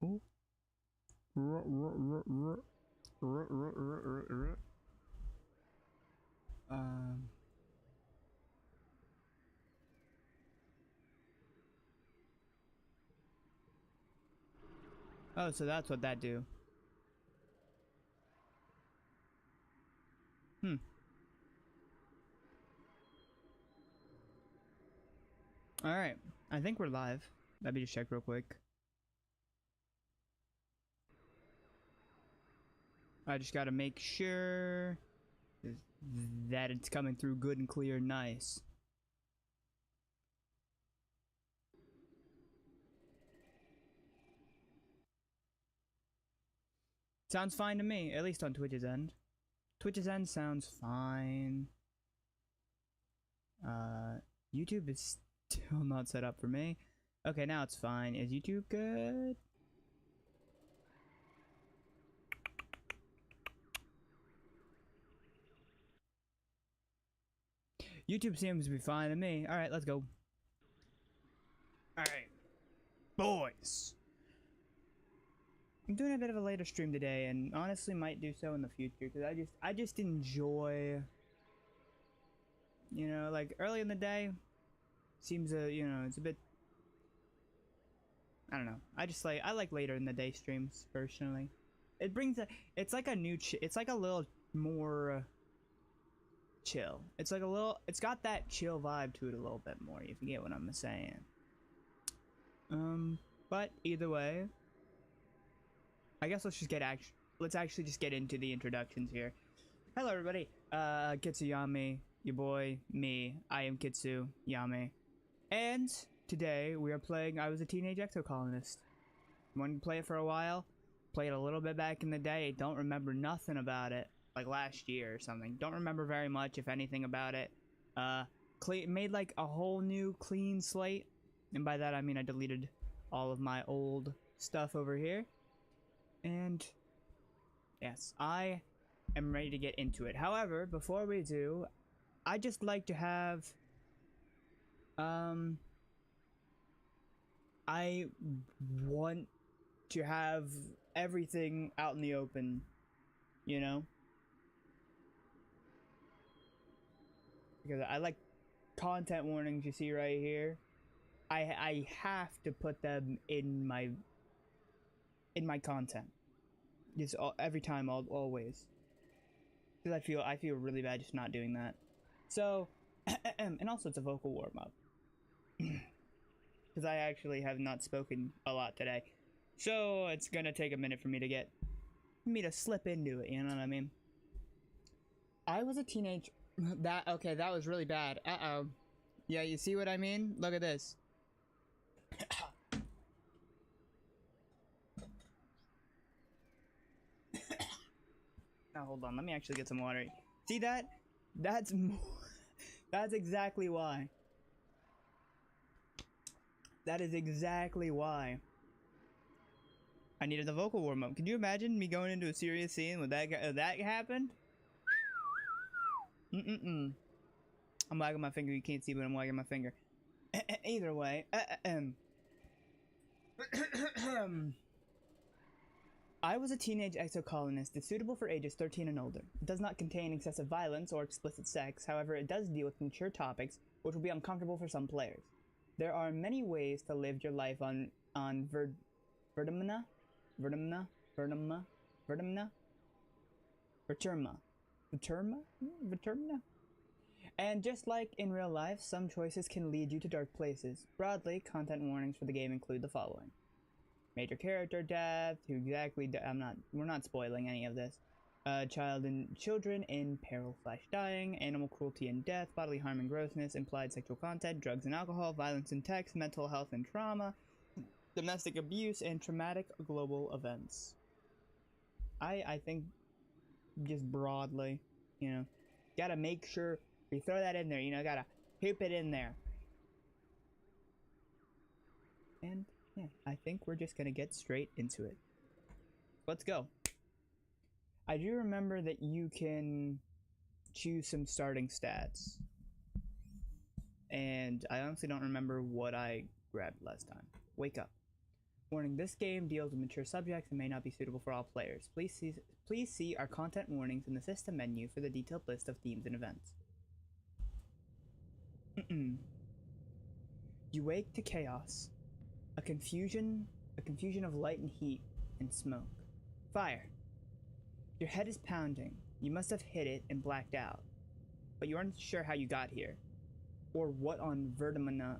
Ooh. Um. Oh, so that's what that do. Hmm. All right. I think we're live. Let me just check real quick. I just gotta make sure that it's coming through good and clear. Nice. Sounds fine to me, at least on Twitch's end. Twitch's end sounds fine. YouTube is still not set up for me. Okay, now it's fine. Is YouTube good? YouTube seems to be fine to me. Alright, let's go. Alright. Boys! I'm doing a bit of a later stream today, and honestly might do so in the future, because I just enjoy, you know, like early in the day seems you know, it's a bit, I don't know. I like later in the day streams personally. It brings it's like a new it's like a little more chill. It's like a little, it's got that chill vibe to it a little bit more, if you get what I'm saying. But either way, I guess let's actually just get into the introductions here. Hello everybody, Kitsuyami, your boy, me, I am Kitsu Yame. And today we are playing I Was a Teenage Exocolonist. Wanted to play it for a while, played a little bit back in the day, don't remember nothing about it, like last year or something. Don't remember very much, if anything, about it. Made like a whole new clean slate, and by that I mean I deleted all of my old stuff over here. And yes, I am ready to get into it. However, before we do, I just like to have I want to have everything out in the open, you know? Because I like content warnings you see right here. I have to put them in my content. Just every time, always. Because I feel really bad just not doing that. So, and also it's a vocal warm up. Because I actually have not spoken a lot today. So it's gonna take a minute for me to slip into it, you know what I mean? I was a teenage, okay, that was really bad. Uh-oh. Yeah, you see what I mean? Look at this. Now hold on, let me actually get some water. See that? That's that's exactly why. That is exactly why I needed the vocal warm up. Can you imagine me going into a serious scene with that happened? I'm wagging my finger. You can't see, but I'm wagging my finger. Either way, I Was a Teenage Exocolonist is suitable for ages 13 and older. It does not contain excessive violence or explicit sex, however it does deal with mature topics which will be uncomfortable for some players. There are many ways to live your life on Verterma? And just like in real life, some choices can lead you to dark places. Broadly, content warnings for the game include the following. Major character death, we're not spoiling any of this. Children in peril / dying, animal cruelty and death, bodily harm and grossness, implied sexual content, drugs and alcohol, violence and text, mental health and trauma, domestic abuse, and traumatic global events. I think just broadly, you know, gotta make sure we throw that in there, you know, gotta hoop it in there. And yeah, I think we're just gonna get straight into it. Let's go. I do remember that you can choose some starting stats. And I honestly don't remember what I grabbed last time. Wake up. Warning, this game deals with mature subjects and may not be suitable for all players. Please see our content warnings in the system menu for the detailed list of themes and events. You wake to chaos. A confusion of light and heat and smoke. Fire. Your head is pounding. You must have hit it and blacked out. But you aren't sure how you got here. Or what on Vertumna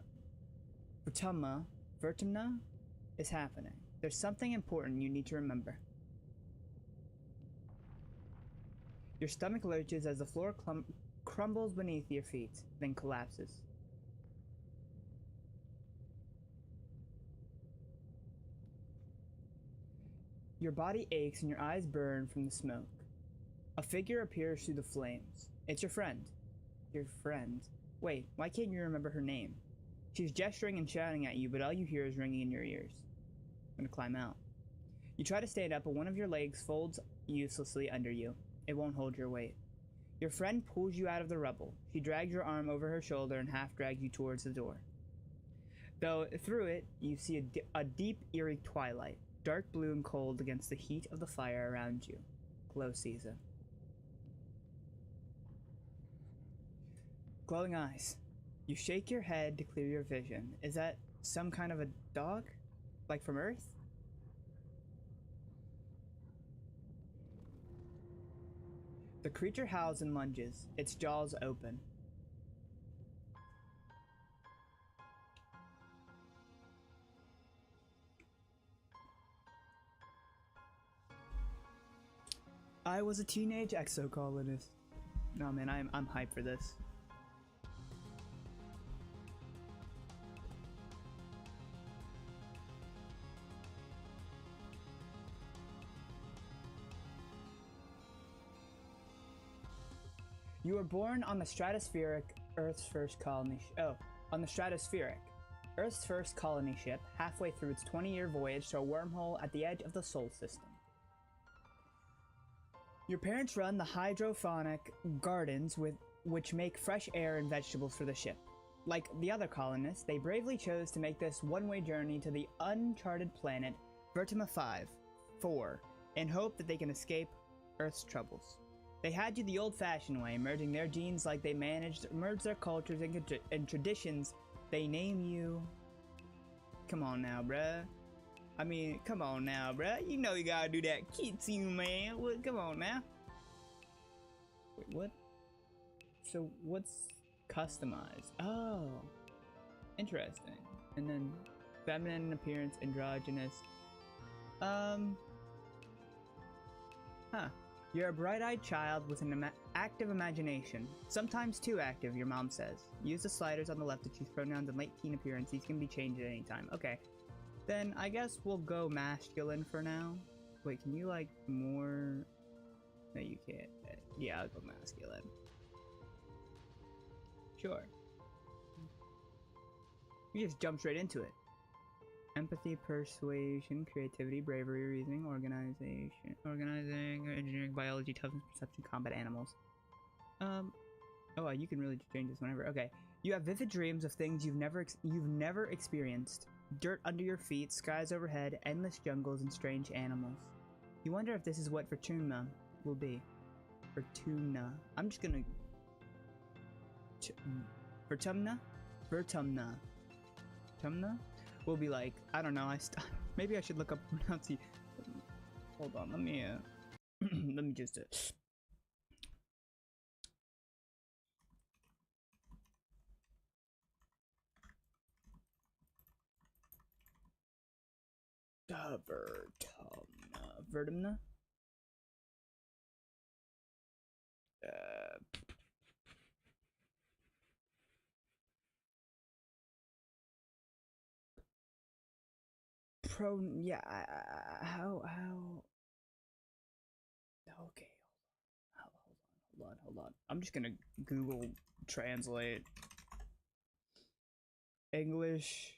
is happening. There's something important you need to remember. Your stomach lurches as the floor crumbles beneath your feet, then collapses. Your body aches and your eyes burn from the smoke. A figure appears through the flames. It's your friend. Your friend. Wait, why can't you remember her name? She's gesturing and shouting at you, but all you hear is ringing in your ears. I'm gonna climb out. You try to stand up, but one of your legs folds uselessly under you. It won't hold your weight. Your friend pulls you out of the rubble. She drags your arm over her shoulder and half drags you towards the door. Though through it, you see a deep, eerie twilight, dark blue and cold against the heat of the fire around you. Glow season. Glowing eyes. You shake your head to clear your vision. Is that some kind of a dog? Like from Earth? The creature howls and lunges, its jaws open. I was a teenage exocolonist. No man, I'm hyped for this. You were born on the stratospheric Earth's first colony. On the stratospheric Earth's first colony ship, halfway through its 20-year voyage to a wormhole at the edge of the Sol system. Your parents run the hydroponic gardens which make fresh air and vegetables for the ship. Like the other colonists, they bravely chose to make this one-way journey to the uncharted planet Vertima 4 in hope that they can escape Earth's troubles. They had you the old-fashioned way, merging their genes like they merged their cultures and traditions. They name you... Come on now, bruh. I mean, come on now, bruh. You know you gotta do that kitsy, man. Come on now. Wait, what? So, what's customized? Oh. Interesting. And then, feminine in appearance, androgynous. Huh. You're a bright-eyed child with an active imagination. Sometimes too active, your mom says. Use the sliders on the left to choose pronouns and late teen appearance. These can be changed at any time. Okay. Then I guess we'll go masculine for now. Wait, can you like more? No, you can't. Yeah, I'll go masculine. Sure. You just jump straight into it. Empathy, persuasion, creativity, bravery, reasoning, organizing, engineering, biology, toughness, perception, combat, animals. Oh, you can really just change this whenever. Okay. You have vivid dreams of things you've never experienced. Dirt under your feet, skies overhead, endless jungles, and strange animals. You wonder if this is what Vertumna will be. Vertumna. I'm just gonna... Vertumna? Vertumna. Vertumna? Will be like, I don't know, maybe I should look up pronunciation. Hold on, let me, let me just, Vertumna? Yeah, how, okay, hold on. I'm just gonna Google translate English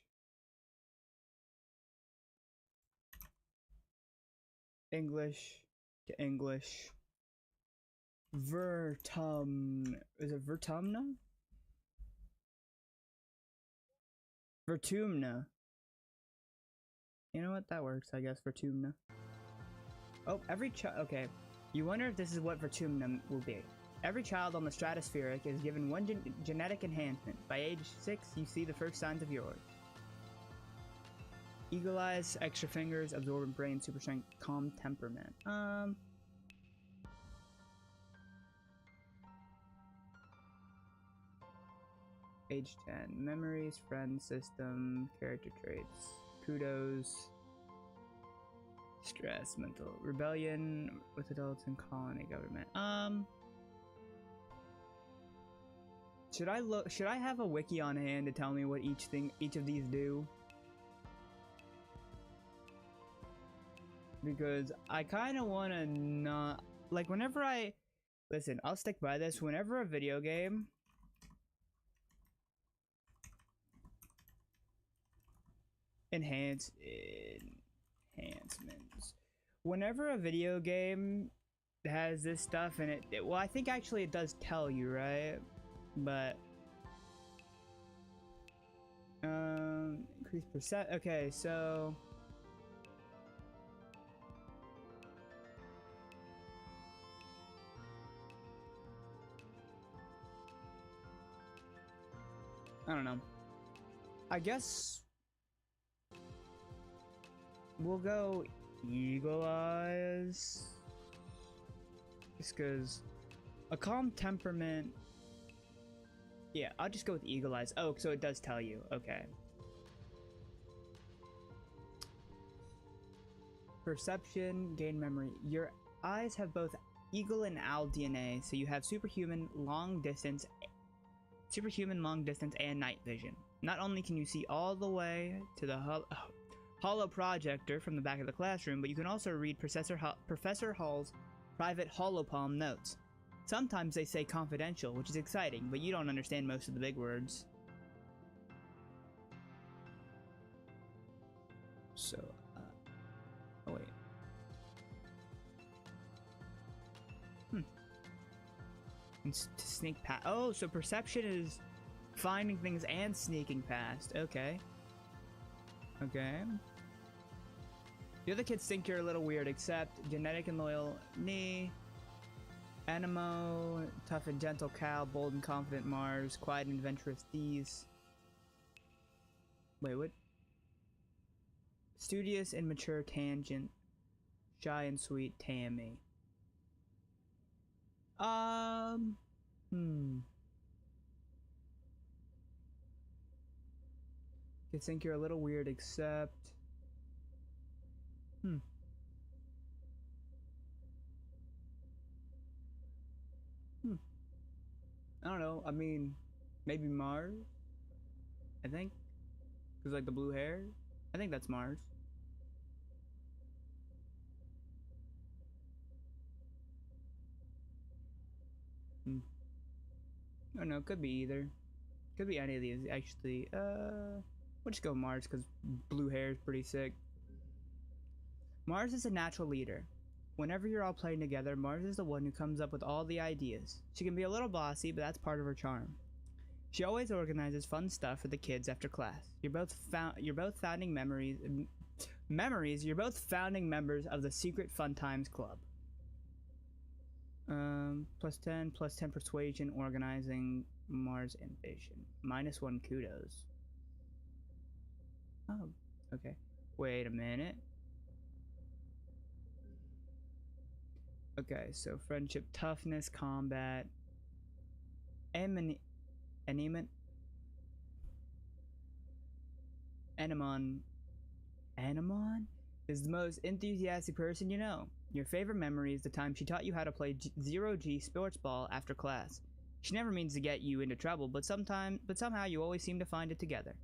to English. Is it Vertumna? Vertumna. You know what? That works, I guess, for Tumna. Oh, every okay. You wonder if this is what Vertumnum will be. Every child on the stratospheric is given one genetic enhancement. By age 6, you see the first signs of yours. Eagle eyes, extra fingers, absorbent brain, super strength, calm temperament. Age 10. Memories, friend system, character traits, kudos, stress, mental, rebellion with adults and colony government. Should I have a wiki on hand to tell me what each of these do? Because I kind of want to not, like, whenever listen, I'll stick by this. Whenever a video game enhancements, whenever a video game has this stuff in it, well, I think actually it does tell you, right? But increase percent. Okay, so I don't know. I guess we'll go Eagle Eyes. Just because a calm temperament. Yeah, I'll just go with Eagle Eyes. Oh, so it does tell you. Okay. Perception, gain memory. Your eyes have both eagle and owl DNA, so you have superhuman long distance, and night vision. Not only can you see all the way to the holo projector from the back of the classroom, but you can also read Professor Hall's private holopalm notes. Sometimes they say confidential, which is exciting, but you don't understand most of the big words. So, oh wait. And to sneak past. Oh, so perception is finding things and sneaking past. Okay. Okay. The other kids think you're a little weird, except genetic and loyal knee. Animo, tough and gentle cow, bold and confident Mars, quiet and adventurous these. Wait, what? Studious and mature Tangent, shy and sweet Tammy. Kids think you're a little weird, except. I don't know. I mean, maybe Mars. I think, cause like the blue hair. I think that's Mars. I don't know. Could be either. Could be any of these actually. We'll just go Mars because blue hair is pretty sick. Mars is a natural leader. Whenever you're all playing together, Mars is the one who comes up with all the ideas. She can be a little bossy, but that's part of her charm. She always organizes fun stuff for the kids after class. You're both founding You're both founding members of the Secret Fun Times Club. +10 persuasion, organizing, Mars ambition. -1 kudos. Oh, okay. Wait a minute. Okay, so friendship, toughness, combat, Anemon is the most enthusiastic person you know. Your favorite memory is the time she taught you how to play Zero-G sports ball after class. She never means to get you into trouble, but somehow you always seem to find it together.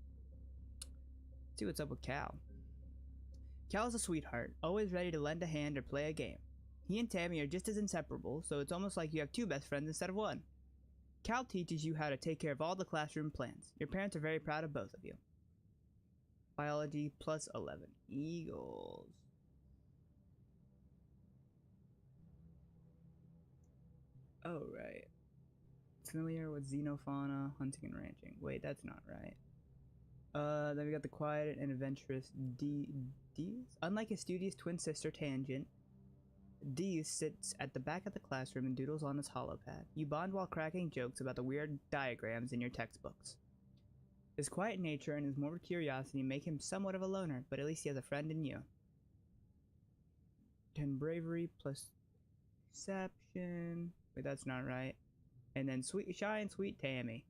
Let's see what's up with Cal. Cal's a sweetheart, always ready to lend a hand or play a game. He and Tammy are just as inseparable, so it's almost like you have two best friends instead of one. Cal teaches you how to take care of all the classroom plants. Your parents are very proud of both of you. Biology +11. Eagles. Oh, right. Familiar with xenofauna, hunting and ranching. Wait, that's not right. Then we got the quiet and adventurous Unlike his studious twin sister Tangent, Dees sits at the back of the classroom and doodles on his holopad. You bond while cracking jokes about the weird diagrams in your textbooks. His quiet nature and his morbid curiosity make him somewhat of a loner, but at least he has a friend in you. 10 bravery plus deception. Wait, that's not right. And then shy and sweet Tammy.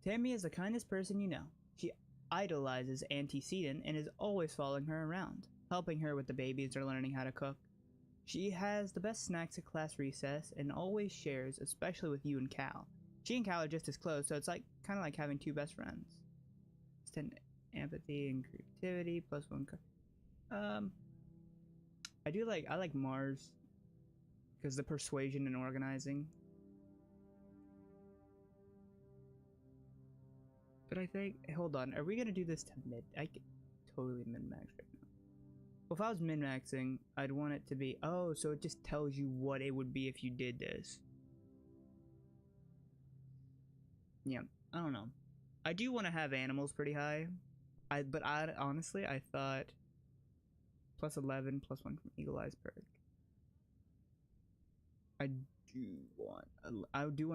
Tammy is the kindest person you know. She idolizes Antecedent and is always following her around, helping her with the babies or learning how to cook. She has the best snacks at class recess and always shares, especially with you and Cal. She and Cal are just as close, so it's like kind of like having two best friends. It's 10 empathy and creativity plus 1. I like Mars because the persuasion and organizing. But I think, hold on, are we gonna do this to mid? I could totally min-max right now. Well, if I was min-maxing, I'd want it to be, oh, so it just tells you what it would be if you did this. Yeah, I don't know. I do want to have animals pretty high. But honestly, I thought plus 11 plus 1 from Eagle Eyes perk. I do want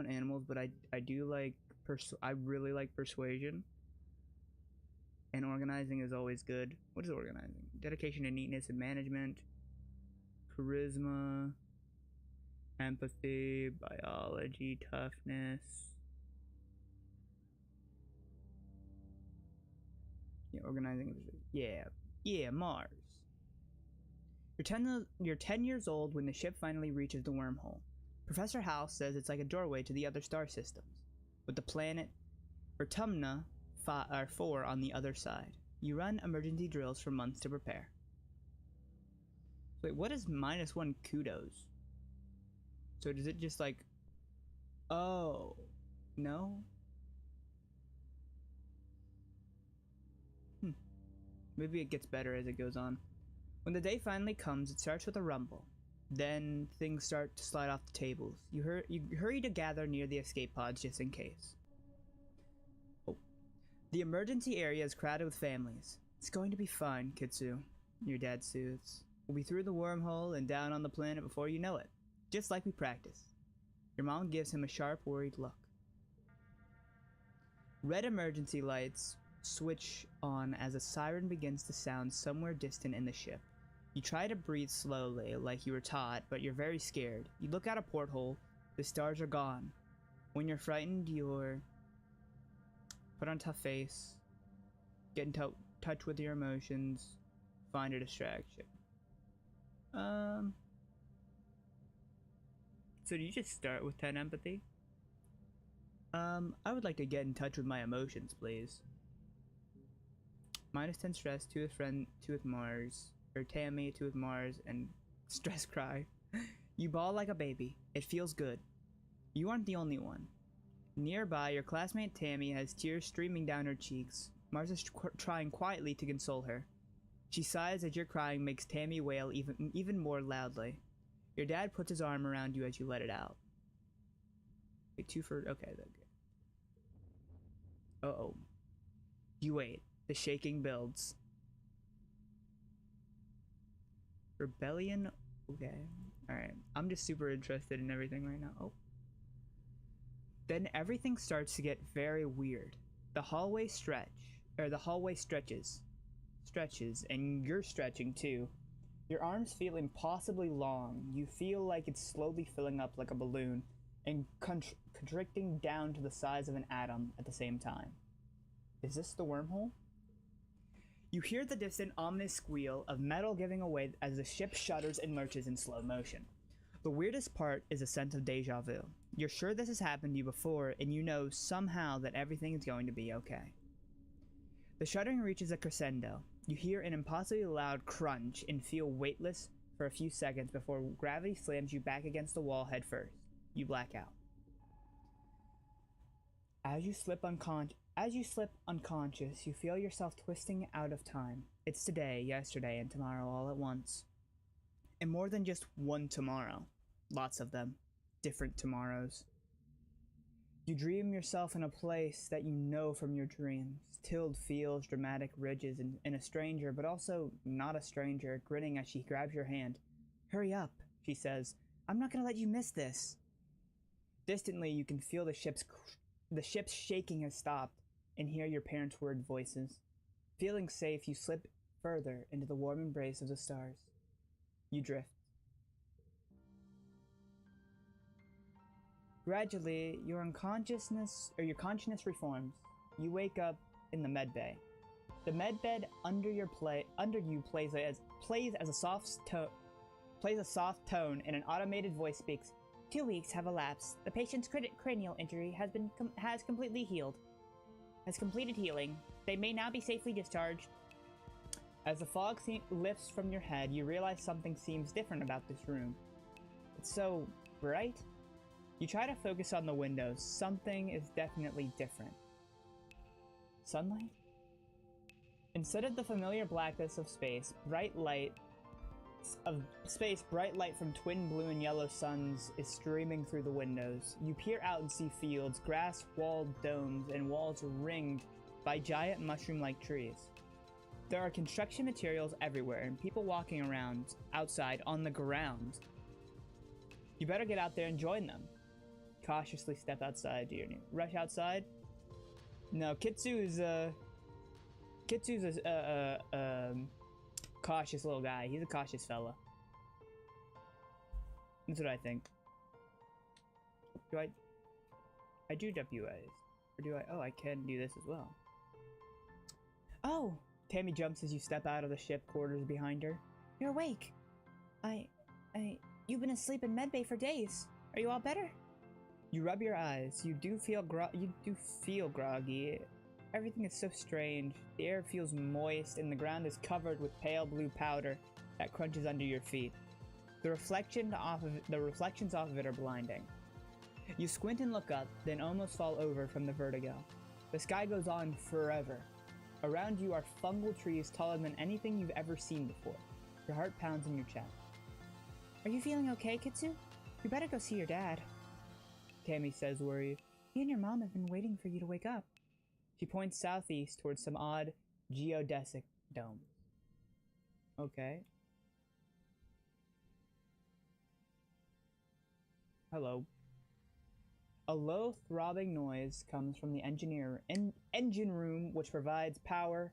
animals, but I do like I really like persuasion. And organizing is always good. What is organizing? Dedication to neatness and management. Charisma. Empathy. Biology. Toughness. Yeah, organizing. Yeah, Mars. You're 10 years old when the ship finally reaches the wormhole. Professor House says it's like a doorway to the other star systems, with the planet Vertumna 4 on the other side. You run emergency drills for months to prepare. Wait, what is -1 kudos? So does it just like... Oh, no? Maybe it gets better as it goes on. When the day finally comes, it starts with a rumble. Then things start to slide off the tables. You hurry to gather near the escape pods just in case. Oh. The emergency area is crowded with families. It's going to be fine, Kitsu, your dad soothes. We'll be through the wormhole and down on the planet before you know it. Just like we practiced. Your mom gives him a sharp, worried look. Red emergency lights switch on as a siren begins to sound somewhere distant in the ship. You try to breathe slowly, like you were taught, but you're very scared. You look out a porthole. The stars are gone. When you're frightened, you're... Put on a tough face. Get in touch with your emotions. Find a distraction. So do you just start with 10 empathy? I would like to get in touch with my emotions, please. -10 stress, 2 with Mars. Or Tammy, 2 with Mars, and stress cry. You bawl like a baby. It feels good. You aren't the only one. Nearby, your classmate Tammy has tears streaming down her cheeks. Mars is trying quietly to console her. She sighs as your crying makes Tammy wail even more loudly. Your dad puts his arm around you as you let it out. Wait, 2 for... Okay, okay. Uh-oh. You wait. The shaking builds. Rebellion? Okay. Alright. I'm just super interested in everything right now. Oh. Then everything starts to get very weird. The hallway stretches. And you're stretching too. Your arms feel impossibly long. You feel like it's slowly filling up like a balloon and constricting down to the size of an atom at the same time. Is this the wormhole? You hear the distant ominous squeal of metal giving away as the ship shudders and lurches in slow motion. The weirdest part is a sense of deja vu. You're sure this has happened to you before, and you know somehow that everything is going to be okay. The shuddering reaches a crescendo. You hear an impossibly loud crunch and feel weightless for a few seconds before gravity slams you back against the wall head first. You black out. As you slip unconscious, you feel yourself twisting out of time. It's today, yesterday, and tomorrow all at once. And more than just one tomorrow. Lots of them. Different tomorrows. You dream yourself in a place that you know from your dreams. Tilled fields, dramatic ridges, and a stranger, but also not a stranger, grinning as she grabs your hand. Hurry up, she says. I'm not gonna let you miss this. Distantly, you can feel the ship's shaking has stopped, and hear your parents' worried voices. Feeling safe, you slip further into the warm embrace of the stars. You drift. Gradually, your consciousness reforms. You wake up in the medbay. The medbed under you plays a soft tone, and an automated voice speaks. 2 weeks have elapsed. The patient's cranial injury has completed healing. They may now be safely discharged. As the fog lifts from your head, you realize something seems different about this room. It's so bright. You try to focus on the windows. Something is definitely different. Sunlight? Instead of the familiar blackness of space, bright light from twin blue and yellow suns is streaming through the windows. You peer out and see fields, grass-walled domes, and walls ringed by giant mushroom-like trees. There are construction materials everywhere, and people walking around outside on the ground. You better get out there and join them. Cautiously step outside. Do you rush outside? No, Kitsu's a cautious little guy. He's a cautious fella. That's what I think. Do I do WAs? Or do I? Oh, I can do this as well. Oh! Tammy jumps as you step out of the ship quarters behind her. You're awake. You've been asleep in medbay for days. Are you all better? You rub your eyes. You do feel groggy. Everything is so strange. The air feels moist, and the ground is covered with pale blue powder that crunches under your feet. The reflections off of it are blinding. You squint and look up, then almost fall over from the vertigo. The sky goes on forever. Around you are fungal trees taller than anything you've ever seen before. Your heart pounds in your chest. Are you feeling okay, Kitsu? You better go see your dad. Tammy says, worried. He and your mom have been waiting for you to wake up. She points southeast towards some odd geodesic domes. Okay. Hello. A low throbbing noise comes from the engine room, which provides power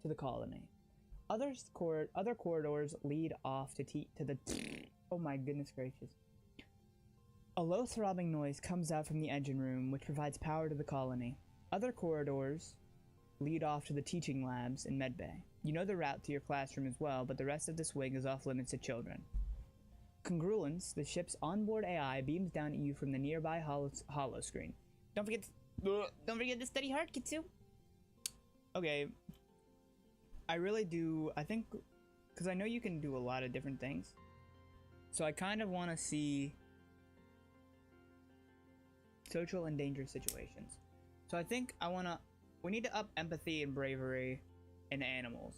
to the colony. Other corridors lead off to the oh my goodness gracious. A low throbbing noise comes out from the engine room, which provides power to the colony. Other corridors lead off to the teaching labs in medbay. You know the route to your classroom as well, but the rest of this wing is off limits to children. Congruence, the ship's onboard AI, beams down at you from the nearby holo screen. Don't forget to study hard, Kitsu. Okay. I really do, I think, because I know you can do a lot of different things. So I kind of want to see social and dangerous situations. So I think we need to up empathy and bravery in animals.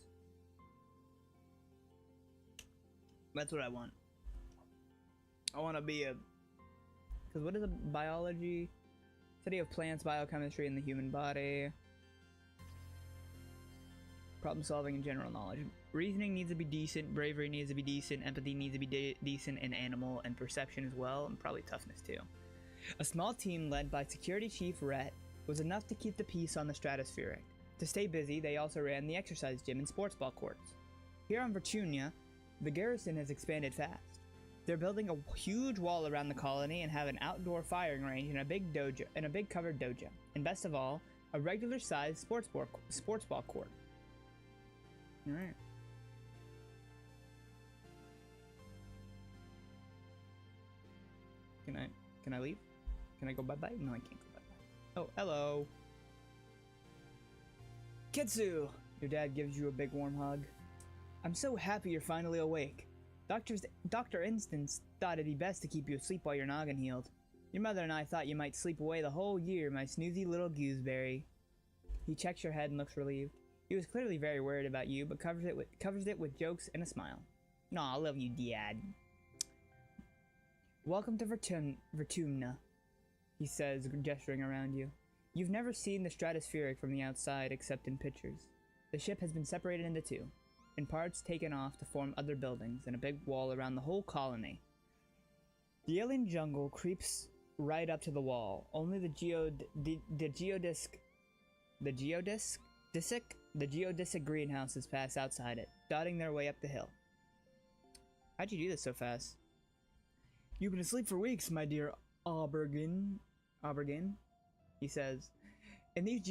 That's what I want. I want to be because what is a biology? Study of plants, biochemistry, and the human body. Problem solving and general knowledge. Reasoning needs to be decent, bravery needs to be decent, empathy needs to be decent in animal, and perception as well, and probably toughness too. A small team led by Security Chief Rhett was enough to keep the peace on the stratospheric. To stay busy, they also ran the exercise gym and sports ball courts. Here on Virtunia, the garrison has expanded fast. They're building a huge wall around the colony and have an outdoor firing range and a big covered dojo. And best of all, a regular-sized sports ball court. All right. Can I leave? Can I go bye-bye? No, I can't go bye-bye. Oh, hello. Kitsu! Your dad gives you a big warm hug. I'm so happy you're finally awake. Dr. Instance thought it'd be best to keep you asleep while your noggin healed. Your mother and I thought you might sleep away the whole year, my snoozy little gooseberry. He checks your head and looks relieved. He was clearly very worried about you, but covers it with jokes and a smile. Nah, I love you, Dad. Welcome to Vertumna. he says, gesturing around you. You've never seen the stratospheric from the outside except in pictures. The ship has been separated into two, in parts taken off to form other buildings and a big wall around the whole colony. The alien jungle creeps right up to the wall. Only the geodesic greenhouses pass outside it, dotting their way up the hill. How'd you do this so fast? You've been asleep for weeks, my dear Aubergine, he says. And these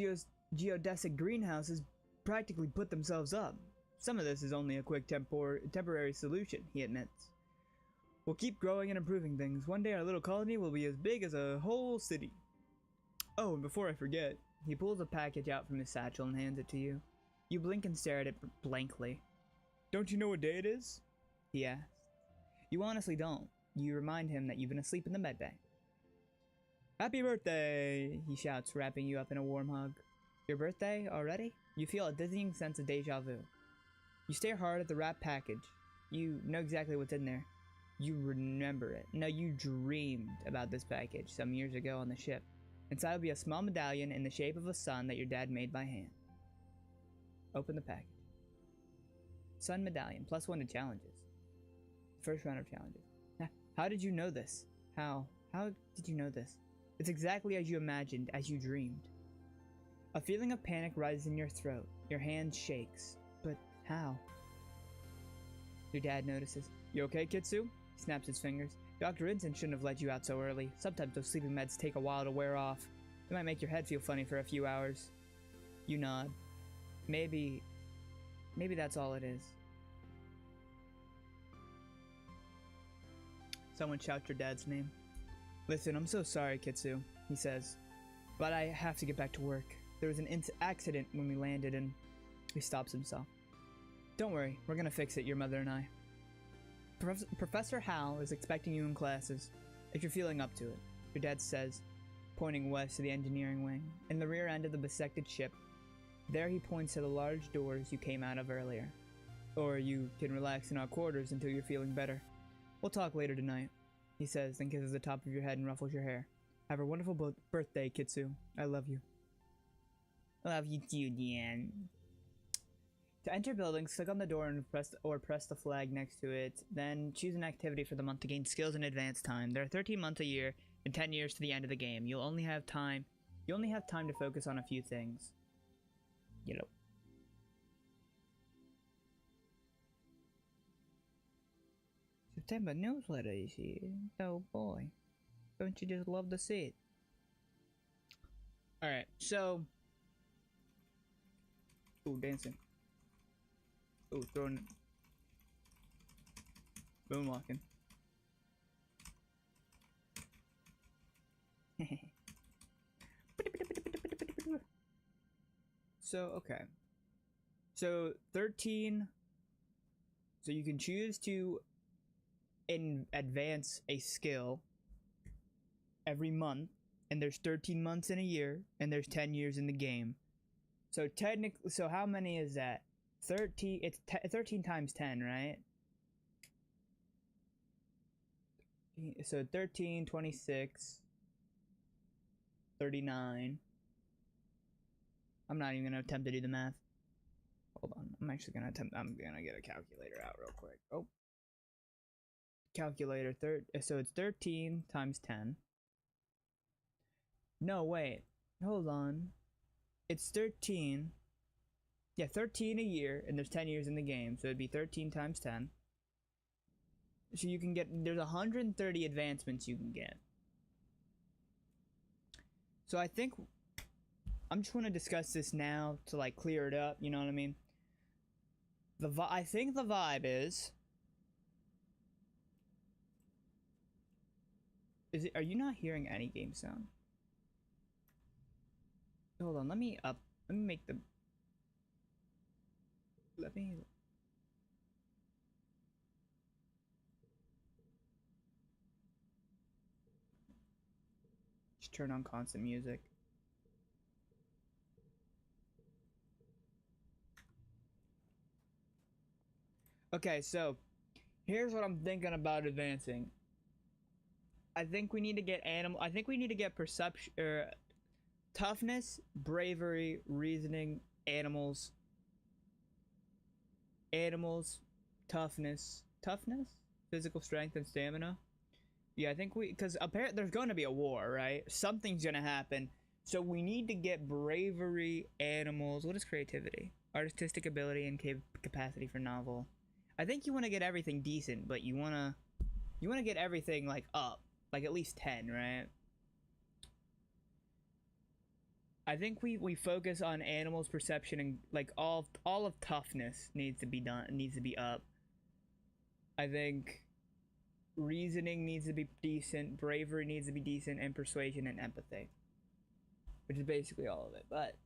geodesic greenhouses practically put themselves up. Some of this is only a quick temporary solution, he admits. We'll keep growing and improving things. One day our little colony will be as big as a whole city. Oh, and before I forget, he pulls a package out from his satchel and hands it to you. You blink and stare at it blankly. Don't you know what day it is? He asks. You honestly don't. You remind him that you've been asleep in the medbay. Happy birthday, he shouts, wrapping you up in a warm hug. Your birthday already? You feel a dizzying sense of deja vu. You stare hard at the wrapped package. You know exactly what's in there. You remember it. No, you dreamed about this package some years ago on the ship. Inside will be a small medallion in the shape of a sun that your dad made by hand. Open the package. Sun medallion, +1 to challenges. First round of challenges. How did you know this? How did you know this? It's exactly as you imagined, as you dreamed. A feeling of panic rises in your throat. Your hand shakes. But how? Your dad notices. You okay, Kitsu? He snaps his fingers. Dr. Rinson shouldn't have let you out so early. Sometimes those sleeping meds take a while to wear off. It might make your head feel funny for a few hours. You nod. Maybe that's all it is. Someone shouts your dad's name. Listen, I'm so sorry, Kitsu, he says. But I have to get back to work. There was an accident when we landed and... He stops himself. Don't worry, we're gonna fix it, your mother and I. Professor Hal is expecting you in classes, if you're feeling up to it, your dad says, pointing west to the engineering wing, in the rear end of the bisected ship. There he points to the large doors you came out of earlier. Or you can relax in our quarters until you're feeling better. We'll talk later tonight, he says, then kisses the top of your head and ruffles your hair. Have a wonderful birthday, Kitsu. I love you. I love you too, Dan. To enter buildings, click on the door and press the flag next to it. Then choose an activity for the month to gain skills and advance time. There are 13 months a year and 10 years to the end of the game. You only have time to focus on a few things. You know. September newsletter is here. Oh boy. Don't you just love to see it? Alright, so... Ooh, dancing. Ooh, throwing... Moonwalking. So, okay. So, 13... So you can choose to advance a skill every month, and there's 13 months in a year, and there's 10 years in the game. So technically, so how many is that? 13, it's 13 times 10, right? So 13, 26, 39. I'm not even gonna attempt to do the math. Hold on, I'm gonna get a calculator out real quick. Oh. Calculator, so it's 13 times 10. No, wait. Hold on. It's 13. Yeah, 13 a year, and there's 10 years in the game, so it'd be 13 times 10. So you can get, there's 130 advancements you can get. So I think, I'm just want to discuss this now to like clear it up, you know what I mean? I think the vibe is are you not hearing any game sound? Hold on, let me make the... Let me... Just turn on constant music. Okay, so here's what I'm thinking about advancing. I think we need to get animal. I think we need to get perception, toughness, bravery, reasoning, animals, toughness, physical strength and stamina. Yeah, I think because apparently there's going to be a war, right? Something's going to happen. So we need to get bravery, animals. What is creativity? Artistic ability and capacity for novel. I think you want to get everything decent, but you want to get everything like up, like at least 10, right? I think we focus on animals, perception, and like all of toughness needs to be up. I think reasoning needs to be decent, bravery needs to be decent, and persuasion and empathy, which is basically all of it. But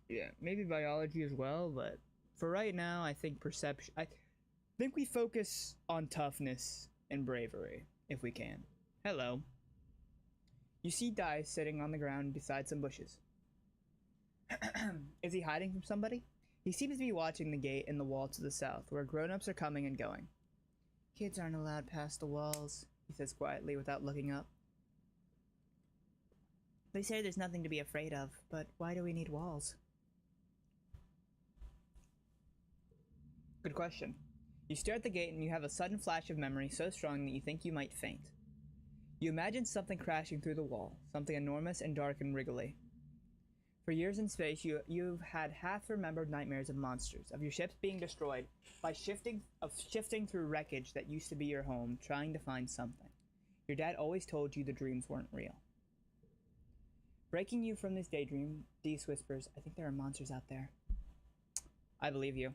yeah, maybe biology as well. But for right now, I think perception. I think we focus on toughness and bravery if we can. Hello. You see Dai sitting on the ground beside some bushes. Is he hiding from somebody? He seems to be watching the gate in the wall to the south, where grown-ups are coming and going. Kids aren't allowed past the walls, he says quietly without looking up. They say there's nothing to be afraid of, but why do we need walls? Good question. You stare at the gate and you have a sudden flash of memory so strong that you think you might faint. You imagine something crashing through the wall, something enormous and dark and wriggly. For years in space, you've had half-remembered nightmares of monsters, of your ships being destroyed by shifting through wreckage that used to be your home, trying to find something. Your dad always told you the dreams weren't real. Breaking you from this daydream, Dees whispers, I think there are monsters out there. I believe you.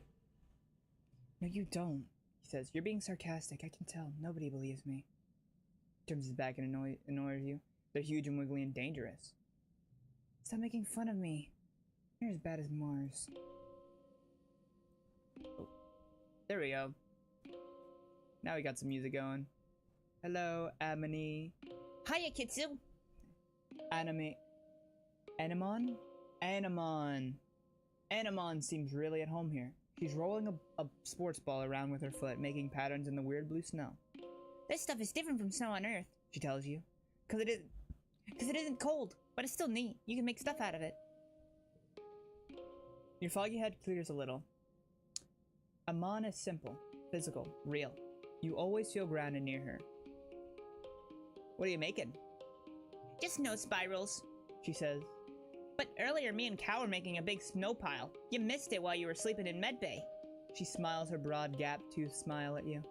No, you don't, he says. You're being sarcastic, I can tell. Nobody believes me. Turns his back and annoys you. They're huge and wiggly and dangerous. Stop making fun of me. You're as bad as Mars. Oh. There we go. Now we got some music going. Hello, Amini. Hiya, Kitsu. Anemon? Anemon seems really at home here. She's rolling a sports ball around with her foot, making patterns in the weird blue snow. This stuff is different from snow on Earth, She tells you. Cause it isn't cold, but it's still neat. You can make stuff out of it. Your foggy head clears a little. Amon is simple, physical, real. You always feel grounded near her. What are you making? Just snow spirals, She says. But earlier me and Cow were making a big snow pile. You missed it while you were sleeping in medbay. She smiles her broad gap-toothed smile at you.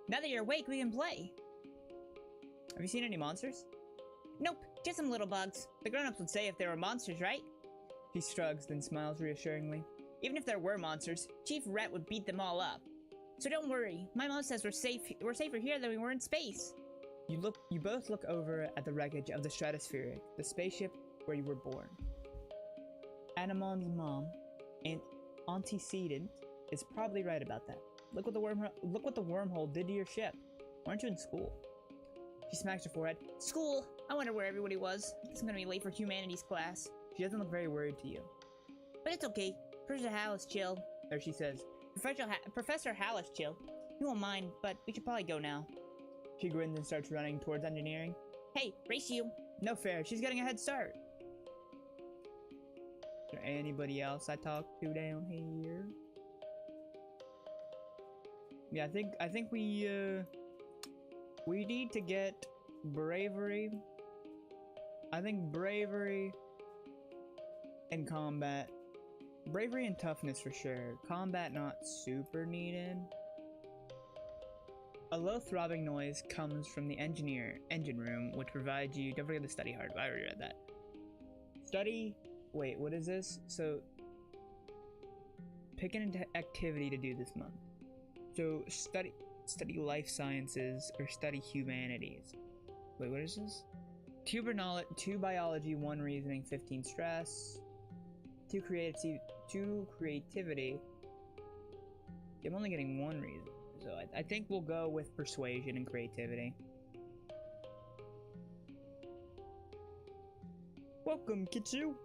Now that you're awake, we can play. Have you seen any monsters? Nope, just some little bugs. The grown-ups would say if there were monsters, right? He shrugs, then smiles reassuringly. Even if there were monsters, Chief Rhett would beat them all up. So don't worry. My mom says we're safer here than we were in space. You both look over at the wreckage of the Stratospheric, the spaceship where you were born. Anemon's mom, and antecedent, is probably right about that. Look what the wormhole did to your ship. Weren't you in school? She smacks her forehead. School? I wonder where everybody was. I guess I'm gonna be late for humanities class. She doesn't look very worried to you. But it's okay. Professor Hal is chill. Or she says, Professor Hal is chill. He won't mind, but we should probably go now. She grins and starts running towards engineering. Hey, race you. No fair, she's getting a head start. Is there anybody else I talk to down here? Yeah, I think we need to get bravery. I think bravery and combat. Bravery and toughness for sure. Combat not super needed. A low throbbing noise comes from the engine room, which provides you. Don't forget to study hard. I already read that. Study. Wait, what is this? So, pick an activity to do this month. So study life sciences or study humanities. Wait, what is this? 2 biology, 1 reasoning, 15 stress, 2 creativity. I'm only getting 1 reason. So I think we'll go with persuasion and creativity. Welcome, Kitsu.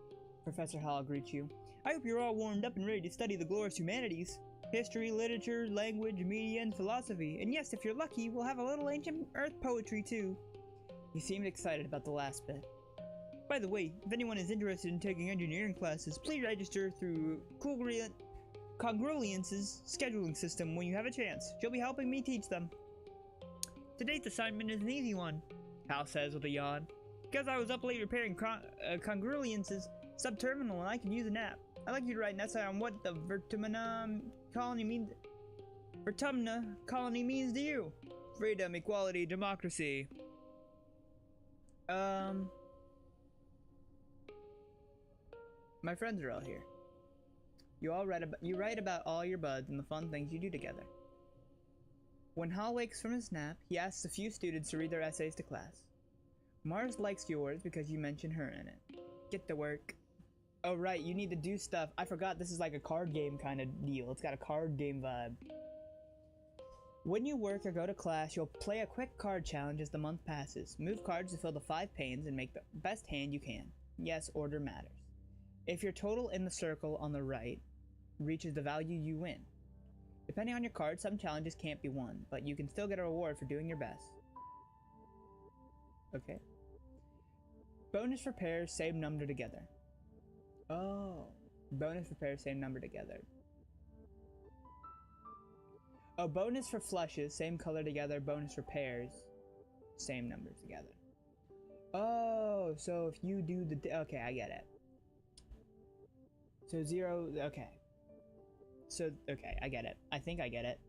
Professor Hall greets you. I hope you're all warmed up and ready to study the glorious humanities. history, literature, language, media, and philosophy. And yes, if you're lucky, we'll have a little ancient earth poetry too. He seemed excited about the last bit. By the way, if anyone is interested in taking engineering classes, please register through Congruence's scheduling system when you have a chance. She'll be helping me teach them. Today's assignment is an easy one, Hal says with a yawn. Because I was up late repairing Congruence's subterminal and I can use a nap. I'd like you to write an essay on what the Vertumna colony means to you. Freedom, equality, democracy. My friends are all here. You write about all your buds and the fun things you do together. When Hal wakes from his nap, he asks a few students to read their essays to class. Mars likes yours because you mention her in it. Get to work. Oh right, you need to do stuff. I forgot this is like a card game kind of deal. It's got a card game vibe. When you work or go to class, you'll play a quick card challenge as the month passes. Move cards to fill the 5 panes and make the best hand you can. Yes, order matters. If your total in the circle on the right reaches the value, you win. Depending on your card, some challenges can't be won, but you can still get a reward for doing your best. Okay. Bonus for pairs, same number together. Oh. Bonus for pairs, same number together. Oh, bonus for flushes, same color together. Bonus for pairs, same numbers together. Oh, so if you do the... Okay, I get it. So 0... Okay. So, okay, I get it. I think I get it.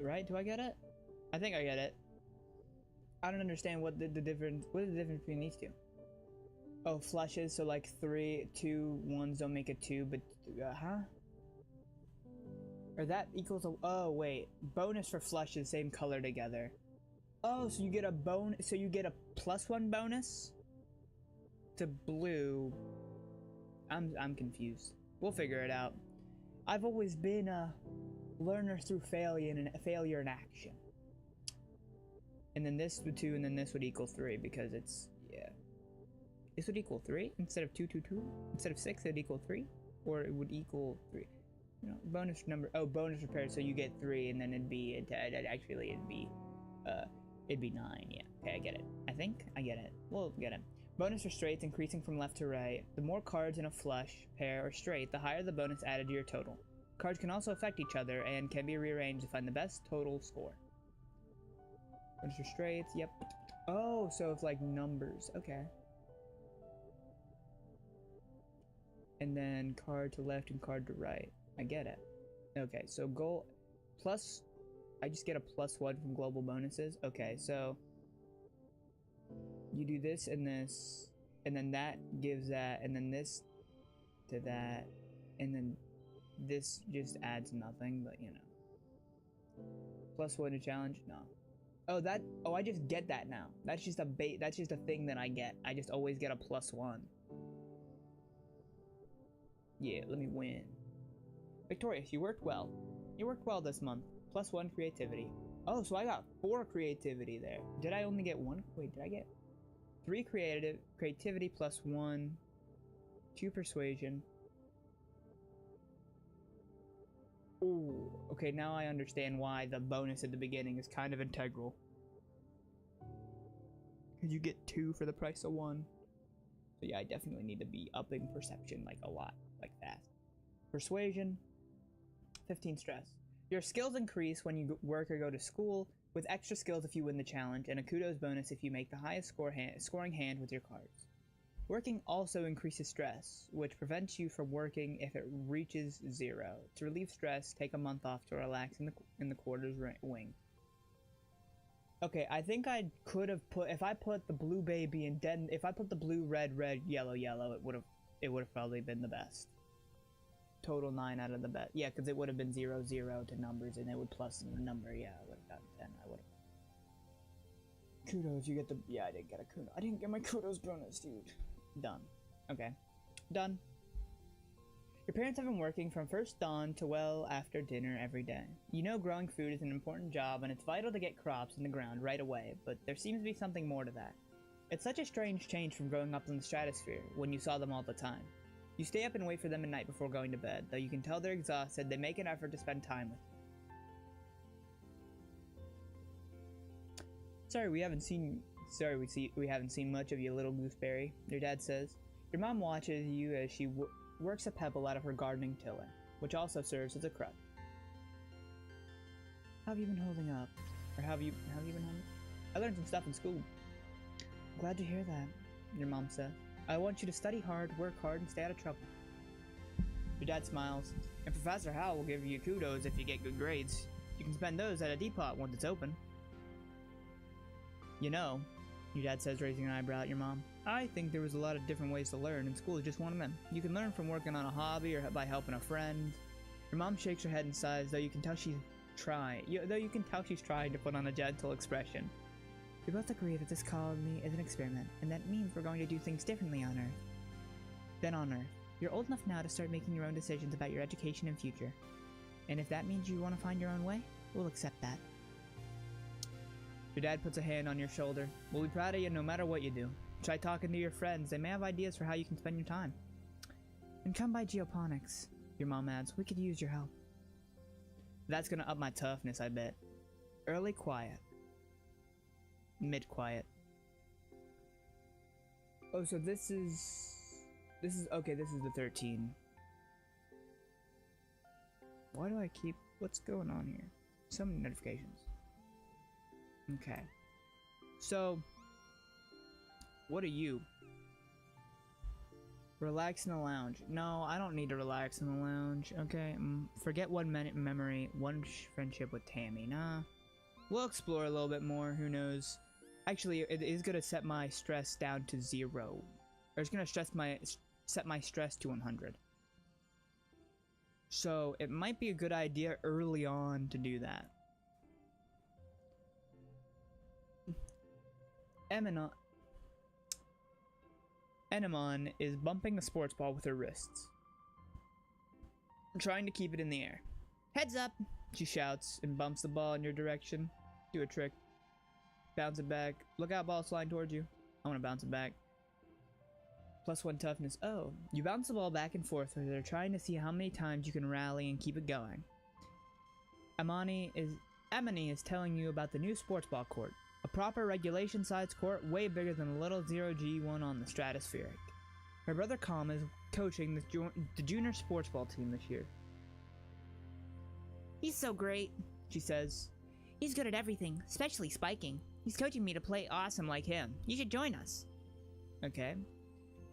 Right? Do I get it? I think I get it. I don't understand what the difference... What is the difference between these two? Oh, flushes, so like 3, 2, 1s don't make a 2, but... huh? Or that equals a... Oh, wait. Bonus for flushes, same color together. Oh, so you get a bonus... So you get a +1 bonus? To blue... I'm confused. We'll figure it out. I've always been a learner through failure in action. And then this would 2, and then this would equal 3, because it's... Yeah. This would equal 3 instead of 2, 2, 2? Instead of 6, it'd equal 3? Or it would equal 3? You know, bonus number... Oh, bonus repaired, so you get 3, and then it'd be... it'd be 9, yeah. Okay, I get it. I think I get it. We'll get it. Bonus for straights increasing from left to right. The more cards in a flush, pair, or straight, the higher the bonus added to your total. Cards can also affect each other and can be rearranged to find the best total score. Bonus for straights, yep. Oh, so it's like numbers, okay. And then card to left and card to right. I get it. Okay, so goal plus... I just get a +1 from global bonuses. Okay, so... You do this, and then that gives that, and then this to that, and then this just adds nothing, but you know. +1 to challenge? No. Oh, that, oh, I just get that now. That's just a that's just a thing that I get. I just always get a +1. Yeah, let me win. Victorious, you worked well. You worked well this month. +1 creativity. Oh, so I got 4 creativity there. Did I only get 1? Wait, did I get 3 creativity +1, 2 persuasion. Ooh, okay, now I understand why the bonus at the beginning is kind of integral. You get 2 for the price of 1. So yeah, I definitely need to be upping perception like a lot, like fast. Persuasion, 15 stress. Your skills increase when you work or go to school, with extra skills if you win the challenge, and a kudos bonus if you make the highest scoring hand with your cards. Working also increases stress, which prevents you from working if it reaches 0. To relieve stress, take a month off to relax in the quarters wing. Okay, I think I could have put, if I put the blue baby and then if I put the blue, red, red, yellow, yellow, it would have probably been the best. Total 9 out of the best. Yeah, because it would have been 0, 0 to numbers, and it would plus the number. Yeah, I would have gotten 10. I would have. Kudos, you get the... Yeah, I didn't get a kudos. I didn't get my kudos bonus, dude. Done. Okay. Done. Your parents have been working from first dawn to well after dinner every day. You know growing food is an important job, and it's vital to get crops in the ground right away, but there seems to be something more to that. It's such a strange change from growing up in the stratosphere, when you saw them all the time. You stay up and wait for them at night before going to bed. Though you can tell they're exhausted, they make an effort to spend time with you. Sorry, we haven't seen much of you, little gooseberry, your dad says. Your mom watches you as she works a pebble out of her gardening tiller, which also serves as a crutch. How have you been holding up? Or how have you been holding up? I learned some stuff in school. Glad to hear that, your mom says. I want you to study hard, work hard, and stay out of trouble. Your dad smiles. And Professor Howell will give you kudos if you get good grades. You can spend those at a depot once it's open. You know, your dad says, raising an eyebrow at your mom, I think there was a lot of different ways to learn, and school is just one of them. You can learn from working on a hobby or by helping a friend. Your mom shakes her head and sighs, though you can tell she's trying to put on a gentle expression. We both agree that this colony is an experiment, and that means we're going to do things differently on Earth than on Earth. You're old enough now to start making your own decisions about your education and future. And if that means you want to find your own way, we'll accept that. Your dad puts a hand on your shoulder. We'll be proud of you no matter what you do. Try talking to your friends. They may have ideas for how you can spend your time. And come by geoponics, your mom adds. We could use your help. That's gonna up my toughness, I bet. Early quiet. Mid quiet. Oh, so this is okay, this is the 13. Why do I keep, what's going on here? So many notifications. Okay. So, what are you? Relax in the lounge. No, I don't need to relax in the lounge. Okay, forget 1 minute memory, one friendship with Tammy. Nah. We'll explore a little bit more, who knows. Actually, it is gonna set my stress down to 0. Or it's gonna set my stress to 100. So, it might be a good idea early on to do that. Enemon is bumping a sports ball with her wrists, trying to keep it in the air. Heads up, she shouts and bumps the ball in your direction. Do a trick. Bounce it back. Look out, ball flying towards you. I want to bounce it back. +1 toughness. Oh, you bounce the ball back and forth with her, trying to see how many times you can rally and keep it going. Amani is telling you about the new sports ball court. A proper regulation-sized court way bigger than the little 0G1 on the stratospheric. Her brother Calm is coaching the junior sports ball team this year. He's so great, she says. He's good at everything, especially spiking. He's coaching me to play awesome like him. You should join us. Okay.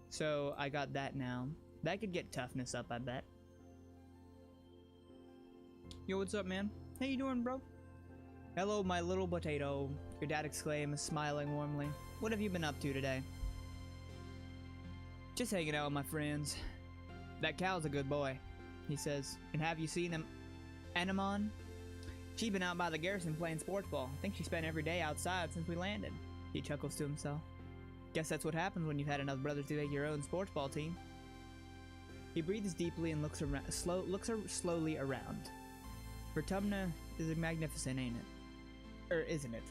So, I got that now. That could get toughness up, I bet. Yo, what's up, man? How you doing, bro? Hello, my little potato, your dad exclaims, smiling warmly. What have you been up to today? Just hanging out with my friends. That cow's a good boy, he says. And have you seen him, Anemon? She's been out by the garrison playing sports ball. I think she spent every day outside since we landed. He chuckles to himself. Guess that's what happens when you've had enough brothers to make your own sports ball team. He breathes deeply and looks slowly around. Vertumna is magnificent, ain't it? Or isn't it?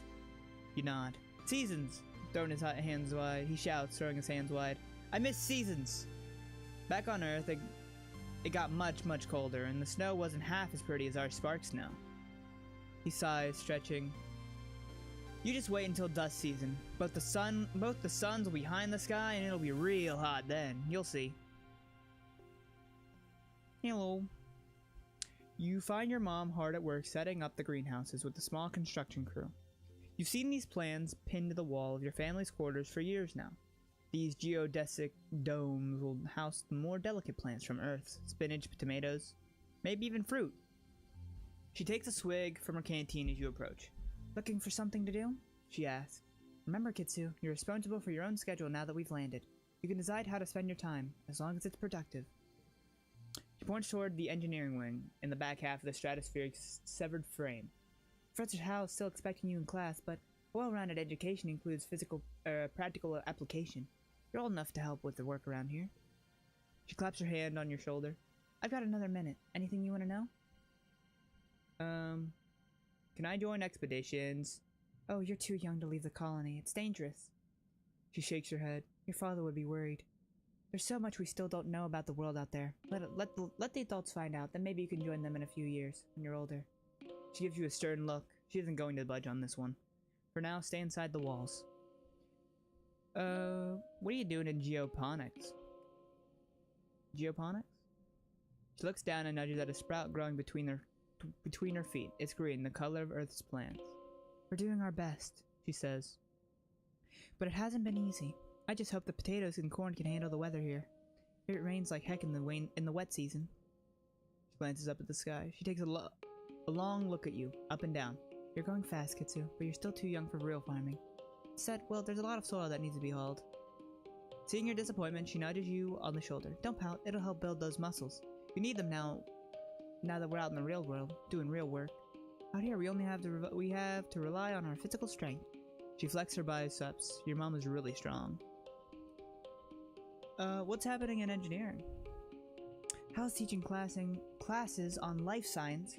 You nod. Seasons! Throwing his hands wide, he shouts, throwing his hands wide. I miss seasons! Back on Earth, it got much, much colder, and the snow wasn't half as pretty as our spark snow. He sighs, stretching. You just wait until dust season. Both the suns will be high in the sky, and it'll be real hot then. You'll see. Hello. You find your mom hard at work setting up the greenhouses with a small construction crew. You've seen these plans pinned to the wall of your family's quarters for years now. These geodesic domes will house the more delicate plants from Earth, spinach, tomatoes, maybe even fruit. She takes a swig from her canteen as you approach. Looking for something to do? She asks. Remember, Kitsu, you're responsible for your own schedule now that we've landed. You can decide how to spend your time, as long as it's productive. She points toward the engineering wing, in the back half of the stratospheric's severed frame. Professor Howe is still expecting you in class, but a well-rounded education includes practical application. You're old enough to help with the work around here. She claps her hand on your shoulder. I've got another minute. Anything you want to know? Can I join expeditions? Oh, you're too young to leave the colony. It's dangerous. She shakes her head. Your father would be worried. There's so much we still don't know about the world out there. Let the adults find out, then maybe you can join them in a few years, when you're older. She gives you a stern look. She isn't going to budge on this one. For now, stay inside the walls. What are you doing in geoponics? Geoponics? She looks down and nudges at a sprout growing between her feet. It's green, the color of Earth's plants. We're doing our best, she says. But it hasn't been easy. I just hope the potatoes and corn can handle the weather here. Here it rains like heck in the wet season. She glances up at the sky. She takes a long look at you, up and down. You're going fast, Kitsu, but you're still too young for real farming. Said, well, there's a lot of soil that needs to be hauled. Seeing your disappointment, she nudges you on the shoulder. Don't pout, it'll help build those muscles. We need them now that we're out in the real world, doing real work. Out here, we have to rely on our physical strength. She flexed her biceps. Your mom is really strong. What's happening in engineering? How's teaching classes on life science,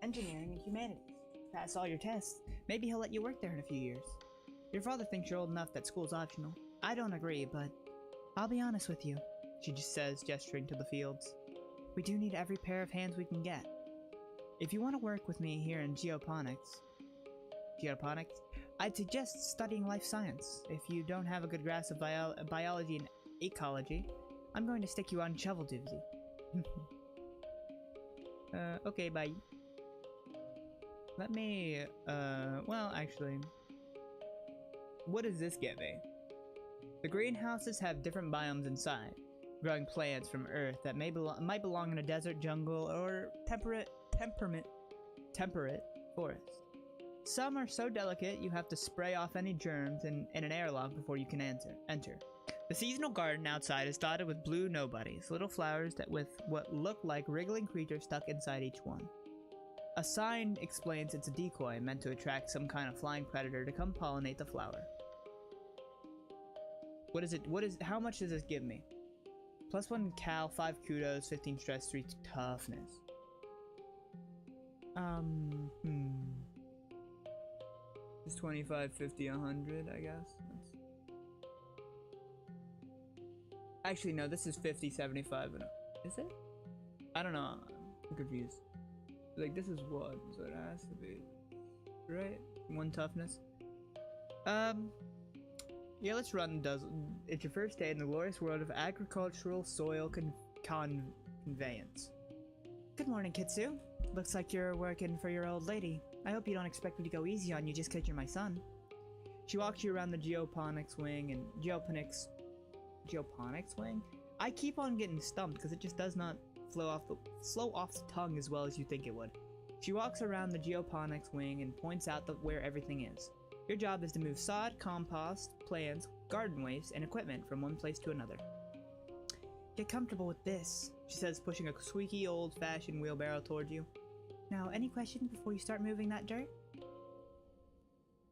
engineering, and humanities? Pass all your tests. Maybe he'll let you work there in a few years. Your father thinks you're old enough that school's optional. I don't agree, but I'll be honest with you, she just says, gesturing to the fields. We do need every pair of hands we can get. If you want to work with me here in geoponics, I'd suggest studying life science. If you don't have a good grasp of biology and ecology, I'm going to stick you on shovel duty. Okay, bye. Let me, well, actually, what does this get me? The greenhouses have different biomes inside, growing plants from Earth that might belong in a desert, jungle, or temperate forest. Some are so delicate you have to spray off any germs in an airlock before you can enter. The seasonal garden outside is dotted with blue nobodies, little flowers with what look like wriggling creatures stuck inside each one. A sign explains it's a decoy meant to attract some kind of flying predator to come pollinate the flower. How much does this give me? +1 cal, 5 kudos, 15 stress, 3 toughness. It's 25, 50, 100, I guess. Actually, no, this is 50, 75, and is it? I don't know. I'm confused. Like, this is 1, so it has to be, right? 1 toughness. Yeah, let's run. It's your first day in the glorious world of agricultural soil conveyance. Good morning, Kitsu. Looks like you're working for your old lady. I hope you don't expect me to go easy on you just 'cause you're my son. She walks you around the geoponics wing and geoponics wing? I keep on getting stumped because it just does not flow off the tongue as well as you think it would. She walks around the geoponics wing and points out where everything is. Your job is to move sod, compost, plants, garden waste, and equipment from one place to another. Get comfortable with this, she says, pushing a squeaky old-fashioned wheelbarrow toward you. Now, any questions before you start moving that dirt?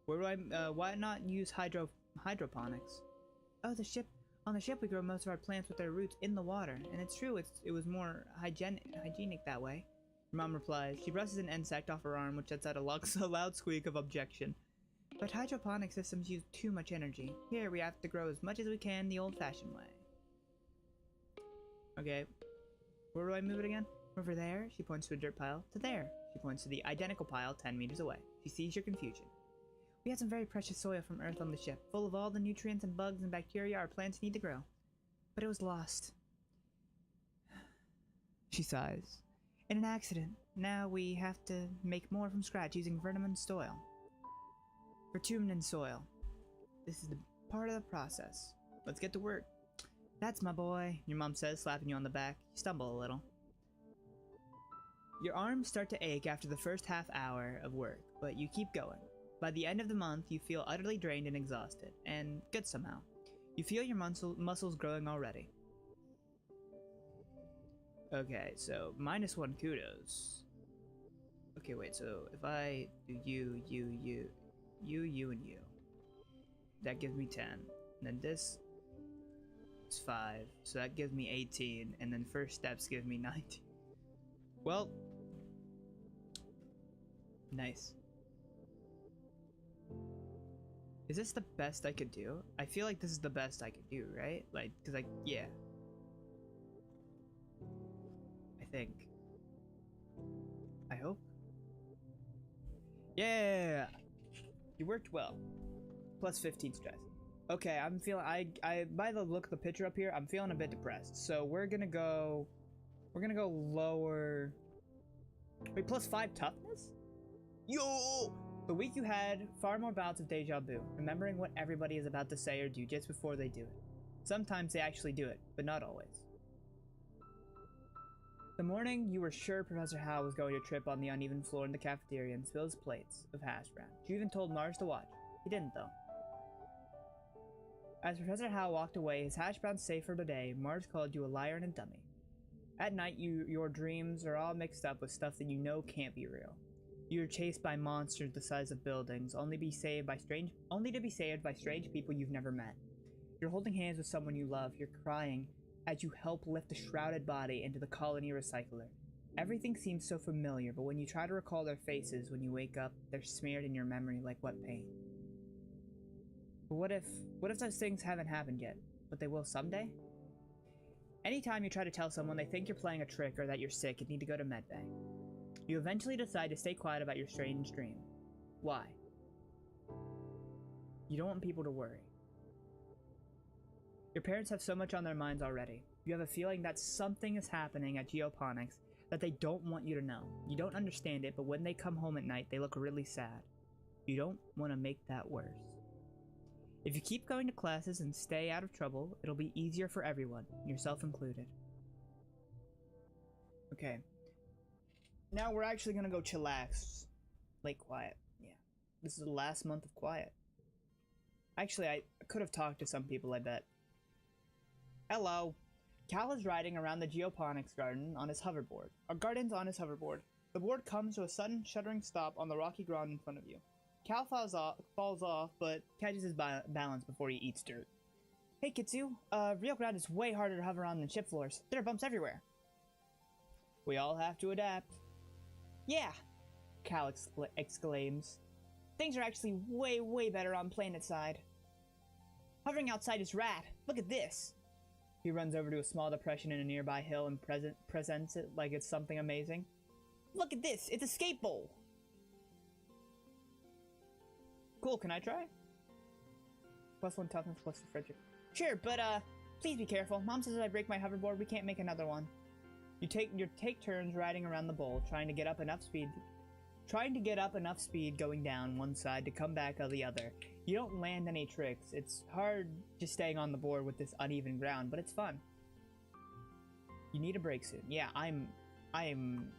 Why not use hydroponics? Oh, on the ship we grow most of our plants with their roots in the water, and it's true, it was more hygienic that way. Your mom replies. She brushes an insect off her arm, which lets out a loud squeak of objection. But hydroponic systems use too much energy. Here, we have to grow as much as we can the old-fashioned way. Okay. Where do I move it again? Over there, she points to a dirt pile. To there, she points to the identical pile 10 meters away. She sees your confusion. We had some very precious soil from Earth on the ship, full of all the nutrients and bugs and bacteria our plants need to grow. But it was lost. She sighs. In an accident. Now we have to make more from scratch using vermin soil. Bitumen soil. This is the part of the process. Let's get to work. That's my boy, your mom says, slapping you on the back. You stumble a little. Your arms start to ache after the first half hour of work, but you keep going. By the end of the month, you feel utterly drained and exhausted, and good somehow. You feel your muscles growing already. Okay, so -1 kudos. Okay, wait, so if I do you, and you. That gives me 10. And then this is 5. So that gives me 18. And then first steps give me 19. Well. Nice. Is this the best I could do? I feel like this is the best I could do, right? Like, cause yeah. think. I hope. Yeah! You worked well. Plus 15 stress. Okay, I'm feeling, I by the look of the picture up here, I'm feeling a bit depressed. So we're gonna go lower. Wait, plus 5 toughness? Yo! The week you had far more bouts of deja vu, remembering what everybody is about to say or do just before they do it. Sometimes they actually do it, but not always. The morning you were sure Professor Howe was going to trip on the uneven floor in the cafeteria and spill his plates of hash brown. You even told Mars to watch. He didn't, though. As Professor Howe walked away, his hash brown safe for today, Mars called you a liar and a dummy. At night, your dreams are all mixed up with stuff that you know can't be real. You're chased by monsters the size of buildings, only to be saved by strange people you've never met. You're holding hands with someone you love. You're crying as you help lift a shrouded body into the colony recycler. Everything seems so familiar, but when you try to recall their faces when you wake up, they're smeared in your memory like wet paint. But what if those things haven't happened yet, but they will someday? Anytime you try to tell someone they think you're playing a trick or that you're sick and need to go to medbay, you eventually decide to stay quiet about your strange dream. Why? You don't want people to worry. Your parents have so much on their minds already. You have a feeling that something is happening at Geoponics that they don't want you to know. You don't understand it, but when they come home at night, they look really sad. You don't want to make that worse. If you keep going to classes and stay out of trouble, it'll be easier for everyone, yourself included. Okay. Now we're actually gonna go chillax. Late quiet. Yeah. This is the last month of quiet. Actually, I could have talked to some people, I bet. Hello. Cal is riding around the geoponics garden's on his hoverboard. The board comes to a sudden shuddering stop on the rocky ground in front of you. Cal falls off, but catches his balance before he eats dirt. Hey, Kitsu. Real ground is way harder to hover on than chip floors. There are bumps everywhere. We all have to adapt. Yeah, Cal exclaims. Things are actually way, way better on planet side. Hovering outside is rad. Look at this. He runs over to a small depression in a nearby hill and presents it like it's something amazing. Look at this. It's a skate bowl. Cool, can I try? +1 toughness, +2 friendship. Sure, but please be careful. Mom says if I break my hoverboard, we can't make another one. You take turns riding around the bowl, trying to get up enough speed going down one side to come back on the other. You don't land any tricks. It's hard just staying on the board with this uneven ground, but it's fun. You need a break soon. Yeah, I am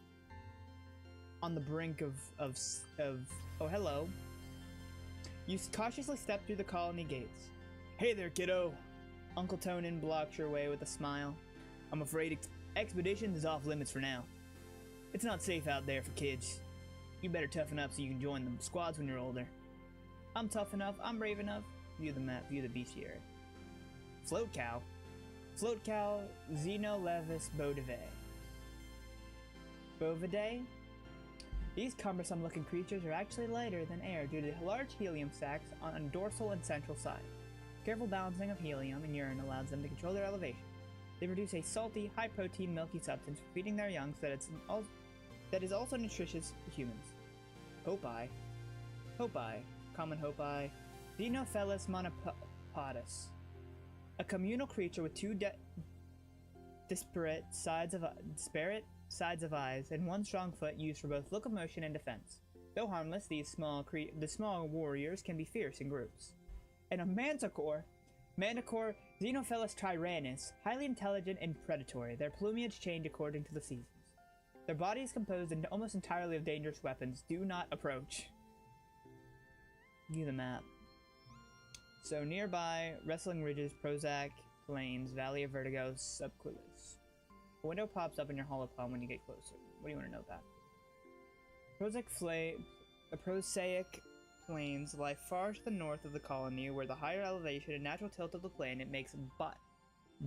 on the brink of oh, hello. You cautiously step through the colony gates. Hey there, kiddo. Uncle Tonin blocks your way with a smile. I'm afraid expeditions is off limits for now. It's not safe out there for kids. You better toughen up so you can join the squads when you're older. I'm tough enough, I'm brave enough. View the map, view the bestiary. Float cow. Float cow, Xenolevis bovidae. Bovidae? These cumbersome looking creatures are actually lighter than air due to large helium sacs on dorsal and central side. Careful balancing of helium and urine allows them to control their elevation. They produce a salty, high-protein, milky substance for feeding their young so that is also nutritious for humans. Hopi. Hopi. Common Hopi. Xenophilus monopodus. A communal creature with two disparate sides of eyes and one strong foot used for both locomotion and defense. Though harmless, the small warriors can be fierce in groups. And a manticore. Manticore Xenophilus tyrannus, highly intelligent and predatory. Their plumage change according to the seasons. Their body is composed almost entirely of dangerous weapons. Do not approach. View the map. So nearby, Wrestling Ridges, Prozac, Plains, Valley of Vertigo, Subquilis. A window pops up in your holoplan when you get closer. What do you want to know about? The prosaic plains lie far to the north of the colony, where the higher elevation and natural tilt of the planet makes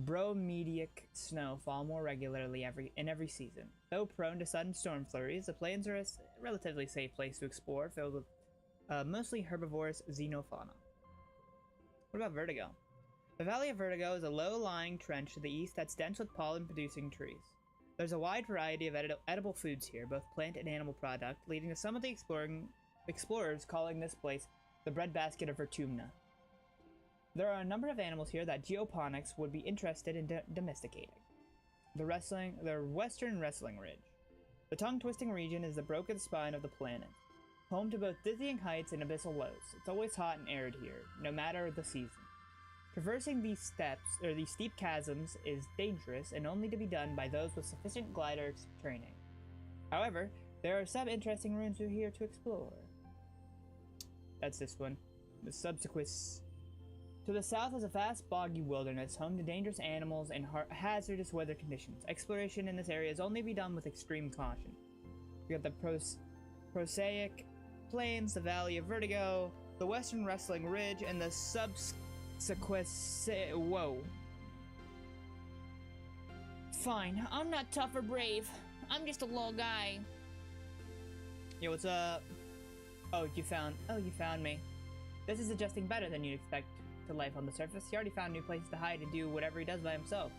bromedic snow fall more regularly in every season. Though prone to sudden storm flurries, the plains are a relatively safe place to explore, filled with mostly herbivorous xenofauna. What about Vertigo? The Valley of Vertigo is a low-lying trench to the east that's dense with pollen-producing trees. There's a wide variety of edible foods here, both plant and animal product, leading to some of the explorers calling this place the breadbasket of Vertumna. There are a number of animals here that geoponics would be interested in domesticating. The Western Wrestling Ridge. The tongue-twisting region is the broken spine of the planet, home to both dizzying heights and abyssal lows. It's always hot and arid here, no matter the season. Traversing these steep chasms is dangerous and only to be done by those with sufficient glider training. However, there are some interesting ruins here to explore. That's this one. The Subsequis. To the south is a vast boggy wilderness, home to dangerous animals and hazardous weather conditions. Exploration in this area is only to be done with extreme caution. We got the Prosaic Plains, the Valley of Vertigo, the Western Wrestling Ridge, and the Whoa. Fine, I'm not tough or brave. I'm just a little guy. Yo, what's up? You found me. This is adjusting better than you'd expect to life on the surface. He already found new places to hide and do whatever he does by himself.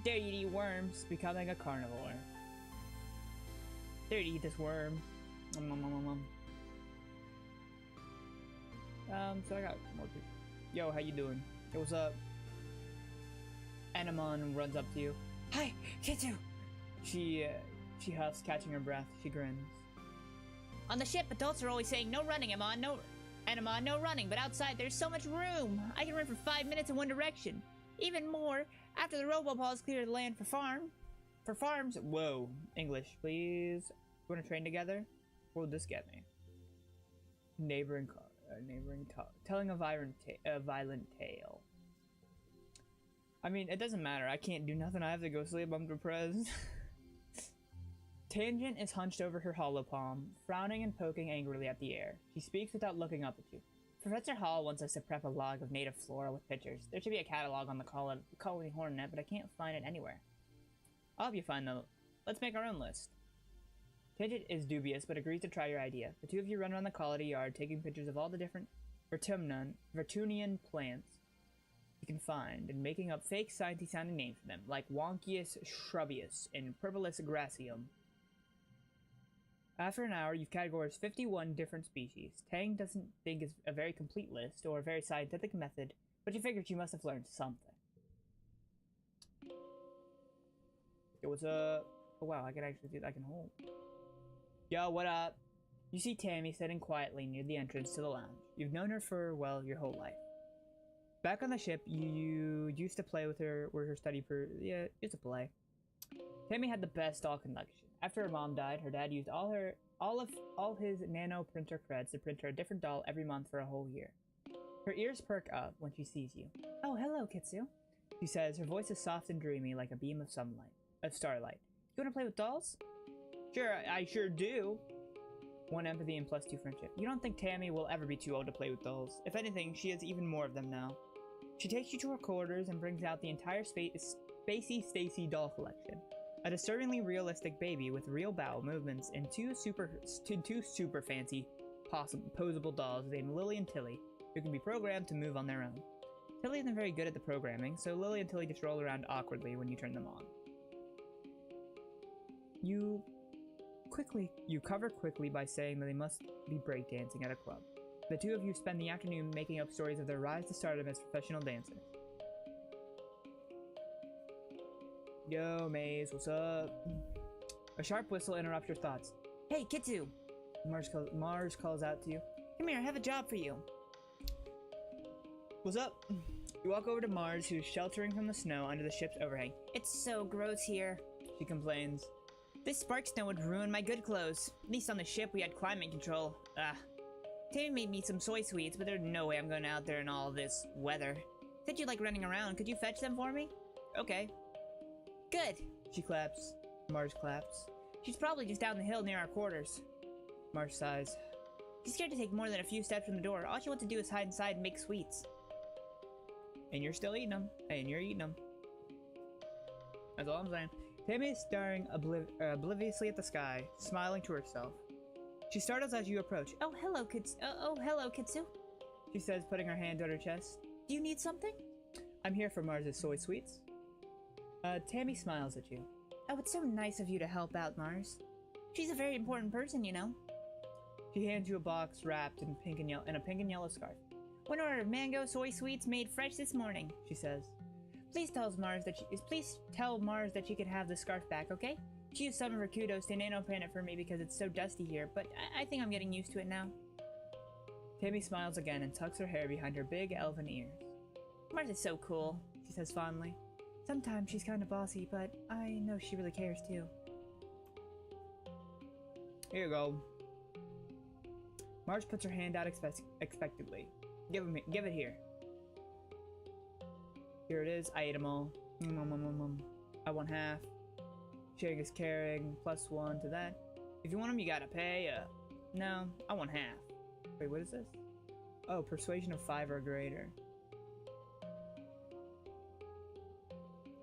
Dare you to eat worms, becoming a carnivore. Dare you to eat this worm. So I got more people. Yo, how you doing? Hey, what's up? Anemone runs up to you. Hi, Kitsu! She huffs, catching her breath. She grins. On the ship, adults are always saying, no running, Amon, no running, but outside there's so much room. I can run for 5 minutes in one direction. Even more, after the roboballs clear the land for farms. Whoa. English, please. You want to train together? What would this get me? Telling a violent tale. I mean, it doesn't matter. I can't do nothing. I have to go sleep. I'm depressed. Tangent is hunched over her hollow palm, frowning and poking angrily at the air. She speaks without looking up at you. Professor Hall wants us to prep a log of native flora with pictures. There should be a catalog on the Colony Hornet, but I can't find it anywhere. I'll help you find the... Let's make our own list. Tangent is dubious, but agrees to try your idea. The two of you run around the colony yard, taking pictures of all the different Vertunian plants you can find, and making up fake sciencey sounding names for them, like Wonkius shrubbius and Purpurus gracium. After an hour, you've categorized 51 different species. Tang doesn't think it's a very complete list or a very scientific method, but you figured you must have learned something. Yo, what's up? Oh wow, I can actually do that. I can hold. Yo, what up? You see Tammy sitting quietly near the entrance to the lounge. You've known her for, well, your whole life. Back on the ship, you used to play with her, where her study used to play. Tammy had the best doll collection. After her mom died, her dad used all his nano printer creds to print her a different doll every month for a whole year. Her ears perk up when she sees you. Oh, hello, Kitsu. She says, her voice is soft and dreamy like a beam of starlight. You want to play with dolls? Sure, I sure do. 1 empathy and +2 friendship. You don't think Tammy will ever be too old to play with dolls. If anything, she has even more of them now. She takes you to her quarters and brings out the entire Spacey Stacy doll collection. A disturbingly realistic baby with real bowel movements and two super fancy posable dolls named Lily and Tilly, who can be programmed to move on their own. Tilly isn't very good at the programming, so Lily and Tilly just roll around awkwardly when you turn them on. You cover quickly by saying that they must be breakdancing at a club. The two of you spend the afternoon making up stories of their rise to stardom as professional dancers. Yo, Maze, what's up? A sharp whistle interrupts your thoughts. Hey, Kitsu! Mars calls out to you. Come here, I have a job for you. What's up? You walk over to Mars, who's sheltering from the snow under the ship's overhang. It's so gross here, she complains. This spark snow would ruin my good clothes. At least on the ship we had climate control. Tammy made me some soy sweets, but there's no way I'm going out there in all this weather. Said you like running around. Could you fetch them for me? Okay. Good. She claps. Mars claps. She's probably just down the hill near our quarters. Mars sighs. She's scared to take more than a few steps from the door. All she wants to do is hide inside and make sweets. And you're still eating them. And you're eating them. That's all I'm saying. Tammy is staring obliviously at the sky, smiling to herself. She startles as you approach. Oh, hello, Kitsu. She says, putting her hand on her chest. Do you need something? I'm here for Mars' soy sweets. Tammy smiles at you. Oh, it's so nice of you to help out, Mars. She's a very important person, you know. She hands you a box wrapped in pink and yellow in a pink and yellow scarf. One order of mango soy sweets made fresh this morning, she says. Please tell Mars that she can have the scarf back, okay? She used some of her kudos to nano-pan it for me because it's so dusty here, but I think I'm getting used to it now. Tammy smiles again and tucks her hair behind her big elven ears. Mars is so cool, she says fondly. Sometimes she's kind of bossy, but I know she really cares too. Here you go. Mars puts her hand out expectantly. Give it here. Here it is. I ate them all. I want half. Sharing is caring. +1 to that. If you want them, you gotta pay. No, I want half. Wait, what is this? Oh, persuasion of 5 or greater.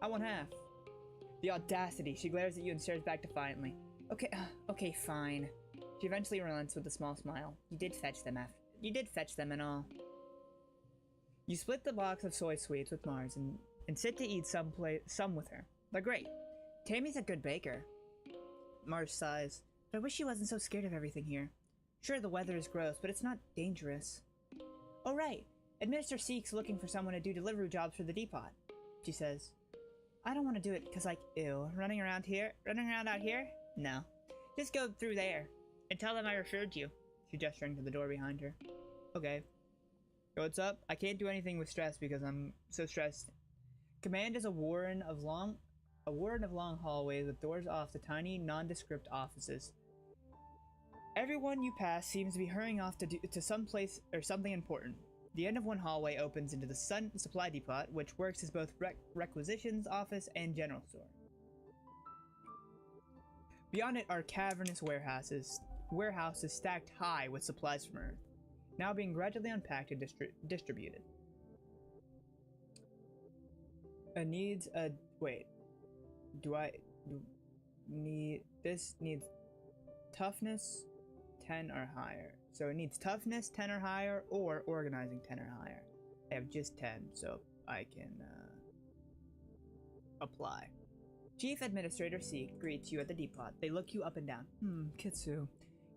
I want half. The audacity. She glares at you and stares back defiantly. Okay, fine. She eventually relents with a small smile. You did fetch them and all. You split the box of soy sweets with Mars and sit to eat some with her. They're great. Tammy's a good baker. Mars sighs. But I wish she wasn't so scared of everything here. Sure, the weather is gross, but it's not dangerous. Oh right. Administrator Seek's looking for someone to do delivery jobs for the depot, she says. I don't want to do it because, like, ew. Running around out here? No. Just go through there and tell them I referred you. She gesturing to the door behind her. Okay. What's up? I can't do anything with stress because I'm so stressed. Command is a warren of long hallways with doors off to tiny, nondescript offices. Everyone you pass seems to be hurrying off to some place or something important. The end of one hallway opens into the Sun Supply Depot, which works as both requisitions office and general store. Beyond it are cavernous warehouses stacked high with supplies from Earth, now being gradually unpacked and distributed. This needs toughness 10 or higher. So it needs toughness 10 or higher or organizing 10 or higher. I have just 10, so I can apply. Chief Administrator Seek greets you at the depot. They look you up and down. Kitsu.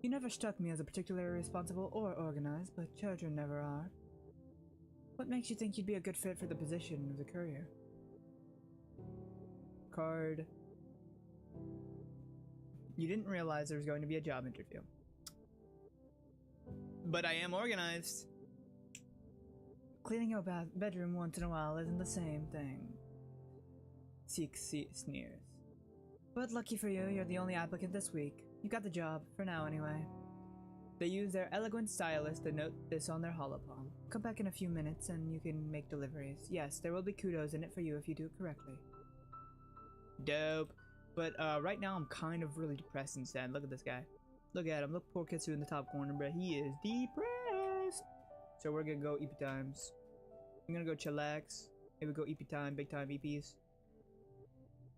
You never struck me as a particularly responsible or organized, but children never are. What makes you think you'd be a good fit for the position of the courier? Card. You didn't realize there was going to be a job interview. But I am organized. Cleaning your bedroom once in a while isn't the same thing. Seek sneers. But lucky for you, you're the only applicant this week. You got the job, for now anyway. They use their eloquent stylus to note this on their holopalm. Come back in a few minutes and you can make deliveries. Yes, there will be kudos in it for you if you do it correctly. Dope. But right now I'm kind of really depressed and sad. Look at this guy. Look at him. Look, poor Kitsu in the top corner, bro. He is depressed. So we're gonna go EP times. I'm gonna go chillax. Maybe go EP time, big time EPs.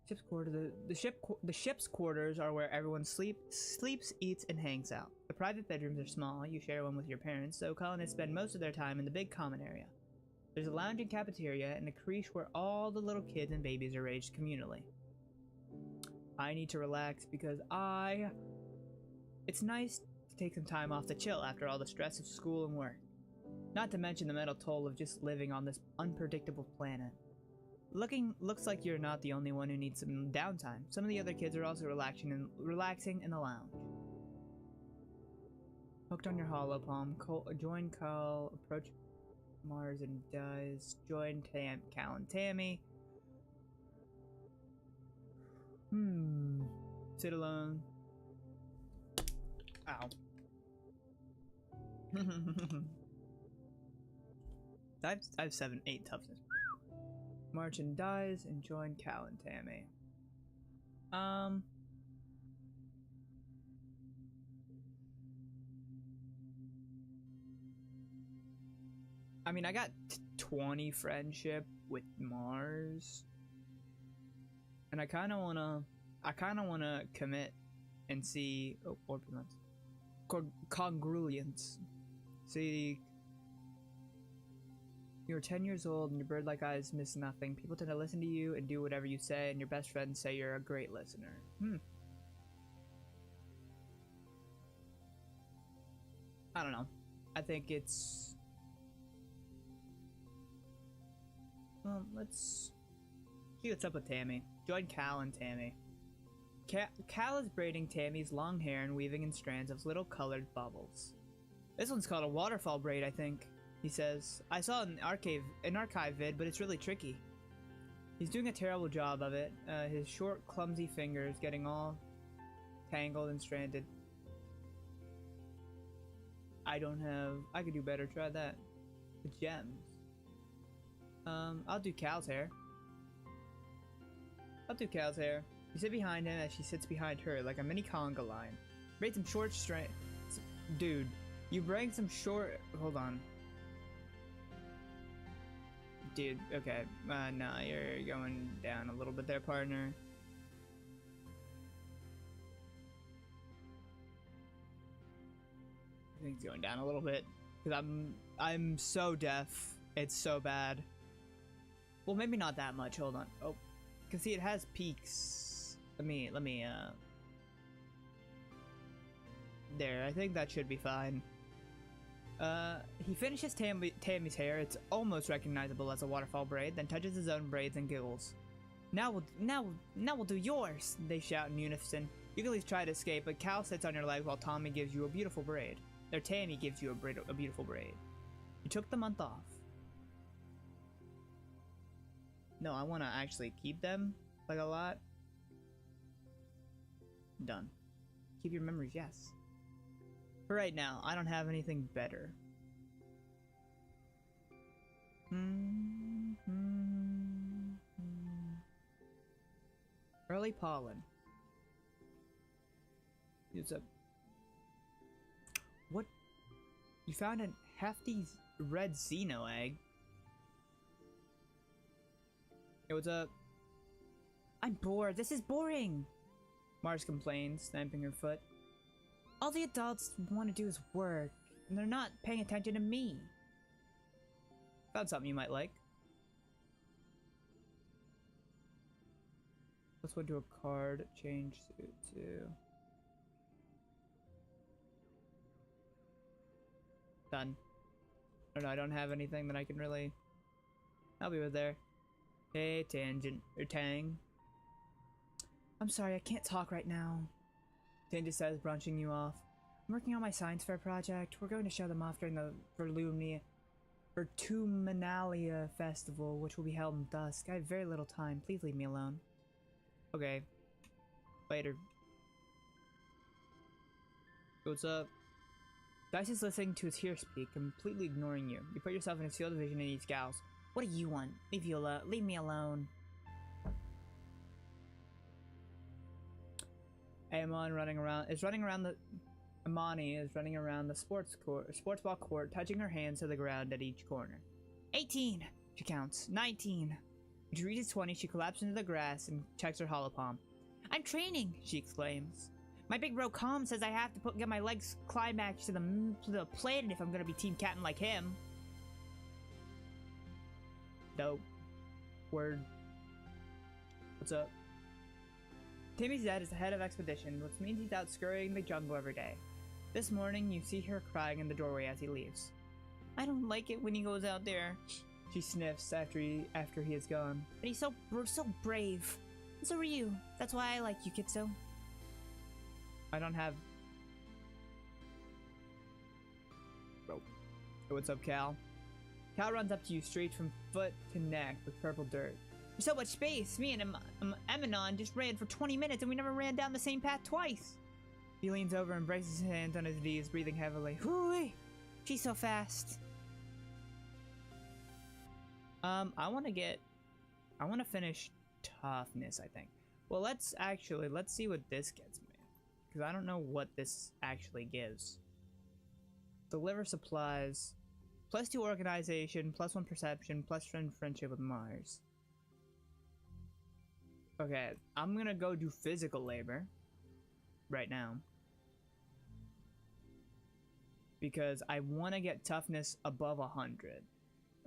Ship's quarter. The ship's quarters are where everyone sleeps, eats, and hangs out. The private bedrooms are small. You share one with your parents, so colonists spend most of their time in the big common area. There's a lounge and cafeteria and a creche where all the little kids and babies are raised communally. I need to relax because it's nice to take some time off to chill after all the stress of school and work. Not to mention the mental toll of just living on this unpredictable planet. Looks like you're not the only one who needs some downtime. Some of the other kids are also relaxing in the lounge. Hooked on your holopalm, join Cal, approach Mars and Dies, join Cal and Tammy. Sit alone. Ow. I have 7, 8 toughness. March and Dies and join Cal and Tammy. I mean, I got 20 friendship with Mars. And I kind of want to commit and see opulence. Congruence. See You are 10 years old and your bird-like eyes miss nothing. People tend to listen to you and do whatever you say, and your best friends say you're a great listener. I don't know. I think it's... Well, let's see what's up with Tammy. Join Cal and Tammy. Cal is braiding Tammy's long hair and weaving in strands of little colored bubbles. This one's called a waterfall braid, I think, he says. I saw an archive vid, but it's really tricky. He's doing a terrible job of it. His short, clumsy fingers getting all tangled and stranded. I could do better. Try that. The gems. I'll do Cal's hair. You sit behind him as she sits behind her like a mini conga line. Braid some short strands. Dude, you bring some short... Hold on. Dude, okay. No, you're going down a little bit there, partner. I think it's going down a little bit. Because I'm so deaf. It's so bad. Well, maybe not that much. Hold on. Oh. Because see, it has peaks. Let me, there, I think that should be fine. He finishes Tammy's hair. It's almost recognizable as a waterfall braid, then touches his own braids and giggles. Now we'll do yours, they shout in unison. You can at least try to escape, but Cal sits on your leg while Tommy gives you a beautiful braid. Or Tammy gives you a beautiful braid. You took the month off. No, I want to actually keep them, like, a lot. Done. Keep your memories, yes. For right now, I don't have anything better. Early pollen. Use up. What? You found a hefty red Xeno egg. Hey, what's up? I'm bored. This is boring. Mars complains, stamping her foot. All the adults want to do is work, and they're not paying attention to me. Found something you might like. Let's go to a card. Change to... Done. Oh no, I don't have anything that I can really help you with there. Hey, Tangent. Or Tang. I'm sorry, I can't talk right now. Tangent says, brunching you off. I'm working on my science fair project. We're going to show them off during the Vertuminalia festival, which will be held in dusk. I have very little time. Please leave me alone. Okay. Later. What's up? Dice is listening to his ear speak, completely ignoring you. You put yourself in his field of vision and he scowls. What do you want? Leave me alone. Amon Amani is running around the sports ball court, touching her hands to the ground at each corner. 18! She counts. 19! When she reaches 20, she collapses into the grass and checks her hollow palm. I'm training! She exclaims. My big bro Com says I have to get my legs climaxed to the planet if I'm gonna be team captain like him. Dope. Word. What's up? Timmy's dad is the head of expedition, which means he's out scurrying the jungle every day. This morning, you see her crying in the doorway as he leaves. I don't like it when he goes out there. She sniffs after he is gone. But he's so brave. And so are you. That's why I like you, Kitsu. I don't have... Bro. Hey, what's up, Cal? Cal runs up to you straight from foot to neck with purple dirt. There's so much space. Me and Eminon just ran for 20 minutes and we never ran down the same path twice. He leans over and braces his hands on his knees, breathing heavily. Whoo-wee! She's so fast. I want to finish toughness, I think. Well, let's see what this gets me. Because I don't know what this actually gives. Deliver supplies. +2 organization, +1 perception, friendship with Mars. Okay, I'm gonna go do physical labor. Right now. Because I want to get toughness above 100.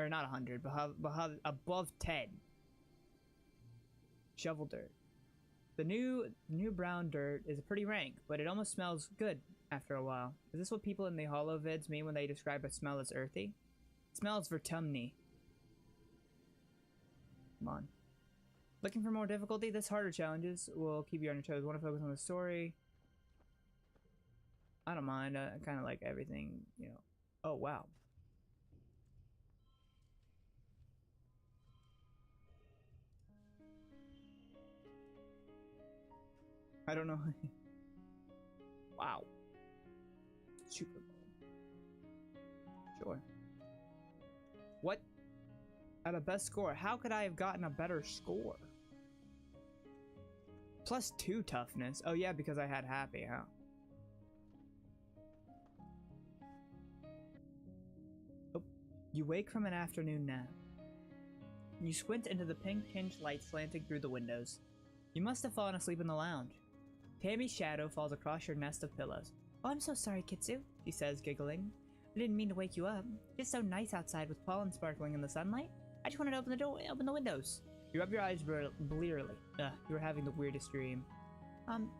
Or not 100, but above 10. Shovel dirt. The new brown dirt is pretty rank, but it almost smells good after a while. Is this what people in the hollow vids mean when they describe a smell as earthy? It smells vertumny. Come on. Looking for more difficulty? This harder challenges will keep you on your toes. Want to focus on the story? I don't mind. I kind of like everything, you know. Oh, wow. I don't know. Wow. Super Bowl. Sure. What? At a best score. How could I have gotten a better score? +2 toughness. Oh yeah, because I had happy, huh? Oh. You wake from an afternoon nap. You squint into the pink-tinged light slanting through the windows. You must have fallen asleep in the lounge. Tammy's shadow falls across your nest of pillows. Oh, I'm so sorry, Kitsu, she says, giggling. I didn't mean to wake you up. It's so nice outside with pollen sparkling in the sunlight. I just wanted to open the windows. You rub your eyes blearily. You were having the weirdest dream.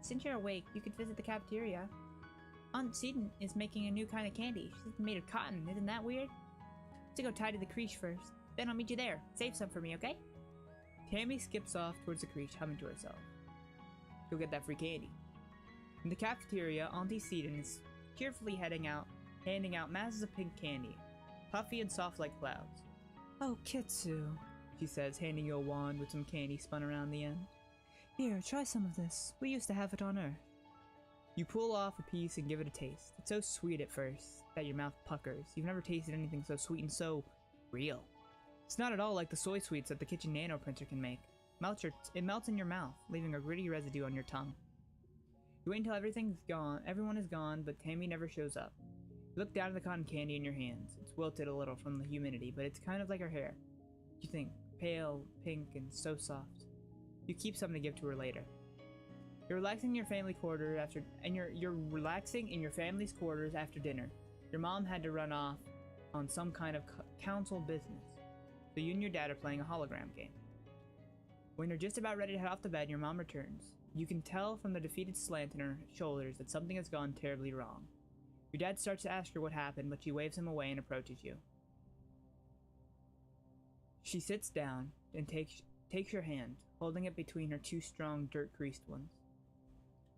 Since you're awake, you could visit the cafeteria. Aunt Seton is making a new kind of candy. She's made of cotton. Isn't that weird? To go tie to the creche first. Then I'll meet you there. Save some for me, okay? Tammy skips off towards the creche, humming to herself. She'll get that free candy. In the cafeteria, Auntie Seton is cheerfully handing out masses of pink candy, puffy and soft like clouds. Oh, Kitsu, she says, handing you a wand with some candy spun around the end. Here, try some of this. We used to have it on Earth. You pull off a piece and give it a taste. It's so sweet at first that your mouth puckers. You've never tasted anything so sweet and so real. It's not at all like the soy sweets that the kitchen nano printer can make. It melts in your mouth, leaving a gritty residue on your tongue. You wait until everyone is gone, but Tammy never shows up. You look down at the cotton candy in your hands. It's wilted a little from the humidity, but it's kind of like her hair. You think, pale, pink, and so soft. You keep some to give to her later. You're relaxing in your family quarters you're relaxing in your family's quarters after dinner. Your mom had to run off on some kind of council business, so you and your dad are playing a hologram game. When you're just about ready to head off to bed, your mom returns. You can tell from the defeated slant in her shoulders that something has gone terribly wrong. Your dad starts to ask her what happened, but she waves him away and approaches you. She sits down and takes your hand, holding it between her two strong, dirt-greased ones.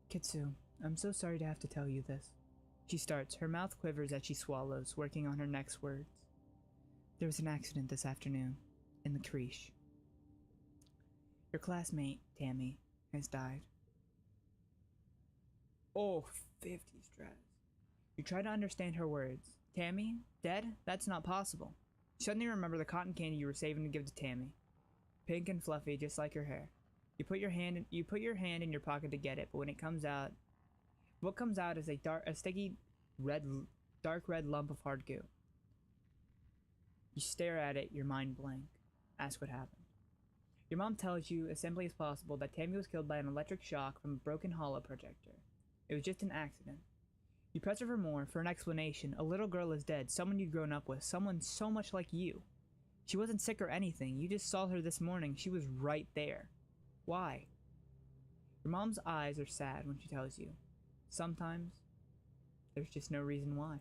Kitsu, I'm so sorry to have to tell you this. She starts, her mouth quivers as she swallows, working on her next words. There was an accident this afternoon, in the creche. Your classmate, Tammy, has died. Oh, 50 stress. You try to understand her words. Tammy? Dead? That's not possible. You suddenly remember the cotton candy you were saving to give to Tammy. Pink and fluffy, just like her hair. You put your hand in your pocket to get it, but when it comes out, what comes out is a sticky dark red lump of hard goo. You stare at it, your mind blank. Ask what happened. Your mom tells you, as simply as possible, that Tammy was killed by an electric shock from a broken holo projector. It was just an accident. You press her for more, for an explanation. A little girl is dead, someone you'd grown up with, someone so much like you. She wasn't sick or anything. You just saw her this morning. She was right there. Why? Your mom's eyes are sad when she tells you. Sometimes, there's just no reason why.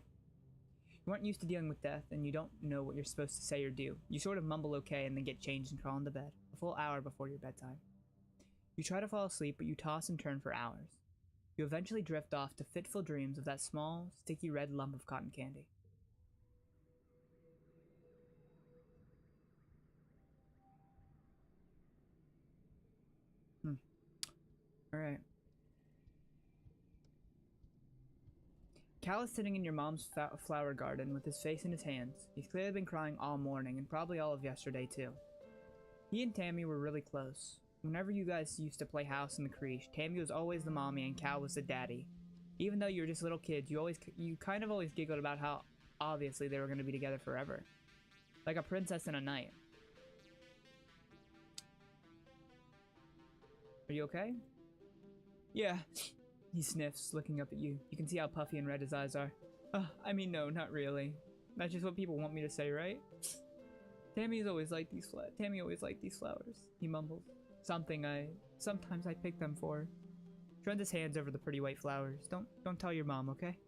You aren't used to dealing with death, and you don't know what you're supposed to say or do. You sort of mumble okay and then get changed and crawl into bed, a full hour before your bedtime. You try to fall asleep, but you toss and turn for hours. You eventually drift off to fitful dreams of that small, sticky red lump of cotton candy. Alright. Cal is sitting in your mom's flower garden with his face in his hands. He's clearly been crying all morning, and probably all of yesterday too. He and Tammy were really close. Whenever you guys used to play house in the creche, Tammy was always the mommy and Cal was the daddy. Even though you were just little kids, you kind of always giggled about how obviously they were going to be together forever. Like a princess and a knight. Are you okay? Yeah. He sniffs, looking up at you. You can see how puffy and red his eyes are. I mean, no, not really. That's just what people want me to say, right? Tammy always liked these flowers, he mumbles. Sometimes I pick them for her. He runs his hands over the pretty white flowers. Don't tell your mom, okay?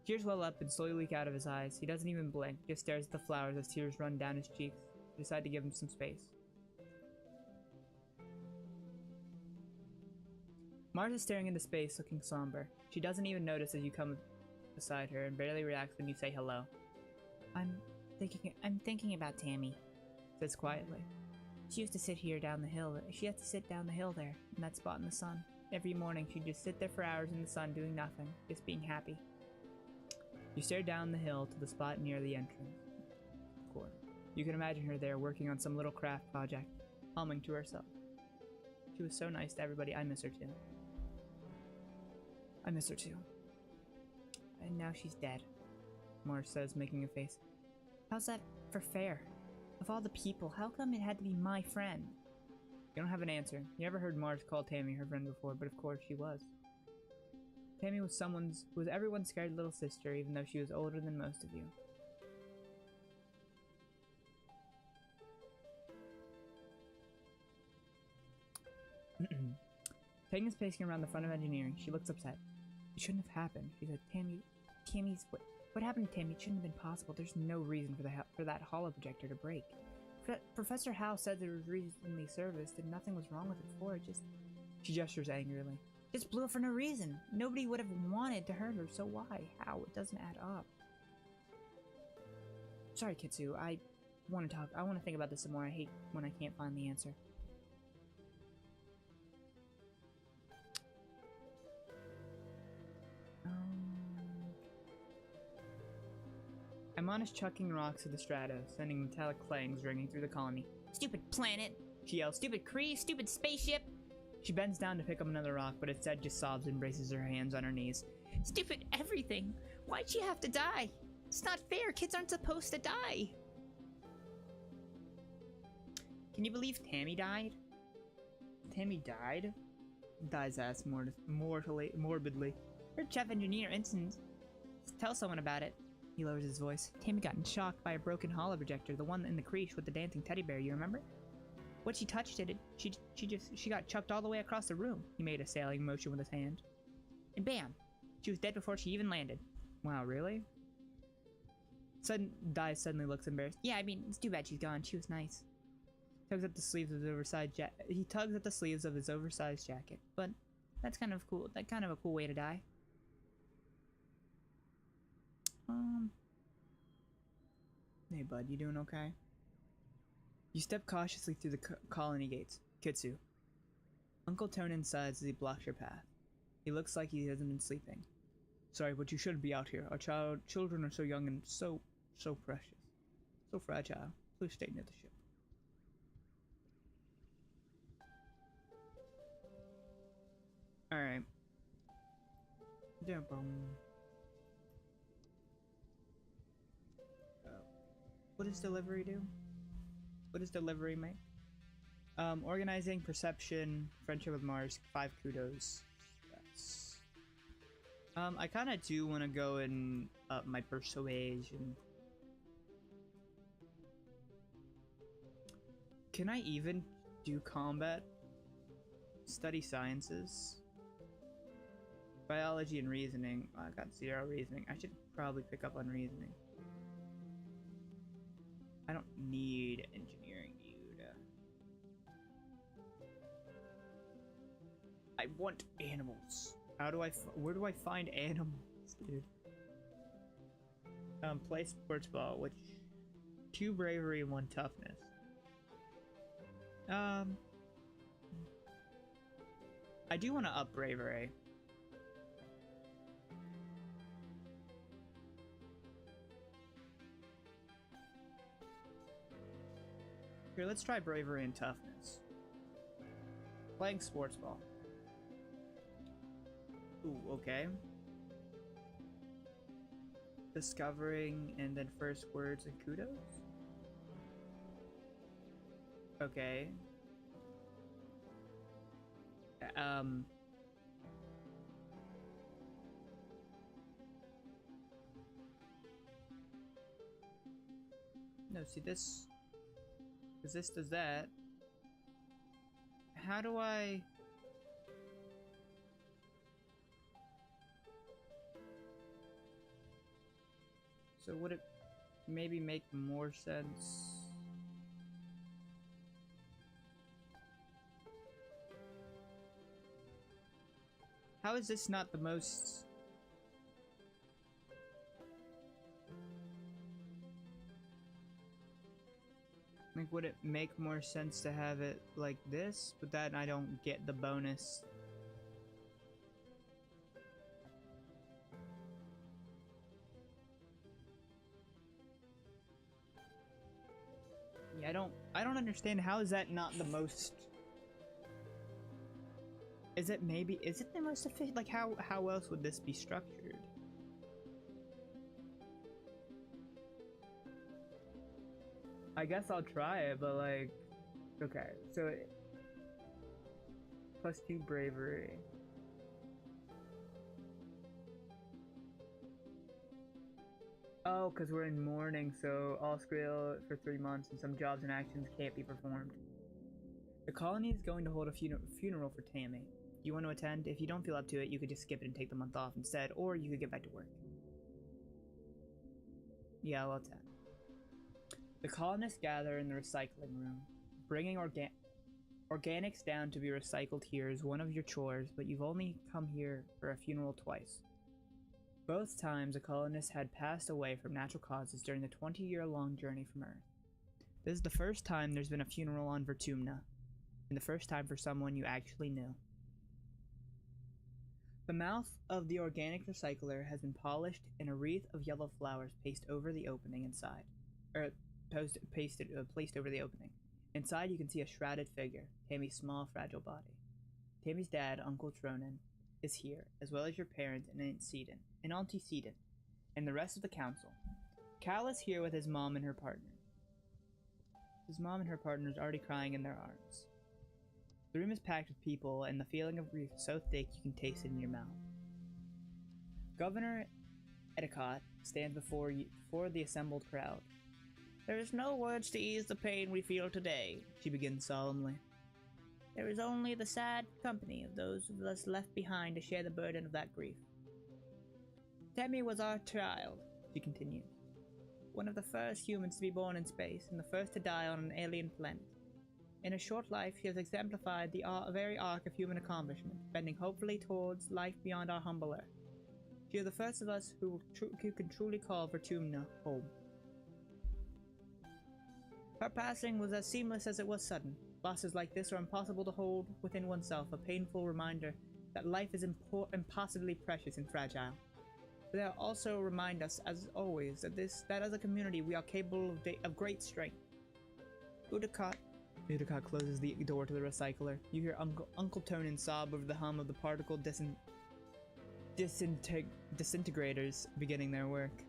Tears well up and slowly leak out of his eyes. He doesn't even blink, just stares at the flowers as tears run down his cheeks. They decide to give him some space. Mars is staring into space, looking somber. She doesn't even notice as you come beside her and barely reacts when you say hello. I'm thinking about Tammy, says quietly. She used to sit here down the hill. She had to sit down the hill there, in that spot in the sun. Every morning she'd just sit there for hours in the sun doing nothing, just being happy. You stare down the hill to the spot near the entrance. You can imagine her there working on some little craft project, humming to herself. She was so nice to everybody. I miss her too. I miss her too. And now she's dead, Mars says, making a face. How's that for fair? Of all the people, how come it had to be my friend? You don't have an answer. You ever heard Mars call Tammy her friend before, but of course she was. Tammy was everyone's scared little sister, even though she was older than most of you. Peggy is pacing around the front of engineering. She looks upset. It shouldn't have happened. She said, what happened to Tammy? It shouldn't have been possible. There's no reason for that holo projector to break. Professor Howe said that it was recently serviced and nothing was wrong with it before. She gestures angrily. Just blew up for no reason. Nobody would have wanted to hurt her, so why? How? It doesn't add up. Sorry, Kitsu. I want to talk. I want to think about this some more. I hate when I can't find the answer. Amon is chucking rocks at the strata, sending metallic clangs ringing through the colony. Stupid planet! She yells. Stupid Kree! Stupid spaceship! She bends down to pick up another rock, but instead just sobs and braces her hands on her knees. Stupid everything! Why'd she have to die? It's not fair! Kids aren't supposed to die! Can you believe Tammy died? Tammy died? Dies ass morbidly. Her chef engineer instance. Tell someone about it. He lowers his voice. Tammy got shocked by a broken holo projector, the one in the creche with the dancing teddy bear, you remember? When she touched it, she got chucked all the way across the room. He made a sailing motion with his hand. And bam! She was dead before she even landed. Wow, really? Dai suddenly looks embarrassed. Yeah, I mean, it's too bad she's gone. She was nice. He tugs at the sleeves of his oversized jacket. But that's kind of cool. That's kind of a cool way to die. Hey bud, you doing okay? You step cautiously through the colony gates. Kitsu. Uncle Tonin sighs as he blocks your path. He looks like he hasn't been sleeping. Sorry, but you shouldn't be out here. Our children are so young and so precious. So fragile. Please stay near the ship. Alright. What does delivery do? What does delivery make? Organizing, perception, friendship with Mars, 5 kudos. That's... I kind of do want to go and up my persuasion. Can I even do combat? Study sciences? Biology and reasoning. Oh, I got 0 reasoning. I should probably pick up on reasoning. I don't need engineering, dude. I want animals. Where do I find animals, dude? Play sports ball, which 2 bravery, 1 toughness. I do want to up bravery. Here, let's try bravery and toughness. Playing sports ball. Ooh, okay. Discovering and then first words and kudos? Okay. No see this, because this does that. How do I... So would it maybe make more sense? How is this not the most... Like, would it make more sense to have it like this? But then I don't get the bonus. Yeah, I don't understand. How is that not the most... Is it the most efficient? Like, how else would this be structured? I guess I'll try it, but like... Okay, so... +2 bravery. Oh, because we're in mourning, so all skill for 3 months and some jobs and actions can't be performed. The colony is going to hold a funeral for Tammy. You want to attend? If you don't feel up to it, you could just skip it and take the month off instead, or you could get back to work. Yeah, I'll attend. The colonists gather in the recycling room. Bringing organics down to be recycled here is one of your chores, but you've only come here for a funeral twice. Both times, the colonists had passed away from natural causes during the 20-year-long journey from Earth. This is the first time there's been a funeral on Vertumna, and the first time for someone you actually knew. The mouth of the organic recycler has been polished, and a wreath of yellow flowers placed over the opening inside. Placed over the opening. Inside, you can see a shrouded figure, Tammy's small, fragile body. Tammy's dad, Uncle Tronin, is here, as well as your parents and Auntie Seaton, and the rest of the council. Cal is here with his mom and her partner. His mom and her partner is already crying in their arms. The room is packed with people, and the feeling of grief is so thick you can taste it in your mouth. Governor Edicott stands before the assembled crowd. There is no words to ease the pain we feel today, she begins solemnly. There is only the sad company of those of us left behind to share the burden of that grief. Tammy was our child, she continues. One of the first humans to be born in space, and the first to die on an alien planet. In a short life, she has exemplified the very arc of human accomplishment, bending hopefully towards life beyond our humble Earth. She is the first of us who can truly call Vertumna home. Her passing was as seamless as it was sudden. Losses like this are impossible to hold within oneself, a painful reminder that life is impossibly precious and fragile. But they also remind us, as always, that as a community we are capable of great strength. Udicott closes the door to the recycler. You hear Uncle Tonin sob over the hum of the particle disintegrators beginning their work.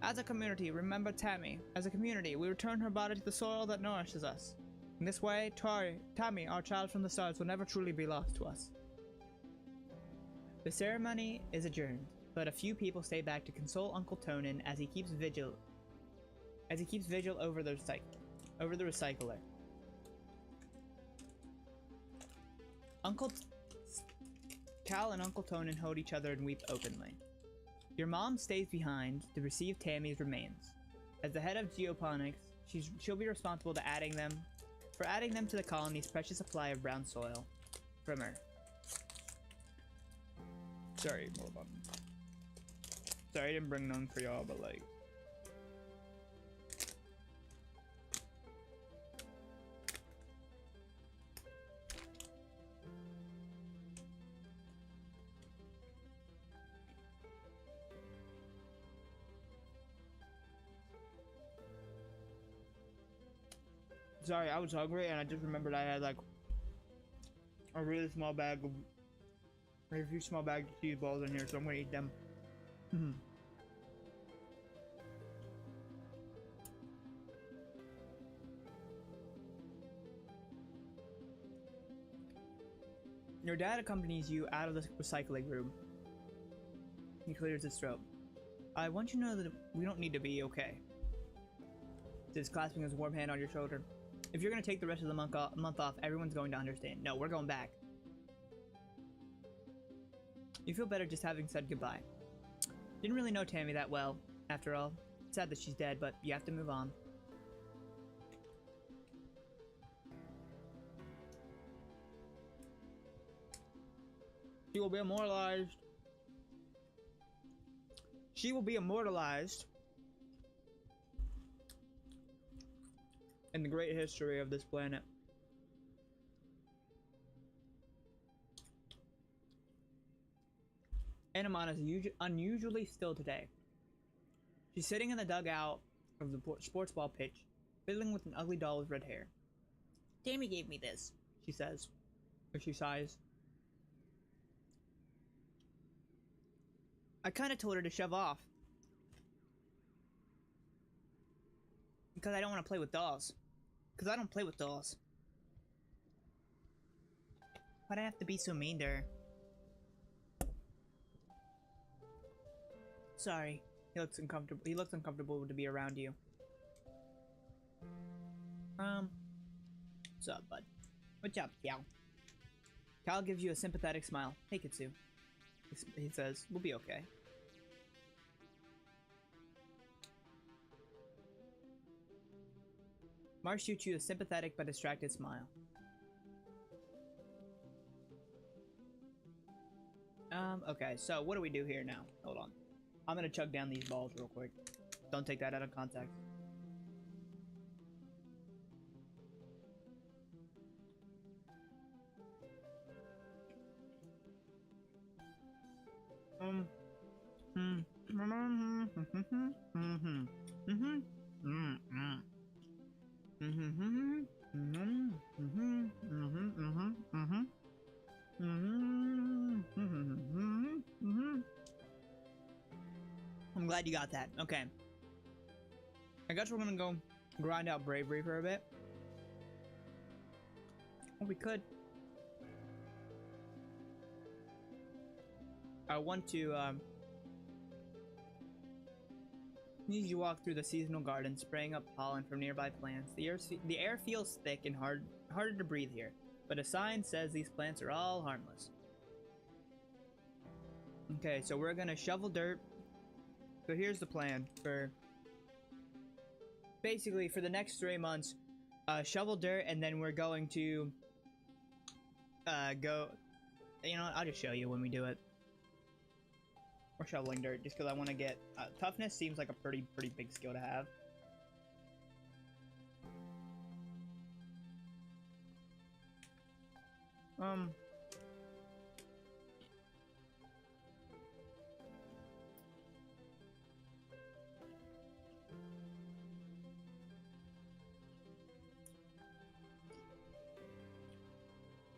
As a community, remember Tammy. As a community, we return her body to the soil that nourishes us. In this way, Tammy, our child from the stars, will never truly be lost to us. The ceremony is adjourned, but a few people stay back to console Uncle Tonin as he keeps vigil over the recycler. Cal and Uncle Tonin hold each other and weep openly. Your mom stays behind to receive Tammy's remains. As the head of geoponics, she'll be responsible for adding them to the colony's precious supply of brown soil from Earth. Sorry, hold on. Sorry I didn't bring none for y'all, but like... Sorry, I was hungry and I just remembered I had like a really small bag of, a few small bags of cheese balls in here, so I'm gonna eat them. Your dad accompanies you out of the recycling room. He clears his throat. I want you to know that we don't need to be okay. Says, clasping his warm hand on your shoulder. If you're gonna take the rest of the month off, everyone's going to understand. No, we're going back. You feel better just having said goodbye. Didn't really know Tammy that well, after all. Sad that she's dead, but you have to move on. She will be immortalized. She will be immortalized in the great history of this planet. Anamon is unusually still today. She's sitting in the dugout of the sports ball pitch, fiddling with an ugly doll with red hair. Tammy gave me this, she says, as she sighs. I kinda told her to shove off. Because I don't want to play with dolls. Because I don't play with dolls. Why'd I have to be so mean to her? Sorry. He looks uncomfortable. He looks uncomfortable to be around you. What's up, bud? What's up, Cal? Cal gives you a sympathetic smile. Hey, Kitsu. He says, we'll be okay. Marsh shoots you a sympathetic but distracted smile. Okay, so what do we do here now? Hold on. I'm gonna chug down these balls real quick. Don't take that out of context. I'm glad you got that. Okay. I guess we're gonna go grind out bravery for a bit. Or we could. I want to, need you walk through the seasonal garden, spraying up pollen from nearby plants. The air feels thick and harder to breathe here, but a sign says these plants are all harmless. Okay, so we're gonna shovel dirt. So here's the plan for, basically for the next 3 months, shovel dirt, and then we're going to, go, you know what, I'll just show you when we do it. We're shoveling dirt just because I want to get, toughness seems like a pretty big skill to have.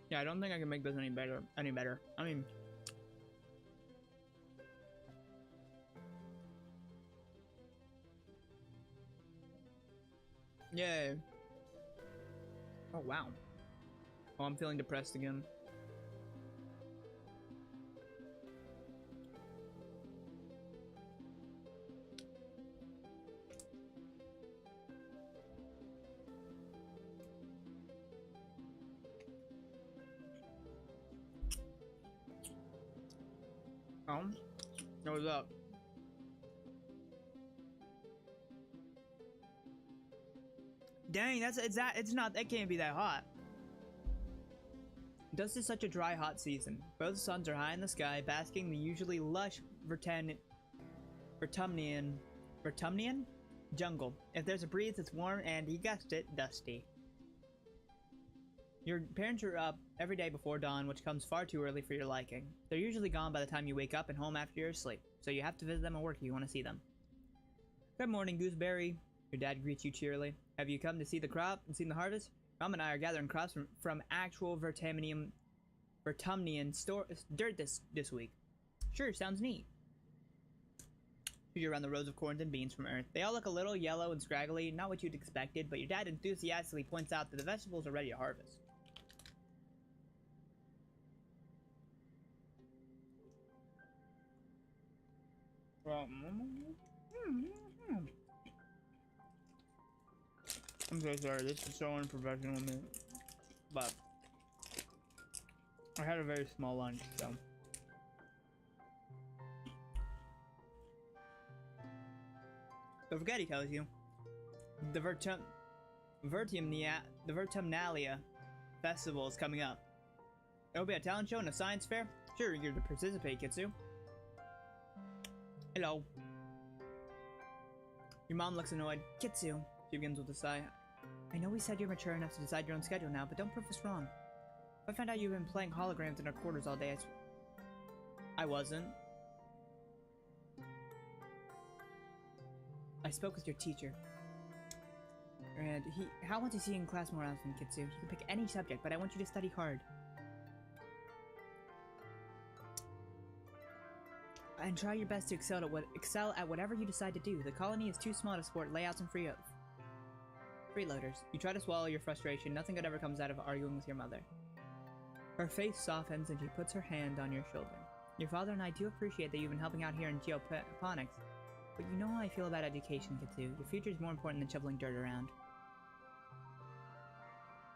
Yeah, I don't think I can make this any better. I mean, yay. Oh, wow. Oh, I'm feeling depressed again. What's up? Dang, it can't be that hot. Dust is such a dry, hot season. Both suns are high in the sky, basking in the usually lush Vertumnian jungle. If there's a breeze, it's warm and, you guessed it, dusty. Your parents are up every day before dawn, which comes far too early for your liking. They're usually gone by the time you wake up and home after you're asleep, so you have to visit them at work if you want to see them. Good morning, Gooseberry. Your dad greets you cheerily. Have you come to see the crop and seen the harvest? Mom and I are gathering crops from actual Vertumnian dirt this week. Sure, sounds neat. You around the rows of corns and beans from Earth. They all look a little yellow and scraggly, not what you'd expected, but your dad enthusiastically points out that the vegetables are ready to harvest. I'm so sorry, this is so unprofessional of me. But I had a very small lunch, so. Don't forget, he tells you. The Vertumnalia Festival is coming up. It'll be a talent show and a science fair. Sure, you're to participate, Kitsu. Hello. Your mom looks annoyed. Kitsu, she begins with a sigh. I know we said you're mature enough to decide your own schedule now, but don't prove us wrong. If I find out you've been playing holograms in our quarters all day, I wasn't. I spoke with your teacher. And I want to see you in class more often, Kitsu. You can pick any subject, but I want you to study hard. And try your best to excel at whatever you decide to do. The colony is too small to support layouts and freeloaders. You try to swallow your frustration. Nothing good ever comes out of arguing with your mother. Her face softens and she puts her hand on your shoulder. Your father and I do appreciate that you've been helping out here in geoponics. But you know how I feel about education, Kitsu. Your future is more important than shoveling dirt around.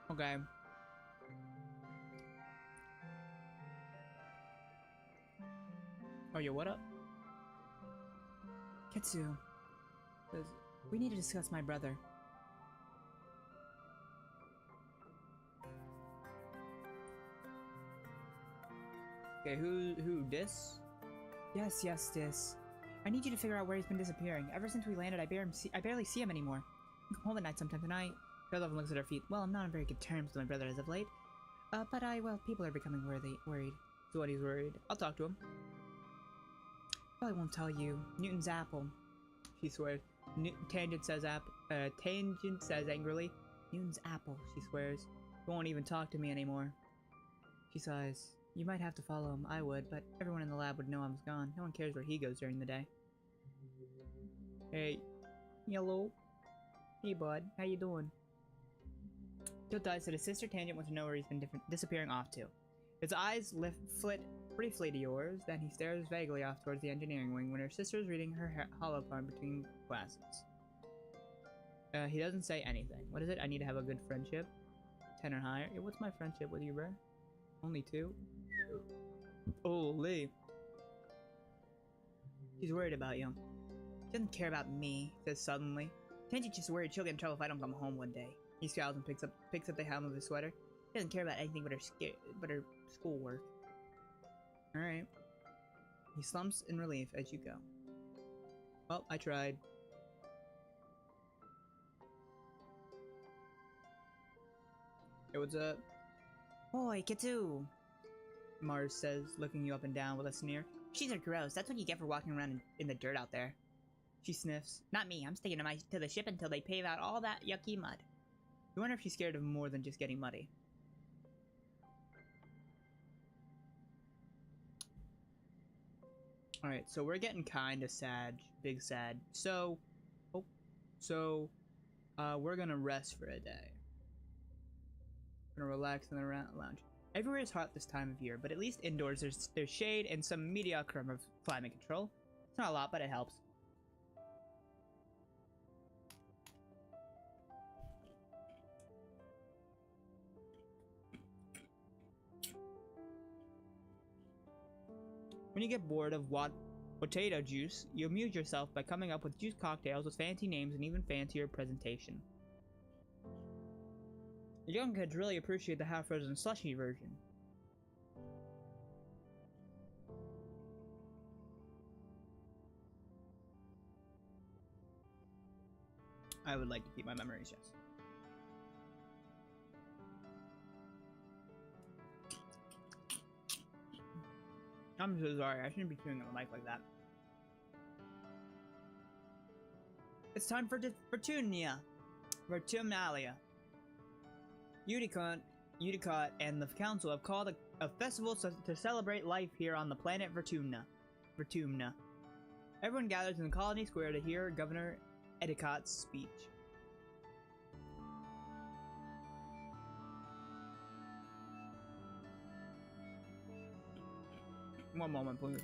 Okay. Oh, yo, what up? Kitsu. We need to discuss my brother. Okay, who, this? Yes, this. I need you to figure out where he's been disappearing. Ever since we landed, I barely see him anymore. I come home at night sometime tonight. Bellow looks at her feet. Well, I'm not on very good terms with my brother as of late. But people are becoming worried. So what, he's worried? I'll talk to him. Probably won't tell you. Newton's apple. She swears. Tangent says angrily. Newton's apple, she swears. He won't even talk to me anymore. She sighs. You might have to follow him. I would, but everyone in the lab would know I was gone. No one cares where he goes during the day. Hey. Hello. Hey, bud. How you doing? Totai said his sister Tangent wants to know where he's been disappearing off to. His eyes flit briefly to yours, then he stares vaguely off towards the engineering wing when her sister is reading her hollow poem between classes. He doesn't say anything. What is it? I need to have a good friendship. 10 or higher. Hey, what's my friendship with you, bro? Only 2? Holy. She's worried about you. She doesn't care about me, says suddenly. Tangent's just worried she'll get in trouble if I don't come home one day. He scowls and picks up the hem of his sweater. He doesn't care about anything but her schoolwork. Alright. He slumps in relief as you go. Well, I tried. Hey, what's up? Oi, Kitsu! Mars says, looking you up and down with a sneer. She's gross. That's what you get for walking around in the dirt out there. She sniffs. Not me. I'm sticking to the ship until they pave out all that yucky mud. You wonder if she's scared of more than just getting muddy. Alright, so we're getting kinda sad. Big sad. So, we're gonna rest for a day. We're gonna relax in the lounge. Everywhere is hot this time of year, but at least indoors there's shade and some mediocre of climate control. It's not a lot, but it helps. When you get bored of potato juice, you amuse yourself by coming up with juice cocktails with fancy names and even fancier presentation. The young kids really appreciate the half-frozen slushy version. I would like to keep my memories, yes. I'm so sorry, I shouldn't be chewing on the mic like that. It's time for Vertumnalia. Uticott and the council have called a festival to celebrate life here on the planet Vertumna. Everyone gathers in the colony square to hear Governor Edicott's speech. One moment, please.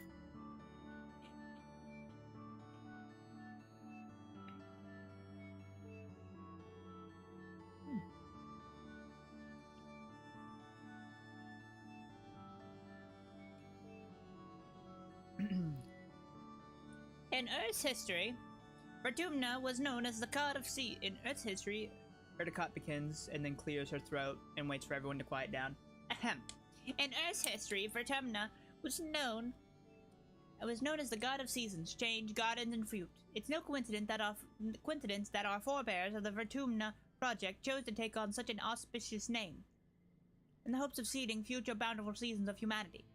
In Earth's history, Vertumna was known as the god of sea. In Earth's history, Ericott begins and then clears her throat and waits for everyone to quiet down. ahem. In Earth's history, Vertumna was known as the god of seasons, change, gardens, and fruit. It's no coincidence that our forebears of the Vertumna project chose to take on such an auspicious name, in the hopes of seeding future bountiful seasons of humanity.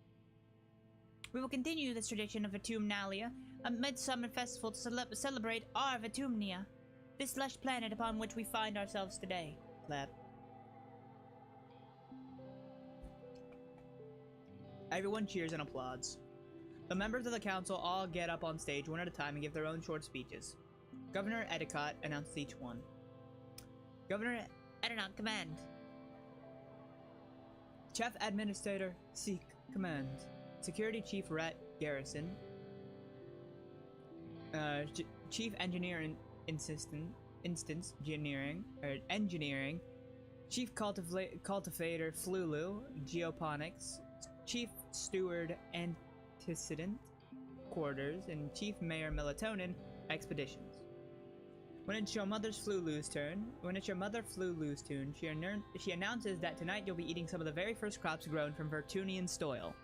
We will continue this tradition of Vertumnalia, a midsummer festival to celebrate our Vertumnia, this lush planet upon which we find ourselves today. Clap. Everyone cheers and applauds. The members of the council all get up on stage one at a time and give their own short speeches. Governor Edicott announces each one. Governor Edicott, command. Chief Administrator, seek command. Security Chief Rat Garrison. Chief Engineer and Engineering. Chief Cultivator Flulu, Geoponics. Chief Steward Antecedent Quarters, and Chief Mayor Melatonin Expeditions. When it's your mother Flulu's turn, she announces that tonight you'll be eating some of the very first crops grown from Vertunian soil.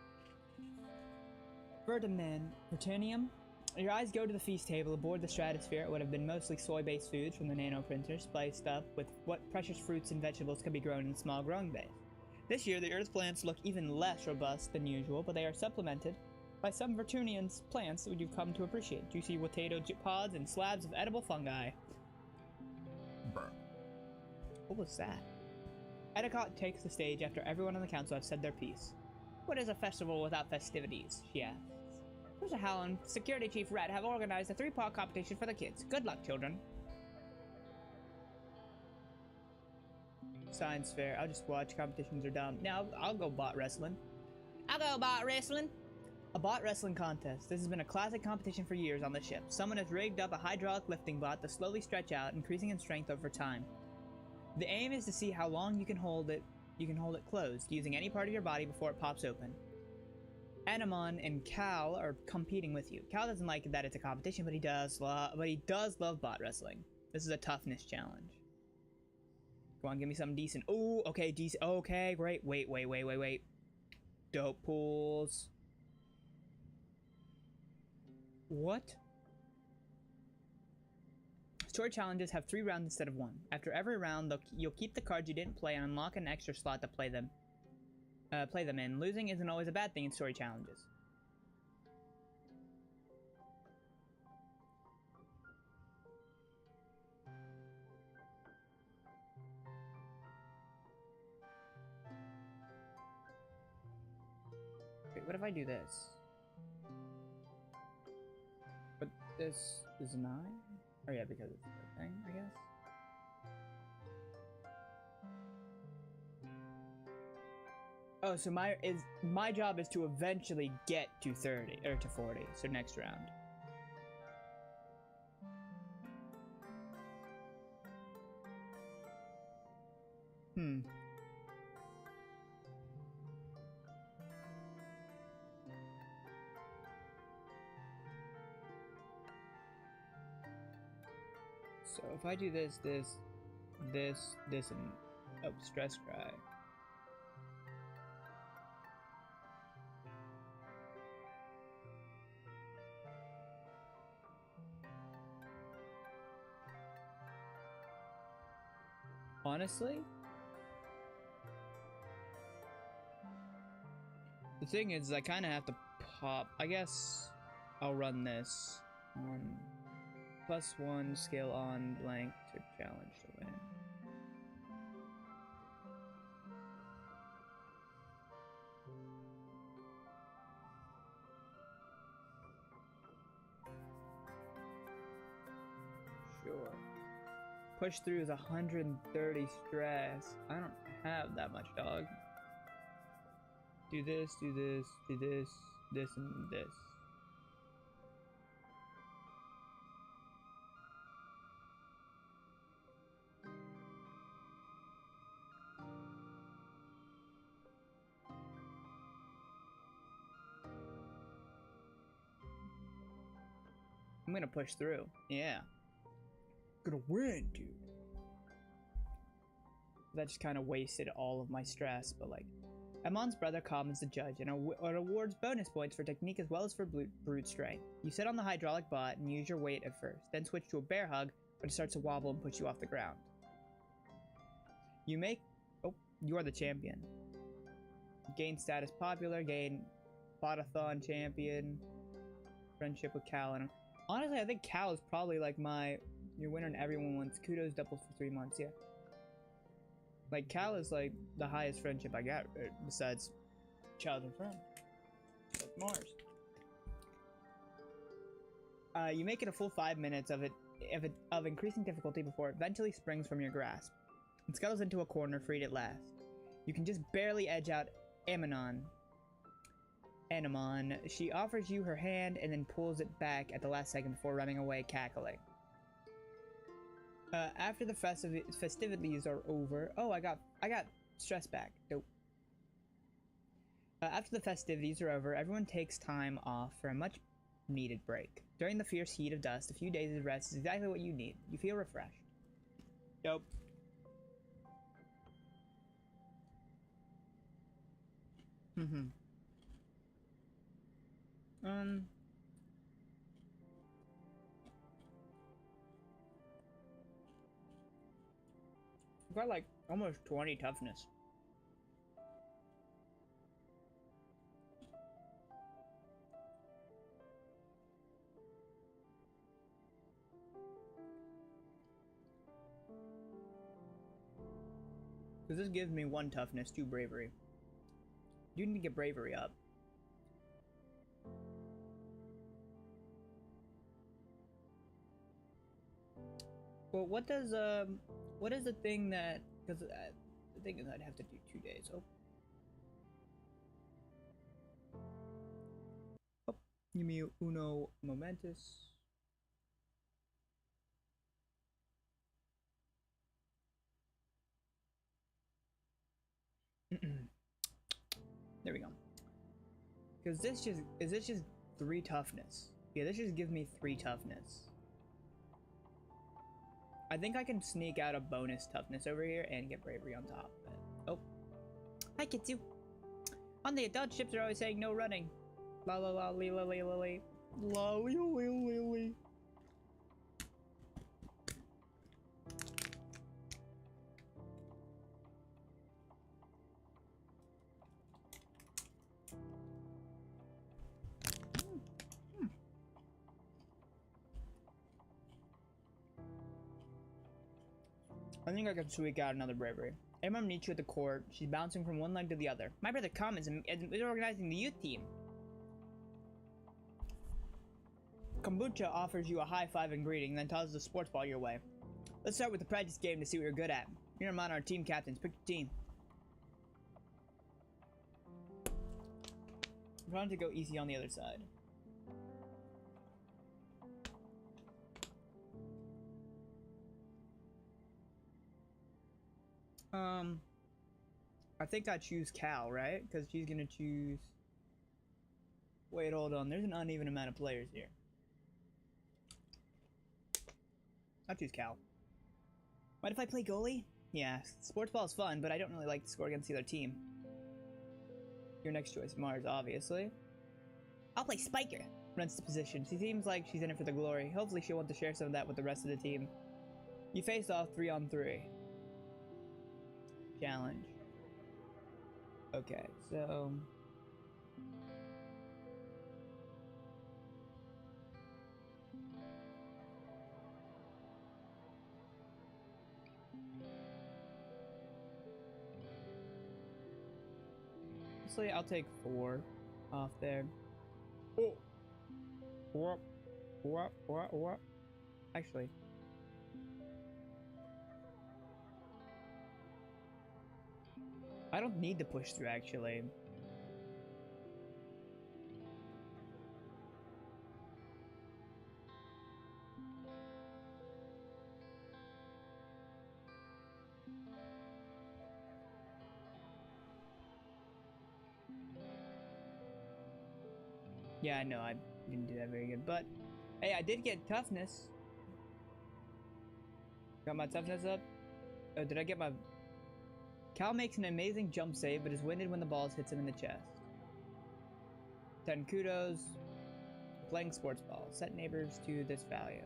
Vertunium? Your eyes go to the feast table aboard the Stratosphere. It would have been mostly soy-based foods from the nanoprinters, spiced up with what precious fruits and vegetables could be grown in small growing bays. This year, the Earth's plants look even less robust than usual, but they are supplemented by some Vertunian plants that you've come to appreciate. Juicy potato pods and slabs of edible fungi. What was that? Edicott takes the stage after everyone on the council has said their piece. What is a festival without festivities? She asks. Mr. Howland, Security Chief Red have organized a 3-part competition for the kids. Good luck, children. Science fair. I'll just watch. Competitions are dumb. Now I'll go bot wrestling. I'll go bot wrestling. A bot wrestling contest. This has been a classic competition for years on the ship. Someone has rigged up a hydraulic lifting bot to slowly stretch out, increasing in strength over time. The aim is to see how long you can hold it closed, using any part of your body before it pops open. Anamon and Cal are competing with you. Cal doesn't like that it's a competition, but he does love bot wrestling. This is a toughness challenge. Go on, give me something decent. Oh, okay, decent. Okay, great. Wait. Dope pools. What? Story challenges have 3 rounds instead of 1. After every round, you'll keep the cards you didn't play and unlock an extra slot to play them in. Losing isn't always a bad thing in story challenges. Wait, what if I do this? But this is 9? Oh yeah, because it's the thing, I guess. Oh, so my job is to eventually get to 30 or to 40. So next round. So if I do this, and oh, stress cry. Honestly, the thing is, I kind of have to pop. I guess I'll run this on +1 skill on blank to challenge to win. Sure. Push through is 130 stress. I don't have that much, dog. Do this, and this. I'm gonna push through. Yeah. Gonna win, dude. That just kind of wasted all of my stress, but like... Amon's brother Calm is the judge and awards bonus points for technique as well as for brute strength. You sit on the hydraulic bot and use your weight at first, then switch to a bear hug when it starts to wobble and push you off the ground. You make... Oh, you are the champion. Gain status popular, gain Botathon champion, friendship with Cal, and honestly I think Cal is probably like your winner and everyone wants kudos doubles for 3 months, yeah. Like Cal is like the highest friendship I got besides childhood friend. Like Mars. You make it a full 5 minutes of increasing difficulty before it eventually springs from your grasp. It scuttles into a corner, freed at last. You can just barely edge out Anemon. She offers you her hand and then pulls it back at the last second before running away, cackling. After the festivities are over... Oh, I got stress back. Dope. After the festivities are over, everyone takes time off for a much-needed break. During the fierce heat of dust, a few days of rest is exactly what you need. You feel refreshed. Dope. I've got like almost 20 toughness. Because this gives me 1 toughness, 2 bravery. You need to get bravery up. Well, what is the thing that, because the thing is I'd have to do 2 days. Oh, give me uno momentus. There we go. Because this just 3 toughness? Yeah, this just gives me 3 toughness. I think I can sneak out a bonus toughness over here and get bravery on top. Oh. Hi, Kitsu. On the adult ships are always saying no running. La la la lee la lee la lee. La lee lee lee lee. I think I can squeak out another bravery. Emma meets you at the court. She's bouncing from one leg to the other. My brother Calm is organizing the youth team. Kombucha offers you a high five and greeting, then tosses a sports ball your way. Let's start with the practice game to see what you're good at. You're among our team captains. Pick your team. I'm trying to go easy on the other side. I think I choose Cal, right? Because she's gonna choose... Wait, hold on. There's an uneven amount of players here. I'll choose Cal. Mind if I play goalie? Yeah, sports ball is fun, but I don't really like to score against the other team. Your next choice, Mars, obviously. I'll play Spiker. Runs the position. She seems like she's in it for the glory. Hopefully she'll want to share some of that with the rest of the team. You face off 3-on-3. Challenge. Okay, so... Honestly, I'll take 4 off there. Oh! What? Actually... I don't need to push through, actually. Yeah, I know, I didn't do that very good, but Hey, I did get toughness. Got my toughness up. Oh, did I get my... Cal makes an amazing jump save, but is winded when the ball hits him in the chest. 10 kudos. Playing sports ball. Set neighbors to this value.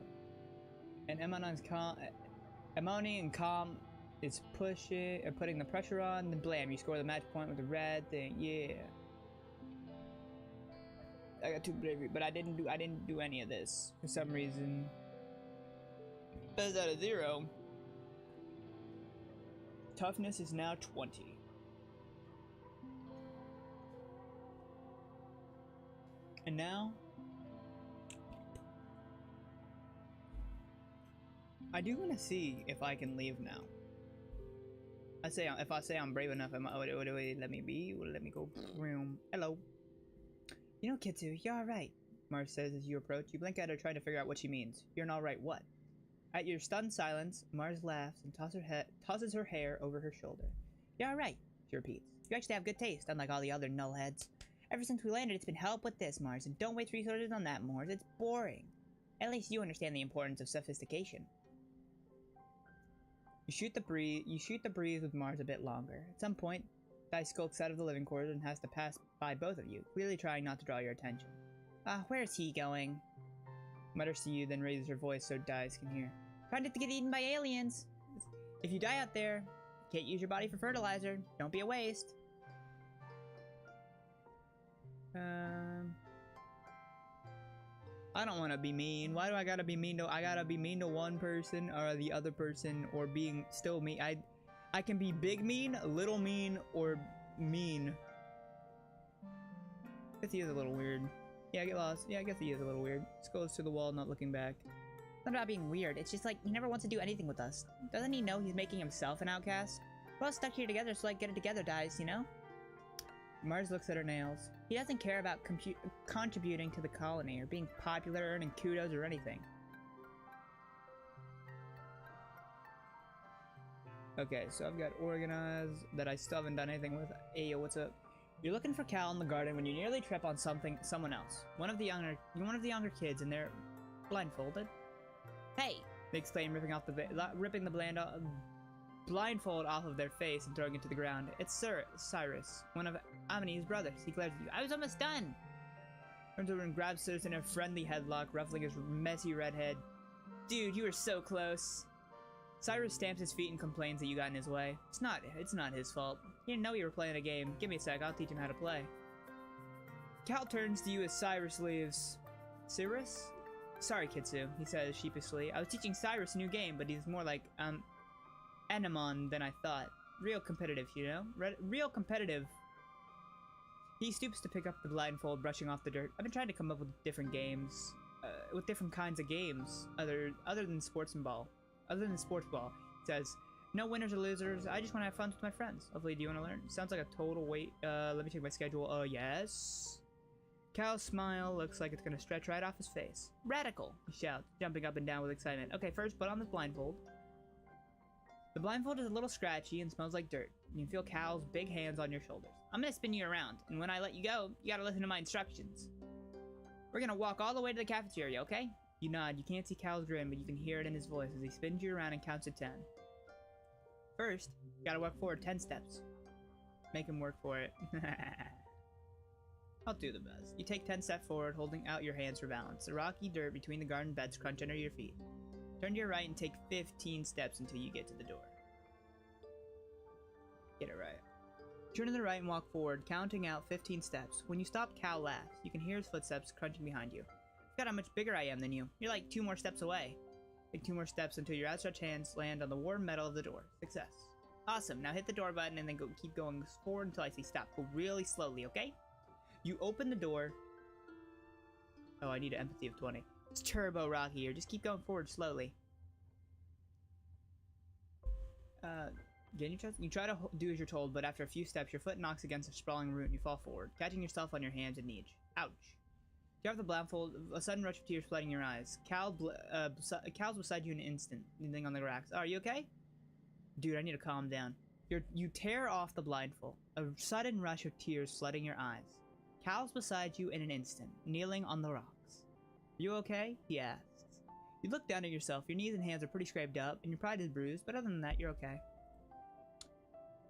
And Emoni and Calm is putting the pressure on. Then blam, you score the match point with the red thing. Yeah. I got 2 bravery, but I didn't do any of this for some reason. That's out of 0. Toughness is now 20. And now I do want to see if I can leave now. If I say I'm brave enough, wait, let me be. Let me go. Hello. You know, Kitsu, you're alright, Mars says as you approach. You blink at her, trying to figure out what she means. You're an alright what? At your stunned silence, Mars laughs and tosses her hair over her shoulder. You're alright, she repeats. You actually have good taste, unlike all the other nullheads. Ever since we landed, it's been help with this, Mars, and don't waste resources on that, Mars. It's boring. At least you understand the importance of sophistication. You shoot the breeze with Mars a bit longer. At some point, Dai skulks out of the living quarters and has to pass by both of you, clearly trying not to draw your attention. Where's he going? Mutters to you, then raises her voice so Dais can hear. Trying not to get eaten by aliens! If you die out there, you can't use your body for fertilizer. Don't be a waste. I don't want to be mean. Why do I gotta be mean to? I gotta be mean to one person or the other person, or being still mean. I can be big mean, little mean, or mean. I guess he is a little weird. Yeah, get lost. Yeah, I guess he is a little weird. Just goes to the wall, not looking back. It's not about being weird. It's just like he never wants to do anything with us. Doesn't he know he's making himself an outcast? We're all stuck here together, so like get it together, guys. You know. Mars looks at her nails. He doesn't care about contributing to the colony or being popular, earning kudos, or anything. Okay, so I've got organized that I still haven't done anything with. Hey, yo, what's up? You're looking for Cal in the garden when you nearly trip on someone else. One of the younger kids, and they're blindfolded. Hey! They exclaim, ripping the blindfold off of their face and throwing it to the ground. It's Cyrus, one of Amini's brothers. He glares at you. I was almost done! Turns over and grabs Cyrus in a friendly headlock, ruffling his messy red head. Dude, you were so close. Cyrus stamps his feet and complains that you got in his way. It's not his fault. He didn't know you were playing a game. Give me a sec, I'll teach him how to play. Cal turns to you as Cyrus leaves. Cyrus? Sorry, Kitsu, he says sheepishly. I was teaching Cyrus a new game, but he's more like, Anemon than I thought. Real competitive, you know? Real competitive. He stoops to pick up the blindfold, brushing off the dirt. I've been trying to come up with different games. With different kinds of games. Other than sports ball. He says, no winners or losers. I just want to have fun with my friends. Hopefully, do you want to learn? Sounds like a total wait. Let me check my schedule. Yes. Cal's smile looks like it's gonna stretch right off his face. Radical! He shouts, jumping up and down with excitement. Okay, first put on the blindfold. The blindfold is a little scratchy and smells like dirt. You can feel Cal's big hands on your shoulders. I'm gonna spin you around, and when I let you go, you gotta listen to my instructions. We're gonna walk all the way to the cafeteria, okay? You nod. You can't see Cal's grin, but you can hear it in his voice as he spins you around and counts to 10. First, you gotta walk forward 10 steps. Make him work for it. I'll do the best. You take 10 steps forward, holding out your hands for balance. The rocky dirt between the garden beds crunch under your feet. Turn to your right and take 15 steps until you get to the door. Get it right. Turn to the right and walk forward, counting out 15 steps. When you stop, Cal laughs. You can hear his footsteps crunching behind you. Forgot how much bigger I am than you. You're like 2 more steps away. Take 2 more steps until your outstretched hands land on the warm metal of the door. Success. Awesome. Now hit the door button and then keep going forward until I say stop. Go really slowly, okay? You open the door. Oh, I need an empathy of 20. It's turbo rocky here. Just keep going forward slowly. Again, you try to do as you're told, but after a few steps, your foot knocks against a sprawling root and you fall forward, catching yourself on your hands and knees. Ouch. You have the blindfold, a sudden rush of tears flooding your eyes. Cal's beside you in an instant, kneeling on the racks. Oh, are you okay? Dude, I need to calm down. You tear off the blindfold, a sudden rush of tears flooding your eyes. Cal's beside you in an instant, kneeling on the rocks. You okay? He asks. You look down at yourself. Your knees and hands are pretty scraped up, and your pride is bruised, but other than that, you're okay.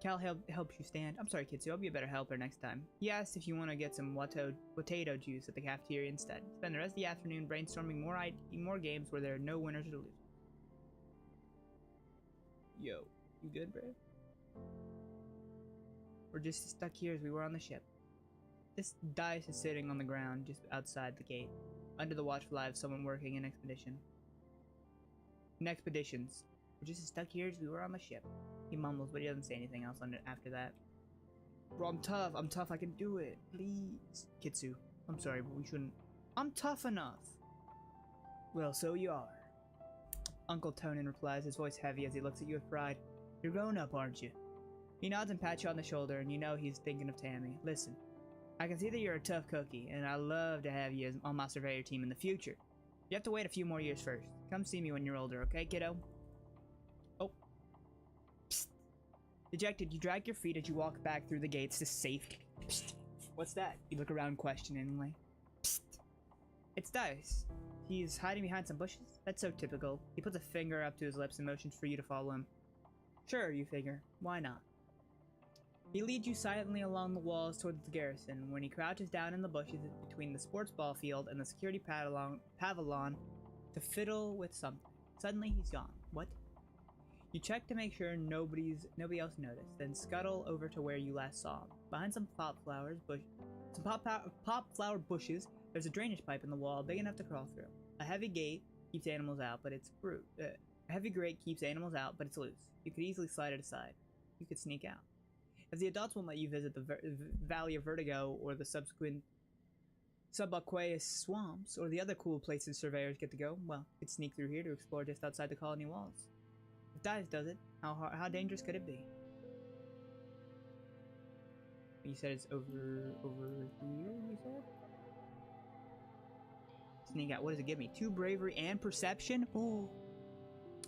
Cal helps you stand. I'm sorry, Kitsu. I'll be a better helper next time. He asks if you want to get some potato juice at the cafeteria instead. Spend the rest of the afternoon brainstorming more games where there are no winners or losers. Yo, you good, bro? We're just stuck here as we were on the ship. This dice is sitting on the ground just outside the gate, under the watchful eye of someone working in expeditions. We're just as stuck here as we were on the ship. He mumbles, but he doesn't say anything else after that. Bro, I'm tough, I can do it. Please. Kitsu, I'm sorry, but we shouldn't. I'm tough enough. Well, so you are. Uncle Tonin replies, his voice heavy as he looks at you with pride. You're grown up, aren't you? He nods and pats you on the shoulder, and you know he's thinking of Tammy. Listen, I can see that you're a tough cookie, and I'd love to have you on my surveyor team in the future. You have to wait a few more years first. Come see me when you're older, okay, kiddo? Oh. Psst. Dejected, you drag your feet as you walk back through the gates to safety. Psst. What's that? You look around questioningly. Psst. It's Dice. He's hiding behind some bushes? That's so typical. He puts a finger up to his lips and motions for you to follow him. Sure, you figure. Why not? He leads you silently along the walls towards the garrison. When he crouches down in the bushes between the sports ball field and the security pavilion to fiddle with something. Suddenly he's gone. What? You check to make sure nobody else noticed, then scuttle over to where you last saw him. Behind some popflower bushes, there's a drainage pipe in the wall big enough to crawl through. A heavy grate keeps animals out, but it's loose. You could easily slide it aside. You could sneak out. If the adults won't let you visit the Valley of Vertigo or the subsequent subaqueous swamps or the other cool places surveyors get to go, well, you could sneak through here to explore just outside the colony walls. If Dives does it, how dangerous could it be? You said it's over here, you said? Sneak out. What does it give me? 2 bravery and perception? Ooh.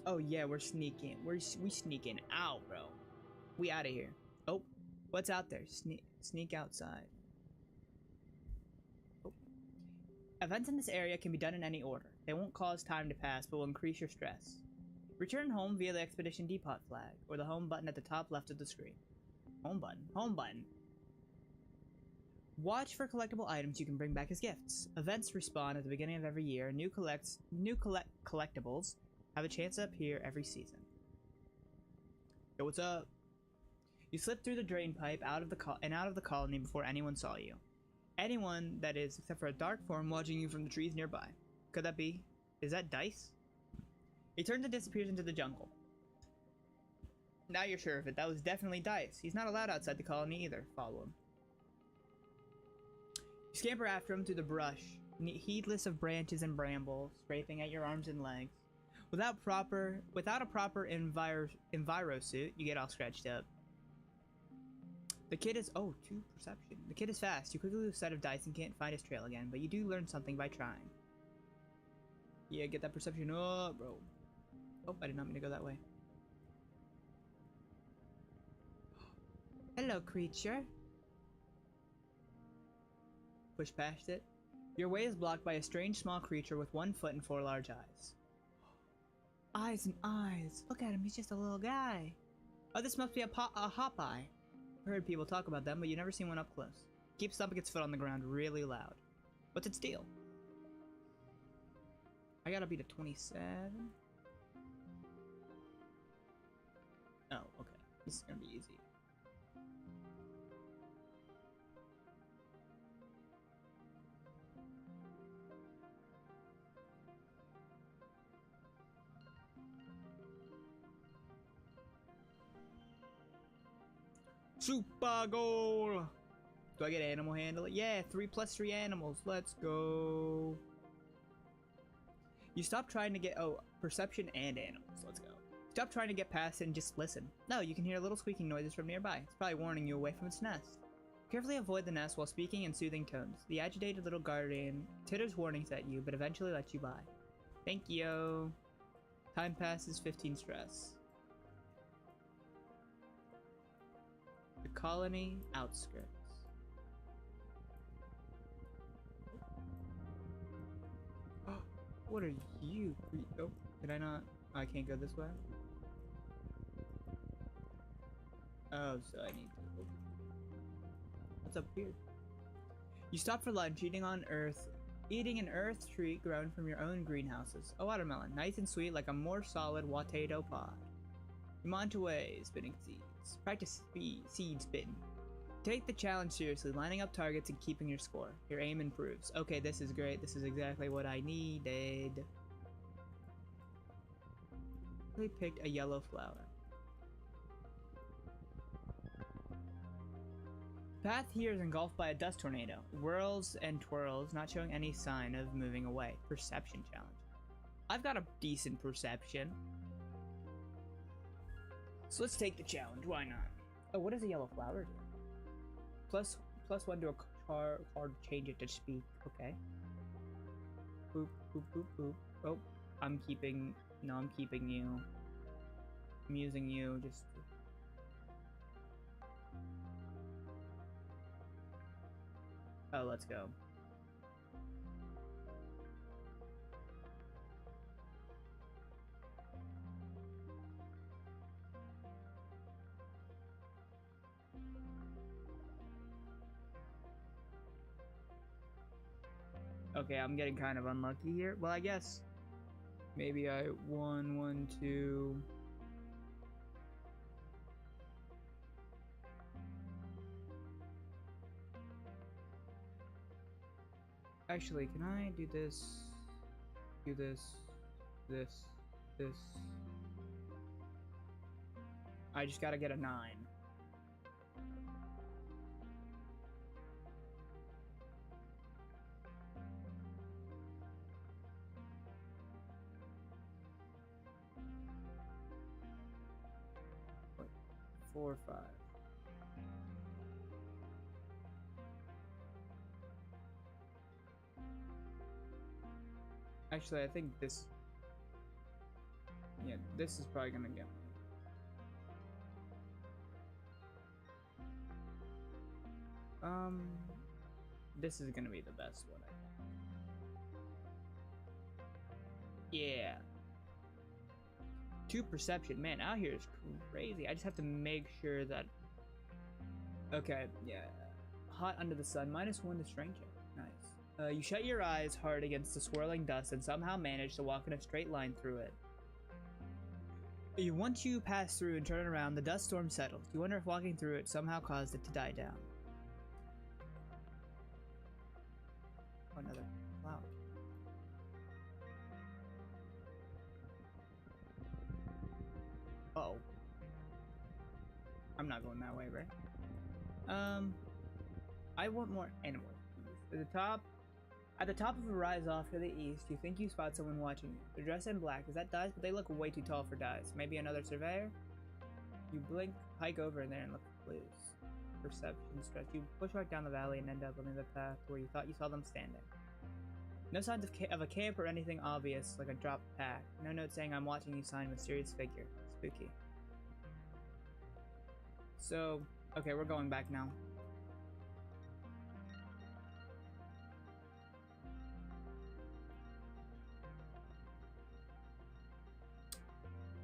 Oh yeah, we're sneaking. We sneaking out, bro. We out of here. Oh, what's out there? Sneak outside. Oh. Events in this area can be done in any order. They won't cause time to pass, but will increase your stress. Return home via the Expedition Depot flag, or the home button at the top left of the screen. Home button. Home button. Watch for collectible items you can bring back as gifts. Events respawn at the beginning of every year, and new collectibles have a chance to appear every season. Yo, what's up? You slip through the drain pipe out of the colony before anyone saw you. Anyone, that is, except for a dark form watching you from the trees nearby. Could that be? Is that Dice? He turns and disappears into the jungle. Now you're sure of it. That was definitely Dice. He's not allowed outside the colony either. Follow him. You scamper after him through the brush, heedless of branches and brambles scraping at your arms and legs. Without a proper enviro suit, you get all scratched up. The kid is 2 perception. The kid is fast. You quickly lose sight of Dice and can't find his trail again, but you do learn something by trying. Yeah, get that perception up, bro. Oh, I did not mean to go that way. Hello, creature. Push past it. Your way is blocked by a strange small creature with 1 foot and 4 large eyes. Eyes and eyes. Look at him, he's just a little guy. Oh, this must be a Hopeye. I heard people talk about them, but you never seen one up close. Keeps stomping its foot on the ground really loud. What's its deal? I gotta beat a 27. Oh, okay. This is gonna be easy. Super goal! Do I get animal handling? Yeah, 3 + 3 animals. Let's go. You stop trying to get perception and animals. Let's go. Stop trying to get past it and just listen. No, you can hear little squeaking noises from nearby. It's probably warning you away from its nest. Carefully avoid the nest while speaking in soothing tones. The agitated little guardian titters warnings at you, but eventually lets you by. Thank you. Time passes, 15 stress. The colony outskirts. What are you? Oh, did I not? I can't go this way. Oh, so I need to. What's up here? You stop for lunch, eating an earth treat grown from your own greenhouses. A watermelon, nice and sweet like a more solid potato pod. You munch away, spinning seeds. Practice seed spin. Take the challenge seriously, lining up targets and keeping your score. Your aim improves. Okay, this is great. This is exactly what I needed. We picked a yellow flower. The path here is engulfed by a dust tornado. It whirls and twirls, not showing any sign of moving away. Perception challenge. I've got a decent perception. So let's take the challenge. Why not? Oh, what does a yellow flower do? Plus one to a card, change it to speak. Okay. Boop, boop, boop, boop. Oh, I'm keeping you. I'm using you just. Oh, let's go. Okay, I'm getting kind of unlucky here. Well, I guess maybe I 1, 1, 2. Actually, can I do this? Do this, this, this. I just gotta get a 9. What? 4, 5. Actually, I think this. Yeah, this is probably gonna get me. This is gonna be the best one, I think. Yeah. 2 perception. Man, out here is crazy. I just have to make sure that. Okay, yeah. Hot under the sun. -1 to strength check. Nice. You shut your eyes hard against the swirling dust and somehow manage to walk in a straight line through it. Once you pass through and turn around, the dust storm settles. You wonder if walking through it somehow caused it to die down. Another cloud. Uh-oh. I'm not going that way, right? I want more animals. At the top of a rise off to the east, you think you spot someone watching you. They're dressed in black. Is that Dice? But they look way too tall for Dice. Maybe another surveyor? You blink, hike over in there, and look for clues. Perception stretch. You push right down the valley and end up on the path where you thought you saw them standing. No signs of a camp or anything obvious, like a dropped pack. No note saying I'm watching you sign mysterious figure. Spooky. So, okay, we're going back now.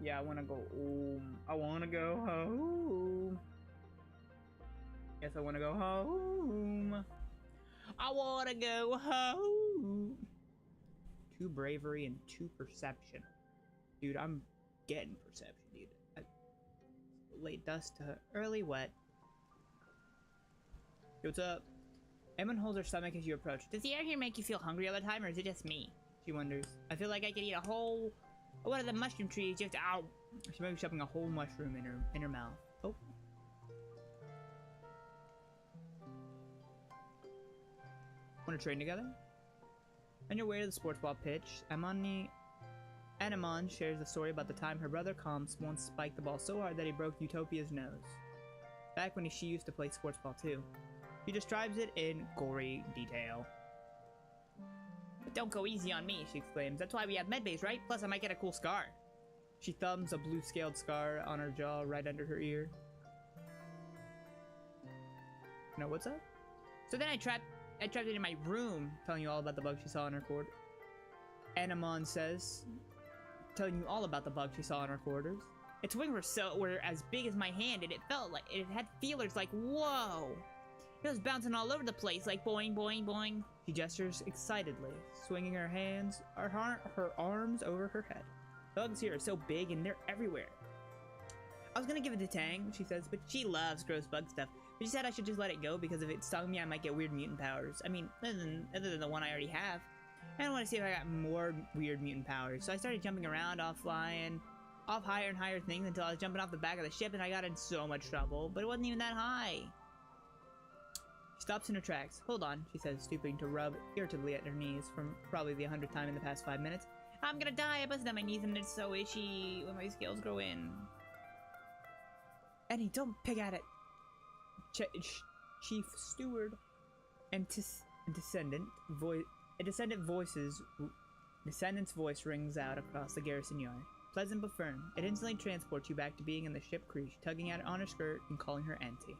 Yeah, I wanna go home. I wanna go home. Yes, I wanna go home. I wanna go home. 2 bravery and 2 perception. Dude, I'm getting perception, dude. Late dusk to early wet. Yo, what's up? Emma holds her stomach as you approach. Does the air here make you feel hungry all the time, or is it just me? She wonders. I feel like I could eat a whole one of the mushroom trees just ow. She might be shoving a whole mushroom in her mouth. Oh. Want to train together? On your way to the sports ball pitch, Anemone shares the story about the time her brother Comps once spiked the ball so hard that he broke Utopia's nose. Back when she used to play sports ball too. She describes it in gory detail. But don't go easy on me, she exclaims. That's why we have medbays, right? Plus I might get a cool scar. She thumbs a blue scaled scar on her jaw right under her ear. No, what's up? So then I trapped it in my room, telling you all about the bug she saw in her cord. Anamon says, telling you all about the bug she saw in her quarters. Its wings were as big as my hand, and it felt like it had feelers like, whoa! It was bouncing all over the place, like boing, boing, boing. She gestures excitedly, swinging her arms over her head. Bugs here are so big, and they're everywhere. I was gonna give it to Tang, she says, but she loves gross bug stuff. But she said I should just let it go, because if it stung me, I might get weird mutant powers. I mean, other than the one I already have. I don't want to see if I got more weird mutant powers. So I started jumping around, off higher and higher things until I was jumping off the back of the ship, and I got in so much trouble, but it wasn't even that high. She stops in her tracks. Hold on, she says, stooping to rub irritably at her knees from probably the 100th time in the past 5 minutes. I'm gonna die. I busted at my knees and it's so itchy when my scales grow in. Annie, don't pick at it. Chief Steward and descendant's voice rings out across the garrison yard. Pleasant but firm, it instantly transports you back to being in the ship creche, tugging at it on her skirt and calling her auntie.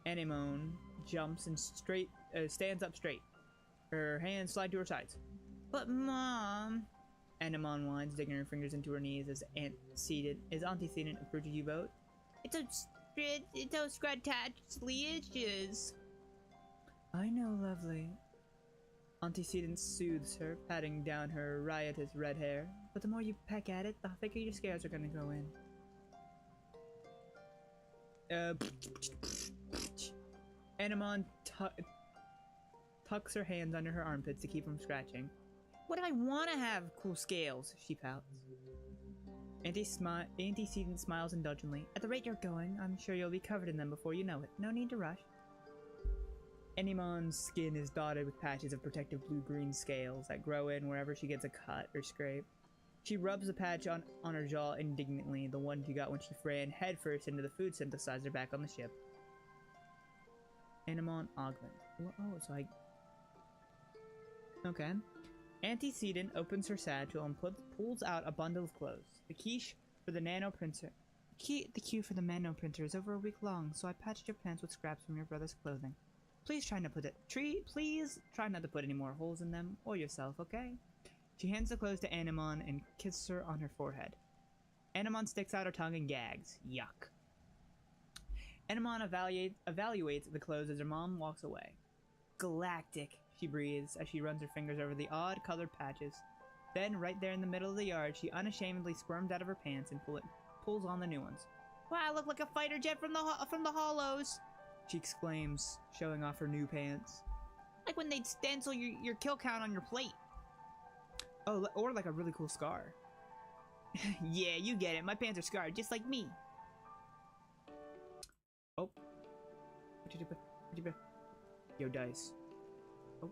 Anemone jumps and stands up straight. Her hands slide to her sides. But Mom... Anemone whines, digging her fingers into her knees as Auntie Seaton approaches you both. It's those scratch-attached leashes. I know, lovely. Auntie Seaton soothes her, patting down her riotous red hair. But the more you peck at it, the thicker your scales are gonna grow in. Anemone tucks her hands under her armpits to keep from scratching. What if I want to have cool scales? She pouts. Auntie Seaton smiles indulgently. At the rate you're going, I'm sure you'll be covered in them before you know it. No need to rush. Anemone's skin is dotted with patches of protective blue-green scales that grow in wherever she gets a cut or scrape. She rubs the patch on her jaw indignantly, the one she got when she ran headfirst into the food synthesizer back on the ship. Anemone augment. Oh, so I... Okay. Auntie Seaton opens her satchel and pulls out a bundle of clothes. The queue for the nanoprinter is over a week long, so I patched your pants with scraps from your brother's clothing. Please try not to put any more holes in them, or yourself, okay? She hands the clothes to Anemone and kisses her on her forehead. Anemone sticks out her tongue and gags. Yuck. Anemone evaluates the clothes as her mom walks away. Galactic, she breathes as she runs her fingers over the odd-colored patches. Then, right there in the middle of the yard, she unashamedly squirms out of her pants and pulls on the new ones. Wow, I look like a fighter jet from the hollows! She exclaims, showing off her new pants. Like when they'd stencil your kill count on your plate. Oh, or like a really cool scar. Yeah, you get it. My pants are scarred, just like me. Oh. Yo, Dice. Oh.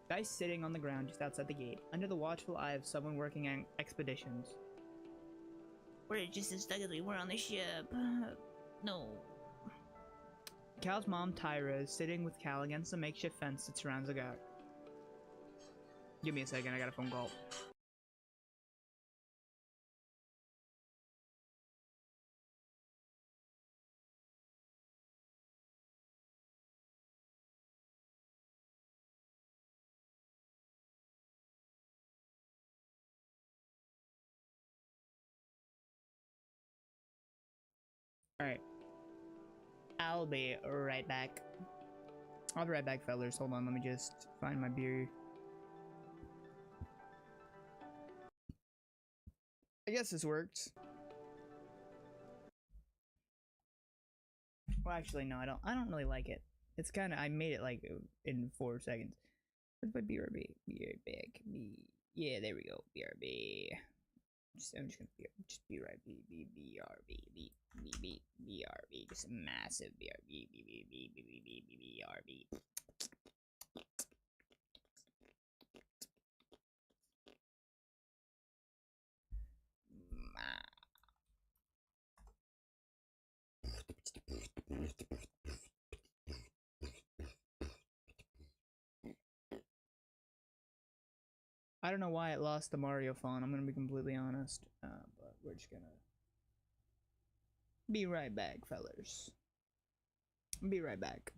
Dice sitting on the ground just outside the gate, under the watchful eye of someone working on expeditions. We're just as stuck as we were on the ship. No. Cal's mom, Tyra, is sitting with Cal against the makeshift fence that surrounds the guard. Give me a second, I got a phone call. Alright. I'll be right back. I'll be right back, fellas. Hold on, let me just find my beer. I guess this worked. Well, actually, no, I don't really like it. It's kind of, I made it like in 4 seconds. Where's my BRB? BRB. Yeah, there we go. BRB. I'm just gonna just BRB. BRB. Just a massive BRB. BRB. I don't know why it lost the Mario font, I'm gonna be completely honest. But we're just gonna be right back, fellers. Be right back.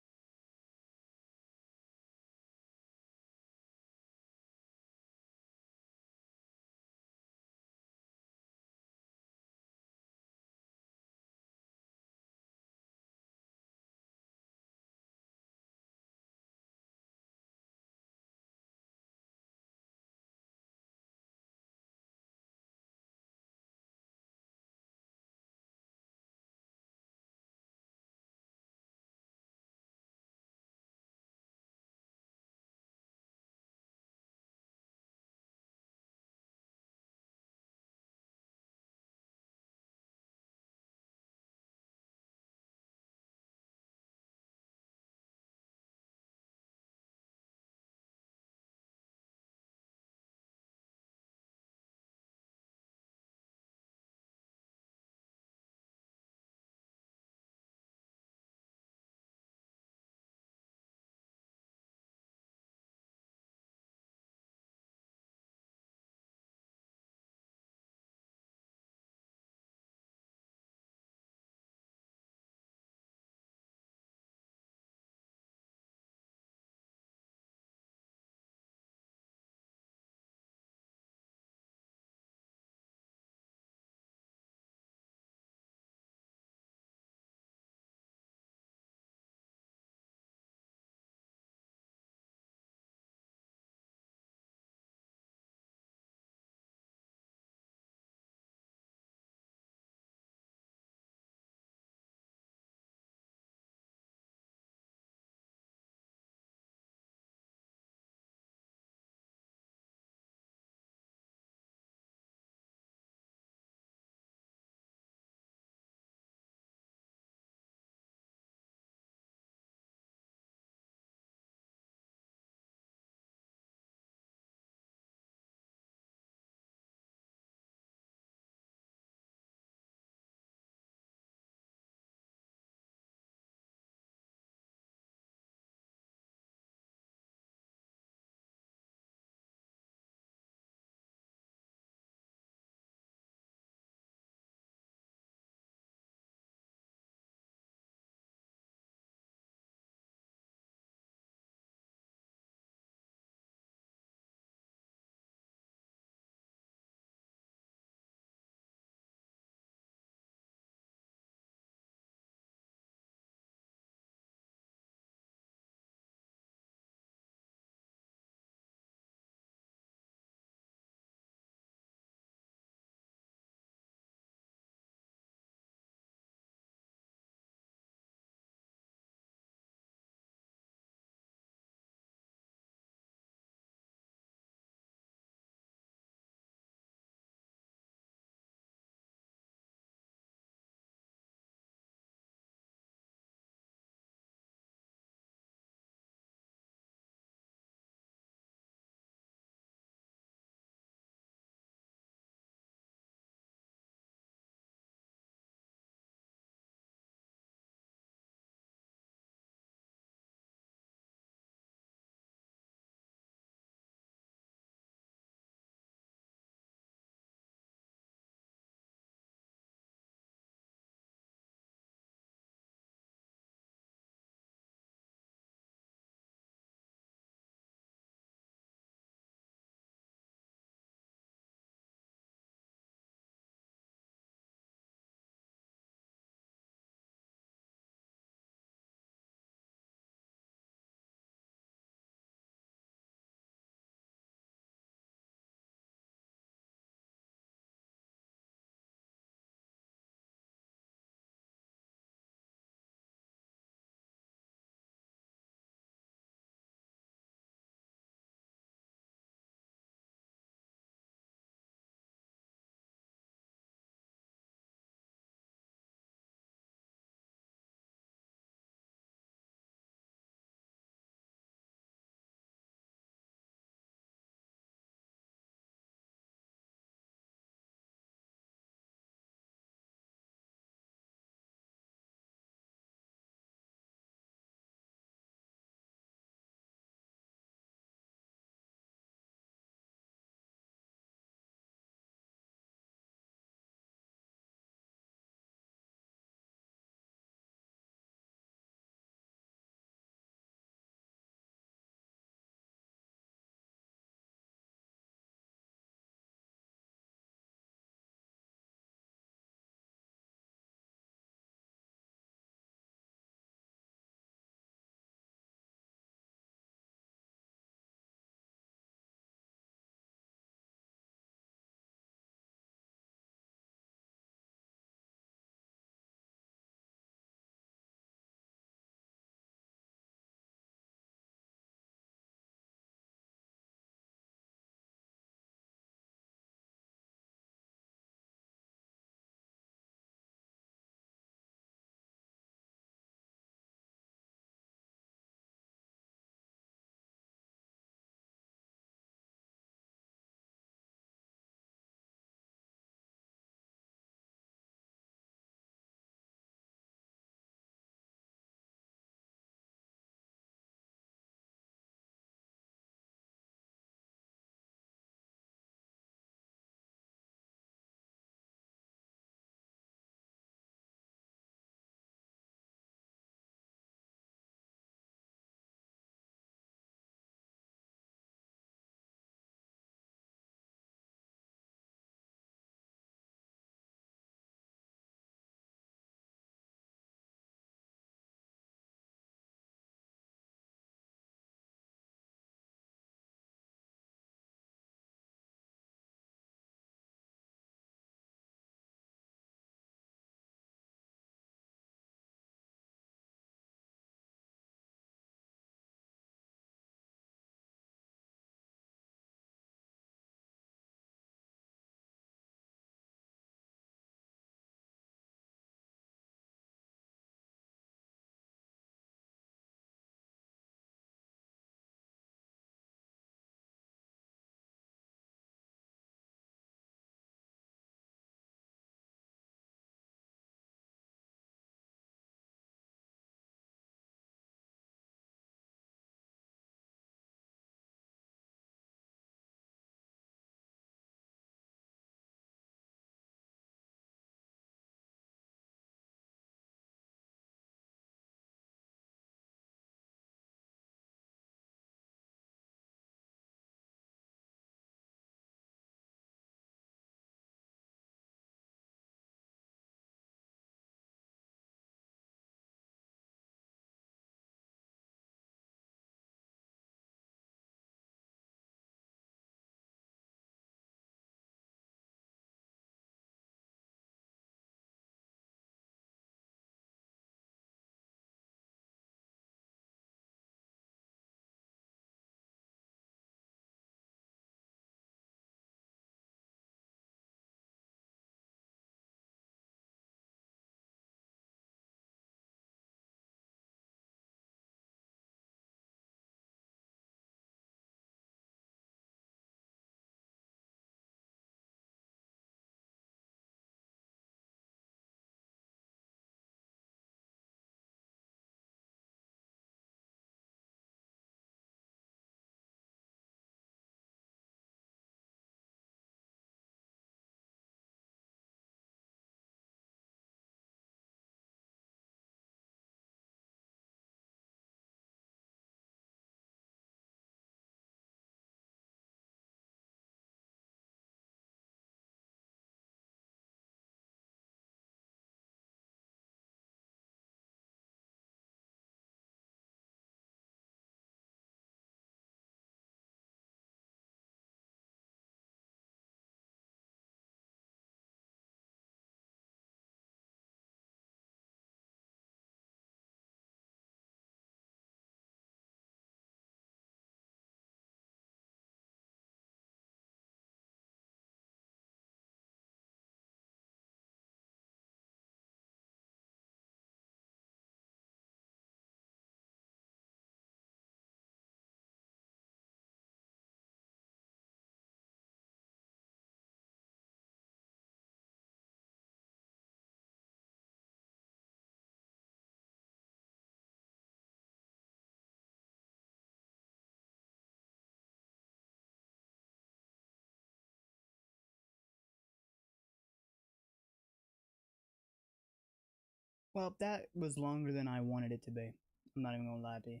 Well, that was longer than I wanted it to be. I'm not even gonna lie to you.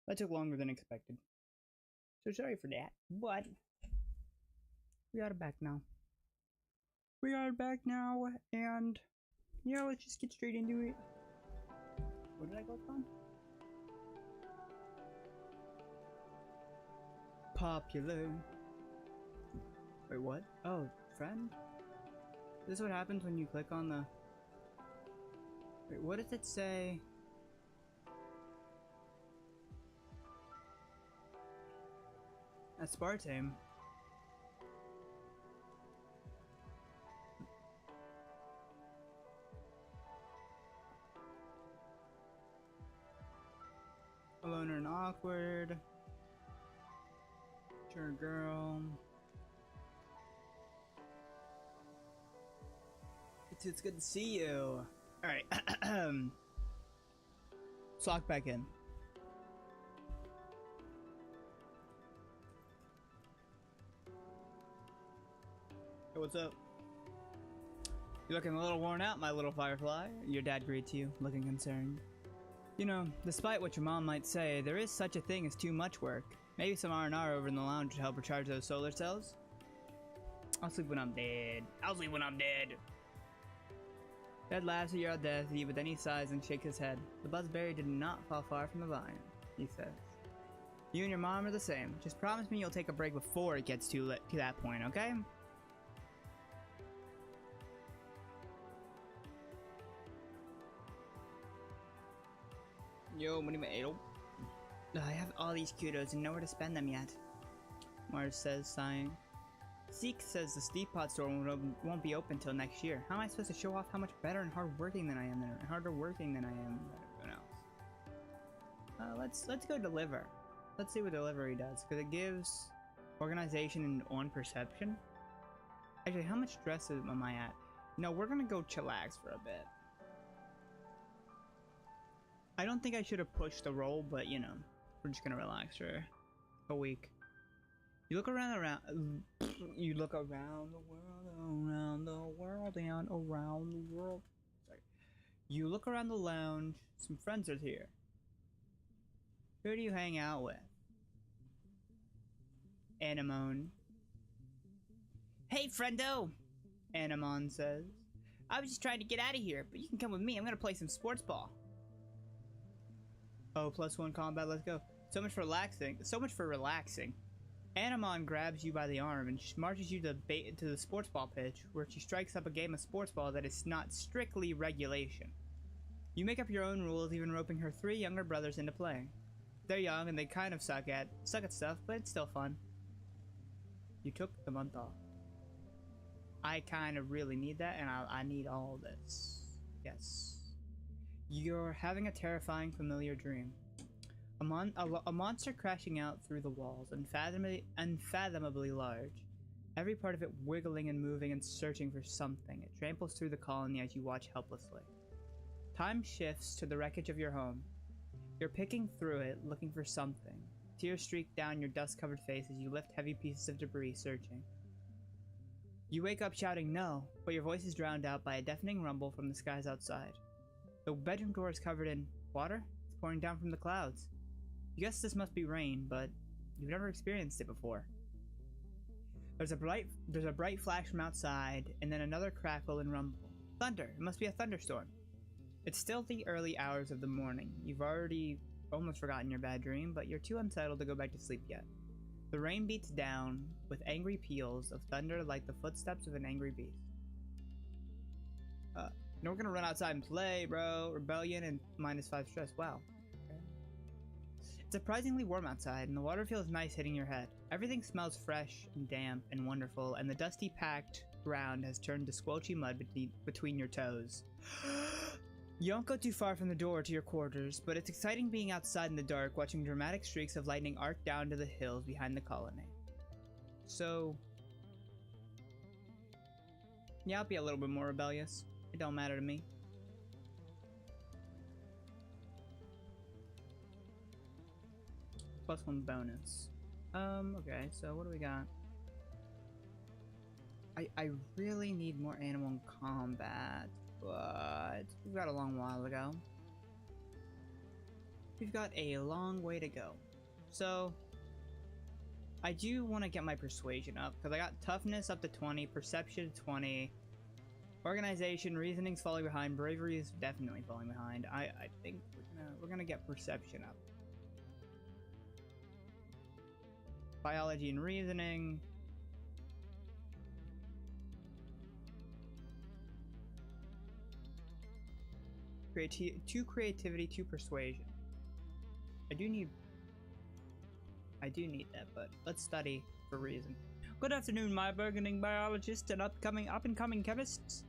That took longer than expected. So sorry for that, but we are back now. We are back now, and yeah, let's just get straight into it. Where did I go from? Popular. Wait, what? Oh, friend? Is this what happens when you click on the... Wait, what does it say? Aspartame. Alone and awkward. Sure, girl. It's good to see you. Alright. Sock back in. Hey, what's up? You're looking a little worn out, my little firefly. Your dad greets you, looking concerned. You know, despite what your mom might say, there is such a thing as too much work. Maybe some R&R over in the lounge to help recharge those solar cells? I'll sleep when I'm dead. I'll sleep when I'm dead. Dad laughs at your audacity, but then he sighs and shakes his head. The buzzberry did not fall far from the vine, he says. You and your mom are the same. Just promise me you'll take a break before it gets to that point, okay? Yo, money mail. I have all these kudos and nowhere to spend them yet, Mars says, sighing. Zeke says the Steve Pot store won't be open till next year. How am I supposed to show off how much better and hardworking than I am there? Harder working than I am than everyone else. Let's go deliver. Let's see what delivery does, because it gives organization and on perception. Actually, how much stress am I at? No, we're gonna go chillax for a bit. I don't think I should have pushed the roll, but you know, we're just gonna relax for a week. You look around you look around the world, and around the world. Sorry. You look around the lounge, some friends are here. Who do you hang out with? Anemone. Hey, friendo! Anemone says. I was just trying to get out of here, but you can come with me. I'm gonna play some sports ball. Oh, +1 combat, let's go. So much for relaxing. Anemone grabs you by the arm and marches you to the sports ball pitch, where she strikes up a game of sports ball that is not strictly regulation. You make up your own rules, even roping her 3 younger brothers into playing. They're young and they kind of suck at stuff, but it's still fun. You took the month off. I kind of really need that, and I need all this. Yes. You're having a terrifying familiar dream. A monster crashing out through the walls, unfathomably large. Every part of it wiggling and moving and searching for something. It tramples through the colony as you watch helplessly. Time shifts to the wreckage of your home. You're picking through it, looking for something. Tears streak down your dust-covered face as you lift heavy pieces of debris, searching. You wake up shouting no, but your voice is drowned out by a deafening rumble from the skies outside. The bedroom door is covered in water. It's pouring down from the clouds. You guess this must be rain, but you've never experienced it before. There's a bright flash from outside, and then another crackle and rumble. Thunder! It must be a thunderstorm. It's still the early hours of the morning. You've already almost forgotten your bad dream, but you're too unsettled to go back to sleep yet. The rain beats down with angry peals of thunder like the footsteps of an angry beast. No, we're gonna run outside and play, bro. Rebellion and -5 stress. Wow. Okay. It's surprisingly warm outside, and the water feels nice hitting your head. Everything smells fresh and damp and wonderful, and the dusty, packed ground has turned to squelchy mud between your toes. You don't go too far from the door to your quarters, but it's exciting being outside in the dark, watching dramatic streaks of lightning arc down to the hills behind the colony. So, yeah, I'll be a little bit more rebellious. It don't matter to me. +1 bonus. Okay, so what do we got? I really need more animal combat. but we've got a long while to go. We've got a long way to go. So, I do want to get my persuasion up, because I got toughness up to 20, perception 20, organization, reasoning's falling behind, bravery is definitely falling behind. I think we're gonna get perception up. Biology and reasoning. Two creativity, 2 persuasion. I do need that, but let's study for reason. Good afternoon, my burgeoning biologists and up-and-coming chemists.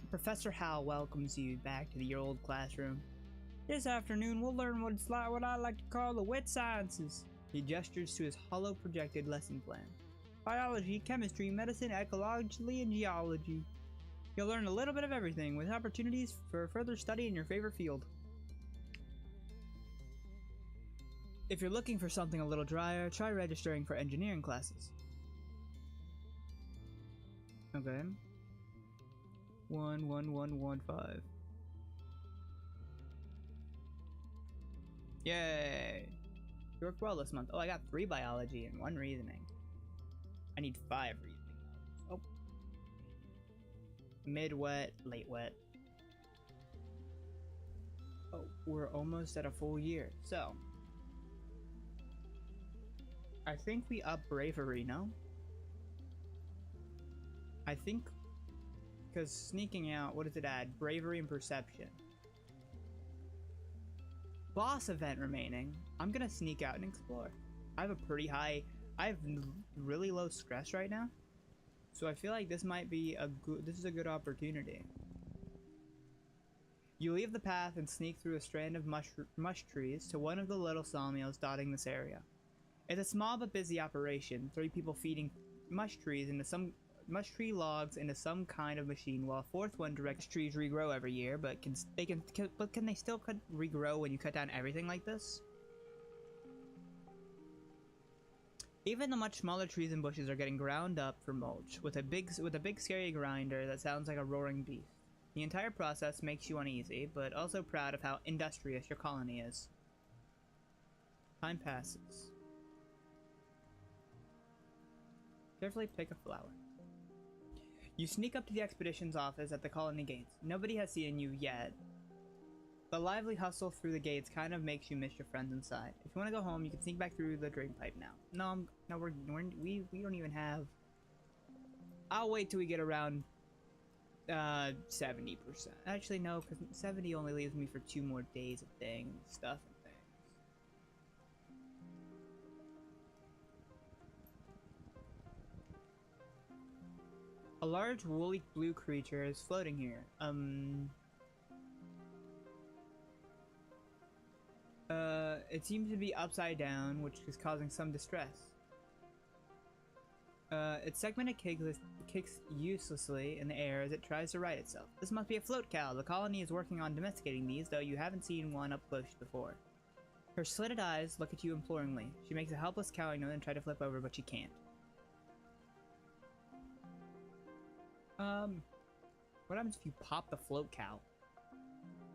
Professor Hal welcomes you back to your old classroom. This afternoon, we'll learn what I like to call the wet sciences. He gestures to his hollow projected lesson plan. Biology, chemistry, medicine, ecology, and geology. You'll learn a little bit of everything, with opportunities for further study in your favorite field. If you're looking for something a little drier, try registering for engineering classes. Okay. 11115. Yay! You worked well this month. Oh, I got 3 biology and 1 reasoning. I need 5 reasoning. Oh. Mid-wet, late-wet. Oh, we're almost at a full year. So, I think we up bravery, no? I think, because sneaking out, what does it add? Bravery and perception. Boss event remaining. I'm gonna sneak out and explore. I have I have really low stress right now. So I feel like this might be this is a good opportunity. You leave the path and sneak through a strand of mush trees to one of the little sawmills dotting this area. It's a small but busy operation, 3 people feeding mush tree logs into some kind of machine, while a 4th one directs trees regrow every year, but can they still regrow when you cut down everything like this? Even the much smaller trees and bushes are getting ground up for mulch with a big scary grinder that sounds like a roaring beast. The entire process makes you uneasy, but also proud of how industrious your colony is. Time passes. Carefully pick a flower. You sneak up to the expedition's office at the colony gates. Nobody has seen you yet. The lively hustle through the gates kind of makes you miss your friends inside. If you want to go home, you can sneak back through the drain pipe now. No, we don't even have. I'll wait till we get around 70%. Actually, no, because 70 only leaves me for 2 more days of stuff. A large woolly blue creature is floating here. It seems to be upside down, which is causing some distress. Its segmented kicks uselessly in the air as it tries to right itself. This must be a float cow. The colony is working on domesticating these, though you haven't seen one up close before. Her slitted eyes look at you imploringly. She makes a helpless cowing noise and tries to flip over, but she can't. What happens if you pop the float cow?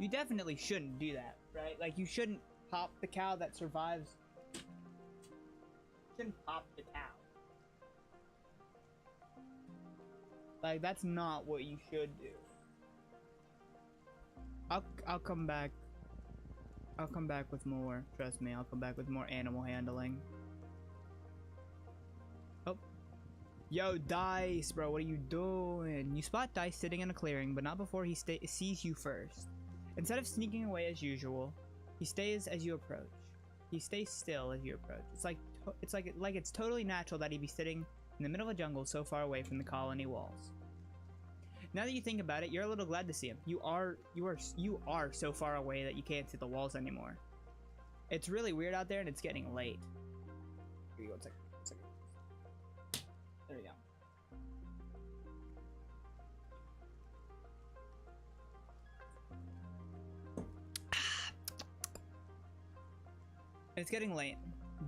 You definitely shouldn't do that, right? Like, you shouldn't pop the cow that survives. You shouldn't pop the cow. Like, that's not what you should do. I'll come back. I'll come back with more. Trust me, I'll come back with more animal handling. Oh. Yo, Dice, bro, what are you doing? You spot Dice sitting in a clearing, but not before he sees you first. Instead of sneaking away as usual, he stays as you approach. He stays still as you approach. It's like it's totally natural that he'd be sitting in the middle of a jungle so far away from the colony walls. Now that you think about it, you're a little glad to see him. You are so far away that you can't see the walls anymore. It's really weird out there, and it's getting late. Here you go, 1 second. There we go. It's getting late.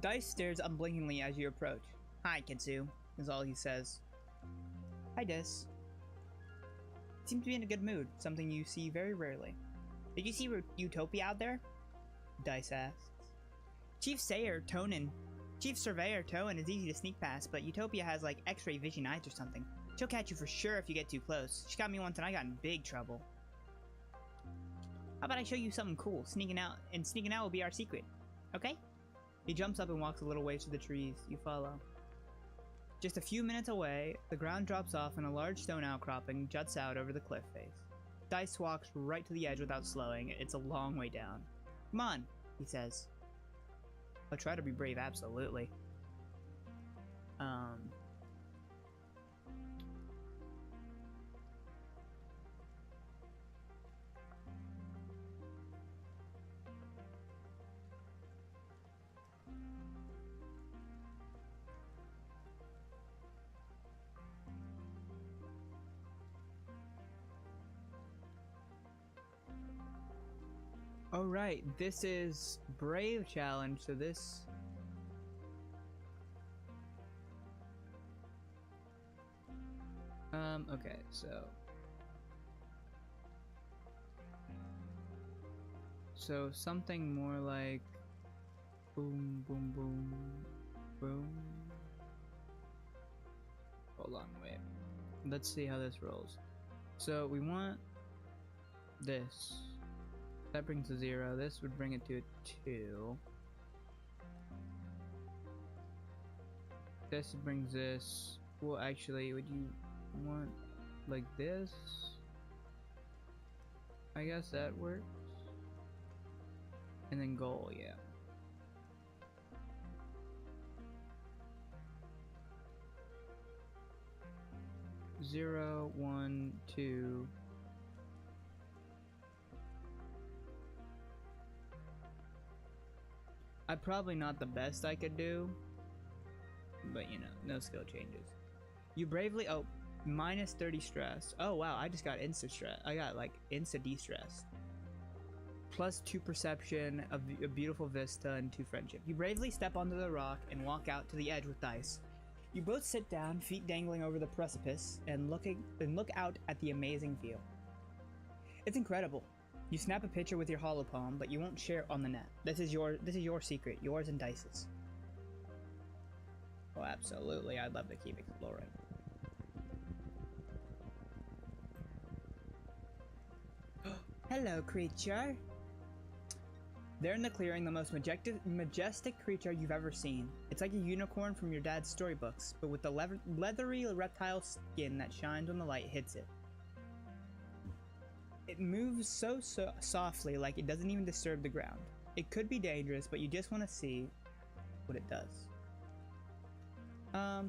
Dice stares unblinkingly as you approach. Hi, Kitsu, is all he says. Hi, Dis. seemed to be in a good mood, something you see very rarely. Did you see Utopia out there? Dice asks. Chief Surveyor Tonin is easy to sneak past, but Utopia has like X-ray vision eyes or something. She'll catch you for sure if you get too close. She got me once and I got in big trouble. How about I show you something cool? Sneaking out will be our secret. Okay? He jumps up and walks a little ways to the trees. You follow. Just a few minutes away, the ground drops off and a large stone outcropping juts out over the cliff face. Dice walks right to the edge without slowing. It's a long way down. Come on, he says. I'll try to be brave, absolutely. Oh right, this is Brave Challenge, so this... okay, so... So something more like... Boom, boom, boom, boom... Hold on, wait. Let's see how this rolls. So we want this. That brings a 0. This would bring it to a 2. This brings this. Well, actually, would you want like this? I guess that works. And then goal, yeah. Zero, 1, 2. Probably not the best I could do, but you know, no skill changes. You bravely, oh, minus 30 stress. Oh wow, I just got insta stress. I got like insta de-stress. Plus 2 perception, a beautiful vista, and 2 friendship. You bravely step onto the rock and walk out to the edge with Dice. You both sit down, feet dangling over the precipice, and look out at the amazing view. It's incredible. You snap a picture with your hollow palm, but you won't share it on the net. This is your secret, yours and Dice's. Oh, absolutely. I'd love to keep exploring. Hello, creature. There in the clearing, the most majestic creature you've ever seen. It's like a unicorn from your dad's storybooks, but with the leathery reptile skin that shines when the light hits it. It moves so softly, like it doesn't even disturb the ground. It could be dangerous, but you just want to see what it does. I'll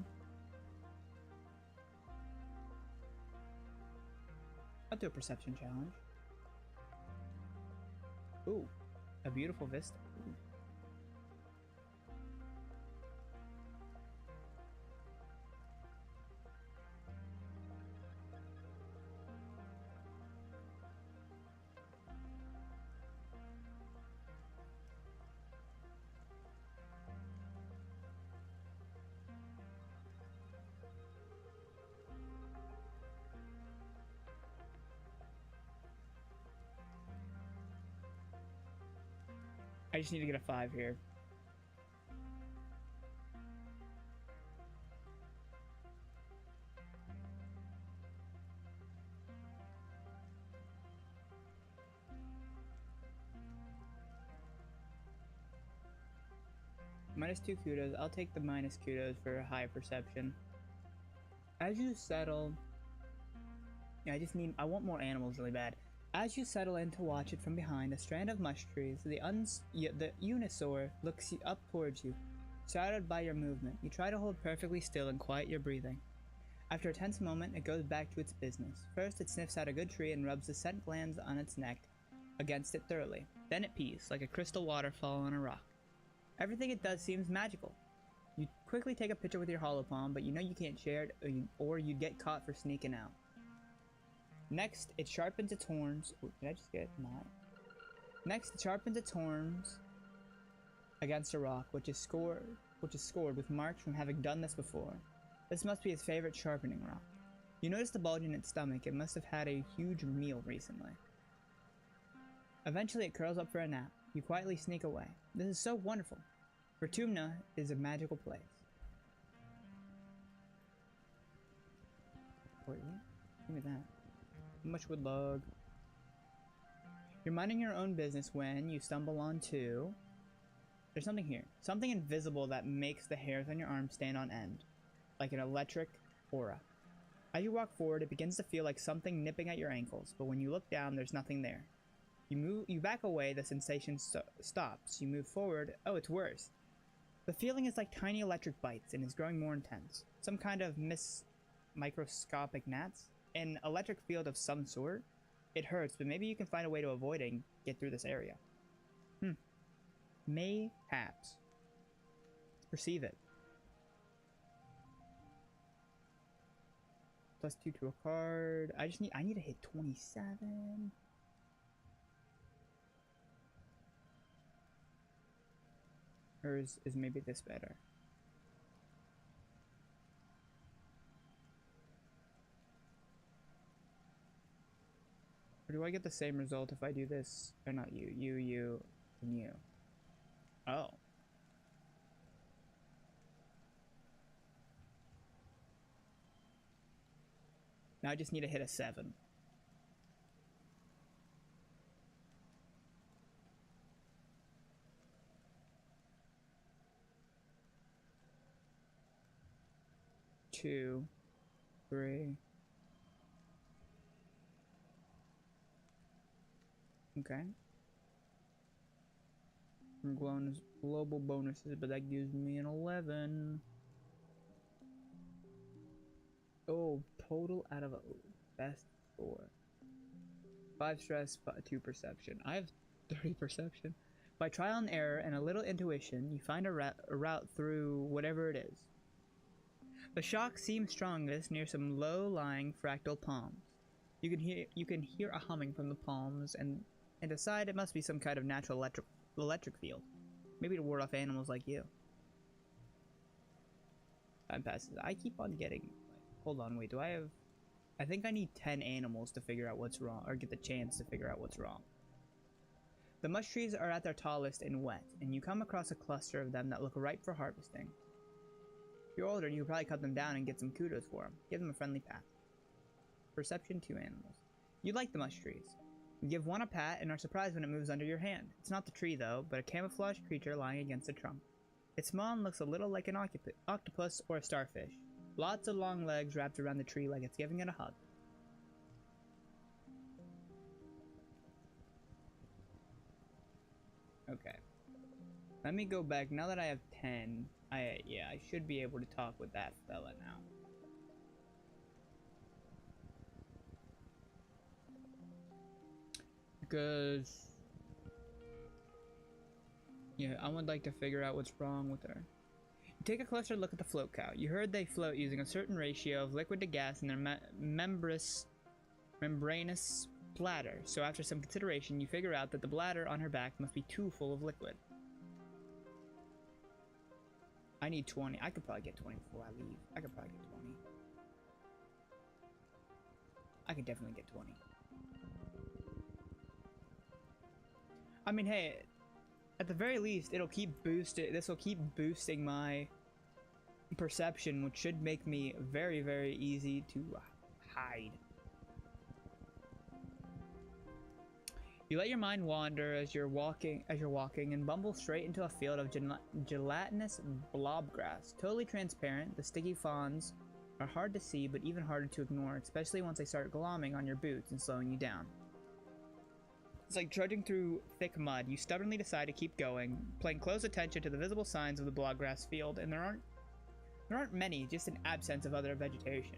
do a perception challenge. Ooh, a beautiful vista. Ooh. I just need to get a 5 here. Minus 2 kudos. I'll take the minus kudos for a high perception. As you settle... Yeah, I want more animals really bad. As you settle in to watch it from behind a strand of mush trees, the Unisaur looks up towards you, startled by your movement. You try to hold perfectly still and quiet your breathing. After a tense moment, it goes back to its business. First, it sniffs out a good tree and rubs the scent glands on its neck against it thoroughly. Then it pees, like a crystal waterfall on a rock. Everything it does seems magical. You quickly take a picture with your hollow palm, but you know you can't share it or you'd get caught for sneaking out. Next, it sharpens its horns. Ooh, did I just get 9? Next, it sharpens its horns against a rock, which is scored with marks from having done this before. This must be its favorite sharpening rock. You notice the bulge in its stomach. It must have had a huge meal recently. Eventually, it curls up for a nap. You quietly sneak away. This is so wonderful. Vertumna is a magical place. Wait, what? Give me that. How much wood log? You're minding your own business when you stumble onto... There's something here. Something invisible that makes the hairs on your arm stand on end. Like an electric aura. As you walk forward, it begins to feel like something nipping at your ankles, but when you look down, there's nothing there. You back away, the sensation stops. You move forward, oh, it's worse. The feeling is like tiny electric bites and is growing more intense. Some kind of microscopic gnats? An electric field of some sort? It hurts, but maybe you can find a way to avoid it and get through this area. Mayhaps. Perceive it. +2 to a card. I need to hit 27. Or is maybe this better? Or do I get the same result if I do this? Or not you, and you. Oh. Now I just need to hit a 7. Two, 3. Okay. Global bonuses, but that gives me an 11. Oh, total out of a best score. 5 stress, 2 perception. I have 30 perception. By trial and error and a little intuition, you find a route through whatever it is. The shock seems strongest near some low-lying fractal palms. You can hear a humming from the palms and decide it must be some kind of natural electric field. Maybe to ward off animals like you. Time passes. I keep on getting... Hold on, wait, do I have... I think I need 10 animals to figure out what's wrong, or get the chance to figure out what's wrong. The mush trees are at their tallest and wet, and you come across a cluster of them that look ripe for harvesting. If you're older, you could probably cut them down and get some kudos for them. Give them a friendly pat. Perception 2 animals. You like the mush trees. You give one a pat and are surprised when it moves under your hand. It's not the tree though, but a camouflaged creature lying against the trunk. It's small and looks a little like an octopus or a starfish. Lots of long legs wrapped around the tree like it's giving it a hug. Okay. Let me go back. Now that I have 10, I should be able to talk with that fella now. Because... yeah, I would like to figure out what's wrong with her. Take a closer look at the float cow. You heard they float using a certain ratio of liquid to gas in their membranous bladder. So after some consideration, you figure out that the bladder on her back must be too full of liquid. I need 20. I could probably get 20 before I leave. I could probably get 20. I could definitely get 20. I mean, hey, at the very least, it'll keep boosting. This will keep boosting my perception, which should make me very, very easy to hide. You let your mind wander as you're walking, and bumble straight into a field of gelatinous blobgrass. Totally transparent, the sticky fronds are hard to see, but even harder to ignore, especially once they start glomming on your boots and slowing you down. It's like trudging through thick mud. You stubbornly decide to keep going, paying close attention to the visible signs of the blobgrass field, and there aren't many, just an absence of other vegetation.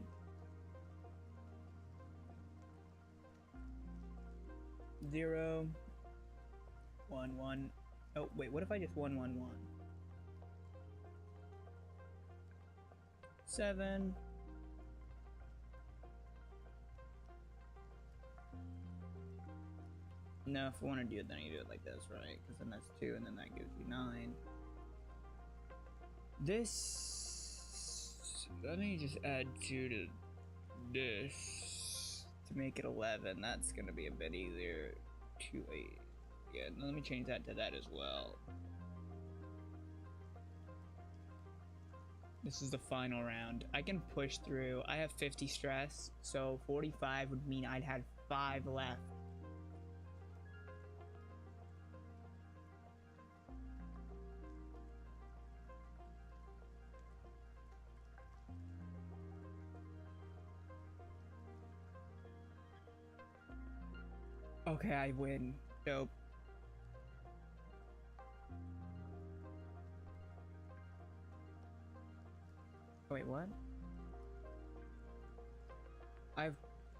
Zero, 1, 1. Oh, wait, what if I just 1, 1, 1? 7. No, if I want to do it, then you do it like this, right? Because then that's 2, and then that gives you 9. This... let me just add 2 to this to make it 11. That's gonna be a bit easier. 2, 8. Yeah, let me change that to that as well. This is the final round. I can push through. I have 50 stress, so 45 would mean I'd had 5 left. Okay, I win. Dope. Wait, what? I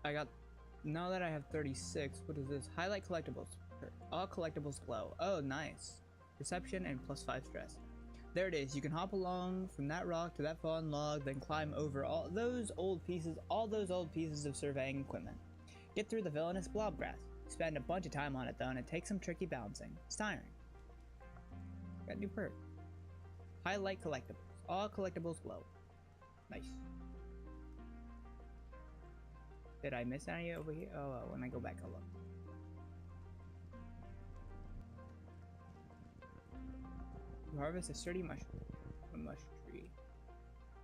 got, now that I have 36, what is this? Highlight collectibles. All collectibles glow. Oh, nice. Perception and +5 stress. There it is. You can hop along from that rock to that fallen log, then climb over all those old pieces of surveying equipment. Get through the villainous blob grass. Spend a bunch of time on it though, and it takes some tricky bouncing. It's tiring. Got a new perk. Highlight collectibles. All collectibles glow. Nice. Did I miss any over here? Oh, when I go back, I'll look. You harvest a sturdy mush tree.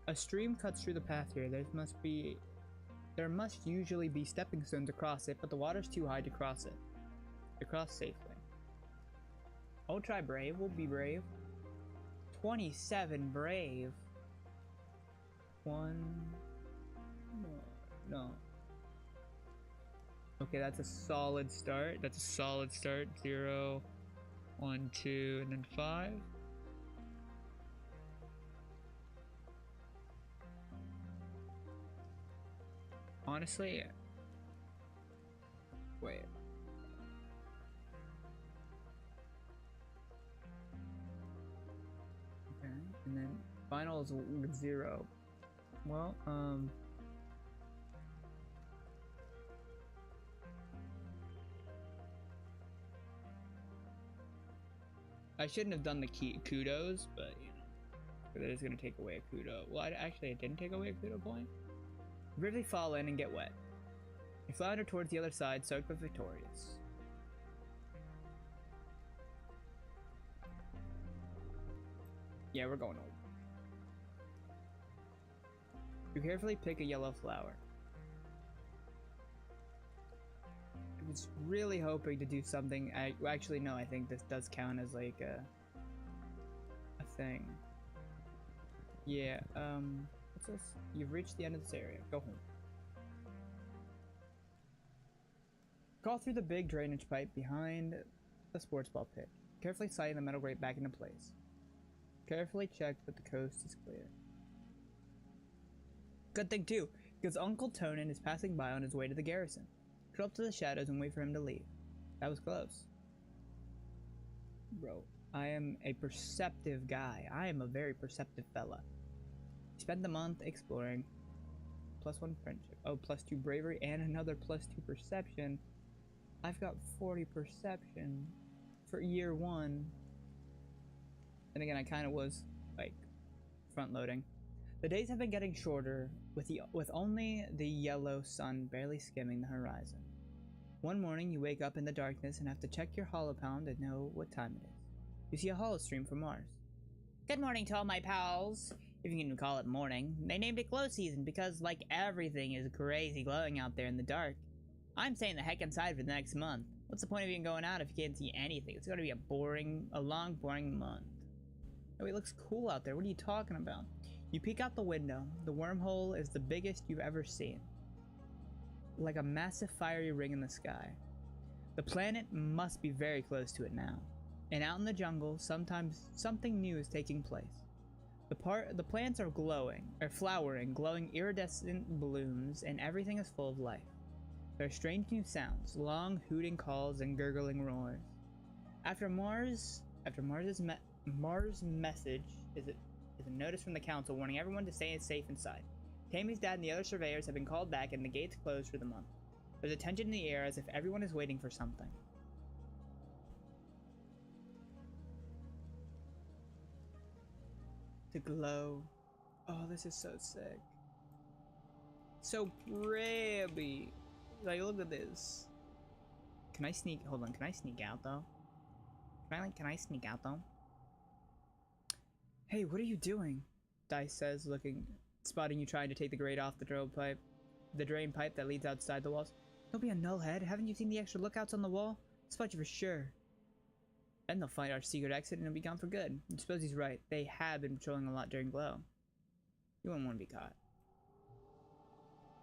A stream cuts through the path here. There must usually be stepping stones across it, but the water's too high to cross safely. I'll try brave. We'll be brave. 27 brave. 1. No. Okay, that's a solid start. 0, 1, 2, and then 5. Honestly, wait. Okay, and then final is 0. Well, I shouldn't have done the kudos, but you know, that is gonna take away a kudo. Well, I didn't take away a kudo point. You briefly fall in and get wet. You flounder towards the other side, soaked but victorious. Yeah, we're going over. You carefully pick a yellow flower. I was really hoping to do something. Actually, no, I think this does count as like a thing. Yeah, what's this? You've reached the end of this area. Go home. Crawl through the big drainage pipe behind the sports ball pit. Carefully sliding the metal grate back into place. Carefully check that the coast is clear. Good thing too, because Uncle Tonin is passing by on his way to the garrison. Go up to the shadows and wait for him to leave. That was close. Bro, I am a perceptive guy. I am a very perceptive fella. Spent the month exploring. +1 friendship. Oh, +2 bravery and another +2 perception. I've got 40 perception for year 1. And again, I kind of was like front loading. The days have been getting shorter, with only the yellow sun barely skimming the horizon. One morning, you wake up in the darkness and have to check your holopound to know what time it is. You see a holostream from Mars. Good morning to all my pals. If you can call it morning. They named it glow season because, like, everything is crazy glowing out there in the dark. I'm staying the heck inside for the next month. What's the point of even going out if you can't see anything? It's gonna be a long, boring month. Oh, it looks cool out there. What are you talking about? You peek out the window. The wormhole is the biggest you've ever seen. Like a massive fiery ring in the sky. The planet must be very close to it now. And out in the jungle, sometimes something new is taking place. The plants are flowering, glowing iridescent blooms, and everything is full of life. There are strange new sounds, long hooting calls and gurgling roars. After Mars' message is a notice from the council warning everyone to stay safe inside. Tammy's dad and the other surveyors have been called back and the gates closed for the month. There's a tension in the air as if everyone is waiting for something. To glow. Oh, this is so sick. So pretty. Like, look at this. Can I sneak? Hold on. Can I sneak out though? Can I sneak out though? Hey, what are you doing? Dice says, spotting you trying to take the grate off the drain pipe that leads outside the walls. Don't be a nullhead. Haven't you seen the extra lookouts on the wall? Spot you for sure. Then they'll find our secret exit and it'll be gone for good. I suppose he's right. They have been patrolling a lot during Glow. You wouldn't want to be caught.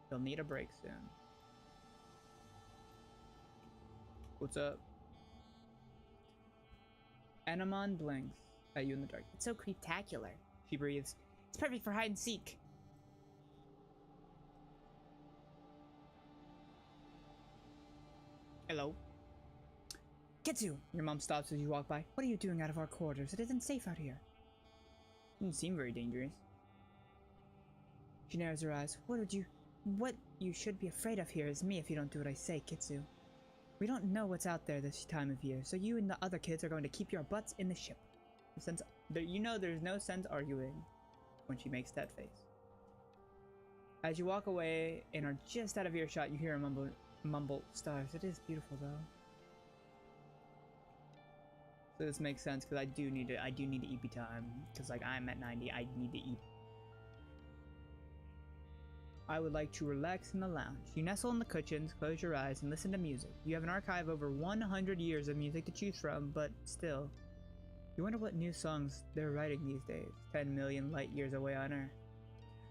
They'll need a break soon. What's up? Anamon blinks at you in the dark. It's so creeptacular, she breathes. It's perfect for hide and seek. Hello. Ketsu! Your mom stops as you walk by. What are you doing out of our quarters? It isn't safe out here. Doesn't seem very dangerous. She narrows her eyes. What you should be afraid of here is me if you don't do what I say, Kitsu. We don't know what's out there this time of year, so you and the other kids are going to keep your butts in the ship. You know there's no sense arguing when she makes that face. As you walk away and are just out of earshot, you hear a mumble, stars. It is beautiful though. So this makes sense because I do need to EP time because like I'm at 90. I need to EP. I would like to relax in the lounge. You nestle in the cushions, close your eyes, and listen to music. You have an archive of over 100 years of music to choose from, but still, you wonder what new songs they're writing these days. 10 million light years away on Earth.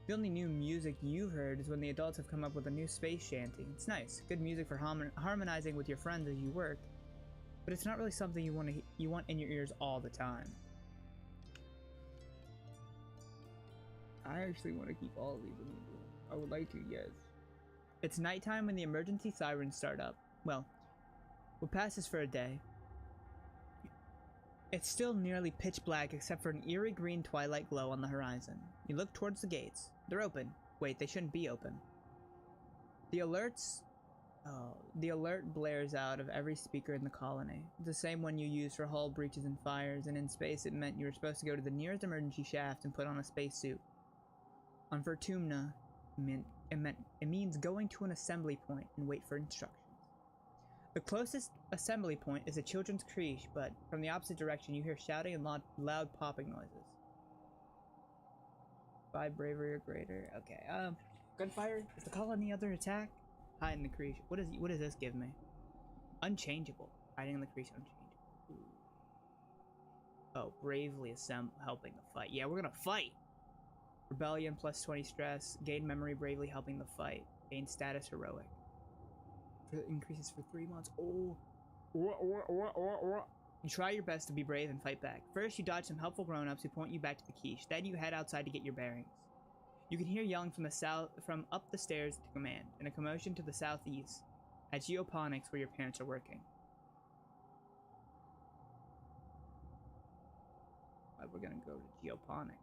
The only new music you've heard is when the adults have come up with a new space shanty. It's nice, good music for harmonizing with your friends as you work. But it's not really something you want in your ears all the time. I actually want to keep all of these in the room. I would like to, yes. It's nighttime when the emergency sirens start up. Well, what passes for a day. It's still nearly pitch black except for an eerie green twilight glow on the horizon. You look towards the gates. They're open. Wait, they shouldn't be open. The alert blares out of every speaker in the colony. The same one you use for hull breaches and fires, and in space it meant you were supposed to go to the nearest emergency shaft and put on a spacesuit. On Vertumna, it means going to an assembly point and wait for instructions. The closest assembly point is a children's creche, but from the opposite direction you hear shouting and loud popping noises. 5 bravery or greater. Okay, gunfire? Is the colony under attack? Hide in the creche. What does this give me? Unchangeable. Hiding in the creche, unchangeable. Ooh. Oh, bravely helping the fight. Yeah, we're gonna fight! Rebellion plus 20 stress. Gain memory, bravely helping the fight. Gain status, heroic. Increases for 3 months. Oh. You try your best to be brave and fight back. First, you dodge some helpful grown-ups who point you back to the quiche. Then you head outside to get your bearings. You can hear yelling from up the stairs to command, and a commotion to the southeast, at geoponics where your parents are working. Right, we're gonna go to geoponics.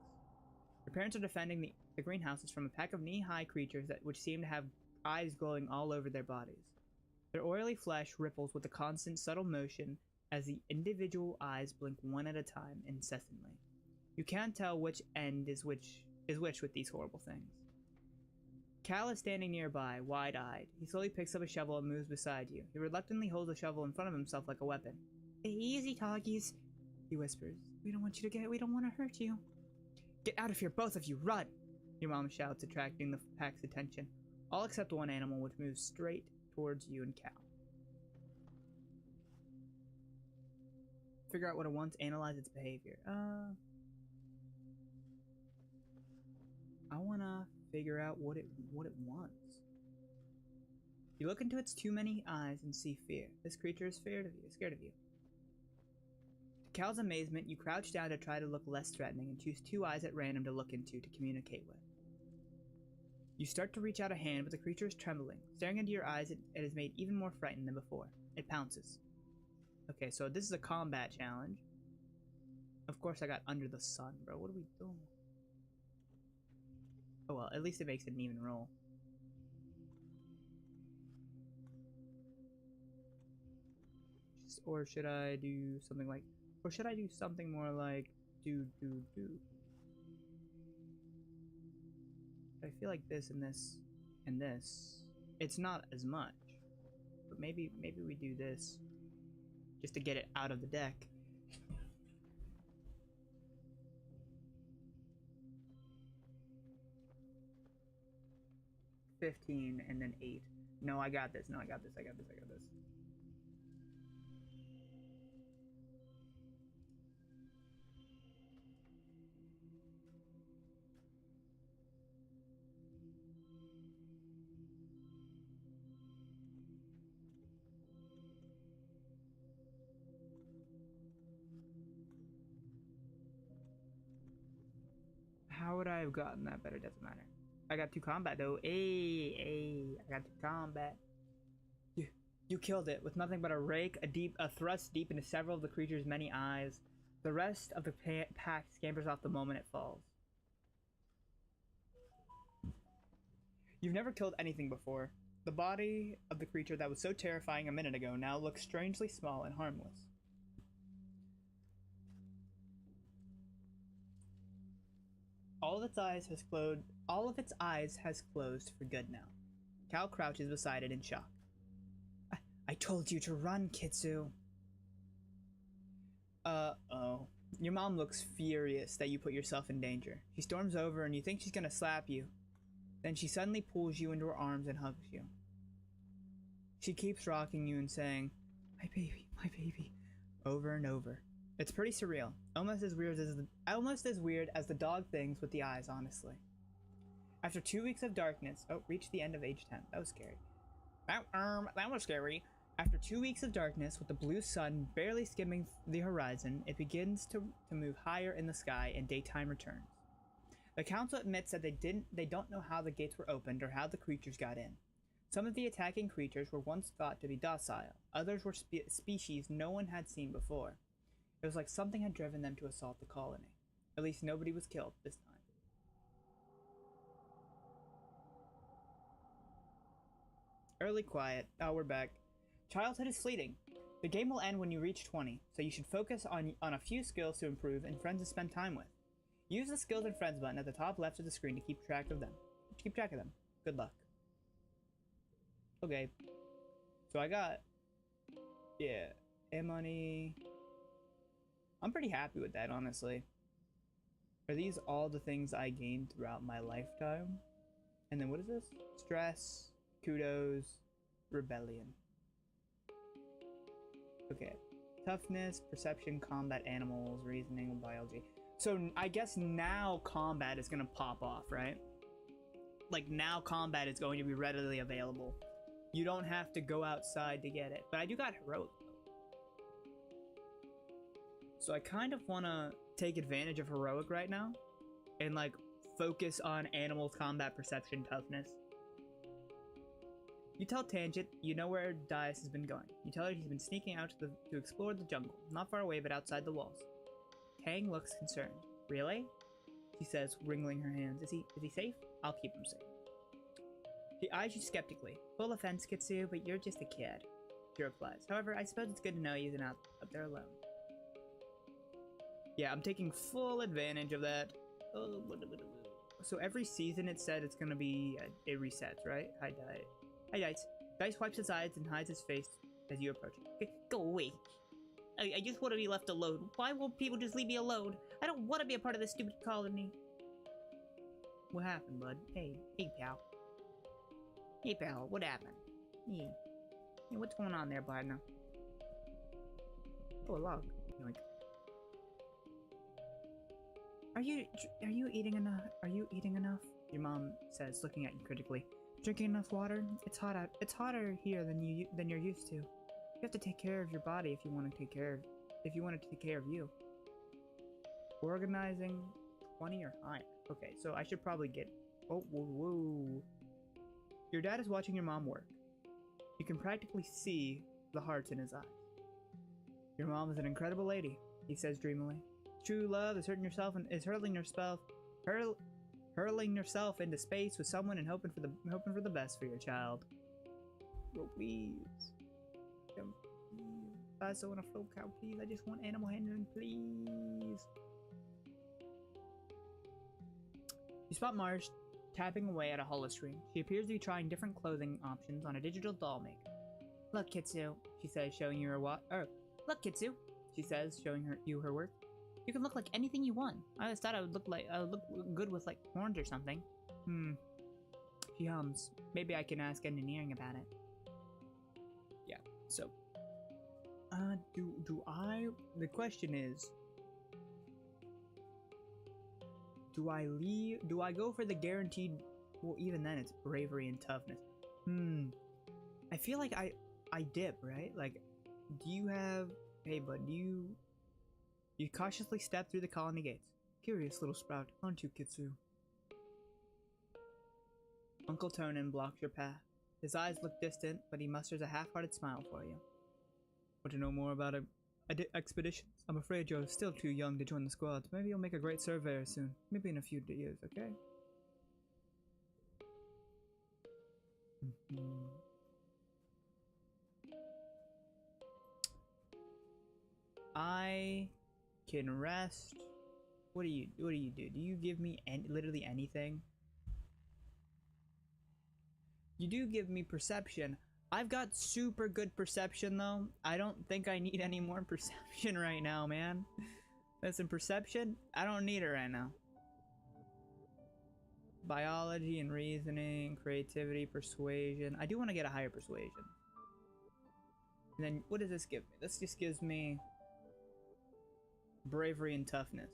Your parents are defending the greenhouses from a pack of knee-high creatures which seem to have eyes glowing all over their bodies. Their oily flesh ripples with a constant, subtle motion as the individual eyes blink one at a time, incessantly. You can't tell which end is which with these horrible things. Cal is standing nearby, wide-eyed. He slowly picks up a shovel and moves beside you. He reluctantly holds a shovel in front of himself like a weapon. Easy, Toggies, he whispers. We don't want to hurt you. Get out of here, both of you, run! Your mom shouts, attracting the pack's attention. All except one animal, which moves straight towards you and Cal. Figure out what it wants, analyze its behavior. I wanna figure out what it wants. You look into its too many eyes and see fear. This creature is scared of you. To Cal's amazement, you crouch down to try to look less threatening and choose 2 eyes at random to look into to communicate with. You start to reach out a hand, but the creature is trembling. Staring into your eyes, it is made even more frightened than before. It pounces. Okay, so this is a combat challenge. Of course I got under the sun, bro. What are we doing? Oh well, at least it makes it an even roll. Or should I do something like... Or should I do something more like... Do. I feel like this and this And this, it's not as much. But maybe we do this just to get it out of the deck. $15 and then 8. No, I got this. No, I got this. I got this. I got this. How would I have gotten that better? Doesn't matter. I got 2 combat though. Hey, I got 2 combat. You killed it with nothing but a rake, a thrust deep into several of the creature's many eyes. The rest of the pack scampers off the moment it falls. You've never killed anything before. The body of the creature that was so terrifying a minute ago now looks strangely small and harmless. All of its eyes has closed for good now. Cal crouches beside it in shock. I told you to run, Kitsu. Uh-oh. Your mom looks furious that you put yourself in danger. She storms over and you think she's gonna slap you. Then she suddenly pulls you into her arms and hugs you. She keeps rocking you and saying, my baby, over and over. It's pretty surreal. Almost as weird as the dog things with the eyes, honestly. After 2 weeks of darkness, reached the end of age 10. That was scary. That was scary. After 2 weeks of darkness, with the blue sun barely skimming the horizon, it begins to move higher in the sky and daytime returns. The council admits that they don't know how the gates were opened or how the creatures got in. Some of the attacking creatures were once thought to be docile. Others were species no one had seen before. It was like something had driven them to assault the colony. At least nobody was killed this time. Early quiet. Oh, we're back. Childhood is fleeting. The game will end when you reach 20, so you should focus on a few skills to improve and friends to spend time with. Use the skills and friends button at the top left of the screen to keep track of them. Good luck. Okay. So I got... yeah. money. I'm pretty happy with that, honestly. Are these all the things I gained throughout my lifetime? And then what is this? Stress, kudos, rebellion. Okay. Toughness, perception, combat, animals, reasoning, biology. So I guess now combat is gonna pop off, right? Like now combat is going to be readily available. You don't have to go outside to get it. But I do got heroic. So I kind of want to take advantage of heroic right now and like focus on animals, combat, perception, toughness. You tell Tangent you know where Dias has been going. You tell her he's been sneaking out to explore the jungle, not far away but outside the walls. Tang looks concerned. Really? She says, wringing her hands. Is he safe? I'll keep him safe. He eyes you skeptically. Full offense, Kitsu, but you're just a kid. She replies. However, I suppose it's good to know he's not up there alone. Yeah, I'm taking full advantage of that. So every season it said it's gonna be it resets, right? Hi, Dice. Hi, Dice. Dice wipes his eyes and hides his face as you approach him. Go away. I just want to be left alone. Why won't people just leave me alone? I don't want to be a part of this stupid colony. What happened, bud? Hey pal. Hey pal, what happened? Hey, what's going on there, partner? Oh, a log. Yoink. Are you eating enough? Are you eating enough? Your mom says, looking at you critically. Drinking enough water? It's hot out. It's hotter here than you're used to. You have to take care of your body if you want to take care of you. Organizing 20 or higher. Okay, so I should probably get... Oh, whoa. Your dad is watching your mom work. You can practically see the hearts in his eyes. Your mom is an incredible lady, he says dreamily. True love is hurling yourself into space with someone and hoping for the best for your child. Oh, please. I also want a full cow, please. I just want animal handling, please. You spot Marsh tapping away at a hollow screen. She appears to be trying different clothing options on a digital doll maker. Look, Kitsu, she says, showing you her look, Kitsu, she says, showing you her work. You can look like anything you want. I always thought I would look good with like horns or something. She hums. Maybe I can ask engineering about it. Yeah. So, the question is, do I go for the guaranteed, well, even then it's bravery and toughness. I feel like I dip, right? Like, do you have, hey bud, you cautiously step through the colony gates. Curious little sprout, aren't you, Kitsu? Uncle Tonin blocks your path. His eyes look distant, but he musters a half-hearted smile for you. Want to know more about expeditions? I'm afraid you're still too young to join the squad. Maybe you'll make a great surveyor soon. Maybe in a few years, okay? I can rest. What do you do? Do you give me literally anything? You do give me perception. I've got super good perception though. I don't think I need any more perception right now, man. Listen, perception, I don't need it right now. Biology and reasoning, creativity, persuasion. I do want to get a higher persuasion. And then what does this give me? This just gives me bravery and toughness.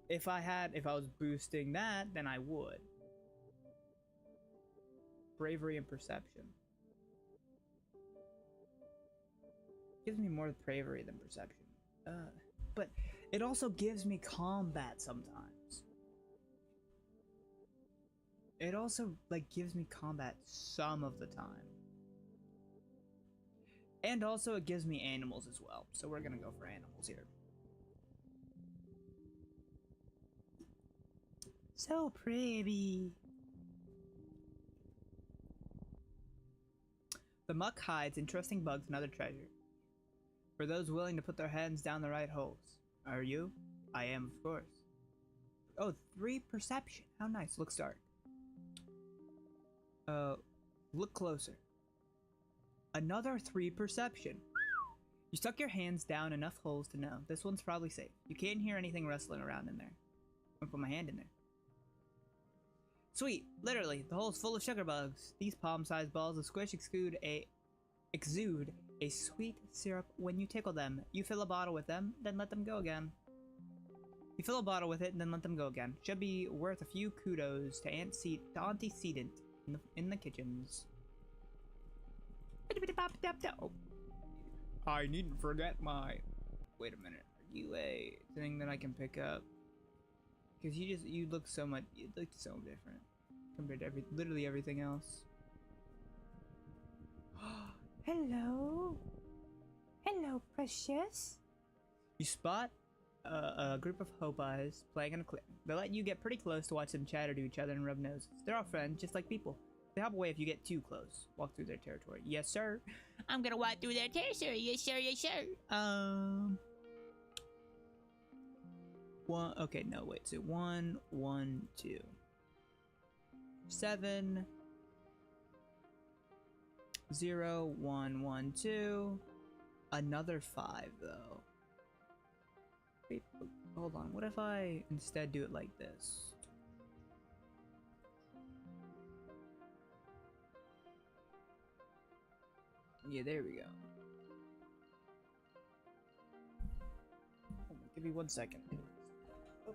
If I was boosting that, then I would. Bravery and perception. Gives me more bravery than perception. But it also gives me combat sometimes. It also like gives me combat some of the time. And also it gives me animals as well. So we're gonna go for animals here. So pretty. The muck hides interesting bugs and other treasure. For those willing to put their hands down the right holes. Are you? I am, of course. Oh, 3 perception. How nice. Look dark. Look closer. Another 3 perception. You stuck your hands down enough holes to know. This one's probably safe. You can't hear anything rustling around in there. I'm gonna put my hand in there. Sweet. Literally, the hole's full of sugar bugs. These palm-sized balls of squish exude a sweet syrup when you tickle them. You fill a bottle with them, then let them go again. You fill a bottle with it, and then let them go again. Should be worth a few kudos to Antecedent in the kitchens. Oh. I needn't forget my... Wait a minute. Are you a thing that I can pick up? Because you look so much... You look so different. Compared to literally everything else. Hello? Hello, precious? You spot a group of Hope Eyes playing on a cliff. They let you get pretty close to watch them chatter to each other and rub noses. They're all friends, just like people. They hop away if you get too close. Walk through their territory. Yes, sir. I'm gonna walk through their territory. Yes, sir. Yes, sir. One. Okay, no, wait. So 1, 1, 2, 7, 0, 1, 1, 2. Another 5 though. Wait, hold on. What if I instead do it like this? Yeah, there we go. Give me 1 second. Oh.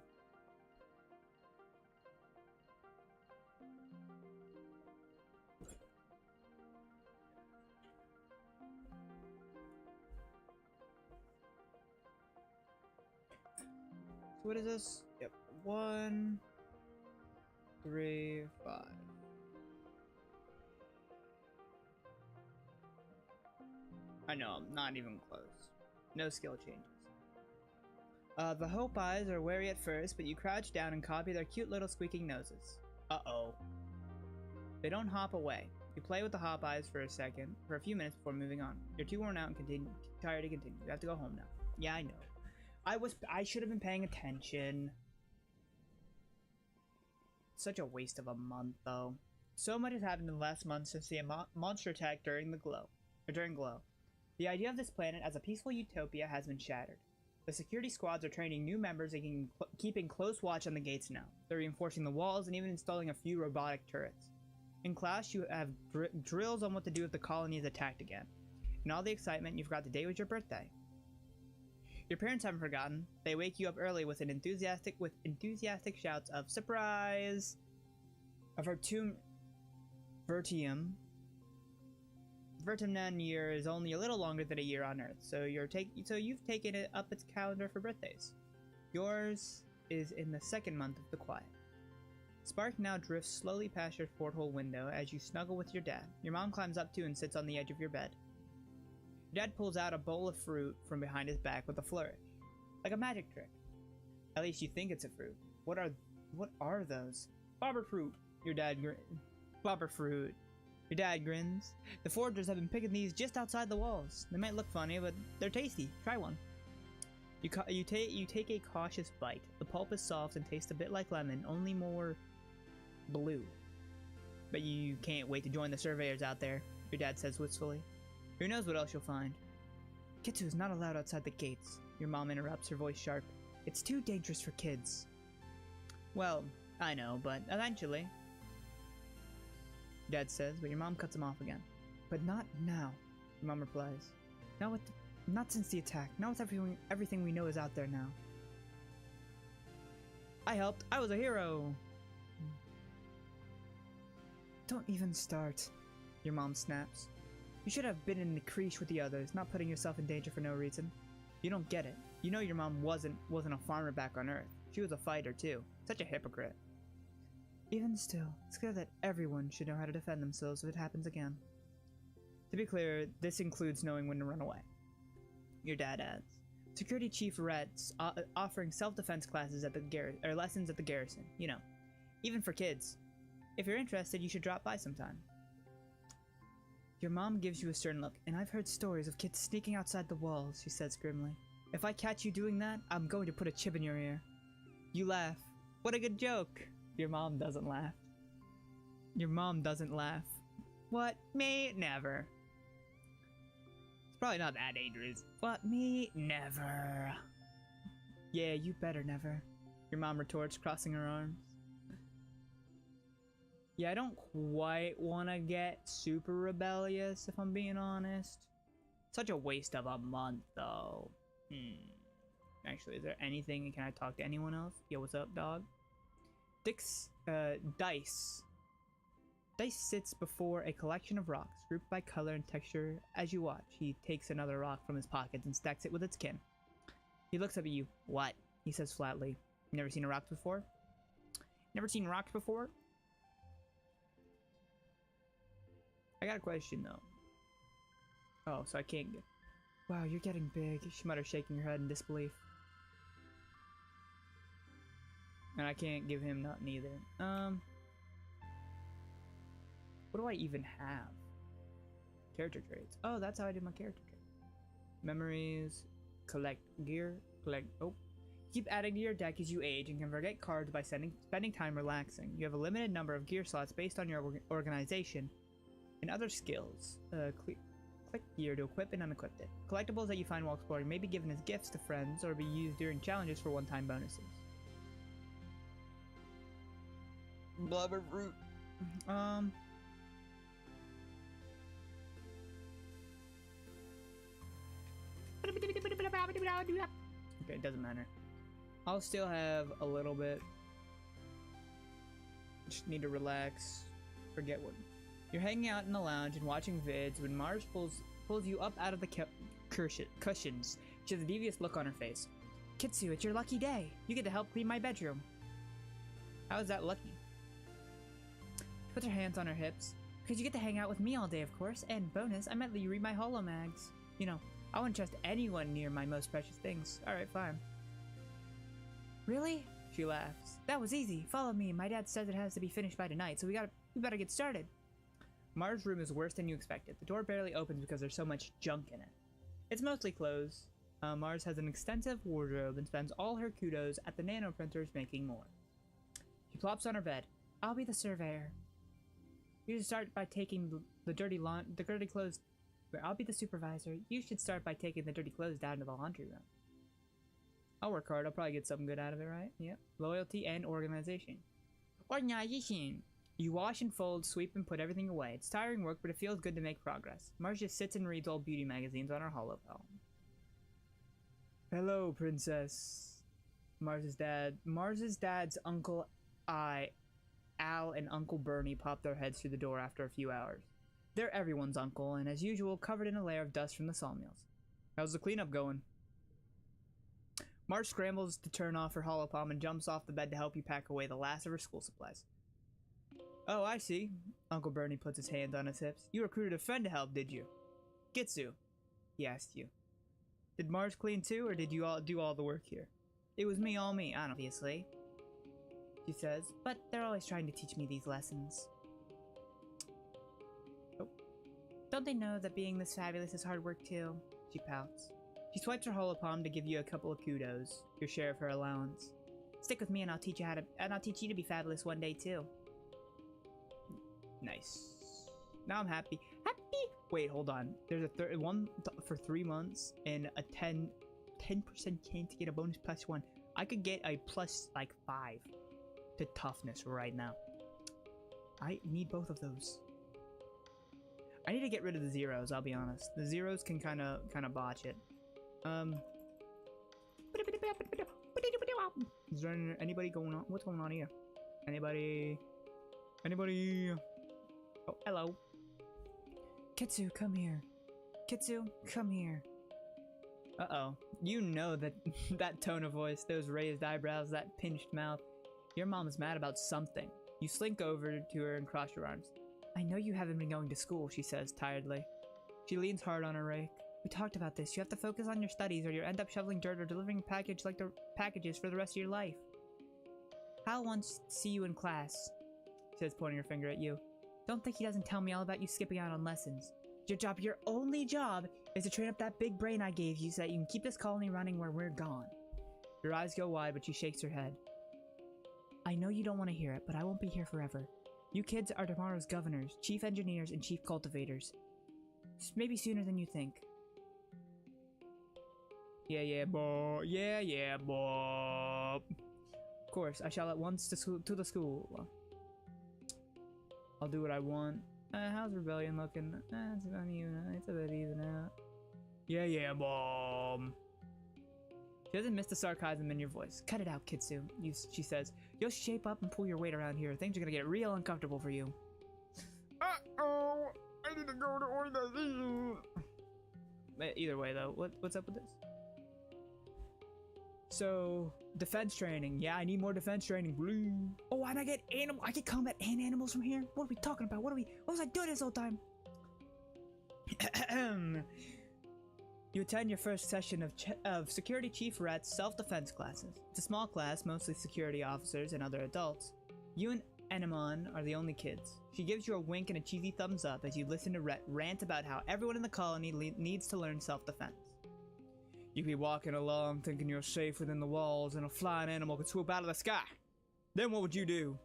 So what is this? Yep. 1, 3, 5. I know, I'm not even close. No skill changes. The Hope Eyes are wary at first, but you crouch down and copy their cute little squeaking noses. Uh-oh. They don't hop away. You play with the Hop Eyes for a few minutes before moving on. You're too worn out and tired to continue. You have to go home now. Yeah, I know. I should have been paying attention. Such a waste of a month, though. So much has happened in the last month since the monster attack during Glow. The idea of this planet as a peaceful utopia has been shattered. The security squads are training new members and keeping close watch on the gates now. They're reinforcing the walls and even installing a few robotic turrets. In class, you have drills on what to do if the colony is attacked again. In all the excitement, you forgot the day was your birthday. Your parents haven't forgotten. They wake you up early with enthusiastic shouts of surprise. A Vertimnan year is only a little longer than a year on Earth, so you've taken it up its calendar for birthdays. Yours is in the second month of the quiet. Spark now drifts slowly past your porthole window as you snuggle with your dad. Your mom climbs up too and sits on the edge of your bed. Your dad pulls out a bowl of fruit from behind his back with a flourish, like a magic trick. At least you think it's a fruit. What are those? Bobber fruit. Your dad grins. The foragers have been picking these just outside the walls. They might look funny, but they're tasty. Try one. You take a cautious bite. The pulp is soft and tastes a bit like lemon, only more blue. But you can't wait to join the surveyors out there, your dad says wistfully. Who knows what else you'll find? Kitsu is not allowed outside the gates, your mom interrupts, her voice sharp. It's too dangerous for kids. Well, I know, but eventually. Dad says, but your mom cuts him off again. But not now, your mom replies. Not since the attack. Not with everything we know is out there now. I helped. I was a hero. Don't even start, your mom snaps. You should have been in the creche with the others, not putting yourself in danger for no reason. You don't get it. You know your mom wasn't a farmer back on Earth. She was a fighter too. Such a hypocrite. Even still, it's clear that everyone should know how to defend themselves if it happens again. To be clear, this includes knowing when to run away. Your dad adds. Security Chief Rhett's offering self-defense classes at the lessons at the garrison. You know, even for kids. If you're interested, you should drop by sometime. Your mom gives you a stern look, and I've heard stories of kids sneaking outside the walls, she says grimly. If I catch you doing that, I'm going to put a chip in your ear. You laugh. What a good joke. Your mom doesn't laugh. What? Me? Never. It's probably not that dangerous. What? Me? Never. Yeah, you better never. Your mom retorts, crossing her arms. Yeah, I don't quite want to get super rebellious, if I'm being honest. Such a waste of a month, though. Actually, is there anything? Can I talk to anyone else? Yo, what's up, dog? Dice. Dice sits before a collection of rocks, grouped by color and texture. As you watch, he takes another rock from his pocket and stacks it with its kin. He looks up at you. What? He says flatly. Never seen rocks before? Never seen rocks before? I got a question, though. Oh, so I can't get... Wow, you're getting big, she mutters, shaking her head in disbelief. And I can't give him nothing either. What do I even have? Character traits. Oh, that's how I do my character traits. Memories. Collect gear. Keep adding to your deck as you age and can forget cards by spending time relaxing. You have a limited number of gear slots based on your organization and other skills. Click gear to equip and unequip it. Collectibles that you find while exploring may be given as gifts to friends or be used during challenges for one-time bonuses. Blubber fruit. Okay, it doesn't matter. I'll still have a little bit. Just need to relax. Forget what. You're hanging out in the lounge and watching vids when Mars pulls you up out of the cushions. She has a devious look on her face. Kitsu, it's your lucky day. You get to help clean my bedroom. How is that lucky? She puts her hands on her hips. Because you get to hang out with me all day, of course. And bonus, I might let you read my holomags. You know, I wouldn't trust anyone near my most precious things. Alright, fine. Really? She laughs. That was easy. Follow me. My dad says it has to be finished by tonight, so we better get started. Mars' room is worse than you expected. The door barely opens because there's so much junk in it. It's mostly clothes. Mars has an extensive wardrobe and spends all her kudos at the nanoprinters making more. She plops on her bed. I'll be the surveyor. You should start by taking the dirty clothes. I'll be the supervisor. You should start by taking the dirty clothes down to the laundry room. I'll work hard. I'll probably get something good out of it, right? Yep. Loyalty and organization. Organization. You wash and fold, sweep, and put everything away. It's tiring work, but it feels good to make progress. Mars just sits and reads old beauty magazines on her holopalm. Hello, princess. Mars's dad's Uncle Al and Uncle Bernie pop their heads through the door after a few hours. They're everyone's uncle, and as usual, covered in a layer of dust from the sawmills. How's the cleanup going? Mars scrambles to turn off her holopalm and jumps off the bed to help you pack away the last of her school supplies. Oh, I see. Uncle Bernie puts his hands on his hips. You recruited a friend to help, did you? Gitsu. He asked you. Did Mars clean too, or did you all do all the work here? It was me, all me, obviously. She says, but they're always trying to teach me these lessons. Oh. Don't they know that being this fabulous is hard work too? She pouts. She swipes her holopalm to give you a couple of kudos, your share of her allowance. Stick with me and I'll teach you to be fabulous one day too. Nice. Now I'm happy. Happy! Wait, hold on. There's a one for 3 months and a 10% chance to get a bonus +1. I could get a plus like 5 to toughness right now. I need both of those. I need to get rid of the zeros, I'll be honest. The zeros can kind of botch it. Is there anybody going on? What's going on here? Anybody? Oh, hello. Kitsu, come here. Kitsu, come here. Uh-oh. You know that that tone of voice, those raised eyebrows, that pinched mouth. Your mom is mad about something. You slink over to her and cross your arms. I know you haven't been going to school, she says tiredly. She leans hard on her rake. We talked about this. You have to focus on your studies or you'll end up shoveling dirt or delivering packages for the rest of your life. Hal wants to see you in class, she says, pointing her finger at you. Don't think he doesn't tell me all about you skipping out on lessons. Your only job is to train up that big brain I gave you so that you can keep this colony running where we're gone. Your eyes go wide, but she shakes her head. I know you don't want to hear it, but I won't be here forever. You kids are tomorrow's governors, chief engineers, and chief cultivators. Maybe sooner than you think. Yeah, boy. Yeah, boy. Of course, I shall at once to the school. I'll do what I want. How's Rebellion looking? It's uneven. It's a bit even out. Yeah, bomb. She doesn't miss the sarcasm in your voice. Cut it out, Kitsu. She says. You'll shape up and pull your weight around here. Things are gonna get real uncomfortable for you. Uh-oh! I need to go to organization. Either way, though, what's up with this? So, defense training. Yeah, I need more defense training. Blue. Oh, and I get combat and animals from here? What are we talking about? What was I doing this whole time? You attend your first session of Security Chief Rhett's self-defense classes. It's a small class, mostly security officers and other adults. You and Anemone are the only kids. She gives you a wink and a cheesy thumbs up as you listen to Rhett rant about how everyone in the colony needs to learn self-defense. You could be walking along thinking you're safe within the walls and a flying animal could swoop out of the sky. Then what would you do?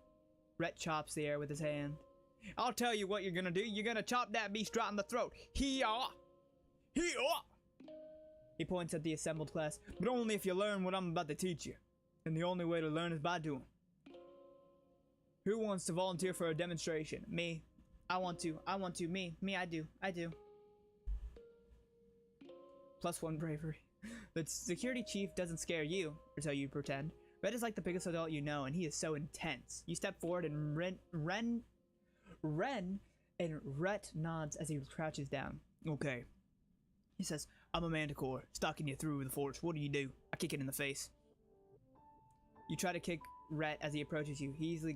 Rhett chops the air with his hand. I'll tell you what you're gonna do. You're gonna chop that beast right in the throat. Hee-yaw! Hee-yaw! He points at the assembled class. But only if you learn what I'm about to teach you. And the only way to learn is by doing. Who wants to volunteer for a demonstration? Me. I want to. Me, I do. +1 bravery. The security chief doesn't scare you, or so you pretend. Red is like the biggest adult you know, and he is so intense. You step forward and Ren and Rhett nods as he crouches down. Okay. He says, I'm a manticore, stalking you through the force. What do? I kick it in the face. You try to kick Rhett as he approaches you. He easily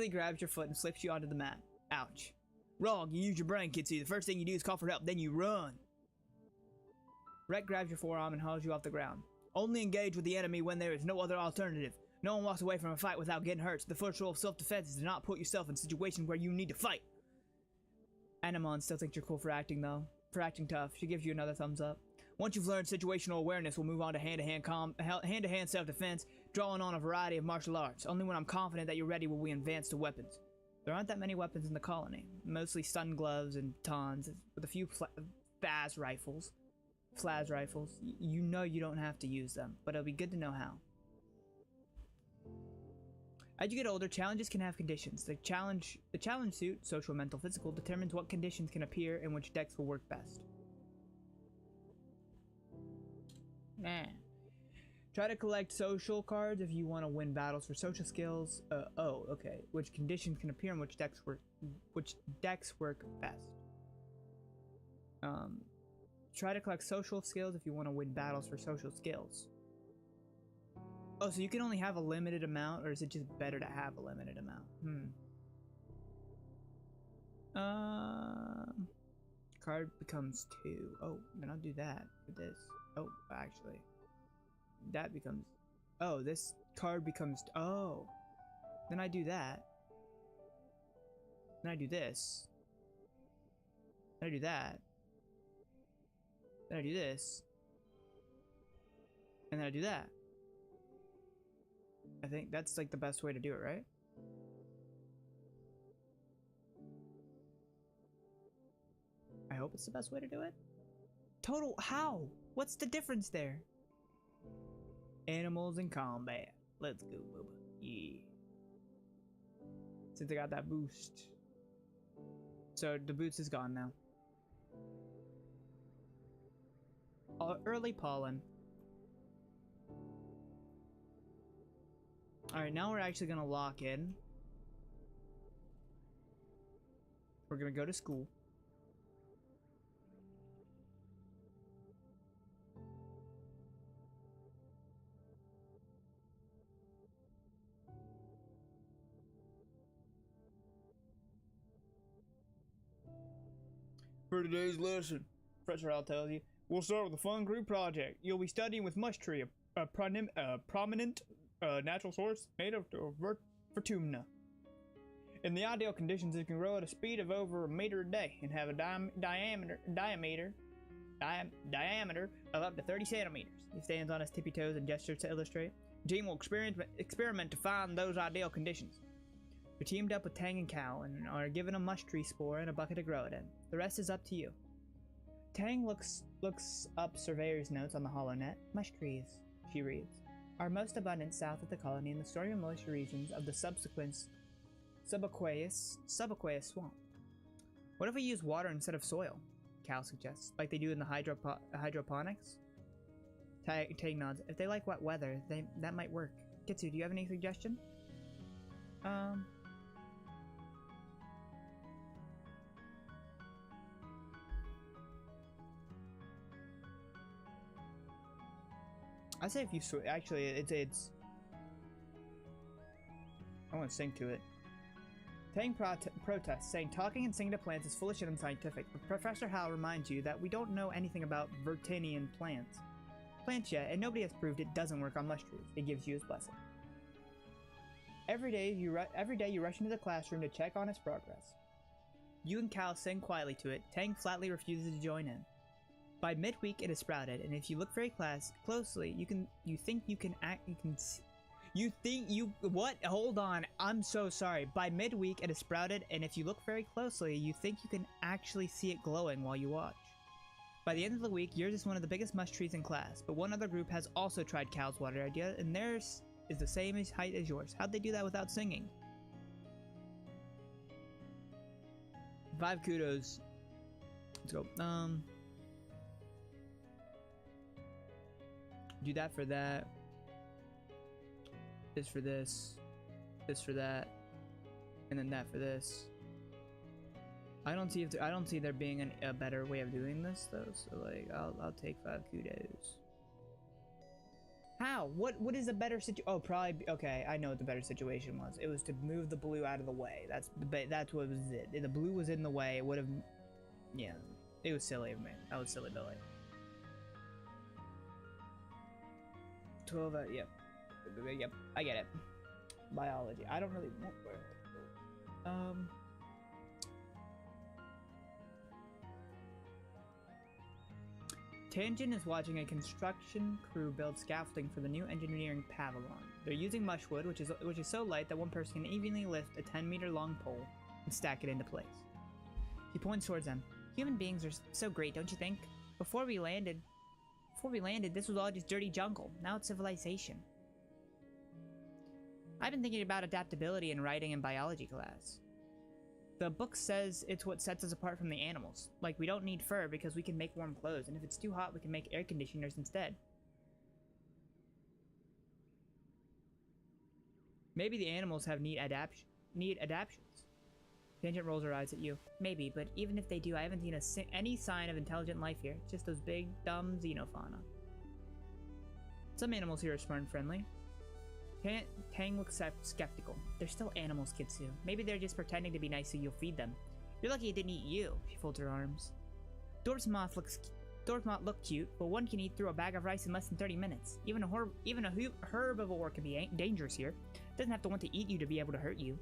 grabs your foot and slips you onto the mat. Ouch. Wrong, you use your brain, Kitsy. The first thing you do is call for help, then you run. Rhett grabs your forearm and hauls you off the ground. Only engage with the enemy when there is no other alternative. No one walks away from a fight without getting hurt. So the first rule of self-defense is to not put yourself in situations where you need to fight. Anemone still thinks you're cool for acting tough. She gives you another thumbs up. Once you've learned situational awareness, we'll move on to hand-to-hand self-defense. drawing on a variety of martial arts. Only when I'm confident that you're ready will we advance to weapons. There aren't that many weapons in the colony. Mostly stun gloves and batons, with a few Faz rifles. Flaz rifles. You know you don't have to use them, but it'll be good to know how. As you get older, challenges can have conditions. The challenge suit, social, mental, physical, determines what conditions can appear and which decks will work best. Nah. Try to collect social cards if you want to win battles for social skills. Oh, okay. Which conditions can appear and which decks work best. Try to collect social skills if you want to win battles for social skills. Oh, so you can only have a limited amount, or is it just better to have a limited amount? Card becomes 2. Oh, then I'll do that with this. Oh, actually. That becomes... Oh, this card becomes... Oh. Then I do that. Then I do this. Then I do that. Then I do this. And then I do that. I think that's like the best way to do it, right? I hope it's the best way to do it. Total, how? What's the difference there? Animals in combat. Let's go, Bubba. Yeah. Since I got that boost. So the boost is gone now. Early pollen. Alright, now we're actually gonna lock in. We're gonna go to school. For today's lesson, Professor Al tells you, we'll start with a fun group project. You'll be studying with mush tree, a prominent natural source made of Vertumna. In the ideal conditions, it can grow at a speed of over a meter a day and have a diameter of up to 30 centimeters. He stands on his tippy toes and gestures to illustrate. The team will experiment to find those ideal conditions. You're teamed up with Tang and Cal and are given a mush tree spore and a bucket to grow it in. The rest is up to you. Tang looks up Surveyor's notes on the HoloNet. Mush trees, she reads, are most abundant south of the colony in the stormy and moist regions of the subaqueous swamp. What if we use water instead of soil? Cal suggests, like they do in the hydroponics. Tang nods. If they like wet weather, that might work. Kitsu, do you have any suggestion? I say if you actually, it's. I want to sing to it. Tang protests, saying talking and singing to plants is foolish and unscientific. But Professor Hal reminds you that we don't know anything about Vertanian plants yet, and nobody has proved it doesn't work on mush trees. He gives you his blessing. Every day you rush into the classroom to check on its progress. You and Cal sing quietly to it. Tang flatly refuses to join in. By midweek, it is sprouted, and if you look very closely, Hold on, I'm so sorry. By midweek, it is sprouted, and if you look very closely, you think you can actually see it glowing while you watch. By the end of the week, yours is one of the biggest mush trees in class, but one other group has also tried Cal's water idea, and theirs is the same height as yours. How'd they do that without singing? 5 kudos. Let's go. Do that for that. This for this. This for that. And then that for this. I don't see there being a better way of doing this though. So like, I'll take 5 kudos. How? What is a better Oh, probably. Okay, I know what the better situation was. It was to move the blue out of the way. That's what was it. If the blue was in the way, it would have. Yeah, it was silly of me. That was silly, Billy. 12. Yep. Yep. I get it. Biology. I don't really want. Tangent is watching a construction crew build scaffolding for the new engineering pavilion. They're using mushwood, which is so light that one person can evenly lift a 10-meter long pole and stack it into place. He points towards them. Human beings are so great, don't you think? Before we landed, this was all just dirty jungle. Now it's civilization. I've been thinking about adaptability in writing and biology class. The book says it's what sets us apart from the animals. Like, we don't need fur because we can make warm clothes, and if it's too hot, we can make air conditioners instead. Maybe the animals have neat adaptations. Tangent rolls her eyes at you. Maybe, but even if they do, I haven't seen any sign of intelligent life here. Just those big, dumb xenofauna. Some animals here are smart and friendly. Tang looks skeptical. They're still animals, Kitsu. Maybe they're just pretending to be nice so you'll feed them. You're lucky it didn't eat you. She folds her arms. Dwarf's moth look cute, but one can eat through a bag of rice in less than 30 minutes. Even a herbivore can be dangerous here. Doesn't have to want to eat you to be able to hurt you.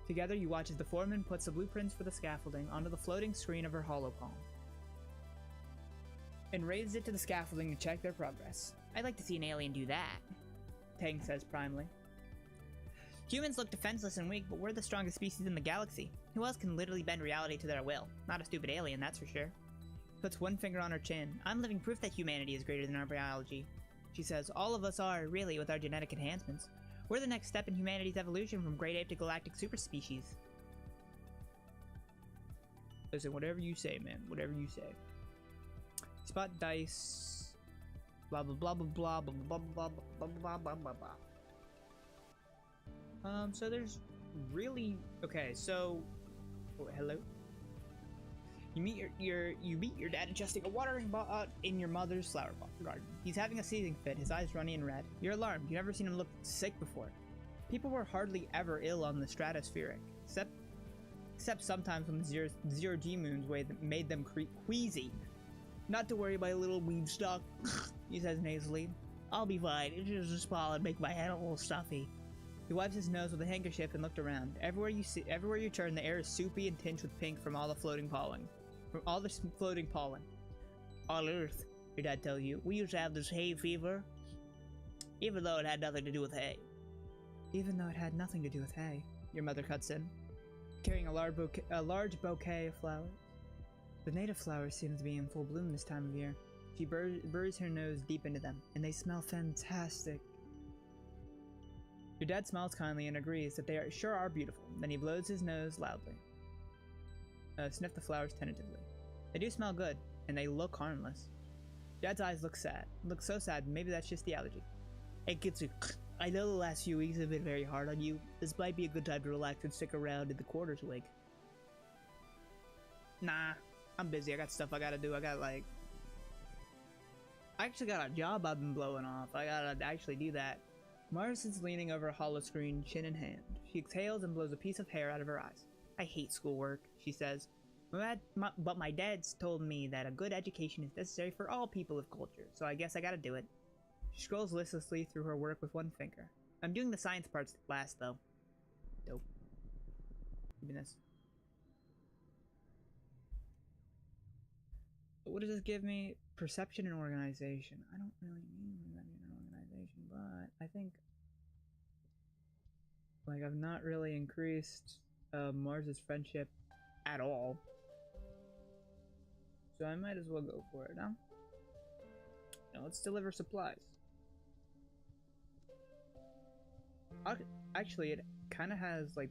Together, you watch as the foreman puts the blueprints for the scaffolding onto the floating screen of her hollow palm and raises it to the scaffolding to check their progress. I'd like to see an alien do that, Tang says primely. Humans look defenseless and weak, but we're the strongest species in the galaxy. Who else can literally bend reality to their will? Not a stupid alien, that's for sure. Puts one finger on her chin. I'm living proof that humanity is greater than our biology. She says, all of us are, really, with our genetic enhancements. We're the next step in humanity's evolution from great ape to galactic superspecies. Listen, whatever you say, man. Whatever you say. Spot dice. Blah blah blah blah blah blah blah blah blah blah blah blah. So there's really okay. So, oh, hello. You meet your dad adjusting a watering pot in your mother's flower garden. He's having a seething fit, his eyes runny and red. You're alarmed. You've never seen him look sick before. People were hardly ever ill on the stratospheric, except sometimes when the zero-G moons made them queasy. Not to worry, my little beanstalk, he says nasally. I'll be fine. It's just a spot and make my head a little stuffy. He wipes his nose with a handkerchief and looked around. Everywhere you turn, the air is soupy and tinged with pink from all the floating pollen. On Earth, your dad tells you, we used to have this hay fever, even though it had nothing to do with hay. Even though it had nothing to do with hay, your mother cuts in, carrying a large bouquet of flowers. The native flowers seem to be in full bloom this time of year. She buries her nose deep into them, and they smell fantastic. Your dad smiles kindly and agrees that they sure are beautiful. Then he blows his nose loudly. Sniff the flowers tentatively. They do smell good, and they look harmless. Dad's eyes look sad. Look so sad, maybe that's just the allergy. Hey Kitsu, I know the last few weeks have been very hard on you. This might be a good time to relax and stick around in the quarters wing. Nah, I'm busy. I got stuff I gotta do. I actually got a job I've been blowing off. I gotta actually do that. Mars is leaning over a hollow screen, chin in hand. She exhales and blows a piece of hair out of her eyes. I hate schoolwork, she says. But my dad's told me that a good education is necessary for all people of culture, so I guess I gotta do it. She scrolls listlessly through her work with one finger. I'm doing the science parts last, though. Dope. Give me this. What does this give me? Perception and organization. I don't really need an organization, but I think like I've not really increased Mars's friendship at all, so I might as well go for it now. Now let's deliver supplies. Actually, it kind of has like,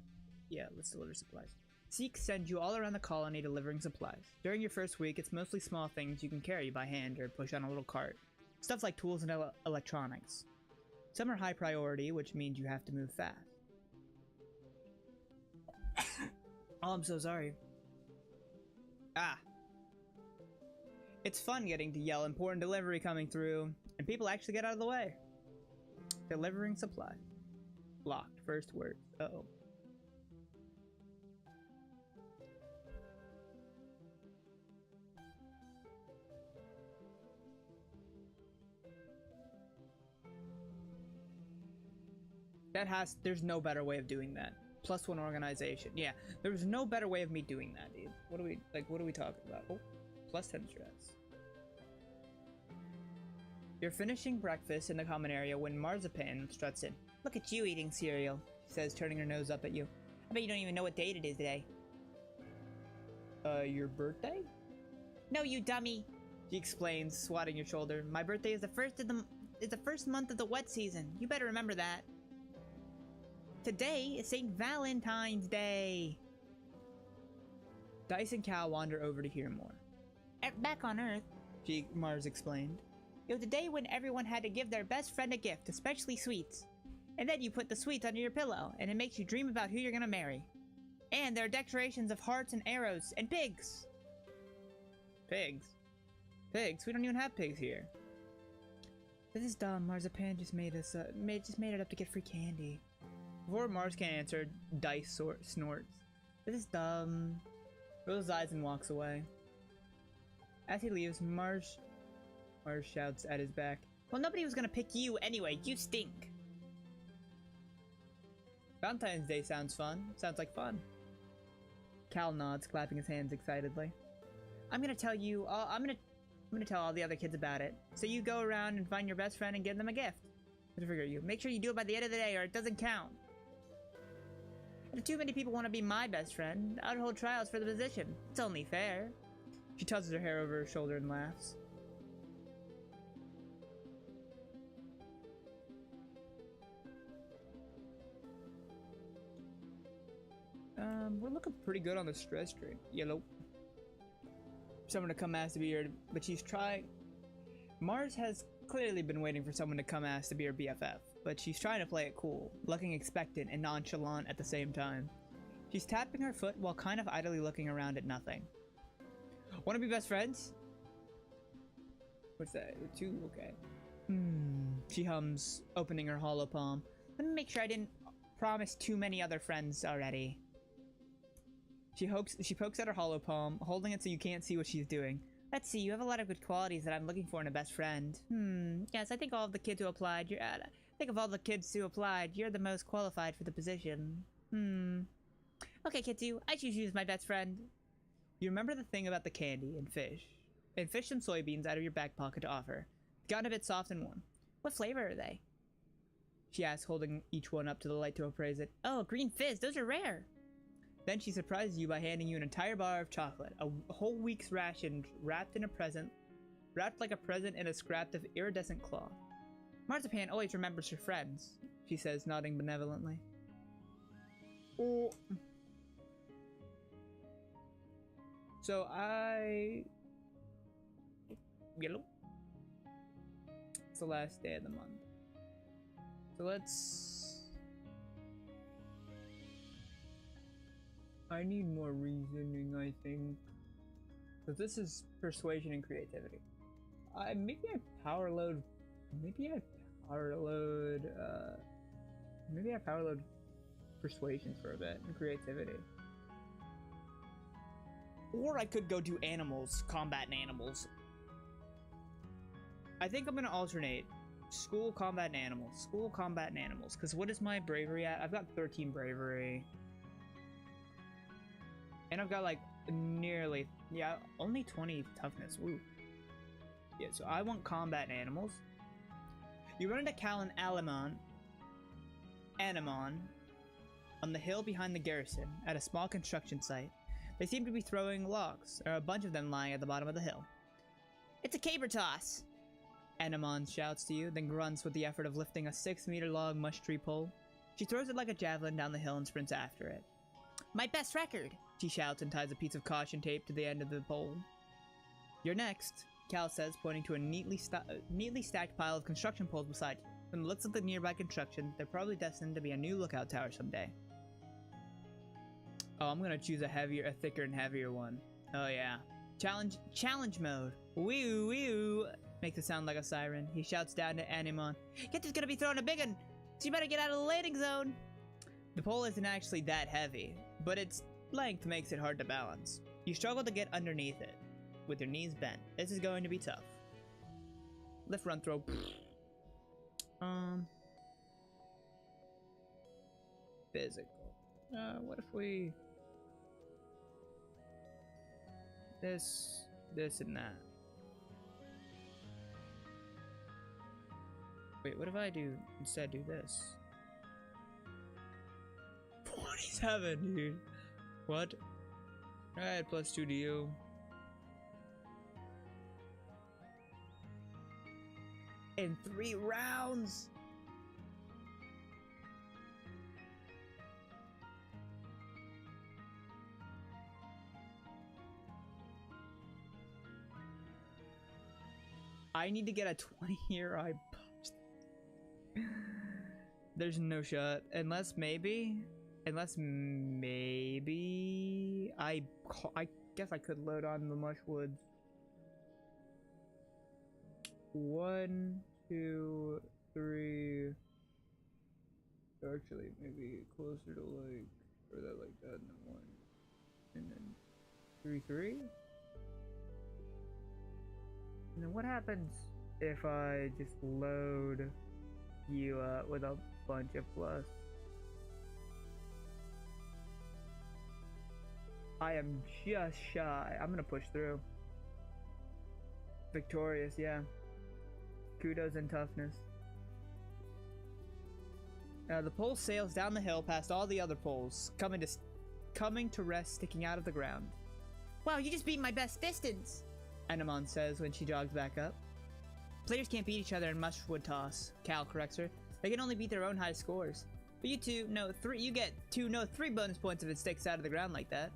yeah, let's deliver supplies. Seek sends you all around the colony delivering supplies. During your first week, it's mostly small things you can carry by hand or push on a little cart. Stuff like tools and electronics. Some are high priority, which means you have to move fast. Oh, I'm so sorry. Ah. It's fun getting to yell important delivery coming through, and people actually get out of the way. Delivering supplies. Locked. First word. Uh-oh. There's no better way of doing that. +1 organization. Yeah, there's no better way of me doing that, dude. What are we talking about? Oh, +10 stress. You're finishing breakfast in the common area when Marzipan struts in. Look at you eating cereal, she says, turning her nose up at you. I bet you don't even know what date it is today. Your birthday? No, you dummy, she explains, swatting your shoulder. My birthday is the first month of the wet season. You better remember that. Today is St. Valentine's Day. Dice and Cal wander over to hear more. Back on Earth, Mars explained. It was a day when everyone had to give their best friend a gift, especially sweets. And then you put the sweets under your pillow, and it makes you dream about who you're gonna marry. And there are decorations of hearts and arrows and pigs. Pigs? Pigs? We don't even have pigs here. This is dumb. Marzipan just made us just made it up to get free candy. Before Mars can answer, Dice snorts. This is dumb. Rolls his eyes and walks away. As he leaves, Mars shouts at his back. Well, nobody was gonna pick you anyway. You stink. Valentine's Day sounds fun. Sounds like fun. Cal nods, clapping his hands excitedly. I'm gonna tell you. I'm gonna tell all the other kids about it. So you go around and find your best friend and give them a gift. I figure you. Make sure you do it by the end of the day, or it doesn't count. And if too many people want to be my best friend, I'd hold trials for the position. It's only fair. She tosses her hair over her shoulder and laughs. We're looking pretty good on the stress drink. Yellow. Someone to come ask to be her, but she's trying. Mars has clearly been waiting for someone to come ask to be her BFF, but she's trying to play it cool, looking expectant and nonchalant at the same time. She's tapping her foot while kind of idly looking around at nothing. Wanna be best friends? What's that? Two? Okay. She hums, opening her hollow palm. Let me make sure I didn't promise too many other friends already. She pokes at her hollow palm, holding it so you can't see what she's doing. Let's see, you have a lot of good qualities that I'm looking for in a best friend. Yes, I think all of the kids who applied, you're the most qualified for the position. Okay, Kitsu, I choose you as my best friend. You remember the thing about the candy and fish some soybeans out of your back pocket to offer. Gotten a bit soft and warm. What flavor are they? She asks, holding each one up to the light to appraise it. Oh, green fizz, those are rare. Then she surprises you by handing you an entire bar of chocolate, a whole week's ration wrapped like a present in a scrap of iridescent cloth. Marzipan always remembers her friends, she says, nodding benevolently. Oh. So Yellow. It's the last day of the month. So I need more reasoning, I think. Because this is persuasion and creativity. Maybe I power load persuasion for a bit and creativity. Or I could go do animals, combat and animals. I think I'm gonna alternate school, combat, and animals. School, combat, and animals. Because what is my bravery at? I've got 13 bravery. And I've got like nearly, only 20 toughness. Woo. Yeah, so I want combat and animals. You run into Cal and Anemon on the hill behind the garrison at a small construction site. They seem to be throwing logs. There are a bunch of them lying at the bottom of the hill. It's a caber toss, Anemon shouts to you, then grunts with the effort of lifting a 6-meter long mush tree pole. She throws it like a javelin down the hill and sprints after it. My best record, she shouts and ties a piece of caution tape to the end of the pole. You're next, Cal says, pointing to a neatly stacked pile of construction poles beside you. From the looks of the nearby construction, they're probably destined to be a new lookout tower someday. Oh, I'm gonna choose a thicker and heavier one. Oh yeah. Challenge mode. Wee wee. Makes it sound like a siren. He shouts down to Anemon. Kitsu's gonna be throwing a big one, so you better get out of the landing zone. The pole isn't actually that heavy, but its length makes it hard to balance. You struggle to get underneath it, with your knees bent. This is going to be tough. Lift, run, throw. Physical. What if we... This, and that. Wait, what if I instead do this? 27, dude. What? Alright, +2 to you. In 3 rounds! I need to get a 20 here. I bust. There's no shot. Unless maybe I guess I could load on the mushwoods. 1, 2, 3. Actually, maybe closer to like, or that like that, and then 1, and then 3, 3. And then what happens if I just load you with a bunch of plus? I am just shy. I'm gonna push through. Victorious, yeah. Kudos and toughness. The pole sails down the hill past all the other poles, coming to rest sticking out of the ground. Wow, you just beat my best distance! Enamon says when she jogs back up. Players can't beat each other in mushwood toss, Cal corrects her. They can only beat their own high scores. But you two know 3 bonus points if it sticks out of the ground like that.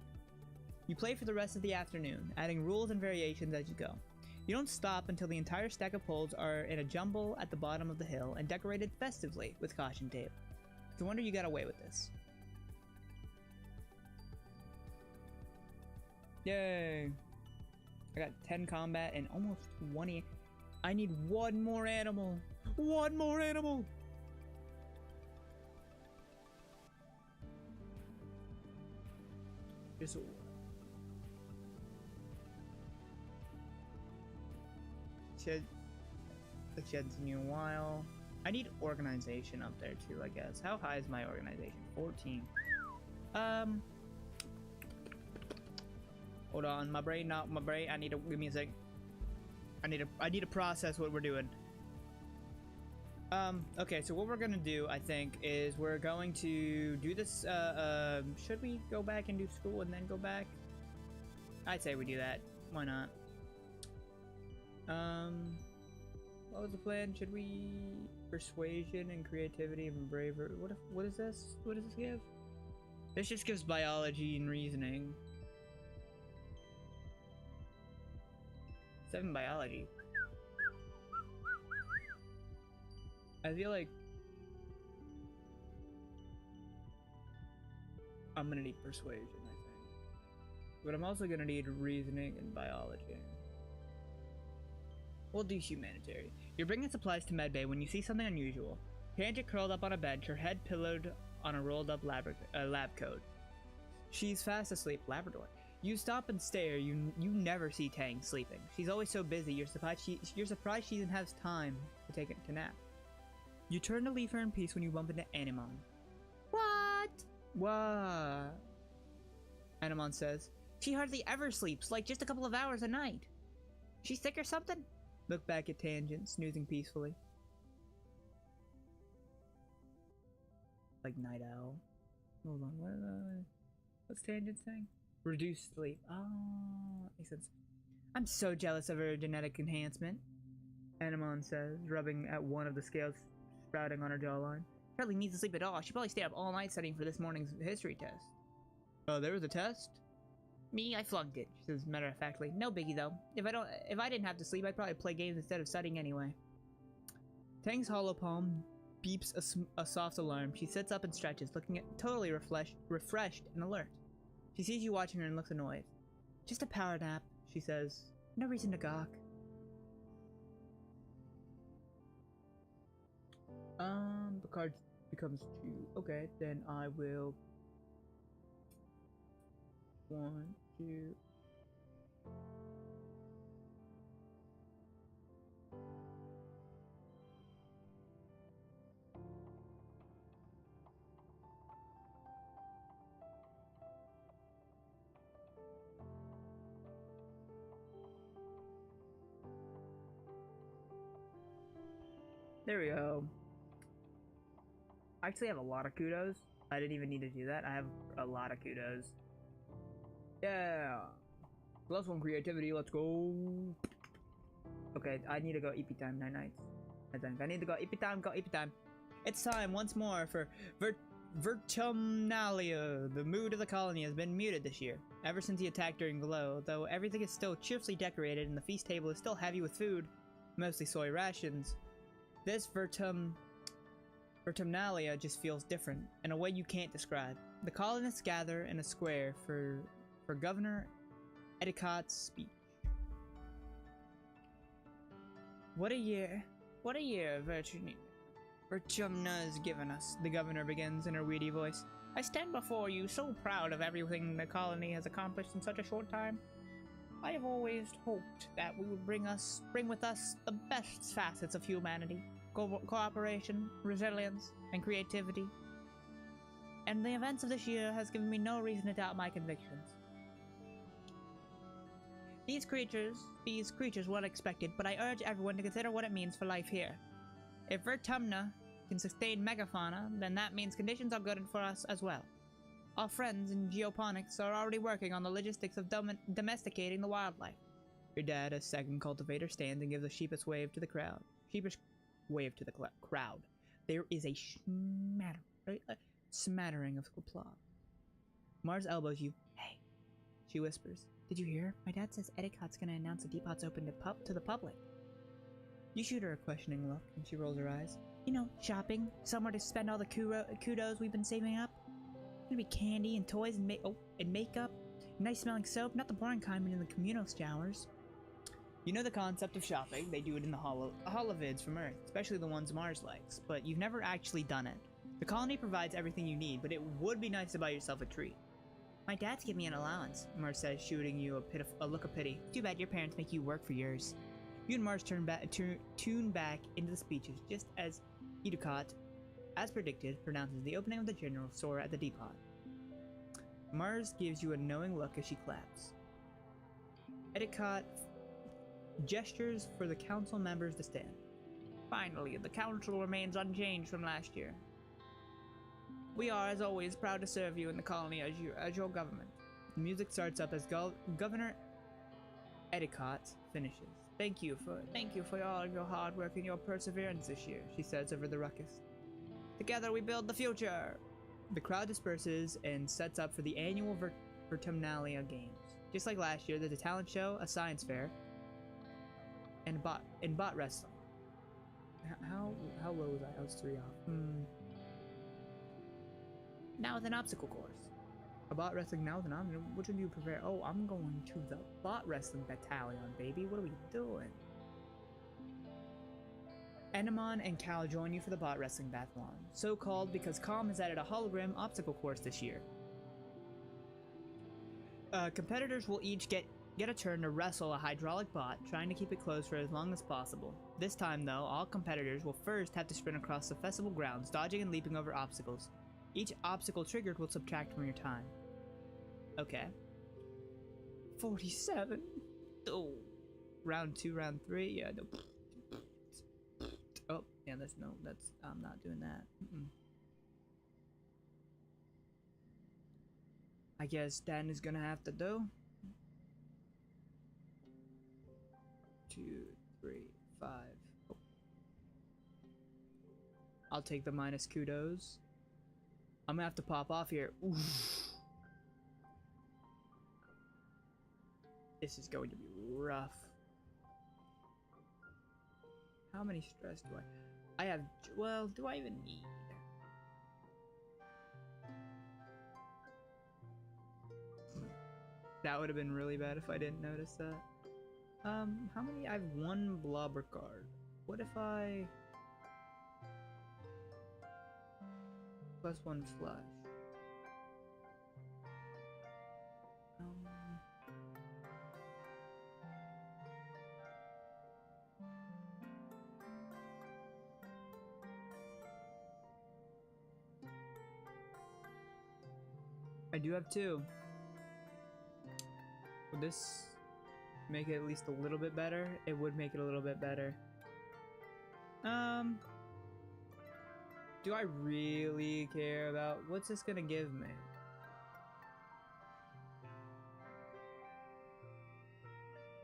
You play for the rest of the afternoon, adding rules and variations as you go. You don't stop until the entire stack of poles are in a jumble at the bottom of the hill and decorated festively with caution tape. It's a wonder you got away with this. Yay! I got 10 combat and almost 20. I need 1 more animal. 1 more animal! Just shed's new a while. I need organization up there too, I guess. How high is my organization? 14. Hold on, my brain. I need to give me a sec. I need to process what we're doing. Okay, so what we're gonna do, I think, is we're going to do this. Should we go back and do school and then go back? I'd say we do that. Why not? What was the plan? Should we persuasion and creativity and bravery? What is this? What does this give? This just gives biology and reasoning. 7 biology. I feel like I'm gonna need persuasion, I think. But I'm also gonna need reasoning and biology. We'll do humanitarian. You're bringing supplies to medbay when you see something unusual. Tangent curled up on a bench, her head pillowed on a rolled up lab coat. She's fast asleep. Labrador. You stop and stare. You never see Tang sleeping. She's always so busy. You're surprised she even has time to take to nap. You turn to leave her in peace when you bump into Animon. What? What? Animon says. She hardly ever sleeps, like just a couple of hours a night. She's sick or something? Look back at Tangent, snoozing peacefully. Like night owl. Hold on, what's Tangent saying? Reduced sleep. Oh, makes sense. I'm so jealous of her genetic enhancement, Animon says, rubbing at one of the scales sprouting on her jawline. Hardly needs to sleep at all. She probably stayed up all night studying for this morning's history test. Oh, there was a test? Me, I flunked it, she says matter-of-factly. No biggie though. If I didn't have to sleep, I'd probably play games instead of studying anyway. Tang's hollow palm beeps a soft alarm. She sits up and stretches, looking totally refreshed and alert. She sees you watching her and looks annoyed. Just a power nap, she says. No reason to gawk. The card becomes 2. Okay, then I will... 1, 2... There we go. I actually have a lot of kudos. I didn't even need to do that. I have a lot of kudos. Yeah. +1 creativity. Let's go. Okay, I need to go EP time. Night. I think I need to go EP time. Go EP time. It's time once more for Vertumnalia. The mood of the colony has been muted this year, ever since the attack during Bellow, though everything is still cheerfully decorated and the feast table is still heavy with food, mostly soy rations. This Vertumnalia just feels different, in a way you can't describe. The colonists gather in a square for Governor Edicott's speech. What a year Vertumna has given us, the governor begins in her weedy voice. I stand before you so proud of everything the colony has accomplished in such a short time. I have always hoped that we would bring with us the best facets of humanity, cooperation, resilience, and creativity. And the events of this year has given me no reason to doubt my convictions. These creatures were unexpected, but I urge everyone to consider what it means for life here. If Vertumna can sustain megafauna, then that means conditions are good for us as well. Our friends in geoponics are already working on the logistics of domesticating the wildlife. Your dad, a second cultivator, stands and gives a sheepish wave to the crowd. There is a smattering of applause. Mars elbows you. Hey, she whispers. Did you hear? My dad says Edicott's gonna announce the depot's open to the public. You shoot her a questioning look, and she rolls her eyes. You know, shopping, somewhere to spend all the kudos we've been saving up. Gonna be candy and toys and makeup, nice smelling soap, not the boring kind in the communal showers. You know the concept of shopping. They do it in the Hall of Vids from Earth, especially the ones Mars likes, but you've never actually done it. The colony provides everything you need, but it would be nice to buy yourself a treat. My dad's give me an allowance, Mars says, shooting you a look of pity. Too bad your parents make you work for yours. You and Mars tune back into the speeches just as Edicott, as predicted, pronounces the opening of the general store at the depot. Mars gives you a knowing look as she claps. Edicott gestures for the council members to stand. Finally, the council remains unchanged from last year. We are, as always, proud to serve you in the colony as your government. The music starts up as Governor Edicott finishes. Thank you for all your hard work and your perseverance this year, she says over the ruckus. Together we build the future! The crowd disperses and sets up for the annual Vertumnalia Games. Just like last year, there's a talent show, a science fair, and bot wrestling. How low was I? I was 3 off. Now with an obstacle course. A bot wrestling now with an obstacle. Which one do you prefer? Oh, I'm going to the bot wrestling battalion, baby. What are we doing? Enamon and Cal join you for the bot wrestling bathlon, so called because Calm has added a hologram obstacle course this year. Competitors will each get a turn to wrestle a hydraulic bot, trying to keep it closed for as long as possible. This time, though, all competitors will first have to sprint across the festival grounds, dodging and leaping over obstacles. Each obstacle triggered will subtract from your time. Okay. 47. Oh. Round 2, round 3. Yeah. No. Oh, yeah, I'm not doing that. I guess Dan is gonna have to do. 2, 3, 5. Oh. I'll take the minus kudos. I'm gonna have to pop off here. Oof. This is going to be rough. How many stress do I have? Well, do I even need? That would have been really bad if I didn't notice that. How many? I have 1 blobber card. What if I... +1 flush. I do have 2. Would this make it at least a little bit better? It would make it a little bit better. Do I really care about what's this gonna give me?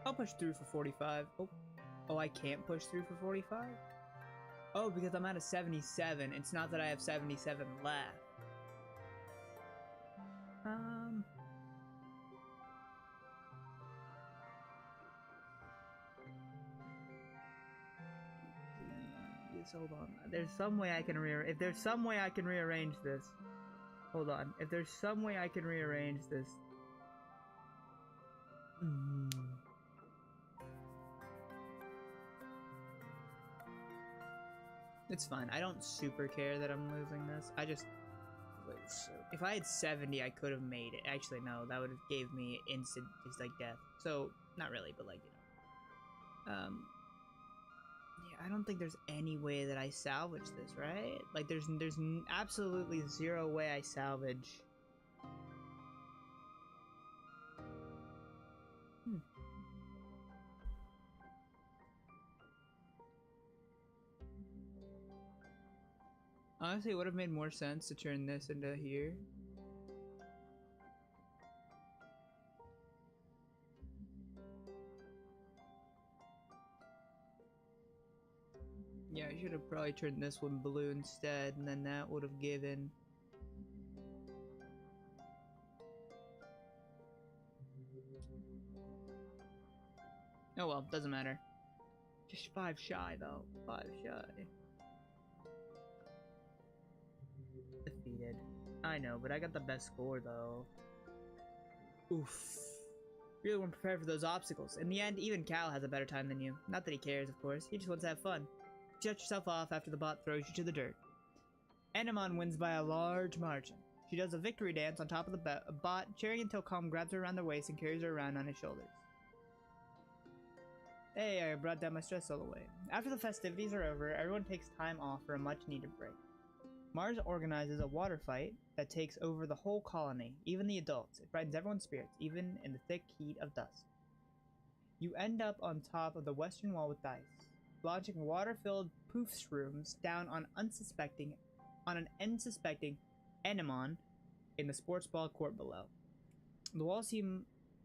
I'll push through for 45. Oh, I can't push through for 45? Oh, because I'm out of 77. It's not that I have 77 left. Please hold on. There's some way I can if there's some way I can rearrange this. Hold on. If there's some way I can rearrange this. It's fine. I don't super care that I'm losing this. I just... Wait, so if I had 70, I could have made it. Actually, no. That would have gave me instant, just like, death. So, not really, but like, you know. Yeah, I don't think there's any way that I salvage this, right? Like, there's absolutely zero way I salvage. Honestly, it would have made more sense to turn this into here. Yeah, I should have probably turned this one blue instead, and then that would have given... Oh well, doesn't matter. Just 5 shy, though. 5 shy. Defeated. I know, but I got the best score, though. Oof. Really weren't prepared for those obstacles. In the end, even Cal has a better time than you. Not that he cares, of course. He just wants to have fun. Shut yourself off after the bot throws you to the dirt. Enamon wins by a large margin. She does a victory dance on top of the bot, cheering until Calm grabs her around the waist and carries her around on his shoulders. Hey, I brought down my stress all the way. After the festivities are over, everyone takes time off for a much-needed break. Mars organizes a water fight that takes over the whole colony, even the adults. It frightens everyone's spirits, even in the thick heat of dusk. You end up on top of the western wall with dice, launching water-filled poof shrooms down on an unsuspecting Enamon in the sports ball court below. The walls seem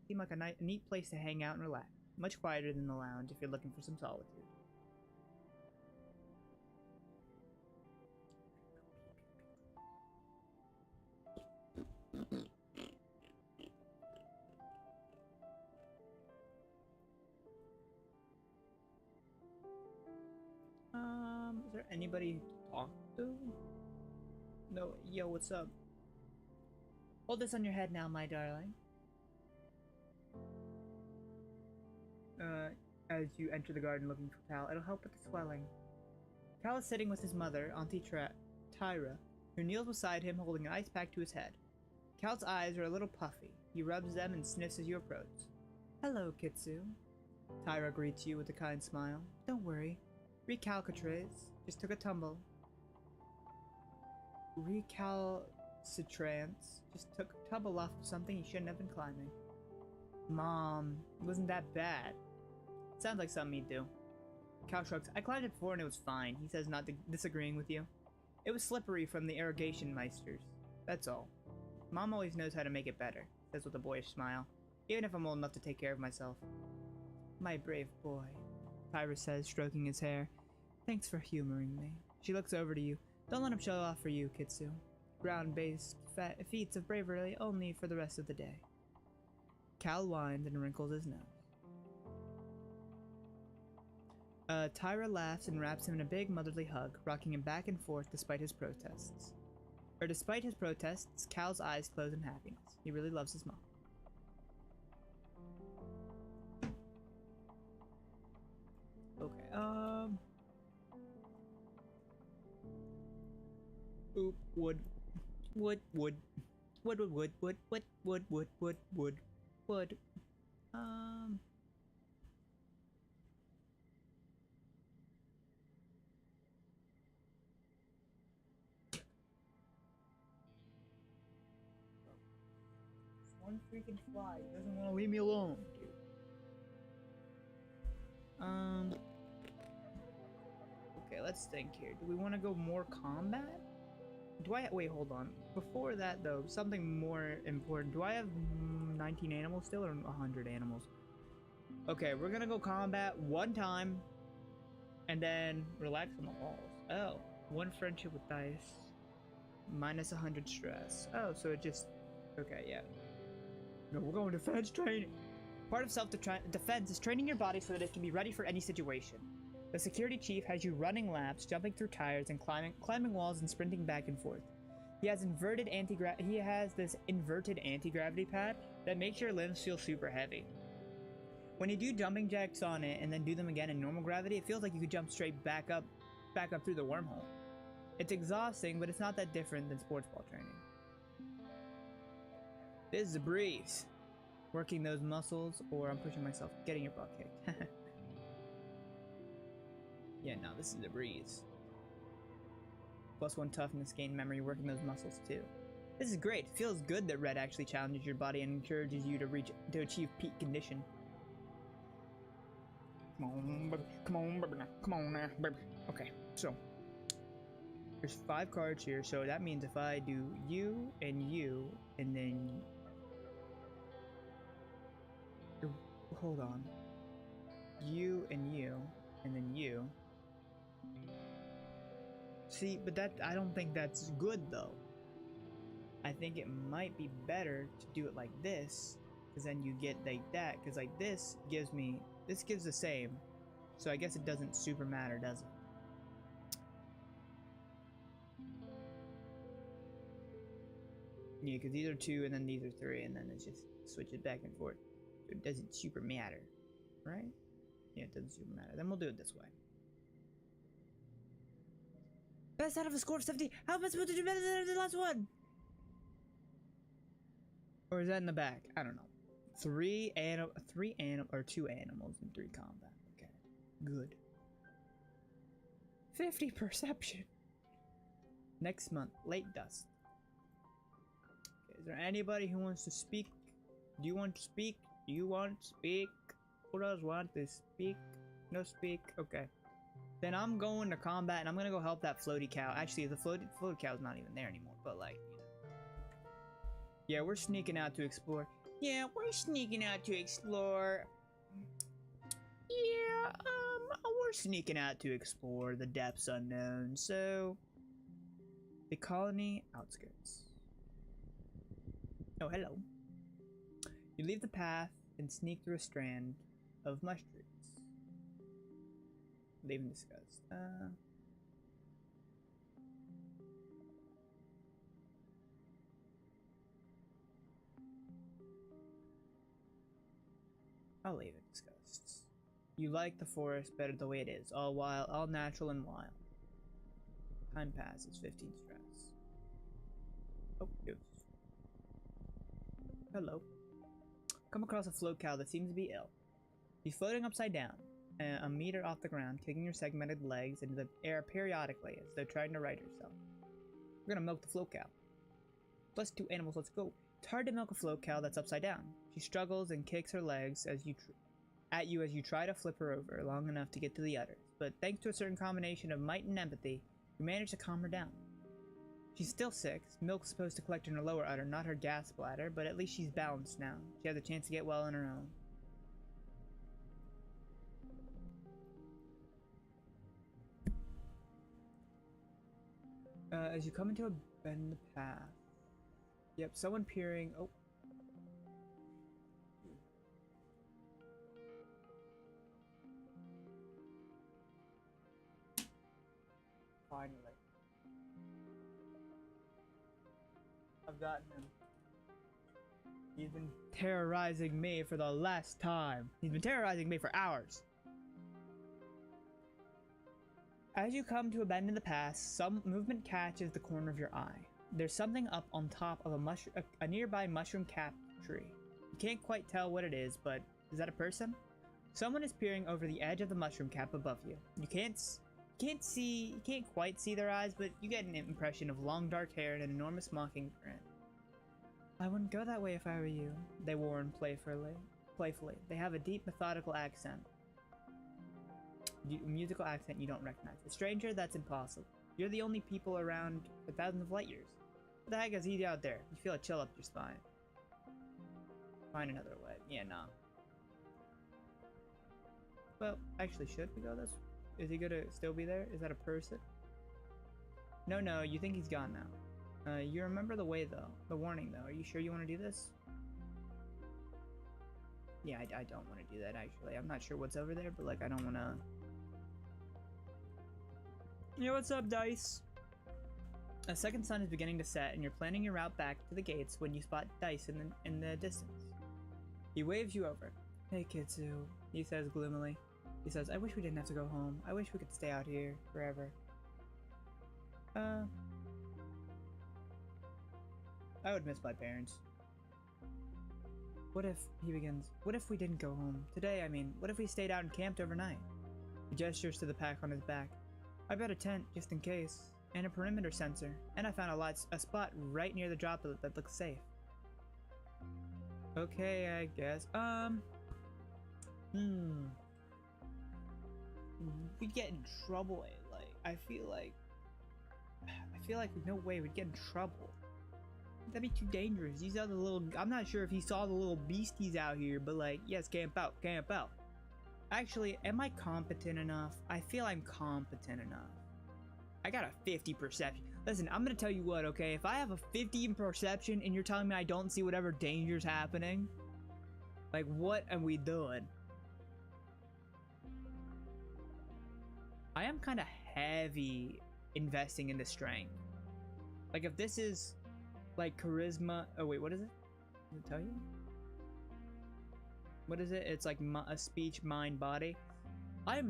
like a neat place to hang out and relax, much quieter than the lounge if you're looking for some solitude. Is there anybody to talk to? No, yo, what's up? Hold this on your head now, my darling. As you enter the garden looking for Cal, it'll help with the swelling. Cal is sitting with his mother, Auntie Tyra, who kneels beside him holding an ice pack to his head. Cal's eyes are a little puffy. He rubs them and sniffs as you approach. Hello, Kitsu. Tyra greets you with a kind smile. Don't worry. Recalcitrance just took a tumble. Recalcitrance just took a tumble off of something he shouldn't have been climbing. Mom, it wasn't that bad. Sounds like something he'd do. Cal shrugs. I climbed it before and it was fine. He says, not disagreeing with you. It was slippery from the irrigation meisters. That's all. Mom always knows how to make it better, says with a boyish smile. Even if I'm old enough to take care of myself. My brave boy, Tyra says, stroking his hair. Thanks for humoring me. She looks over to you. Don't let him show off for you, Kitsu. Ground-based feats of bravery only for the rest of the day. Cal whines and wrinkles his nose. Tyra laughs and wraps him in a big motherly hug, rocking him back and forth despite his protests. Despite his protests, Cal's eyes close in happiness. He really loves his mom. Okay, Oop, wood. Wood. Wood. One freaking fly doesn't want to leave me alone, dude. Okay, let's think here. Do we want to go more combat? Do I... Wait, hold on. Before that, though, something more important. Do I have 19 animals still or 100 animals? Okay, we're gonna go combat one time. And then relax on the walls. Oh, one friendship with dice. Minus 100 stress. Oh, so it just... Okay, yeah. No, we're going defense training. Part of self-defense is training your body so that it can be ready for any situation. The security chief has you running laps, jumping through tires, and climbing walls and sprinting back and forth. He has this inverted anti-gravity pad that makes your limbs feel super heavy. When you do jumping jacks on it and then do them again in normal gravity, it feels like you could jump straight back up through the wormhole. It's exhausting, but it's not that different than sports ball training. This is a breeze. Working those muscles, or I'm pushing myself, getting your butt kicked. Yeah, no, this is a breeze. +1 toughness, gain memory, working those muscles too. This is great. It feels good that red actually challenges your body and encourages you to achieve peak condition. Come on, baby. Come on, baby. Come on now, baby. Okay, so there's 5 cards here, so that means if I do you, and then hold on, you, and then you. See, but that, I don't think that's good though. I think it might be better to do it like this, because then you get like that, because like this gives the same, so I guess it doesn't super matter, does it? Yeah, because these are 2 and then these are 3, and then it just switches back and forth. So it doesn't super matter, right? Yeah, it doesn't super matter. Then we'll do it this way. Best out of a score of 70. How am I supposed to do better than the last one? Or is that in the back? I don't know. 2 animals and 3 combat. Okay, good. 50 perception. Next month, late dust. Okay, is there anybody who wants to speak? Do you want to speak? Do you want to speak? Who does want to speak? No speak. Okay. Then I'm going to combat and I'm gonna go help that floaty cow. Actually, the floaty cow's not even there anymore, but like, you know. Yeah, we're sneaking out to explore. Yeah, we're sneaking out to explore. Yeah, we're sneaking out to explore the depths unknown. So, the colony outskirts. Oh, hello. You leave the path and sneak through a strand of mushrooms. Leaving disgust. I'll leave it disgust. You like the forest better the way it is, all natural and wild. Time passes, 15 stress. Oh, yes. Hello. Come across a float cow that seems to be ill. He's floating upside down, a meter off the ground, kicking your segmented legs into the air periodically as though trying to right herself. We're gonna milk the float cow. +2 animals, let's go. It's hard to milk a float cow that's upside down. She struggles and kicks her legs at you as you try to flip her over long enough to get to the udders. But thanks to a certain combination of might and empathy, you manage to calm her down. She's still sick. Milk's supposed to collect in her lower udder, not her gas bladder, but at least she's balanced now. She has a chance to get well on her own. As you come into a bend in the path. Yep, someone peering. Oh. Finally. I've gotten him. He's been terrorizing me for the last time. He's been terrorizing me for hours. As you come to a bend in the path, some movement catches the corner of your eye. There's something up on top of a nearby mushroom-capped tree. You can't quite tell what it is, but is that a person? Someone is peering over the edge of the mushroom cap above you. You can't quite see their eyes, but you get an impression of long dark hair and an enormous mocking grin. I wouldn't go that way if I were you, they warn playfully. They have a deep, methodical accent. musical accent you don't recognize. A stranger, that's impossible. You're the only people around for thousands of light years. What the heck is he out there? You feel a chill up your spine. Find another way. Yeah, nah. Well, actually, should we go this? Is he gonna still be there? Is that a person? No, you think he's gone now. You remember the way, though. The warning, though. Are you sure you want to do this? Yeah, I don't want to do that, actually. I'm not sure what's over there, but, like, I don't want to... Yeah, what's up, Dice? A second sun is beginning to set, and you're planning your route back to the gates when you spot Dice in the distance. He waves you over. Hey, Kitsu, he says gloomily. He says, I wish we didn't have to go home. I wish we could stay out here forever. I would miss my parents. What if, he begins, what if we didn't go home? Today, I mean, what if we stayed out and camped overnight? He gestures to the pack on his back. I bet a tent, just in case, and a perimeter sensor, and I found a spot right near the droplet that looks safe. Okay, I guess. We'd get in trouble, like, I feel like no way we'd get in trouble. That'd be too dangerous. These are the little, I'm not sure if he saw the little beasties out here, but like, yes, camp out. Actually, am I competent enough? I feel I'm competent enough. I got a 50 perception. Listen, I'm gonna tell you what, okay? If I have a 50 in perception and you're telling me I don't see whatever danger's happening, like, what are we doing? I am kind of heavy investing into strength. Like, if this is like charisma, oh wait, what is it? Does it tell you? What is it? It's like a speech, mind, body. I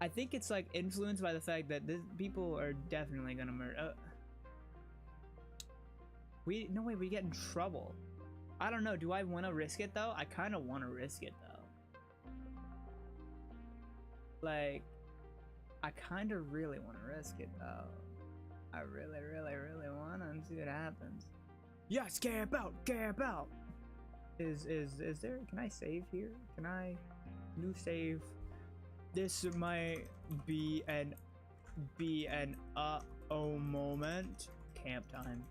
think it's like influenced by the fact that people are definitely gonna murder. No way, we get in trouble. I don't know. Do I want to risk it though? I kind of want to risk it though. Like, I kind of really want to risk it though. I really want to and see what happens. Yes, camp out. Is there? Can I save here? Can I new save? This might be an uh-oh moment. Camp time.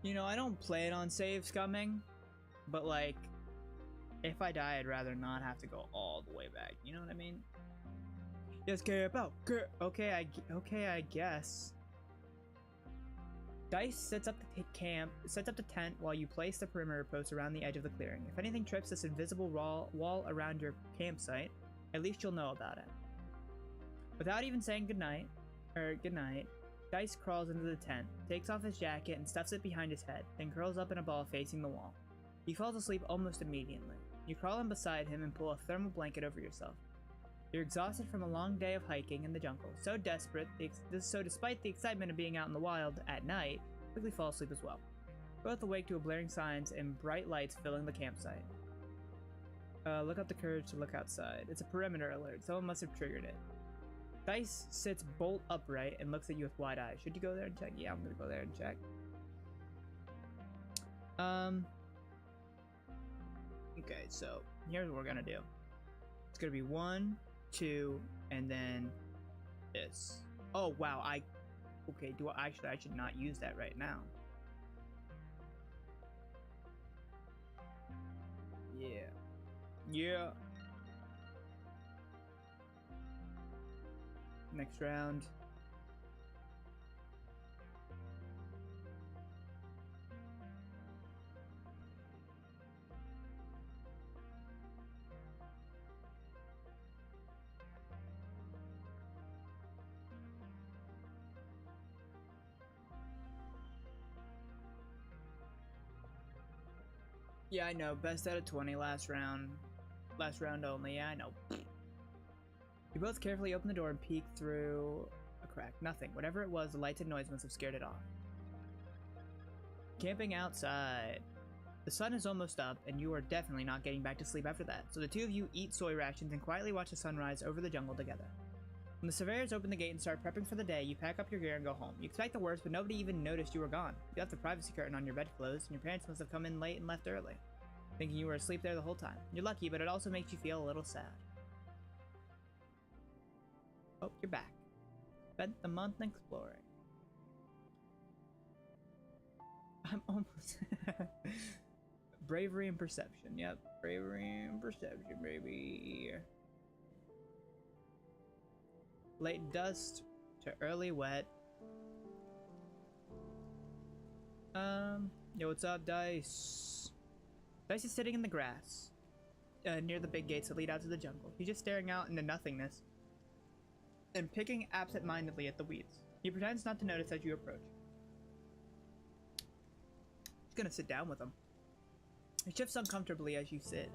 You know, I don't plan on saves coming, but like, if I die, I'd rather not have to go all the way back. You know what I mean? Yes, camp out. Okay, I guess. Dice sets up the tent while you place the perimeter posts around the edge of the clearing. If anything trips this invisible wall around your campsite, at least you'll know about it. Without even saying goodnight, Dice crawls into the tent, takes off his jacket and stuffs it behind his head, then curls up in a ball facing the wall. He falls asleep almost immediately. You crawl in beside him and pull a thermal blanket over yourself. You're exhausted from a long day of hiking in the jungle, so despite the excitement of being out in the wild at night, quickly fall asleep as well. Both awake to a blaring signs and bright lights filling the campsite. Look up the courage to look outside. It's a perimeter alert. Someone must have triggered it. Dice sits bolt upright and looks at you with wide eyes. Should you go there and check? Yeah, I'm gonna go there and check. Okay, so here's what we're gonna do. It's gonna be 1, 2, and then this. Oh wow, okay, I should not use that right now. Yeah. Next round. Yeah, I know. Best out of 20 last round. Last round only. Yeah, I know. You both carefully open the door and peek through a crack. Nothing. Whatever it was, the lights and noise must have scared it off. Camping outside. The sun is almost up, and you are definitely not getting back to sleep after that, so the two of you eat soy rations and quietly watch the sunrise over the jungle together. When the surveyors open the gate and start prepping for the day, you pack up your gear and go home. You expect the worst, but nobody even noticed you were gone. You left the privacy curtain on your bedclothes, and your parents must have come in late and left early. thinking you were asleep there the whole time. You're lucky, but it also makes you feel a little sad. Oh, you're back. Spent the month exploring. I'm almost... Bravery and perception. Yep, bravery and perception, baby. Late dusk to early wet. Yo, what's up, Dice? Dice is sitting in the grass, near the big gates that lead out to the jungle. He's just staring out into nothingness and picking absent-mindedly at the weeds. He pretends not to notice as you approach. He's gonna sit down with him. He shifts uncomfortably as you sit,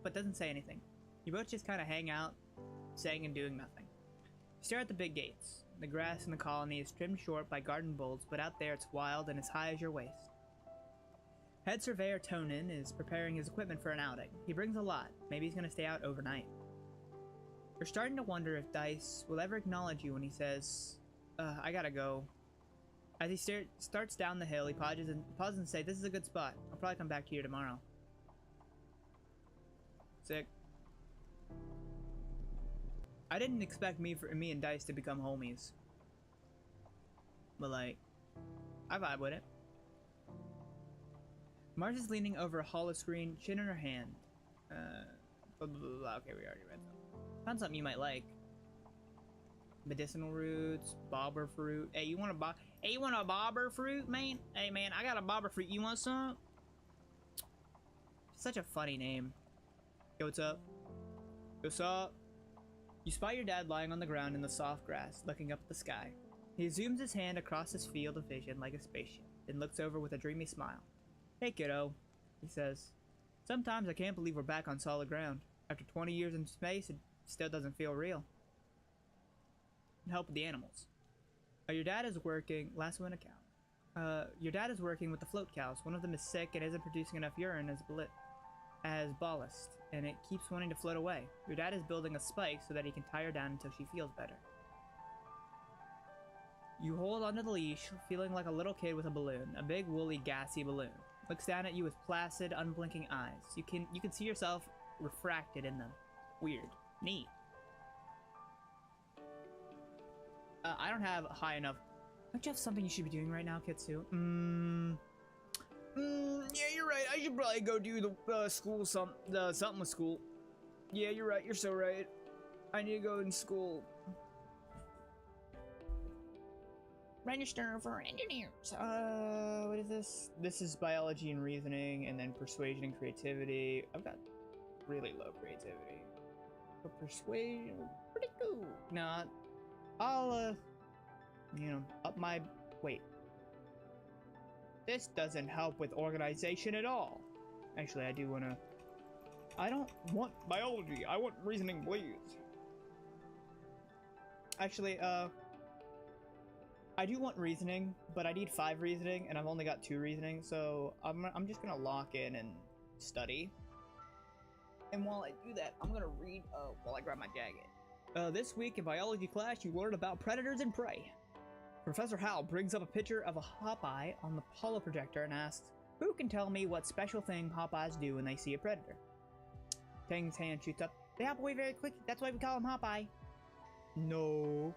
but doesn't say anything. You both just kind of hang out, saying and doing nothing. You stare at the big gates. The grass in the colony is trimmed short by garden bulbs, but out there it's wild and as high as your waist. Head surveyor Tonin is preparing his equipment for an outing. He brings a lot. Maybe he's going to stay out overnight. You're starting to wonder if Dice will ever acknowledge you when he says, I gotta go. As he starts down the hill, he pauses and says, this is a good spot. I'll probably come back to you tomorrow. Sick. I didn't expect me and Dice to become homies. But like, I vibe with it. Mars is leaning over a holoscreen, chin in her hand. Blah, blah, blah, blah. Okay, we already read that. Found something you might like. Medicinal roots, bobber fruit. Hey, you want a bobber fruit, man? Hey, man, I got a bobber fruit. You want some? Such a funny name. Yo, what's up? What's up? You spot your dad lying on the ground in the soft grass, looking up at the sky. He zooms his hand across his field of vision like a spaceship, then looks over with a dreamy smile. Hey, kiddo, he says. Sometimes I can't believe we're back on solid ground. After 20 years in space, it still doesn't feel real. Help with the animals. Your dad is working... Last one, a cow. Your dad is working with the float cows. One of them is sick and isn't producing enough urine as ballast, and it keeps wanting to float away. Your dad is building a spike so that he can tie her down until she feels better. You hold onto the leash, feeling like a little kid with a balloon, a big, woolly, gassy balloon. Looks down at you with placid, unblinking eyes. You can see yourself refracted in them. Weird. Neat. I don't have high enough. Don't you have something you should be doing right now, Kitsu? Yeah, you're right. I should probably go do the school something with school. Yeah, you're right. You're so right. I need to go in school. Register for engineers. What is this? This is biology and reasoning, and then persuasion and creativity. I've got really low creativity. But persuasion, pretty cool. Nah, I'll, up my... Wait. This doesn't help with organization at all. Actually, I do wanna... I don't want biology. I want reasoning, please. Actually, I do want reasoning, but I need 5 reasoning, and I've only got 2 reasoning, so I'm just gonna lock in and study. And while I do that, I'm gonna read, while I grab my jacket. This week in biology class, you learn about predators and prey. Professor Hal brings up a picture of a hawkeye on the holo projector and asks, who can tell me what special thing hawkeyes do when they see a predator? Tang's hand shoots up. They hop away very quickly, that's why we call them hawkeye. No.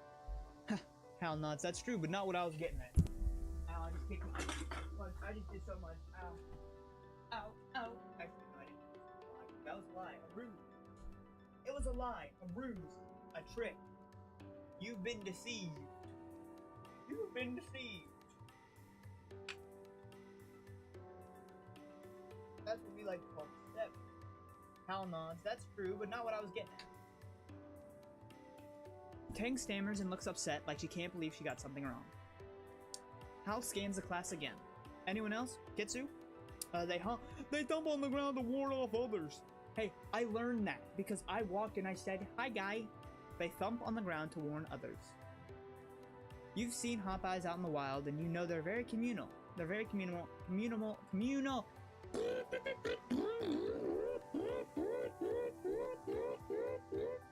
Hal nods, that's true, but not what I was getting at. Ow, I just kicked my... I just did so much. Ow. Ow. Ow. Actually, no, I didn't. That was a lie. A ruse. It was a lie. A ruse. A trick. You've been deceived. You've been deceived. That's what we like to call deception. Hal nods, that's true, but not what I was getting at. Tang stammers and looks upset, like she can't believe she got something wrong. Hal scans the class again. Anyone else? Kitsu? They thump on the ground to ward off others. Hey, I learned that because I walked and I said, hi guy. They thump on the ground to warn others. You've seen hawkeyes out in the wild and you know they're very communal. They're very communal.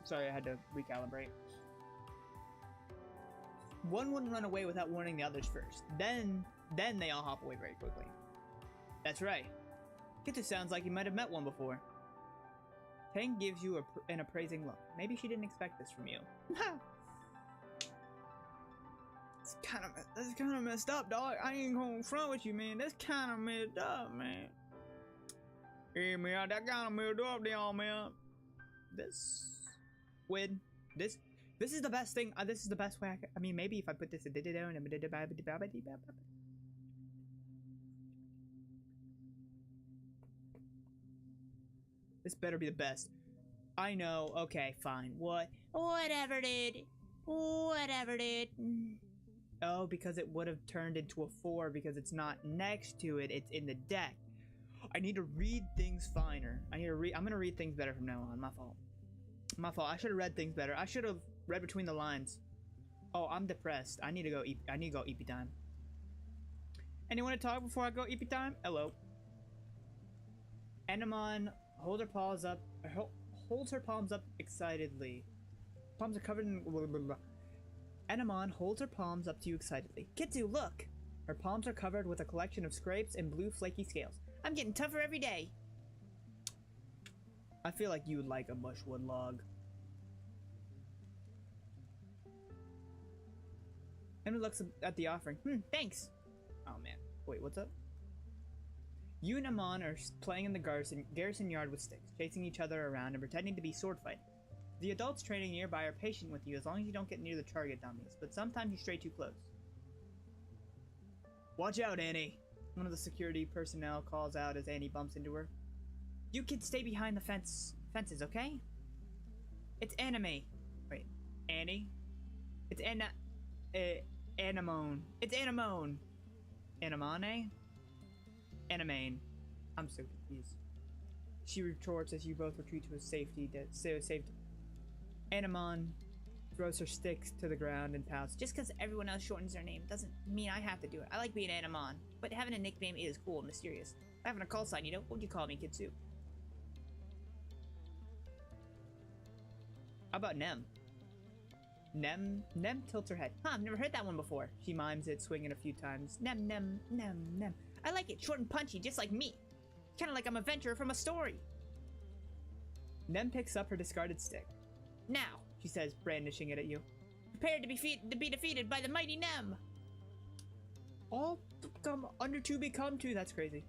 Sorry, I had to recalibrate. One wouldn't run away without warning the others first. Then they all hop away very quickly. That's right. Kitsu sounds like you might have met one before. Tang gives you an appraising look. Maybe she didn't expect this from you. It's kind of messed up, dog. I ain't gonna front with you, man. That's kind of messed up, man. Hey, man, that kind of messed up, y'all, man. This is the best thing. This is the best way. I mean, maybe if I put this down. This better be the best. I know. Okay, fine. Whatever, dude. Whatever, dude. Oh, because it would have turned into a 4 because it's not next to it. It's in the deck. I need to read things finer. I'm gonna read things better from now on. My fault. My fault. I should have read things better. I should have read between the lines. Oh, I'm depressed. I need to go EP time. Anyone to talk before I go EP time? Hello. Enamon holds her palms up excitedly. Palms are covered in blah, blah, blah. Enamon holds her palms up to you excitedly. Kitsu, look! Her palms are covered with a collection of scrapes and blue flaky scales. I'm getting tougher every day. I feel like you would like a mushwood log. Emma looks at the offering. Thanks. Oh man. Wait, what's up? You and Amon are playing in the garrison yard with sticks, chasing each other around and pretending to be sword fighting. The adults training nearby are patient with you as long as you don't get near the target dummies, but sometimes you stray too close. Watch out, Annie! One of the security personnel calls out as Annie bumps into her. You kids stay behind the fences, okay? It's anime. Wait, Annie? It's Anamone. It's Anamone. Anamane? Animane. I'm so confused. She retorts as you both retreat to a safety. Anamon throws her sticks to the ground and pouts. Just because everyone else shortens their name doesn't mean I have to do it. I like being Anamon, but having a nickname is cool and mysterious. Having a call sign, you know? What would you call me, Kitsu? How about Nem? Nem tilts her head. Huh, I've never heard that one before. She mimes it, swinging a few times. Nem. I like it, short and punchy, just like me. Kind of like I'm a venturer from a story. Nem picks up her discarded stick. Now, she says, brandishing it at you. Prepare to be defeated by the mighty Nem. All to become two. That's crazy.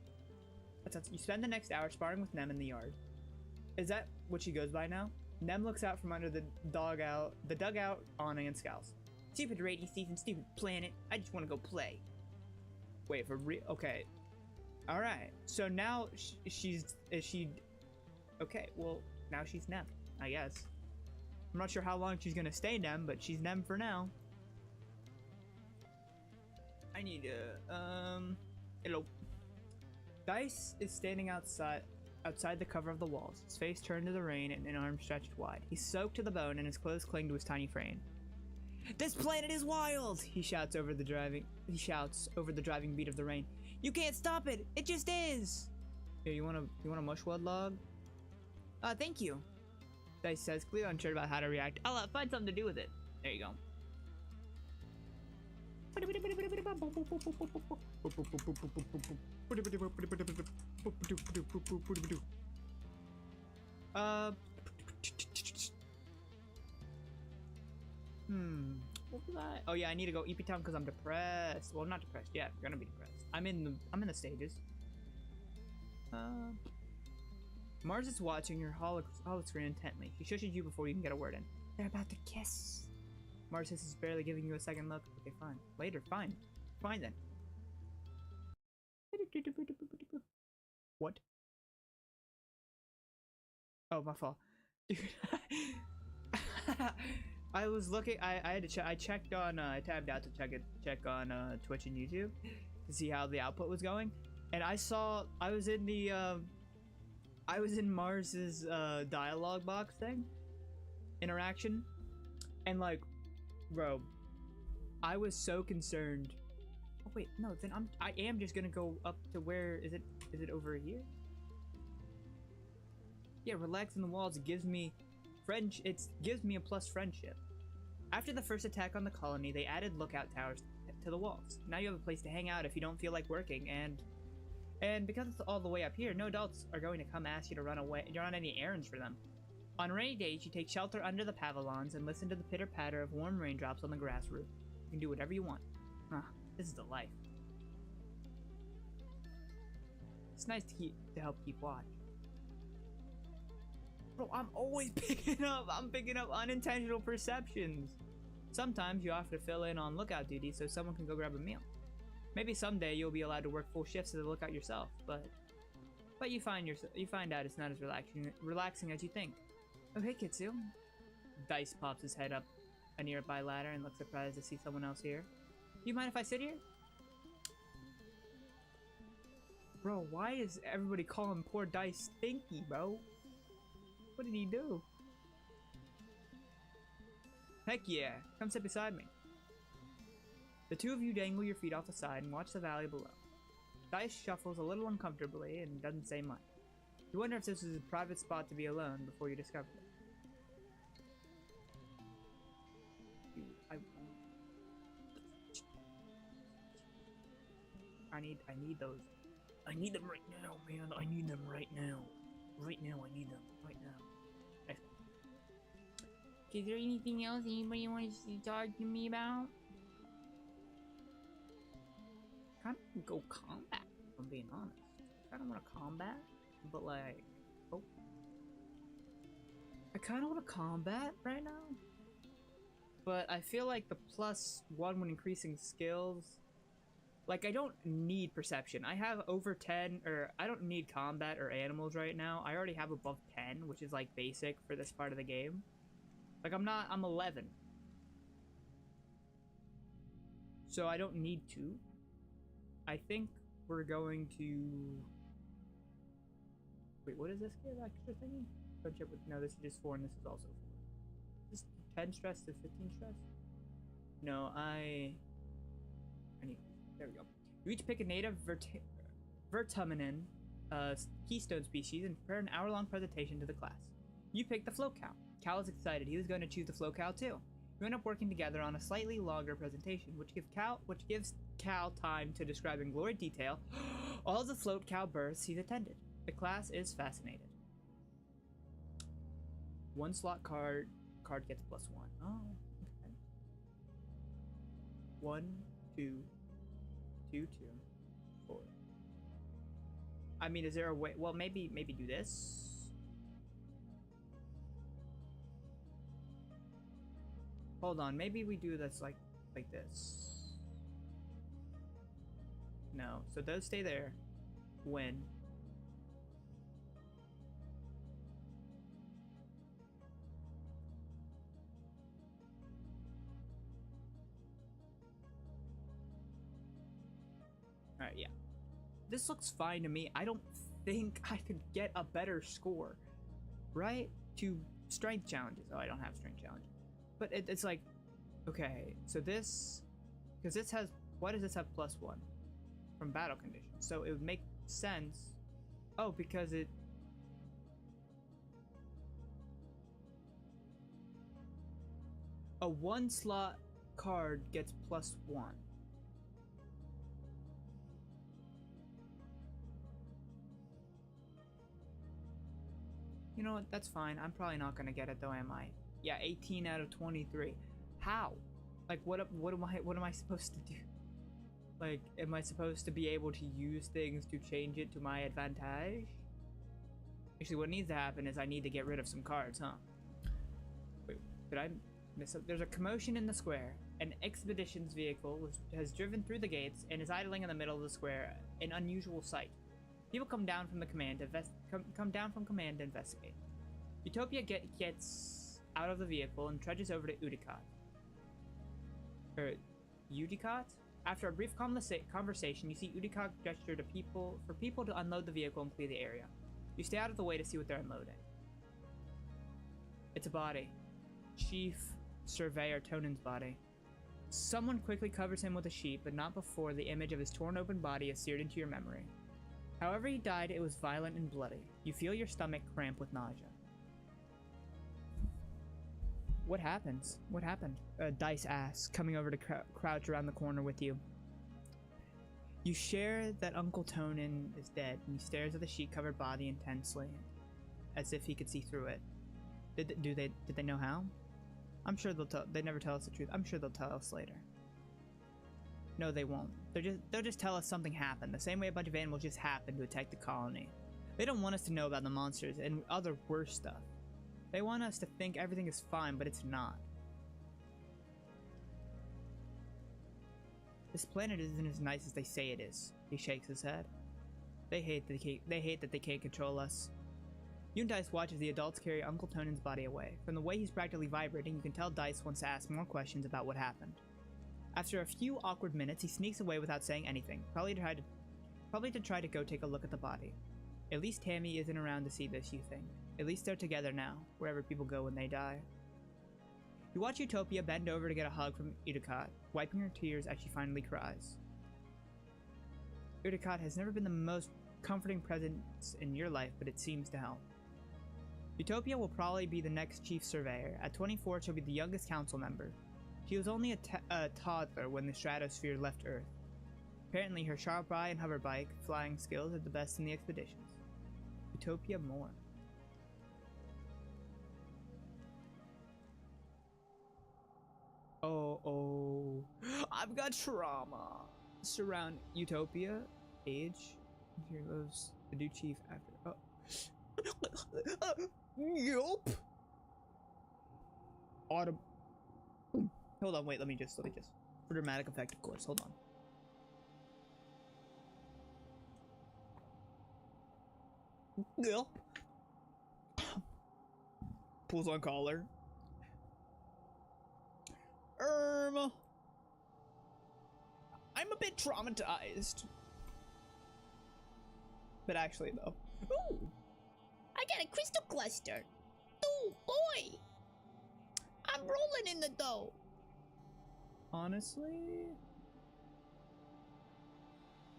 You spend the next hour sparring with Nem in the yard. Is that what she goes by now? Nem looks out from under the dugout awning and scowls. Stupid rainy season, stupid planet. I just want to go play. Wait, for real? Okay. Alright. So now okay, well, now she's Nem, I guess. I'm not sure how long she's gonna stay Nem, but she's Nem for now. I need to, hello. Dice is standing outside the cover of the walls, his face turned to the rain and an arm stretched wide. He's soaked to the bone and his clothes cling to his tiny frame. This planet is wild! He shouts over the driving beat of the rain. You can't stop it! It just is! Here, you want a mushwood log? Thank you. Dice says, clearly unsure about how to react. I'll find something to do with it. There you go. What was that? Oh yeah, I need to go EP Town because I'm depressed. Well, not depressed yet. I'm gonna be depressed. I'm in the stages. Mars is watching your holoscreen intently. She shushes you before you can get a word in. They're about to kiss. Mars is barely giving you a second look. Okay, fine. Later, fine. Fine then. What? Oh, my fault. Dude. I was looking. I had to check. I checked on. I tabbed out to check on Twitch and YouTube to see how the output was going, and I saw I was in the. I was in Mars's dialogue box thing, interaction, and like, bro, I was so concerned. Oh wait, no, then I am just gonna go up to where is it? Is it over here? Yeah, relax in the walls. It gives me a plus friendship. After the first attack on the colony, they added lookout towers to the walls. Now you have a place to hang out if you don't feel like working, and And because it's all the way up here, no adults are going to come ask you to run any errands for them. On rainy days, you take shelter under the pavilions and listen to the pitter-patter of warm raindrops on the grass roof. You can do whatever you want. This is the life. It's nice to help keep watch. Bro, I'm always picking up unintentional perceptions. Sometimes you have to fill in on lookout duty so someone can go grab a meal. Maybe someday you'll be allowed to work full shifts as a lookout yourself, but you find out it's not as relaxing as you think. Oh, hey, Kitsu. Dice pops his head up a nearby ladder and looks surprised to see someone else here. Do you mind if I sit here? Bro, why is everybody calling poor Dice stinky, bro? What did he do? Heck yeah, come sit beside me. The two of you dangle your feet off the side and watch the valley below. Dice shuffles a little uncomfortably and doesn't say much. You wonder if this is a private spot to be alone before you discover it. I need those. I need them right now, man. I need them right now. Right now, I need them. Right now. Is there anything else anybody wants to talk to me about? Kind of go combat, if I'm being honest. I don't want to combat, but like, oh. I kind of want to combat right now. But I feel like the +1 when increasing skills, like I don't need perception. I have over 10, or I don't need combat or animals right now. I already have above 10, which is like basic for this part of the game. Like I'm 11. So I don't need to. I think we're going to... Wait, what is this give extra thingy? Friendship with... No, this is just 4 and this is also 4. Is this 10 stress to 15 stress? No, I need... There we go. You each pick a native vertuminin keystone species and prepare an hour-long presentation to the class. You pick the float cow. Cal is excited. He was going to choose the float cow too. You end up working together on a slightly longer presentation, which gives Cal time to describe in glory detail all the float cow births he's attended. The class is fascinated. 1 slot card gets +1. Oh, okay. 1, 2, 2, 2, 4. I mean, is there a way? Well, maybe do this. Hold on, maybe we do this like this. No, so those stay there. When? Alright, yeah. This looks fine to me. I don't think I could get a better score, right? To strength challenges. Oh, I don't have strength challenges. But it's like, okay, so this, because this has, why does this have +1 from battle conditions? So it would make sense. Oh, because it, a 1 slot card gets +1. You know what, that's fine. I'm probably not gonna get it though, am I? Yeah, 18 out of 23. How? Like, what am I supposed to do? Like, am I supposed to be able to use things to change it to my advantage? Actually, what needs to happen is I need to get rid of some cards, huh? Wait, did I miss up? There's a commotion in the square. An expeditions vehicle has driven through the gates and is idling in the middle of the square, an unusual sight. People come down from command to investigate. Utopia gets out of the vehicle and trudges over to Udicott. After a brief conversation, you see Udicott gesture to people to unload the vehicle and clear the area. You stay out of the way to see what they're unloading. It's a body. Chief Surveyor Tonan's body. Someone quickly covers him with a sheet, but not before the image of his torn open body is seared into your memory. However he died, it was violent and bloody. You feel your stomach cramp with nausea. What happens? What happened? Dice asks, coming over to crouch around the corner with you. You share that Uncle Tonin is dead, and he stares at the sheet-covered body intensely, as if he could see through it. Did they know how? I'm sure they'll tell. They never tell us the truth. I'm sure they'll tell us later. No, they won't. They'll just tell us something happened, the same way a bunch of animals just happened to attack the colony. They don't want us to know about the monsters and other worse stuff. They want us to think everything is fine, but it's not. This planet isn't as nice as they say it is. He shakes his head. They hate that they can't control us. You and Dice watch as the adults carry Uncle Tonin's body away. From the way he's practically vibrating, you can tell Dice wants to ask more questions about what happened. After a few awkward minutes, he sneaks away without saying anything, probably to try to go take a look at the body. At least Tammy isn't around to see this, you think. At least they're together now, wherever people go when they die. You watch Utopia bend over to get a hug from Udicott, wiping her tears as she finally cries. Udicott has never been the most comforting presence in your life, but it seems to help. Utopia will probably be the next chief surveyor. At 24, she'll be the youngest council member. She was only a toddler when the stratosphere left Earth. Apparently, her sharp eye and hoverbike flying skills are the best in the expeditions. Utopia more. Oh, I've got trauma. Surround Utopia, age. Here lives the new chief after. Oh. Yup. Autumn. Hold on, wait, let me just. For dramatic effect, of course. Hold on. Yep. Pulls on collar. I'm a bit traumatized. But actually, though. Ooh! I got a crystal cluster! Ooh, boy! I'm rolling in the dough! Honestly?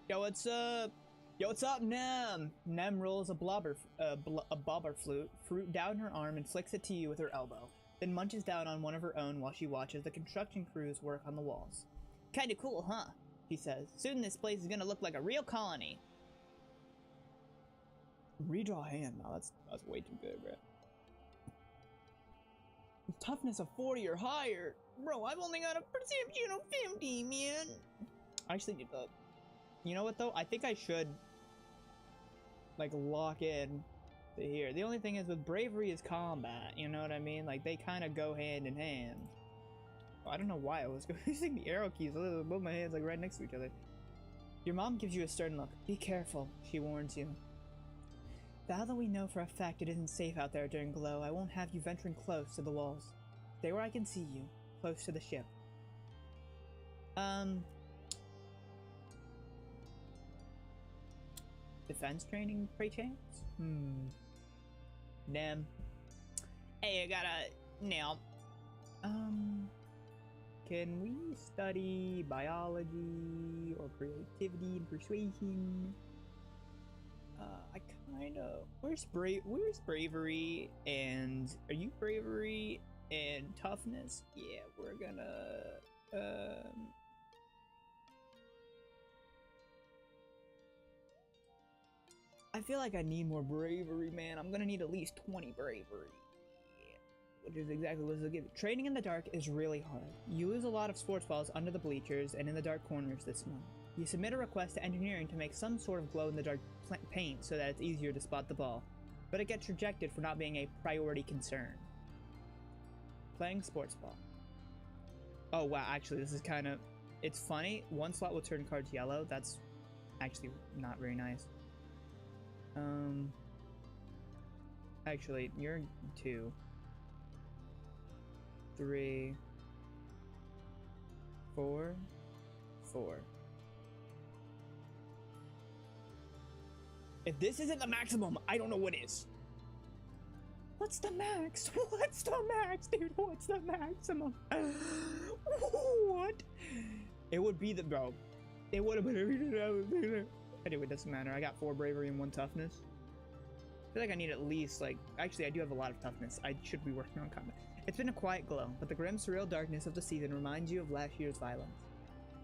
Yo, what's up? Yo, what's up, Nem? Nem rolls a bobber fruit down her arm and flicks it to you with her elbow, then munches down on one of her own while she watches the construction crews work on the walls. Kinda cool, huh? She says. Soon this place is gonna look like a real colony. Redraw hand. No, that's way too good, bro. Toughness of 40 or higher. Bro, I've only got a perception of 50, man. I actually need to... You know what, though? I think I should, like, lock in to here. The only thing is with bravery is combat, you know what I mean? Like, they kind of go hand in hand. Oh, I don't know why I was using the arrow keys. Both my hands, like, right next to each other. Your mom gives you a stern look. Be careful, she warns you. Now that we know for a fact it isn't safe out there during Glow, I won't have you venturing close to the walls. Stay where I can see you, close to the ship. Defense training, pray chance? Nem. Hey, I got a... Now. Can we study biology or creativity and persuasion? I kinda... Where's bravery and... Are you bravery and toughness? Yeah, we're gonna... I feel like I need more bravery, man. I'm gonna need at least 20 bravery. Yeah. Which is exactly what it'll give you. Training in the dark is really hard. You lose a lot of sports balls under the bleachers and in the dark corners this month. You submit a request to engineering to make some sort of glow-in-the-dark paint so that it's easier to spot the ball, but it gets rejected for not being a priority concern. Playing sports ball. Oh wow, actually this is kind of... It's funny, one slot will turn cards yellow. That's actually not very nice. Actually, you're 2, 3, 4, 4. If this isn't the maximum, I don't know what is. What's the max? What's the max, dude? What's the maximum? What? It would be the... Bro. It would have been... Anyway, it doesn't matter. I got 4 bravery and 1 toughness. I feel like I need at least, like... Actually, I do have a lot of toughness. I should be working on combat. It's been a quiet glow, but the grim, surreal darkness of the season reminds you of last year's violence.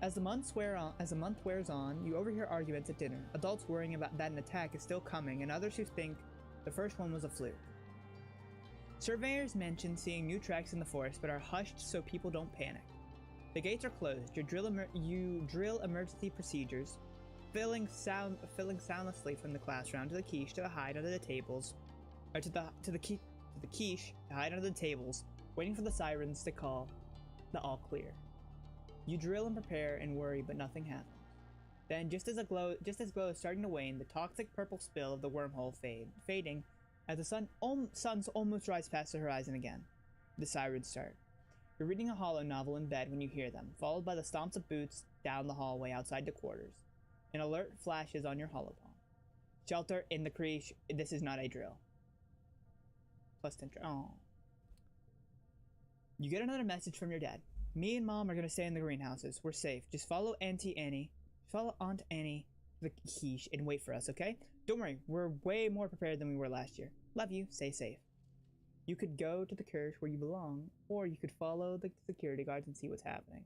As the month wears on, you overhear arguments at dinner. Adults worrying about that an attack is still coming, and others who think the first one was a fluke. Surveyors mention seeing new tracks in the forest, but are hushed so people don't panic. The gates are closed. You drill emergency procedures, filling soundlessly from the classroom to the quiche to hide under the tables, or to the quiche to hide under the tables, waiting for the sirens to call the all clear. You drill and prepare and worry, but nothing happens. Then, just as glow is starting to wane, the toxic purple spill of the wormhole fading as the suns almost rise past the horizon again. The sirens start. You're reading a hollow novel in bed when you hear them, followed by the stomps of boots down the hallway outside the quarters. An alert flashes on your holopalm. Shelter in the creche. This is not a drill. Plus 10. Oh. You get another message from your dad. Me and Mom are gonna stay in the greenhouses. We're safe. Just follow Aunt Annie to the quiche and wait for us, okay? Don't worry, we're way more prepared than we were last year. Love you. Stay safe. You could go to the church where you belong, or you could follow the security guards and see what's happening.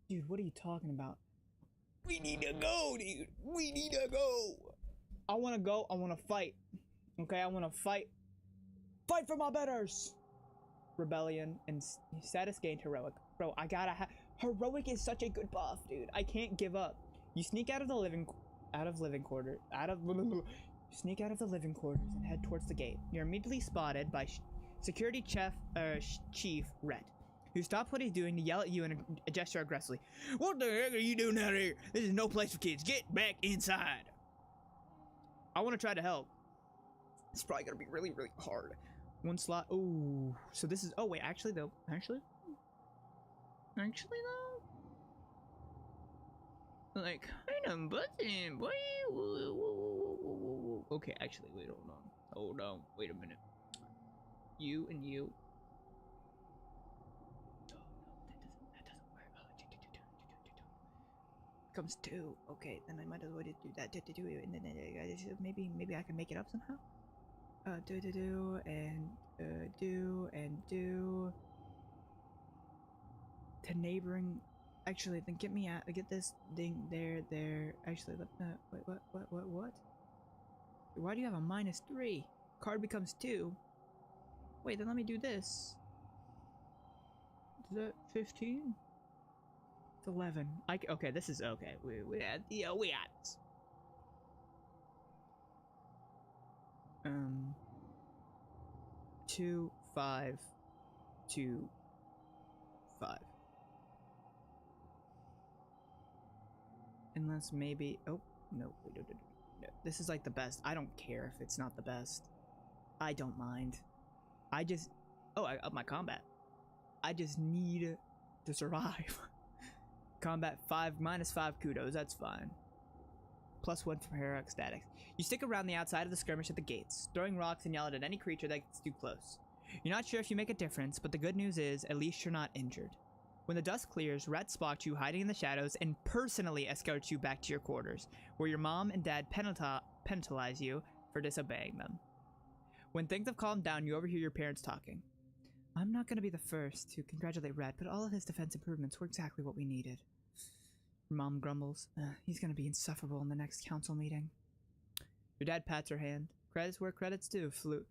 Dude, what are you talking about? We need to go, dude. We need to go. I want to go. I want to fight. Okay, I want to fight. Fight for my betters. Rebellion and status gained heroic. Bro, I gotta heroic is such a good buff, dude. I can't give up. You sneak out of the living quarters and head towards the gate. You're immediately spotted by security chief Rhett, who stops what he's doing to yell at you and gesture aggressively. What the heck are you doing out here? This is no place for kids. Get back inside. I want to try to help. It's probably gonna be really, really hard. One slot. Oh, so this is. Oh wait, actually though. Like, I'm buzzing, boy. Okay, actually, wait, hold on, wait a minute. You and you. Oh, no, that doesn't work. Comes two. Okay, then I might as well just do that. And then maybe I can make it up somehow. Do to neighboring. Actually, then get this thing there. Actually, wait, what? Why do you have a -3? Card becomes 2. Wait, then let me do this. Is that 15? It's 11. Okay, this is okay. We had this. 2, 5, 2, 5. Unless maybe. Oh no! No. This is like the best. I don't care if it's not the best. I don't mind. I just. Oh, I up my combat. I just need to survive. Combat 5 -5 kudos. That's fine. +1 for heroic statics. You stick around the outside of the skirmish at the gates, throwing rocks and yelling at any creature that gets too close. You're not sure if you make a difference, but the good news is, at least you're not injured. When the dust clears, Rat spots you hiding in the shadows and personally escorts you back to your quarters, where your mom and dad penalize you for disobeying them. When things have calmed down, you overhear your parents talking. I'm not going to be the first to congratulate Rat, but all of his defense improvements were exactly what we needed. Your mom grumbles. He's going to be insufferable in the next council meeting. Your dad pats her hand. Credits where credits due, Flu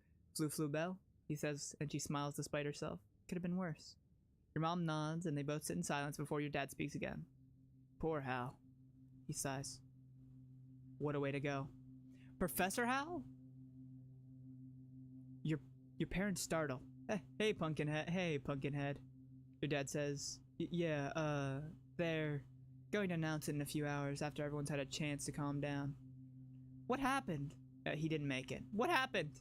Bell, he says, and she smiles despite herself. Could have been worse. Your mom nods, and they both sit in silence before your dad speaks again. Poor Hal. He sighs. What a way to go. Professor Hal? Your parents startle. Hey, Pumpkinhead. Your dad says, yeah, they're going to announce it in a few hours after everyone's had a chance to calm down. What happened? He didn't make it. What happened?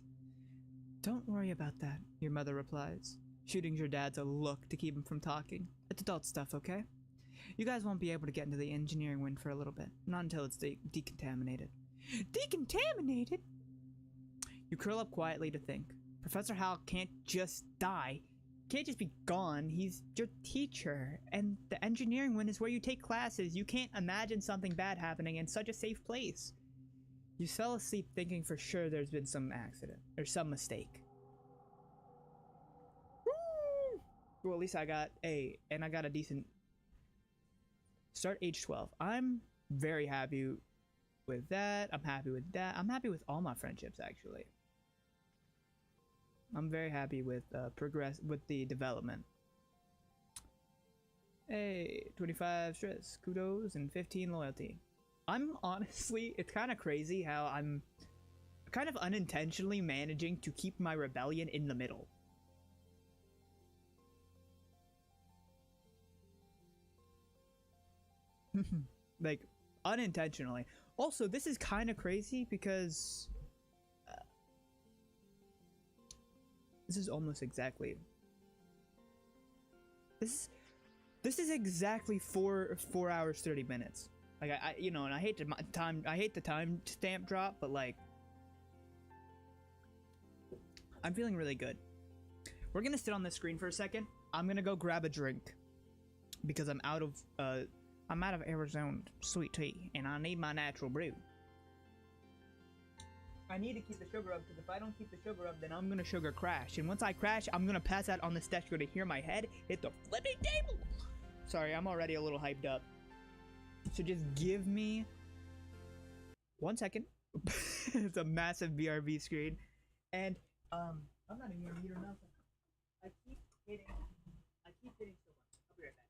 Don't worry about that, your mother replies, shooting your dad a look to keep him from talking. It's adult stuff, okay? You guys won't be able to get into the engineering wing for a little bit. Not until it's decontaminated. Decontaminated? You curl up quietly to think. Professor Hal can't just die. Can't just be gone. He's your teacher. And the engineering wing is where you take classes. You can't imagine something bad happening in such a safe place. You fell asleep thinking for sure there's been some accident. Or some mistake. Woo! Well, at least I got a decent Start age 12. I'm very happy with that. I'm happy with that. I'm happy with all my friendships, actually. I'm very happy with the development. Hey, 25 stress, kudos, and 15 loyalty. I'm honestly, it's kind of crazy how I'm kind of unintentionally managing to keep my rebellion in the middle. Like, unintentionally. Also, this is kind of crazy because this is almost exactly this is exactly 4 hours 30 minutes. Like I you know, and I hate the time stamp drop, but like I'm feeling really good. We're gonna sit on this screen for a second. I'm gonna go grab a drink because I'm out of Arizona sweet tea and I need my natural brew. I need to keep the sugar up because if I don't keep the sugar up, then I'm gonna sugar crash. And once I crash, I'm gonna pass out on the steps. You're gonna hear my head hit the flipping table. Sorry, I'm already a little hyped up. So just give me 1 second. It's a massive BRB screen. And I'm not even gonna mute or nothing. I keep hitting so much. I'll be right back.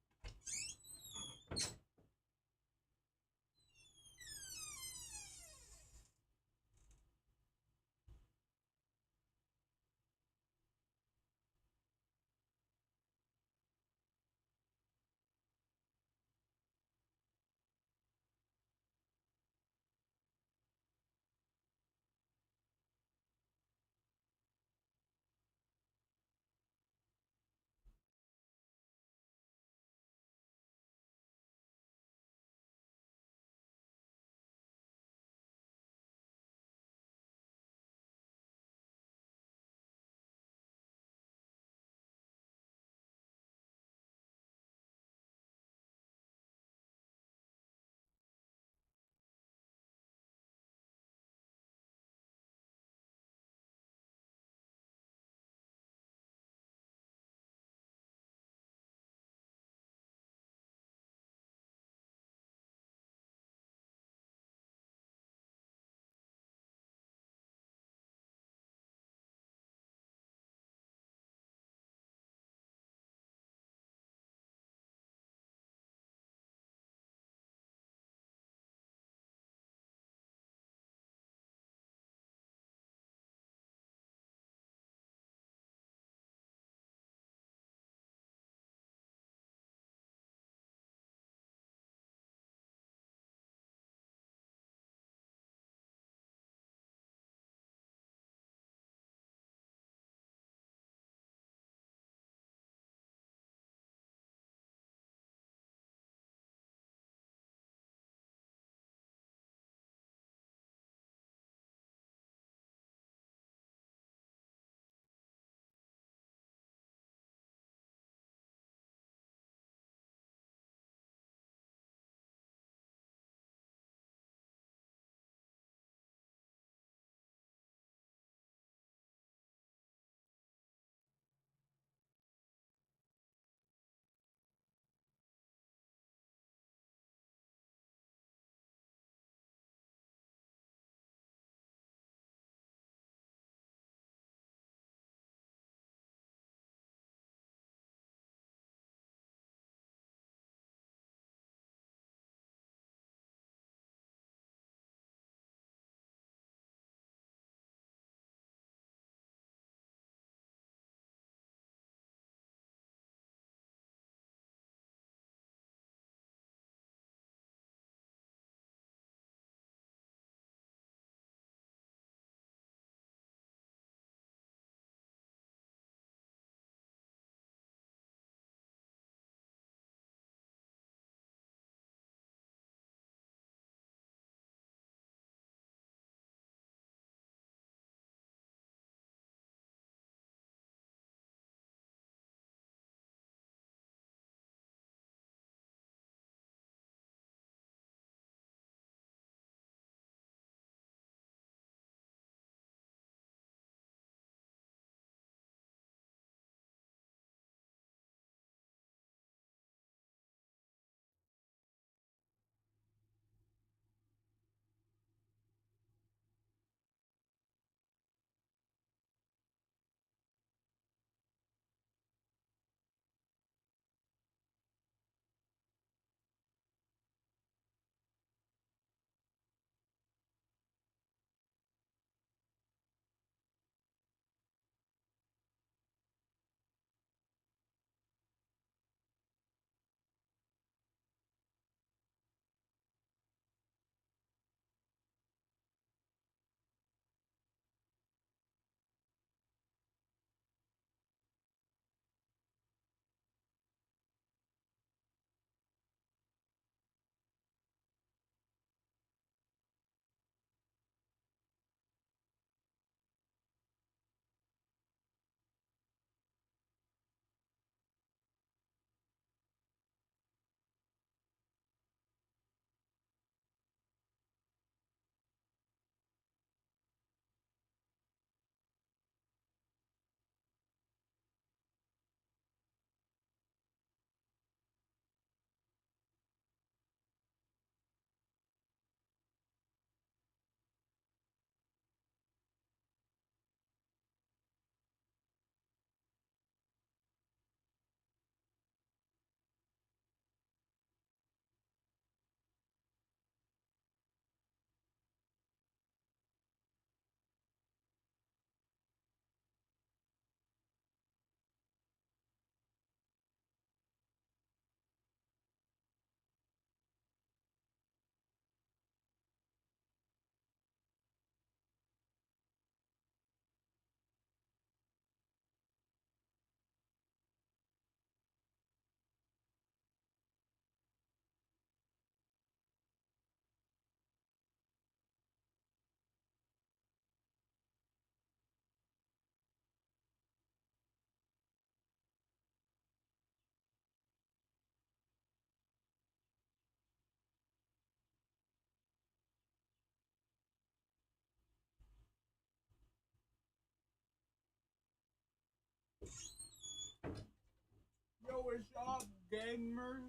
What's up, gamers?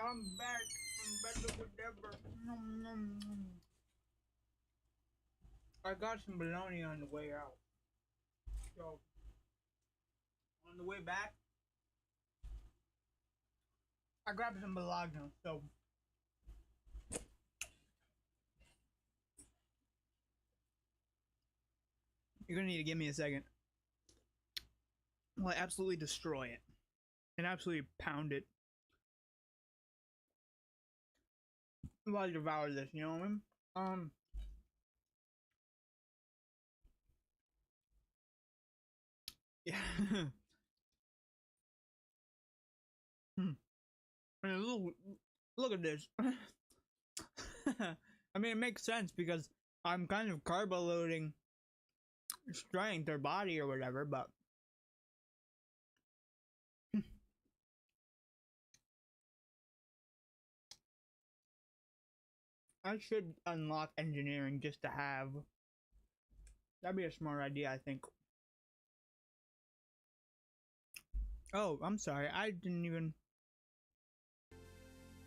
I'm back. I'm better than ever. Nom, nom, nom. I got some bologna on the way out. So, on the way back, I grabbed some bologna. So, you're gonna need to give me a second. Well, I absolutely destroy it. And absolutely pound it. While I devour this, you know what I mean? Yeah. I mean, look at this. I mean, it makes sense because I'm kind of carbo loading strength or body or whatever, but I should unlock engineering just to have. That'd be a smart idea, I think. Oh, I'm sorry. I didn't even.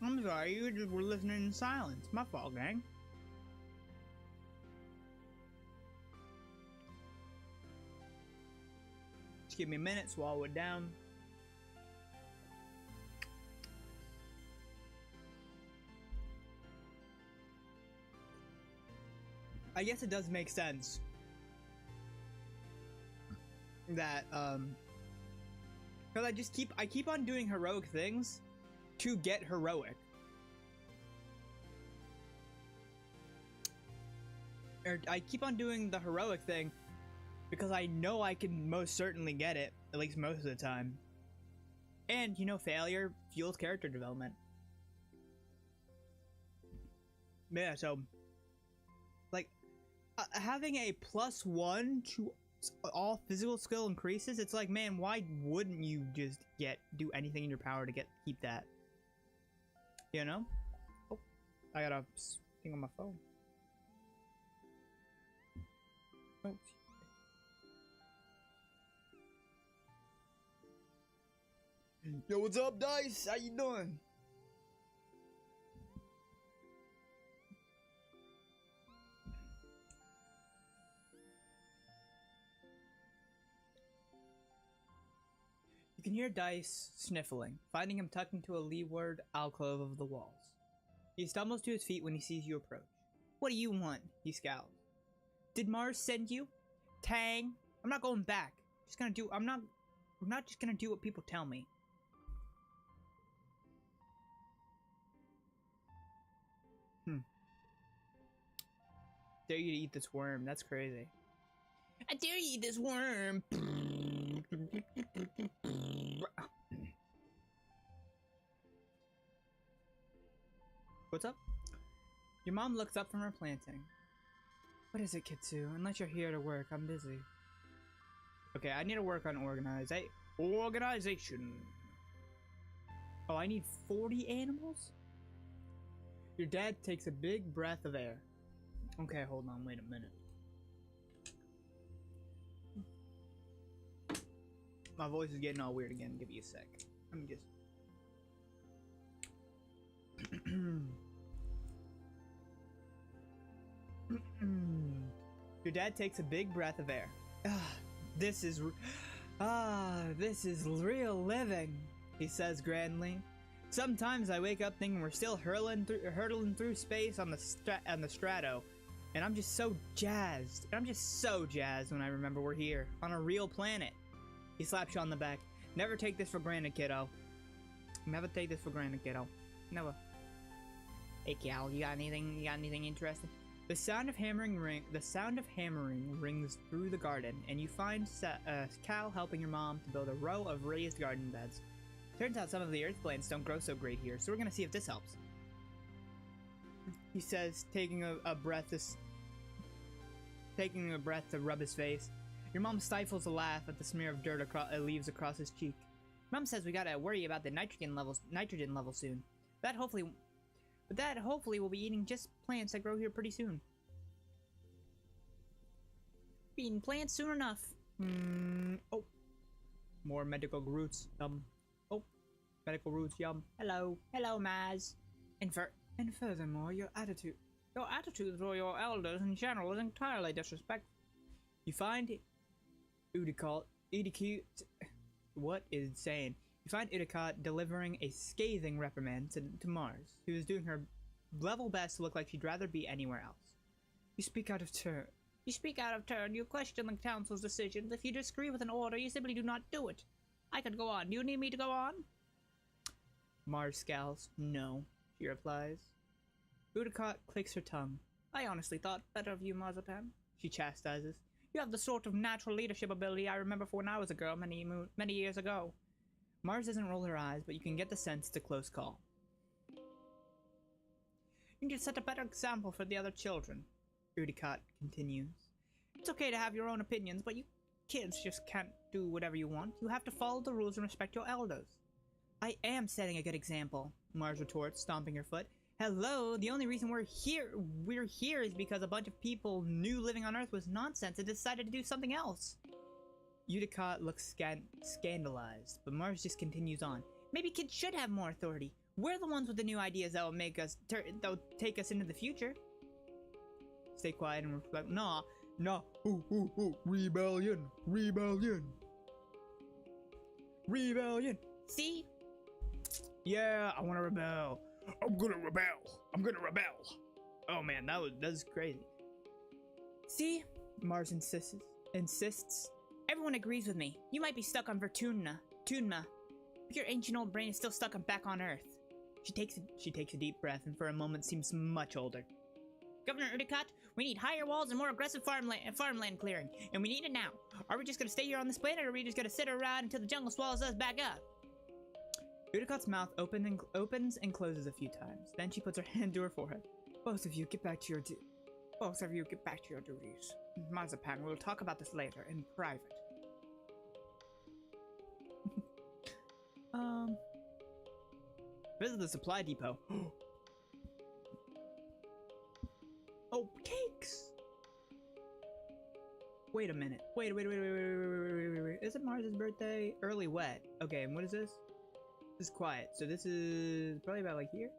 I'm sorry. You just were listening in silence. My fault, gang. Just give me a minute, swallow it down. I guess it does make sense that because I keep on doing heroic things to get heroic. Or I keep on doing the heroic thing because I know I can most certainly get it, at least most of the time. And you know, failure fuels character development. Yeah, so like having a +1 to all physical skill increases, it's like, man, why wouldn't you just do anything in your power to keep that? You know? Oh, I got a thing on my phone. Oh. Yo, what's up, Dice? How you doing? You can hear Dice sniffling, finding him tucked into a leeward alcove of the walls. He stumbles to his feet when he sees you approach. What do you want? He scowls. Did Mars send you? Tang! I'm not going back. I'm not just gonna do what people tell me. Dare you to eat this worm. That's crazy. I dare you eat this worm. What's up? Your mom looks up from her planting. What is it, Kitsu? Unless you're here to work, I'm busy. Okay, I need to work on organization. Oh, I need 40 animals? Your dad takes a big breath of air. Okay, hold on, wait a minute. My voice is getting all weird again. Give me a sec. Let me just. Your dad takes a big breath of air. This is real living, he says grandly. Sometimes I wake up thinking we're still hurtling through space on the strato, and I'm just so jazzed. When I remember we're here on a real planet. He slaps you on the back. Never take this for granted, kiddo. Never take this for granted, kiddo. Never. Hey, Cal, you got anything interesting? The sound of hammering rings through the garden, and you find Cal helping your mom to build a row of raised garden beds. Turns out some of the earth plants don't grow so great here, so we're gonna see if this helps. He says, taking a breath to rub his face. Your mom stifles a laugh at the smear of dirt leaves across his cheek. Mom says we gotta worry about the nitrogen level soon. That hopefully we'll be eating just plants that grow here pretty soon. Be eating plants soon enough. Oh, more medical roots. Oh, medical roots, yum. Hello, Maz. And furthermore, your attitude toward your elders in general is entirely disrespectful. You find what is saying? You find Udicott delivering a scathing reprimand to Mars, who is doing her level best to look like she'd rather be anywhere else. You speak out of turn. You question the council's decisions. If you disagree with an order, you simply do not do it. I could go on. Do you need me to go on? Mars scowls. No, she replies. Udicott clicks her tongue. I honestly thought better of you, Marzipan. She chastises. You have the sort of natural leadership ability I remember from when I was a girl many years ago. Mars doesn't roll her eyes, but you can get the sense it's a close call. You need to set a better example for the other children, Udicott continues. It's okay to have your own opinions, but you kids just can't do whatever you want. You have to follow the rules and respect your elders. I am setting a good example, Mars retorts, stomping her foot. Hello, the only reason we're here is because a bunch of people knew living on Earth was nonsense and decided to do something else. Udicott looks scandalized, but Mars just continues on. Maybe kids should have more authority. We're the ones with the new ideas that will take us into the future. Stay quiet and reflect. Nah. Rebellion. See? Yeah, I want to rebel. I'm gonna rebel. Oh man, that's crazy. See? Mars insists. Everyone agrees with me. You might be stuck on Tunma. Your ancient old brain is still stuck back on Earth. She takes a deep breath and for a moment seems much older. Governor Udicott, we need higher walls and more aggressive farmland clearing, and we need it now. Are we just gonna stay here on this planet, or are we just gonna sit around until the jungle swallows us back up? Udicott's mouth opens and closes a few times. Then she puts her hand to her forehead. Both of you get back to your duties. Marzipan, we'll talk about this later in private. Visit the supply depot. Oh, cakes! Wait a minute. Wait. Is it Mars's birthday? Early wet. Okay, and what is this? This is quiet. So this is probably about like here.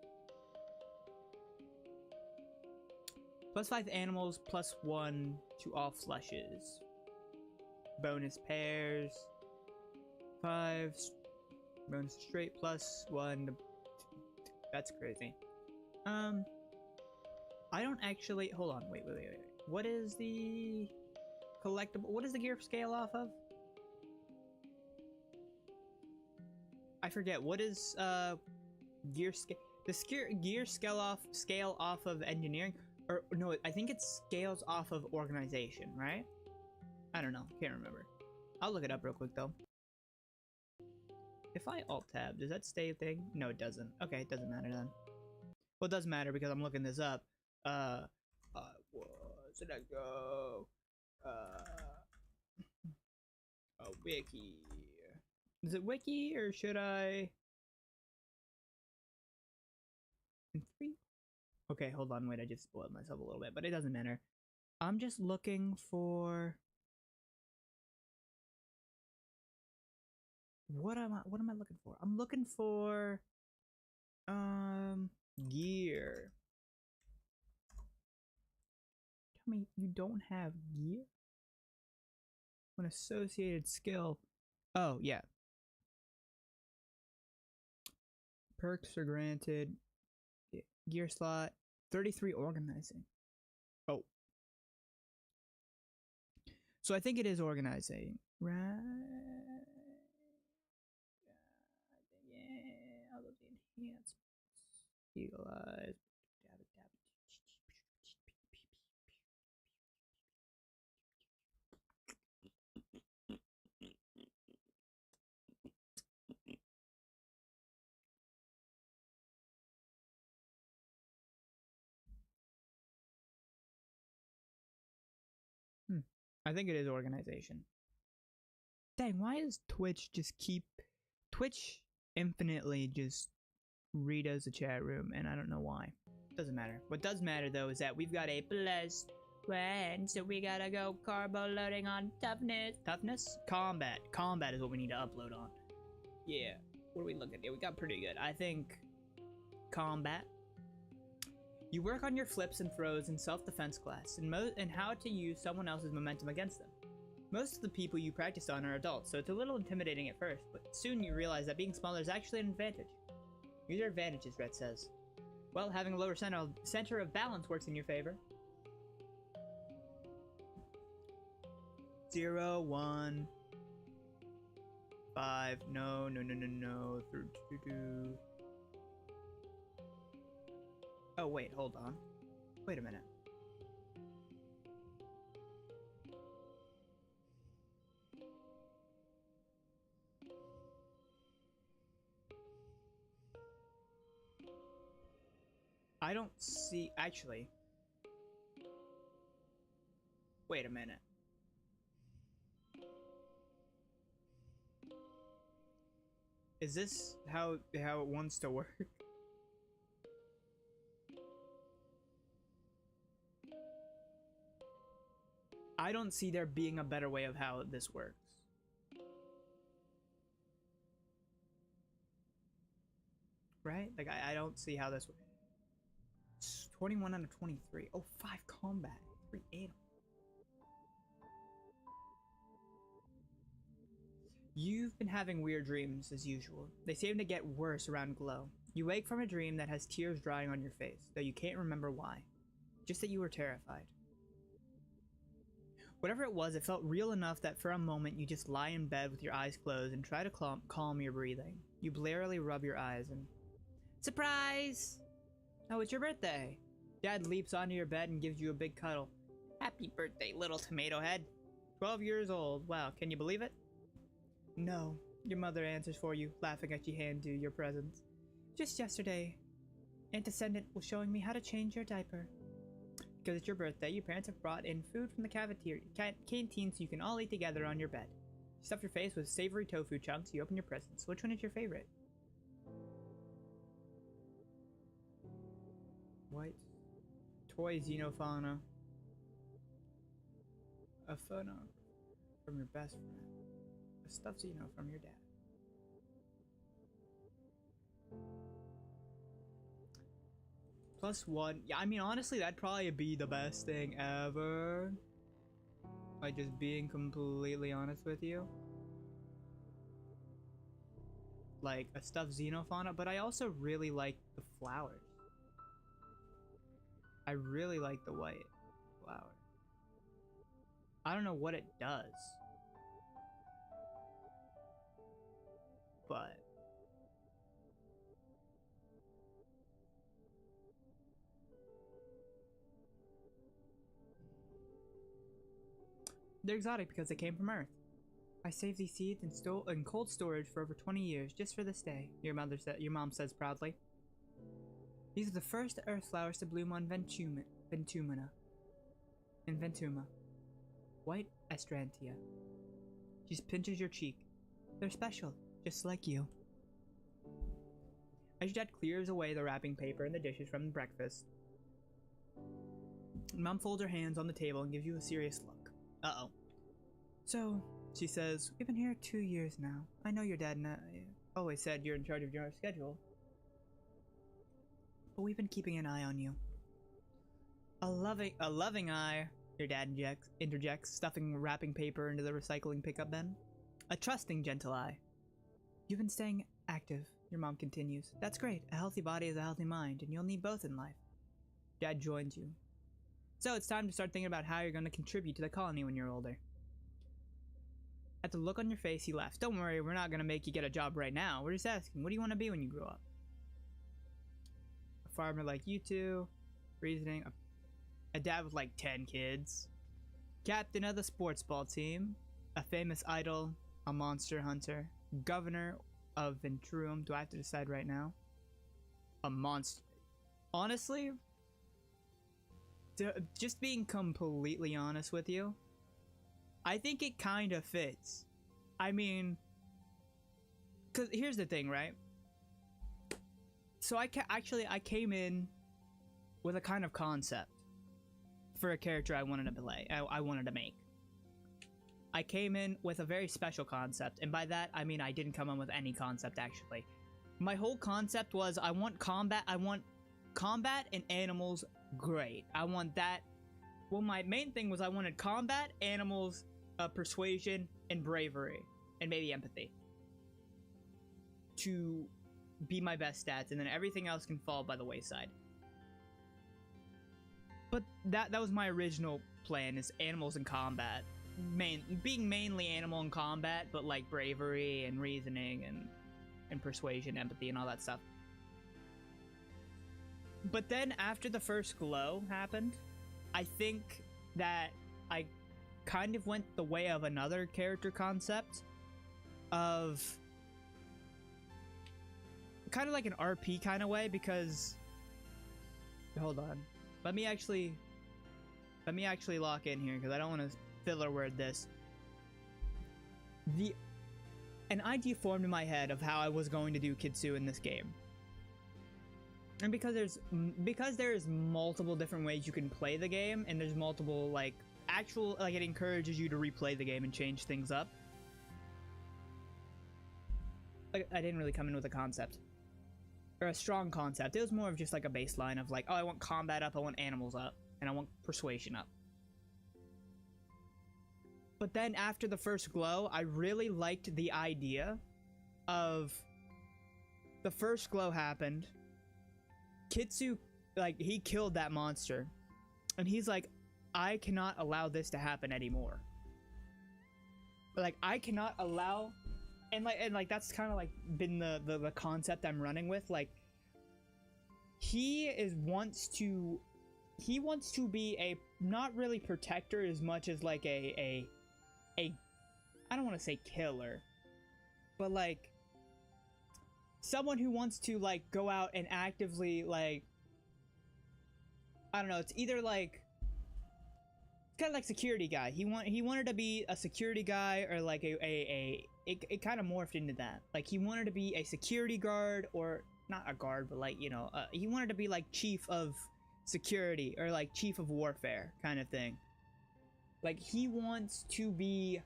+5 animals, +1 to all flushes. Bonus pairs. 5. Bonus straight, +1 to... That's crazy. I don't actually... Hold on, wait. What is the collectible... What is the gear scale off of? I forget. What is, gear scale... The gear scale off of engineering? Or, no, I think it scales off of organization, right? I don't know. Can't remember. I'll look it up real quick, though. If I Alt-Tab, does that stay a thing? No, it doesn't. Okay, it doesn't matter then. Well, it does matter because I'm looking this up. Where did I go? A wiki. Is it wiki or should I? In 3? Okay, hold on, wait, I just spoiled myself a little bit, but it doesn't matter. I'm just looking for... What am I looking for? I'm looking for... Gear. Tell me you don't have gear? An associated skill. Oh, yeah. Perks are granted. Gear slot. 33 organizing. Oh. So I think it is organizing. Right. Yeah. All those enhancements. Eagle eyes. I think it is organization. Dang, why does Twitch just keep... Twitch infinitely just redoes the chat room, and I don't know why. Doesn't matter. What does matter, though, is that we've got a +1, so we gotta go carbo loading on toughness. Toughness? Combat. Combat is what we need to upload on. Yeah. What are we looking at? We got pretty good. I think combat. You work on your flips and throws in self-defense class and how to use someone else's momentum against them. Most of the people you practice on are adults, so it's a little intimidating at first, but soon you realize that being smaller is actually an advantage. Use your advantages, Rhett says. Well, having a lower center of balance works in your favor. 0, 1, 5, no, 2. Oh, wait, hold on. Wait a minute. I don't see, actually. Wait a minute. Is this how it wants to work? I don't see there being a better way of how this works. Right? Like, I don't see how this works. 21 out of 23. Oh, 5 combat. 3 animal. You've been having weird dreams, as usual. They seem to get worse around glow. You wake from a dream that has tears drying on your face, though you can't remember why. Just that you were terrified. Whatever it was, it felt real enough that for a moment you just lie in bed with your eyes closed and try to calm your breathing. You blarily rub your eyes and... Surprise! Oh, it's your birthday! Dad leaps onto your bed and gives you a big cuddle. Happy birthday, little tomato head. 12 years old. Wow, can you believe it? No, your mother answers for you, laughing as she hands you your presents. Just yesterday, Aunt Descendant was showing me how to change your diaper. Because it's your birthday, your parents have brought in food from the canteen so you can all eat together on your bed. You stuff your face with savory tofu chunks, you open your presents. Which one is your favorite? White. Toy Xenofauna. A photo from your best friend. A stuffed Xeno from your dad. +1. Yeah, I mean, honestly, that'd probably be the best thing ever. Like, just being completely honest with you. Like, a stuffed Xenofauna, but I also really like the flowers. I really like the white flower. I don't know what it does. But... they're exotic because they came from Earth. I saved these seeds in cold storage for over 20 years just for this day, your mom says proudly. These are the first Earth flowers to bloom on Ventuma. White Astrantia. She pinches your cheek. They're special, just like you. As your dad clears away the wrapping paper and the dishes from the breakfast, Mom folds her hands on the table and gives you a serious look. Uh-oh. So, she says, we've been here 2 years now. I know your dad and I always said you're in charge of your schedule. But we've been keeping an eye on you. A loving eye, your dad interjects, stuffing wrapping paper into the recycling pickup bin. A trusting, gentle eye. You've been staying active, your mom continues. That's great. A healthy body is a healthy mind, and you'll need both in life. Dad joins you. So it's time to start thinking about how you're going to contribute to the colony when you're older. At the look on your face, he laughs. Don't worry, we're not going to make you get a job right now. We're just asking, what do you want to be when you grow up? A farmer like you two. Reasoning. A dad with like 10 kids. Captain of the sports ball team. A famous idol. A monster hunter. Governor of Ventrum. Do I have to decide right now? A monster. Honestly, just being completely honest with you, I think it kind of fits. I mean, because here's the thing, right? So I came in with a kind of concept for a character I wanted to play. I wanted to make. I came in with a very special concept, and by that I mean I didn't come in with any concept actually. My whole concept was I want combat and animals great. I want that. Well, my main thing was I wanted combat, animals, persuasion, and bravery, and maybe empathy to be my best stats, and then everything else can fall by the wayside. But that was my original plan, is animals and combat. Being mainly animal and combat, but like bravery and reasoning and persuasion, empathy, and all that stuff. But then after the first glow happened, I think that I kind of went the way of another character concept of kind of like an RP kind of way, because hold on, let me actually lock in here because I don't want to filler word this. An idea formed in my head of how I was going to do Kitsu in this game. And because there's multiple different ways you can play the game, and there's multiple like it encourages you to replay the game and change things up. Like, I didn't really come in with a concept or a strong concept. It was more of just like a baseline of like, oh, I want combat up, I want animals up, and I want persuasion up. But then after the first glow, I really liked the idea of the first glow happened. Kitsu, like, he killed that monster, and he's like, I cannot allow this to happen anymore. Like, I cannot allow, and that's kind of like been the concept I'm running with. Like, he wants to be a not really protector as much as like a I don't want to say killer, but like someone who wants to like go out and actively, like, I don't know, it's either like kind of like security guy. He wanted to be a security guy, or like it kind of morphed into that. Like, he wanted to be a security guard, or not a guard, but like, you know, he wanted to be like chief of security, or like chief of warfare kind of thing. Like, he wants to be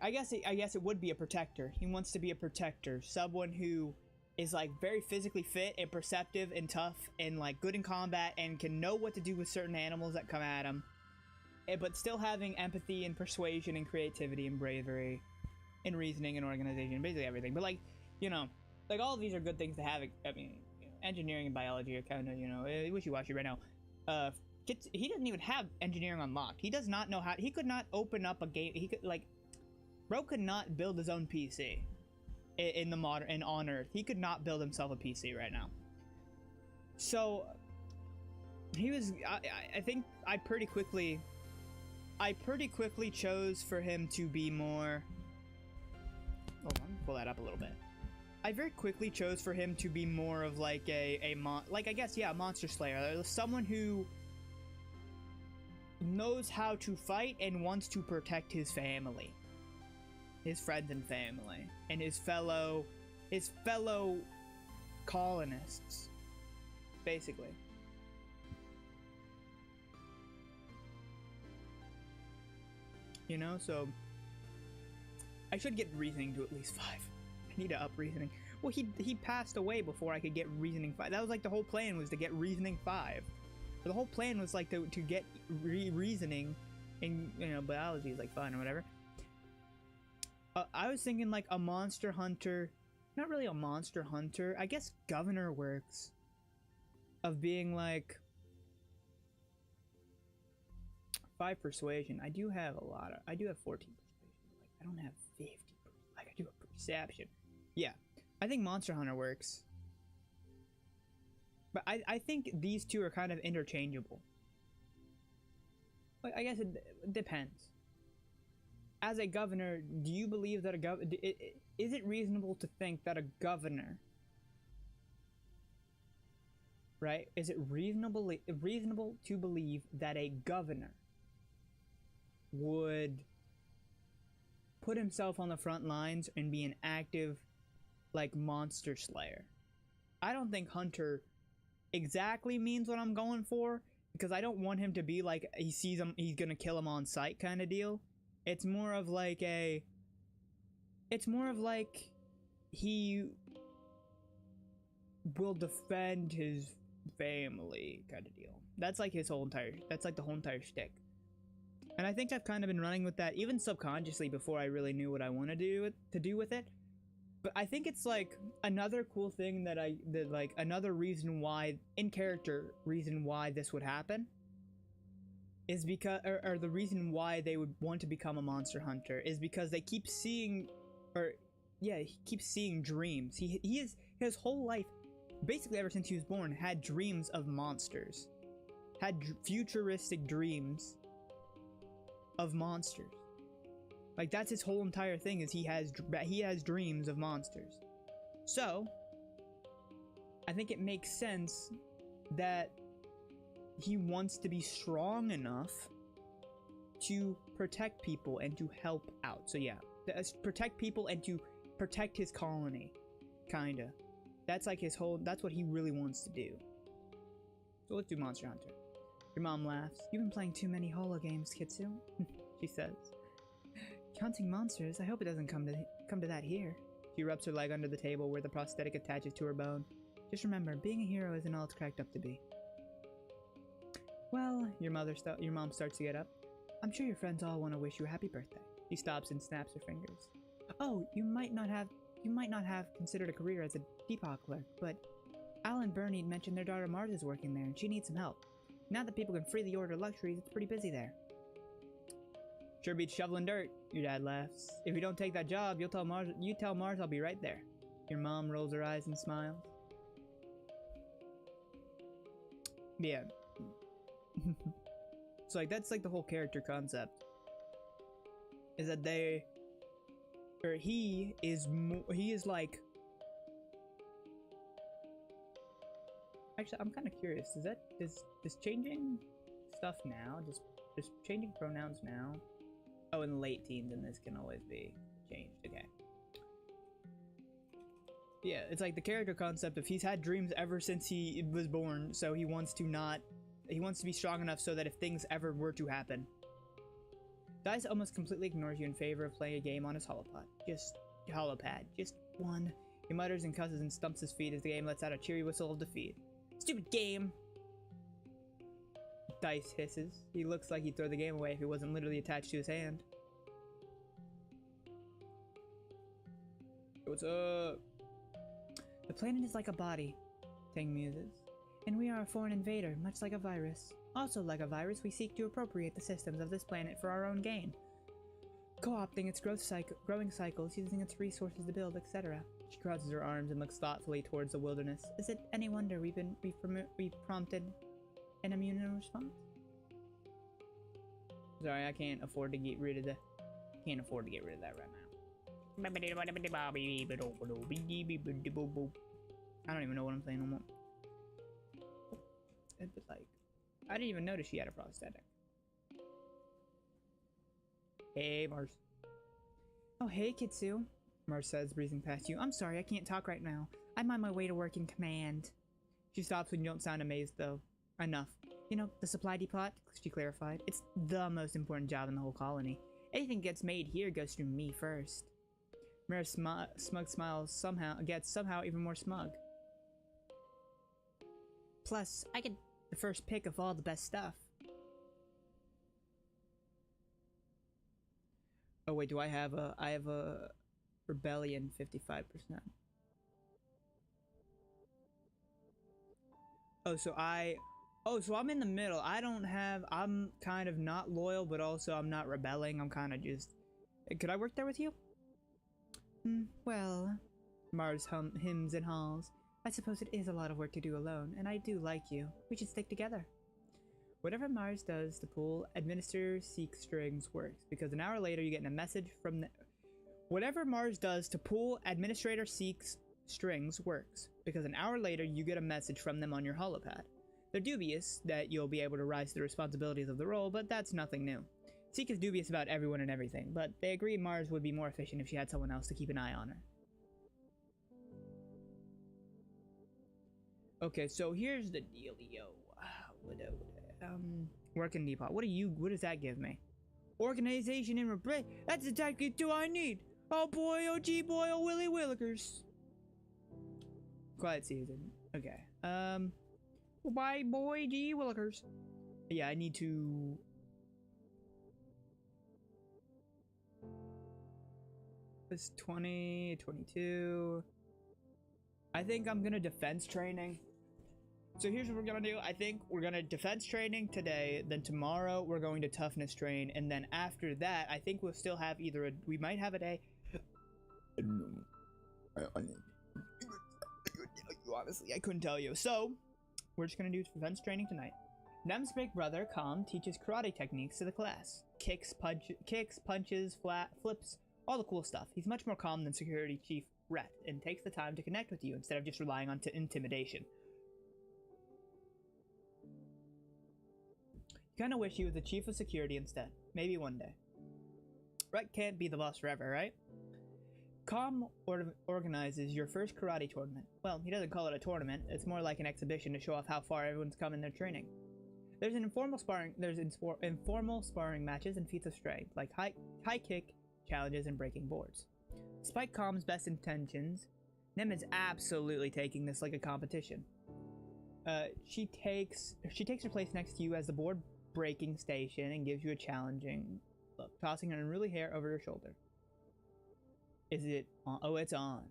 I guess it would be a protector. He wants to be a protector, someone who is like very physically fit and perceptive and tough and like good in combat and can know what to do with certain animals that come at him, but still having empathy and persuasion and creativity and bravery and reasoning and organization, basically everything. But like, you know, like all of these are good things to have. I mean, you know, engineering and biology are kind of, you know, wishy-washy right now. He doesn't even have engineering unlocked. He does not know how. He could not open up a game. He could, like, bro could not build his own PC in the modern on Earth. He could not build himself a PC right now. So he was. I think I pretty quickly chose for him to be more. Hold on, pull that up a little bit. I very quickly chose for him to be more of like a monster slayer, someone who knows how to fight and wants to protect his family, his friends and family, and his fellow colonists, basically. You know, so I should get reasoning to at least 5. I need to up reasoning. Well, he passed away before I could get reasoning 5. That was like the whole plan, was to get reasoning 5. The whole plan was like to get reasoning, and you know, biology is like fun or whatever. I was thinking like a monster hunter, not really a monster hunter. I guess governor works. Of being like 5 persuasion. I do have 14 persuasion. Like, I don't have 50. Like, I do have perception. Yeah, I think monster hunter works. But I think these two are kind of interchangeable. Like, I guess it depends. As a governor, do you believe that is it reasonable to think that a governor, right? Is it reasonable to believe that a governor would put himself on the front lines and be an active, like, monster slayer? I don't think hunter exactly means what I'm going for. because I don't want him to be like he sees him, he's gonna kill him on sight kind of deal. It's more of like he will defend his family kind of deal. That's like the whole entire shtick. And I think I've kind of been running with that even subconsciously before I really knew what I want to do with it. But I think it's like another cool thing that like another reason why in character reason why this would happen is because or the reason why they would want to become a monster hunter is because they keep seeing he keeps seeing dreams. He is his whole life, basically ever since he was born, had dreams of monsters. Had futuristic dreams of monsters. Like that's his whole entire thing is he has dreams of monsters. So I think it makes sense that he wants to be strong enough to protect people and to help out. So yeah, protect people and to protect his colony, kinda. That's like that's what he really wants to do. So let's do Monster Hunter. Your mom laughs. You've been playing too many holo games, Kitsu, she says. Hunting monsters, I hope it doesn't come to that here. She rubs her leg under the table where the prosthetic attaches to her bone. Just remember, being a hero isn't all it's cracked up to be. Well, your mom starts to get up. I'm sure your friends all want to wish you a happy birthday. She stops and snaps her fingers. Oh, you might not have considered a career as a depot clerk, but Al and Bernie mentioned their daughter Mars is working there and she needs some help. Now that people can freely order luxuries, it's pretty busy there. Sure beats shoveling dirt, your dad laughs. If you don't take that job, you tell Mars I'll be right there. Your mom rolls her eyes and smiles. Yeah. So like that's like the whole character concept. Is that he is like. Actually, I'm kind of curious. Does changing stuff now, just changing pronouns now? Oh, in the late teens, and this can always be changed. Okay. Yeah, it's like the character concept of he's had dreams ever since he was born, so he wants to be strong enough so that if things ever were to happen. Dice almost completely ignores you in favor of playing a game on his holopad. Holopad. Just one. He mutters and cusses and stumps his feet as the game lets out a cheery whistle of defeat. Stupid game! Dice hisses. He looks like he'd throw the game away if it wasn't literally attached to his hand. What's up? The planet is like a body, Tang muses. And we are a foreign invader, much like a virus. Also like a virus, we seek to appropriate the systems of this planet for our own gain. Co-opting its growing cycles, using its resources to build, etc. She crosses her arms and looks thoughtfully towards the wilderness. Is it any wonder we've prompted an immune response? Sorry, I can't afford to get rid of that. Right now. I don't even know what I'm saying no more. It's like, I didn't even notice she had a prosthetic. Hey, Mars. Oh, hey, Kitsu. Mars says, breezing past you. I'm sorry, I can't talk right now. I'm on my way to work in command. She stops when you don't sound amazed, though. Enough. You know, the supply depot, she clarified. It's the most important job in the whole colony. Anything gets made here goes through me first. Mira's smug smiles gets somehow even more smug. Plus, I get the first pick of all the best stuff. Oh wait, I have a rebellion 55%. So I'm in the middle. I'm kind of not loyal, but also I'm not rebelling. I'm kind of just... Could I work there with you? Well... Mars hums and hauls. I suppose it is a lot of work to do alone, and I do like you. We should stick together. Whatever Mars does to pull administrator seek strings works, because an hour later you get a message from the... Whatever Mars does to pull administrator seeks strings works, because an hour later you get a message from them on your holopad. They're dubious that you'll be able to rise to the responsibilities of the role, but that's nothing new. Seek is dubious about everyone and everything, but they agree Mars would be more efficient if she had someone else to keep an eye on her. Okay, so here's the dealio. Working depot. What does that give me? Organization and replace. That's exactly what I need. Oh boy, oh gee boy, oh Willy Willikers. Quiet season. Okay. Bye boy, gee Willikers. Yeah, I need to. It's 20, 22. I think I'm gonna defense training. So here's what we're gonna do. I think we're gonna defense training today, then tomorrow we're going to toughness train, and then after that, I think we'll still have either we might have a day. I don't know. Honestly, I couldn't tell you. So we're just gonna do defense training tonight. Nem's big brother, Calm, teaches karate techniques to the class. Kicks, punches, flips, all the cool stuff. He's much more calm than Security Chief Rhett, and takes the time to connect with you instead of just relying on intimidation. You kinda wish he was the chief of security instead. Maybe one day. Rhett can't be the boss forever, right? Calm organizes your first karate tournament. Well, he doesn't call it a tournament. It's more like an exhibition to show off how far everyone's come in their training. There's informal sparring matches and feats of strength, like high kick challenges and breaking boards. Despite Calm's best intentions, Nem is absolutely taking this like a competition. She takes her place next to you as the board breaking station and gives you a challenging look, tossing an unruly hair over your shoulder. Is it on? Oh, it's on.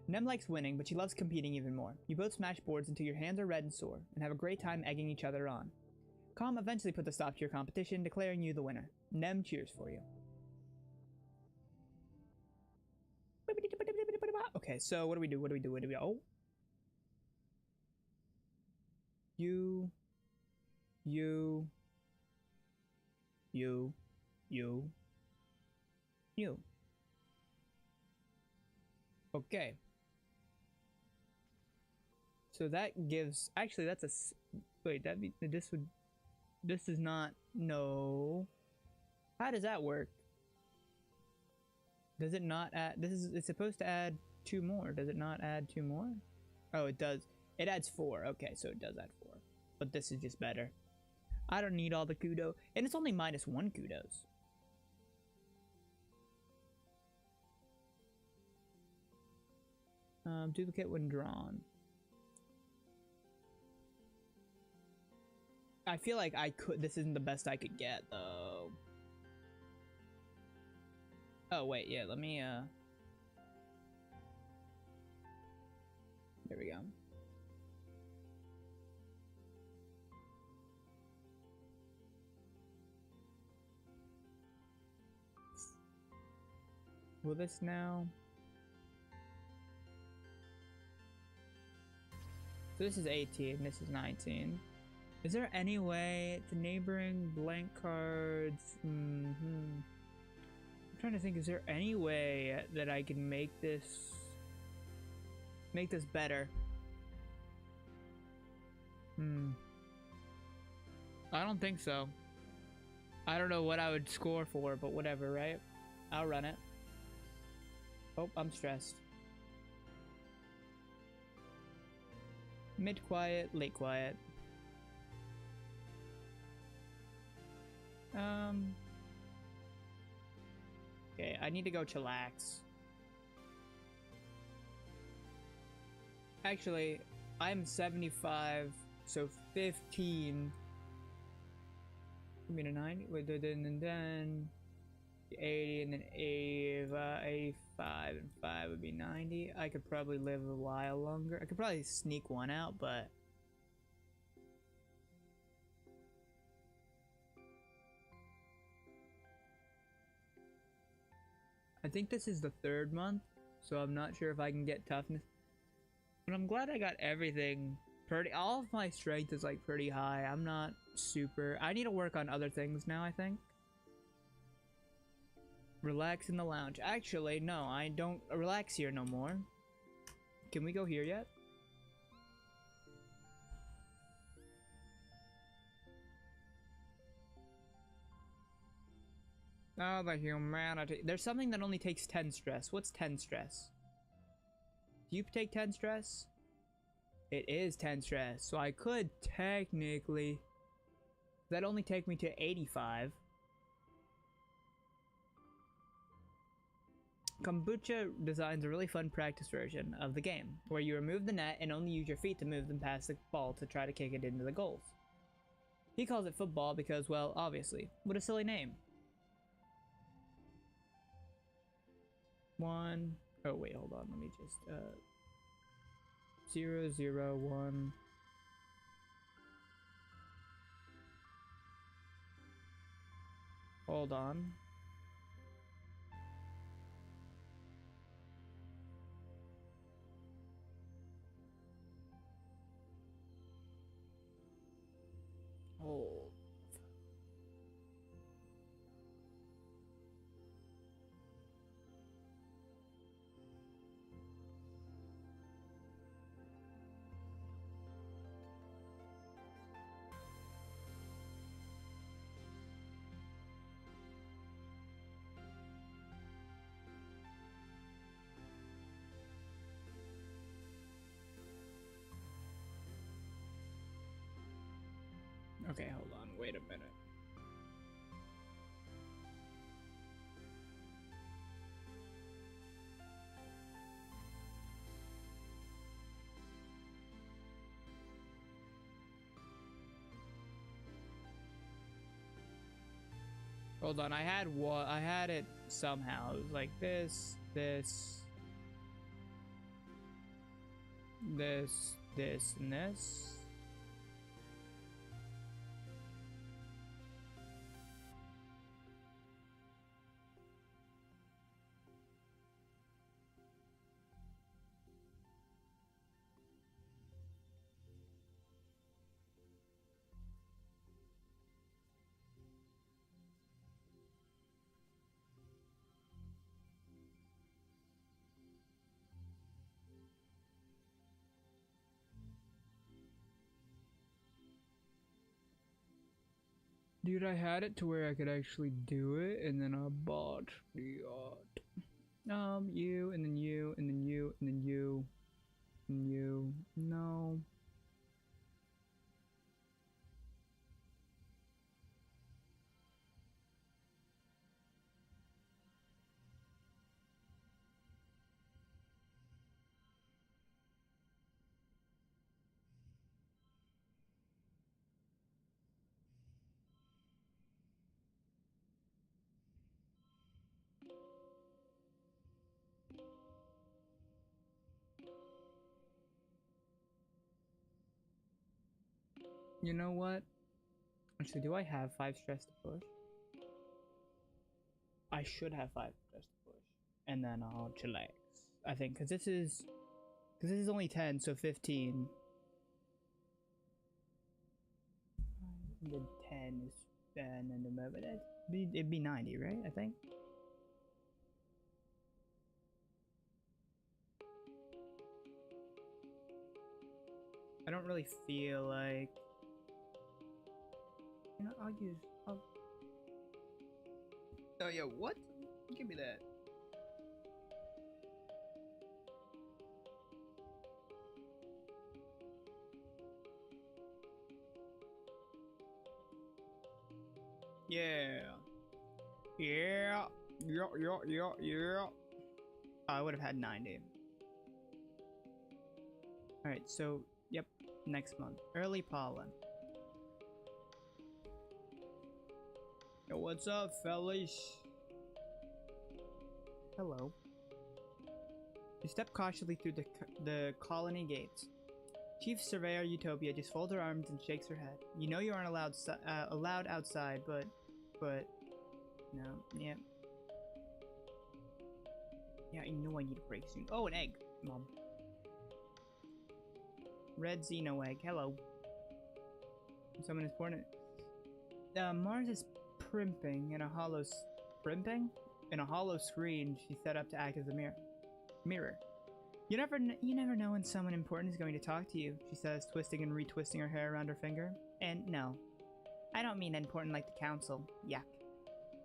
Nem likes winning, but she loves competing even more. You both smash boards until your hands are red and sore, and have a great time egging each other on. Calm eventually puts a stop to your competition, declaring you the winner. Nem cheers for you. Okay, so what do we do? Oh. You. Okay. So that gives, actually that's a, wait, this is not, no. How does that work? Does it not add, it's supposed to add 2 more. Does it not add 2 more? Oh, it does. It adds 4. Okay, so it does add 4. But this is just better. I don't need all the kudo. And it's only -1 kudos. Duplicate when drawn. I feel like this isn't the best I could get, though. Oh, wait, yeah, let me, there we go. Will this now? So this is 18, this is 19. Is there any way the neighboring blank cards? I'm trying to think, is there any way that I can make this better? I don't think so. I don't know what I would score for, but whatever, right? I'll run it. Oh, I'm stressed. Mid quiet, late quiet. Okay, I need to go chillax. Actually, I'm 75, so 15. Give me a 90. Wait, then 80, and then 85, and 5 would be 90. I could probably live a while longer. I could probably sneak one out, but I think this is the 3rd month, so I'm not sure if I can get toughness. But I'm glad I got everything pretty. All of my strength is like pretty high. I'm not super. I need to work on other things now, I think. Relax in the lounge. Actually, no, I don't relax here no more. Can we go here yet? Oh, the humanity. There's something that only takes 10 stress. What's 10 stress? Do you take 10 stress? It is 10 stress, so I could technically... That'd only take me to 85. Kombucha designs a really fun practice version of the game, where you remove the net and only use your feet to move them past the ball to try to kick it into the goals. He calls it football because, well, obviously. What a silly name. One... Oh, wait, hold on. Let me just, 0, 0, 1... Hold on. Hold. Okay, hold on. Wait a minute. Hold on. I had it somehow. It was like this, this, this, this, and this. Dude, I had it to where I could actually do it, and then I bought the you, and then you, and then you, and then you, and you. No. You know what? Actually, do I have 5 stress to push? I should have 5 stress to push. And then I'll chillax. I think, because this is only 10, so 15. The 10 is, and then the moment it'd be 90, right? I think. I don't really feel like... You know, Oh, yeah, what? Give me that. Yeah. Yeah. Yeah. I would have had 90. Alright, so, yep, next month. Early pollen. Yo, what's up, fellas? Hello. You step cautiously through the colony gates. Chief Surveyor Utopia just folds her arms and shakes her head. You know you aren't allowed outside, but no, yeah. Yeah, I know I need a break soon. Oh, an egg, Mom. Red Xeno egg. Hello. Someone is born it. Mars is primping in a hollow in a hollow screen she set up to act as a mirror. You never know when someone important is going to talk to you, she says, twisting and retwisting her hair around her finger. And no, I don't mean important like the council. Yuck.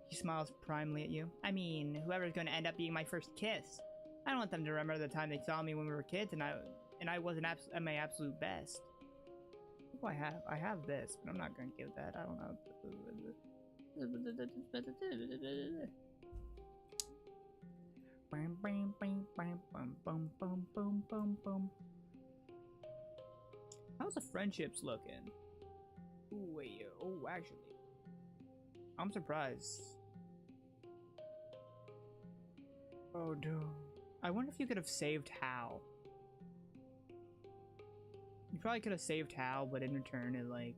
She smiles primely at you. I mean, whoever's going to end up being my first kiss. I don't want them to remember the time they saw me when we were kids and and I wasn't at my absolute best. What do I have? I have this, but I'm not gonna give that. I don't know. How's the friendships looking? Ooh, wait, oh, actually, I'm surprised. Oh, no. I wonder if you could have saved Hal. You probably could have saved Hal, but in return it, like,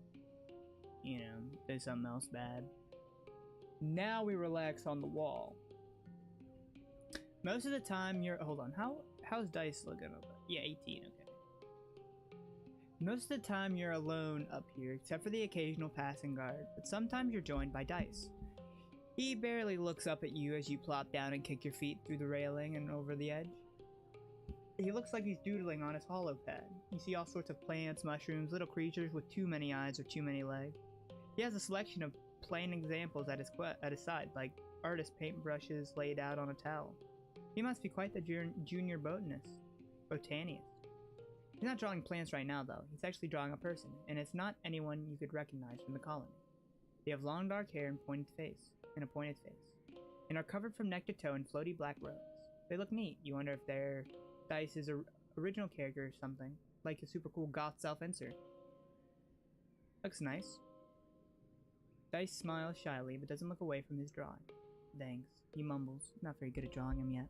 you know, did something else bad. Now we relax on the wall. Most of the time you're... Hold on, how's dice looking over? Yeah, 18, okay. Most of the time you're alone up here, except for the occasional passing guard, but sometimes you're joined by Dice. He barely looks up at you as you plop down and kick your feet through the railing and over the edge. He looks like he's doodling on his holopad. You see all sorts of plants, mushrooms, little creatures with too many eyes or too many legs. He has a selection of plain examples at his side, like artist paintbrushes laid out on a towel. He must be quite the junior botanist. He's not drawing plants right now, though. He's actually drawing a person, and it's not anyone you could recognize from the colony. They have long dark hair and a pointed face, and are covered from neck to toe in floaty black robes. They look neat. You wonder if they're Dice's original character or something, like a super cool goth self-insert. Looks nice. Dice smiles shyly, but doesn't look away from his drawing. Thanks, he mumbles. Not very good at drawing him yet.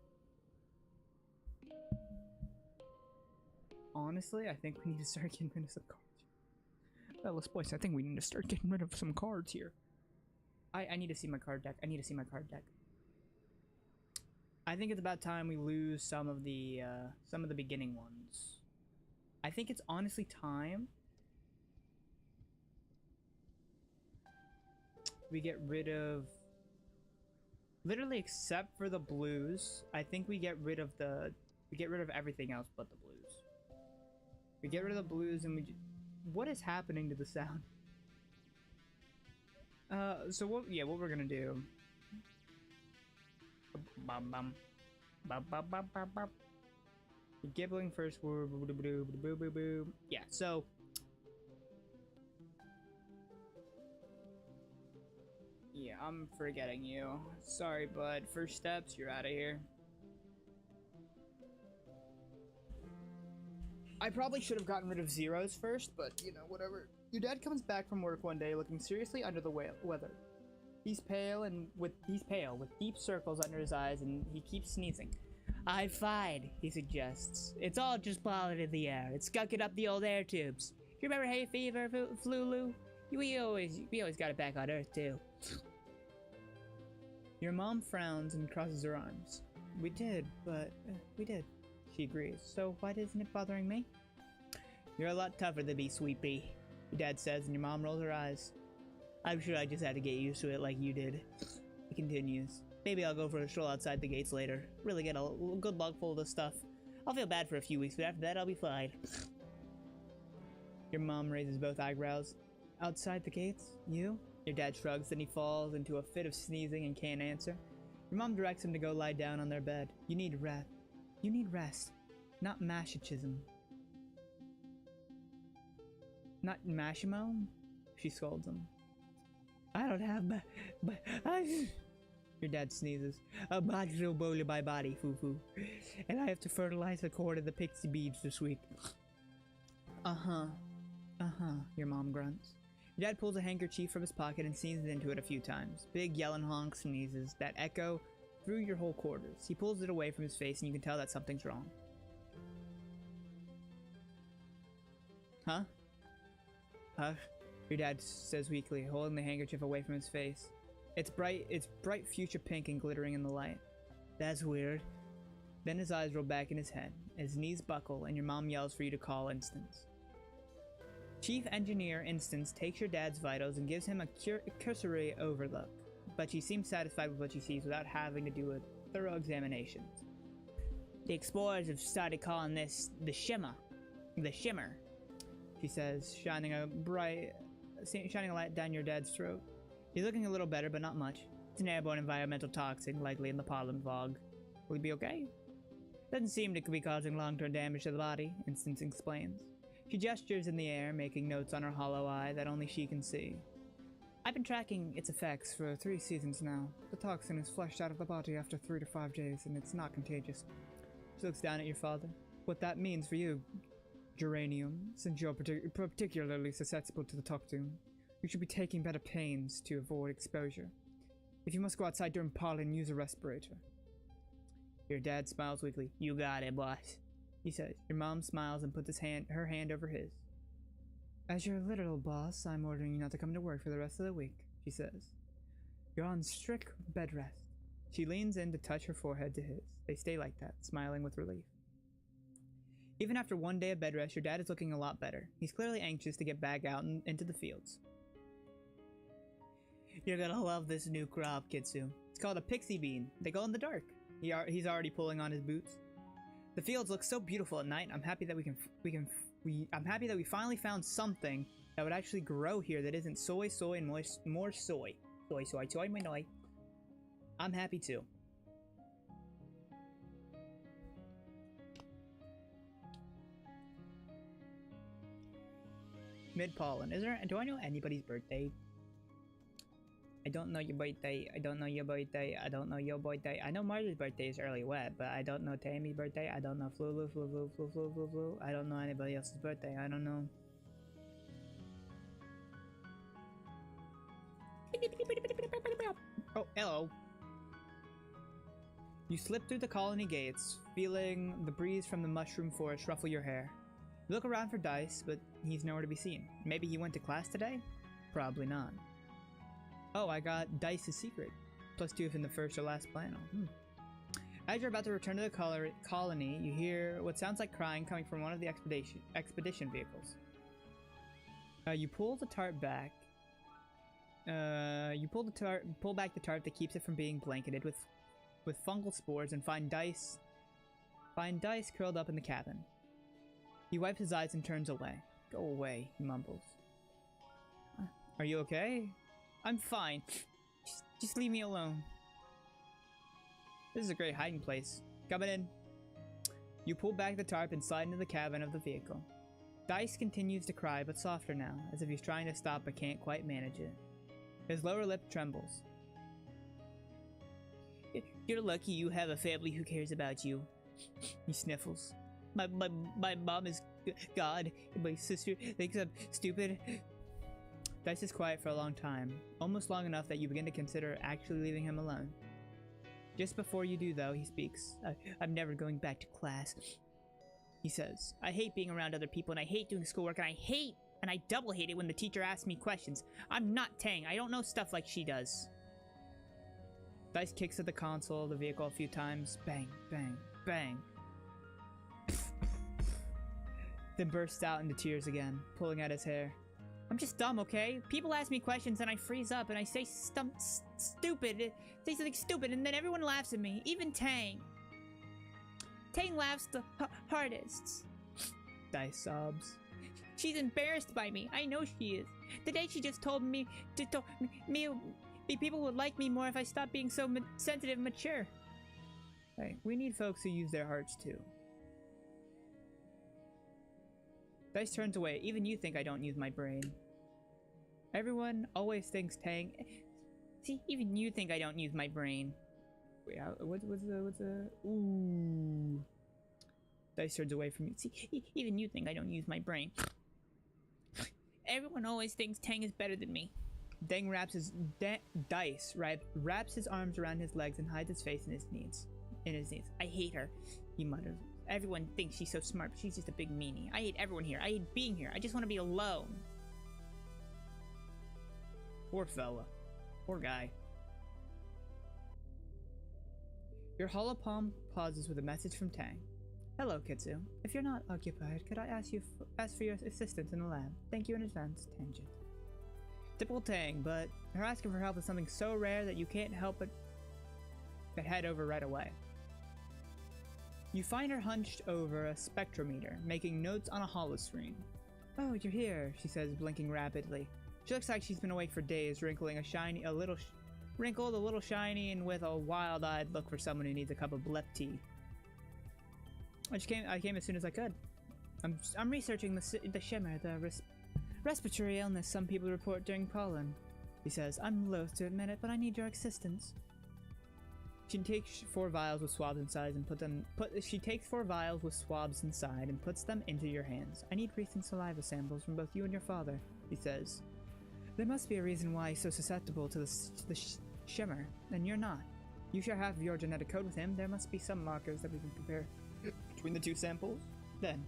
Honestly, I think we need to start getting rid of some cards. Fellas, boys, I think we need to start getting rid of some cards here. I need to see my card deck. I think it's about time we lose some of the beginning ones. I think it's honestly time we get rid of, literally except for the blues. I think we get rid of everything else but the blues. We get rid of the blues and what is happening to the sound? So what we're gonna do. Gibbling first word. Yeah, so yeah, I'm forgetting you. Sorry, bud. First steps, you're out of here. I probably should have gotten rid of zeros first, but, you know, whatever. Your dad comes back from work one day looking seriously under the weather. He's pale with deep circles under his eyes, and he keeps sneezing. I'm fine, he suggests. It's all just pollen in the air. It's skunking up the old air tubes. You remember hay fever, flu? We always got it back on Earth, too. Your mom frowns and crosses her arms. We did. She agrees. So why isn't it bothering me? You're a lot tougher than me, sweet pea, your dad says, and your mom rolls her eyes. I'm sure I just had to get used to it like you did. He continues. Maybe I'll go for a stroll outside the gates later. Really get a good lug full of this stuff. I'll feel bad for a few weeks, but after that I'll be fine. Your mom raises both eyebrows. Outside the gates? You? Your dad shrugs, then he falls into a fit of sneezing and can't answer. Your mom directs him to go lie down on their bed. You need rest. You need rest, not masochism. Not mashimo? She scolds him. I don't have Your dad sneezes. A body's no bowl in my body, foo-foo. And I have to fertilize the cord of the pixie beads this week. Your mom grunts. Your dad pulls a handkerchief from his pocket and sneezes into it a few times. Big yelling honk sneezes that echo through your whole quarters. He pulls it away from his face and you can tell that something's wrong. Huh? Hush, your dad says weakly, holding the handkerchief away from his face. It's bright fuchsia pink and glittering in the light. That's weird. Then his eyes roll back in his head. His knees buckle and your mom yells for you to call Instance. Chief Engineer Instance takes your dad's vitals and gives him a cursory overlook, but she seems satisfied with what she sees without having to do a thorough examination. The explorers have started calling this the Shimmer. The Shimmer, she says, shining a light down your dad's throat. He's looking a little better, but not much. It's an airborne environmental toxin, likely in the pollen fog. Will he be okay? Doesn't seem to be causing long-term damage to the body, Instance explains. She gestures in the air, making notes on her hollow eye that only she can see. I've been tracking its effects for 3 seasons now. The toxin is flushed out of the body after 3 to 5 days, and it's not contagious. She looks down at your father. What that means for you, Geranium, since you're particularly susceptible to the toxin, you should be taking better pains to avoid exposure. If you must go outside during pollen, use a respirator. Your dad smiles weakly. You got it, boss, he says. Your mom smiles and puts her hand over his. As your literal boss, I'm ordering you not to come to work for the rest of the week, she says. You're on strict bed rest. She leans in to touch her forehead to his. They stay like that, smiling with relief. Even after 1 day of bed rest, your dad is looking a lot better. He's clearly anxious to get back out into the fields. You're gonna love this new crop, Kitsu. It's called a pixie bean. They glow in the dark. He's already pulling on his boots. The fields look so beautiful at night. I'm happy that I'm happy that we finally found something that would actually grow here that isn't soy, and more soy. Soy, my noi. I'm happy too. Mid-pollen. Do I know anybody's birthday? I don't know your birthday. I don't know your birthday. I don't know your birthday. I know Marley's birthday is early wet, but I don't know Tammy's birthday. I don't know Flu. I don't know anybody else's birthday. I don't know. Oh, hello. You slip through the colony gates, feeling the breeze from the mushroom forest ruffle your hair. You look around for Dice, but he's nowhere to be seen. Maybe he went to class today? Probably not. Oh, I got Dice's secret. +2 in the first or last panel. As you're about to return to the colony, you hear what sounds like crying coming from one of the expedition vehicles. You pull the tarp back. You pull back the tarp that keeps it from being blanketed with fungal spores and find Dice curled up in the cabin. He wipes his eyes and turns away. Go away, he mumbles. Are you okay? I'm fine. Just leave me alone. This is a great hiding place. Coming in. You pull back the tarp and slide into the cabin of the vehicle. Dice continues to cry, but softer now, as if he's trying to stop but can't quite manage it. His lower lip trembles. You're lucky you have a family who cares about you. He sniffles. My mom is God, and my sister thinks I'm stupid. Dice is quiet for a long time, almost long enough that you begin to consider actually leaving him alone. Just before you do, though, he speaks. I'm never going back to class, he says. I hate being around other people, and I hate doing schoolwork, and I double hate it when the teacher asks me questions. I'm not Tang. I don't know stuff like she does. Dice kicks at the console of the vehicle a few times. Bang, bang, bang. Then bursts out into tears again, pulling at his hair. I'm just dumb, okay? People ask me questions and I freeze up and I say stupid. Say something stupid and then everyone laughs at me, even Tang. Tang laughs the hardest. Dice sobs. She's embarrassed by me. I know she is. Today she just told me people would like me more if I stopped being so sensitive and mature. Hey, we need folks who use their hearts too. Dice turns away. Even you think I don't use my brain. Everyone always thinks Tang. See, even you think I don't use my brain. Wait, what's the? Ooh. Dice turns away from you. See, even you think I don't use my brain. Everyone always thinks Tang is better than me. Dice wraps his arms around his legs and hides his face in his knees. I hate her, he mutters. Everyone thinks she's so smart, but she's just a big meanie. I hate everyone here. I hate being here. I just want to be alone. Poor fella. Poor guy. Your hollow palm pauses with a message from Tang. Hello, Kitsu. If you're not occupied, could I ask for your assistance in the lab? Thank you in advance, Tangent. Typical Tang, but her asking for help is something so rare that you can't help but head over right away. You find her hunched over a spectrometer, making notes on a holoscreen. Oh, you're here, she says, blinking rapidly. She looks like she's been awake for days, wrinkled, a little shiny, and with a wild-eyed look for someone who needs a cup of blep tea. I came as soon as I could. I'm researching the shimmer, the respiratory illness some people report during pollen. He says, I'm loath to admit it, but I need your assistance. She takes 4 vials with swabs inside and She takes 4 vials with swabs inside and puts them into your hands. I need recent saliva samples from both you and your father, he says. There must be a reason why he's so susceptible to the shimmer, and you're not. You shall have your genetic code with him. There must be some markers that we can compare between the 2 samples. Then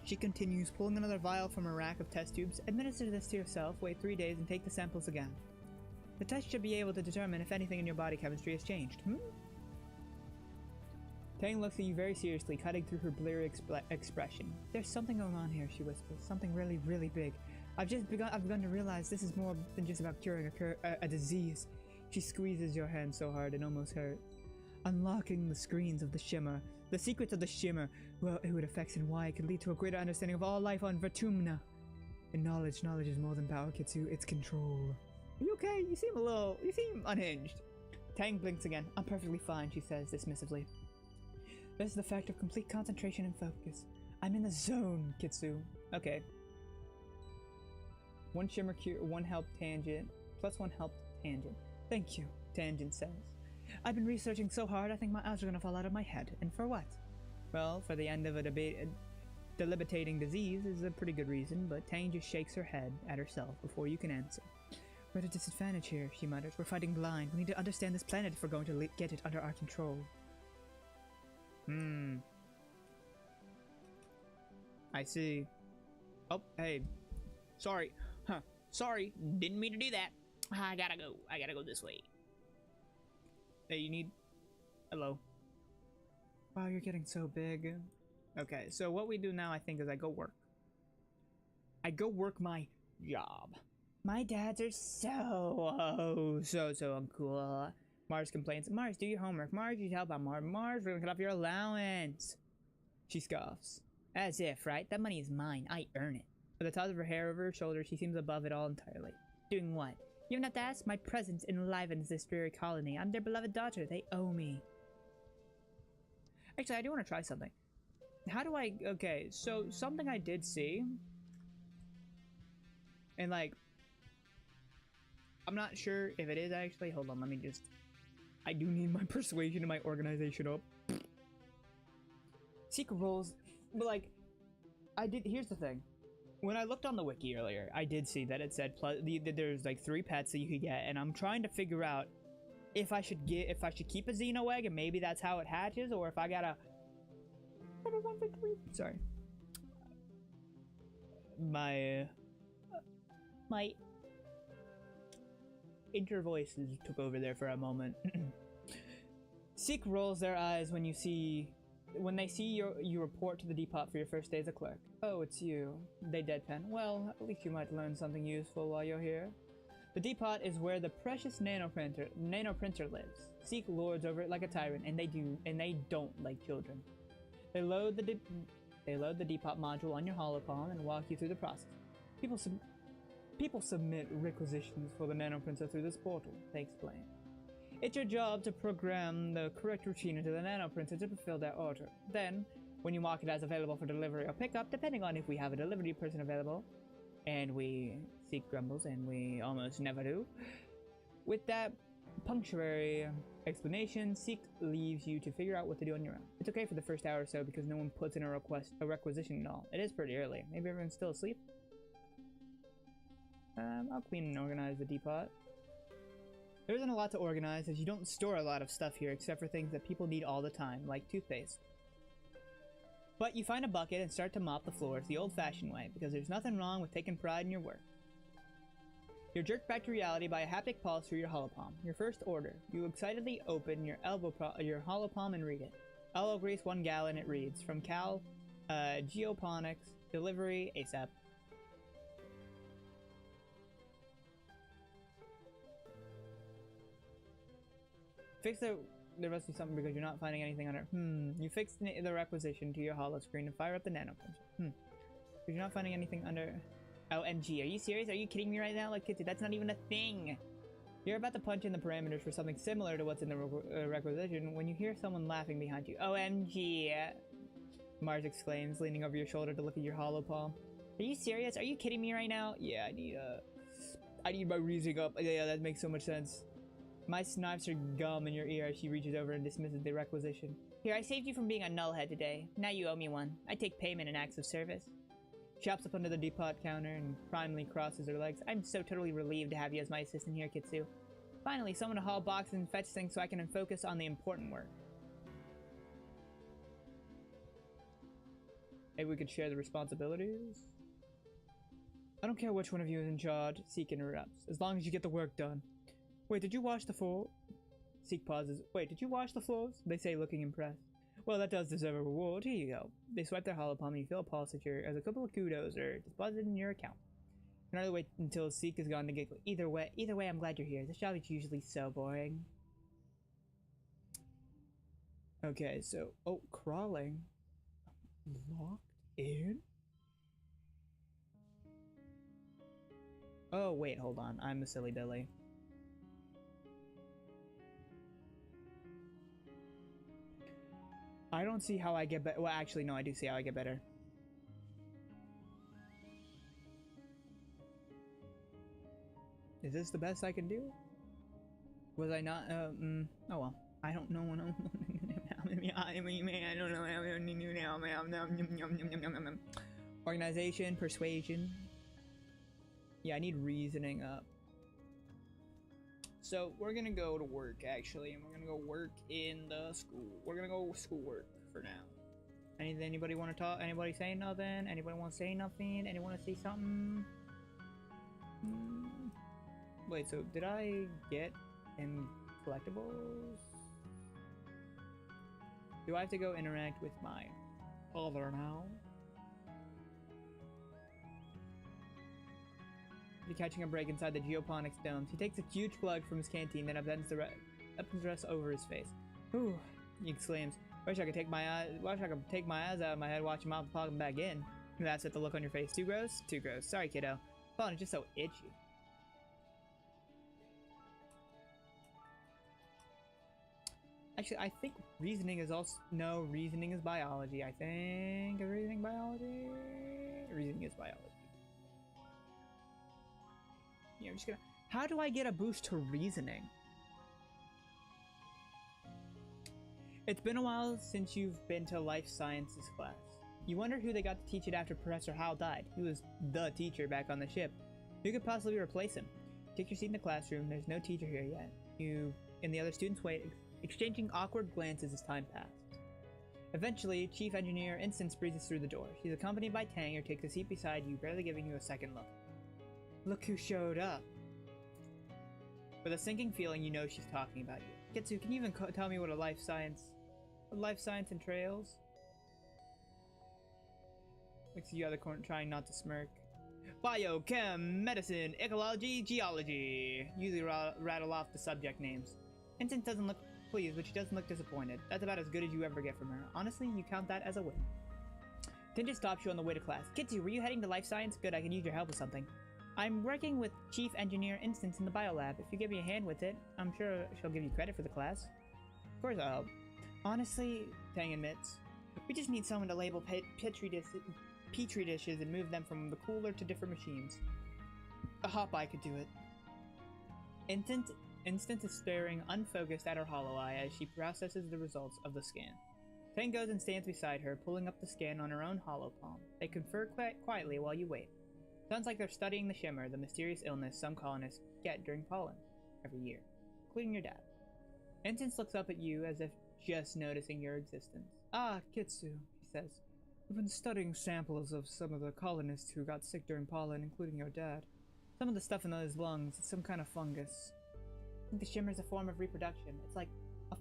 she continues, pulling another vial from a rack of test tubes. Administer this to yourself, wait 3 days, and take the samples again. The test should be able to determine if anything in your body chemistry has changed. Tang looks at you very seriously, cutting through her bleary expression. There's something going on here, she whispers. Something really, really big. I've begun to realize this is more than just about curing a disease. She squeezes your hand so hard it almost hurts. Unlocking the screens of the shimmer. The secrets of the shimmer. Well, who it affects and why it could lead to a greater understanding of all life on Vertumna. And knowledge is more than power, Kitsu. It's control. Are you okay? You seem unhinged. Tang blinks again. I'm perfectly fine, she says dismissively. This is the fact of complete concentration and focus. I'm in the zone, Kitsu. Okay. 1 shimmer cure, 1 help tangent, plus 1 help tangent. Thank you, Tangent says. I've been researching so hard I think my eyes are gonna fall out of my head. And for what? Well, for the end of a debilitating disease is a pretty good reason, but Tang just shakes her head at herself before you can answer. We're at a disadvantage here, she mutters. We're fighting blind. We need to understand this planet if we're going to get it under our control. I see. Oh, hey. Sorry. Sorry. Didn't mean to do that. I gotta go this way. Hey, you need... Hello. Wow, you're getting so big. Okay, so what we do now, I think, is I go work. I go work my job. My dads are so uncool. Mars complains. Mars, do your homework. Mars, you help out more. Mars, we're gonna cut off your allowance. She scoffs. As if, right? That money is mine. I earn it. With the toss of her hair over her shoulder, she seems above it all entirely. Doing what? You don't have to ask. My presence enlivens this dreary colony. I'm their beloved daughter. They owe me. Actually, I do want to try something. How do I... Okay, so something I did see. And like... I'm not sure if it is actually. Hold on, let me just... I do need my persuasion and my organization up. Secret roles... But like... I did... Here's the thing. When I looked on the wiki earlier, I did see that it said there's like 3 pets that you could get, and I'm trying to figure out if I should keep a Xeno egg and maybe that's how it hatches, or if I gotta... Sorry. My inter voices took over there for a moment. Seek rolls their eyes when they see you report to the depot for your first day as a clerk. Oh, it's you. They deadpan. Well, at least you might learn something useful while you're here. The depot is where the precious nanoprinter lives. Seek lords over it like a tyrant, and they don't like children. They load the depot module on your holopalm and walk you through the process. People submit requisitions for the nanoprinter through this portal, they explain. It's your job to program the correct routine into the nanoprinter to fulfill their order. Then, when you mark it as available for delivery or pickup, depending on if we have a delivery person available, and we Seek grumbles, and we almost never do. With that punctuary explanation, Seek leaves you to figure out what to do on your own. It's okay for the first hour or so because no one puts in a requisition at all. It is pretty early. Maybe everyone's still asleep. I'll clean and organize the depot. There isn't a lot to organize, as you don't store a lot of stuff here except for things that people need all the time, like toothpaste. But you find a bucket and start to mop the floors the old-fashioned way, because there's nothing wrong with taking pride in your work. You're jerked back to reality by a haptic pulse through your holopalm. Your first order. You excitedly open your holopalm and read it. Elbow grease 1 gallon, it reads. From Cal, Geoponics, delivery ASAP. Fix the... There must be something because you're not finding anything under... You fix the requisition to your holo screen and fire up the nanoprinter. Because you're not finding anything under... OMG, are you serious? Are you kidding me right now? Like, that's not even a thing. You're about to punch in the parameters for something similar to what's in the requisition when you hear someone laughing behind you. OMG! Mars exclaims, leaning over your shoulder to look at your hollow palm. Are you serious? Are you kidding me right now? Yeah, I need my reasoning up. Yeah, that makes so much sense. My snipes her gum in your ear as she reaches over and dismisses the requisition. Here, I saved you from being a nullhead today. Now you owe me one. I take payment in acts of service. She hops up under the depot counter and primarily crosses her legs. I'm so totally relieved to have you as my assistant here, Kitsu. Finally, someone to haul boxes and fetch things so I can focus on the important work. Maybe we could share the responsibilities? I don't care which one of you is in charge, Seek interrupts, as long as you get the work done. Wait, did you wash the floor? Seek pauses. Wait, did you wash the floors? They say, looking impressed. Well, that does deserve a reward. Here you go. They swipe their hollow palm and you feel a pulse as a couple of kudos are deposited in your account. Another wait until Seek is gone to giggle. Either way, I'm glad you're here. This job is usually so boring. Okay, so crawling. Locked in? Oh wait, hold on. I'm a silly Billy. I don't see how I get better. Well, actually, no, I do see how I get better. Is this the best I can do? Was I not? Oh well. I don't know what I'm. I don't know. Organization, persuasion. Yeah, I need reasoning up. So we're gonna go to work actually, and we're gonna go work in the school. We're gonna go schoolwork for now. Anybody want to talk? Anybody say nothing? Anybody want to say nothing? Anyone want to say something? Wait, so did I get in collectibles? Do I have to go interact with my father now? You're catching a break inside the geoponics domes. He takes a huge plug from his canteen, then upends the rest over his face. Ooh, he exclaims. Wish I could take my eyes out of my head, watch him out and plug them back in. That's it, the look on your face. Too gross? Too gross. Sorry, kiddo. Phone is just so itchy. Actually, I think reasoning is also... No, reasoning is biology. I think... Is reasoning biology? Reasoning is biology. Yeah, I'm just gonna... How do I get a boost to reasoning? It's been a while since you've been to life sciences class. You wonder who they got to teach it after Professor Howell died. He was the teacher back on the ship. Who could possibly replace him? Take your seat in the classroom. There's no teacher here yet. You and the other students wait, exchanging awkward glances as time passed. Eventually, Chief Engineer Instance breezes through the door. She's accompanied by Tang, who takes a seat beside you, barely giving you a second look. Look who showed up. With a sinking feeling, you know she's talking about you. Kitsu, can you even tell me what life science entails? Looks at you out of the corner, trying not to smirk. Biochem, medicine, ecology, geology. Usually rattle off the subject names. Instance doesn't look pleased, but she doesn't look disappointed. That's about as good as you ever get from her. Honestly, you count that as a win. Tinja stops you on the way to class. Kitsu, were you heading to life science? Good, I can use your help with something. I'm working with Chief Engineer Instance in the biolab. If you give me a hand with it, I'm sure she'll give you credit for the class. Of course I'll help. Honestly, Tang admits, we just need someone to label petri dishes and move them from the cooler to different machines. A hot-eye could do it. Instance is staring unfocused at her hollow eye as she processes the results of the scan. Tang goes and stands beside her, pulling up the scan on her own hollow palm. They confer quietly while you wait. Sounds like they're studying the shimmer, the mysterious illness some colonists get during pollen every year, including your dad. Instance looks up at you as if just noticing your existence. Ah, Kitsu, he says. We've been studying samples of some of the colonists who got sick during pollen, including your dad. Some of the stuff in those lungs, it's some kind of fungus. I think the shimmer's a form of reproduction. It's like a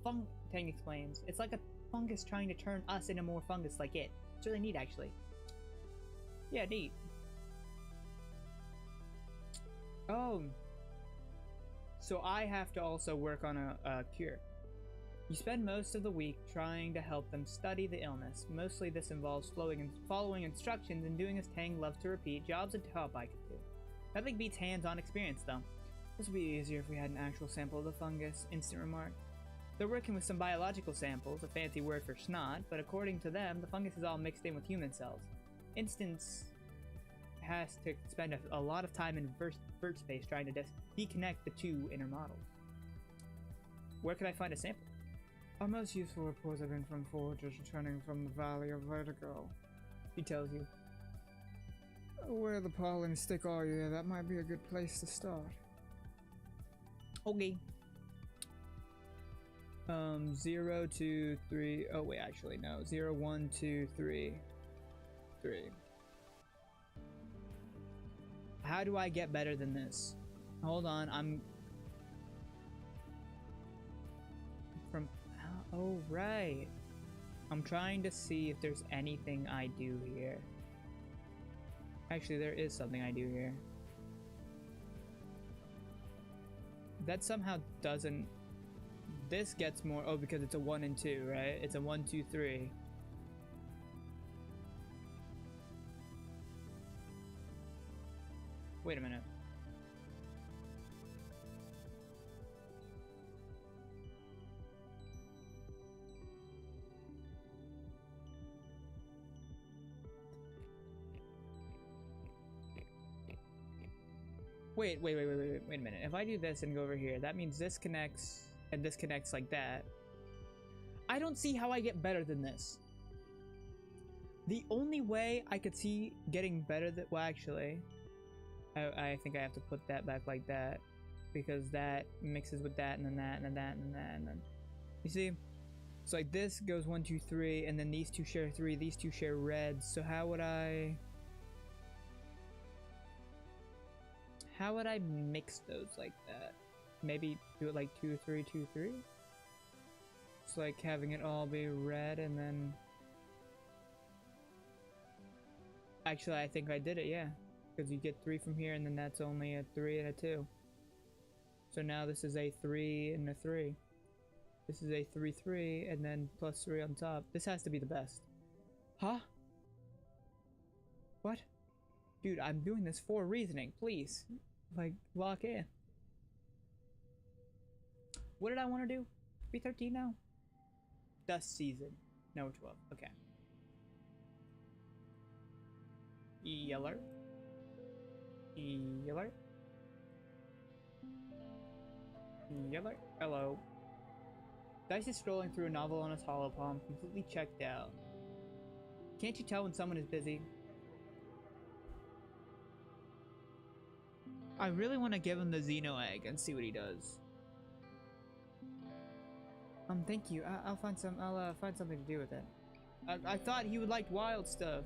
Tang explains. It's like a fungus trying to turn us into more fungus like it. It's really neat, actually. Yeah, neat. Oh. So I have to also work on a cure. You spend most of the week trying to help them study the illness. Mostly this involves following instructions and doing as Tang loves to repeat, jobs a top I could do. Nothing beats hands-on experience, though. This would be easier if we had an actual sample of the fungus, Instant remarked. They're working with some biological samples, a fancy word for snot, but according to them, the fungus is all mixed in with human cells. Instance has to spend a lot of time in vert space trying to deconnect the two inner models. Where can I find a sample? Our most useful reports have been from foragers returning from the Valley of Vertigo. He tells you. Where the pollen stick are you? That might be a good place to start. Okay. 0, 2, 3. Oh wait, actually no. 0, 1, 2, 3. 3. How do I get better than this? Hold on, I'm from. Oh right. I'm trying to see if there's anything I do here. Actually, there is something I do here. That somehow doesn't. This gets more. Oh, because it's a 1 and 2, right? It's a 1, 2, 3. Wait a minute. Wait a minute. If I do this and go over here, that means this connects and this connects like that. I don't see how I get better than this. The only way I could see getting better than, well actually, I think I have to put that back like that, because that mixes with that and then that and then that and then that and then, you see? So like this goes 1, 2, 3, and then these two share 3, these two share reds, so how would I mix those like that? Maybe do it like 2, 3, 2, 3? It's like having it all be red and then... Actually, I think I did it, yeah. Because you get 3 from here and then that's only a 3 and a 2. So now this is a 3 and a 3. This is a 3, 3, and then plus 3 on top. This has to be the best. Huh? What? Dude, I'm doing this for reasoning, please. Like, lock in. What did I want to do? Be 13 now? Dust season. No, 12. Okay. Yeller. Yeller. Yeller. Hello. Dice is scrolling through a novel on his hollow palm, completely checked out. Can't you tell when someone is busy? I really want to give him the Xeno egg and see what he does. Thank you. I'll find something to do with it. I thought he would like wild stuff.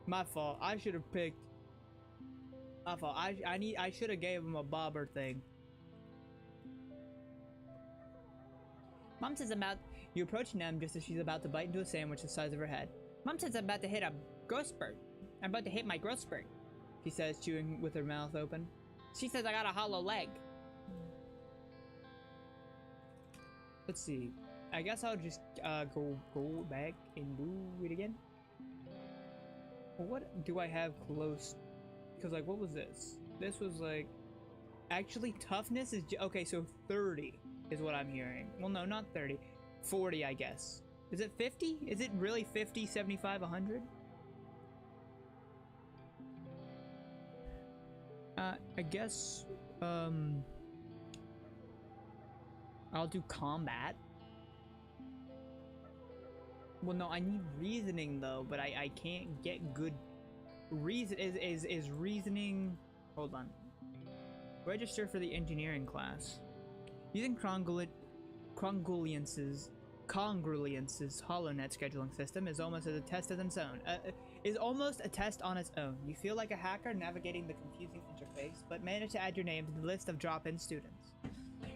My fault. I should have picked. My fault. I should have gave him a bobber thing. Mom says you approach Nem just as she's about to bite into a sandwich the size of her head. Mom says I'm about to hit a growth spurt. I'm about to hit my growth spurt, she says, chewing with her mouth open. She says I got a hollow leg. Let's see. I guess I'll just go back and do it again. What do I have close? Because like, what was this? This was like, actually toughness is okay. So 30 is what I'm hearing. Well, no, not 30. 40, I guess. Is it 50? Is it really 50, 75, 100? I guess, I'll do combat. Well, no, I need reasoning though, but I can't get good reason. Is reasoning? Hold on. Register for the engineering class. Using Congruence's HoloNet scheduling system is almost as a test on its own. You feel like a hacker navigating the confusing interface, but manage to add your name to the list of drop-in students.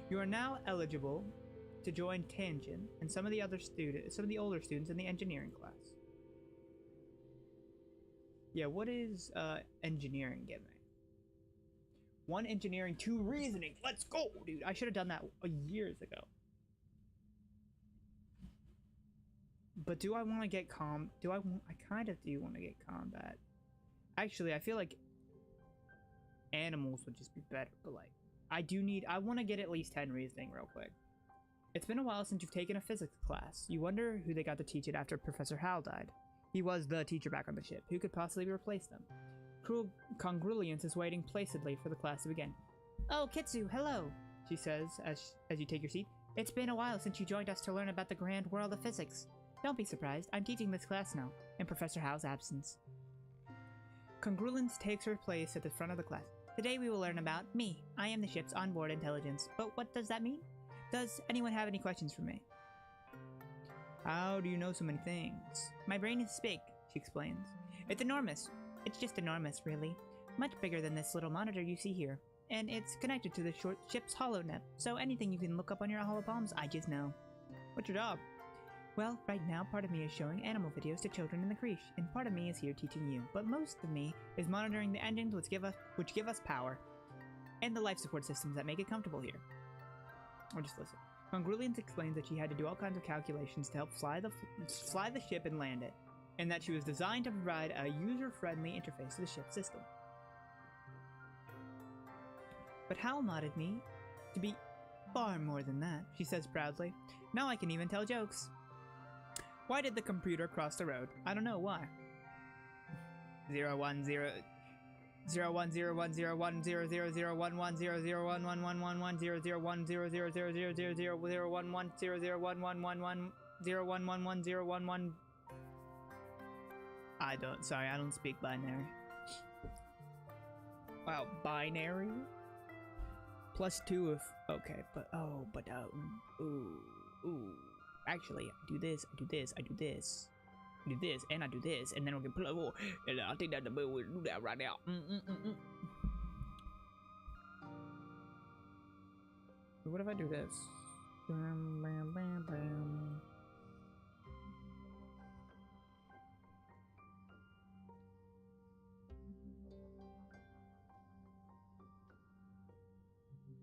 You are now eligible to join Tangent and some of the older students in the engineering class. Yeah, what is engineering giving? 1 engineering, 2 reasoning. Let's go, dude. I should have done that years ago. But do I want to get I kind of do want to get combat. Actually, I feel like animals would just be better, but like, I want to get at least 10 reasoning real quick. It's been a while since you've taken a physics class. You wonder who they got to teach it after Professor Hal died. He was the teacher back on the ship. Who could possibly replace them? Cruel Congruence is waiting placidly for the class to begin. Oh, Kitsu, hello, she says as you take your seat. It's been a while since you joined us to learn about the grand world of physics. Don't be surprised, I'm teaching this class now, in Professor Hal's absence. Congruence takes her place at the front of the class. Today we will learn about me. I am the ship's onboard intelligence. But what does that mean? Does anyone have any questions for me? How do you know so many things? My brain is big, she explains. It's enormous. It's just enormous, really. Much bigger than this little monitor you see here. And it's connected to the ship's holonet, so anything you can look up on your holopalms, I just know. What's your job? Well, right now, part of me is showing animal videos to children in the creche, and part of me is here teaching you. But most of me is monitoring the engines which give us power, and the life support systems that make it comfortable here. Or just listen. Congruence explains that she had to do all kinds of calculations to help fly the ship and land it, and that she was designed to provide a user-friendly interface to the ship's system. But Hal modded me to be far more than that, she says proudly. Now I can even tell jokes. Why did the computer cross the road? I don't know why. 010 I don't speak binary. Wow, binary? +2 if okay, but actually I do this, and I do this, and then we can play more. And I think that the bill will do that right now. What if I do this? Bam, bam, bam, bam.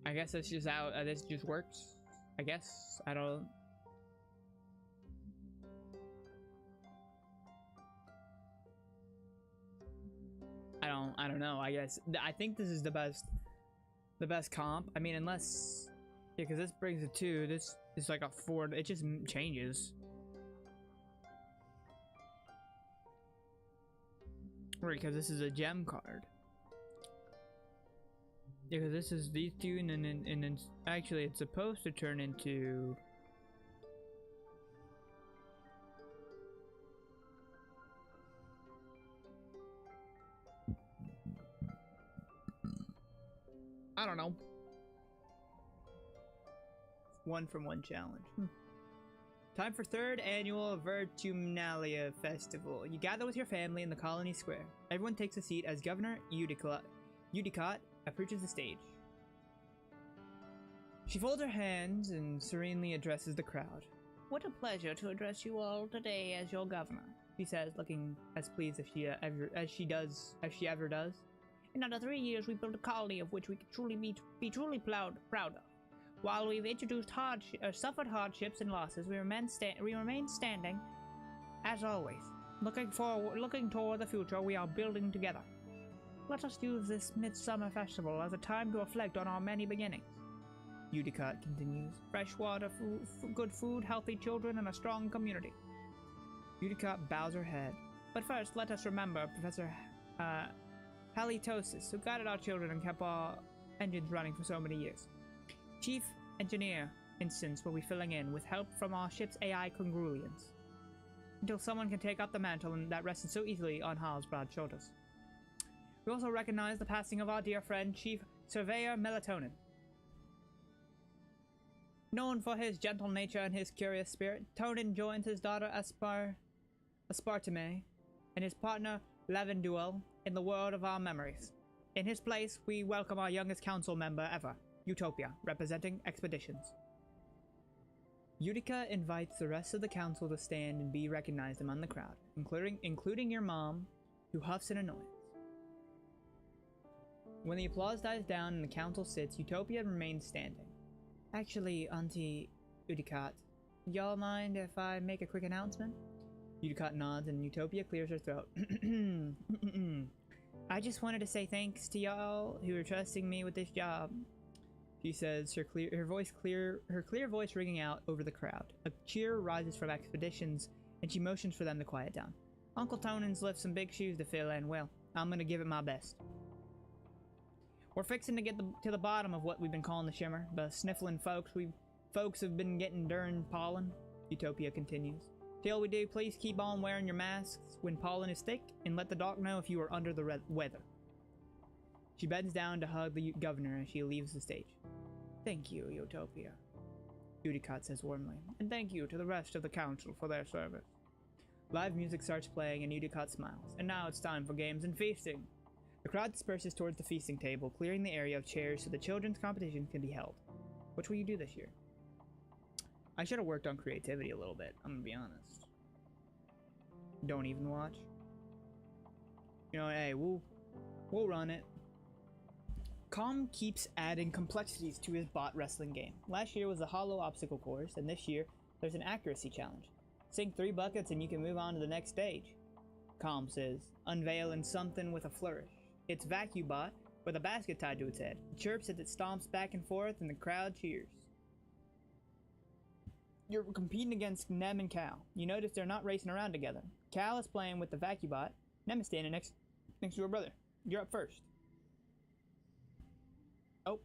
I guess this just this just works. I guess I don't. I don't know. I guess I think this is the best comp. I mean, unless yeah, because this brings a 2. This is like a 4. It just changes. Right, because this is a gem card. Yeah, because this is these two, and then actually it's supposed to turn into. I don't know. 1 from 1 challenge. Time for 3rd annual Virtuminalia Festival. You gather with your family in the colony square. Everyone takes a seat as Governor Udicott approaches the stage. She folds her hands and serenely addresses the crowd. What a pleasure to address you all today as your governor, she says, looking as pleased as she ever does. In under 3 years, we built a colony of which we can truly be truly proud of. While we've suffered hardships and losses, we remain standing, as always. Looking toward the future, we are building together. Let us use this midsummer festival as a time to reflect on our many beginnings. Udicott continues. Fresh water, good food, healthy children, and a strong community. Udicott bows her head. But first, let us remember Professor Halitosis, who guided our children and kept our engines running for so many years. Chief Engineer Instance will be filling in with help from our ship's AI Congruence, until someone can take up the mantle that rested so easily on Hal's broad shoulders. We also recognize the passing of our dear friend, Chief Surveyor Melatonin. Known for his gentle nature and his curious spirit, Tonin joins his daughter Aspartame and his partner Lavenduel in the world of our memories. In his place, we welcome our youngest council member ever, Utopia, representing Expeditions. Utica invites the rest of the council to stand and be recognized among the crowd, including your mom, who huffs in annoyance. When the applause dies down and the council sits, Utopia remains standing. Actually, Auntie Udicott, y'all mind if I make a quick announcement? Udicott nods and Utopia clears her throat. I just wanted to say thanks to y'all who are trusting me with this job, she says, her clear voice ringing out over the crowd. A cheer rises from Expeditions, and she motions for them to quiet down. Uncle Tonan's left some big shoes to fill, and well, I'm gonna give it my best. We're fixing to get to the bottom of what we've been calling the shimmer. The sniffling folks have been getting darn pollen, Utopia continues. Till we do, please keep on wearing your masks when pollen is thick, and let the doc know if you are under the weather. She bends down to hug the governor as she leaves the stage. Thank you, Utopia, Udicott says warmly, and thank you to the rest of the council for their service. Live music starts playing and Udicott smiles, and now it's time for games and feasting. The crowd disperses towards the feasting table, clearing the area of chairs so the children's competition can be held. Which will you do this year? I should have worked on creativity a little bit, I'm gonna be honest. Don't even watch. You know, hey, we'll run it. Com keeps adding complexities to his bot wrestling game. Last year was a hollow obstacle course, and this year there's an accuracy challenge. Sink 3 buckets and you can move on to the next stage. Com says, unveiling something with a flourish. It's VacuBot with a basket tied to its head. It chirps as it stomps back and forth and the crowd cheers. You're competing against Nem and Cal. You notice they're not racing around together. Cal is playing with the VacuBot. Nem is standing next to her brother. You're up first. Oh.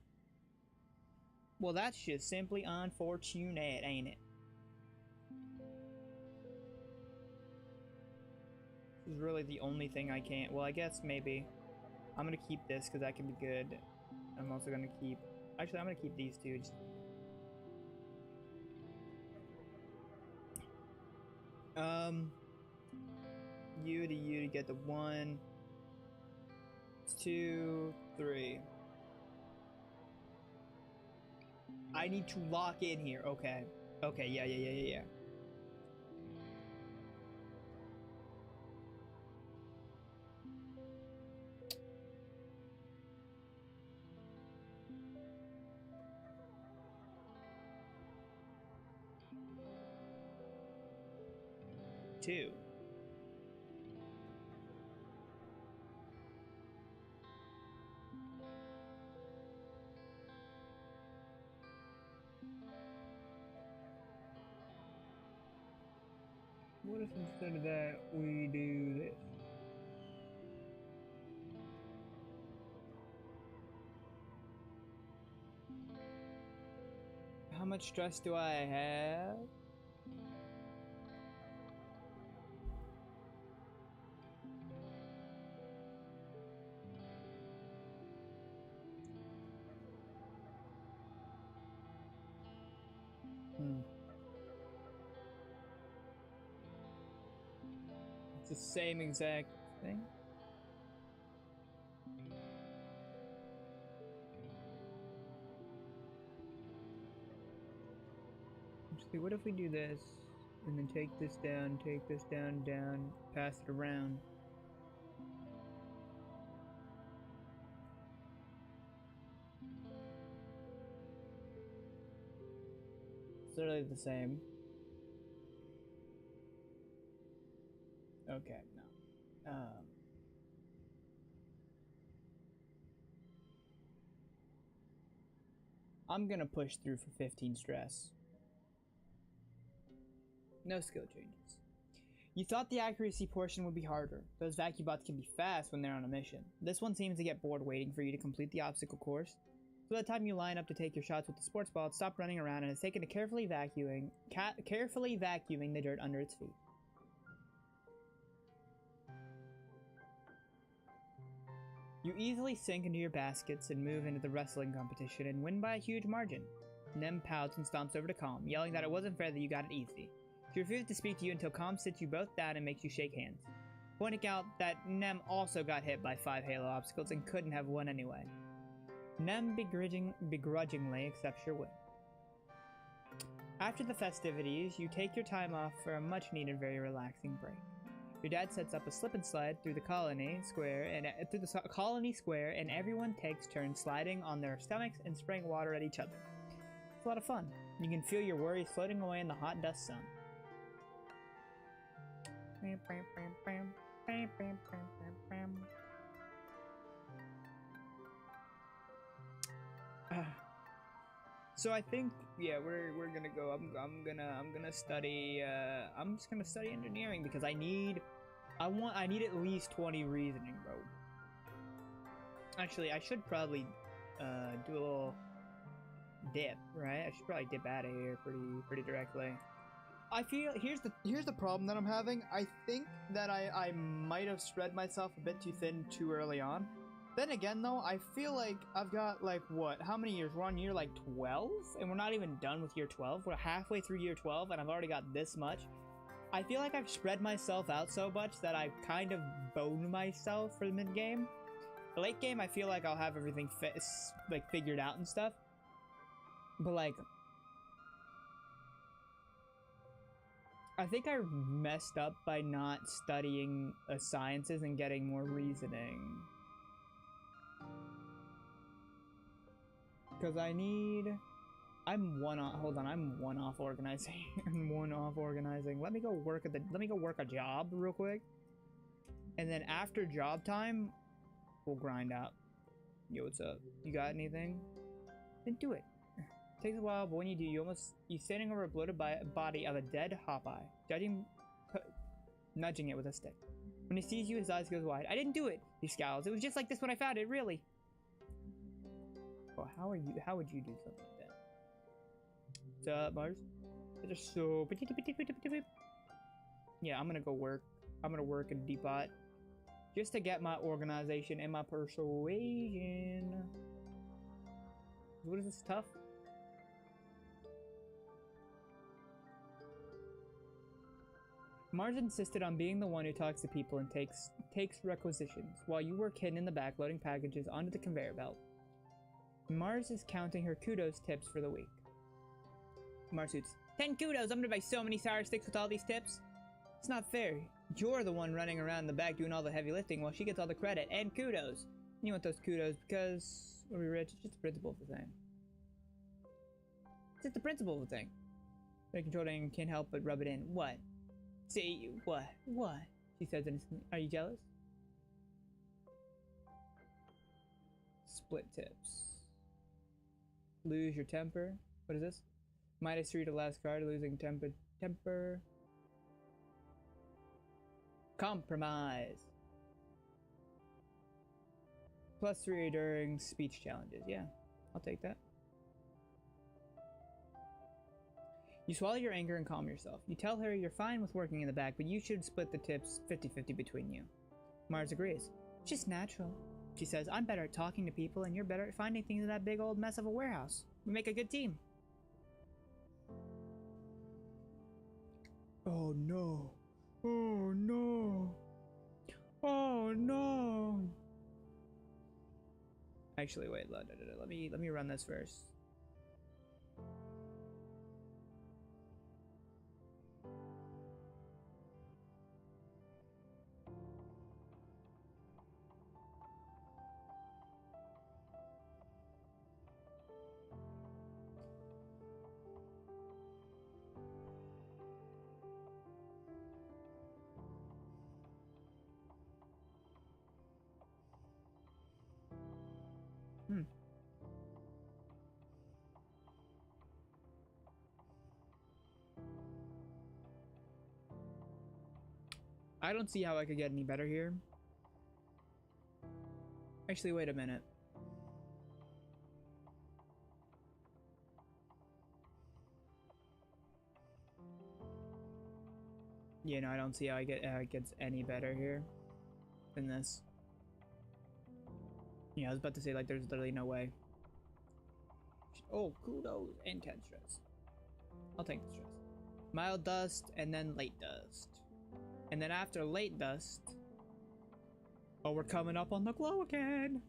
Well, that's just simply unfortunate, ain't it? This is really the only thing I can't... Well, I guess maybe... I'm gonna keep this because that can be good. I'm also gonna keep... Actually, I'm gonna keep these two. Just... You to get the 1, 2, 3. I need to lock in here. Okay. Okay, yeah. Two. What if instead of that we do this? How much stress do I have? It's the same exact thing. Actually, what if we do this and then take this down, down, pass it around? It's literally the same. Okay, no. I'm gonna push through for 15 stress. No skill changes. You thought the accuracy portion would be harder. Those VacuBots can be fast when they're on a mission. This one seems to get bored waiting for you to complete the obstacle course. So by the time you line up to take your shots with the sports ball, it stopped running around and has taken to carefully vacuuming the dirt under its feet. You easily sink into your baskets and move into the wrestling competition and win by a huge margin. Nem pouts and stomps over to Calm, yelling that it wasn't fair that you got it easy. She refuses to speak to you until Calm sits you both down and makes you shake hands, pointing out that Nem also got hit by 5 Halo obstacles and couldn't have won anyway. Nem begrudgingly accepts your win. After the festivities, you take your time off for a much-needed, very relaxing break. Your dad sets up a slip and slide through the colony square, and everyone takes turns sliding on their stomachs and spraying water at each other. It's a lot of fun. You can feel your worries floating away in the hot dust sun. So I think, yeah, we're gonna go. I'm gonna study. I'm just gonna study engineering because I need at least 20 reasoning, bro. Actually, I should probably do a little dip, right? I should probably dip out of here pretty directly. I feel here's the problem that I'm having. I think that I might have spread myself a bit too thin too early on. Then again, though, I feel like I've got, like, what? How many years? We're on year, like, 12? And we're not even done with year 12. We're halfway through year 12, and I've already got this much. I feel like I've spread myself out so much that I've kind of boned myself for the mid-game. The late game, I feel like I'll have everything, figured out and stuff. But, like, I think I messed up by not studying sciences and getting more reasoning. Because I'm one off organizing. I'm one off organizing. Let me go work a job real quick. And then after job time, we'll grind out. Yo, what's up? You got anything? Then do it. Takes a while, but when you do, you're standing over a bloated body of a dead Hawkeye, nudging it with a stick. When he sees you, his eyes go wide. I didn't do it, he scowls. It was just like this when I found it, really. Well, how would you do something like that? What's up, Mars? They're so... Yeah, I'm gonna go work. I'm gonna work in Depot. Just to get my organization and my persuasion. What is this, tough? Mars insisted on being the one who talks to people and takes requisitions, while you work hidden in the back loading packages onto the conveyor belt. Mars is counting her kudos tips for the week. Mars hoots, 10 kudos! I'm gonna buy so many sour sticks with all these tips! It's not fair. You're the one running around in the back doing all the heavy lifting while she gets all the credit and kudos. You want those kudos because we're rich. It's just the principle of the thing. It's just the principle of the thing. The controlling can't help but rub it in. What? Say what? What? She says innocently. Are you jealous? Split tips. Lose your temper. What is this? -3 to last card. Losing temper. Compromise. +3 during speech challenges. Yeah, I'll take that. You swallow your anger and calm yourself. You tell her you're fine with working in the back, but you should split the tips 50-50 between you. Mars agrees. It's just natural. She says, I'm better at talking to people and you're better at finding things in that big old mess of a warehouse. We make a good team. Oh no. Oh no. Oh no. Actually, wait, let me run this first. I don't see how I could get any better here. Actually, wait a minute. Yeah, no, I don't see how it gets any better here than this. Yeah, I was about to say, like, there's literally no way. Oh, kudos and 10 stress. I'll take the stress. Mild dust and then late dust. And then after late dust, oh, we're coming up on the glow again.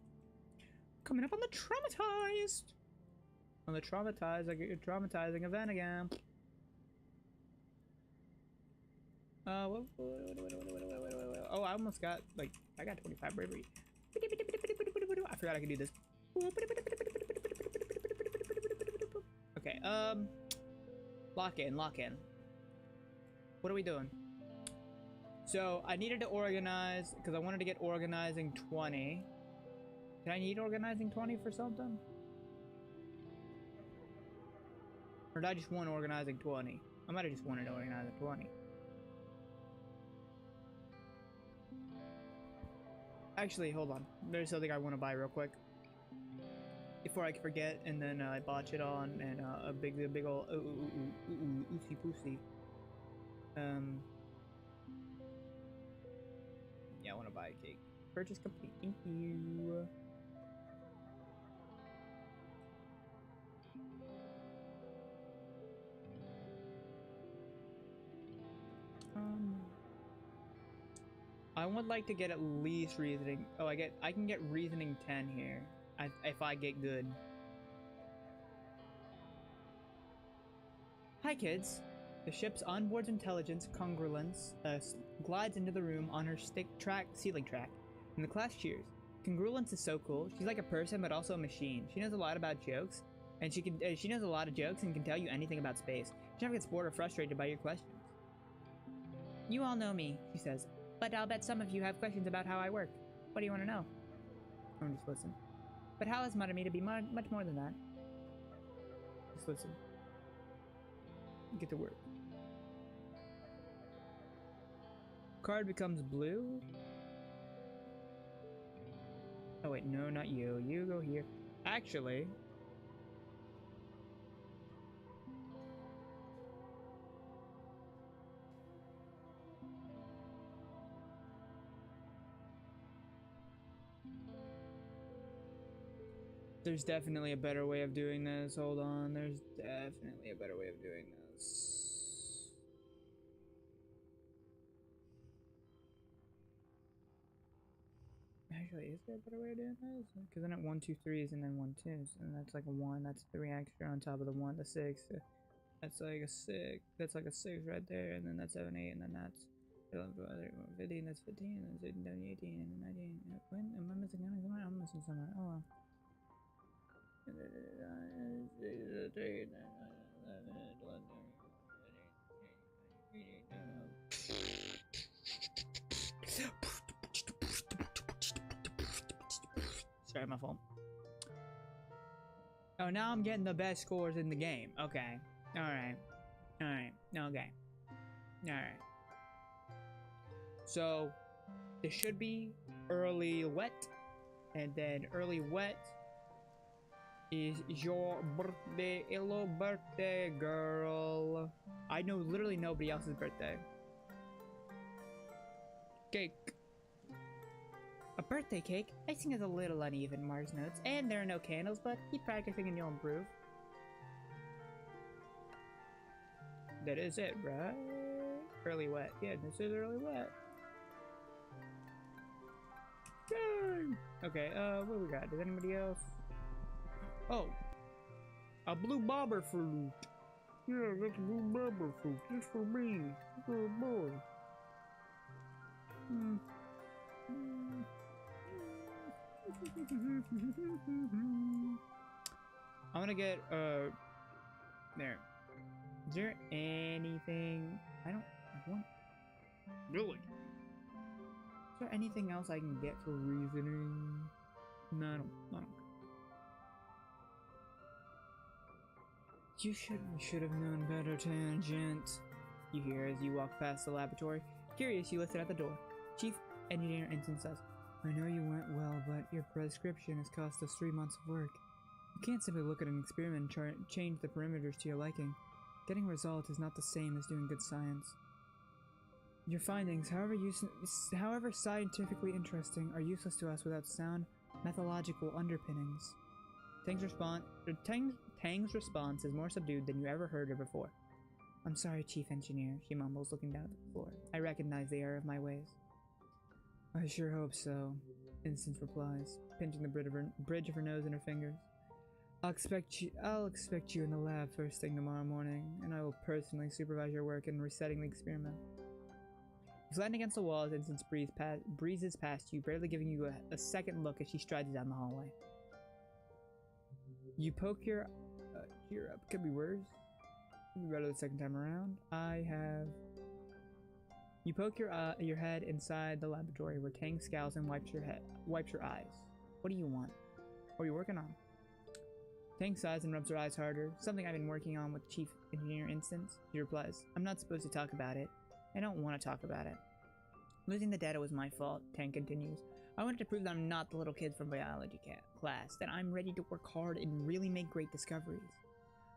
Coming up on the traumatized. On the traumatizing event again. Oh, I almost got, like, I got 25 bravery. I forgot I could do this. Okay, lock in. What are we doing? So, I needed to organize, because I wanted to get organizing 20. Did I need organizing 20 for something? Or did I just want organizing 20? I might have just wanted organizing 20. Actually, hold on. There's something I want to buy real quick. Before I forget, and then I botch it on, and a big ol' oopsie poopsie. Yeah, I want to buy a cake. Purchase complete. Thank you. I would like to get at least reasoning. Oh, I can get reasoning 10 here. If I get good. Hi, kids. The ship's onboard intelligence congruence glides into the room on her ceiling track, and the class cheers. Congruence is so cool. She's like a person, but also a machine. She knows a lot about jokes, and she knows a lot of jokes and can tell you anything about space. She never gets bored or frustrated by your questions. You all know me, she says, but I'll bet some of you have questions about how I work. What do you want to know? Everyone just listen. But Hal has wanted me to be much more than that. Just listen. Get to work. Card becomes blue. Oh wait, no, not you. You go here. Actually, there's definitely a better way of doing this. Hold on, there's definitely a better way of doing this. Actually, is there a better way of doing this? Because then at 1, 2, 3s and then 1, 2s, and that's like a 1. That's 3 extra on top of the 1, the 6. That's like a 6. That's like a 6 right there, and then that's 7, 8, and then that's 11, 12, 13, 15. That's 15, and then 16, 17, 18, and then 19. When am I missing somewhere? I'm missing somewhere. Oh well. Sorry, my fault. Oh, now I'm getting the best scores in the game. Okay. Alright. Alright. Okay. Alright. So, this should be early wet. And then early wet is your birthday, hello birthday girl. I know literally nobody else's birthday. Cake. A birthday cake? Icing is a little uneven, Mars notes, and there are no candles, but keep practicing and you'll improve. That is it, right? Early wet. Yeah, this is early wet. Yay! Okay, what do we got? Does anybody else? Oh, a blue bobber fruit. Yeah, that's a blue bobber fruit. Just for me. Good boy. I'm gonna get, there. Is there anything? I want. Really? Is there anything else I can get for reasoning? No, I don't. You should have known better, Tangent. You hear as you walk past the laboratory. Curious, you listen at the door. Chief Engineer Ensign says, I know you went well, but your prescription has cost us 3 months of work. You can't simply look at an experiment and change the parameters to your liking. Getting results is not the same as doing good science. Your findings, however scientifically interesting, are useless to us without sound methodological underpinnings. Tang's response is more subdued than you ever heard her before. I'm sorry, Chief Engineer, she mumbles, looking down at the floor. I recognize the error of my ways. I sure hope so, Instance replies, pinching the bridge of her nose and her fingers. I'll expect you in the lab first thing tomorrow morning, and I will personally supervise your work in resetting the experiment. You flatten against the wall as Instance breezes past you, barely giving you a second look as she strides down the hallway. You poke your ear up. Could be worse. Could be better the second time around. You poke your head inside the laboratory where Tang scowls and wipes your eyes. What do you want? What are you working on? Tang sighs and rubs her eyes harder. Something I've been working on with Chief Engineer Instance. He replies, I'm not supposed to talk about it. I don't want to talk about it. Losing the data was my fault, Tang continues. I wanted to prove that I'm not the little kid from biology class, that I'm ready to work hard and really make great discoveries.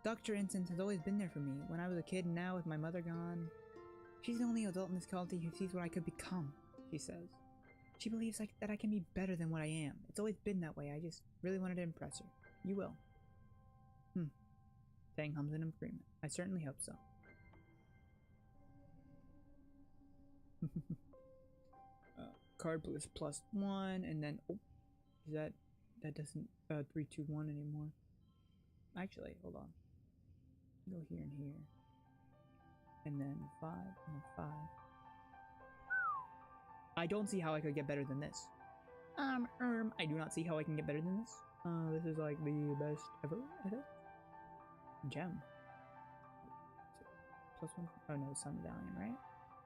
Dr. Instance has always been there for me, when I was a kid and now with my mother gone. She's the only adult in this colony who sees what I could become, she says. She believes that I can be better than what I am. It's always been that way, I just really wanted to impress her. You will. Tang hums in agreement. I certainly hope so. Card bliss +1, and then is that doesn't 3, 2, 1 anymore. Actually, hold on. Go here and here, and then 5 and then 5. I don't see how I could get better than this. I do not see how I can get better than this. This is like the best ever, I think. Gem. +1. Oh no, Sun Medallion, right?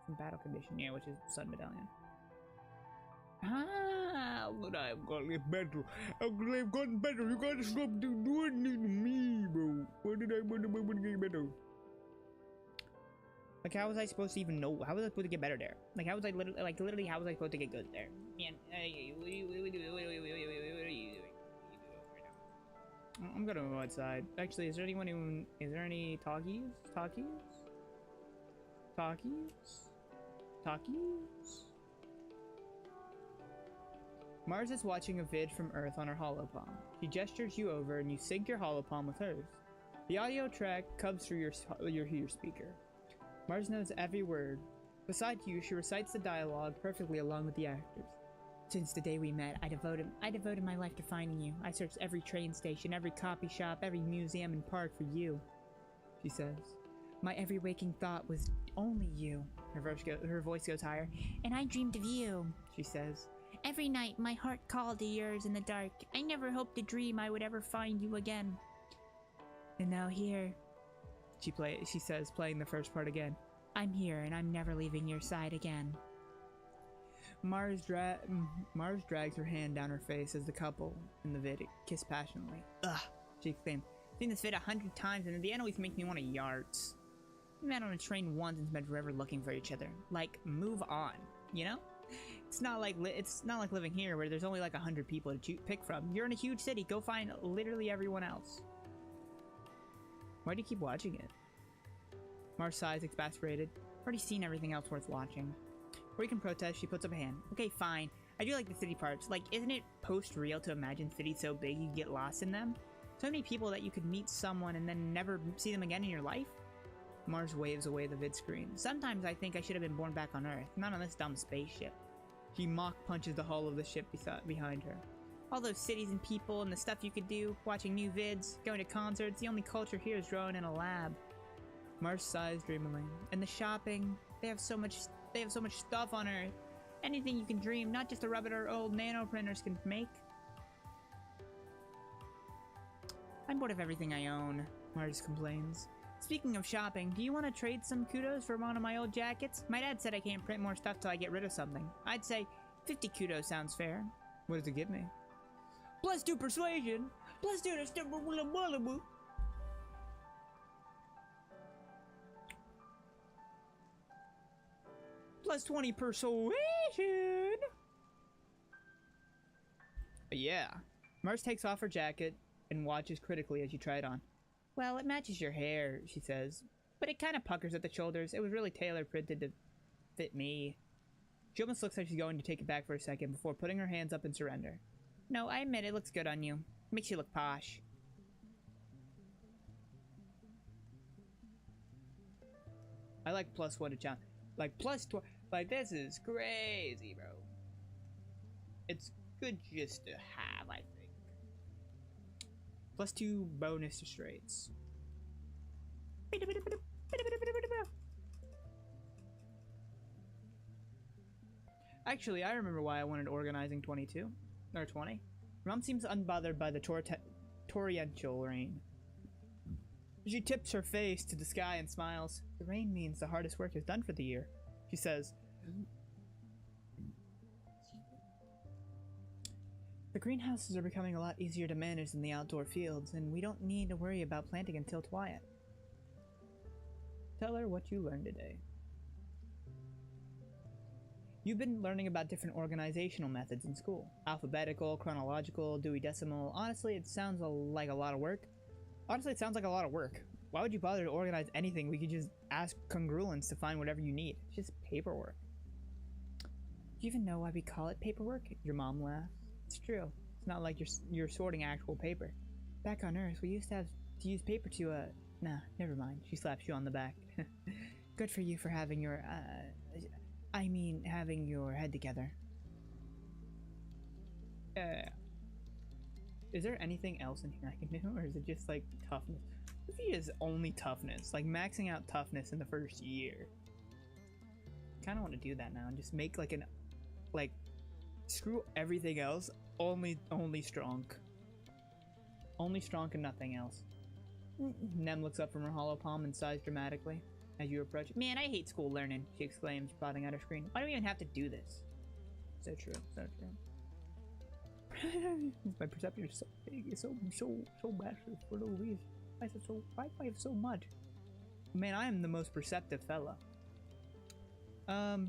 From battle condition, yeah, which is Sun Medallion. Ah, but I've got to get better. I've gotten better. You gotta stop doing it to me, bro. What did I want to get better? Like, how was I supposed to even know? How was I supposed to get better there? Like, how was I literally, how was I supposed to get good there? Man, what are you doing? I'm gonna go outside. Actually, is there anyone who... Is there any talkies? Mars is watching a vid from Earth on her holopalm. She gestures you over and you sync your holopalm with hers. The audio track comes through your speaker. Mars knows every word. Beside you, she recites the dialogue perfectly along with the actors. Since the day we met, I devoted my life to finding you. I searched every train station, every copy shop, every museum and park for you, she says. My every waking thought was only you. Her voice goes higher. And I dreamed of you, she says. Every night, my heart called to yours in the dark. I never hoped to dream I would ever find you again. And now here, she says, playing the first part again. I'm here, and I'm never leaving your side again. Mars drags her hand down her face as the couple in the vid kiss passionately. Ugh, she exclaimed. I've seen this vid 100 times, and at the end always makes me want to yards. We met on a train once and spent forever looking for each other. Like, move on, you know? It's not like living here where there's only like 100 people to pick from. You're in a huge city. Go find literally everyone else. Why do you keep watching it? Mars sighs, exasperated. Already seen everything else worth watching. Before you can protest, she puts up a hand. Okay, fine. I do like the city parts. Like, isn't it post-real to imagine cities so big you get lost in them? So many people that you could meet someone and then never see them again in your life? Mars waves away the vid screen. Sometimes I think I should have been born back on Earth, not on this dumb spaceship. She mock punches the hull of the ship behind her. All those cities and people and the stuff you could do, watching new vids, going to concerts, the only culture here is drawn in a lab. Mars sighs dreamily. And the shopping, they have so much stuff on Earth. Anything you can dream, not just the rubber our old nano printers can make. I'm bored of everything I own, Mars complains. Speaking of shopping, do you want to trade some kudos for one of my old jackets? My dad said I can't print more stuff till I get rid of something. I'd say 50 kudos sounds fair. What does it give me? +2 persuasion! +2 +20 persuasion! Yeah. Mars takes off her jacket and watches critically as you try it on. Well, it matches your hair, she says, but it kind of puckers at the shoulders. It was really tailor-printed to fit me. She almost looks like she's going to take it back for a second before putting her hands up in surrender. No, I admit it looks good on you. Makes you look posh. I like +1 to challenge. Like +2. Like, this is crazy, bro. It's good just to have, I think. +2 bonus to straights. Actually, I remember why I wanted organizing 22. Or 20. Mom seems unbothered by the torrential rain. She tips her face to the sky and smiles. The rain means the hardest work is done for the year, she says. The greenhouses are becoming a lot easier to manage than the outdoor fields, and we don't need to worry about planting until twilight. Tell her what you learned today. You've been learning about different organizational methods in school. Alphabetical, chronological, Dewey Decimal. Honestly, it sounds like a lot of work. Why would you bother to organize anything? We could just ask congruence to find whatever you need. It's just paperwork. Do you even know why we call it paperwork? Your mom laughed. It's true. It's not like you're sorting actual paper. Back on Earth, we used to have to use paper to, Nah, never mind. She slaps you on the back. Good for you for having your, having your head together. Is there anything else in here I can do, or is it just, like, toughness? If he is only toughness, like, maxing out toughness in the first year. Kinda want to do that now, and just make, like, screw everything else, only strong. Only strong and nothing else. Nem looks up from her hollow palm and sighs dramatically as you approach. Man, I hate school learning, she exclaims, prodding at her screen. Why do we even have to do this? So true, so true. My perception is so big, it's so massive for no reason. Why do I have so much? Man, I am the most perceptive fella. I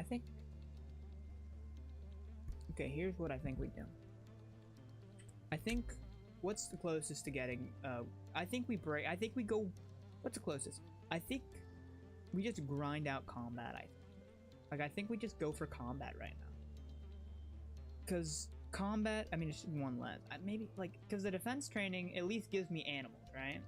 think... Okay, here's what I think we do. I think... What's the closest to getting... I think we go... What's the closest? I think we just grind out combat, I think we just go for combat right now. Because combat... I mean, it's one less. Maybe, like... Because the defense training at least gives me animals, right?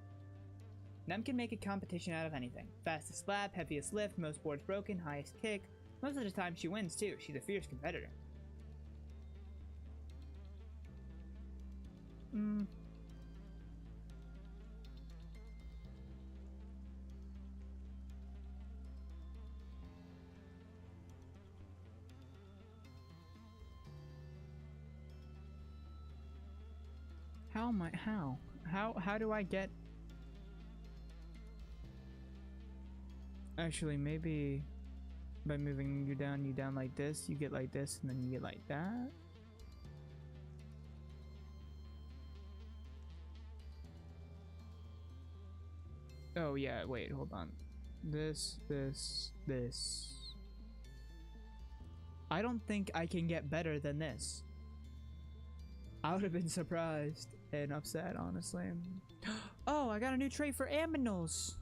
Nem can make a competition out of anything. Fastest slap, heaviest lift, most boards broken, highest kick. Most of the time she wins too. She's a fierce competitor. How do I get... Actually, maybe by moving you down like this, you get like this, and then you get like that. Oh yeah, wait, hold on. This. I don't think I can get better than this. I would have been surprised and upset, honestly. Oh, I got a new trait for aminals.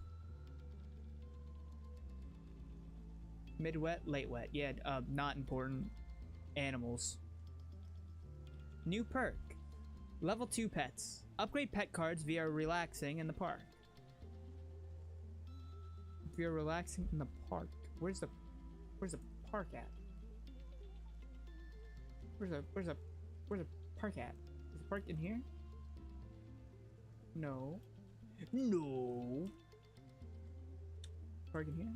Mid wet, late wet. Yeah, not important. Animals. New perk. Level 2 pets. Upgrade pet cards via relaxing in the park. Via relaxing in the park. Where's the park at? Where's the park at? Is the park in here? No. No. Park in here?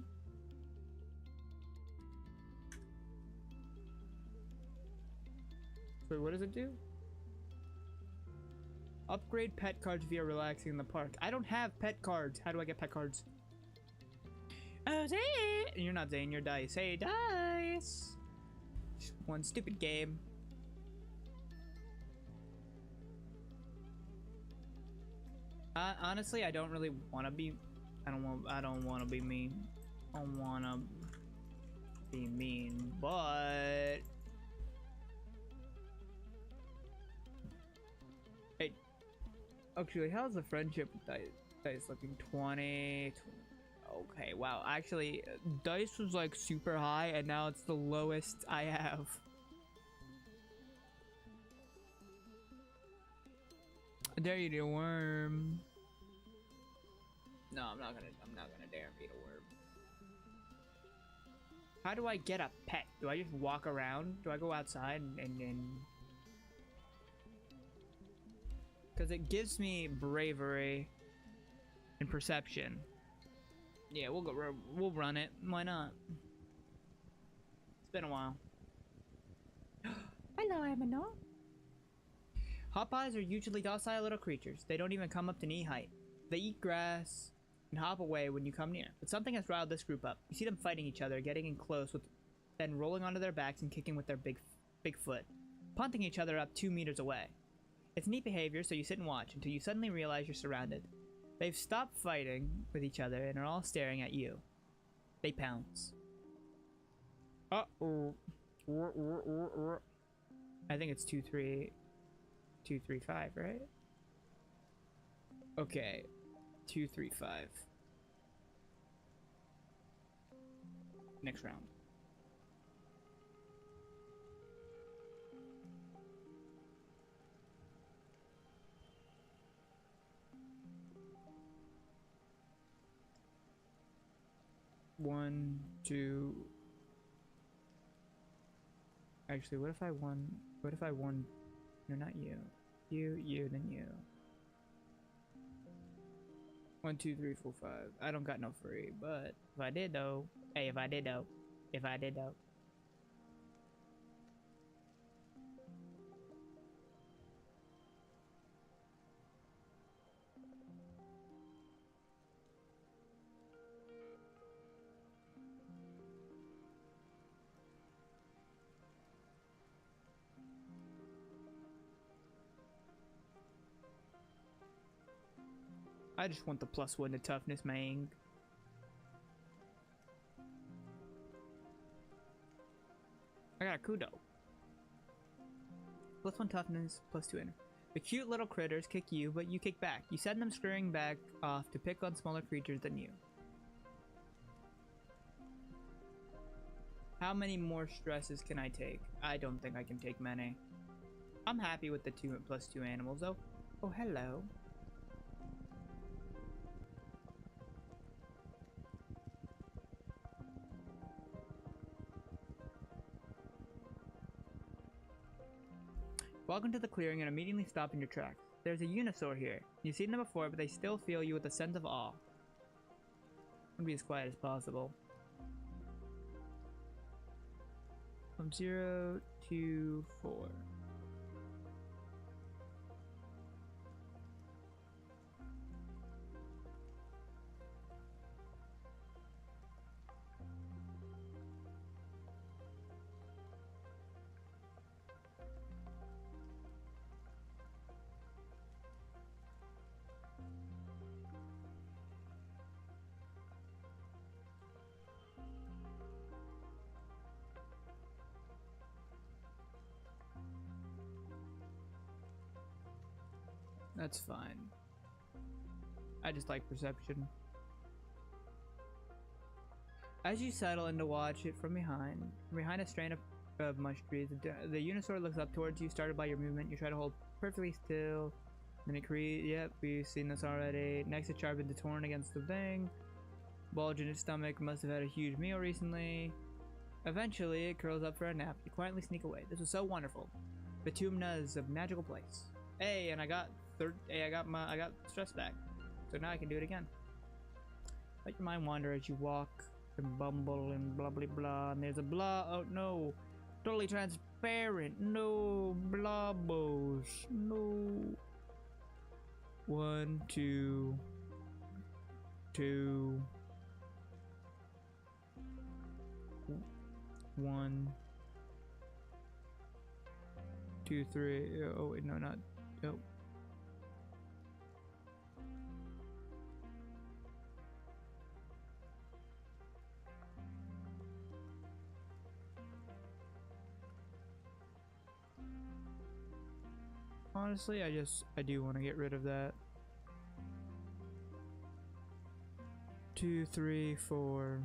Wait, what does it do? Upgrade pet cards via relaxing in the park. I don't have pet cards. How do I get pet cards? Oh, Zay! You're not Zane, you're Dice. Hey, Dice! Just one stupid game. Honestly, I don't really want to be... I don't want to be mean. I don't want to be mean, but... Hey, actually, how's the friendship with Dice looking? 20... Okay, wow. Actually, Dice was like super high, and now it's the lowest I have. I dare you to worm. No, I'm not gonna dare beat a worm. How do I get a pet? Do I just walk around? Do I go outside and because it gives me bravery and perception. Yeah, we'll run it. Why not? It's been a while. Hello, Emino. Hop-eyes are usually docile little creatures. They don't even come up to knee height. They eat grass and hop away when you come near. But something has riled this group up. You see them fighting each other, getting in close, then rolling onto their backs and kicking with their big foot. punting each other up 2 meters away. It's neat behavior, so you sit and watch until you suddenly realize you're surrounded. They've stopped fighting with each other and are all staring at you. They pounce. Uh-oh. I think it's 235, right? Okay. 235. Next round. One, two. Actually, what if I won? What if I won? No, not you. You, then you. 1, 2, 3, 4, 5. I don't got no free, but if I did though. Hey, if I did though. If I did though. I just want the +1 to toughness, man. I got a kudo. +1 toughness, +2 energy. The cute little critters kick you, but you kick back. You send them scurrying back off to pick on smaller creatures than you. How many more stresses can I take? I don't think I can take many. I'm happy with the +2 animals though. Oh, hello. Welcome to the clearing and immediately stop in your tracks. There's a Unisaur here. You've seen them before, but they still feel you with a sense of awe. I'm gonna be as quiet as possible. From 0 to 4. That's fine. I just like perception. As you settle in to watch it from behind a strain of mush trees, the Unisaur looks up towards you, started by your movement. You try to hold perfectly still. Then it creates, yep, we've seen this already. Next, it sharpened the torn against the thing. Bulge in its stomach, must have had a huge meal recently. Eventually, it curls up for a nap. You quietly sneak away. This was so wonderful. Batumna is a magical place. Hey, and I got stress back. So now I can do it again. Let your mind wander as you walk and bumble and blah blah blah. And there's a blah. Oh no. Totally transparent. No blobbos. No. 1, 2, 2. 1, 2, 3. Oh wait, no, not. Oh. Honestly, I do want to get rid of that. 2, 3, 4.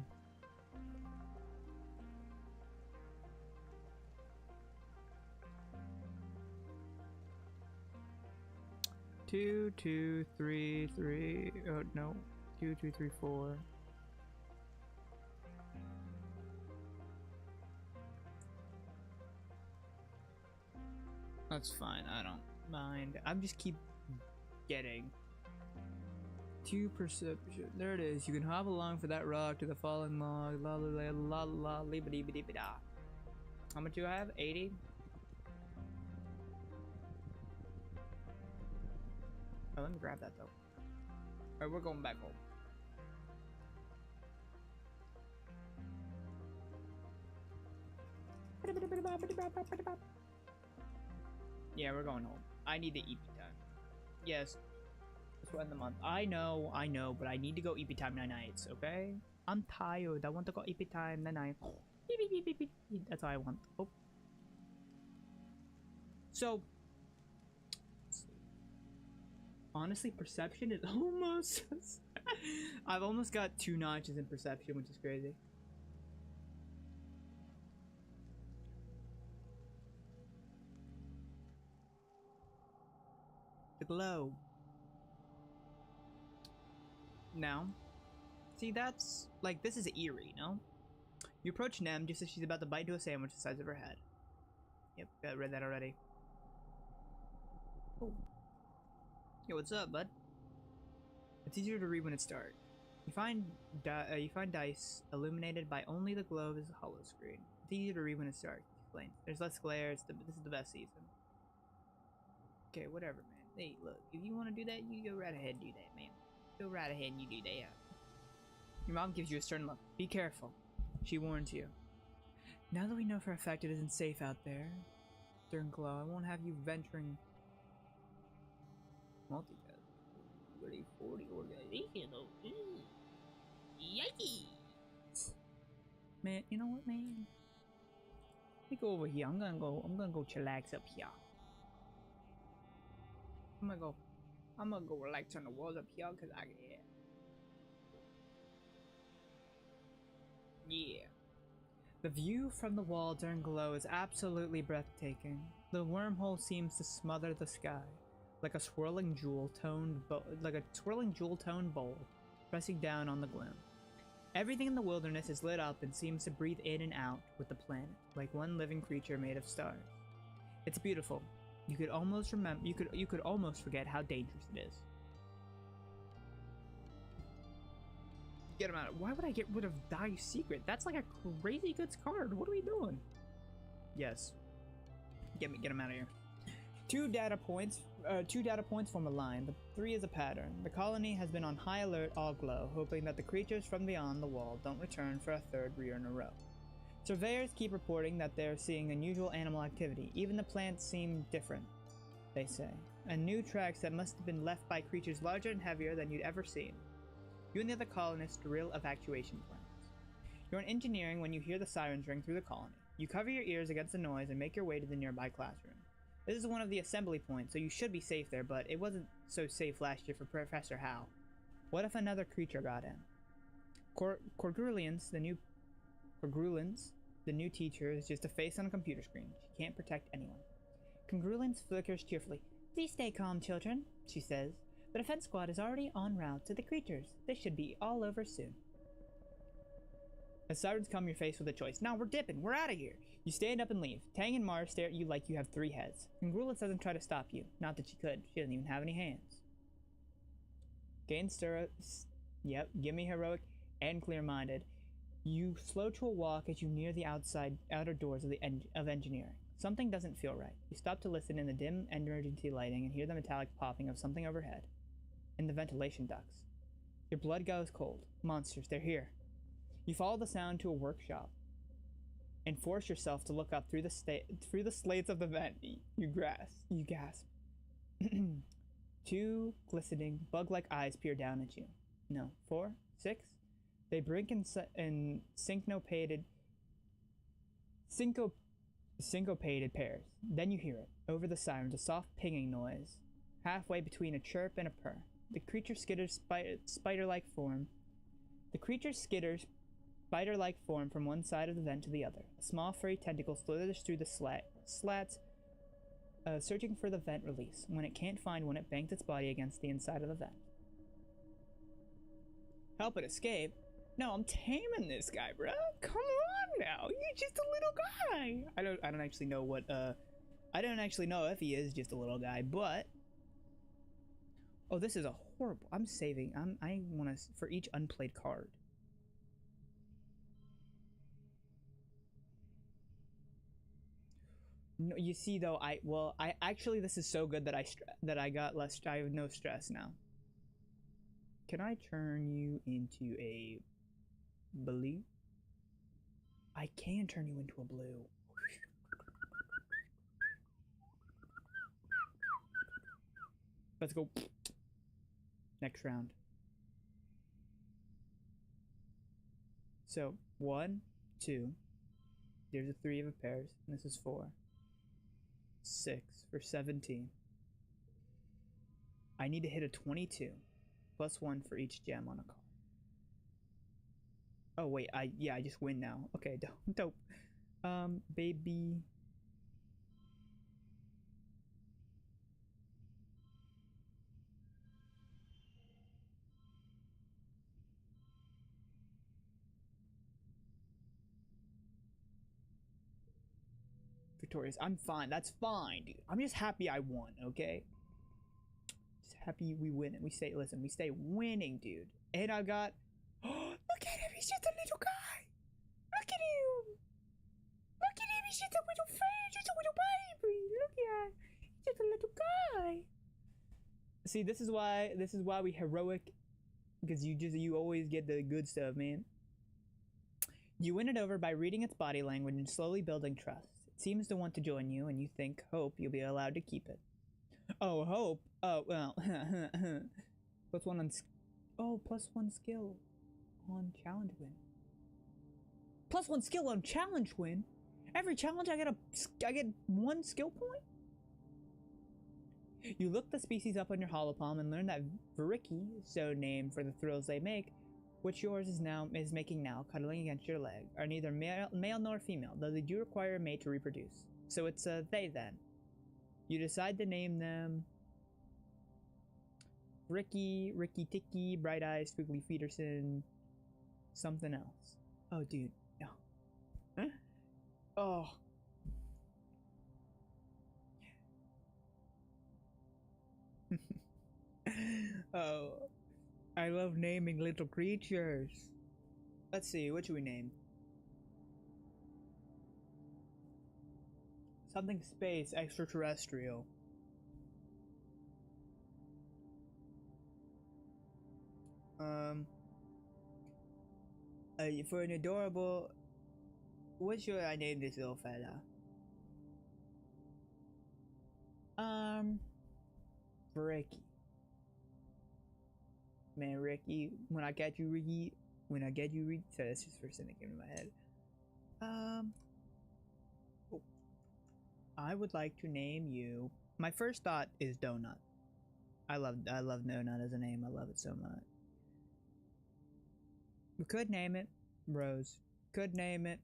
Two, 2, 3, 3. Oh no. 2, 2, 3, 4. That's fine. I don't mind. I'm just keep getting 2 perception. There it is. You can hop along for that rock to the falling log. La la la la la la da. How much do I have? 80. Oh, let me grab that though. Alright, we're going back home. Yeah, we're going home. I need the EP time. Yes. Let's end the month. I know, but I need to go EP time nights, okay? I'm tired. I want to go EP time night. Beep, beep, beep, beep, beep. That's all I want. Oh. So, honestly, perception is almost... I've almost got 2 notches in perception, which is crazy. The glow. Now, see, that's like, this is eerie, no? You approach Nem just as she's about to bite into a sandwich the size of her head. Yep, I read that already. Oh. Yo, what's up, bud? It's easier to read when it's dark. You find dice illuminated by only the glow of his hollow screen. It's easier to read when it's dark. Explain. There's less glare. This is the best season. Okay, whatever, man. Hey, look, if you want to do that, you go right ahead and do that, man. Go right ahead and you do that. Your mom gives you a stern look. Be careful. She warns you. Now that we know for a fact it isn't safe out there, during glow, I won't have you venturing multitask. 40 organization. Yikes! Man, you know what, man? Let me go over here. I'm gonna go chillax up here. I'm gonna go relax on the walls up here, cause yeah. The view from the wall during glow is absolutely breathtaking. The wormhole seems to smother the sky, like a swirling jewel-toned bowl, pressing down on the gloom. Everything in the wilderness is lit up and seems to breathe in and out with the planet, like one living creature made of stars. It's beautiful. You could almost forget how dangerous it is. Get him out. Why would I get rid of Die Secret? That's like a crazy good card. What are we doing? Yes. Get him out of here. Two data points form a line. The 3 is a pattern. The colony has been on high alert all glow, hoping that the creatures from beyond the wall don't return for a 3rd year in a row. Surveyors keep reporting that they're seeing unusual animal activity. Even the plants seem different, they say. And new tracks that must have been left by creatures larger and heavier than you'd ever seen. You and the other colonists drill evacuation plans. You're in engineering when you hear the sirens ring through the colony. You cover your ears against the noise and make your way to the nearby classroom. This is one of the assembly points, so you should be safe there, but it wasn't so safe last year for Professor Howe. What if another creature got in? Corgrulans, the new teacher, is just a face on a computer screen. She can't protect anyone. Congruence flickers cheerfully. Please stay calm, children, she says. The defense squad is already en route to the creatures. They should be all over soon. As sirens come, you're faced with a choice. Now we're dipping. We're out of here. You stand up and leave. Tang and Mars stare at you like you have 3 heads. Congruence doesn't try to stop you. Not that she could. She doesn't even have any hands. Gain Yep, give me heroic and clear-minded. You slow to a walk as you near the outer doors of engineering. Something doesn't feel right. You stop to listen in the dim emergency lighting and hear the metallic popping of something overhead. In the ventilation ducts. Your blood goes cold. Monsters, they're here. You follow the sound to a workshop and force yourself to look up through the slates of the vent. You gasp. 2 glistening, bug-like eyes peer down at you. No, 4, 6. They blink in syncopated pairs. Then you hear it, over the sirens, a soft pinging noise, halfway between a chirp and a purr. The creature skitters spider-like form from one side of the vent to the other. A small furry tentacle slithers through the slats, searching for the vent release. When it can't find one, it bangs its body against the inside of the vent. Help it escape? No, I'm taming this guy, bro. Come on now. You're just a little guy. I don't actually know what I don't actually know if he is just a little guy, but oh, this is a horrible. I'm saving. I want to for each unplayed card. No, you see though, I actually this is so good that I got less. I have no stress now. Can I turn you into a blue? I can turn you into a blue. Let's go. Next round. So 1, 2. There's a 3 of a pairs. And this is 4. 6 for 17. I need to hit a 22. Plus 1 for each gem on a card. Oh wait, I just win now. Okay, dope. Baby. Victorious. I'm fine. That's fine, dude. I'm just happy I won, okay? Just happy we win. We stay, listen, we stay winning, dude. And I got, oh, look at him. He's just a little guy. Look at him. Look at him. He's just a little face. Just a little baby. Look at him. He's just a little guy. See, this is why we heroic, because you always get the good stuff, man. You win it over by reading its body language and slowly building trust. It seems to want to join you, and you hope you'll be allowed to keep it. Oh, hope? Oh, well. Plus 1 on... plus 1 skill on challenge win. Plus 1 skill on challenge win? Every challenge I get 1 skill point? You look the species up on your holopalm and learn that Viriki, so named for the thrills they make, which yours is making now, cuddling against your leg, are neither male nor female, though they do require a mate to reproduce. So it's a they then. You decide to name them Ricky Ticky, Bright Eyes, Squiggly Peterson, something else. Oh, dude. No. Huh? Oh. Oh. I love naming little creatures. Let's see, what should we name? Something space, extraterrestrial. For an adorable... What should I name this little fella? Ricky. Man, Ricky, when I get you, Ricky, so that's just the first thing that came to my head. Oh. I would like to name you. My first thought is Donut. I love Donut as a name. I love it so much. We could name it Rose. Could name it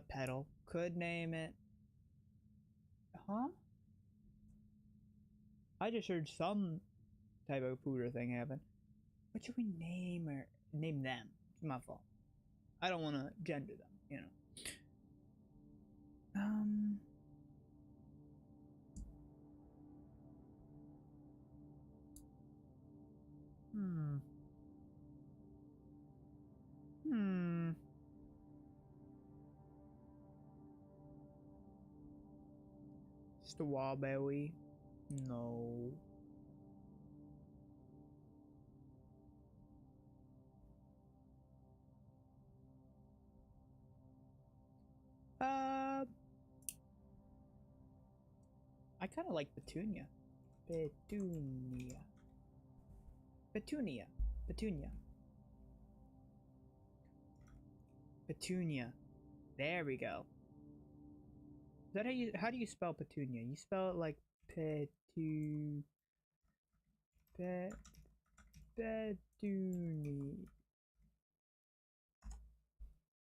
Petal. Could name it. Huh? I just heard some type of pooter thing happen. What should we name or name them? It's my fault. I don't want to gender them, you know. Strawberry? No. I kind of like Petunia. Petunia. There we go. Is that how do you spell Petunia? You spell it like Petunia.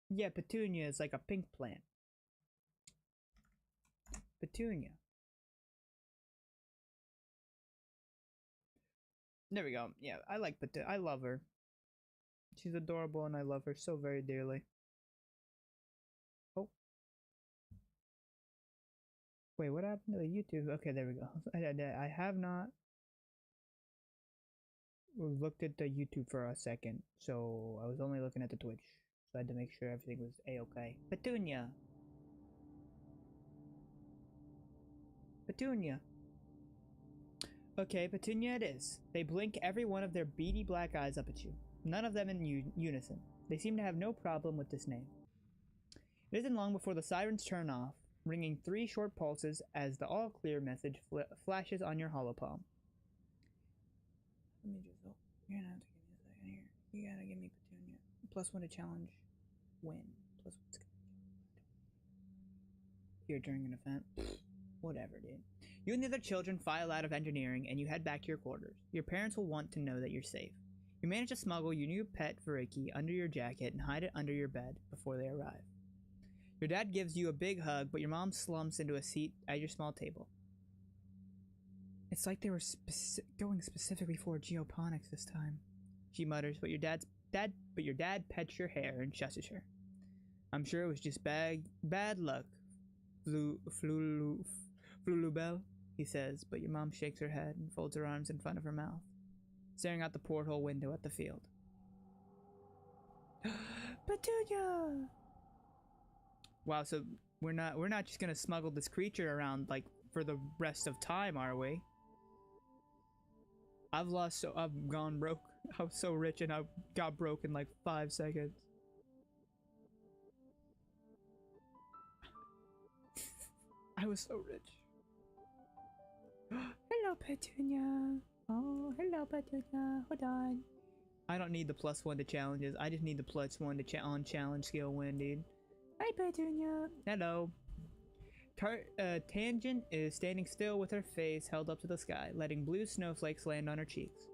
Yeah, Petunia is like a pink plant. Petunia. There we go. Yeah, I like Petunia. I love her. She's adorable and I love her so very dearly. Oh. Wait, what happened to the YouTube? Okay, there we go. I have not looked at the YouTube for a second, so I was only looking at the Twitch. So I had to make sure everything was a-okay. Petunia. Petunia. Okay, Petunia it is. They blink every one of their beady black eyes up at you. None of them in unison. They seem to have no problem with this name. It isn't long before the sirens turn off, ringing 3 short pulses as the all-clear message flashes on your holopalm. Let me just. Oh, you're gonna have to give me a second here. You gotta give me Petunia. +1 to challenge. Win. +1 to here during an event. Whatever, dude. You and the other children file out of engineering and you head back to your quarters. Your parents will want to know that you're safe. You manage to smuggle your new pet Variki under your jacket and hide it under your bed before they arrive. Your dad gives you a big hug, but your mom slumps into a seat at your small table. It's like they were going specifically for geoponics this time, she mutters, but your dad pets your hair and shushes her. I'm sure it was just bad luck, Flulubel, he says, but your mom shakes her head and folds her arms in front of her mouth, staring out the porthole window at the field. Petunia! Wow, so we're not just gonna smuggle this creature around like for the rest of time, are we? I've gone broke. I was so rich and I got broke in like 5 seconds. I was so rich. Hello, Petunia. Oh, hello, Petunia. Hold on. I don't need the +1 to challenges. I just need the +1 to on challenge skill win, dude. Hi, Petunia. Hello. Tangent is standing still with her face held up to the sky, letting blue snowflakes land on her cheeks.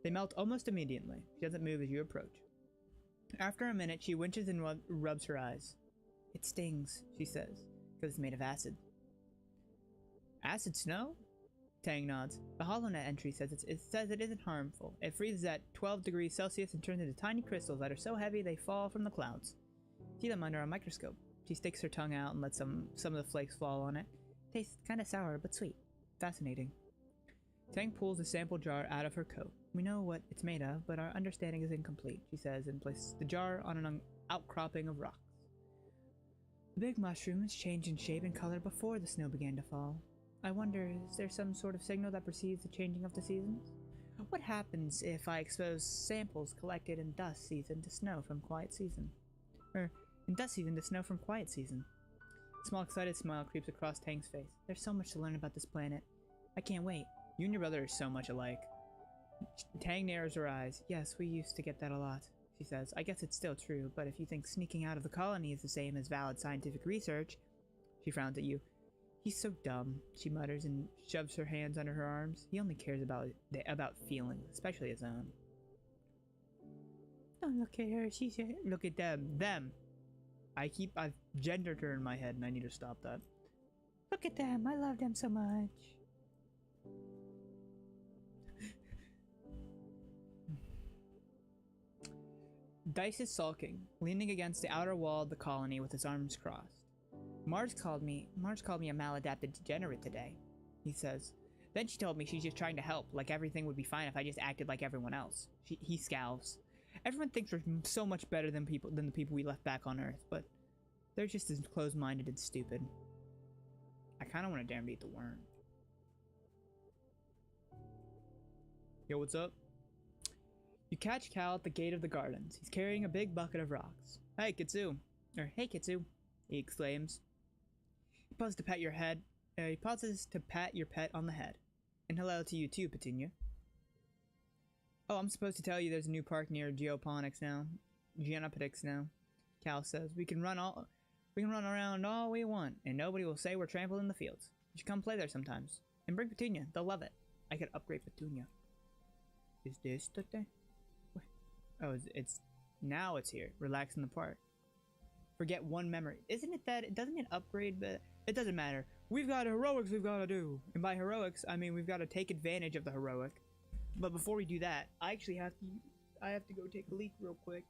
They melt almost immediately. She doesn't move as you approach. After a minute, she winches and rubs her eyes. It stings, she says, because it's made of acid. Acid snow? Tang nods. The HoloNet entry says it isn't harmful. It freezes at 12 degrees Celsius and turns into tiny crystals that are so heavy they fall from the clouds. See them under a microscope. She sticks her tongue out and lets some of the flakes fall on it. Tastes kinda sour, but sweet. Fascinating. Tang pulls a sample jar out of her coat. We know what it's made of, but our understanding is incomplete, she says, and places the jar on an outcropping of rocks. The big mushrooms changed in shape and color before the snow began to fall. I wonder, is there some sort of signal that precedes the changing of the seasons? What happens if I expose samples collected in dust season to snow from quiet season? In dust season to snow from quiet season. A small excited smile creeps across Tang's face. There's so much to learn about this planet. I can't wait. You and your brother are so much alike. Tang narrows her eyes. Yes, we used to get that a lot, she says. I guess it's still true, but if you think sneaking out of the colony is the same as valid scientific research, she frowns at you. He's so dumb, she mutters and shoves her hands under her arms. He only cares about feelings, especially his own. Don't look at her, she said. Look at them. Them! I've gendered her in my head and I need to stop that. Look at them, I love them so much. Dice is sulking, leaning against the outer wall of the colony with his arms crossed. Marge called me a maladapted degenerate today, he says. Then she told me she's just trying to help, like everything would be fine if I just acted like everyone else. He scowls. Everyone thinks we're so much better than the people we left back on Earth, but they're just as closed-minded and stupid. I kind of want to damn eat the worm. Yo, what's up? You catch Cal at the gate of the gardens. He's carrying a big bucket of rocks. Hey, Kitsu. Hey, Kitsu, he exclaims. He pauses to pat your pet on the head. And hello to you too, Petunia. Oh, I'm supposed to tell you there's a new park near Geoponics now. Geoponics now. Cal says, we can run around all we want, and nobody will say we're trampling the fields. You should come play there sometimes. And bring Petunia, they'll love it. I could upgrade Petunia. Is this the thing? Oh, now it's here. Relax in the park. Forget one memory. Isn't it that, doesn't it upgrade, but it doesn't matter. We've got heroics we've got to do. And by heroics, I mean we've got to take advantage of the heroic. But before we do that, I have to go take a leak real quick.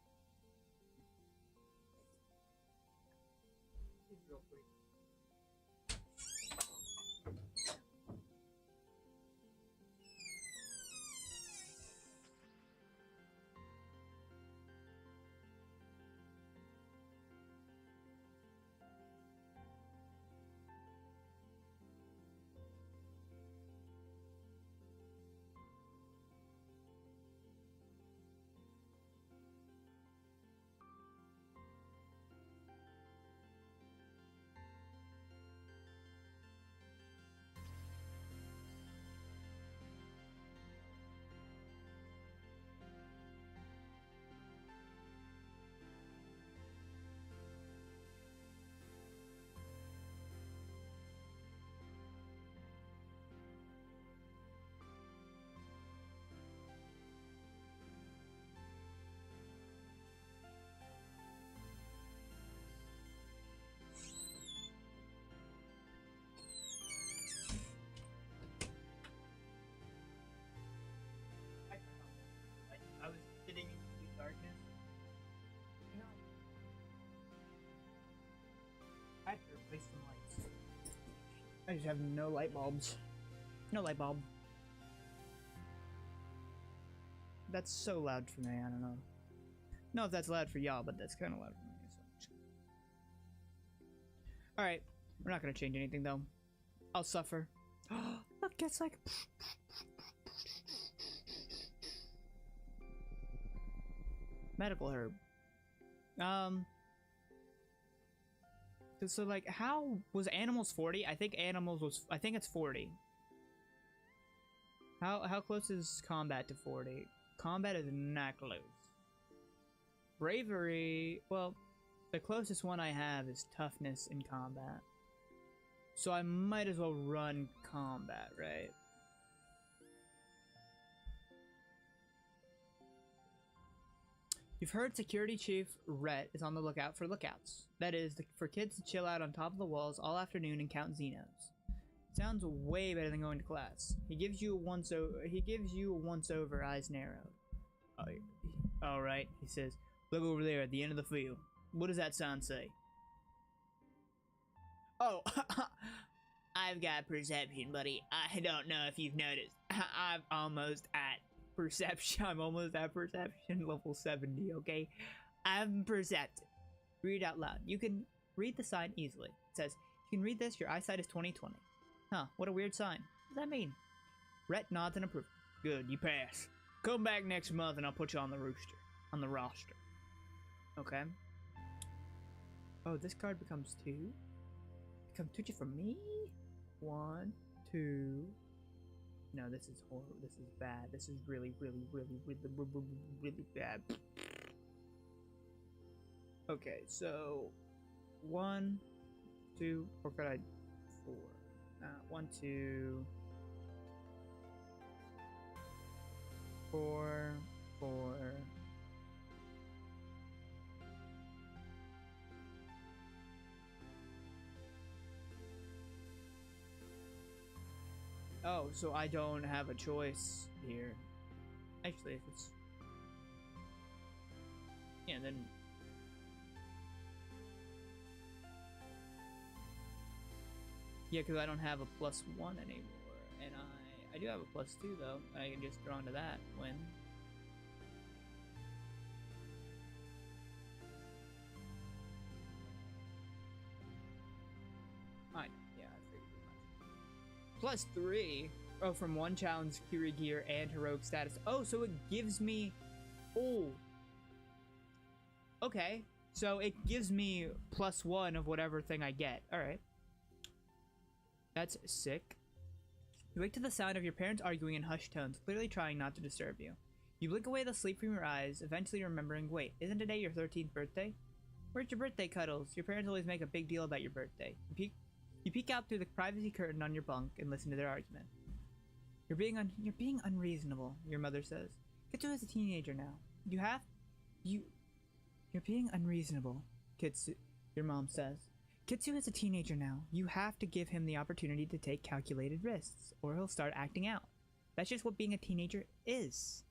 Place some lights. I just have no light bulbs. No light bulb. That's so loud for me, I don't know. No, if that's loud for y'all, but that's kind of loud for me. So. Alright, we're not gonna change anything though. I'll suffer. Look, it's like... medical herb. So like, how was animals 40? I think it's 40. How close is combat to 40? Combat is not close. Bravery, well, the closest one I have is toughness in combat. So I might as well run combat, right? You've heard Security Chief Rhett is on the lookout for lookouts. That is, for kids to chill out on top of the walls all afternoon and count Xenos. Sounds way better than going to class. He gives you a once over, eyes narrowed. All right, he says. Look over there at the end of the field. What does that sign say? Oh, I've got perception, buddy. I don't know if you've noticed. I'm almost at perception. I'm almost at perception level 70, okay? I'm perceptive. Read out loud. You can read the sign easily. It says, you can read this, your eyesight is 20/20. Huh, what a weird sign. What does that mean? Rhett nods in approval. Good, you pass. Come back next month and I'll put you on the roster. Okay. Oh, this card becomes 2? Becomes 2 for me? 1, 2. No, this is horrible. This is bad. This is really bad. Okay, so 1, 2, or could I 4? 1, 2, 4, 4. Oh, so I don't have a choice here. Actually, if it's... yeah, then... yeah, because I don't have a +1 anymore. And I do have a +2, though. I can just draw into that when... +3. Oh, from 1 challenge, Kiri gear, and heroic status. Oh, so it gives me... oh. Okay. So it gives me +1 of whatever thing I get. Alright. That's sick. You wake to the sound of your parents arguing in hushed tones, clearly trying not to disturb you. You blink away the sleep from your eyes, eventually remembering, wait, isn't today your 13th birthday? Where's your birthday cuddles? Your parents always make a big deal about your birthday. You peek out through the privacy curtain on your bunk and listen to their argument. You're being unreasonable, your mother says. Kitsu is a teenager now. You're being unreasonable, Kitsu, your mom says. Kitsu is a teenager now. You have to give him the opportunity to take calculated risks, or he'll start acting out. That's just what being a teenager is.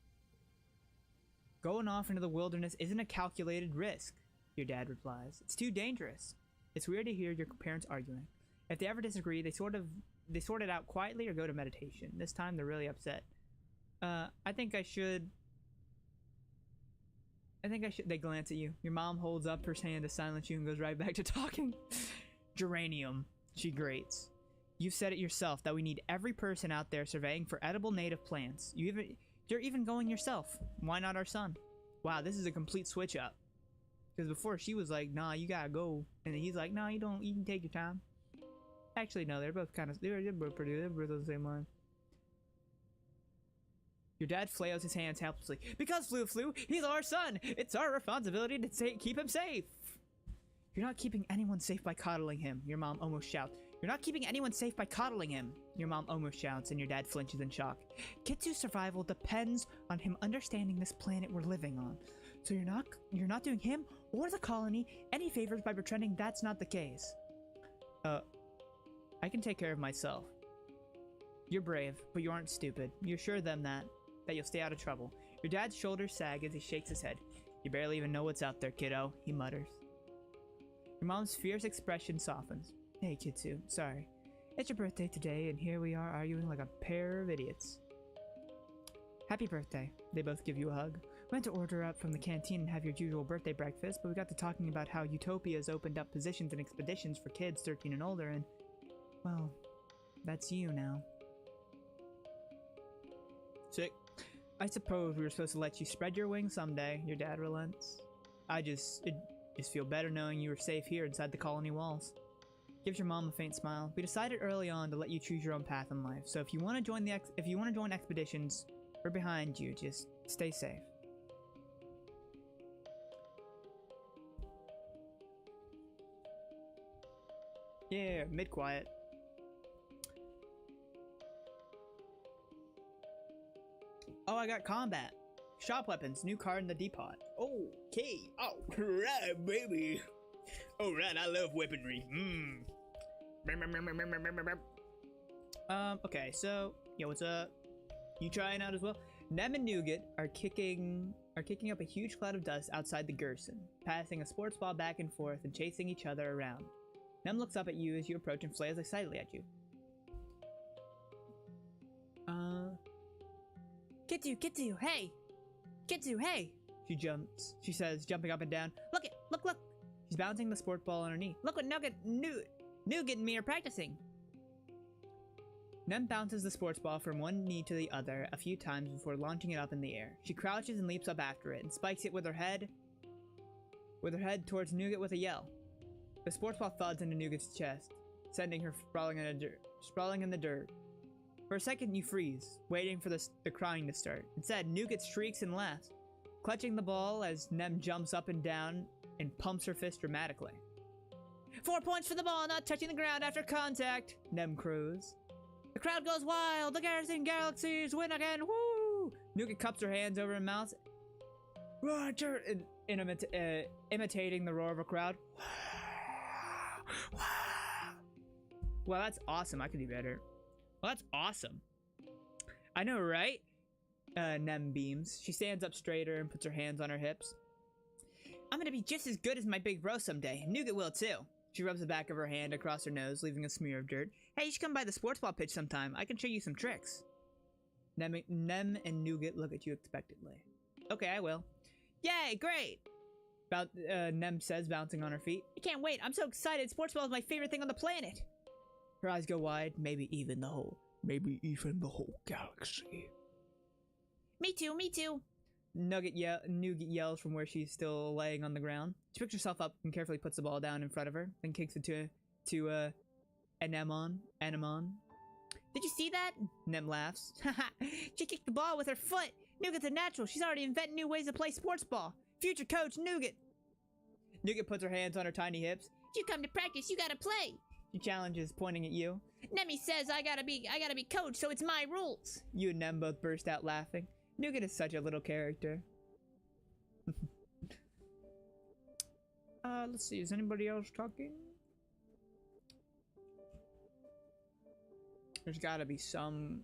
Going off into the wilderness isn't a calculated risk, your dad replies. It's too dangerous. It's weird to hear your parents arguing. If they ever disagree, they sort it out quietly or go to meditation. This time they're really upset. I think I should. They glance at you. Your mom holds up her hand to silence you and goes right back to talking. Geranium, she grates. You said it yourself that we need every person out there surveying for edible native plants. You're even going yourself. Why not our son? Wow, this is a complete switch up. Because before she was like, nah, you gotta go. And he's like, nah, you don't, you can take your time. Actually, no, they're both they're both pretty, they're both on the same line. Your dad flails his hands helplessly. Because Flu, he's our son! It's our responsibility to keep him safe! You're not keeping anyone safe by coddling him, your mom almost shouts. You're not keeping anyone safe by coddling him, your mom almost shouts, and your dad flinches in shock. Kitsu's survival depends on him understanding this planet we're living on. So you're not doing him or the colony any favors by pretending that's not the case. I can take care of myself. You're brave, but you aren't stupid. You assure them that you'll stay out of trouble. Your dad's shoulders sag as he shakes his head. You barely even know what's out there, kiddo, he mutters. Your mom's fierce expression softens. Hey, Kitsu. Sorry. It's your birthday today, and here we are arguing like a pair of idiots. Happy birthday. They both give you a hug. Went to order up from the canteen and have your usual birthday breakfast, but we got to talking about how Utopia's opened up positions and expeditions for kids 13 and older, and, well, that's you now. Sick. I suppose we were supposed to let you spread your wings someday, your dad relents. It just feel better knowing you were safe here inside the colony walls. Gives your mom a faint smile. We decided early on to let you choose your own path in life, so if you want to join expeditions, we're behind you. Just stay safe. Yeah, mid-quiet. Oh, I got combat. Shop weapons, new card in the depot. Okay. Oh, right, baby. Alright, I love weaponry. Okay, so, yo, what's up? You trying out as well? Nem and Nougat are kicking up a huge cloud of dust outside the Gerson, passing a sports ball back and forth and chasing each other around. Nem looks up at you as you approach and flails excitedly at you. Kitsu, hey! Kitsu, hey! She says, jumping up and down. Look! She's bouncing the sport ball on her knee. Look what Nougat and me are practicing! Nem bounces the sports ball from one knee to the other a few times before launching it up in the air. She crouches and leaps up after it and spikes it with her head towards Nougat with a yell. The sports ball thuds into Nougat's chest, sending her sprawling in the dirt. For a second you freeze, waiting for the crying to start. Instead, Nougat shrieks and laughs, clutching the ball as Nem jumps up and down and pumps her fist dramatically. 4 points for the ball not touching the ground after contact, Nem crows. The crowd goes wild, the Garrison Galaxies win again, woo! Nougat cups her hands over her mouth, Roger, imitating the roar of a crowd. Well, that's awesome. I could do better. Well, that's awesome. I know, right? Nem beams. She stands up straighter and puts her hands on her hips. I'm gonna be just as good as my big bro someday. Nougat will too. She rubs the back of her hand across her nose, leaving a smear of dirt. Hey, you should come by the sports ball pitch sometime. I can show you some tricks. Nem and Nougat look at you expectantly. Okay, I will. Yay, great! Nem says, bouncing on her feet. I can't wait. I'm so excited. Sports ball is my favorite thing on the planet. Her eyes go wide. Maybe even the whole galaxy. Me too. Nougat yells from where she's still laying on the ground. She picks herself up and carefully puts the ball down in front of her, then kicks it to Anemon. Did you see that? Nem laughs. Haha, she kicked the ball with her foot. Nougat's a natural. She's already inventing new ways to play sports ball. Future coach, Nougat. Nougat puts her hands on her tiny hips. If you come to practice, you gotta play. She challenges, pointing at you. Nemi says I gotta be coach, so it's my rules. You and Nem both burst out laughing. Nougat is such a little character. Let's see, is anybody else talking? There's gotta be some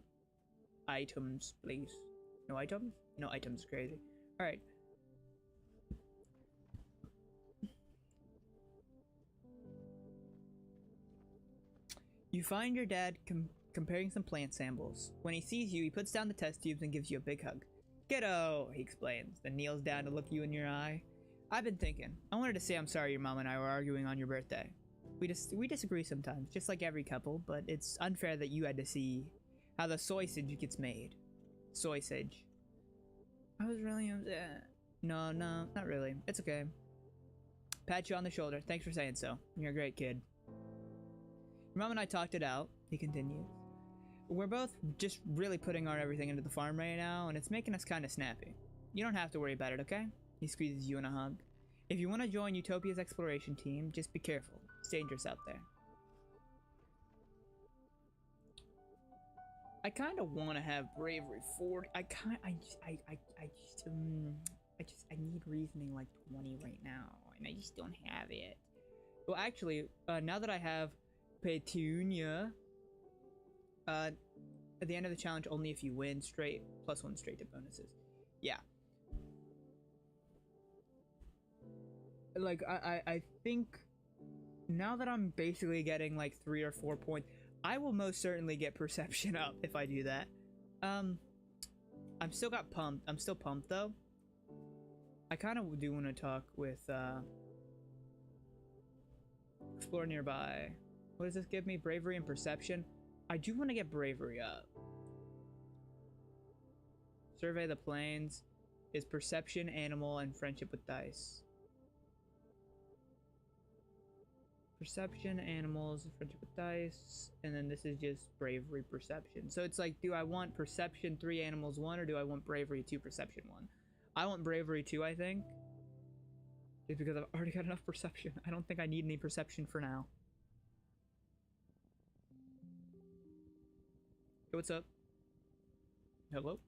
items, please. No items? No items, crazy. Alright. You find your dad comparing some plant samples. When he sees you, he puts down the test tubes and gives you a big hug. Kiddo, he explains, then kneels down to look you in your eye. I've been thinking. I wanted to say I'm sorry your mom and I were arguing on your birthday. We disagree sometimes, just like every couple, but it's unfair that you had to see how the sausage gets made. Sausage. I was really upset. No, not really. It's okay. Pat you on the shoulder. Thanks for saying so. You're a great kid. Your mom and I talked it out, he continues. We're both just really putting our everything into the farm right now, and it's making us kind of snappy. You don't have to worry about it, okay? He squeezes you in a hug. If you want to join Utopia's exploration team, just be careful. It's dangerous out there. I kind of want to have bravery 40. I need reasoning like 20 right now, and I just don't have it. Well, actually, now that I have Petunia, at the end of the challenge, only if you win straight, +1 straight to bonuses. Yeah. Like, I think Now that I'm basically getting like 3 or 4 points, I will most certainly get perception up if I do that. I'm still pumped though. I kind of do want to talk with, explore nearby. What does this give me? Bravery and perception. I do want to get bravery up. Survey the plains is perception, animal, and friendship with dice. Perception, animals, friendship with dice, and then this is just bravery, perception. So it's like, do I want perception 3, animals 1, or do I want bravery 2, perception 1? I want bravery 2, I think. Just because I've already got enough perception. I don't think I need any perception for now. Hey, what's up? Hello?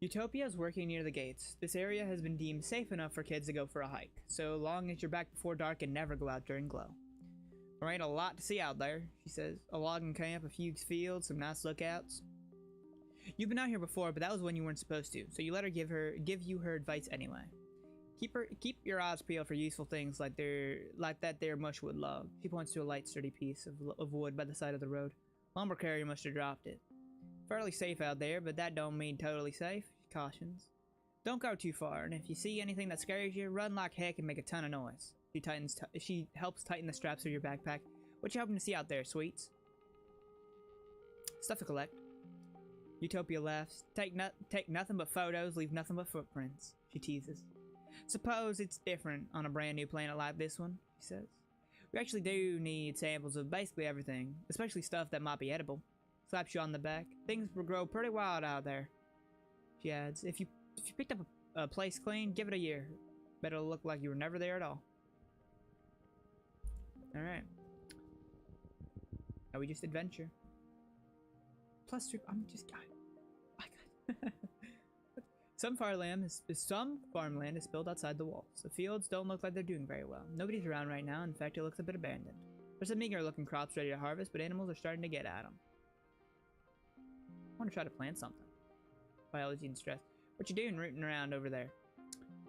Utopia is working near the gates. This area has been deemed safe enough for kids to go for a hike, so long as you're back before dark and never go out during glow. There ain't a lot to see out there, she says. A logging camp, a few fields, some nice lookouts. You've been out here before, but that was when you weren't supposed to, so you let her give you her advice anyway. Keep your eyes peeled for useful things like that there mushwood log. She points to a light, sturdy piece of wood by the side of the road. Lumber carrier must have dropped it. Fairly safe out there, but that don't mean totally safe, she cautions. Don't go too far, and if you see anything that scares you, run like heck and make a ton of noise. She helps tighten the straps of your backpack. What you hoping to see out there, sweets? Stuff to collect. Utopia laughs. Take nothing but photos, leave nothing but footprints, she teases. Suppose it's different on a brand new planet like this one, he says. We actually do need samples of basically everything, especially stuff that might be edible. Slaps you on the back. Things will grow pretty wild out there, she adds. If you picked up a place clean, give it a year. Bet it'll look like you were never there at all. Alright. Now we just adventure. Plus 3, I'm just... Some farmland is built outside the walls. The fields don't look like they're doing very well. Nobody's around right now. In fact, it looks a bit abandoned. There's some meager looking crops ready to harvest, but animals are starting to get at them. I want to try to plant something. Biology and stress. What you doing rooting around over there?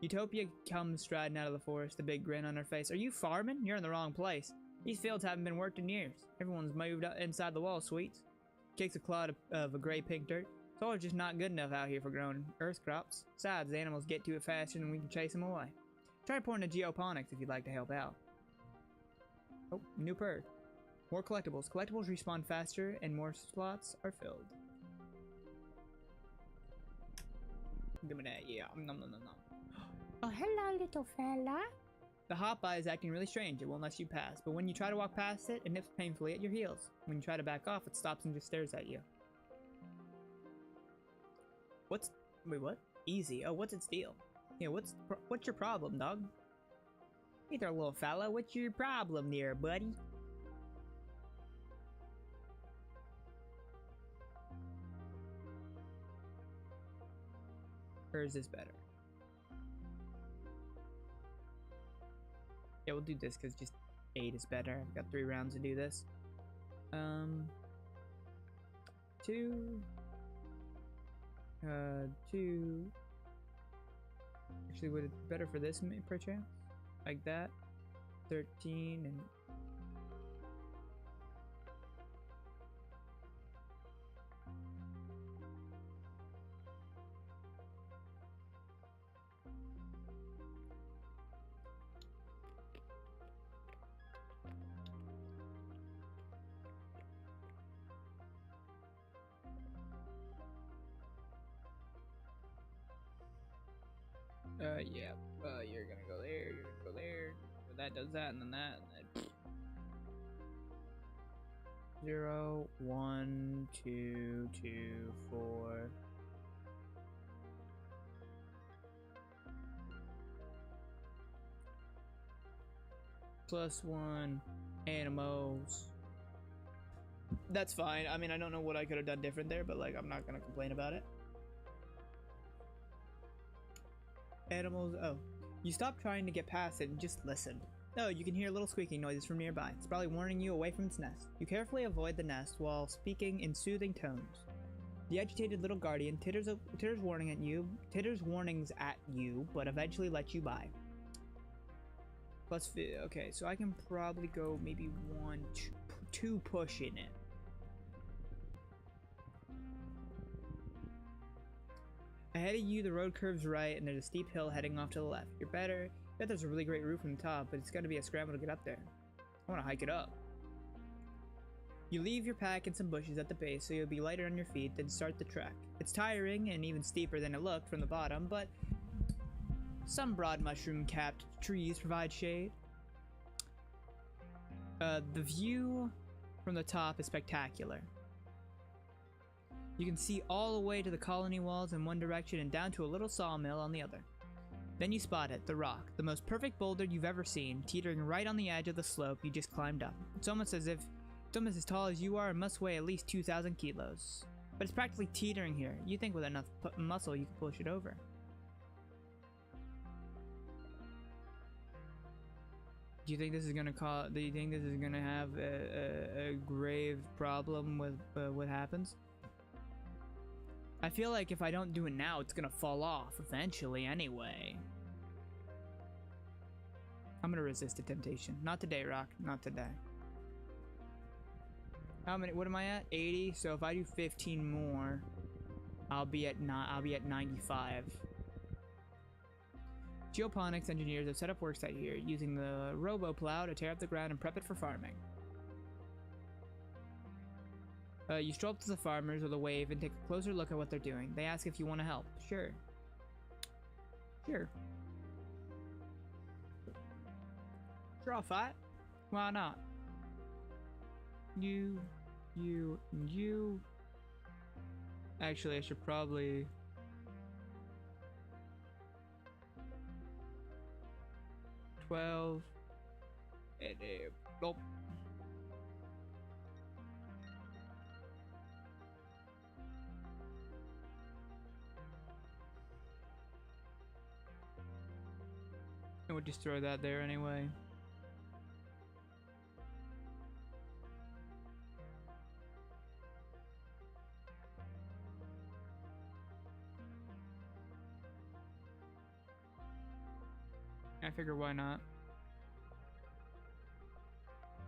Utopia comes striding out of the forest, a big grin on her face. Are you farming? You're in the wrong place. These fields haven't been worked in years. Everyone's moved up inside the wall, sweets. Kicks a clod of a gray-pink dirt. Soil's just not good enough out here for growing earth crops. Besides, the animals get to it faster than we can chase them away. Try pouring to geoponics if you'd like to help out. Oh, new perk. More collectibles. Collectibles respawn faster and more slots are filled. Give me that, yeah. Nom, nom, nom, nom. Oh, hello, little fella. The hop eye is acting really strange. It won't let you pass, but when you try to walk past it, it nips painfully at your heels. When you try to back off, it stops and just stares at you. Wait, what? Easy. Oh, what's its deal? Yeah, what's your problem, dog? Hey there, little fella. What's your problem there, buddy? Or is this better? Yeah, we'll do this because just 8 is better. I've got 3 rounds to do this. 2. 2. Actually, would it be better for this, perchance? Like that. 13 and... yeah, you're gonna go there, you're gonna go there, that does that, and then that, and then... 0, 1, 2, 2, 4... +1, animals... That's fine. I mean, I don't know what I could have done different there, but, like, I'm not gonna complain about it. Animals. Oh, you stop trying to get past it and just listen. Oh, you can hear little squeaking noises from nearby. It's probably warning you away from its nest. You carefully avoid the nest while speaking in soothing tones. The agitated little guardian titters warnings at you, but eventually lets you by. Okay, so I can probably go maybe two push in it. Ahead of you, the road curves right, and there's a steep hill heading off to the left. You're better. I bet there's a really great roof from the top, but it's gonna be a scramble to get up there. I wanna hike it up. You leave your pack and some bushes at the base so you'll be lighter on your feet, then start the trek. It's tiring and even steeper than it looked from the bottom, but some broad mushroom-capped trees provide shade. The view from the top is spectacular. You can see all the way to the colony walls in one direction and down to a little sawmill on the other. Then you spot it, the rock, the most perfect boulder you've ever seen, teetering right on the edge of the slope you just climbed up. It's almost as as tall as you are and must weigh at least 2,000 kilos. But it's practically teetering here. You think with enough muscle you can push it over. Do you think this is gonna have a grave problem with what happens? I feel like if I don't do it now, it's gonna fall off eventually anyway. I'm gonna resist the temptation. Not today, Rock. Not today. How many? What am I at? 80. So if I do 15 more, I'll be at 95. Geoponics engineers have set up work site here, using the robo plow to tear up the ground and prep it for farming. You stroll up to the farmers with a wave and take a closer look at what they're doing. They ask if you want to help. Sure. Sure. Sure, I'll fight. Why not? You. Actually, I should probably... $12. And nope. And we'll just throw that there anyway. I figure why not.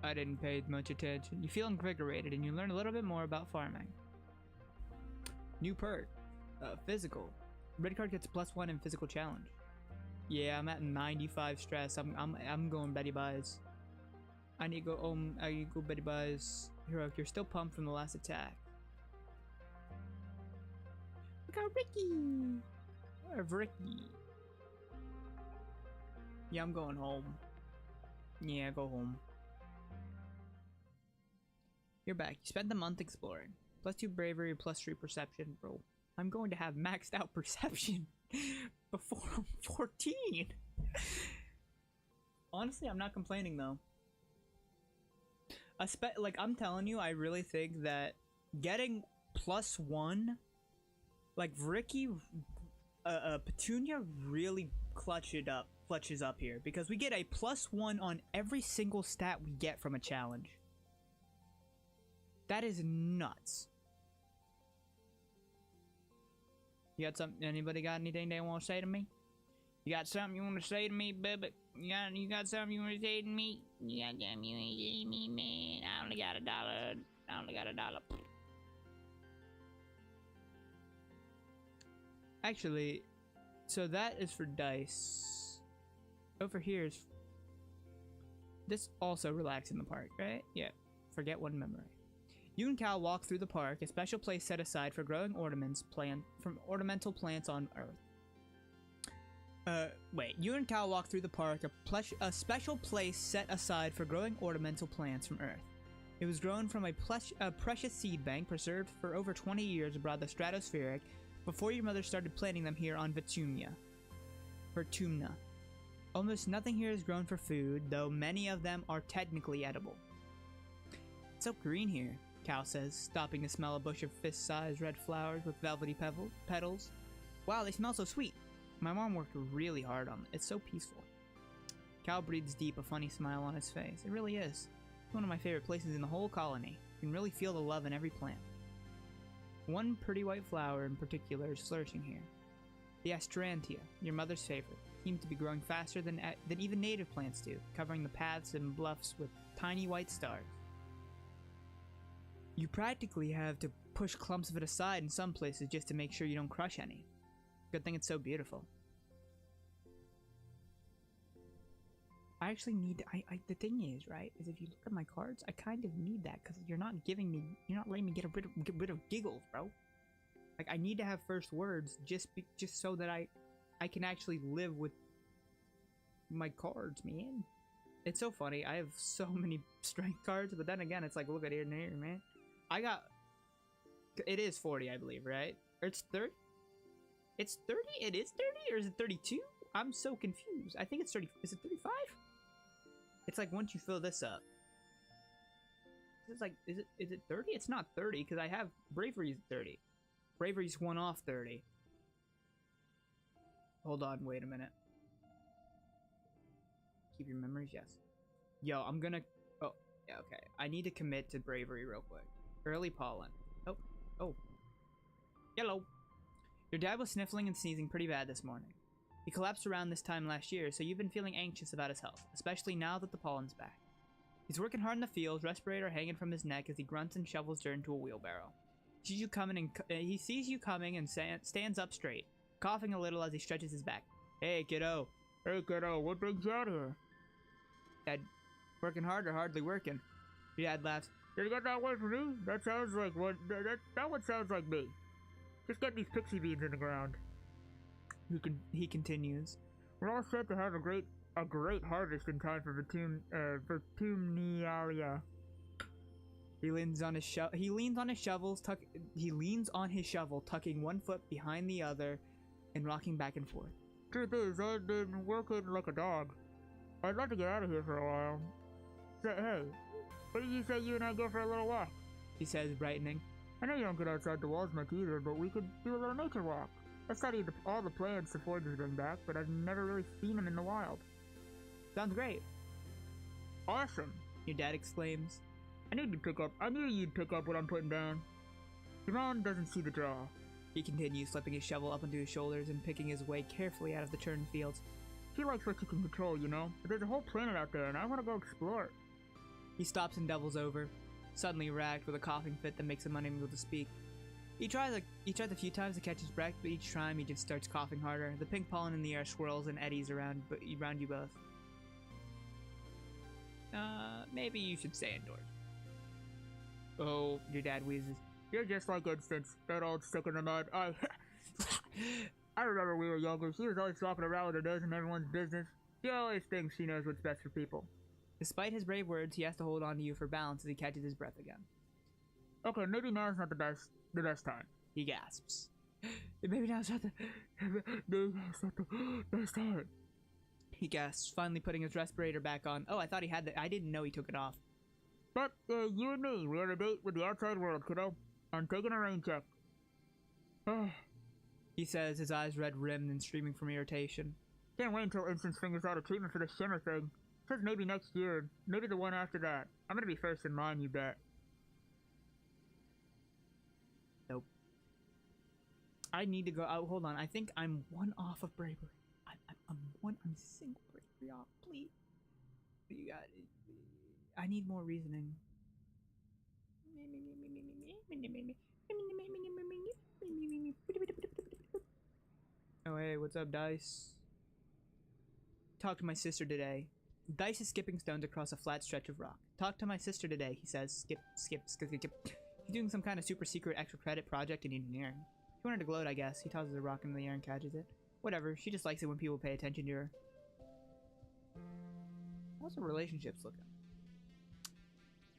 I didn't pay much attention. You feel invigorated and you learn a little bit more about farming. New perk. Physical. Red card gets +1 in physical challenge. Yeah, I'm at 95 stress. I'm going Betty Buys. I need to go Betty Buys. Heroic, you're still pumped from the last attack. Look at Ricky. Where's Ricky? Yeah, I'm going home. Yeah, go home. You're back. You spent the month exploring. +2 bravery, +3 perception. Bro, I'm going to have maxed out perception before I'm 14. Honestly, I'm not complaining though. Like, I'm telling you, I really think that getting +1, like Ricky, Petunia really clutches up here, because we get a +1 on every single stat we get from a challenge. That is nuts. You got something? Anybody got anything they want to say to me? You got something you want to say to me, baby? You got something you want to say to me? You got something you want to say to me, man? I only got $1. I only got $1. Actually, so that is for dice. Over here is... This also relax in the park, right? Yeah. Forget one memory. You and Cal walk through the park, a special place set aside for growing ornamental plants on Earth. You and Cal walk through the park, a special place set aside for growing ornamental plants from Earth. It was grown from a precious seed bank preserved for over 20 years abroad the stratospheric, before your mother started planting them here on Vitumna. Almost nothing here is grown for food, though many of them are technically edible. It's so green here, Cal says, stopping to smell a bush of fist-sized red flowers with velvety petals. Wow, they smell so sweet. My mom worked really hard on it. It's so peaceful. Cal breathes deep, a funny smile on his face. It really is. It's one of my favorite places in the whole colony. You can really feel the love in every plant. One pretty white flower in particular is flourishing here. The Astrantia, your mother's favorite, seem to be growing faster than even native plants do, covering the paths and bluffs with tiny white stars. You practically have to push clumps of it aside in some places just to make sure you don't crush any. Good thing it's so beautiful. I actually need, the thing is, right, is if you look at my cards, I kind of need that, because you're not letting me get rid of giggles, bro. Like, I need to have first words just so that I can actually live with my cards, man. It's so funny. I have so many strength cards, but then again, it's like, look at here and here, man. It is 40, I believe, right? Or it's 30? It's 30? It is 30? Or is it 32? I'm so confused. I think it's 30. Is it 35? It's like once you fill this up. It's like, is it 30? It's not 30, because I have Bravery's 30. Bravery's one off 30. Hold on, wait a minute. Keep your memories, yes. Yo, I'm gonna... Oh, yeah, okay. I need to commit to Bravery real quick. Early pollen. Oh. Yellow. Your dad was sniffling and sneezing pretty bad this morning. He collapsed around this time last year, so you've been feeling anxious about his health, especially now that the pollen's back. He's working hard in the fields, respirator hanging from his neck as he grunts and shovels dirt into a wheelbarrow. He sees you coming and stands up straight, coughing a little as he stretches his back. Hey, kiddo. Hey, kiddo, what brings you out here? Dad, working hard or hardly working? Your dad laughs. You got that one for me? That sounds like what? That one sounds like me. Just get these pixie beans in the ground. He continues. We're all set to have a great harvest in time for Vetumiaria. He leans on his shovel, tucking one foot behind the other, and rocking back and forth. Truth is, I've been working like a dog. I'd like to get out of here for a while. Hey, what do you say you and I go for a little walk? He says, brightening. I know you don't get outside the walls much either, but we could do a little nature walk. I studied all the plants the foragers bring back, but I've never really seen them in the wild. Sounds great. Awesome, your dad exclaims. I knew you'd pick up what I'm putting down. Javon doesn't see the draw. He continues, slipping his shovel up onto his shoulders and picking his way carefully out of the turned fields. She likes what you can control, you know? But there's a whole planet out there, and I want to go explore it. He stops and doubles over, suddenly racked with a coughing fit that makes him unable to speak. He tries a few times to catch his breath, but each time he just starts coughing harder. The pink pollen in the air swirls and eddies around you both. Maybe you should stay indoors. Oh, your dad wheezes. You're just like Instance, that old stick in the mud. I remember we were younger. She was always walking around with her nose in everyone's business. She always thinks she knows what's best for people. Despite his brave words, he has to hold on to you for balance as he catches his breath again. Okay, maybe now's not the best time. He gasps. Maybe now's not the best time. He gasps, finally putting his respirator back on. Oh, I thought he had that. I didn't know he took it off. But, you and me, we're on a date with the outside world, kiddo. I'm taking a rain check. He says, his eyes red-rimmed and streaming from irritation. Can't wait until Instance figures out a treatment for the shimmer thing. Says maybe next year, maybe the one after that. I'm gonna be first in line, you bet. Nope. I need to go out. Hold on. I think I'm one off of bravery. I'm single bravery off. Please. You got it. I need more reasoning. Oh, hey, what's up, Dice? Talked to my sister today. Dice is skipping stones across a flat stretch of rock. Talked to my sister today, he says. Skip. He's doing some kind of super secret extra credit project in engineering. She wanted to gloat, I guess. He tosses a rock into the air and catches it. Whatever, she just likes it when people pay attention to her. How's the relationships looking?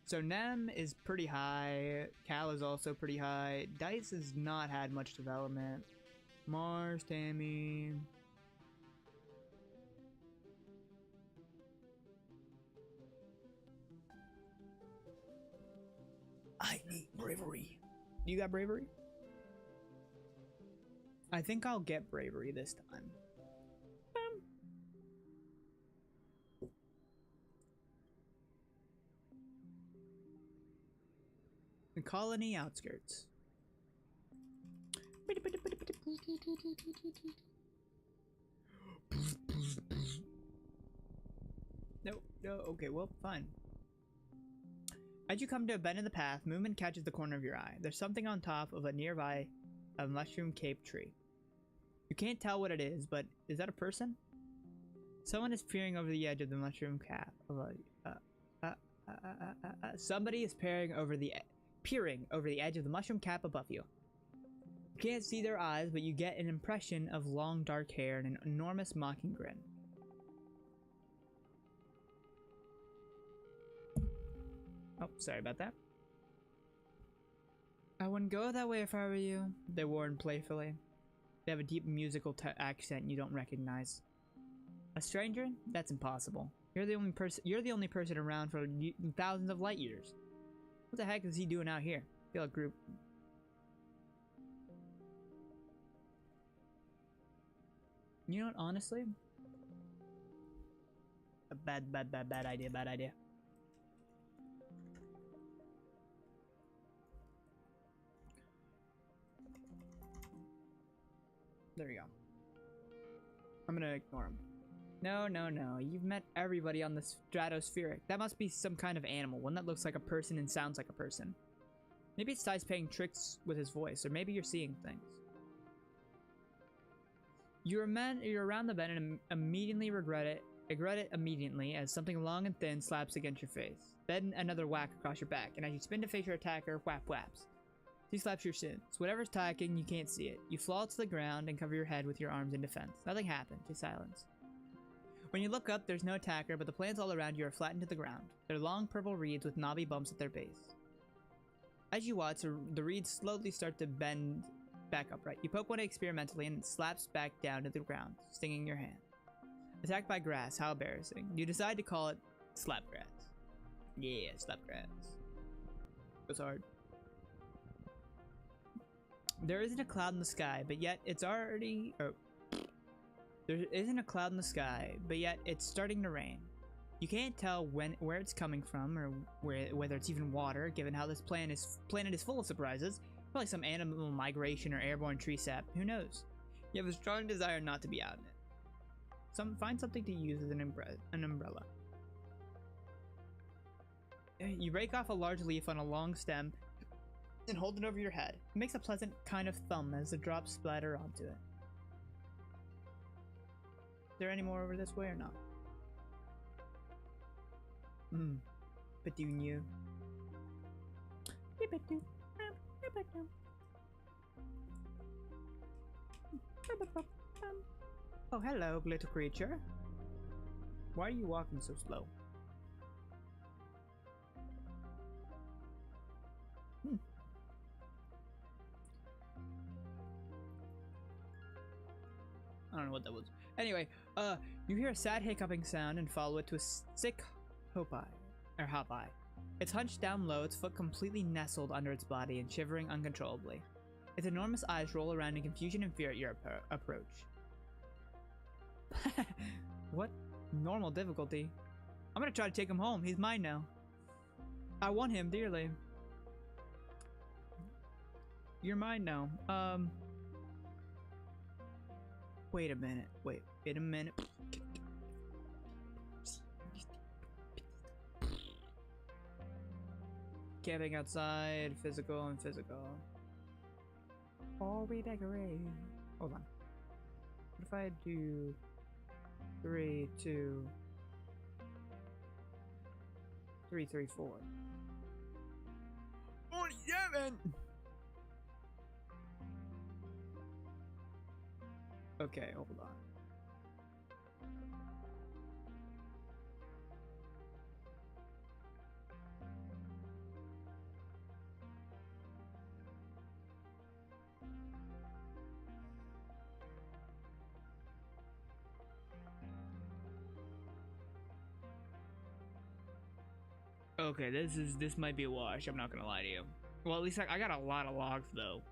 So Nem is pretty high. Cal is also pretty high. Dice has not had much development. Mars, Tammy. I need bravery. You got bravery? I think I'll get bravery this time. The colony outskirts. go. Okay, well, fine. As you come to a bend in the path, movement catches the corner of your eye. There's something on top of a nearby mushroom cape tree. You can't tell what it is, but is that a person? Someone is peering over the edge of the mushroom cap. Somebody is peering over the edge of the mushroom cap above you. You can't see their eyes, but you get an impression of long dark hair and an enormous mocking grin. Oh, sorry about that. I wouldn't go that way if I were you, they warned playfully. They have a deep musical accent you don't recognize. A stranger? That's impossible. You're the only person around for thousands of light years. What the heck is he doing out here? I feel a group. You know what, honestly? A bad idea. There we go. I'm gonna ignore him. No. You've met everybody on the stratospheric. That must be some kind of animal, one that looks like a person and sounds like a person. Maybe it's Ty's playing tricks with his voice, or maybe you're seeing things. You're around the bend and immediately regret it immediately as something long and thin slaps against your face. Then another whack across your back, and as you spin to face your attacker, whaps. He slaps your shins. Whatever's attacking, you can't see it. You fall to the ground and cover your head with your arms in defense. Nothing happened, just silence. When you look up, there's no attacker, but the plants all around you are flattened to the ground. They're long purple reeds with knobby bumps at their base. As you watch, the reeds slowly start to bend back upright. You poke one experimentally and it slaps back down to the ground, stinging your hand. Attacked by grass, how embarrassing. You decide to call it slapgrass. Yeah, slapgrass. Goes hard. There isn't a cloud in the sky, but yet it's already... There isn't a cloud in the sky, but yet it's starting to rain. You can't tell where it's coming from, or whether it's even water, given how this planet is full of surprises. Probably some animal migration or airborne tree sap. Who knows? You have a strong desire not to be out in it. Find something to use as an umbrella. You break off a large leaf on a long stem and hold it over your head. It makes a pleasant kind of thump as the drops splatter onto it. Is there any more over this way or not? Petunia. Oh, hello, little creature. Why are you walking so slow? I don't know what that was. Anyway, you hear a sad hiccuping sound and follow it to a sick hop eye. It's hunched down low, its foot completely nestled under its body and shivering uncontrollably. Its enormous eyes roll around in confusion and fear at your approach. What? Normal difficulty? I'm gonna try to take him home. He's mine now. I want him dearly. You're mine now. Wait a minute. Wait a minute. Camping outside, physical and physical. All redecorate. Hold on. What if I do 3, 2, 3, 3, 4? Oh yeah, man. Okay, hold on. Okay, this might be a wash, I'm not gonna lie to you. Well, at least I got a lot of logs though.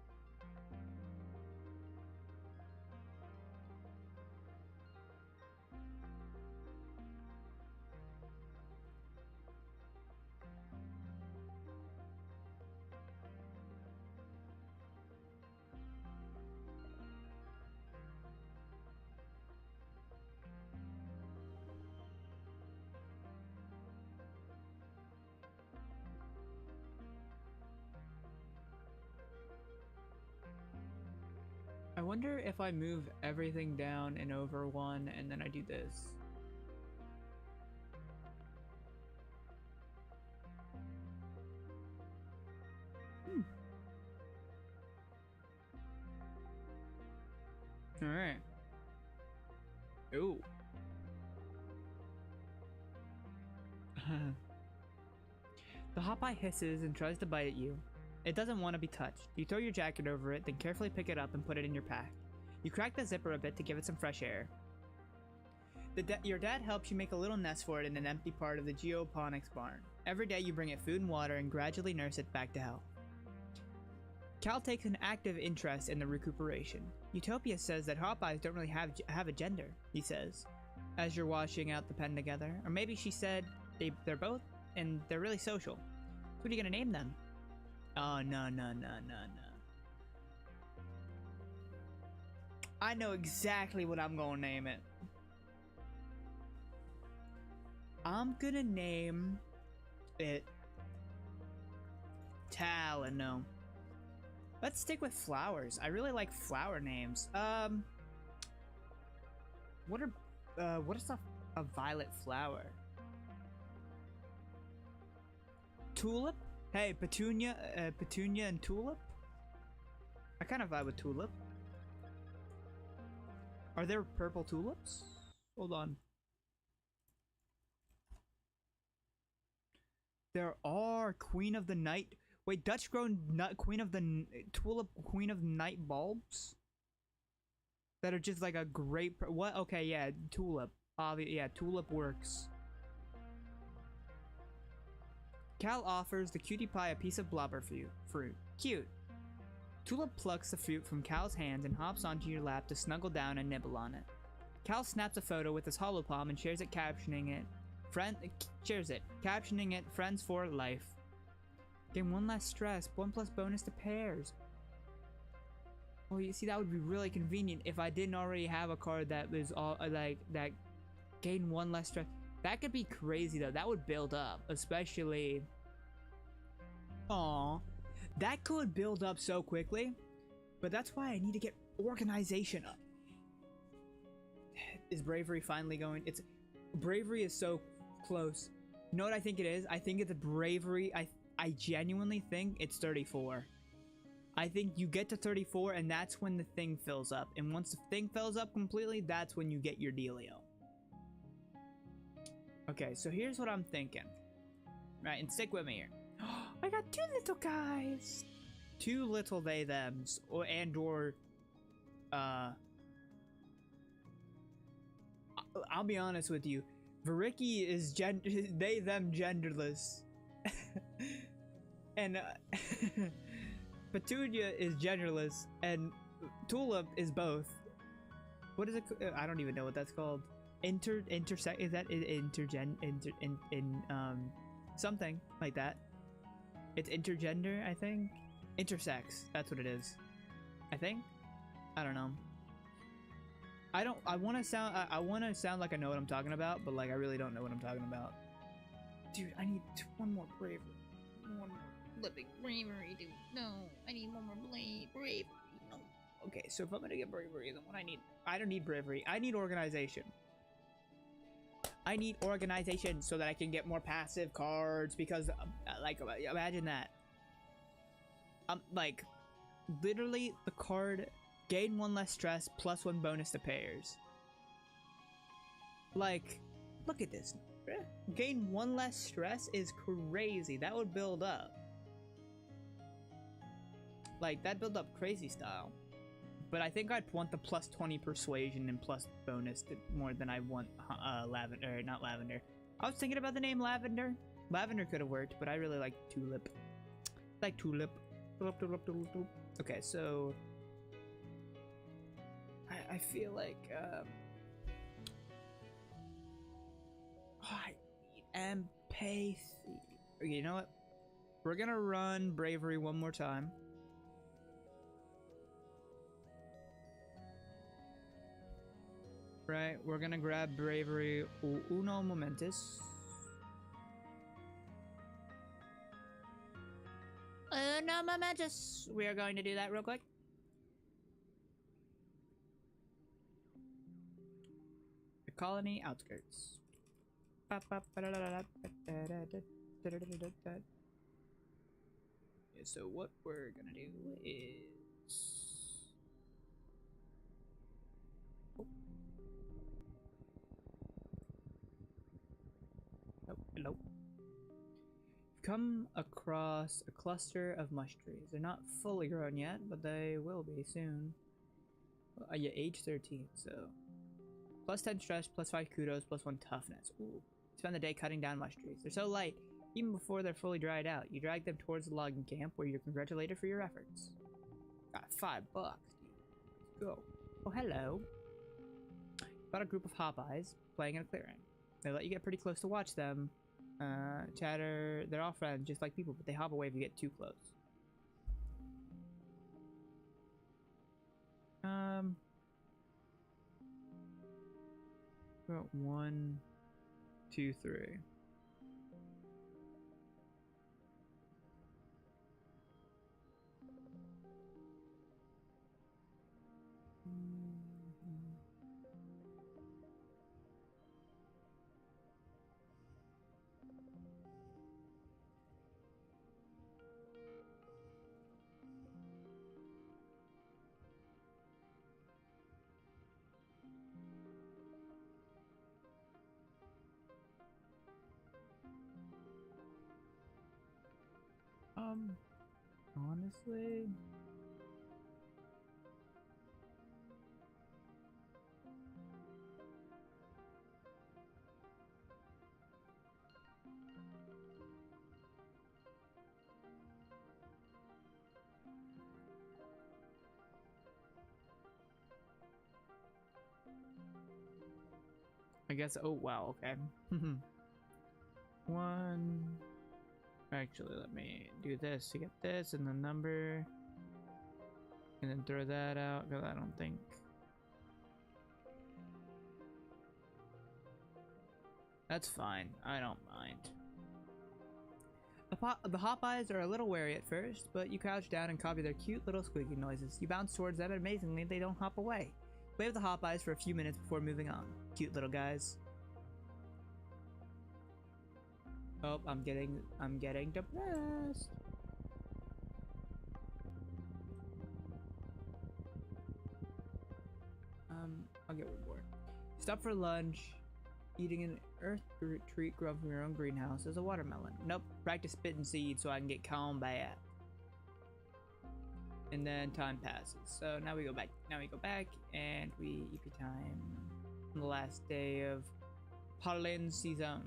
wonder if I move everything down and over one and then I do this. Alright. Ooh. The Hopeye hisses and tries to bite at you. It doesn't want to be touched. You throw your jacket over it, then carefully pick it up and put it in your pack. You crack the zipper a bit to give it some fresh air. Your dad helps you make a little nest for it in an empty part of the geoponics barn. Every day you bring it food and water and gradually nurse it back to health. Cal takes an active interest in the recuperation. Utopia says that Hopeyes don't really have a gender, he says, as you're washing out the pen together. Or maybe she said they're both, and they're really social. So what are you gonna name them? Oh, no. I know exactly what I'm gonna name it. I'm gonna name it Talano. Let's stick with flowers. I really like flower names. What is a violet flower? Tulip? Hey, Petunia and Tulip? I kind of vibe with Tulip. Are there purple tulips? Hold on. There are Queen of the Night. Wait, Dutch grown nut Queen of the Tulip Queen of Night bulbs? That are just like a great what? Okay, yeah, Tulip. Yeah, Tulip works. Cal offers the cutie pie a piece of blubber fruit. Cute. Tulip plucks the fruit from Cal's hands and hops onto your lap to snuggle down and nibble on it. Cal snaps a photo with his hollow palm and shares it, captioning it, "Friends for life." Gain one less stress, 1+ bonus to pairs. Oh, you see, that would be really convenient if I didn't already have a card that was all like that. Gain one less stress. That could be crazy though. That would build up, especially. Aw, that could build up so quickly. But that's why I need to get organization up. Is bravery finally going? Bravery is so close. You know what I think it is? I think it's bravery. I genuinely think it's 34. I think you get to 34 and that's when the thing fills up. And once the thing fills up completely, that's when you get your dealio. Okay, so here's what I'm thinking. Right, and stick with me here. I got 2 little guys. 2 little they thems or I'll be honest with you. Variki is they them genderless. And Petunia is genderless and Tulip is both. What is it? I don't even know what that's called. Intersect, is that something like that? It's intergender, I think. Intersex, that's what it is. I think. I don't know. I want to sound like I know what I'm talking about, but like I really don't know what I'm talking about. Dude, I need 1 more bravery. 1 more living bravery, dude. No, I need 1 more bravery. No. Okay, so if I'm gonna get bravery, then what I don't need bravery. I need organization. I need organization so that I can get more passive cards because, like, imagine that. Like, literally the card gain 1 less stress plus 1 bonus to pairs. Like, look at this. Gain 1 less stress is crazy. That would build up. Like, that build up crazy style. But I think I'd want the plus 20 persuasion and plus bonus more than I want lavender, not lavender. I was thinking about the name lavender. Lavender could have worked, but I really like tulip. Like tulip. Tulip. Okay, so I feel like I need empathy. Okay, you know what? We're gonna run bravery 1 more time. Right, we're gonna grab bravery uno momentus. Uno momentus. We are going to do that real quick. colony outskirts. Yeah, so what we're gonna do is... Oh. Oh, hello. Come across a cluster of mush trees. They're not fully grown yet, but they will be soon. Well, you're age 13, so... Plus 10 stress, plus 5 kudos, plus 1 toughness. Ooh. Spend the day cutting down mush trees. They're so light, even before they're fully dried out. You drag them towards the logging camp where you're congratulated for your efforts. Got $5, dude. Let's go. Oh, hello. About a group of hop-eyes playing in a clearing. They let you get pretty close to watch them. Chatter. They're all friends, just like people, but they hop away if you get too close. About 1, 2, 3. Honestly, I guess. Oh wow, okay. One. Actually, let me do this to get this and the number, and then throw that out because I don't think. That's fine. I don't mind. The hop-eyes are a little wary at first, but you crouch down and copy their cute little squeaky noises. You bounce towards them, and amazingly, they don't hop away. Play with the hop-eyes for a few minutes before moving on. Cute little guys. Oh, I'm getting depressed. I'll get reward. Stop for lunch. Eating an earth treat grown from your own greenhouse is a watermelon. Nope. Practice spitting seeds so I can get combat. And then time passes. So now we go back. And we EP time on the last day of pollen season.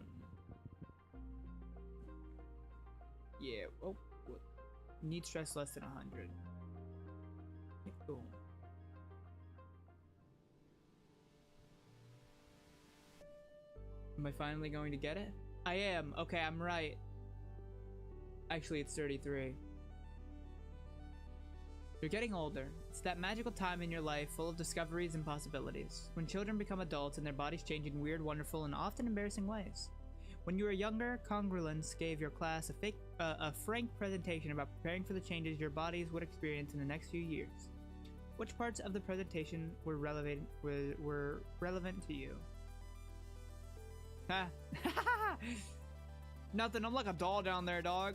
Yeah. Oh, what? Need stress less than 100. Cool. Am I finally going to get it? I am. Okay, I'm right. Actually, it's 33. You're getting older. It's that magical time in your life full of discoveries and possibilities. When children become adults and their bodies change in weird, wonderful, and often embarrassing ways. When you were younger, Congruence gave your class a frank presentation about preparing for the changes your bodies would experience in the next few years. Which parts of the presentation were relevant to you? Ha! Nothing. I'm like a doll down there, dog.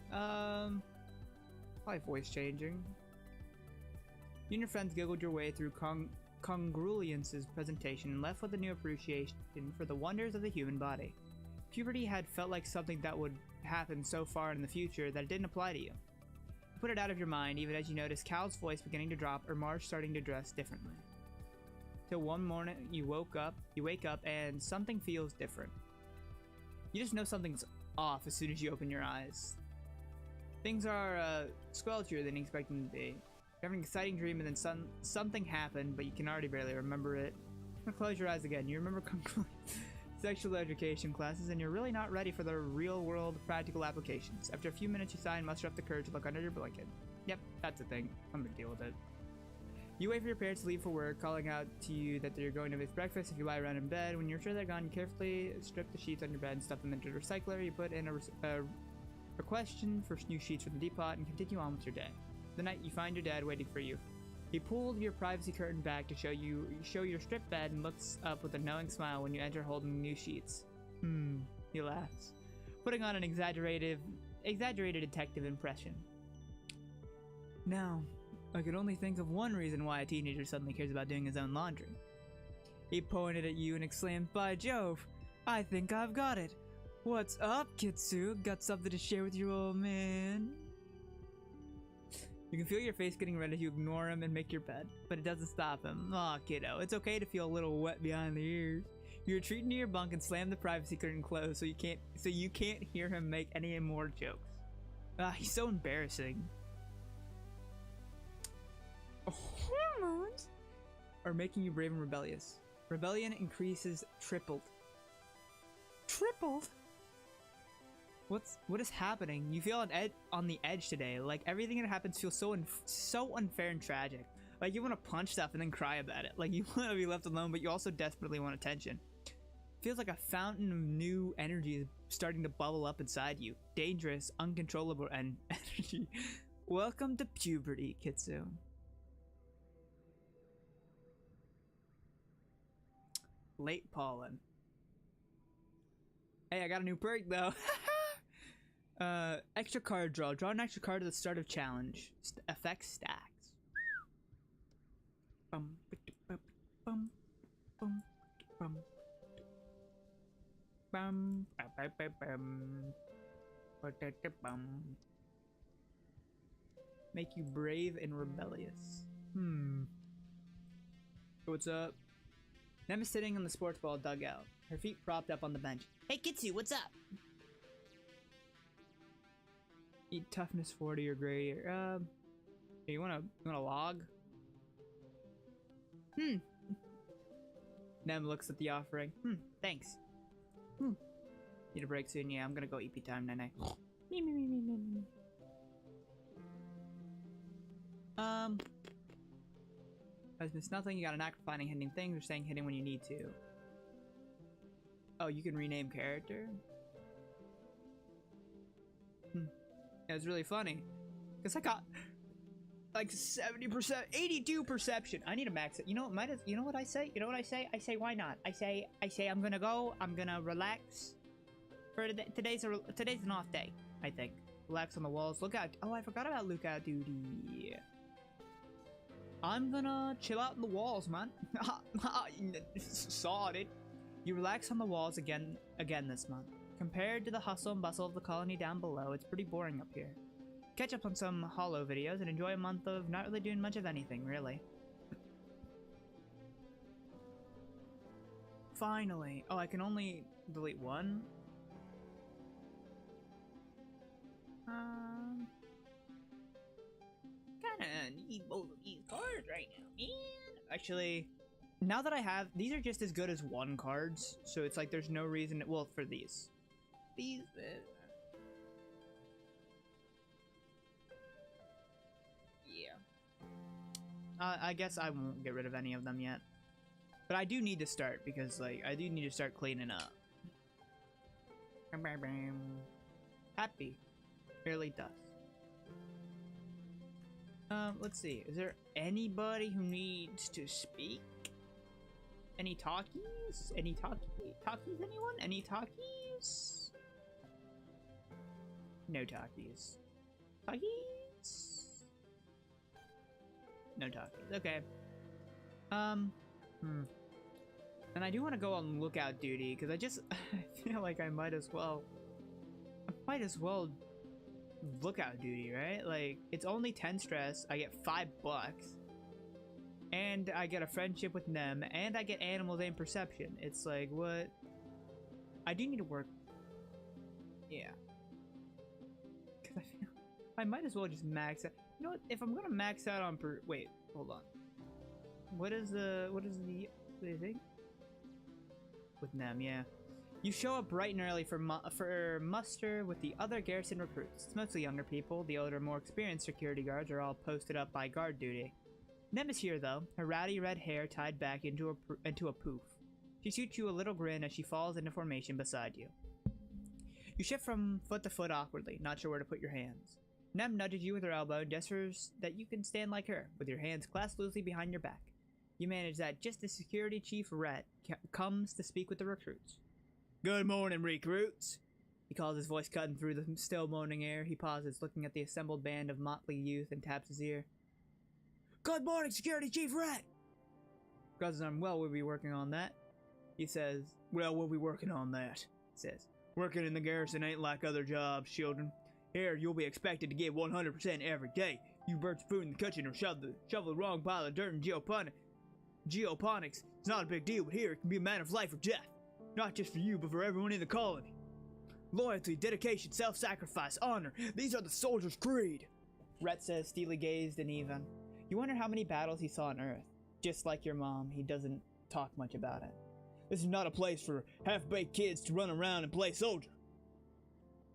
Probably voice changing. You and your friends giggled your way through Congruence's presentation and left with a new appreciation for the wonders of the human body. Puberty had felt like something that would happen so far in the future that it didn't apply to you. You put it out of your mind even as you noticed Cal's voice beginning to drop or Marge starting to dress differently. Till one morning you wake up and something feels different. You just know something's off as soon as you open your eyes. Things are squelchier than you expect them to be. You're having an exciting dream and then something happened, but you can already barely remember it. You're gonna close your eyes again. You remember sexual education classes and you're really not ready for the real world practical applications. After a few minutes you sigh and muster up the courage to look under your blanket. Yep, that's a thing. I'm gonna deal with it. You wait for your parents to leave for work, calling out to you that they're going to make breakfast if you lie around in bed. When you're sure they're gone, you carefully strip the sheets on your bed and stuff them into the recycler. You put in a question for new sheets from the depot and continue on with your day. The night you find your dad waiting for you. He pulled your privacy curtain back to show your strip bed and looks up with a knowing smile when you enter holding new sheets. He laughs, putting on an exaggerated detective impression. Now, I can only think of one reason why a teenager suddenly cares about doing his own laundry. He pointed at you and exclaimed, "By Jove, I think I've got it. What's up, Kitsu? Got something to share with your old man?" You can feel your face getting red as you ignore him and make your bed, but it doesn't stop him. Aw, kiddo, it's okay to feel a little wet behind the ears. You retreat into your bunk and slam the privacy curtain closed so you can't hear him make any more jokes. He's so embarrassing. Hormones are making you brave and rebellious. Rebellion increases tripled. Tripled? What is happening? You feel on the edge today. Like everything that happens feels so unfair and tragic. Like you want to punch stuff and then cry about it. Like you want to be left alone, but you also desperately want attention. Feels like a fountain of new energy is starting to bubble up inside you. Dangerous, uncontrollable energy. Welcome to puberty, Kitsu. Late pollen. Hey, I got a new perk though. Extra card draw. Draw an extra card at the start of challenge. Effect stacks. Make you brave and rebellious. What's up? Nem is sitting on the sports ball dugout, her feet propped up on the bench. Hey, Kitsu, what's up? Eat toughness 40 or greater. You wanna log? Nem looks at the offering. Thanks. Need a break soon? Yeah, I'm gonna go EP time, Nene. Has missed nothing. You got a knack for finding hidden things or saying hidden when you need to. Oh, you can rename character? Yeah, it's really funny. Because I got like 70%, 82 perception. I need to max it. You know what? You know what I say? You know what I say? I say, why not? I say I'm gonna go. I'm gonna relax. For today's an off day. I think. Relax on the walls. Look out. Oh, I forgot about lookout duty. I'm gonna chill out in the walls, man. Saw it. You relax on the walls again this month. Compared to the hustle and bustle of the colony down below, it's pretty boring up here. Catch up on some Hollow videos and enjoy a month of not really doing much of anything, really. Finally. Oh, I can only delete one? Kinda need both of these cards right now, man. Actually, now that I have, these are just as good as one cards, so it's like there's no reason, well, for these. Yeah. I guess I won't get rid of any of them yet. But I do need to start, because, like, I do need to start cleaning up. Happy. Barely dust. Let's see. Is there anybody who needs to speak? Any talkies? Any talkies, anyone? Any talkies? No talkies. Talkies? No talkies. Okay. And I do want to go on lookout duty, because I feel like I might as well lookout duty, right? Like, it's only 10 stress, I get $5, and I get a friendship with Nem, and I get animals and perception. It's like, what? I do need to work. Yeah. Because I feel I might as well just max out. You know what? If I'm gonna max out on wait, hold on. What is the thing? With Nem, yeah. You show up bright and early for muster with the other garrison recruits. It's mostly younger people. The older, more experienced security guards are all posted up by guard duty. Nem is here, though, her rowdy red hair tied back into a poof. She shoots you a little grin as she falls into formation beside you. You shift from foot to foot awkwardly, not sure where to put your hands. Nem nudges you with her elbow and gestures that you can stand like her, with your hands clasped loosely behind your back. You manage that just as Security Chief Rhett comes to speak with the recruits. Good morning, recruits, he calls, his voice cutting through the still moaning air. He pauses, looking at the assembled band of motley youth, and taps his ear. Good morning, Security Chief Rhett! Cousin, well, we'll be working on that. He says, well, we'll be working on that, he says. Working in the garrison ain't like other jobs, children. Here, you'll be expected to give 100% every day. You burnt spoon in the kitchen or shovel the wrong pile of dirt in geoponics. It's not a big deal, but here it can be a matter of life or death. Not just for you, but for everyone in the colony. Loyalty, dedication, self-sacrifice, honor. These are the soldier's creed. Rhett says, steely-gazed and even. You wonder how many battles he saw on Earth. Just like your mom, he doesn't talk much about it. This is not a place for half-baked kids to run around and play soldier.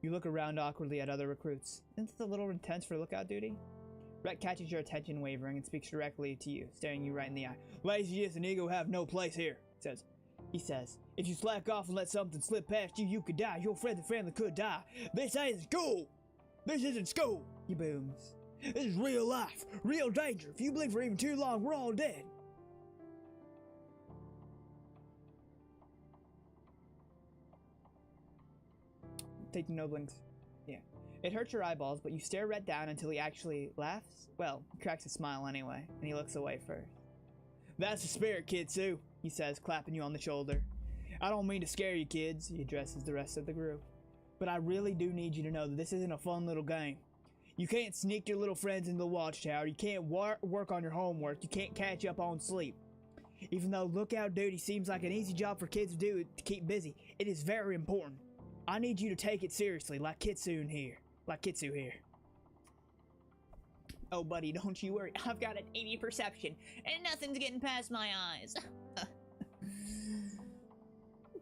You look around awkwardly at other recruits. Isn't this a little intense for lookout duty? Rhett catches your attention wavering and speaks directly to you, staring you right in the eye. Laziness and ego have no place here, he says. If you slack off and let something slip past you, you could die. Your friends and family could die. This ain't school! This isn't school, he booms. This is real life, real danger. If you blink for even too long, we're all dead. Take no blinks. Yeah. It hurts your eyeballs, but you stare Rhett down until he actually laughs. Well, he cracks a smile anyway, and he looks away first. That's the spirit, Kid Sue, he says, clapping you on the shoulder. I don't mean to scare you kids, he addresses the rest of the group. But I really do need you to know that this isn't a fun little game. You can't sneak your little friends into the watchtower, you can't work on your homework, you can't catch up on sleep. Even though lookout duty seems like an easy job for kids to do to keep busy, it is very important. I need you to take it seriously, like Kitsu here. Oh, buddy, don't you worry. I've got an 80 perception, and nothing's getting past my eyes.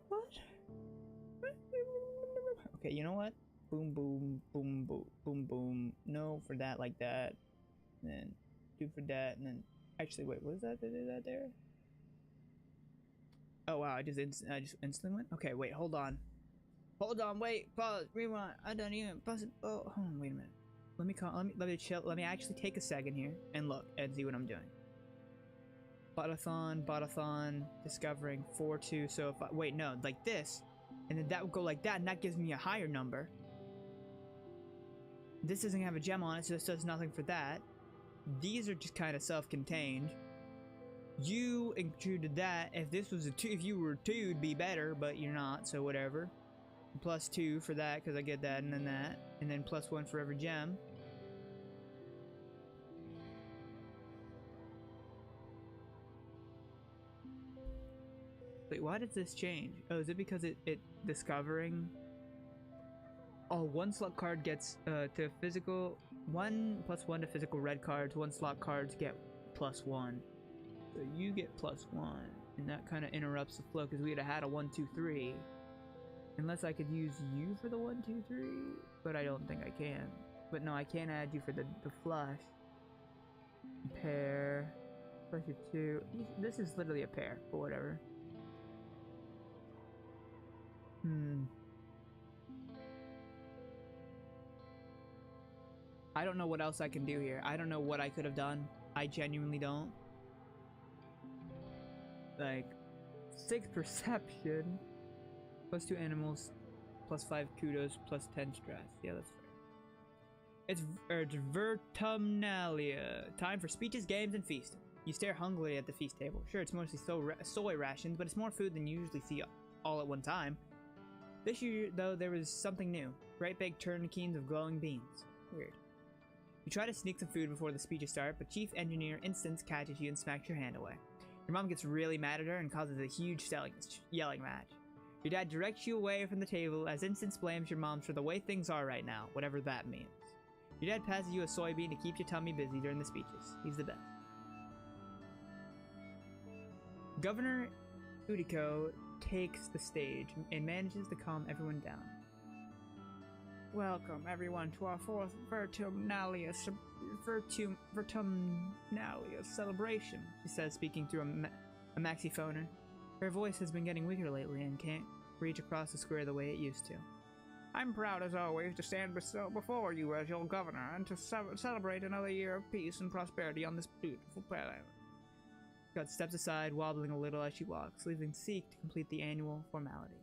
What? Okay, you know what? Boom, boom, boom, boom, boom, boom. No, for that, like that. And then do for that, and then... Actually, wait, what is that? Did that there? Oh, wow, I just instantly went? Okay, wait, hold on. Hold on, wait, pause, rewind. I don't even pause it. Oh, hold on, wait a minute. Let me chill. Let me actually take a second here and look and see what I'm doing. Botathon, discovering 4-2. So if I wait, no, like this, and then that would go like that, and that gives me a higher number. This doesn't have a gem on it, so this does nothing for that. These are just kind of self-contained. You included that. If this was a 2, if you were 2, it'd be better, but you're not, so whatever. Plus 2 for that, because I get that, and then plus 1 for every gem. Wait, why does this change? Oh, is it because it discovering? Oh, 1 slot card gets to physical 1 plus 1 to physical red cards. 1 slot cards get plus 1. So you get plus 1, and that kind of interrupts the flow because we'd have had a 1, 2, 3. Unless I could use you for the 1, 2, 3, but I don't think I can. But no, I can add you for the flush. Pair. Plus your 2. This is literally a pair, but whatever. I don't know what else I can do here. I don't know what I could have done. I genuinely don't. Like, 6 perception. Plus 2 animals, plus 5 kudos, plus 10 stress. Yeah, that's fair. It's Vertumnalia. Time for speeches, games, and feasting. You stare hungrily at the feast table. Sure, it's mostly soy rations, but it's more food than you usually see all at one time. This year, though, there was something new. Great big turniquets of glowing beans. Weird. You try to sneak some food before the speeches start, but Chief Engineer Instance catches you and smacks your hand away. Your mom gets really mad at her and causes a huge yelling match. Your dad directs you away from the table as Instance blames your mom for the way things are right now, whatever that means. Your dad passes you a soybean to keep your tummy busy during the speeches. He's the best. Governor Udiko takes the stage and manages to calm everyone down. Welcome, everyone, to our 4th Vertumnalia celebration, she says, speaking through a maxiphoner. Her voice has been getting weaker lately and can't reach across the square the way it used to. I'm proud as always to stand before you as your governor and to celebrate another year of peace and prosperity on this beautiful planet. Scott steps aside, wobbling a little as she walks, leaving Seek to complete the annual formalities.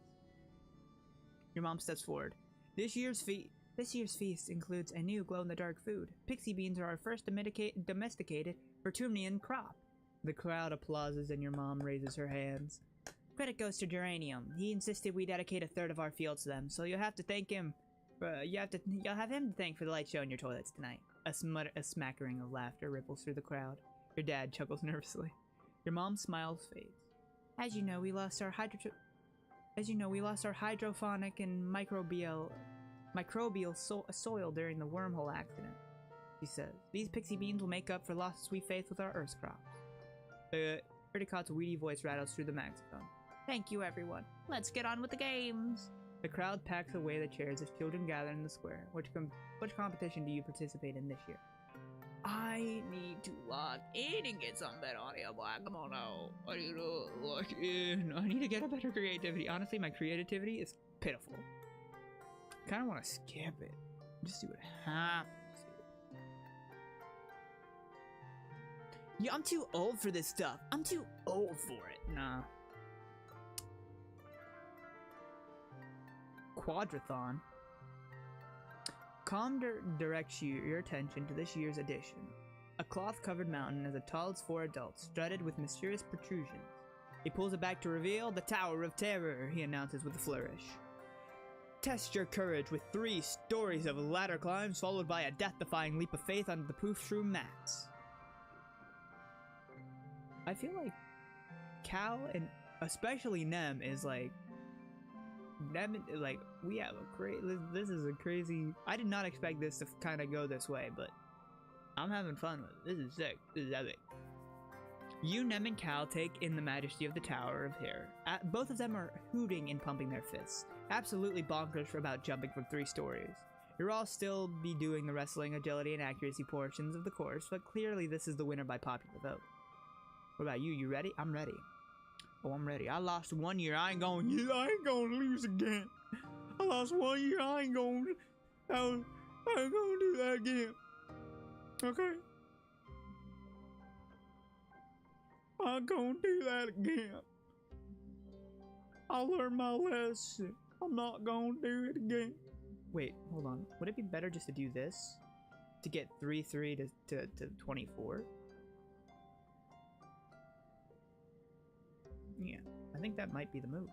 Your mom steps forward. This year's feast includes a new glow-in-the-dark food. Pixie beans are our first domesticated Vertumnian crop. The crowd applauses and your mom raises her hands. Credit goes to Geranium. He insisted we dedicate a third of our fields to them, so you'll have to thank him. You'll have him to thank for the light show in your toilets tonight. A smattering of laughter ripples through the crowd. Your dad chuckles nervously. Your mom's smile fades. As you know, we lost our hydrophonic and microbial soil during the wormhole accident, she says. These pixie beans will make up for lost sweet faith with our Earth crops. Erdicott's weedy voice rattles through the microphone. Thank you, everyone. Let's get on with the games. The crowd packs away the chairs as children gather in the square. Which competition do you participate in this year? I need to log in and get some better audio black. Come on now. I need to log in. I need to get a better creativity. Honestly, my creativity is pitiful. I kind of want to skip it. Just see what happens. Yeah, I'm too old for this stuff. I'm too old for it. Nah. Quadrathon. Calm directs your attention to this year's edition. A cloth-covered mountain as tall as 4 adults, studded with mysterious protrusions. He pulls it back to reveal the Tower of Terror, he announces with a flourish. Test your courage with 3 stories of ladder climbs, followed by a death-defying leap of faith onto the poof-shroom mats. I feel like Cal and especially Nem is like... we have a this is a crazy... I did not expect this to kind of go this way, but I'm having fun with it. This is sick. This is epic. You, Nem, and Cal take in the majesty of the Tower of Terror. Both of them are hooting and pumping their fists. Absolutely bonkers for about jumping from 3 stories. You'll all still be doing the wrestling, agility, and accuracy portions of the course, but clearly this is the winner by popular vote. What about you? You ready? I'm ready. Oh, I'm ready. I lost 1 year. I ain't gonna lose again. I lost 1 year. I ain't gonna do that again. Okay? I ain't gonna do that again. I learned my lesson. I'm not gonna do it again. Wait, hold on. Would it be better just to do this? To get 3-3 to 24? Yeah, I think that might be the move.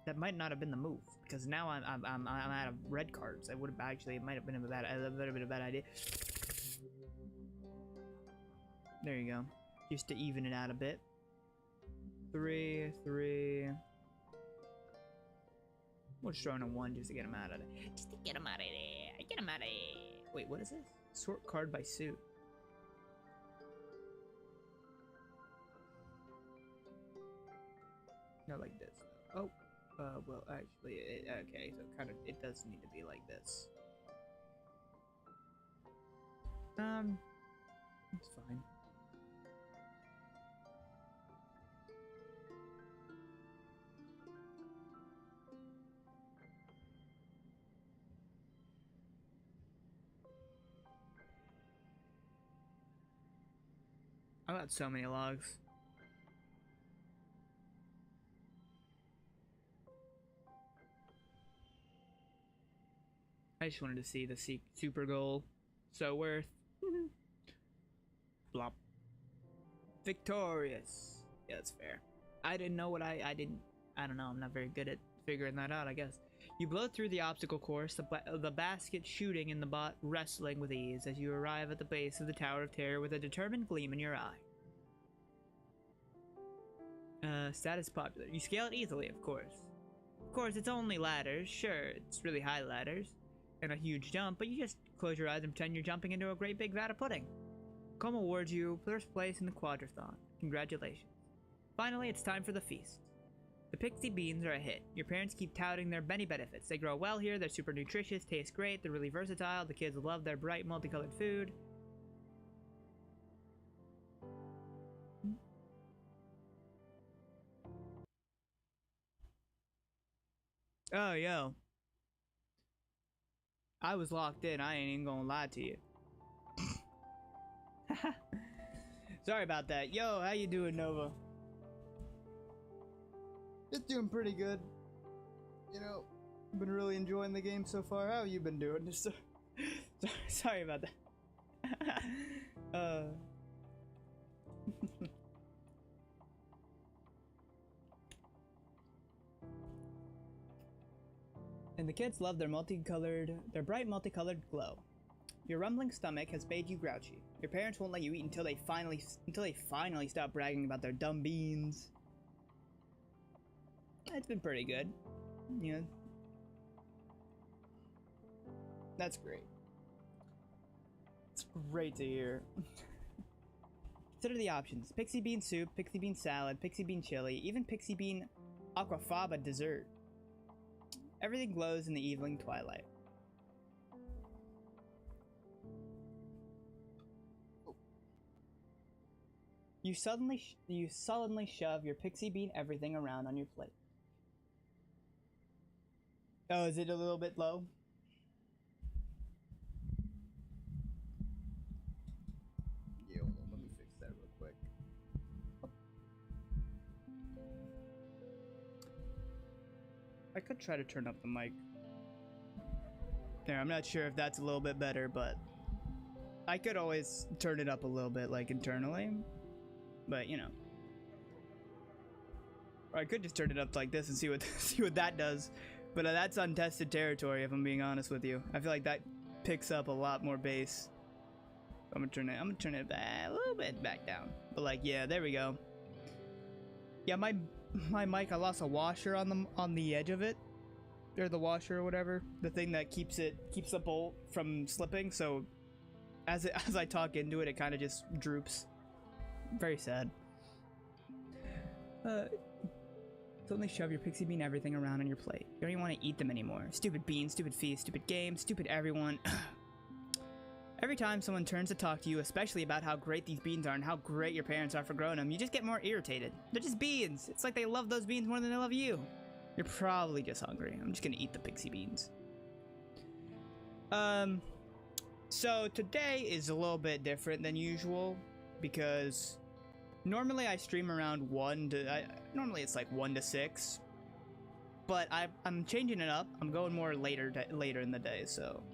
That might not have been the move because now I'm out of red cards. I would have actually, it might have been a bad idea. There you go, just to even it out a bit. 3. We'll just throw in a 1 just to get him out of it. Just to get him out of there. Get him out of there. Wait, what is this? Sort card by suit. Not like this. Oh, well, actually, okay, so it does need to be like this. It's fine. I got so many logs. I just wanted to see the super goal. So worth. Blop. Victorious. Yeah, that's fair. I didn't know what I don't know. I'm not very good at figuring that out, I guess. You blow through the obstacle course, the basket shooting and the bot wrestling with ease as you arrive at the base of the Tower of Terror with a determined gleam in your eye. Status popular. You scale it easily, of course. Of course, it's only ladders. Sure, it's really high ladders and a huge jump, but you just close your eyes and pretend you're jumping into a great big vat of pudding. Come awards you first place in the Quadrathon. Congratulations. Finally, it's time for the feast. The pixie beans are a hit. Your parents keep touting their many benefits. They grow well here, they're super nutritious, taste great, they're really versatile, the kids love their bright, multicolored food. Oh, yo. I was locked in. I ain't even gonna lie to you. Sorry about that. Yo, how you doing, Nova? It's doing pretty good. You know, I've been really enjoying the game so far. How you been doing? Just sorry about that. And the kids love their bright multicolored glow. Your rumbling stomach has made you grouchy. Your parents won't let you eat until they finally stop bragging about their dumb beans. It's been pretty good. Yeah. That's great. It's great to hear. Consider the options. Pixie bean soup, pixie bean salad, pixie bean chili, even pixie bean aquafaba dessert. Everything glows in the evening twilight. You sullenly shove your pixie bean everything around on your plate. Oh, is it a little bit low? Yeah, hold on, let me fix that real quick. I could try to turn up the mic. There, I'm not sure if that's a little bit better, but I could always turn it up a little bit, like internally. But you know, or I could just turn it up like this and see what that does. But that's untested territory, if I'm being honest with you. I feel like that picks up a lot more bass. I'm gonna turn it a little bit back down. But like, yeah, there we go. Yeah, my mic, I lost a washer on the edge of it, or the washer or whatever, the thing that keeps the bolt from slipping. So as I talk into it, it kind of just droops. Very sad. Suddenly shove your pixie bean everything around on your plate. You don't even want to eat them anymore. Stupid beans, stupid feast, stupid game, stupid everyone. Every time someone turns to talk to you, especially about how great these beans are and how great your parents are for growing them, you just get more irritated. They're just beans. It's like they love those beans more than they love you. You're probably just hungry. I'm just gonna eat the pixie beans. So today is a little bit different than usual because normally I stream around normally it's like 1 to 6, but I'm changing it up. I'm going more later in the day, so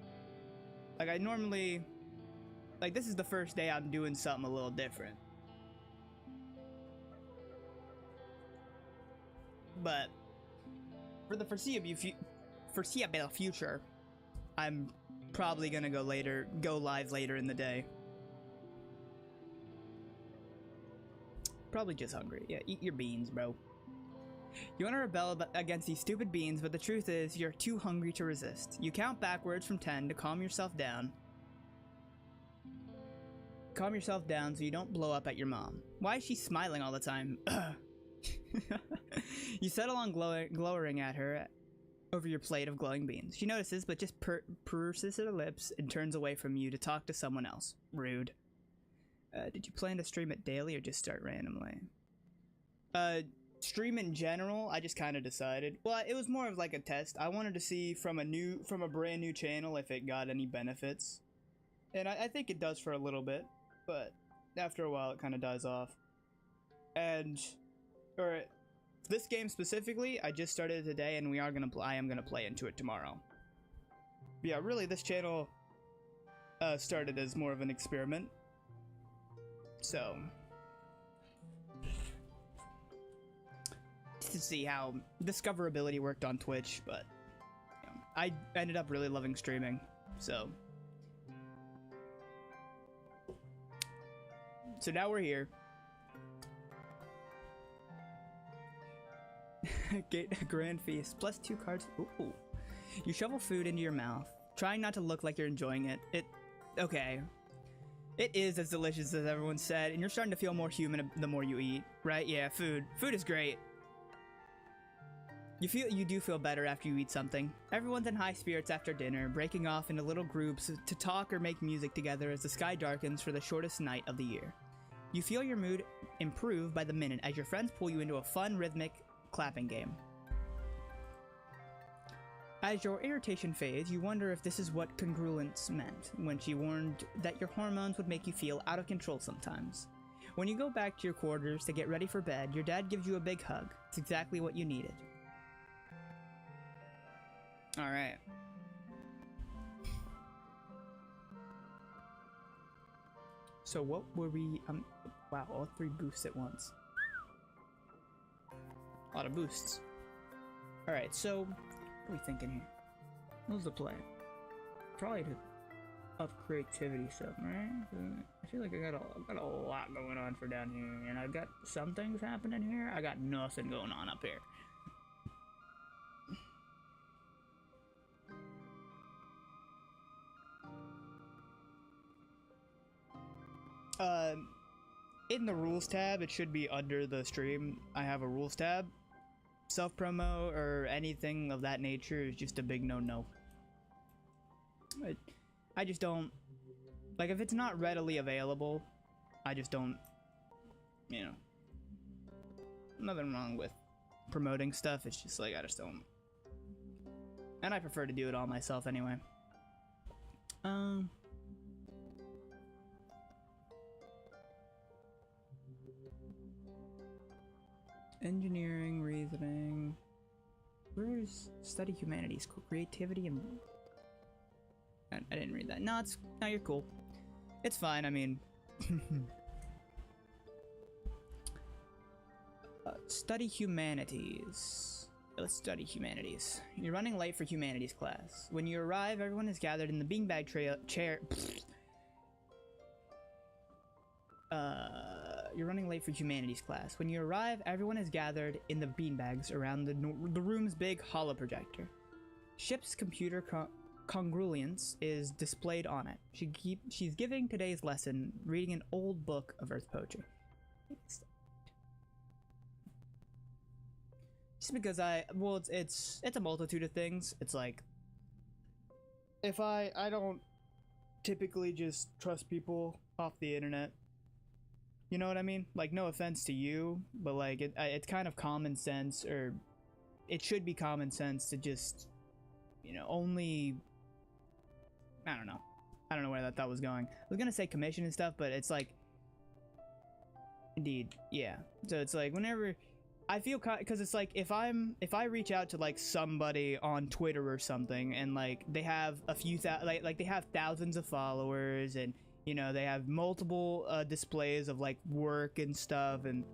like I normally, like this is the first day I'm doing something a little different. But for the foreseeable future, I'm probably gonna go live later in the day. Probably just hungry. Yeah, eat your beans, bro. You want to rebel against these stupid beans, but the truth is you're too hungry to resist. You count backwards from 10 to calm yourself down. Calm yourself down so you don't blow up at your mom. Why is she smiling all the time? You settle on glowering at her over your plate of glowing beans. She notices, but just purses her lips and turns away from you to talk to someone else. Rude. Did you plan to stream it daily or just start randomly? Stream in general, I just kind of decided. Well, it was more of like a test. I wanted to see from a brand new channel if it got any benefits. And I think it does for a little bit, but after a while it kind of dies off. And, or this game specifically, I just started it today and I am gonna play into it tomorrow. But yeah, really this channel started as more of an experiment. So, just to see how discoverability worked on Twitch, but you know, I ended up really loving streaming, so now we're here. Get a grand feast, plus 2 cards. Ooh. You shovel food into your mouth, trying not to look like you're enjoying it. Okay. It is as delicious as everyone said, and you're starting to feel more human the more you eat, right? Yeah, food. Food is great. You do feel better after you eat something. Everyone's in high spirits after dinner, breaking off into little groups to talk or make music together as the sky darkens for the shortest night of the year. You feel your mood improve by the minute as your friends pull you into a fun, rhythmic clapping game. As your irritation fades, you wonder if this is what congruence meant when she warned that your hormones would make you feel out of control sometimes. When you go back to your quarters to get ready for bed, your dad gives you a big hug. It's exactly what you needed. Alright. So what were we, wow, all 3 boosts at once. A lot of boosts. Alright, so, what are we thinking here? What's the plan? Probably to up creativity stuff, right? I feel like I got a lot going on for down here, and I've got some things happening here. I got nothing going on up here. In the rules tab, it should be under the stream. I have a rules tab. Self-promo or anything of that nature is just a big no-no. I just don't, like, if it's not readily available, I just don't, you know, nothing wrong with promoting stuff. It's just like, I just don't, and I prefer to do it all myself anyway. Engineering, reasoning. Where's study humanities, creativity, and I didn't read that. No, you're cool. It's fine. I mean, study humanities. Let's study humanities. You're running late for humanities class. When you arrive, everyone is gathered in the beanbag chair. You're running late for humanities class. When you arrive, everyone is gathered in the beanbags around the room's big holo projector. Ship's computer congruence is displayed on it. She's giving today's lesson, reading an old book of Earth poetry. Just because it's a multitude of things. It's like, if I don't typically just trust people off the internet. You know what I mean? Like, no offense to you, but like, it's kind of common sense, or it should be common sense to just, you know, only, I don't know where that thought was going. I was gonna say commission and stuff, but it's like, indeed, yeah. So it's like, whenever, I feel, because it's like, if I reach out to like somebody on Twitter or something, and like, they have a few, like they have thousands of followers, and you know, they have multiple displays of like work and stuff, and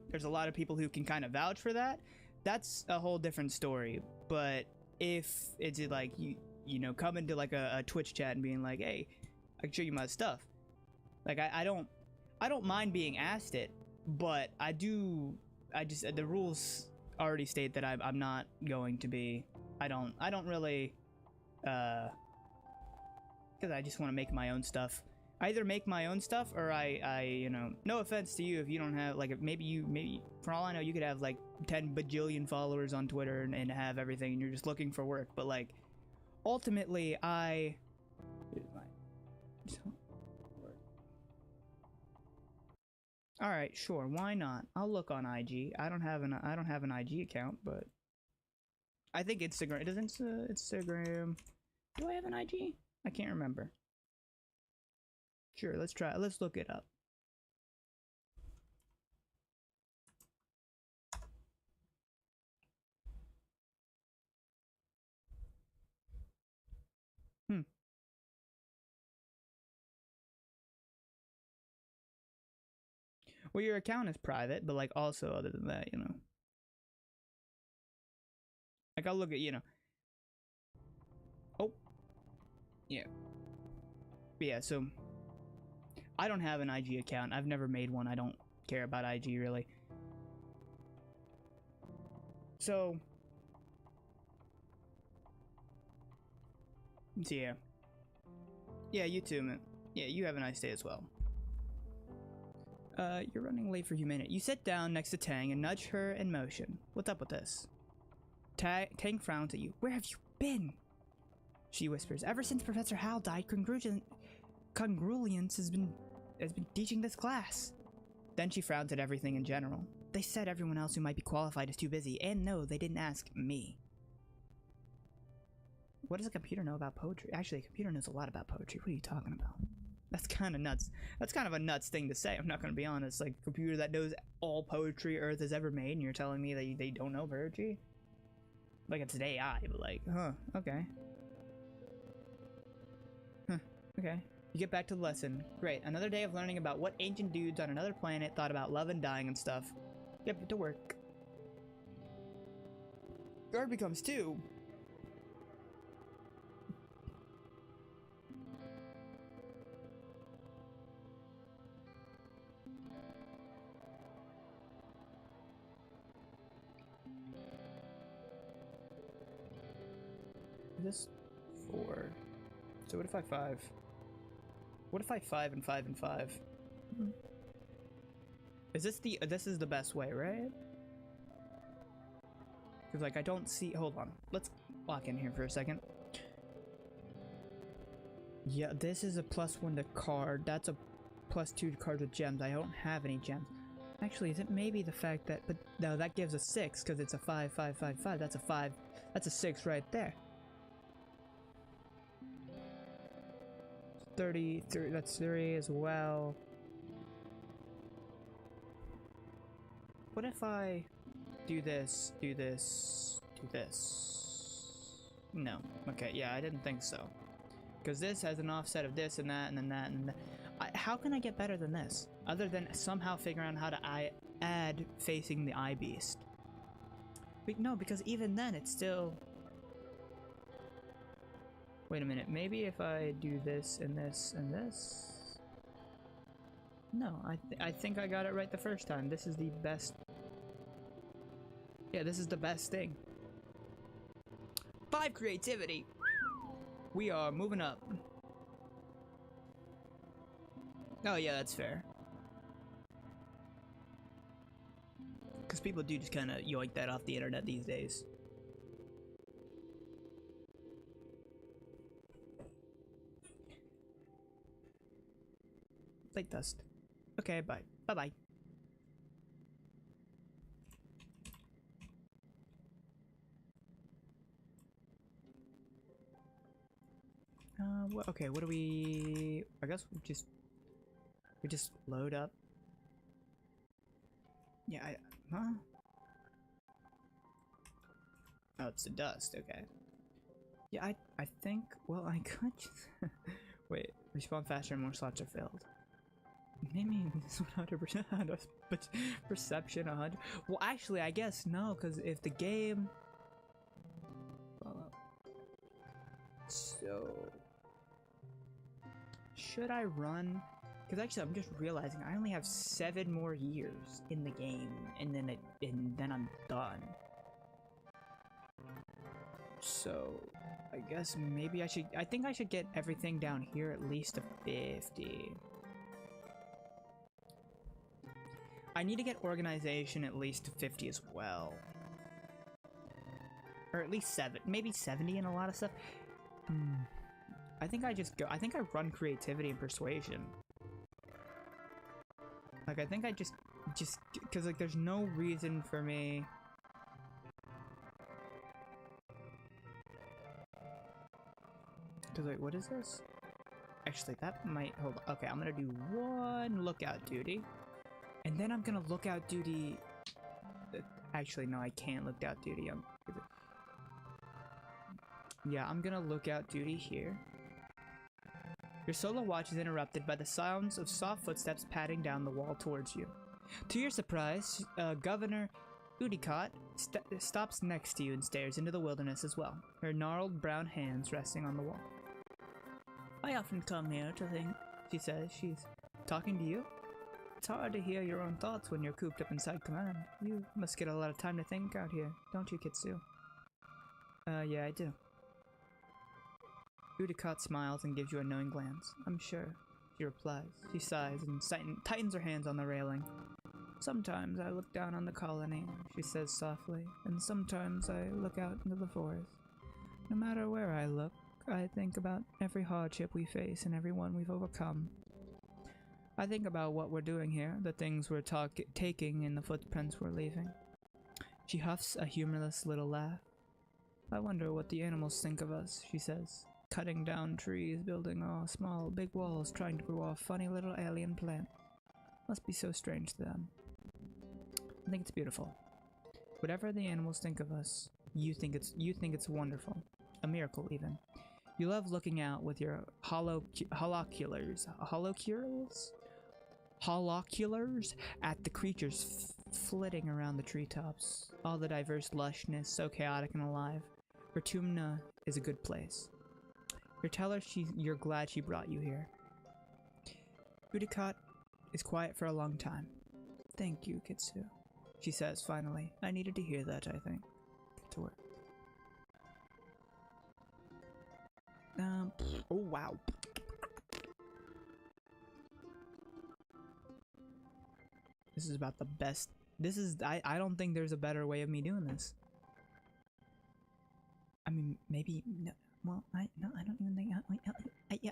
there's a lot of people who can kind of vouch for that. That's a whole different story. But if it's like you know, come into like a Twitch chat and being like, hey, I can show you my stuff. Like I don't mind being asked it, but the rules already state that I'm not going to be. I don't really because I just want to make my own stuff. Either make my own stuff, or I you know, no offense to you if you don't have, like, maybe for all I know you could have like 10 bajillion followers on Twitter and have everything, and you're just looking for work. But like, ultimately, all right, sure, why not? I'll look on IG. I don't have an IG account, but I think Instagram. It isn't Instagram. Do I have an IG? I can't remember. Sure, let's try it. Let's look it up. Well, your account is private, but like, also other than that, you know. Like, I'll look at, you know. Oh. Yeah. Yeah, so I don't have an IG account. I've never made one. I don't care about IG, really. So yeah. Yeah, you too, man. Yeah, you have a nice day as well. You're running late for humanity. You sit down next to Tang and nudge her in motion. What's up with this? Tang frowns at you. Where have you been? She whispers. Ever since Professor Hal died, Congruence has been teaching this class. Then she frowns at everything in general. They said everyone else who might be qualified is too busy, and no, they didn't ask me. What does a computer know about poetry? Actually, a computer knows a lot about poetry. What are you talking about? That's kind of nuts. That's kind of a nuts thing to say. I'm not going to be honest. Like, a computer that knows all poetry Earth has ever made, and you're telling me that they don't know poetry? Like, it's an AI, but like, huh, okay. Huh, okay. You get back to the lesson. Great. Another day of learning about what ancient dudes on another planet thought about love and dying and stuff. Yep, get to work. Guard becomes 2. This 4. So what if I 5? What if I 5 and 5 and 5? Is this this is the best way, right? Because like I don't see. Hold on. Let's lock in here for a second. Yeah, this is a +1 to card. That's a +2 to cards with gems. I don't have any gems. Actually, is it maybe the fact that? But no, that gives a 6 because it's a 5, 5, 5, 5. That's a 5. That's a 6 right there. 33, that's 3 as well. What if I do this, do this, do this? No. Okay, yeah, I didn't think so. Because this has an offset of this and that and then that and that. How can I get better than this? Other than somehow figuring out how to add facing the eye beast. Wait, no, because even then it's still... Wait a minute, maybe if I do this and this and this? No, I think I got it right the first time. This is the best. Yeah, this is the best thing. 5 creativity! We are moving up. Oh yeah, that's fair. Because people do just kind of yoink that off the internet these days. Plate dust. Okay, bye. Bye-bye. Okay, what do we... I guess we just load up. Yeah, huh? Oh, it's the dust, okay. Yeah, I think, well, I could just... Wait, respawn faster and more slots are filled. Maybe this 100%, but perception 100. Well, actually, I guess no, because if the game... So... Should I run? Because actually, I'm just realizing I only have 7 more years in the game, and then I'm done. So, I guess maybe I should... I think I should get everything down here at least to 50. I need to get organization at least to 50 as well. Or at least 7. Maybe 70 and a lot of stuff. I think I just go... I think I run creativity and persuasion. Like, I think I just... Because, like, there's no reason for me... Because, wait, what is this? Actually, that might... Hold on. Okay, I'm gonna do 1 lookout duty. And then I'm gonna lookout duty... Actually, no, I can't lookout duty. Yeah, I'm gonna lookout duty here. Your solo watch is interrupted by the sounds of soft footsteps padding down the wall towards you. To your surprise, Governor Udicott stops next to you and stares into the wilderness as well, her gnarled brown hands resting on the wall. I often come here to think, she says. She's talking to you? It's hard to hear your own thoughts when you're cooped up inside command. You must get a lot of time to think out here, don't you, Kitsu? Yeah, I do. Udicott smiles and gives you a knowing glance. I'm sure, she replies. She sighs and tightens her hands on the railing. Sometimes I look down on the colony, she says softly, and sometimes I look out into the forest. No matter where I look, I think about every hardship we face and every one we've overcome. I think about what we're doing here, the things we're taking and the footprints we're leaving. She huffs a humorless little laugh. I wonder what the animals think of us, she says. Cutting down trees, building all small, big walls, trying to grow a funny little alien plant. Must be so strange to them. I think it's beautiful. Whatever the animals think of us, you think it's wonderful. A miracle, even. You love looking out with your holoculars at the creatures flitting around the treetops. All the diverse lushness, so chaotic and alive. Ratumna is a good place. You tell her you're glad she brought you here. Udicott is quiet for a long time. Thank you, Kitsu, she says finally. I needed to hear that, I think. Get to work. Oh wow. This is about the best. This is, I don't think there's a better way of me doing this. I mean, maybe, no, well, I don't even think, yeah, you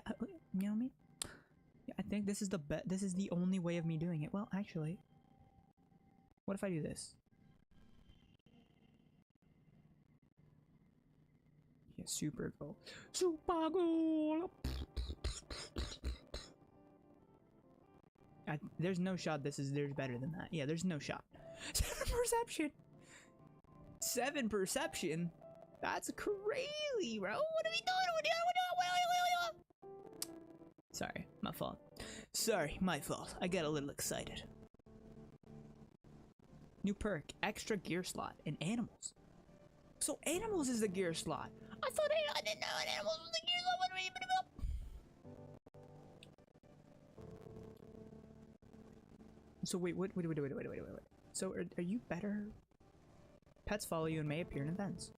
know what I mean? Yeah, I think this is this is the only way of me doing it. Well, actually, what if I do this? Yeah, super goal. Super goal! There's no shot there's better than that. Yeah, there's no shot. 7 perception! 7 perception? That's crazy, bro. What are we doing? Sorry, my fault. Sorry, my fault. I got a little excited. New perk, extra gear slot, and animals. So animals is the gear slot. I didn't know animals was the gear slot. What are we putting up? So wait. So are you better? Pets follow you and may appear in events.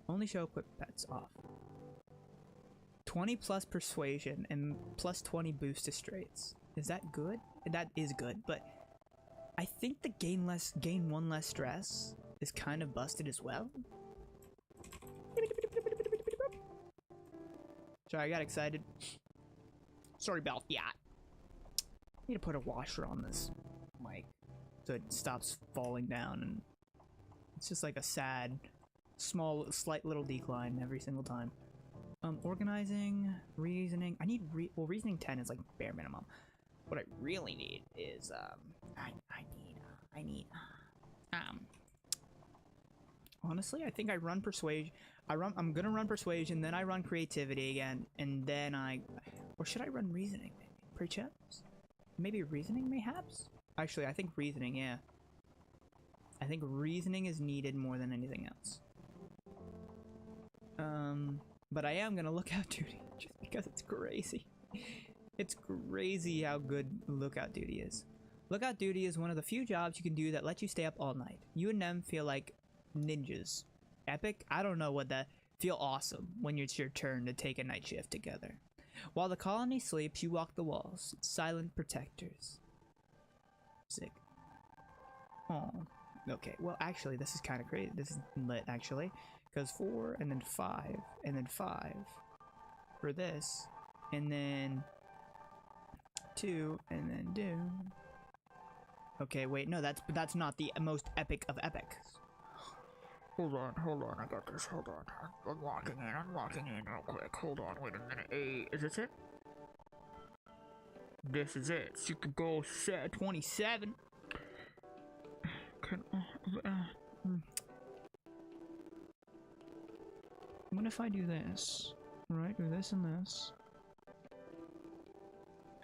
Only show equipped pets off. 20 plus persuasion and plus 20 boost to straights. Is that good? That is good, but I think the gain 1 less stress is kind of busted as well. Sorry, I got excited. Sorry about that. I need to put a washer on this mic so it stops falling down, and it's just like a sad, small, slight little decline every single time. Organizing, reasoning. I need reasoning 10 is like bare minimum. What I really need is honestly, I think I run persuasion. I'm gonna run persuasion, then I run creativity again, and then or should I run reasoning? Perchance? Maybe reasoning, mayhaps? Actually, I think reasoning, yeah. I think reasoning is needed more than anything else. But I am gonna lookout duty just because it's crazy. It's crazy how good lookout duty is. Lookout duty is one of the few jobs you can do that lets you stay up all night. You and them feel like ninjas. Epic? I don't know what that. Feel awesome when it's your turn to take a night shift together. While the colony sleeps, you walk the walls. Silent protectors. Sick. Oh. Okay, well actually this is kind of crazy. This is lit actually. Because 4 and then 5 and then 5 for this. And then 2 and then 2. Okay, wait, no, that's not the most epic of epics. Hold on, I got this, hold on. I'm walking in real quick. Hold on, wait a minute. Hey, is this it? This is it. Secret goal set 27. What if I do this? Right, do this and this.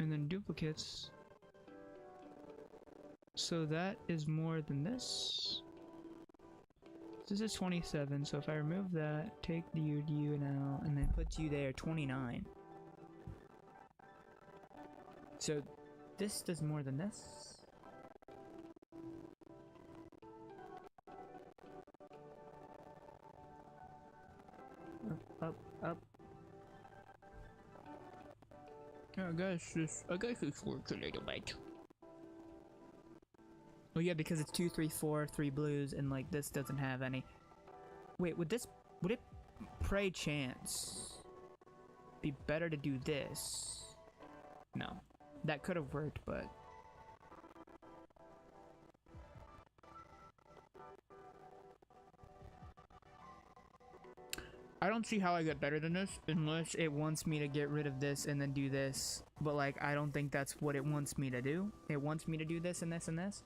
And then duplicates. So that is more than this. This is 27, so if I remove that, take the U now, and then put you there, 29. So this does more than this. Up. I guess this works a little bit. Oh yeah, because it's 2, 3, 4, 3 blues, and like this doesn't have any. Wait, would it pray chance be better to do this? No, that could have worked, but I don't see how I get better than this unless it wants me to get rid of this and then do this. But like, I don't think that's what it wants me to do. It wants me to do this and this and this.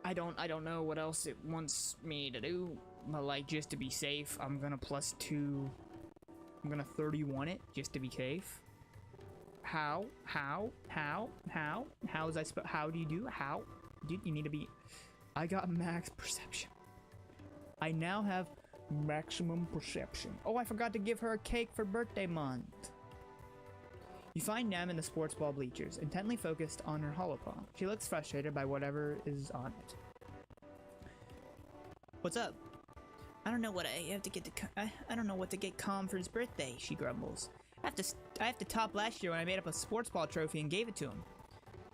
I don't know what else it wants me to do. But like, just to be safe, I'm gonna +2. I'm gonna 31 it just to be safe. How is how do you do? How? Dude, you need to be... I got max perception. I now have maximum perception. Oh, I forgot to give her a cake for birthday month. You find Nem in the sports ball bleachers, intently focused on her holopalm. She looks frustrated by whatever is on it. What's up? I don't know what I have to get to. I don't know what to get Calm for his birthday. She grumbles. I have to top last year when I made up a sports ball trophy and gave it to him.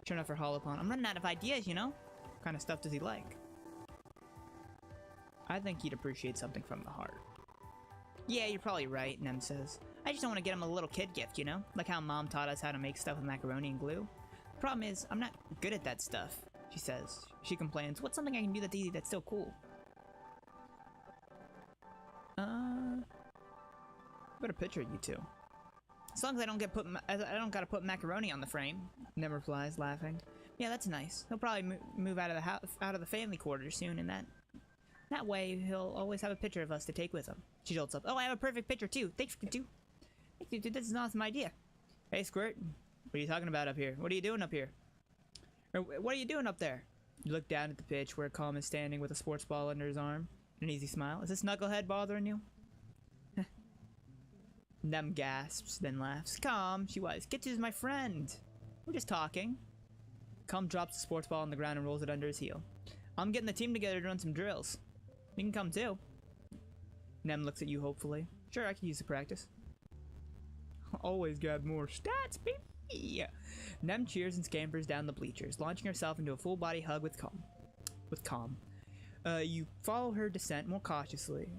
Turn off her holopalm. I'm running out of ideas, you know. What kind of stuff does he like? I think he'd appreciate something from the heart. Yeah, you're probably right, Nem says. I just don't want to get him a little kid gift, you know? Like how Mom taught us how to make stuff with macaroni and glue. The problem is, I'm not good at that stuff, she says. She complains, what's something I can do that's easy that's still cool? Put a picture of you two. As long as I don't gotta put macaroni on the frame. Nem replies, laughing. Yeah, that's nice. He'll probably move out of the house, out of the family quarters soon, and that way he'll always have a picture of us to take with him. She jolts up. Oh, I have a perfect picture too. Thanks, dude. Thank you, dude. This is an awesome idea. Hey, Squirt. What are you talking about up here? What are you doing up here? Or what are you doing up there? You look down at the pitch where Calm is standing with a sports ball under his arm. An easy smile. Is this knucklehead bothering you? Nem gasps, then laughs. Calm, she was. Kitsu's my friend. We're just talking. Calm drops the sports ball on the ground and rolls it under his heel. I'm getting the team together to run some drills. You can come too. Nem looks at you hopefully. Sure, I could use the practice. Always got more stats, baby. Nem cheers and scampers down the bleachers, launching herself into a full body hug with Calm. You follow her descent more cautiously,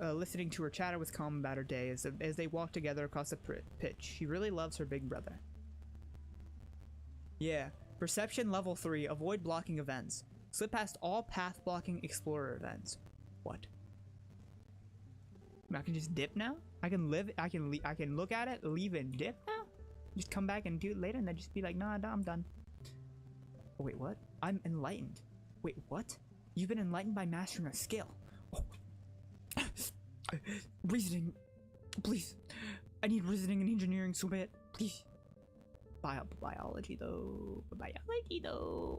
listening to her chatter with Calm about her day as they walk together across the pitch. She really loves her big brother. Yeah. Perception level 3. Avoid blocking events. Slip past all path blocking explorer events. What? I can just dip now? I can look at it, leave and dip now? Just come back and do it later and then just be like, nah, I'm done. Oh, wait, what? I'm enlightened. Wait, what? You've been enlightened by mastering a skill. Oh. Reasoning. Please. I need reasoning and engineering so bad. Please. Biology though.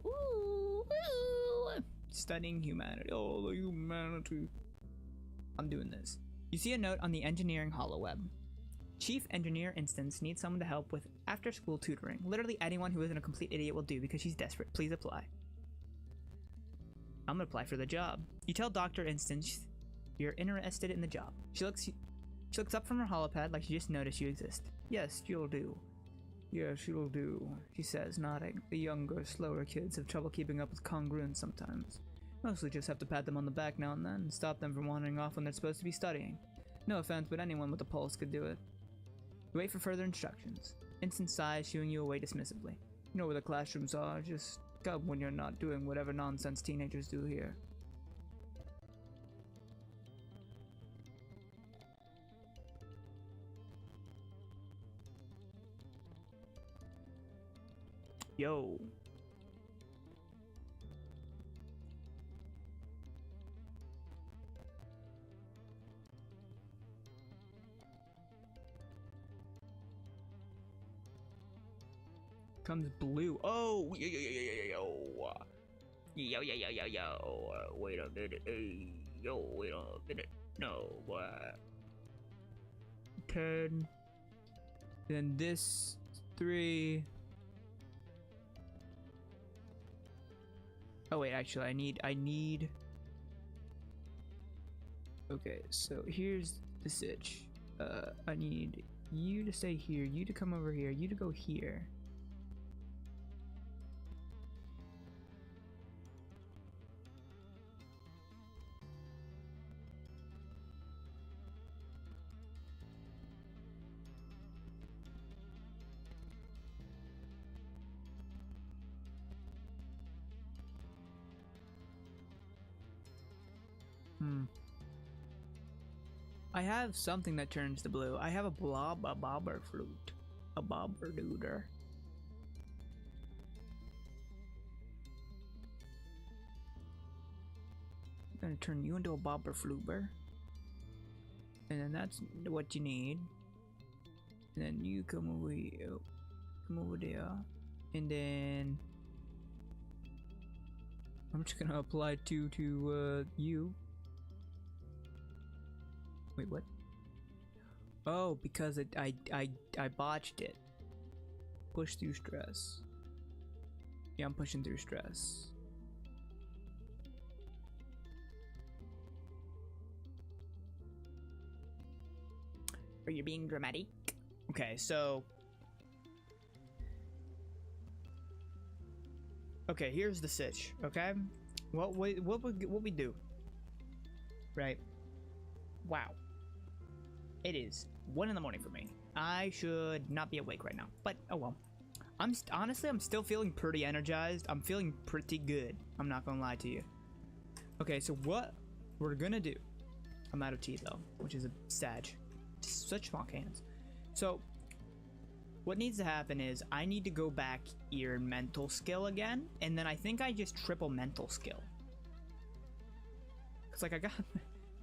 Ooh, ooh. Studying humanity. Oh, the humanity. I'm doing this. You see a note on the engineering holoweb. Chief Engineer Instance needs someone to help with after-school tutoring. Literally anyone who isn't a complete idiot will do because she's desperate. Please apply. I'm gonna apply for the job. You tell Dr. Instance you're interested in the job. She looks up from her holopad like she just noticed you exist. Yes, you'll do. Yes, you'll do, she says, nodding. The younger, slower kids have trouble keeping up with congruence sometimes. Mostly just have to pat them on the back now and then and stop them from wandering off when they're supposed to be studying. No offense, but anyone with a pulse could do it. You wait for further instructions. Instance sighs, shooing you away dismissively. You know where the classrooms are, just come when you're not doing whatever nonsense teenagers do here. Yo. Comes blue. Oh, yo. Wait a minute. Hey, yo, wait a minute. No, what? 10. Then this 3. Oh wait, actually, I need. Okay, so here's the sitch. I need you to stay here, you to come over here, you to go here. I have something that turns to blue. I have a bobber flute. A bobber dooder. I'm gonna turn you into a bobber fluber. And then that's what you need. And then you come over here. Come over there. And then I'm just gonna apply two to you. Wait, what? Oh, because I botched it. Push through stress. Yeah, I'm pushing through stress. Are you being dramatic? Okay, so okay, here's the sitch. Okay, what we do? Right. Wow. It is 1 in the morning for me. I should not be awake right now, but oh well. Honestly, I'm still feeling pretty energized. I'm feeling pretty good. I'm not gonna lie to you. Okay, so what we're gonna do? I'm out of tea though, which is a sad. Such small cans. So what needs to happen is I need to go back here in mental skill again, and then I think I just triple mental skill. Cause like I got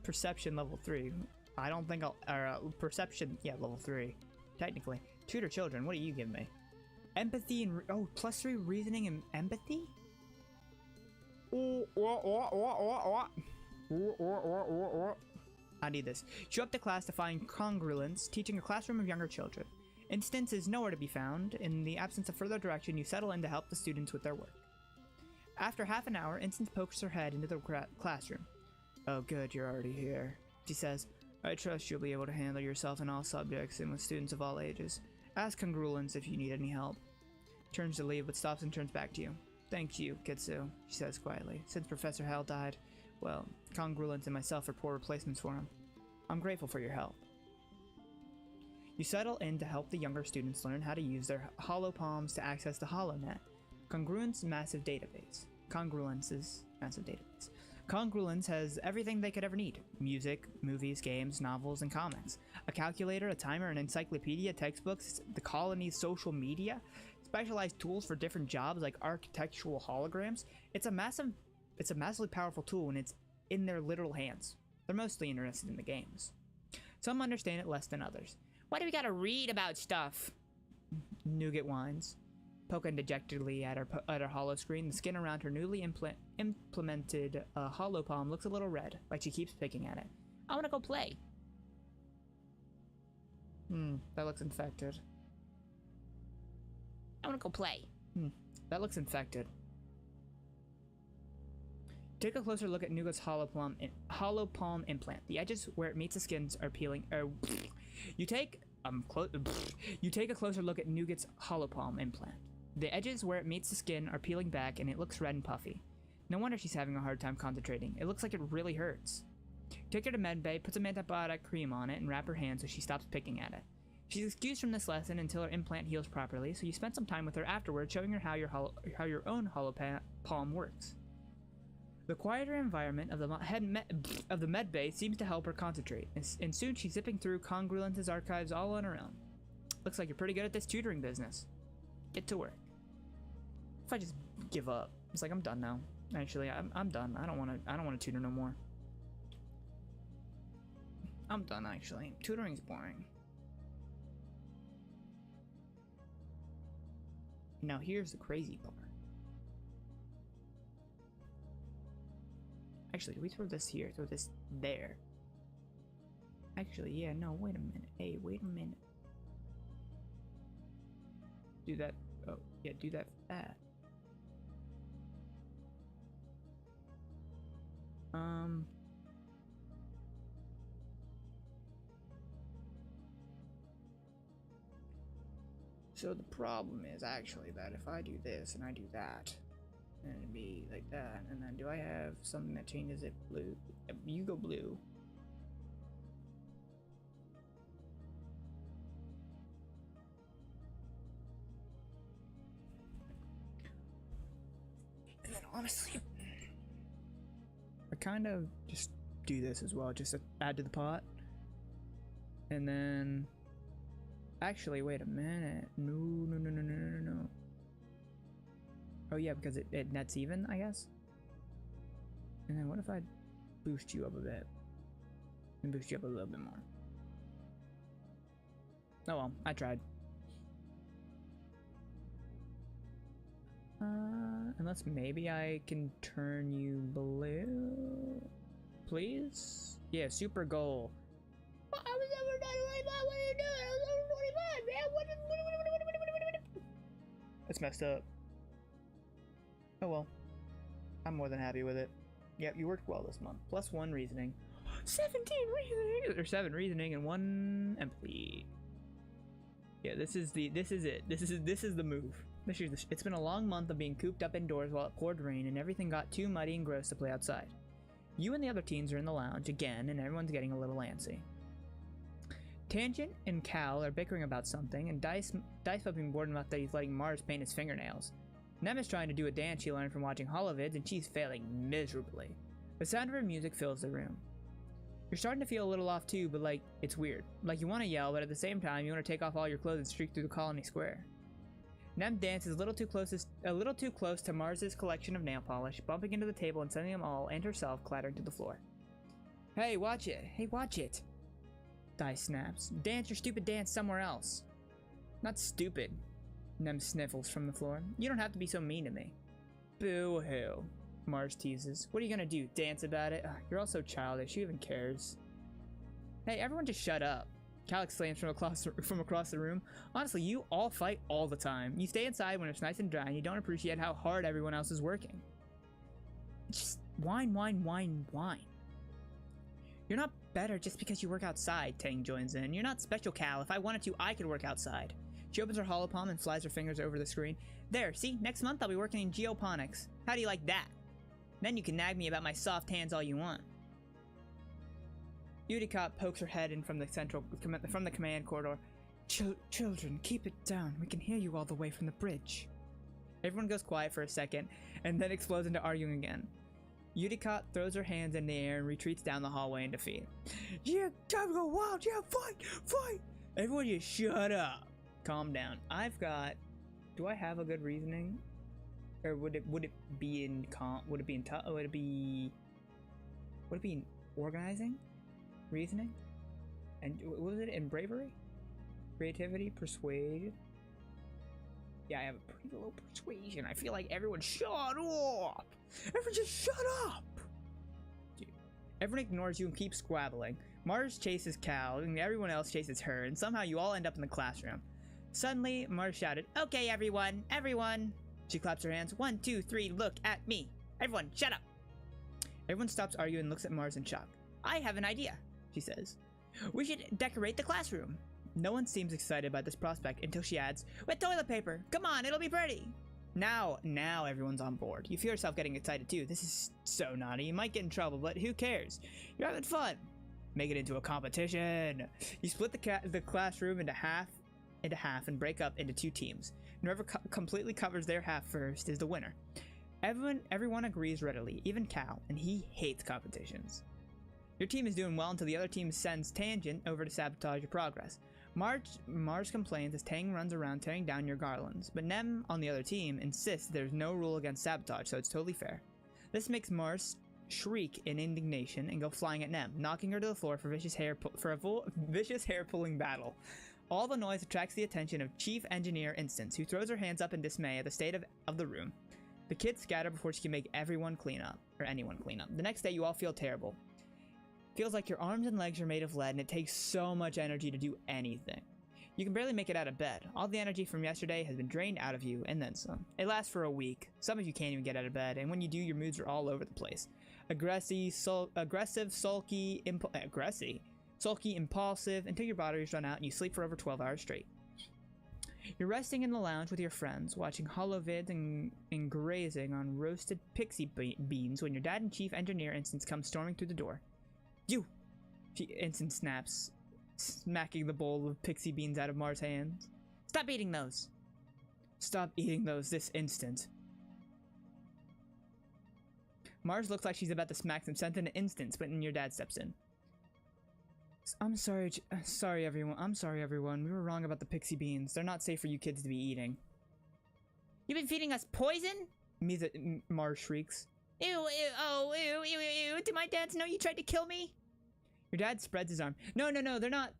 perception level 3. I don't think I'll perception, yeah, level 3 technically. Tutor children, what do you give me? Empathy and +3 reasoning and empathy. I need this. Show up to class to find congruence, teaching a classroom of younger children. Instance is nowhere to be found. In the absence of further direction, you settle in to help the students with their work. After half an hour, Instance pokes her head into the classroom. Oh good, you're already here. She says, I trust you'll be able to handle yourself in all subjects and with students of all ages. Ask congruence if you need any help. Turns to leave, but stops and turns back to you. Thank you, Kitsu, she says quietly. Since Professor Hell died, well, congruence and myself are poor replacements for him. I'm grateful for your help. You settle in to help the younger students learn how to use their hollow palms to access the HoloNet, Congruence's massive database. Congruence has everything they could ever need. Music, movies, games, novels, and comics. A calculator, a timer, an encyclopedia, textbooks, the colony's social media, specialized tools for different jobs like architectural holograms. It's a massively powerful tool when it's in their literal hands. They're mostly interested in the games. Some understand it less than others. Why do we gotta read about stuff? Nougat whines, poking dejectedly at her hollow screen. The skin around her newly implemented hollow palm looks a little red, like she keeps picking at it. I wanna go play. That looks infected. I wanna go play. That looks infected. Take a closer look at Nougat's hollow palm implant. The edges where it meets the skins are peeling. You take a closer look at Nougat's hollow palm implant. The edges where it meets the skin are peeling back, and it looks red and puffy. No wonder she's having a hard time concentrating. It looks like it really hurts. Take her to medbay, put some antibiotic cream on it, and wrap her hand so she stops picking at it. She's excused from this lesson until her implant heals properly, so you spend some time with her afterwards, showing her how your own hollow palm works. The quieter environment of the med bay seems to help her concentrate, and soon she's zipping through Congruence's archives all on her own. Looks like you're pretty good at this tutoring business. Get to work. If I just give up, it's like I'm done now. Actually, I'm done. I don't want to tutor no more. I'm done. Actually, tutoring's boring. Now here's the crazy part. Actually, do we throw this here? Throw this there? Actually, yeah, no, wait a minute. Hey, wait a minute. Do that. Oh, yeah, do that for that. So the problem is actually that if I do this and I do that, and it'd be like that, and then do I have something that changes it blue? You go blue. And then honestly, I kind of just do this as well, just to add to the pot. And then, actually, wait a minute. No. Oh yeah, because it nets even, I guess. And then what if I boost you up a bit? And boost you up a little bit more. Oh well, I tried. Unless maybe I can turn you blue? Please? Yeah, super goal. I was over 25, what are you doing? I was over 25, man! What? It's messed up. Oh well. I'm more than happy with it. Yep, you worked well this month. +1 reasoning. 17 reasoning! Or 7 reasoning and 1 empathy. Yeah, this is it. This is the move. It's been a long month of being cooped up indoors while it poured rain and everything got too muddy and gross to play outside. You and the other teens are in the lounge again and everyone's getting a little antsy. Tangent and Cal are bickering about something and Dice being bored enough that he's letting Mars paint his fingernails. Nem is trying to do a dance she learned from watching holovids and she's failing miserably. The sound of her music fills the room. You're starting to feel a little off too, but like, it's weird. Like you want to yell, but at the same time you want to take off all your clothes and streak through the colony square. Nem dances a little too close to Mars's collection of nail polish, bumping into the table and sending them all and herself clattering to the floor. Hey, watch it! Hey, watch it! Dice snaps. Dance your stupid dance somewhere else. Not stupid. Nem sniffles from the floor. You don't have to be so mean to me. Boo-hoo. Mars teases. What are you gonna do? Dance about it? Ugh, you're all so childish. Who even cares? Hey, everyone just shut up. Cal exclaims from across the room. Honestly, you all fight all the time. You stay inside when it's nice and dry and you don't appreciate how hard everyone else is working. Just whine, whine, whine, whine. You're not better just because you work outside, Tang joins in. You're not special, Cal. If I wanted to, I could work outside. She opens her holopalm and flies her fingers over the screen. There, see? Next month I'll be working in geoponics. How do you like that? Then you can nag me about my soft hands all you want. Udicott pokes her head in from the command corridor. Children, keep it down. We can hear you all the way from the bridge. Everyone goes quiet for a second, and then explodes into arguing again. Udicott throws her hands in the air and retreats down the hallway in defeat. Yeah, time to go wild. Yeah, fight! Everyone just shut up. Calm down. Do I have a good reasoning? Or would it be in organizing? Reasoning? And what was it? In bravery? Creativity? Persuade? Yeah, I have a pretty low persuasion. I feel like everyone shut up! Everyone just shut up! Dude. Everyone ignores you and keeps squabbling. Mars chases Cal, and everyone else chases her, and somehow you all end up in the classroom. Suddenly, Mars shouted, "Okay, everyone! Everyone!" She claps her hands. 1, 2, 3, look at me! Everyone, shut up! Everyone stops arguing and looks at Mars in shock. I have an idea, she says. We should decorate the classroom. No one seems excited by this prospect until she adds, with toilet paper! Come on, it'll be pretty! Now everyone's on board. You feel yourself getting excited too. This is so naughty. You might get in trouble, but who cares? You're having fun. Make it into a competition. You split the classroom into half and break up into 2 teams. Whoever completely covers their half first is the winner. Everyone agrees readily, even Cal, and he hates competitions. Your team is doing well until the other team sends Tangent over to sabotage your progress. Mars complains as Tang runs around tearing down your garlands, but Nem on the other team insists there's no rule against sabotage, so it's totally fair. This makes Mars shriek in indignation and go flying at Nem, knocking her to the floor for a vicious hair pulling battle. All the noise attracts the attention of Chief Engineer Instance, who throws her hands up in dismay at the state of the room. The kids scatter before she can make anyone clean up. The next day you all feel terrible. Feels like your arms and legs are made of lead and it takes so much energy to do anything. You can barely make it out of bed. All the energy from yesterday has been drained out of you and then some. It lasts for a week. Some of you can't even get out of bed, and when you do, your moods are all over the place. Aggressive, sulky, impulsive, until your batteries run out and you sleep for over 12 hours straight. You're resting in the lounge with your friends, watching holovids and grazing on roasted pixie beans when your dad and Chief Engineer Instance come storming through the door. You! Instance snaps, smacking the bowl of pixie beans out of Mars' hands. Stop eating those! Stop eating those this instant. Mars looks like she's about to smack some sense in an instant, but then your dad steps in. I'm sorry, sorry everyone. I'm sorry everyone. We were wrong about the pixie beans. They're not safe for you kids to be eating. You've been feeding us poison? Mars shrieks. Ew, ew, oh, ew, ew, ew. Did my dads know you tried to kill me? Your dad spreads his arm. No, they're not.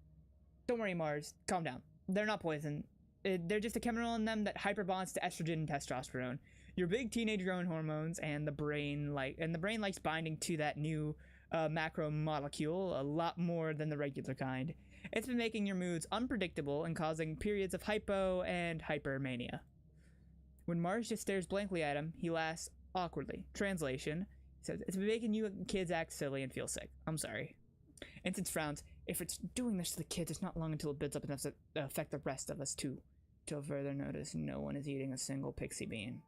Don't worry, Mars. Calm down. They're not poison. They're just a chemical in them that hyperbonds to estrogen and testosterone. Your big teenage growing hormones, and the brain likes binding to that new macromolecule a lot more than the regular kind. It's been making your moods unpredictable and causing periods of hypo and hypermania. When Mars just stares blankly at him, he laughs awkwardly. Translation, he says, it's been making you kids act silly and feel sick. I'm sorry. Instance frowns. If it's doing this to the kids, it's not long until it builds up enough to affect the rest of us too. Till further notice, no one is eating a single pixie bean.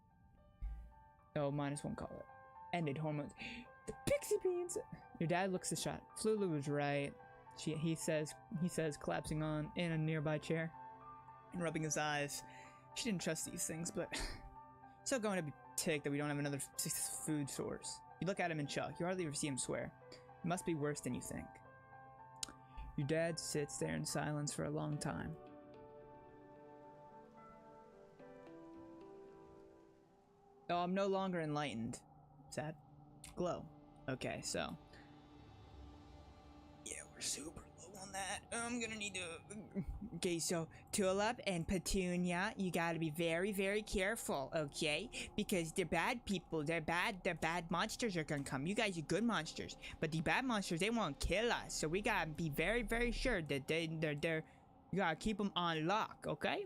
Oh, -1 color. Ended hormones. The pixie beans! Your dad looks distraught. Flulu was right. He says, collapsing on in a nearby chair and rubbing his eyes. She didn't trust these things, but still going to be ticked that we don't have another food source. You look at him in shock. You hardly ever see him swear. It must be worse than you think. Your dad sits there in silence for a long time. Oh, I'm no longer enlightened. Sad. Glow. Okay, so. Yeah, we're super low on that. I'm gonna need to. Okay, so Tulip and Petunia, you gotta be very, very careful, okay? Because they're bad people. They're bad monsters are gonna come. You guys are good monsters. But the bad monsters, they won't kill us. So we gotta be very, very sure that they're you gotta keep them on lock, okay?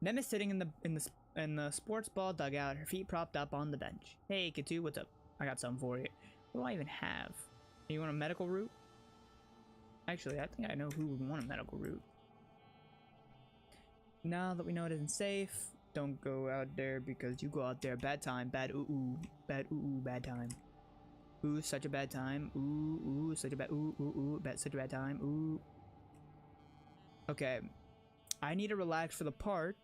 Nem is sitting in the sports ball dugout, her feet propped up on the bench. Hey, Katu, what's up? I got something for you. What do I even have? You want a medical route? Actually, I think I know who would want a medical route. Now that we know it isn't safe, don't go out there because you go out there, bad time, bad ooh-ooh, bad ooh-ooh, bad time. Ooh, such a bad time. Ooh, such a bad, such a bad time, ooh. Okay, I need to relax for the park.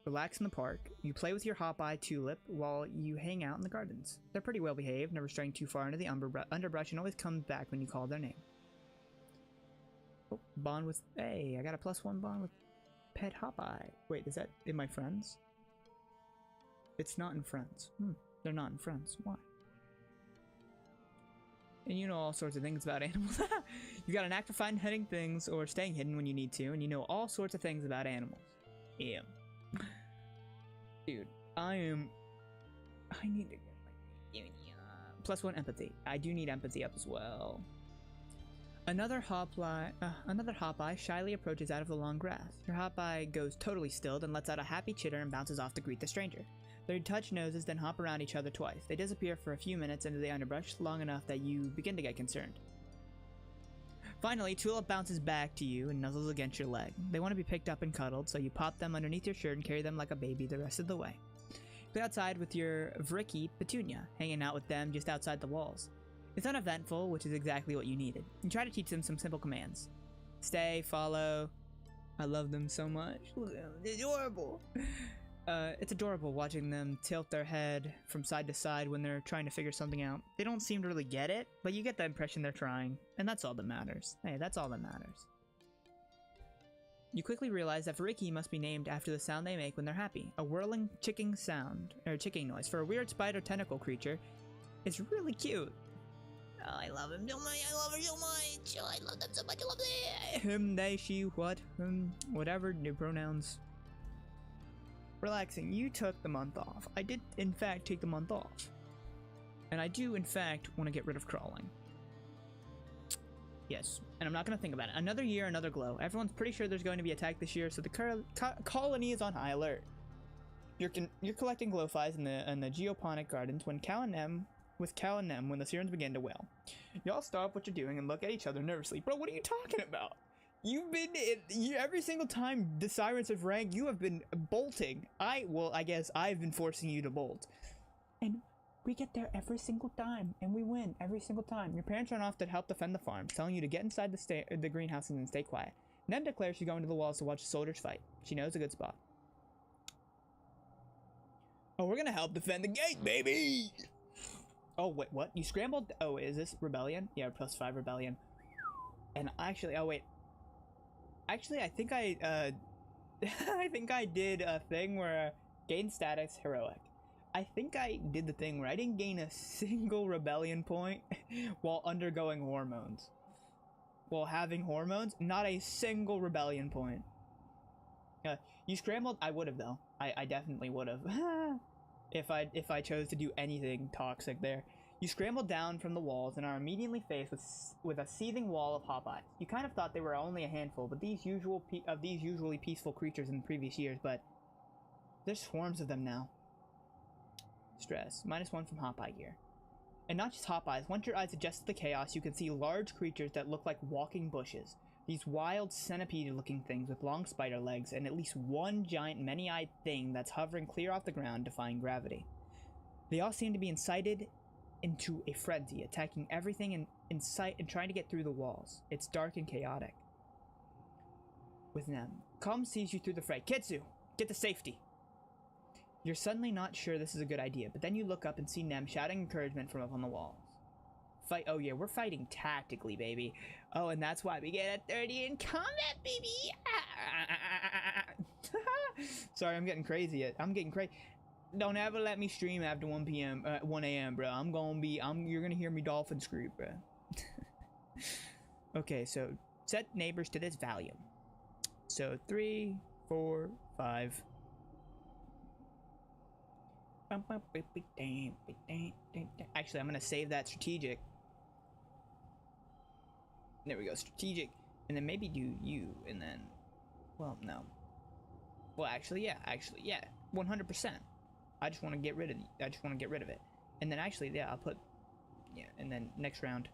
Relax in the park. You play with your hop-eye Tulip while you hang out in the gardens. They're pretty well behaved, never straying too far into the underbrush, and always come back when you call their name. Oh, bond with... Hey, I got a +1 bond with Pet Hop-eye. Wait, is that in my friends? It's not in friends. They're not in friends. Why? And you know all sorts of things about animals. You got an knack for finding hidden things or staying hidden when you need to, and you know all sorts of things about animals. Yeah. Dude, I need to get my +1 empathy. I do need empathy up as well. Another hop-eye shyly approaches out of the long grass. Your hop-eye goes totally still, then lets out a happy chitter and bounces off to greet the stranger. They touch noses, then hop around each other twice. They disappear for a few minutes into the underbrush, long enough that you begin to get concerned. Finally, Tulip bounces back to you and nuzzles against your leg. They want to be picked up and cuddled, so you pop them underneath your shirt and carry them like a baby the rest of the way. You go outside with your Vricky, Petunia, hanging out with them just outside the walls. It's uneventful, which is exactly what you needed. You try to teach them some simple commands. Stay, follow. I love them so much. They're adorable. It's adorable watching them tilt their head from side to side when they're trying to figure something out. They don't seem to really get it, but you get the impression they're trying, and that's all that matters. Hey, that's all that matters. You quickly realize that Ricky must be named after the sound they make when they're happy. A whirling chicking sound, or chicking noise. For a weird spider tentacle creature, it's really cute. Oh, I love him so much. I love her so much. Oh, I love them so much. I love them. Him, they, she, what, whatever, new pronouns. Relaxing, you took the month off. I did, in fact, take the month off. And I do, in fact, want to get rid of crawling. Yes, and I'm not going to think about it. Another year, another glow. Everyone's pretty sure there's going to be attacked this year, so the colony is on high alert. You're collecting glowflies in the geoponic gardens when Cal and Nem when the sirens begin to wail. Y'all stop what you're doing and look at each other nervously. Bro, what are you talking about? You've been every single time the sirens have rang, you have been bolting. I guess I've been forcing you to bolt. And we get there every single time, and we win every single time. Your parents run off to help defend the farm, telling you to get inside the greenhouses and stay quiet. Nem declares she's going to the walls to watch the soldiers fight. She knows a good spot. Oh, we're gonna help defend the gate, baby! Oh, wait, what? You scrambled? Oh, is this rebellion? Yeah, +5 rebellion. And actually, oh, wait. Actually, I think I, I think I did a thing where gain status heroic. I think I did the thing where I didn't gain a single rebellion point while undergoing hormones. While having hormones, not a single rebellion point. You scrambled? I would have though. I definitely would have. if I chose to do anything toxic there. You scrambled down from the walls and are immediately faced with a seething wall of Hopeyes. You kind of thought they were only a handful, but these usually peaceful creatures in previous years, but there's swarms of them now. Stress. -1 from Hopeye gear. And not just Hopeyes. Once your eyes adjust to the chaos, you can see large creatures that look like walking bushes. These wild centipede-looking things with long spider legs and at least one giant many-eyed thing that's hovering clear off the ground, defying gravity. They all seem to be incited into a frenzy, attacking everything in sight and trying to get through the walls. It's dark and chaotic. With them. Calm sees you through the fray. Kitsu, get to safety. You're suddenly not sure this is a good idea, but then you look up and see Nem shouting encouragement from up on the walls. Fight. Oh yeah, we're fighting tactically, baby. Oh, and that's why we get a 30 in combat, baby. Sorry, I'm getting crazy. I'm getting crazy. Don't ever let me stream after 1 p.m. 1 a.m. bro. You're gonna hear me dolphin scream, bro. Okay, so set neighbors to this volume. So 3, 4, 5. Actually, I'm gonna save that strategic. There we go, strategic, and then maybe do you, and then, well, no. Well, actually, yeah, 100%. I just want to get rid of it, and then actually, yeah, I'll put, yeah, and then next round,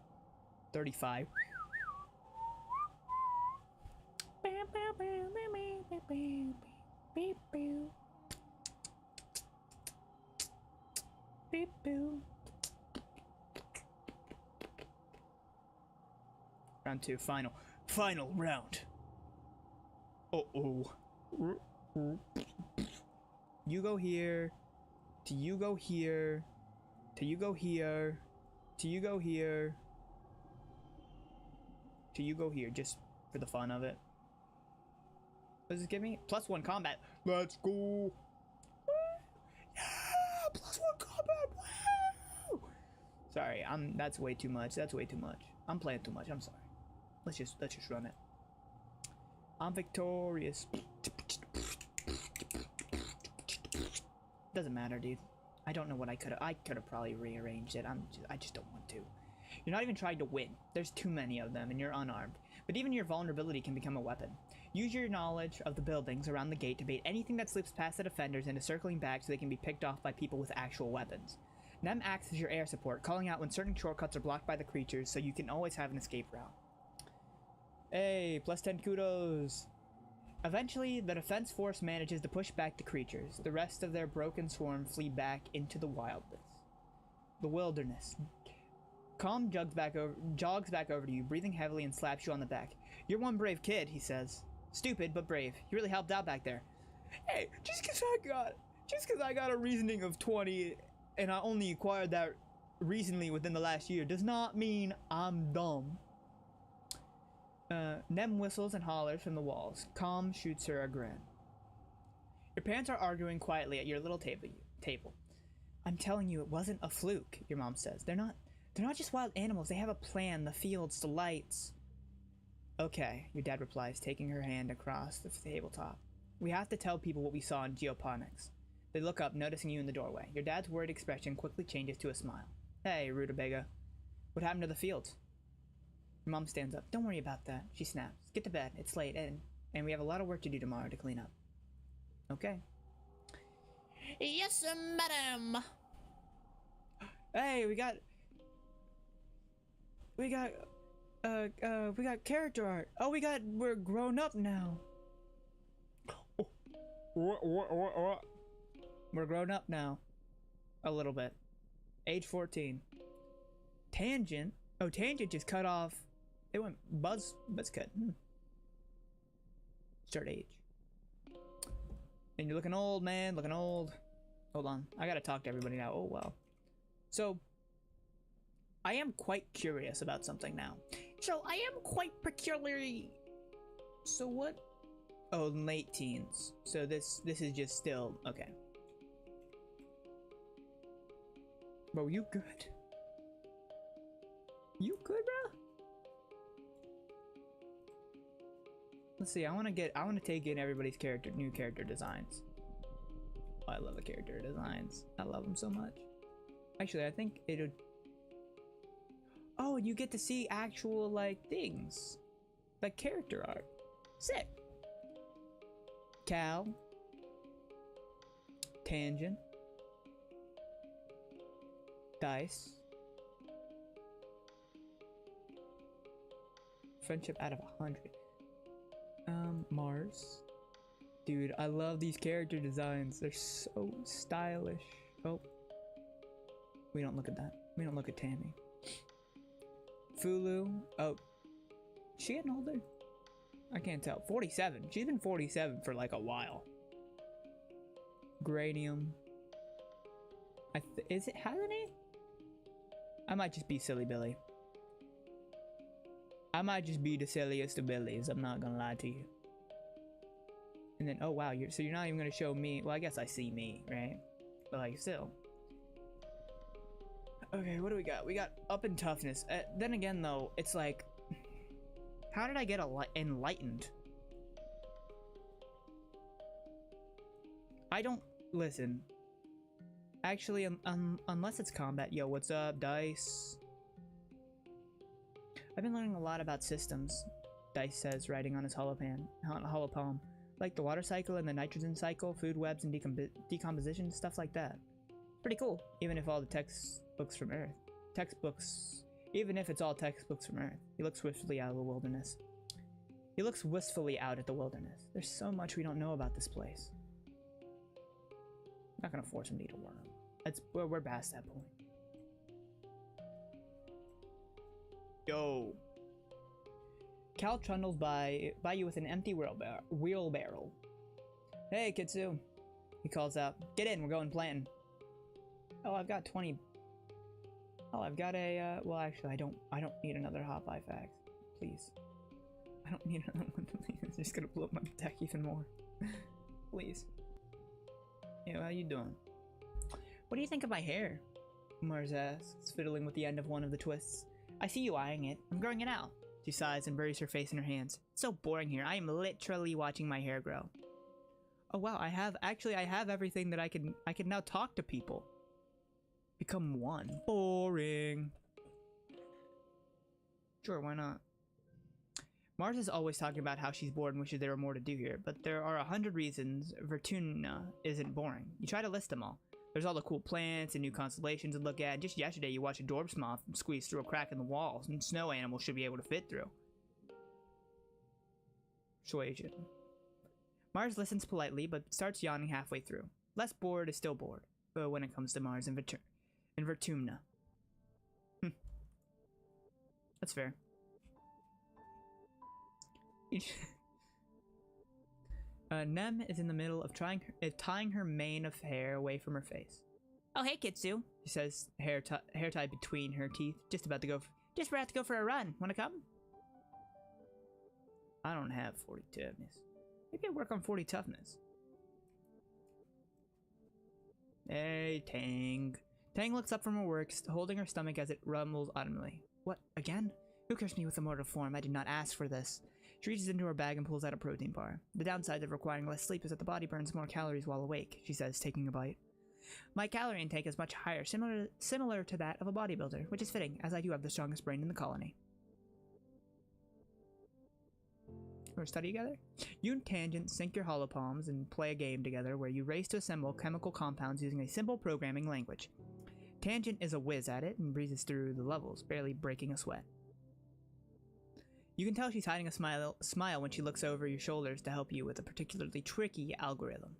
35. Round 2, final round. Uh-oh. You go here, to you go here, to you go here, to you go here, to you go here, just for the fun of it. What does this give me? +1 combat. Let's go. Yeah, +1 combat. Woo! Sorry, that's way too much. I'm playing too much. I'm sorry. Let's just run it. I'm victorious. Doesn't matter, dude. I don't know what I could have probably rearranged it. I just don't want to. You're not even trying to win. There's too many of them and you're unarmed. But even your vulnerability can become a weapon. Use your knowledge of the buildings around the gate to bait anything that slips past the defenders into circling back so they can be picked off by people with actual weapons. Nem acts as your air support, calling out when certain shortcuts are blocked by the creatures so you can always have an escape route. Hey, +10 kudos! Eventually, the defense force manages to push back the creatures. The rest of their broken swarm flee back into the wilderness. Calm jogs back over to you, breathing heavily, and slaps you on the back. You're one brave kid, he says. Stupid, but brave. You really helped out back there. Hey, just cause I got a reasoning of 20, and I only acquired that recently within the last year, does not mean I'm dumb. Nem whistles and hollers from the walls. Calm shoots her a grin. Your parents are arguing quietly at your little table. I'm telling you, it wasn't a fluke, your mom says. They're not just wild animals. They have a plan, the fields, the lights. Okay, your dad replies, taking her hand across the tabletop. We have to tell people what we saw in geoponics. They look up, noticing you in the doorway. Your dad's worried expression quickly changes to a smile. Hey, rutabaga. What happened to the fields? Your mom stands up. Don't worry about that, she snaps. Get to bed. It's late, and we have a lot of work to do tomorrow to clean up. Okay. Yes, madam. Hey, we got character art. Oh, we're grown up now. What? We're grown up now. A little bit. Age 14. Tangent. Oh, Tangent just cut off. It went buzz cut. Start age. And you're looking old, man. Looking old. Hold on. I gotta talk to everybody now. Oh, wow. So, I am quite curious about something now. So I am quite peculiarly. So what? Oh, late teens. So this is just still okay. Bro, you good? You good, bro? Let's see. I want to take in everybody's new character designs. Oh, I love the character designs. I love them so much. Actually, I think it would. Oh, and you get to see actual like things, like character art. Sick. Cal. Tangent. Dice. Friendship out of 100. Mars. Dude, I love these character designs. They're so stylish. Oh. We don't look at that. We don't look at Tammy. Fulu. Oh. Is she getting older? I can't tell. 47. She's been 47 for like a while. Gradium. Is it, hasn't he? I might just be Silly Billy. I might just be the silliest of Billies. I'm not gonna lie to you. And then, oh wow, so you're not even gonna show me. Well, I guess I see me, right? But like, still. Okay, what do we got? We got up in toughness. Then again, though, it's like, how did I get enlightened? I don't listen. Actually, unless it's combat. Yo, what's up, Dice? I've been learning a lot about systems, Dice says, writing on his holopalm. Like the water cycle and the nitrogen cycle, food webs and decomposition, stuff like that. Pretty cool, even if all the textbooks from Earth. Even if it's all textbooks from Earth. He looks wistfully out of the wilderness. He looks wistfully out at the wilderness. There's so much we don't know about this place. I'm not gonna force him to eat a worm. We're past that point. Yo. Cal trundles by you with an empty wheelbarrow. Hey, Kitsu. He calls out. Get in, we're going planting. Oh, I've got 20. Oh, I've got a, well, actually, I don't need another hot buy fax. Please. I don't need another one, please. It's just gonna blow up my deck even more. Please. Yo, how you doing? What do you think of my hair? Mars asks, fiddling with the end of one of the twists. I see you eyeing it. I'm growing it out. She sighs and buries her face in her hands. It's so boring here. I am literally watching my hair grow. Oh wow, I have everything that I can now talk to people. Become one. Boring. Sure, why not? Mars is always talking about how she's bored and wishes there were more to do here, but there are 100 reasons Vertuna isn't boring. You try to list them all. There's all the cool plants and new constellations to look at. Just yesterday, you watched a Dorbs moth squeeze through a crack in the walls, and snow animals should be able to fit through. Persuasion. Mars listens politely, but starts yawning halfway through. Less bored is still bored, but when it comes to Mars and Vertumna. That's fair. Nem is in the middle of tying her mane of hair away from her face. Oh, hey, Kitsu, she says, hair tied between her teeth, just about to go for a run. Wanna come? I don't have 40 toughness. Maybe I work on 40 toughness. Hey, Tang. Tang looks up from her work, holding her stomach as it rumbles audibly. What, again? Who cursed me with a mortal form? I did not ask for this. She reaches into her bag and pulls out a protein bar. The downside of requiring less sleep is that the body burns more calories while awake, she says, taking a bite. My calorie intake is much higher, similar to that of a bodybuilder, which is fitting, as I do have the strongest brain in the colony. Wanna study together? You and Tangent sync your holopalms and play a game together where you race to assemble chemical compounds using a simple programming language. Tangent is a whiz at it and breezes through the levels, barely breaking a sweat. You can tell she's hiding a smile when she looks over your shoulders to help you with a particularly tricky algorithm.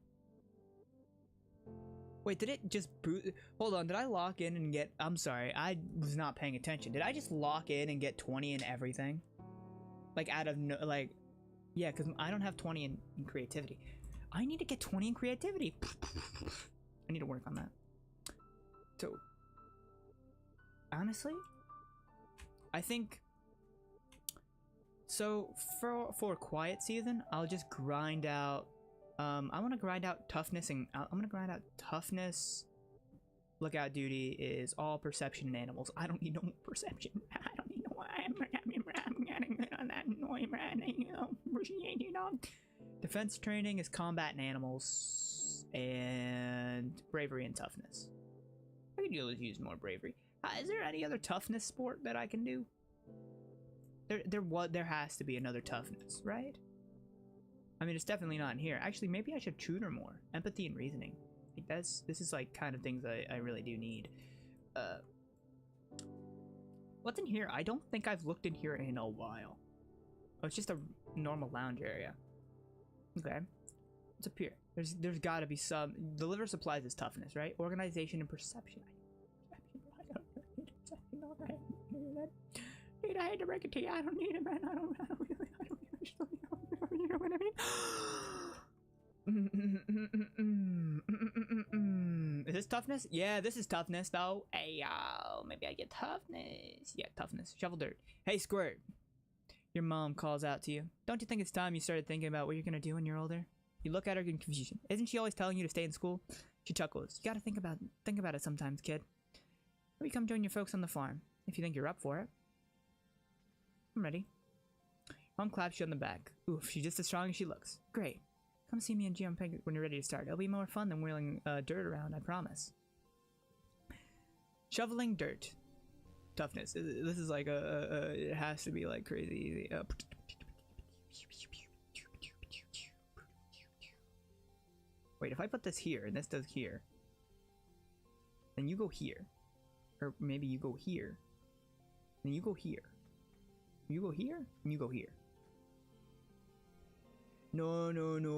Wait, did it just boot? Hold on, did I lock in and get... I'm sorry, I was not paying attention. Did I just lock in and get 20 in everything? Like, out of no... Like, yeah, because I don't have 20 in creativity. I need to get 20 in creativity. I need to work on that. So, honestly, I think. So for quiet season, I'll just grind out. I want to grind out toughness, and I'm gonna grind out toughness. Lookout duty is all perception and animals. I don't need no perception. I don't need no. Defense training is combat and animals, and bravery and toughness. I could use more bravery. Is there any other toughness sport that I can do? There has to be another toughness, right? I mean, it's definitely not in here. Actually, maybe I should tutor more. Empathy and reasoning. Like this is like kind of things I really do need. What's in here? I don't think I've looked in here in a while. Oh, it's just a normal lounge area. Okay. What's up here? There's gotta be some. The liver supplies is toughness, right? Organization and perception. Dude, I hate to break it to you. I don't need it, man. I don't really, you know what I mean? Is this toughness? Yeah, this is toughness, though. Hey, maybe I get toughness. Yeah, toughness. Shovel dirt. Hey, Squirt. Your mom calls out to you. Don't you think it's time you started thinking about what you're gonna do when you're older? You look at her in confusion. Isn't she always telling you to stay in school? She chuckles. You gotta think about it sometimes, kid. Maybe come join your folks on the farm, if you think you're up for it. I'm ready. Mom claps you on the back. Oof, she's just as strong as she looks. Great. Come see me and Peg when you're ready to start. It'll be more fun than wheeling dirt around, I promise. Shoveling dirt. Toughness. This is like it has to be like crazy easy. Wait, if I put this here and this does here, then you go here. Or maybe you go here. Then you go here. You go here, and you go here. No,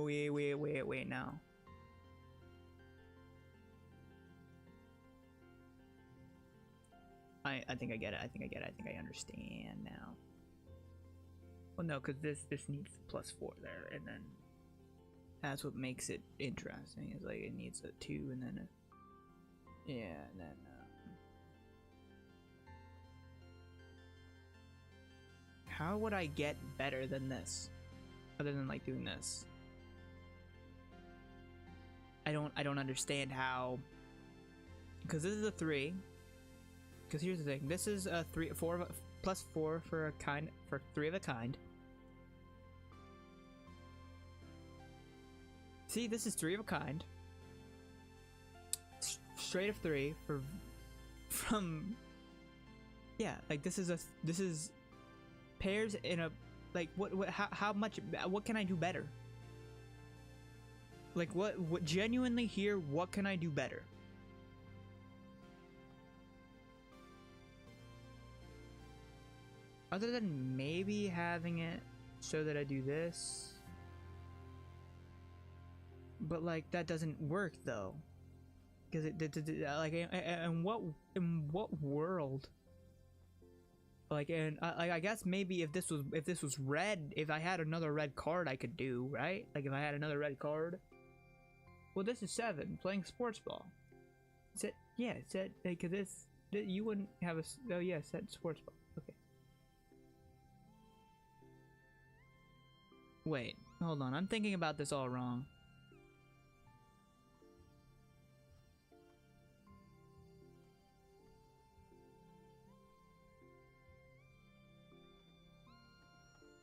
wait now. I think I get it. I think I understand now. Well, no, because this needs +4 there, and then that's what makes it interesting. Is like it needs a 2, and then a, yeah, and then. How would I get better than this? Other than like doing this. I don't understand how, because this is a 3. Because here's the thing. This is a 4 +4 for a kind, for 3 of a kind. See, this is 3 of a kind. Straight of 3 from yeah, like this is pairs in a, like how much, what can I do better? Like what genuinely here, what can I do better? Other than maybe having it so that I do this. But like that doesn't work though. Because like in what world? Like, and I guess maybe if this was red, if I had another red card, I could do, right? Like if I had another red card. Well, this is 7, playing sports ball. Set, yeah, set, because this you wouldn't have a, oh yeah, set sports ball. Okay. Wait, hold on, I'm thinking about this all wrong.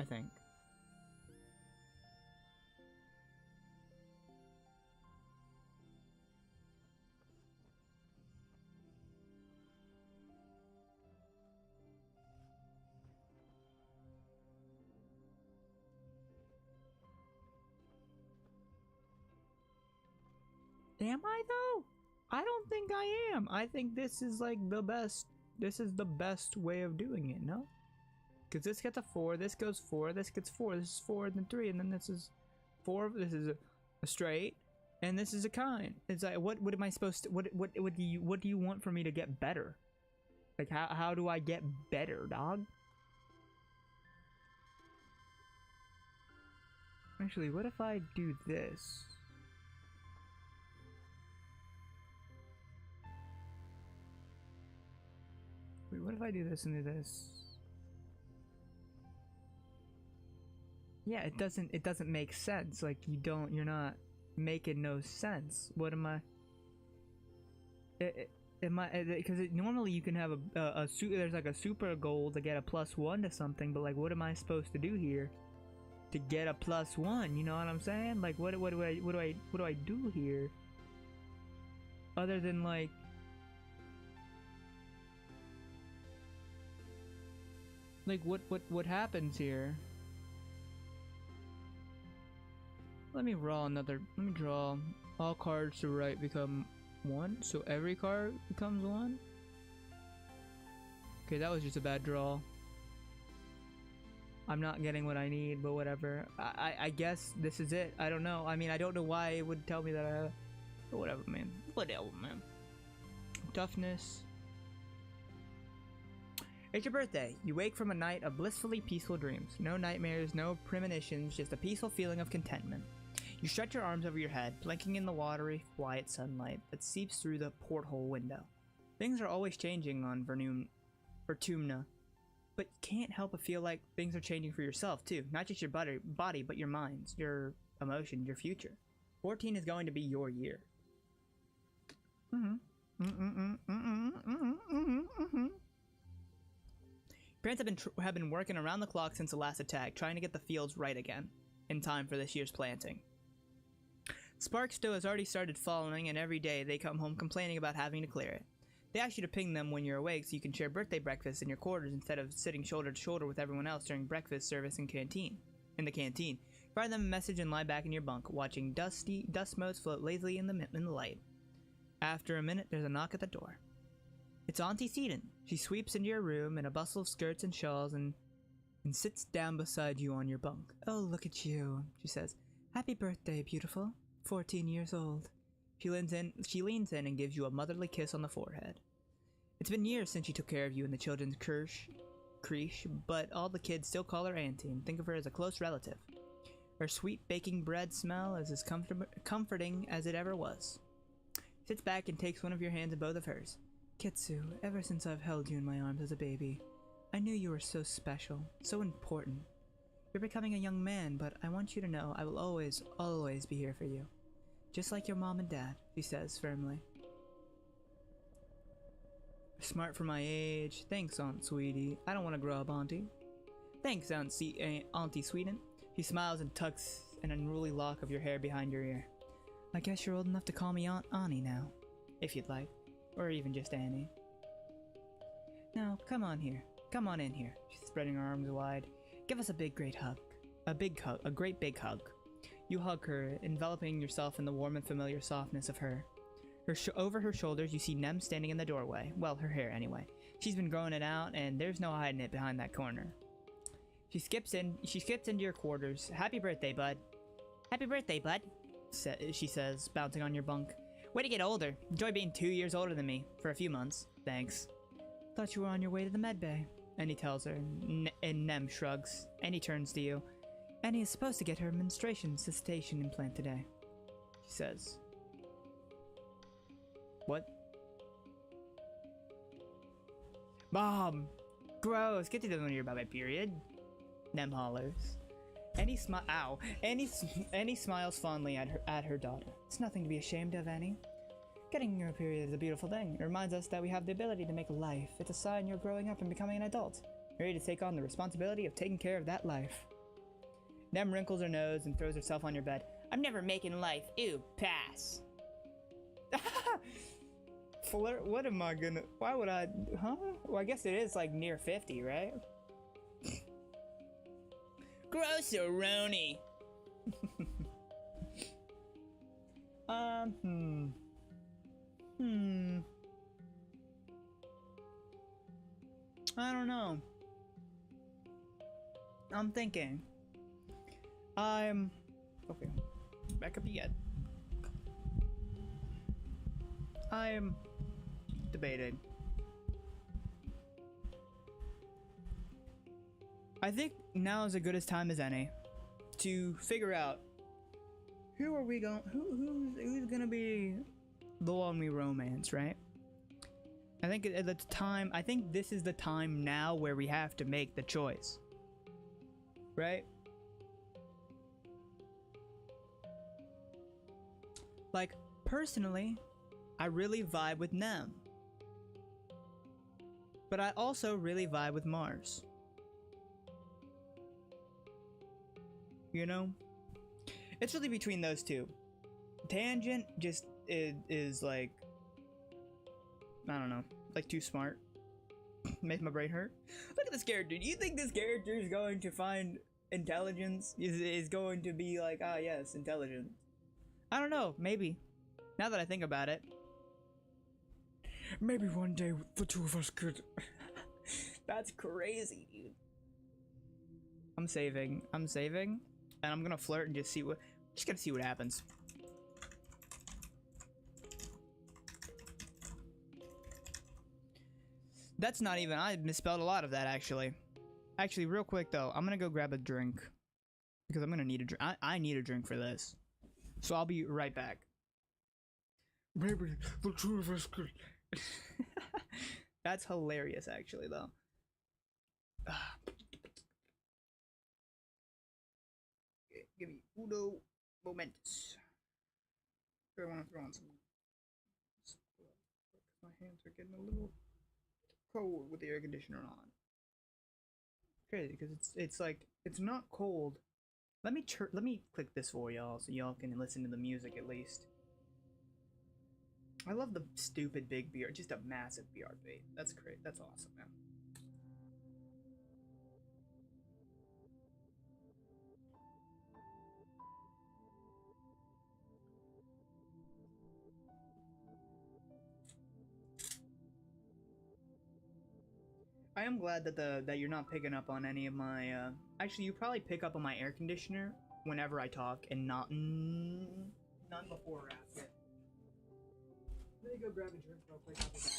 I think. Am I though? I don't think I am. I think this is like the best. This is the best way of doing it, no? Because this gets a 4, this goes 4, this gets 4, this is 4, and then 3, and then this is 4, this is a straight, and this is a kind. It's like, what am I supposed to, what do you want for me to get better? Like, how do I get better, dog? Actually, what if I do this? Wait, what if I do this and do this? Yeah, it doesn't make sense. Like, you're not making no sense. What am I? Am I? Because normally you can have there's like a super goal to get a +1 to something, but like, what am I supposed to do here to get a +1? You know what I'm saying? Like, what do I do here? Other than like, what happens here? Let me draw all cards to right become 1, so every card becomes 1. Okay, that was just a bad draw. I'm not getting what I need, but whatever. I guess this is it. I don't know. I mean, I don't know why it would tell me that but whatever, man. Whatever, man. Toughness. It's your birthday. You wake from a night of blissfully peaceful dreams. No nightmares, no premonitions, just a peaceful feeling of contentment. You stretch your arms over your head, blinking in the watery, quiet sunlight that seeps through the porthole window. Things are always changing on Vertumna, but you can't help but feel like things are changing for yourself too. Not just your body, but your minds, your emotions, your future. 14 is going to be your year. Parents have been working around the clock since the last attack, trying to get the fields right again, in time for this year's planting. Sparks dough has already started falling, and every day they come home complaining about having to clear it. They ask you to ping them when you're awake so you can share birthday breakfast in your quarters instead of sitting shoulder to shoulder with everyone else during breakfast service in the canteen. Write them a message and lie back in your bunk, watching dust motes float lazily in the light. After a minute, there's a knock at the door. It's Auntie Seaton. She sweeps into your room in a bustle of skirts and shawls and sits down beside you on your bunk. Oh, look at you, she says. Happy birthday, beautiful. 14 years old. She leans in and gives you a motherly kiss on the forehead. It's been years since she took care of you in the children's creche, but all the kids still call her Auntie and think of her as a close relative. Her sweet baking bread smell is as comforting as it ever was. Sits back and takes one of your hands in both of hers. Kitsu, ever since I've held you in my arms as a baby, I knew you were so special, so important. You're becoming a young man, but I want you to know I will always, always be here for you. Just like your mom and dad, she says firmly. Smart for my age. Thanks, Aunt Sweetie. I don't want to grow up, Auntie. Thanks, Auntie Sweeten. She smiles and tucks an unruly lock of your hair behind your ear. I guess you're old enough to call me Aunt Annie now, if you'd like. Or even just Annie. Now, come on here. Come on in here. She's spreading her arms wide. Give us a big, great hug. A great big hug. You hug her, enveloping yourself in the warm and familiar softness of her. Over her shoulders, you see Nem standing in the doorway. Well, her hair, anyway. She's been growing it out, and there's no hiding it behind that corner. She skips into your quarters. Happy birthday, bud. Happy birthday, bud, she says, bouncing on your bunk. Way to get older. Enjoy being 2 years older than me. For a few months. Thanks. Thought you were on your way to the med bay. Annie tells her, and Nem shrugs. Annie turns to you. Annie is supposed to get her menstruation cessation implant today, she says. What? Mom! Gross! Get to the one of your about my period. Nem hollers. Annie smiles fondly at her daughter. It's nothing to be ashamed of, Annie. Getting your period is a beautiful thing. It reminds us that we have the ability to make a life. It's a sign you're growing up and becoming an adult. You're ready to take on the responsibility of taking care of that life. Nem wrinkles her nose and throws herself on your bed. I'm never making life. Ew, pass. Flirt? What am I gonna... Why would I... Huh? Well, I guess it is like near 50, right? Gross-a-roni. I don't know. I'm thinking. Okay. Back up again. I'm debating. I think now is as good a time as any to figure out who's gonna be the one we romance, right? I think at the time, I think this is the time now where we have to make the choice, right? Like, personally, I really vibe with Nem. But I also really vibe with Mars. You know? It's really between those two. Tangent just is like, I don't know, like too smart. Makes my brain hurt. Look at this character. Do you think this character is going to find intelligence? Is going to be like, ah, yes, intelligent? I don't know. Maybe. Now that I think about it. Maybe one day the two of us could. That's crazy, dude. I'm saving. And I'm gonna flirt and just see what. Just gonna see what happens. That's not even. I misspelled a lot of that actually. Actually, real quick though, I'm gonna go grab a drink because I'm gonna need a drink. I need a drink for this, so I'll be right back. Maybe the two of us could. That's hilarious, actually, though. Give me uno momentus. I want to throw on some. My hands are getting a little cold with the air conditioner on. Crazy, because it's like it's not cold. Let me click this for y'all so y'all can listen to the music at least. I love the stupid big BR, just a massive BR bait. That's great. That's awesome, man. I am glad that that you're not picking up on any of my. Actually, you probably pick up on my air conditioner whenever I talk, and none before or after. Let me go grab a drink real quick. I'll be back.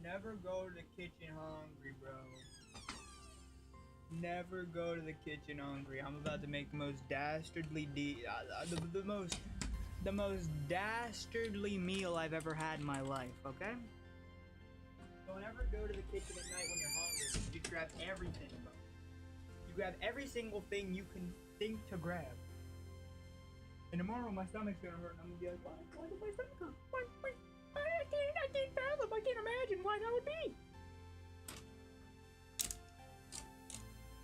never go to the kitchen hungry, bro. Never go to the kitchen hungry. I'm about to make the most dastardly the most dastardly meal I've ever had in my life, okay? Don't ever go to the kitchen at night when you're hungry. You grab everything, bro. You grab every single thing you can think to grab. And tomorrow my stomach's gonna hurt and I'm gonna be like, why did my stomach hurt? Why? I can't fathom, I can't imagine why that would be.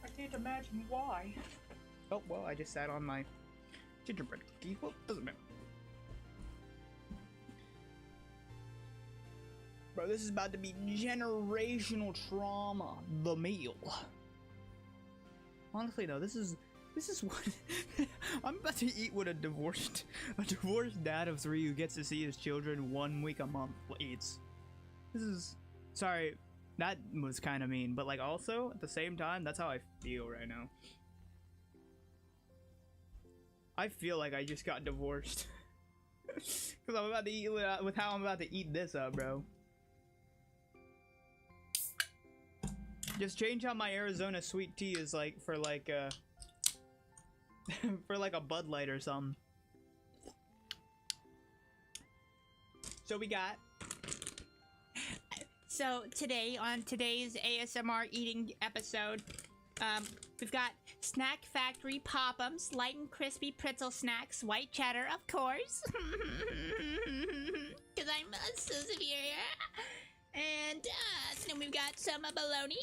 I can't imagine why. Oh, well, I just sat on my gingerbread cookie. Well, doesn't matter. Bro, this is about to be generational trauma. The meal. Honestly, though, this is what I'm about to eat. What a divorced dad of 3 who gets to see his children 1 week a month eats. This is, sorry, that was kind of mean, but like also at the same time, that's how I feel right now. I feel like I just got divorced because I'm about to eat with how I'm about to eat this up, bro. Just change how my Arizona sweet tea is like for like for like a Bud Light or something. So we got. So today, on today's ASMR eating episode, we've got Snack Factory Pop-Ums, light and crispy pretzel snacks, white cheddar, of course, because I'm so superior. And then we've got some bologna.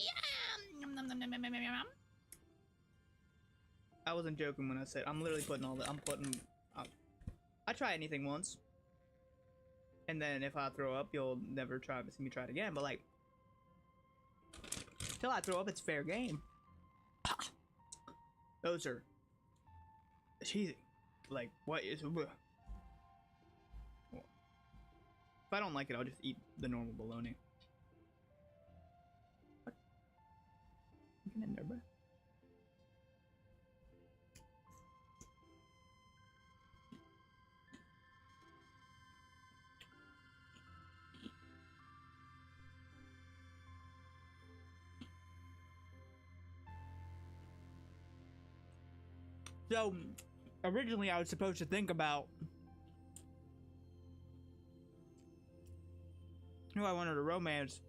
I wasn't joking when I said I'm literally putting all that. I'm putting. I try anything once, and then if I throw up, you'll never see me try it again. But like, till I throw up, it's fair game. Those are cheesy. Like, what is? If I don't like it, I'll just eat the normal bologna. What? Get in there, bro. So, originally I was supposed to think about who I wanted to romance.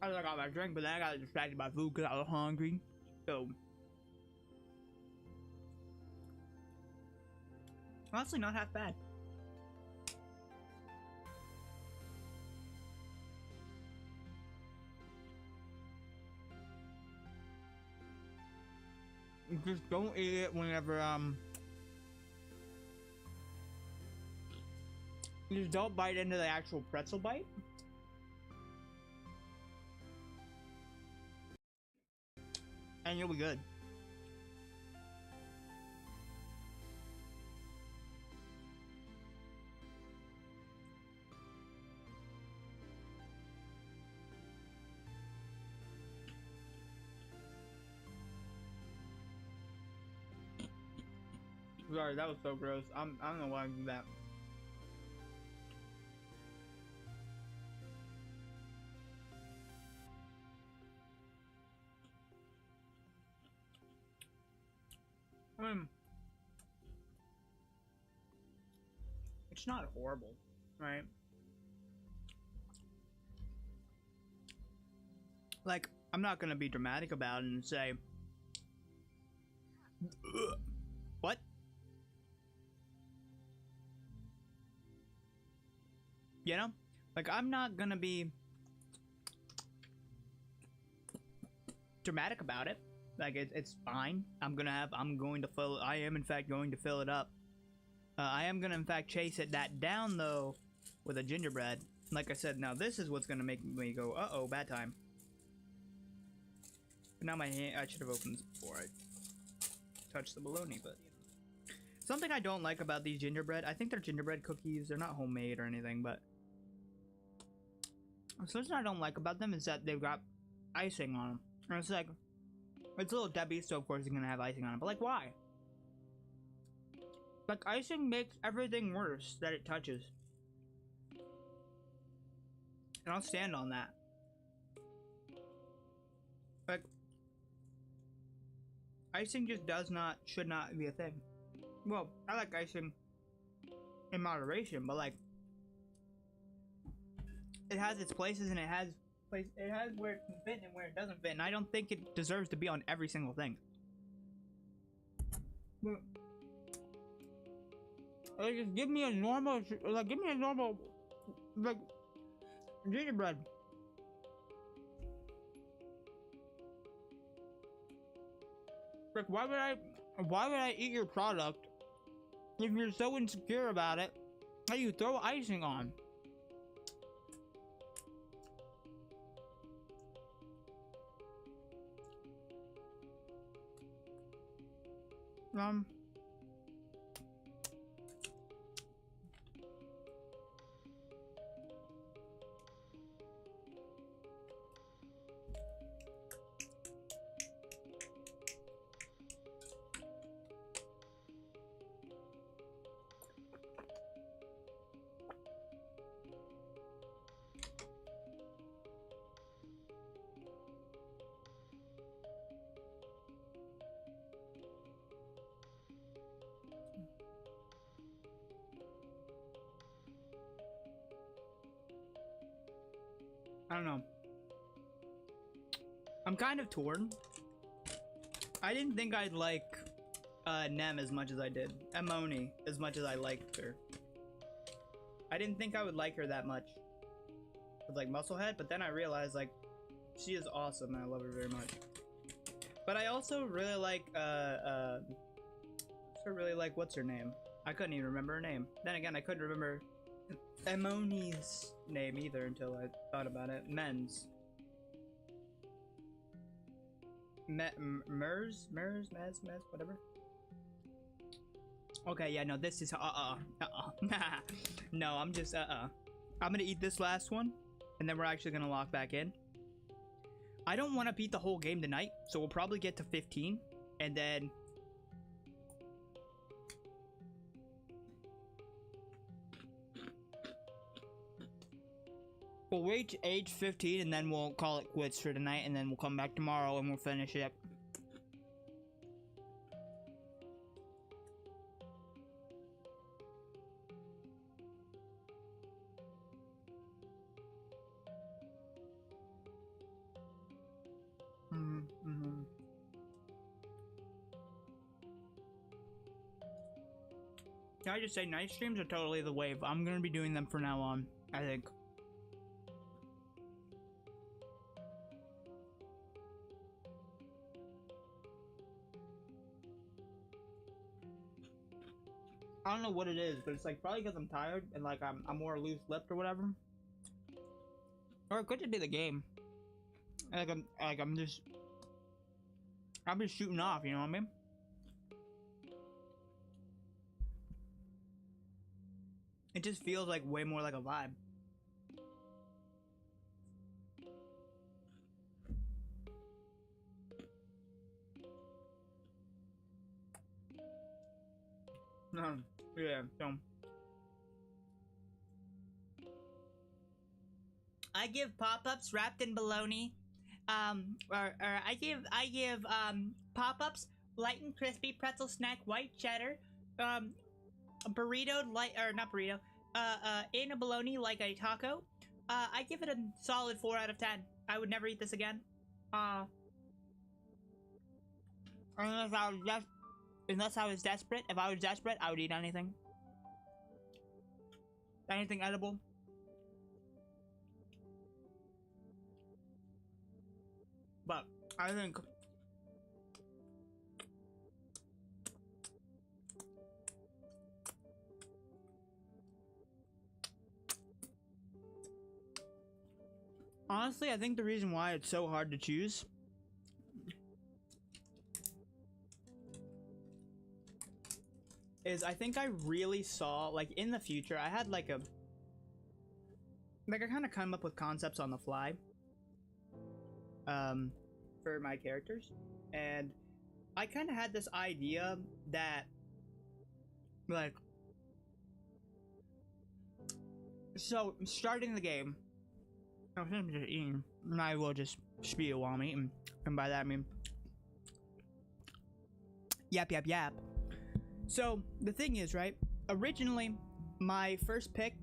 I was like, I got my drink, but then I got distracted by food because I was hungry. So, honestly, not half bad. Just don't eat it whenever, just don't bite into the actual pretzel bite. And you'll be good. Sorry, that was so gross. I don't know why I did that. It's not horrible, right? Like, I'm not gonna be dramatic about it and say, what? You know? Like, I'm not gonna be dramatic about it. Like, it's fine. I am in fact going to fill it up. I am gonna in fact chase that down though with a gingerbread. Like I said, now this is what's gonna make me go, uh-oh, bad time. But now my hand, I should have opened this before I touched the bologna, but something I don't like about these gingerbread, I think they're gingerbread cookies, they're not homemade or anything, but something I don't like about them is that they've got icing on them. And it's like, it's Little Debbie, so of course it's gonna have icing on it, but like, why? Like, icing makes everything worse that it touches. And I'll stand on that. Like, icing just should not be a thing. Well, I like icing in moderation, but like, it has its places and it has where it can fit and where it doesn't fit, and I don't think it deserves to be on every single thing. Like, just give me a normal, like, gingerbread. Like, why would I eat your product if you're so insecure about it that you throw icing on? I don't know. I'm kind of torn. I didn't think I'd like Nem as much as I did. Emoni as much as I liked her. I didn't think I would like her that much with like Musclehead, but then I realized like she is awesome and I love her very much. But I also really like what's her name? I couldn't even remember her name. Then again, I couldn't remember Emoni's name either until I thought about it. Mez, whatever. Okay, yeah, no, this is no, I'm just I'm gonna eat this last one, and then we're actually gonna lock back in. I don't want to beat the whole game tonight, so we'll probably get to 15, and then we'll reach age 15 and then we'll call it quits for tonight, and then we'll come back tomorrow and we'll finish it. Can I just say, night streams are totally the wave. I'm gonna be doing them from now on, I think. I don't know what it is, but it's like probably because I'm tired and like I'm more loose-lipped or whatever. Or it could just be the game. I'm just shooting off, you know what I mean? It just feels like way more like a vibe. Yeah, so I give pop-ups wrapped in bologna. I give pop-ups light and crispy pretzel snack white cheddar. Burrito light, or not burrito, in a bologna like a taco. I give it a solid 4 out of 10. I would never eat this again. Unless I was desperate. If I was desperate, I would eat anything. Anything edible. But I think honestly, I think the reason why it's so hard to choose is I think I really saw, like, in the future, I had like I kind of come up with concepts on the fly for my characters, and I kind of had this idea that, like, so starting the game, Oh, since I'm just eating, might as well just spew while I'm eating. And by that I mean yap yap yap. So the thing is, right? Originally, my first pick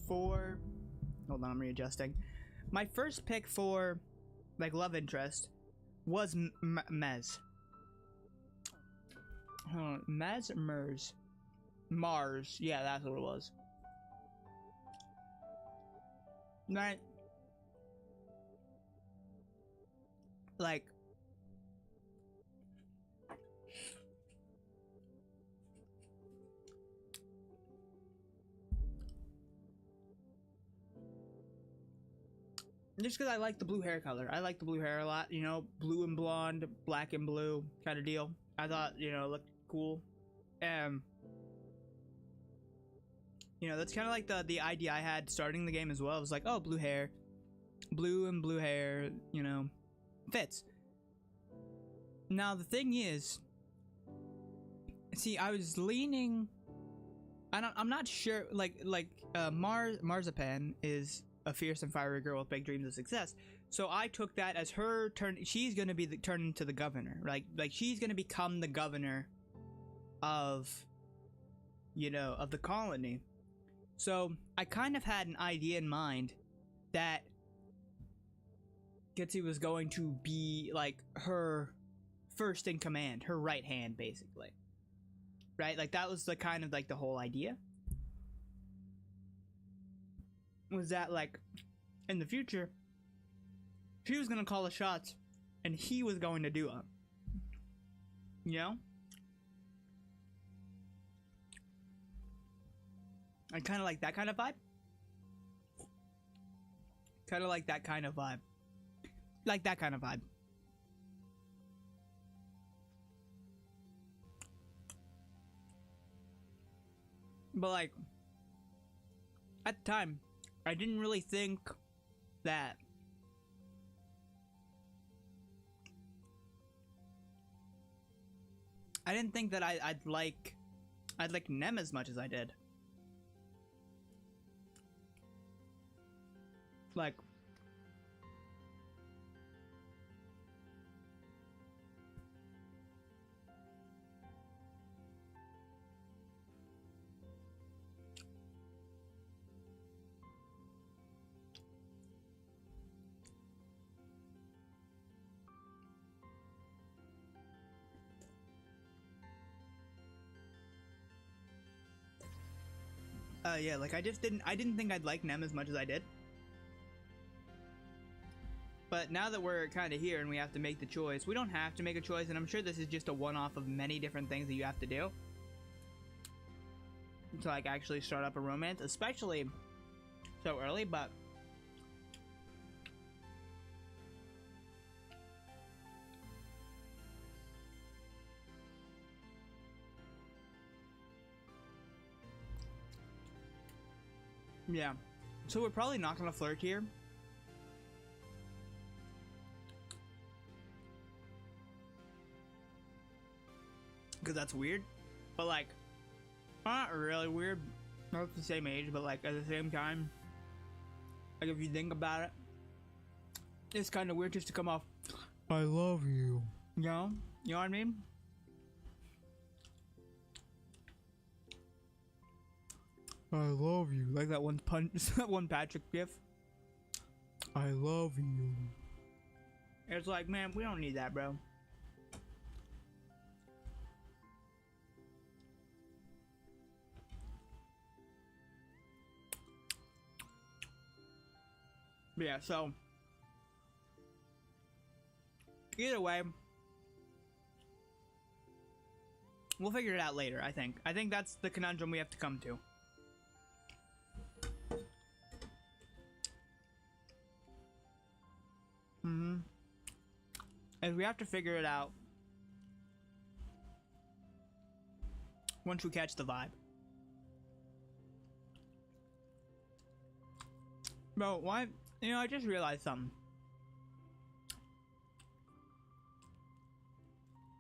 for hold on, I'm readjusting. My first pick for like love interest was Mez. Hold on, Mez, Mars. Yeah, that's what it was. Right. Like, just because I like the blue hair color. I like the blue hair a lot, you know, blue and blonde, black and blue kind of deal. I thought, you know, it looked cool. You know, that's kind of like the idea I had starting the game as well. It was like, oh, blue hair, you know, fits. Now the thing is, see, I was leaning. I'm not sure. Marzipan is a fierce and fiery girl with big dreams of success. So I took that as her turn. She's gonna be turned into the governor, like she's gonna become the governor of, you know, of the colony. So I kind of had an idea in mind that Kitsy was going to be like her first in command, her right hand, basically. Right? Like that was the kind of like the whole idea. Was that like in the future, she was gonna call the shots and he was going to do them. You know? I kind of like that kind of vibe. Kind of like that kind of vibe. Like that kind of vibe. But like, at the time, I didn't really think that I'd like Nem as much as I did. Like, yeah, like I didn't think I'd like Nem as much as I did. But now that we're kind of here and we have to make the choice, we don't have to make a choice, and I'm sure this is just a one-off of many different things that you have to do to like actually start up a romance, especially so early, but yeah. So we're probably not gonna flirt here. Because that's weird. But like, not really weird. Not the same age, but like at the same time, like if you think about it, it's kind of weird just to come off, I love you. You know what I mean? I love you. Like that one punch, that one Patrick gif. I love you. It's like, man, we don't need that, bro. Yeah, so either way, we'll figure it out later, I think. I think that's the conundrum we have to come to. And we have to figure it out once we catch the vibe. Bro, why? You know, I just realized something.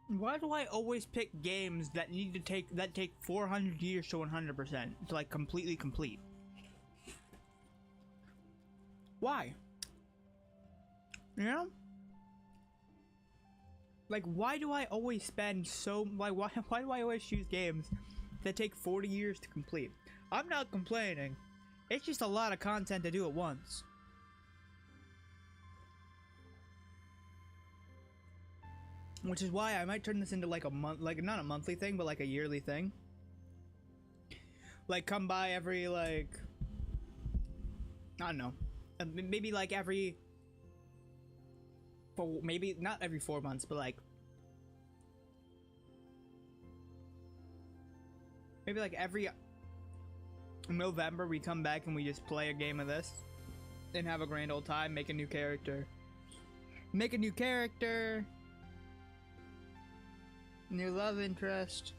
Why do I always pick games that need to take 400 years to 100% to like completely complete? Why? You know? Like, why do I always spend so... Like, why do I always choose games that take 40 years to complete? I'm not complaining. It's just a lot of content to do at once. Which is why I might turn this into like a month... Like, not a monthly thing, but like a yearly thing. Like, come by every, like... I don't know. Maybe like every... Maybe not every 4 months, but like maybe like every November we come back and we just play a game of this and have a grand old time. Make a new character, new love interest.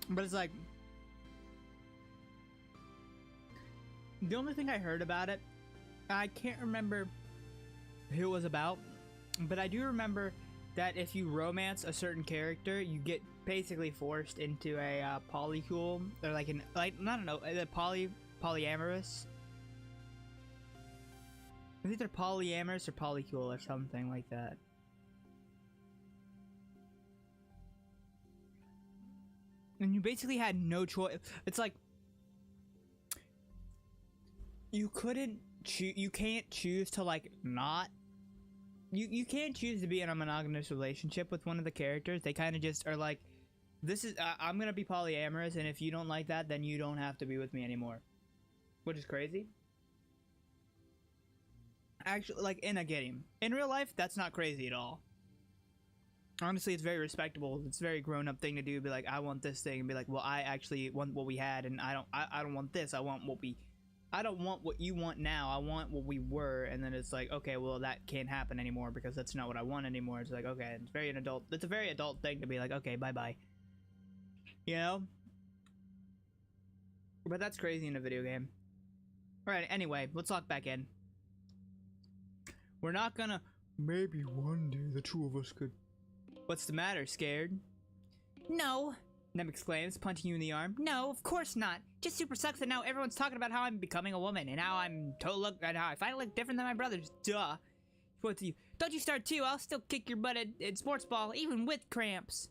But it's like, the only thing I heard about it, I can't remember who it was about, but I do remember that if you romance a certain character, you get basically forced into a polycule, or like an, like, I don't know, polyamorous. It's either polyamorous or polycule or something like that. And you basically had no choice. It's like you couldn't choose. You can't choose to like not. You can't choose to be in a monogamous relationship with one of the characters. They kind of just are like, this is I'm gonna be polyamorous, and if you don't like that, then you don't have to be with me anymore. Which is crazy. Actually, like in a game, in real life, that's not crazy at all. Honestly, it's very respectable. It's a very grown-up thing to do. Be like, I want this thing, and be like, well, I actually want what we had, and I don't want this. I want what we, I don't want what you want now. I want what we were. And then it's like, okay, well, that can't happen anymore because that's not what I want anymore. It's like, okay, it's very an adult. It's a very adult thing to be like, okay, bye bye. You know. But that's crazy in a video game. All right. Anyway, let's log back in. We're not gonna. Maybe one day the two of us could. What's the matter, scared? No. Nem exclaims, punching you in the arm. No, of course not. Just super sucks that now everyone's talking about how I'm becoming a woman and how I'm and how I finally look different than my brothers. Duh. What do you? Don't you start too? I'll still kick your butt at sports ball, even with cramps.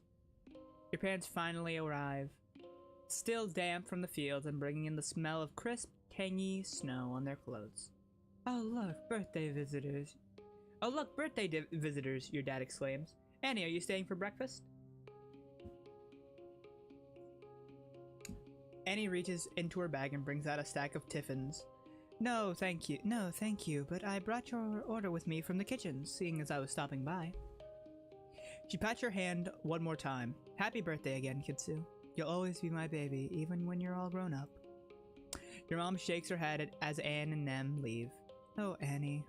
Your parents finally arrive, still damp from the fields and bringing in the smell of crisp, tangy snow on their clothes. Oh look, birthday visitors. Oh look, birthday visitors, your dad exclaims. Annie, are you staying for breakfast? Annie reaches into her bag and brings out a stack of tiffins. No, thank you. No, thank you, but I brought your order with me from the kitchen, seeing as I was stopping by. She pats your hand one more time. Happy birthday again, Kitsu. You'll always be my baby, even when you're all grown up. Your mom shakes her head as Anne and Nem leave. Oh, Annie.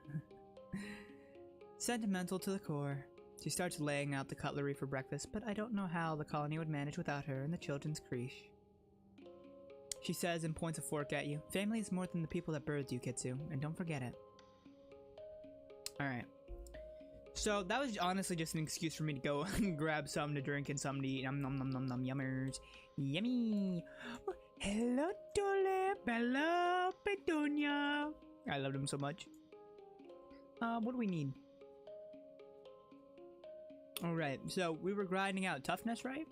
Sentimental to the core. She starts laying out the cutlery for breakfast, but I don't know how the colony would manage without her and the children's creche. She says and points a fork at you. Family is more than the people that birthed you, Kitsu, and don't forget it. Alright. So, that was honestly just an excuse for me to go and grab something to drink and something to eat. Nom nom nom nom nom yummers. Yummy! Hello, Dole, Bellow, Petunia. I love them so much. What do we need? Alright, so we were grinding out toughness, right?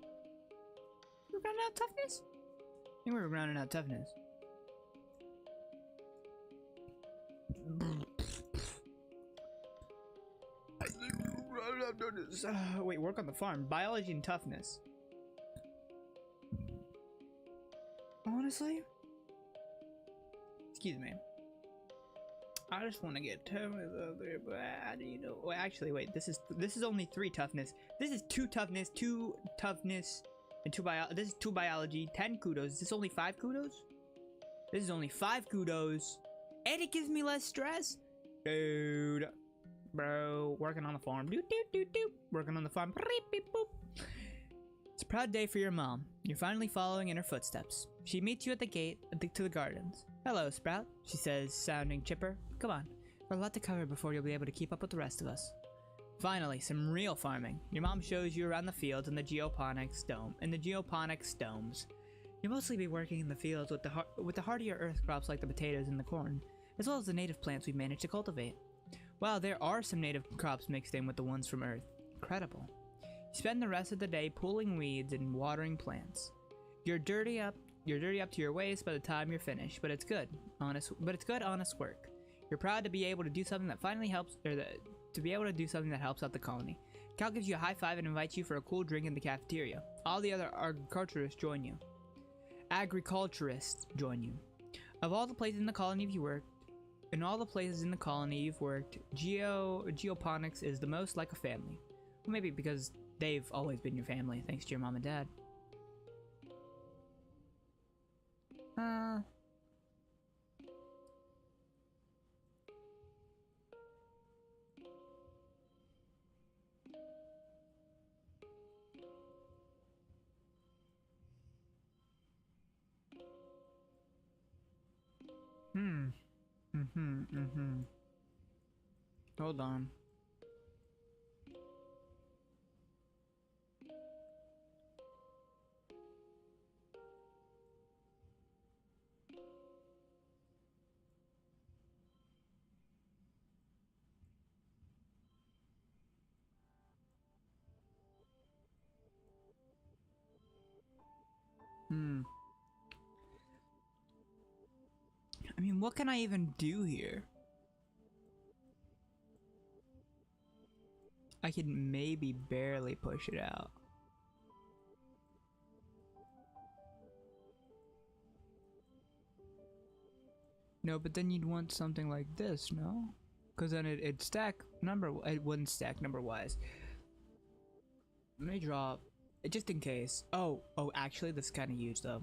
We were grinding out toughness? I think we were grinding out toughness. Wait, work on the farm. Biology and toughness. Honestly? Excuse me. I just want to get toughness up there, but you know. Well, actually, wait. This is only 3 toughness. This is 2 toughness, 2 toughness, and 2 bio. This is 2 biology, 10 kudos. Is this only 5 kudos? This is only 5 kudos, and it gives me less stress, dude. Bro, working on the farm. Doot doot doot doot. Working on the farm. Beep, beep, boop. It's a proud day for your mom. You're finally following in her footsteps. She meets you at the gate to the gardens. Hello, Sprout, she says, sounding chipper. Come on, a lot to cover before you'll be able to keep up with the rest of us. Finally, some real farming. Your mom shows you around the fields in the geoponics domes. You'll mostly be working in the fields with the hardier earth crops like the potatoes and the corn, as well as the native plants we've managed to cultivate. Wow, there are some native crops mixed in with the ones from Earth. Incredible. You spend the rest of the day pulling weeds and watering plants. You're dirty up to your waist by the time you're finished, but it's good, honest work. You're proud to be able to do something that helps out the colony. Cal gives you a high five and invites you for a cool drink in the cafeteria. All the other agriculturists join you. Of all the places in the colony you've worked, geoponics is the most like a family. Well, maybe because they've always been your family, thanks to your mom and dad. Hold on. I mean, what can I even do here? I can maybe barely push it out. No, but then you'd want something like this, no? Because then it wouldn't stack number wise. Let me drop just in case. Oh, actually, this is kind of huge though.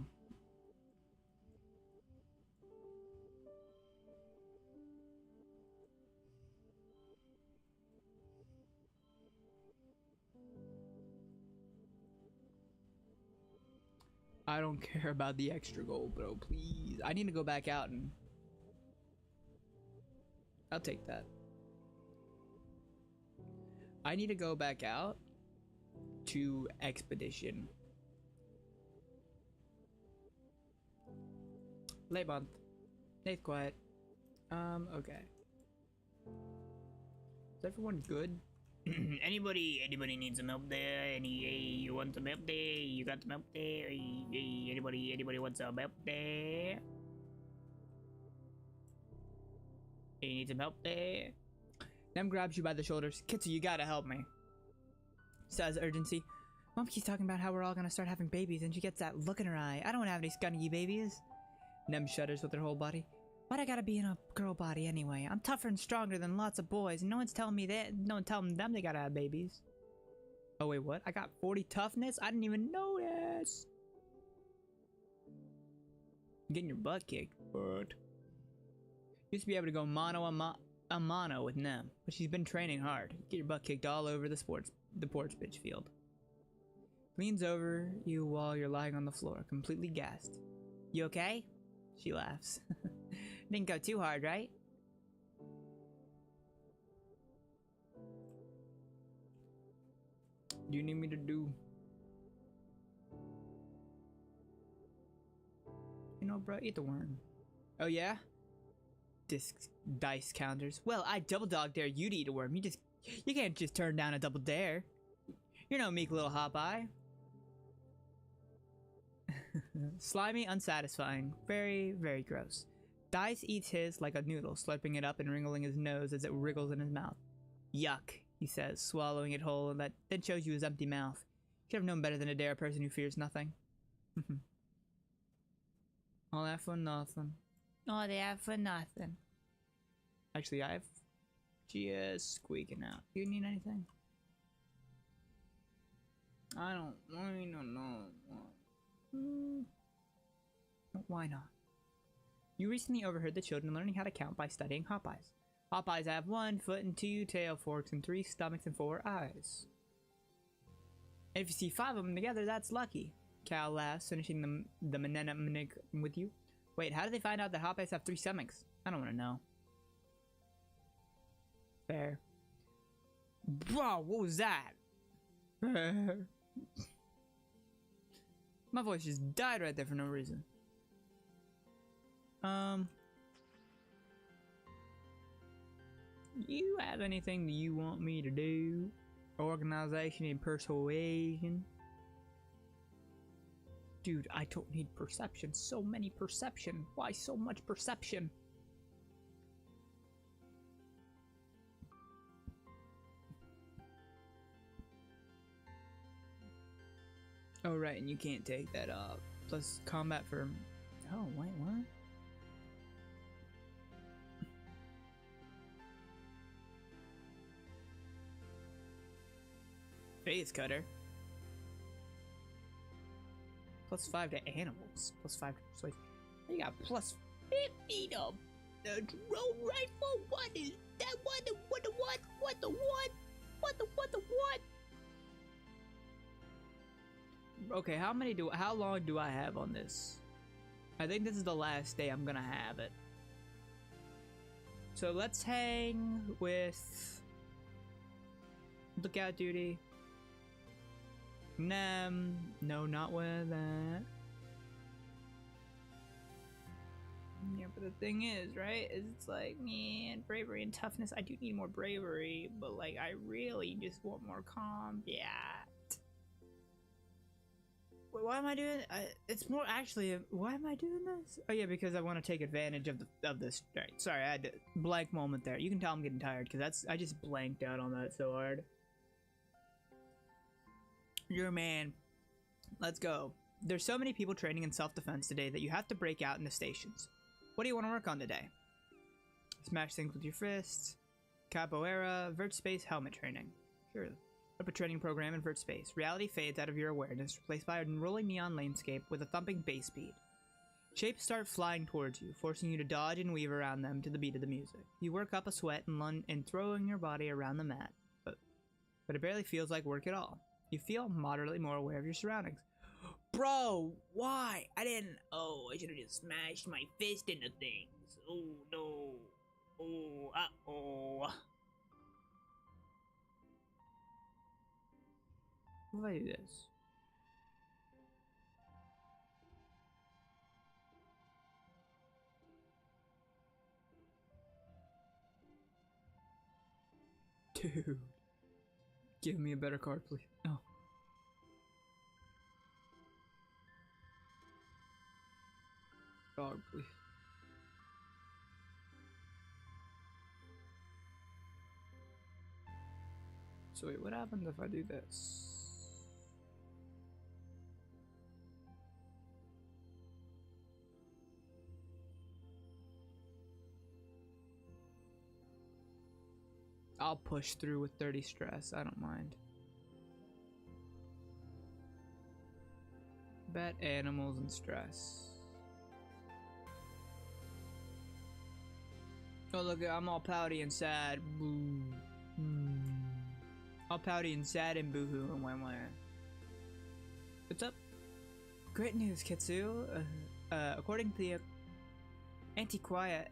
I don't care about the extra gold, bro. Please. I need to go back out and... I'll take that. I need to go back out to Expedition. Late month. Nate's quiet. Okay. Is everyone good? Anybody needs some help there? You want some help there? You got some help there? Anybody wants some help there? You need some help there? Nem grabs you by the shoulders. Kitsu, you gotta help me. Says urgency. Mom keeps talking about how we're all gonna start having babies and she gets that look in her eye. I don't have any scungy babies. Nem shudders with her whole body. Why'd I gotta be in a girl body anyway? I'm tougher and stronger than lots of boys, and no one's telling me that. No one telling them they gotta have babies. Oh wait, what? I got 40 toughness? I didn't even notice. You're getting your butt kicked, but used to be able to go mano a mano with Nem, but she's been training hard. Get your butt kicked all over the porch pitch field. Leans over you while you're lying on the floor, completely gassed. You okay? She laughs. Didn't go too hard, right? Do you need me to do? You know, bro, eat the worm. Oh yeah? Dice counters. Well, I double dog dare you to eat a worm. You can't just turn down a double dare. You're no meek little hop eye. Slimy, unsatisfying. Very, very gross. Dice eats his like a noodle, slurping it up and wriggling his nose as it wriggles in his mouth. Yuck, he says, swallowing it whole, and that then shows you his empty mouth. Should have known better than to dare a person who fears nothing. All that for nothing. All that for nothing. Actually, I've just squeaking out. Do you need anything? I don't know. Why not? You recently overheard the children learning how to count by studying hop eyes. Hop eyes have 1 foot and 2 tail forks and 3 stomachs and 4 eyes. And if you see 5 of them together, that's lucky. Cal laughs, finishing the mnemonic with you. Wait, how did they find out that hop eyes have 3 stomachs? I don't want to know. Fair. Bro, what was that? My voice just died right there for no reason. You have anything that you want me to do? Organization and persuasion. Dude, I don't need perception. So many perception. Why so much perception? Oh, right, and you can't take that up. Plus combat for... Oh, wait, what? Face cutter. Plus 5 to animals. Plus 5 to persuasion. You got plus 50 to the drone rifle. What is that? What the what? Okay, how long do I have on this? I think this is the last day I'm gonna have it. So let's hang with lookout duty. No, not with that. Yeah, but the thing is, right, is it's like, man, bravery and toughness. I do need more bravery, but like, I really just want more combat. Wait, why am I doing? It's more actually. Why am I doing this? Oh yeah, because I want to take advantage of this. Right, sorry, I had a blank moment there. You can tell I'm getting tired because I just blanked out on that so hard. You're a man. Let's go. There's so many people training in self-defense today that you have to break out into stations. What do you want to work on today? Smash things with your fists. Capoeira, vert space, helmet training. Sure. Up a training program in vert space. Reality fades out of your awareness, replaced by a rolling neon landscape with a thumping bass beat. Shapes start flying towards you, forcing you to dodge and weave around them to the beat of the music. You work up a sweat and throwing your body around the mat, but it barely feels like work at all. You feel moderately more aware of your surroundings. Bro, why? Oh, I should have just smashed my fist into things. Oh, no. Oh, uh-oh. What if I do this? Dude. Give me a better card, please. No. Dog, please. So wait, what happens if I do this? I'll push through with 30 stress, I don't mind. Bet animals and stress. Oh look, I'm all pouty and sad. Boo. All pouty and sad and boohoo and wah. What's up? Great news, Kitsu. According to the antiquiet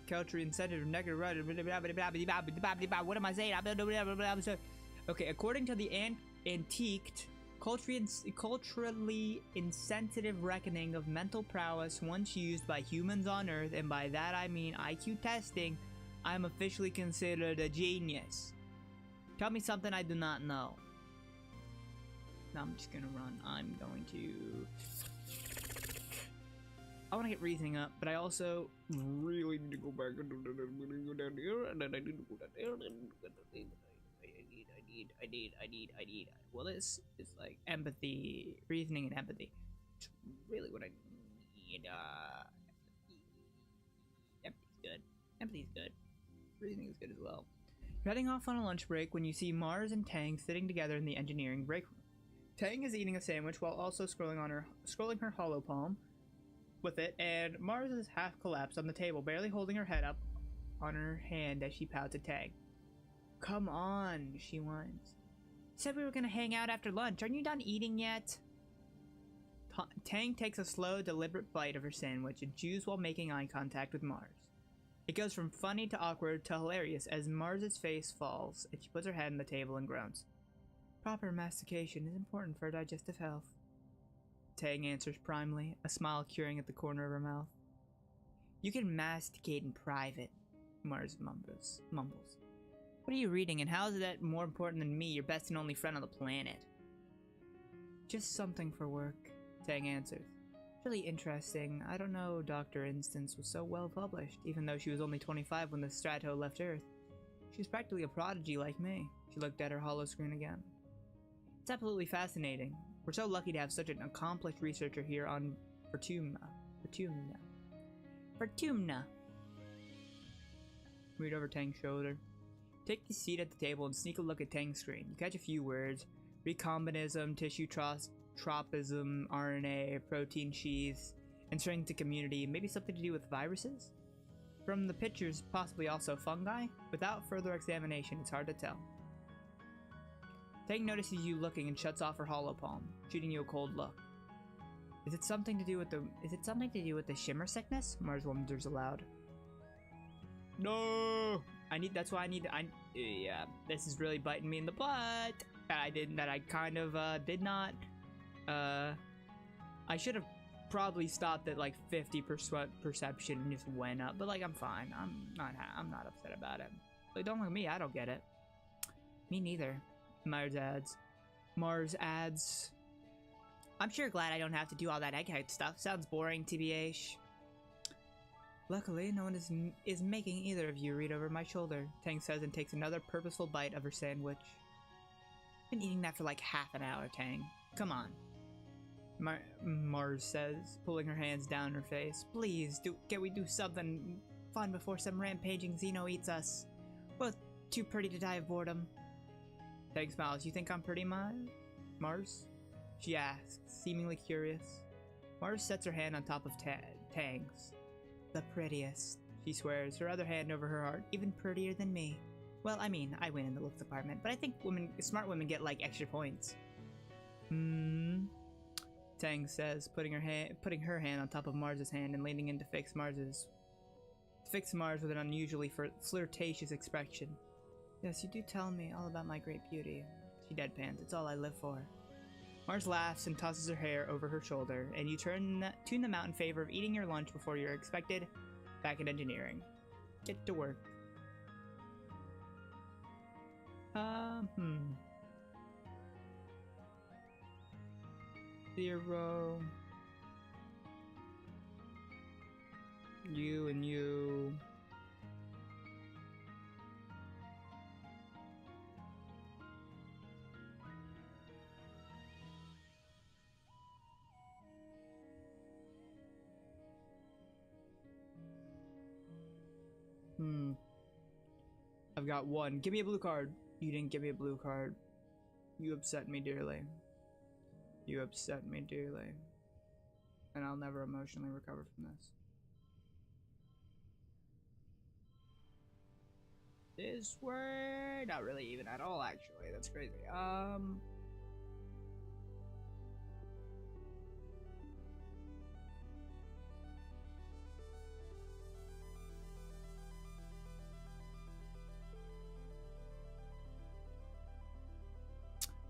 culture incentive negative. What am I saying? Okay, according to the antiqued culturally insensitive reckoning of mental prowess once used by humans on Earth, and by that I mean IQ testing, I'm officially considered a genius. Tell me something I do not know. No, I'm just gonna run. I'm going to... I want to get reasoning up, but I also really need to go back and go down here, and then I need to go down there, and then I need. Well, this is like empathy, reasoning, and empathy. It's really what I need. Empathy's good. Empathy's good. Reasoning is good as well. You're heading off on a lunch break when you see Mars and Tang sitting together in the engineering break room. Tang is eating a sandwich while also scrolling her hollow palm with it, and Mars is half collapsed on the table, barely holding her head up on her hand as she pouts at Tang. Come on, she whines. Said we were gonna hang out after lunch. Aren't you done eating yet? Tang takes a slow, deliberate bite of her sandwich and chews while making eye contact with Mars. It goes from funny to awkward to hilarious as Mars's face falls and she puts her head on the table and groans. Proper mastication is important for digestive health. Tang answers primly, a smile curing at the corner of her mouth. You can masticate in private, Mars mumbles. What are you reading and how is that more important than me, your best and only friend on the planet? Just something for work, Tang answers. Really interesting. I don't know Dr. Instance was so well published, even though she was only 25 when the Strato left Earth. She was practically a prodigy like me. She looked at her hollow screen again. It's absolutely fascinating. We're so lucky to have such an accomplished researcher here on Fortuna. Read over Tang's shoulder. Take a seat at the table and sneak a look at Tang's screen. You catch a few words. Recombinism, tissue tropism, RNA, protein sheaths, entering the community, maybe something to do with viruses? From the pictures, possibly also fungi? Without further examination, it's hard to tell. Tang notices you looking and shuts off her hollow palm, shooting you a cold look. Is it something to do with the shimmer sickness? Mars wonders aloud. No! Yeah, this is really biting me in the butt. I should have probably stopped at like 50% perception and just went up, but like I'm fine. I'm not upset about it. Like, don't look at me, I don't get it. Me neither. Mars adds. I'm sure glad I don't have to do all that egghead stuff. Sounds boring, TBH. Luckily, no one is making either of you read over my shoulder, Tang says and takes another purposeful bite of her sandwich. Been eating that for like half an hour, Tang. Come on. Mars says, pulling her hands down her face. Please, can we do something fun before some rampaging Xeno eats us? Both too pretty to die of boredom. Tang smiles. You think I'm pretty, Mars? She asks, seemingly curious. Mars sets her hand on top of Tang's. The prettiest, she swears, her other hand over her heart. Even prettier than me. Well, I mean, I win in the looks department, but I think smart women get like extra points. Tang says, putting her hand on top of Mars's hand and leaning in to fix Mars with an unusually flirtatious expression. Yes, you do tell me all about my great beauty. She deadpans. It's all I live for. Mars laughs and tosses her hair over her shoulder, and you tune them out in favor of eating your lunch before you're expected back at engineering. Get to work. Zero. You and you. I've got one. Give me a blue card. You didn't give me a blue card. You upset me dearly. You upset me dearly. And I'll never emotionally recover from this. This word? Not really even at all, actually. That's crazy.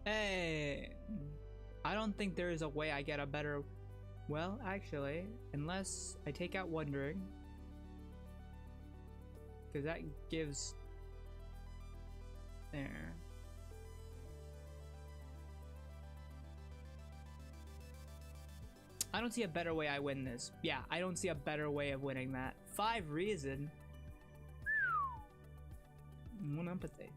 Hey, I don't think there is a way I get a better, well, actually, unless I take out wondering, because that gives, there. I don't see a better way I win this. Yeah, I don't see a better way of winning that. 5 reason. 1 empathy.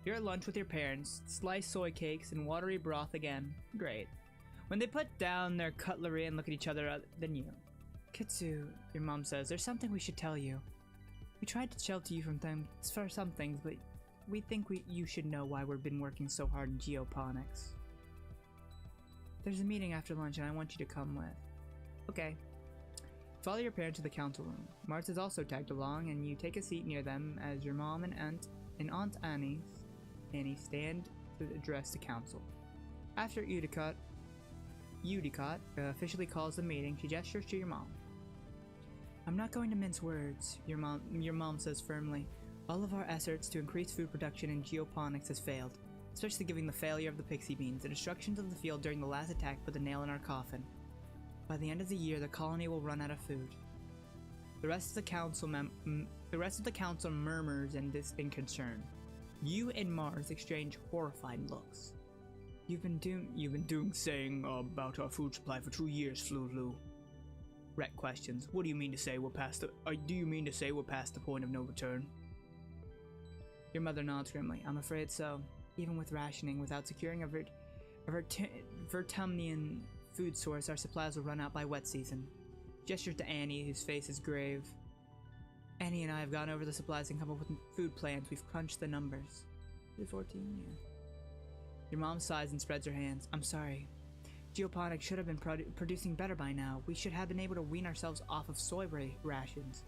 You're at lunch with your parents, sliced soy cakes and watery broth again. Great. When they put down their cutlery and look at each other, then you. Kitsu, your mom says, there's something we should tell you. We tried to shelter you from them for some things, but we think you should know why we've been working so hard in geoponics. There's a meeting after lunch and I want you to come with. Okay. Follow your parents to the council room. Mars is also tagged along and you take a seat near them as your mom and Aunt Annie stand to address the council. After Udicott officially calls the meeting, she gestures to your mom. I'm not going to mince words, your mom says firmly. All of our efforts to increase food production in geoponics has failed, especially given the failure of the pixie beans. The destruction of the field during the last attack put the nail in our coffin. By the end of the year, the colony will run out of food. The rest of the council murmurs in concern. You and Mars exchange horrified looks. You've been doing saying about our food supply for 2 years, Flulu. Rhett questions. What do you mean to say we're past the? Do you mean to say we're past the point of no return? Your mother nods grimly. I'm afraid so. Even with rationing, without securing a Vertumnian food source, our supplies will run out by wet season. Gestures to Annie, whose face is grave. Annie and I have gone over the supplies and come up with food plans. We've crunched the numbers. 14, yeah. Your mom sighs and spreads her hands. I'm sorry. Geoponics should have been producing better by now. We should have been able to wean ourselves off of soy rations.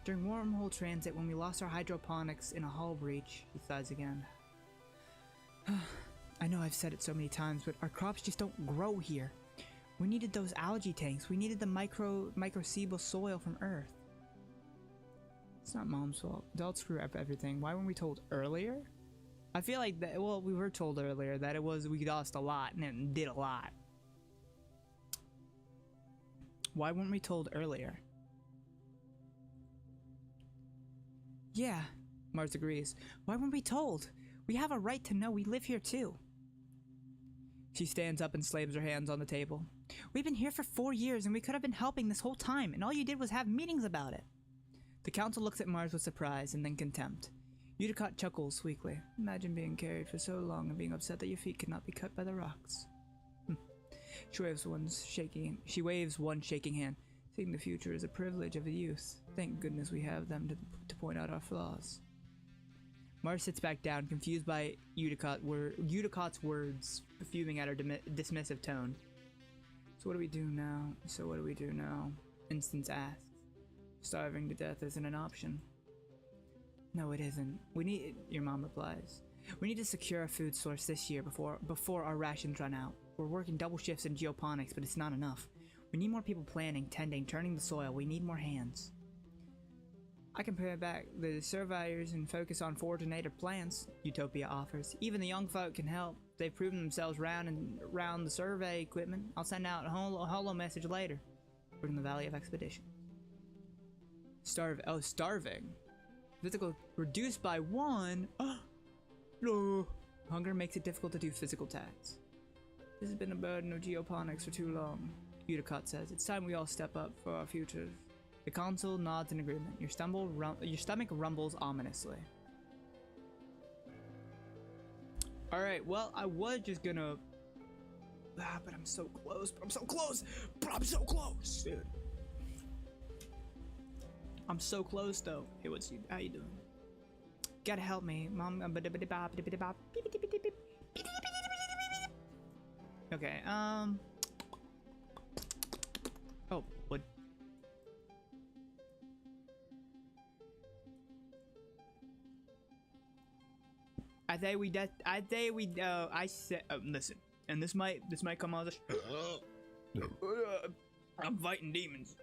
During wormhole transit, when we lost our hydroponics in a hull breach, he sighs again. I know I've said it so many times, but our crops just don't grow here. We needed those algae tanks. We needed the microcebial soil from Earth. It's not Mom's fault. Adults screw up everything. Why weren't we told earlier? I feel like that. Well, we were told earlier that we lost a lot and it did a lot. Why weren't we told earlier? Yeah, Mars agrees. Why weren't we told? We have a right to know. We live here too. She stands up and slams her hands on the table. We've been here for 4 years and we could have been helping this whole time, and all you did was have meetings about it. The council looks at Mars with surprise and then contempt. Uticott chuckles weakly. Imagine being carried for so long and being upset that your feet could not be cut by the rocks. She waves one shaking hand. Seeing the future is a privilege of the youth. Thank goodness we have them to point out our flaws. Mars sits back down, confused by Uticott's words, fuming at her dismissive tone. So what do we do now? Instance asks. Starving to death isn't an option. No, it isn't. Your mom replies. We need to secure a food source this year before our rations run out. We're working double shifts in geoponics, but it's not enough. We need more people planting, tending, turning the soil. We need more hands. I can pare back the surveyors and focus on forage and native plants, Utopia offers. Even the young folk can help. They've proven themselves round the survey equipment. I'll send out a holo message later. We're in the Valley of Expedition. Starving. Physical reduced by 1. No. Hunger makes it difficult to do physical tasks. This has been a burden of geoponics for too long, Uticott says. It's time we all step up for our futures. The council nods in agreement. Your stomach rumbles ominously. Alright, well, I was just gonna... but I'm so close, dude. I'm so close, though. Hey, how you doing? Gotta help me, Mom. Okay, oh, what? I said, listen, and this might come out as I'm fighting demons.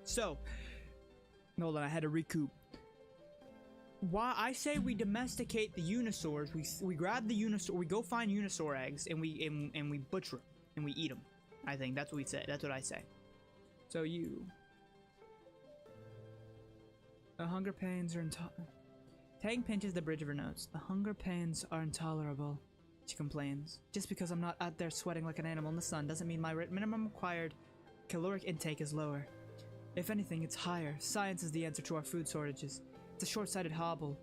So, hold on, I had to recoup. Why I say we domesticate the Unisaurs, we grab the Unisaur, we go find Unisaur eggs, and we butcher them, and we eat them. I think that's what we say. That's what I say. So the hunger pains are intolerable. Tang pinches the bridge of her nose. The hunger pains are intolerable, she complains. Just because I'm not out there sweating like an animal in the sun doesn't mean my minimum required caloric intake is lower. If anything, it's higher. Science is the answer to our food shortages. It's a short-sighted hobble.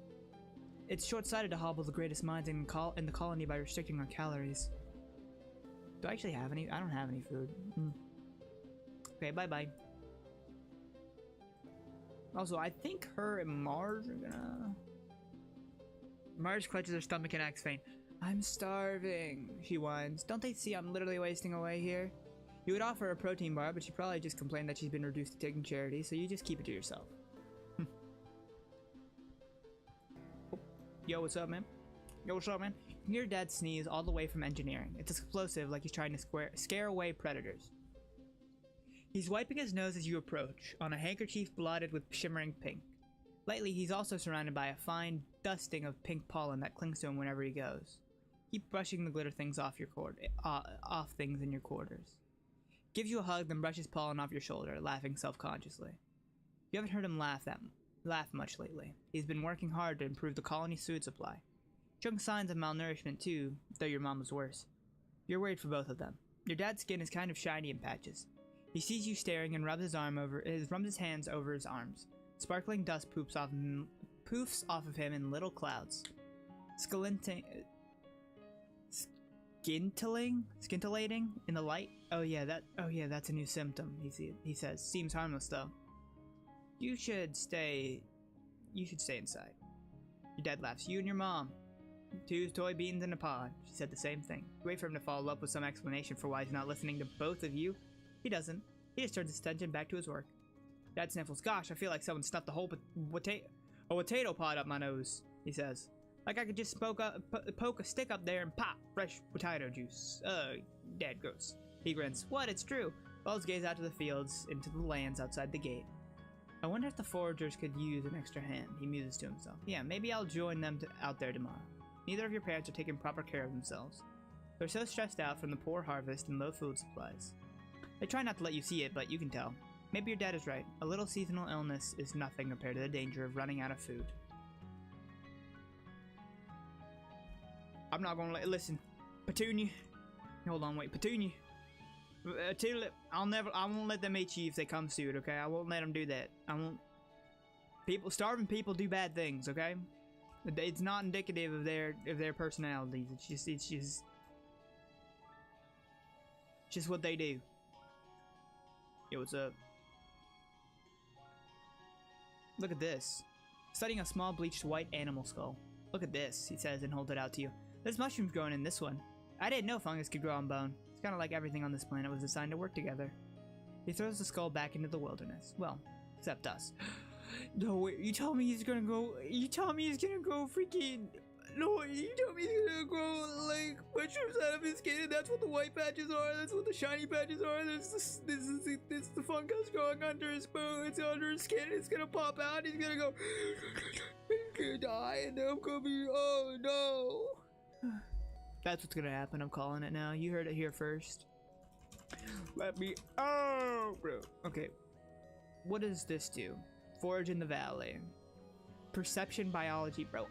It's short-sighted to hobble the greatest minds in the colony by restricting our calories. Do I actually have any? I don't have any food. Okay, bye-bye. Also, I think her and Mars are gonna... Mars clutches her stomach and acts faint. I'm starving, she whines. Don't they see I'm literally wasting away here? You would offer a protein bar, but she probably just complained that she's been reduced to taking charity, so you just keep it to yourself. Oh. Yo, what's up, man? Yo, what's up, man? You can hear Dad sneeze all the way from engineering. It's explosive, like he's trying to scare away predators. He's wiping his nose as you approach, on a handkerchief blotted with shimmering pink. Lately, he's also surrounded by a fine dusting of pink pollen that clings to him whenever he goes. Keep brushing the glitter things off things in your quarters. Gives you a hug, then brushes pollen off your shoulder, laughing self-consciously. You haven't heard him laugh much lately. He's been working hard to improve the colony's food supply. Showing signs of malnourishment too, though your mom was worse. You're worried for both of them. Your dad's skin is kind of shiny in patches. He sees you staring and rubs his hands over his arms. Sparkling dust poofs off of him in little clouds. Scintillating in the light. Oh yeah, that's a new symptom. He says. Seems harmless though. You should stay inside. Your dad laughs. You and your mom. 2 toy beans in a pod. She said the same thing. You wait for him to follow up with some explanation for why he's not listening to both of you. He doesn't. He just turns his attention back to his work. Dad sniffles. Gosh, I feel like someone stuffed a whole potato pod up my nose, he says. Like I could just poke a stick up there and pop fresh potato juice. Dad grows. He grins. What? It's true. Wells gaze out to the fields, into the lands outside the gate. I wonder if the foragers could use an extra hand, he muses to himself. Yeah, maybe I'll join them out there tomorrow. Neither of your parents are taking proper care of themselves. They're so stressed out from the poor harvest and low food supplies. They try not to let you see it, but you can tell. Maybe your dad is right. A little seasonal illness is nothing compared to the danger of running out of food. I'm not gonna listen. Petunia. Hold on, wait. Petunia. Tulip. I won't let them eat you if they come soon, okay? I won't let them do that. I won't. Starving people do bad things, okay? It's not indicative of their personalities. It's just what they do. Yo, what's up? Look at this. Studying a small bleached white animal skull. Look at this, he says and holds it out to you. There's mushrooms growing in this one. I didn't know fungus could grow on bone. It's kind of like everything on this planet was designed to work together. He throws the skull back into the wilderness. Well, except us. No, wait, you tell me he's gonna go freaking... No, you tell me he's gonna grow, like, mushrooms out of his skin, and that's what the white patches are, that's what the shiny patches are, this is the fungus growing under his bone, it's under his skin, it's gonna pop out, he's gonna go... He's gonna die, and then I'm gonna be... Oh, no. That's what's gonna happen, I'm calling it now. You heard it here first. Let me... Oh, bro. Okay. What does this do? Forage in the valley. Perception biology, bro.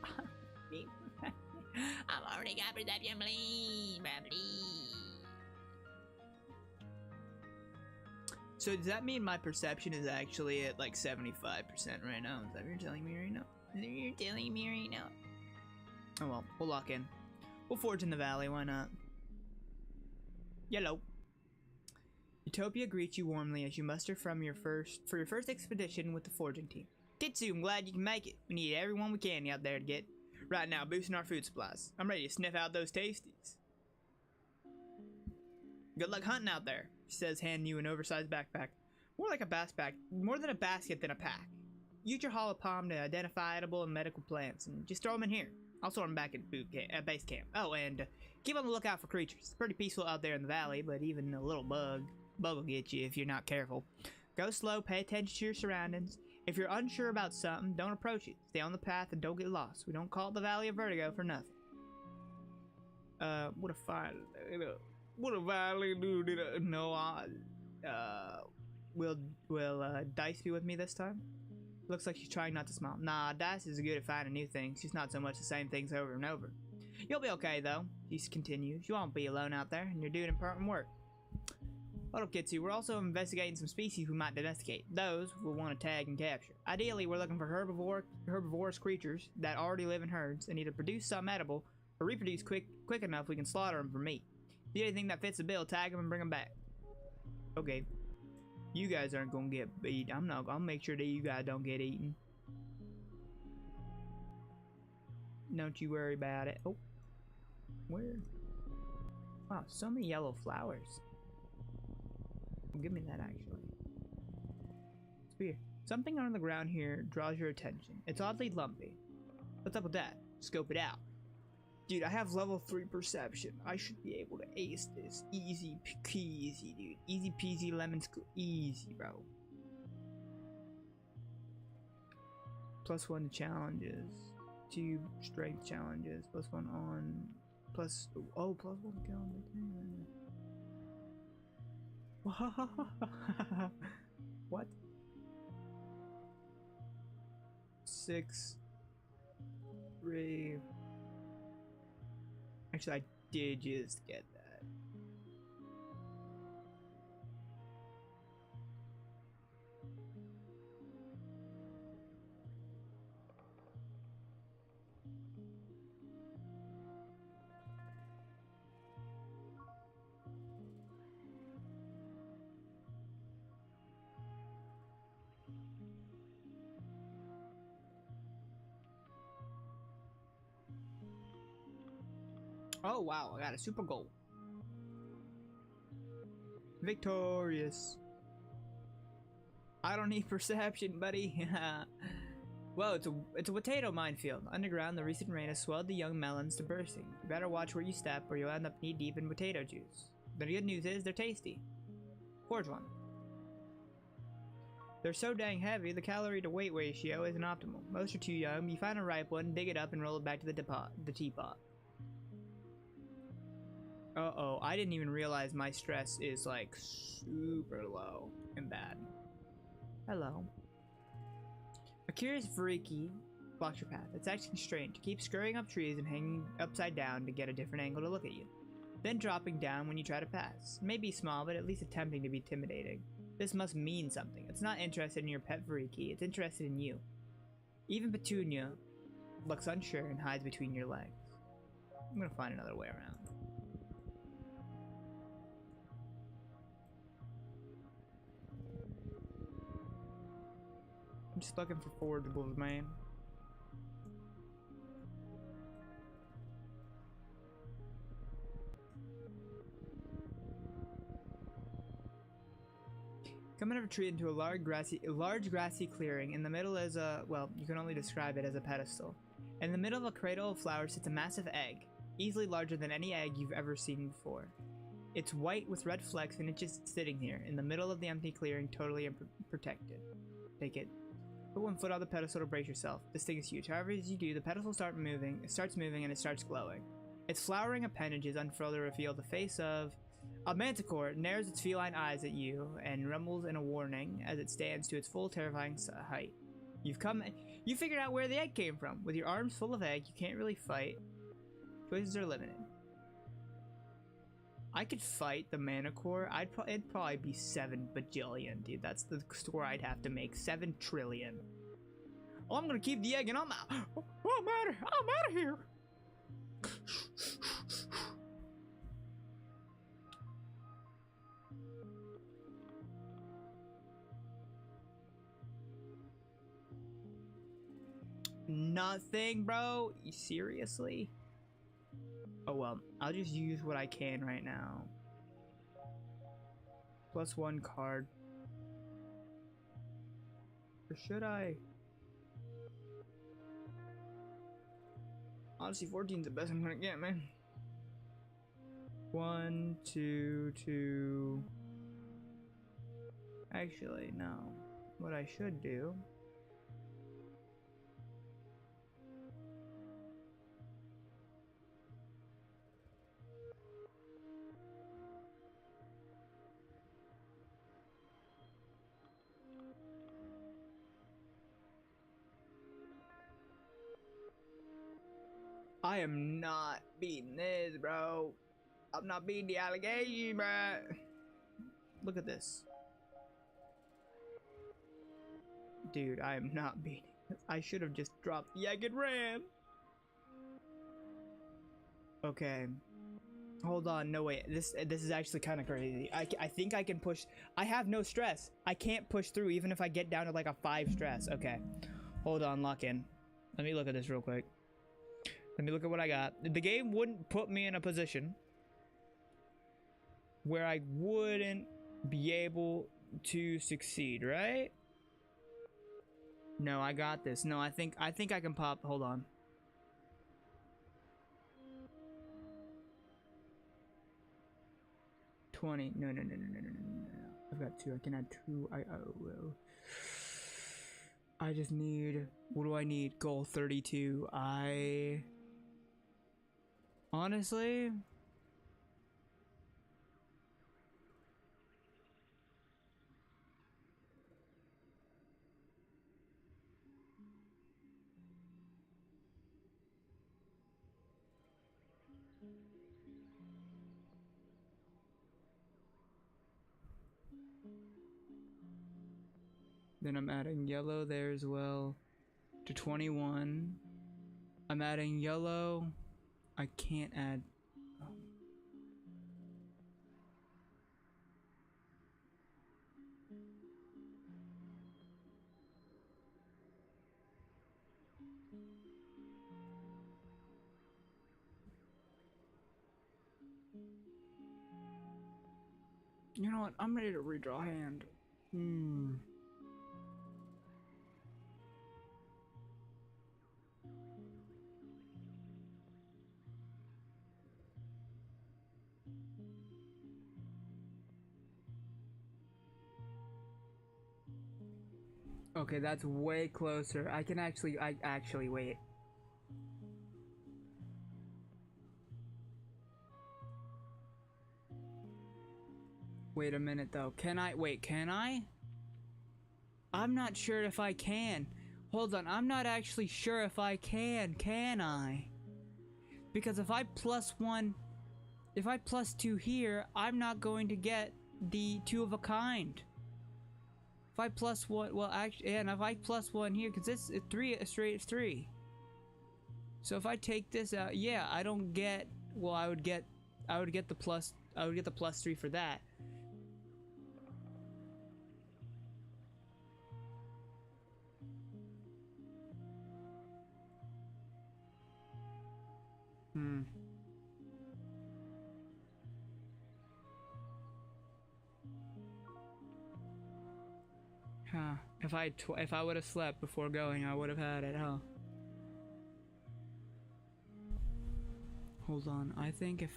I've already got perception, please. So does that mean my perception is actually at like 75% right now? Is that what you're telling me right now? Oh well, we'll lock in. We'll forge in the valley, why not? Yellow. Utopia greets you warmly as you muster for your first expedition with the forging team. Kitsu, I'm glad you can make it. We need everyone we can out there to get right now, boosting our food supplies. I'm ready to sniff out those tasties. Good luck hunting out there, she says, handing you an oversized backpack. More than a basket than a pack. Use your hollow palm to identify edible and medical plants, and just throw them in here. I'll sort them back at base camp. Oh, and keep on the lookout for creatures. It's pretty peaceful out there in the valley, but even a little bug will get you if you're not careful. Go slow, pay attention to your surroundings. If you're unsure about something, don't approach it. Stay on the path and don't get lost. We don't call it the Valley of Vertigo for nothing. What a valley, dude. No, will Dice be with me this time? Looks like she's trying not to smile. Nah, Dice is good at finding new things. She's not so much the same things over and over. You'll be okay, though, she continues. You won't be alone out there, and you're doing important work. Hold up, Kitsu. We're also investigating some species we might domesticate. Those we'll want to tag and capture. Ideally, we're looking for herbivorous creatures that already live in herds and either produce something edible or reproduce quick enough we can slaughter them for meat. If you see anything that fits the bill, tag them and bring them back. Okay. You guys aren't gonna get beat. I'll make sure that you guys don't get eaten. Don't you worry about it. Oh. Where? Wow, so many yellow flowers. Give me that, actually. It's weird. Something on the ground here draws your attention. It's oddly lumpy. What's up with that? Scope it out. Dude, I have level 3 perception. I should be able to ace this. Easy peasy, dude. Easy peasy lemon squeeze. Easy, bro. +1 to challenges. 2 strength challenges. +1 on. Plus. Oh, +1 calendar. What? 6. 3. Actually, I did just get that. Oh wow, I got a super goal. Victorious. I don't need perception, buddy. Whoa, it's a potato minefield. Underground, the recent rain has swelled the young melons to bursting. You better watch where you step or you'll end up knee deep in potato juice. The good news is they're tasty. Forge one. They're so dang heavy, the calorie to weight ratio isn't optimal. Most are too young. You find a ripe one, dig it up, and roll it back to the teapot. Uh-oh, I didn't even realize my stress is like super low and bad. Hello. A curious freaky blocks your path. It's acting strange. Keep scurrying up trees and hanging upside down to get a different angle to look at you. Then dropping down when you try to pass. It may be small, but at least attempting to be intimidating. This must mean something. It's not interested in your pet freaky, it's interested in you. Even Petunia looks unsure and hides between your legs. I'm gonna find another way around. I'm just looking for forgeables, man. Come out of a tree into a large grassy clearing. In the middle is a, well, you can only describe it as a pedestal. In the middle of a cradle of flowers sits a massive egg, easily larger than any egg you've ever seen before. It's white with red flecks and it's just sitting here in the middle of the empty clearing, totally unprotected. Take it. Put 1 foot on the pedestal to brace yourself. This thing is huge. However, as you do, the pedestal starts moving and it starts glowing. Its flowering appendages unfurl to reveal the face of a manticore. Narrows its feline eyes at you and rumbles in a warning as it stands to its full terrifying height. You figured out where the egg came from. With your arms full of egg, you can't really fight. Choices are limited. I could fight the Manicore. It'd probably be 7 bajillion, dude. That's the score I'd have to make. 7 trillion. Oh, I'm gonna keep the egg and I'm out. Oh, I'm out of here. Nothing, bro. You seriously? Oh well, I'll just use what I can right now. +1 card. Or should I? Honestly, 14's the best I'm gonna get, man. 1, 2, 2. Actually, no. What I should do. I am not beating this, bro. I'm not beating the allegation, bro. Look at this. Dude, I am not beating this. I should have just dropped the egg and ran. Okay. Hold on, no wait. This is actually kind of crazy. I think I can push. I have no stress. I can't push through even if I get down to like a 5 stress. Okay. Hold on, lock in. Let me look at this real quick. Let me look at what I got. The game wouldn't put me in a position where I wouldn't be able to succeed, right? No, I got this. No, I think I can pop. Hold on. 20. No, no, no, no, no, no, no, no, no. I've got 2. I can add 2. I just need, what do I need? Goal 32. Honestly, then I'm adding yellow there as well to 21. I'm adding yellow. I can't add. You know what? I'm ready to redraw hand. Okay, that's way closer. I actually wait. Wait a minute though. Can I? I'm not sure if I can. Hold on, I'm not actually sure if I can I? Because if I plus 2 here, I'm not going to get the 2 of a kind. If I plus 1, well actually, yeah, and if I plus 1 here, because this is 3, straight 3. So if I take this out, yeah, I don't get, well I would get the plus 3 for that. Huh. If I would have slept before going, I would have had it, huh? Hold on. I think if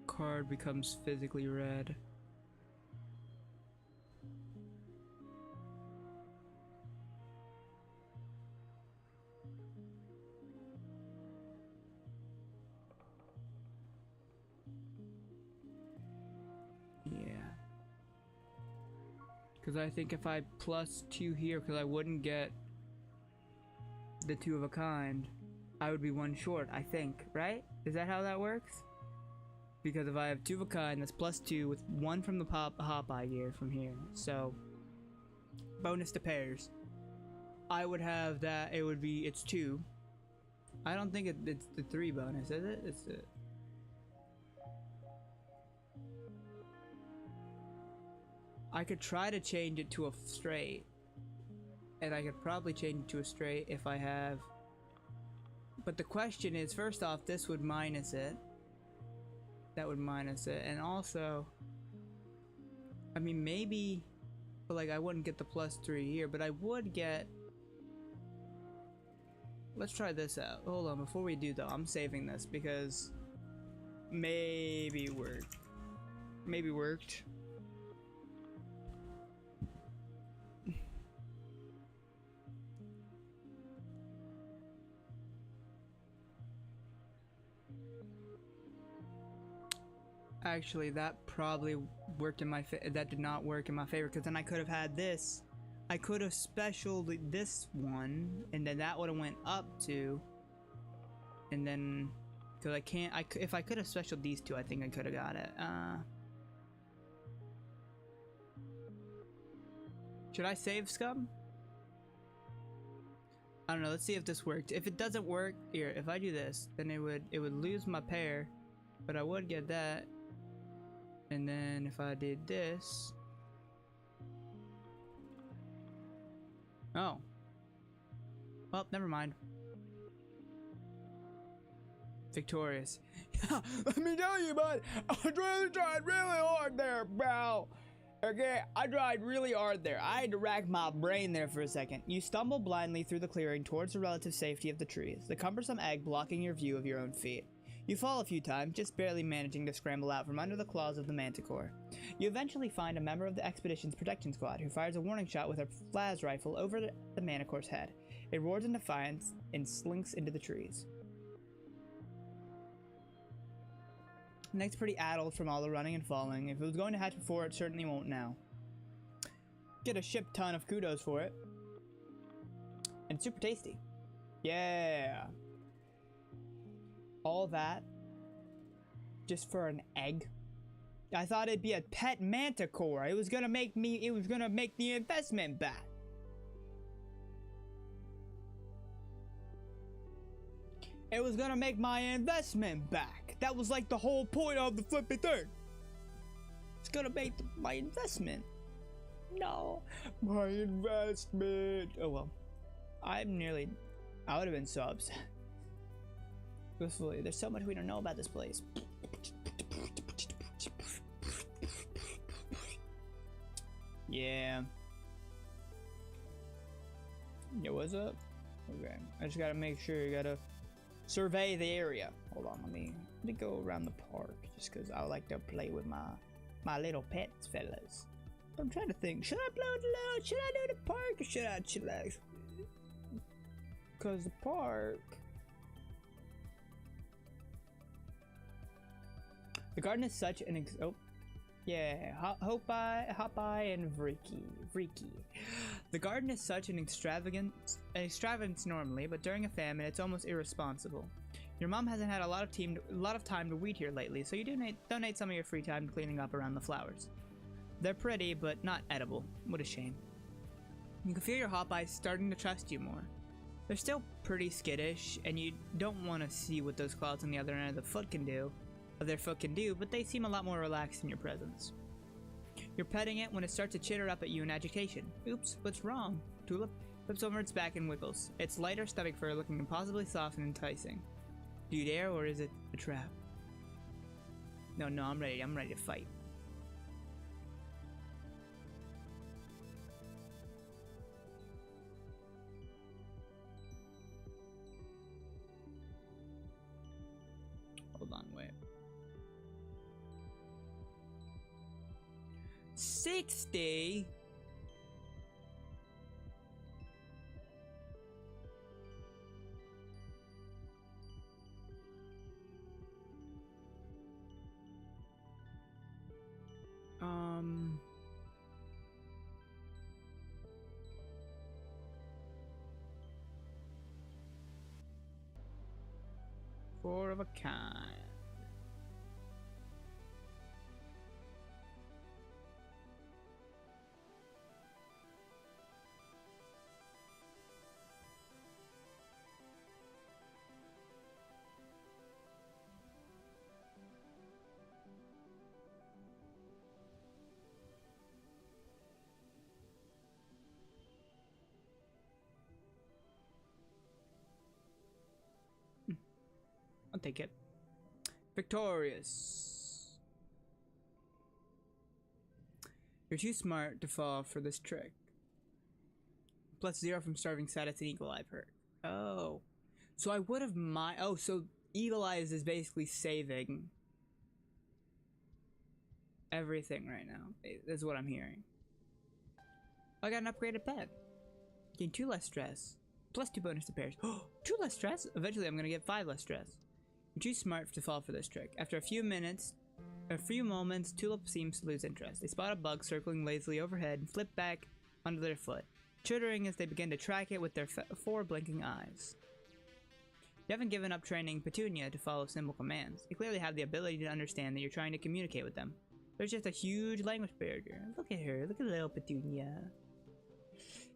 card becomes physically red. Because I think if I plus 2 here, because I wouldn't get the 2 of a kind, I would be 1 short, I think, right? Is that how that works? Because if I have 2 of a kind, that's plus 2 with 1 from the hop I gear from here. So, bonus to pairs. I would have that, it's 2. I don't think it's the 3 bonus, is it? It's the... I could try to change it to a straight, and I could probably change it to a straight if I have, but the question is, first off, this would minus it, that would minus it, and also, I mean, maybe, but like I wouldn't get the plus 3 here, but I would get, let's try this out. Hold on, before we do though, I'm saving this because maybe worked. Actually, that probably worked in my that did not work in my favor, because then I could have had this. I could have specialed this one, and then that would have went up to, and then, because if I could have specialed these 2, I think I could have got it. Should I save scum? I don't know, let's see if this worked. If it doesn't work, here, if I do this, then it would lose my pair, but I would get that. And then if I did this, oh, well, never mind. Victorious. Yeah, let me tell you, bud, I really tried really hard there, pal. Okay, I tried really hard there. I had to rack my brain there for a second. You stumble blindly through the clearing towards the relative safety of the trees, the cumbersome egg blocking your view of your own feet. You fall a few times, just barely managing to scramble out from under the claws of the manticore. You eventually find a member of the expedition's protection squad who fires a warning shot with her las rifle over the manticore's head. It roars in defiance and slinks into the trees. Nick's pretty addled from all the running and falling. If it was going to hatch before, it certainly won't now. Get a ship ton of kudos for it. And super tasty. Yeah. All that just for an egg. I thought it'd be a pet manticore. It was gonna make the investment back. It was gonna make my investment back. That was like the whole point of the flippy thing. It's gonna make my investment. No, my investment. Oh well. I would have been so upset. There's so much we don't know about this place. Yeah. Yeah, what's up? Okay, I just gotta make sure. You gotta survey the area. Hold on, let me go around the park just because I like to play with my little pets, fellas. I'm trying to think. Should I should I do the park or should I chillax? Because the park. The garden is such an oh, yeah, Hopeye and Freaky. The garden is such an extravagance normally, but during a famine, it's almost irresponsible. Your mom hasn't had a lot of time to weed here lately, so you donate some of your free time cleaning up around the flowers. They're pretty, but not edible. What a shame. You can feel your Hopeyes starting to trust you more. They're still pretty skittish, and you don't want to see what those claws on the other end of their foot can do, but they seem a lot more relaxed in your presence. You're petting it when it starts to chitter up at you in agitation. Oops, what's wrong? Tulip flips over its back and wiggles, its lighter stomach fur looking impossibly soft and enticing. Do you dare, or is it a trap? No, I'm ready to fight. Hold on, wait. 60? Four of a kind. I'll take it. Victorious. You're too smart to fall for this trick. +0 from starving status and eagle eye perk. Oh. So I would have so eagle eyes is basically saving everything right now. That's what I'm hearing. I got an upgraded pet. Gain 2 less stress. +2 bonus to pairs. 2 less stress? Eventually I'm gonna get 5 less stress. You're too smart to fall for this trick. After a few moments, Tulip seems to lose interest. They spot a bug circling lazily overhead and flip back onto their foot, chittering as they begin to track it with their 4 blinking eyes. You haven't given up training Petunia to follow simple commands. They clearly have the ability to understand that you're trying to communicate with them. There's just a huge language barrier. Look at her, look at little Petunia.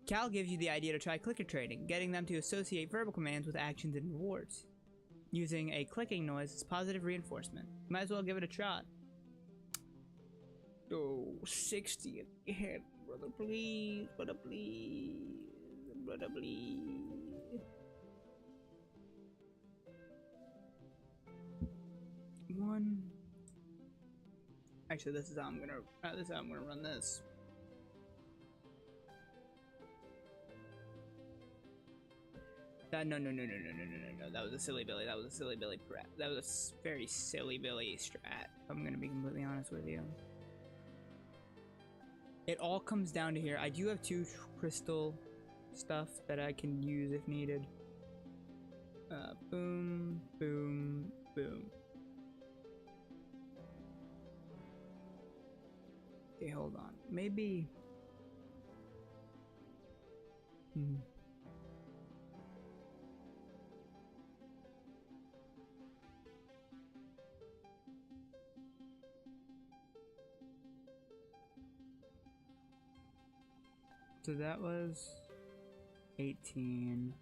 Cal gives you the idea to try clicker training, getting them to associate verbal commands with actions and rewards. Using a clicking noise as positive reinforcement. Might as well give it a shot. Oh, 60 again. Brother, please. Brother, please. Brother, please. 1. I Actually, this is how I'm gonna run this. No. That was a silly Billy. That was a silly Billy strat. That was a very silly Billy strat. I'm gonna be completely honest with you. It all comes down to here. I do have 2 crystal stuff that I can use if needed. Boom, boom, boom. Okay, hold on. Maybe. So that was 18.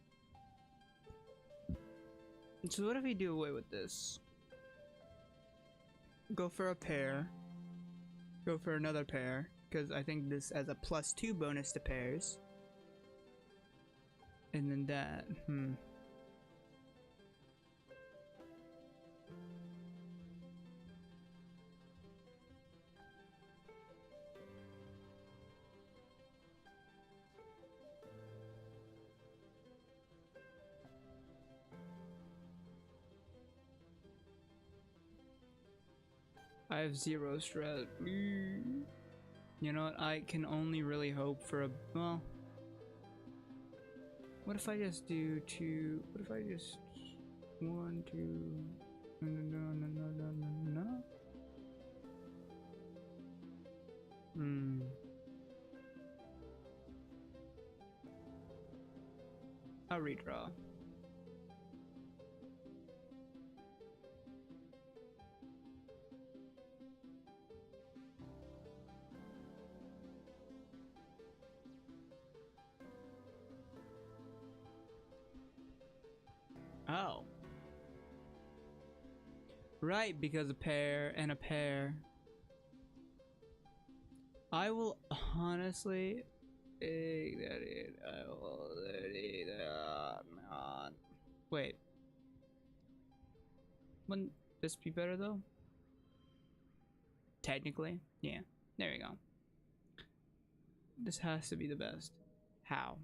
So what if we do away with this? Go for a pair. Go for another pair, because I think this has a +2 bonus to pairs. And then that, I have 0 strat. You know what? I can only really hope for a. Well. What if I just do 2? What if I just. 1, 2. No. I'll redraw. Oh. Right, because a pair and a pair. I will honestly take that in. I will take that on. Wait. Wouldn't this be better though? Technically? Yeah. There you go. This has to be the best. How?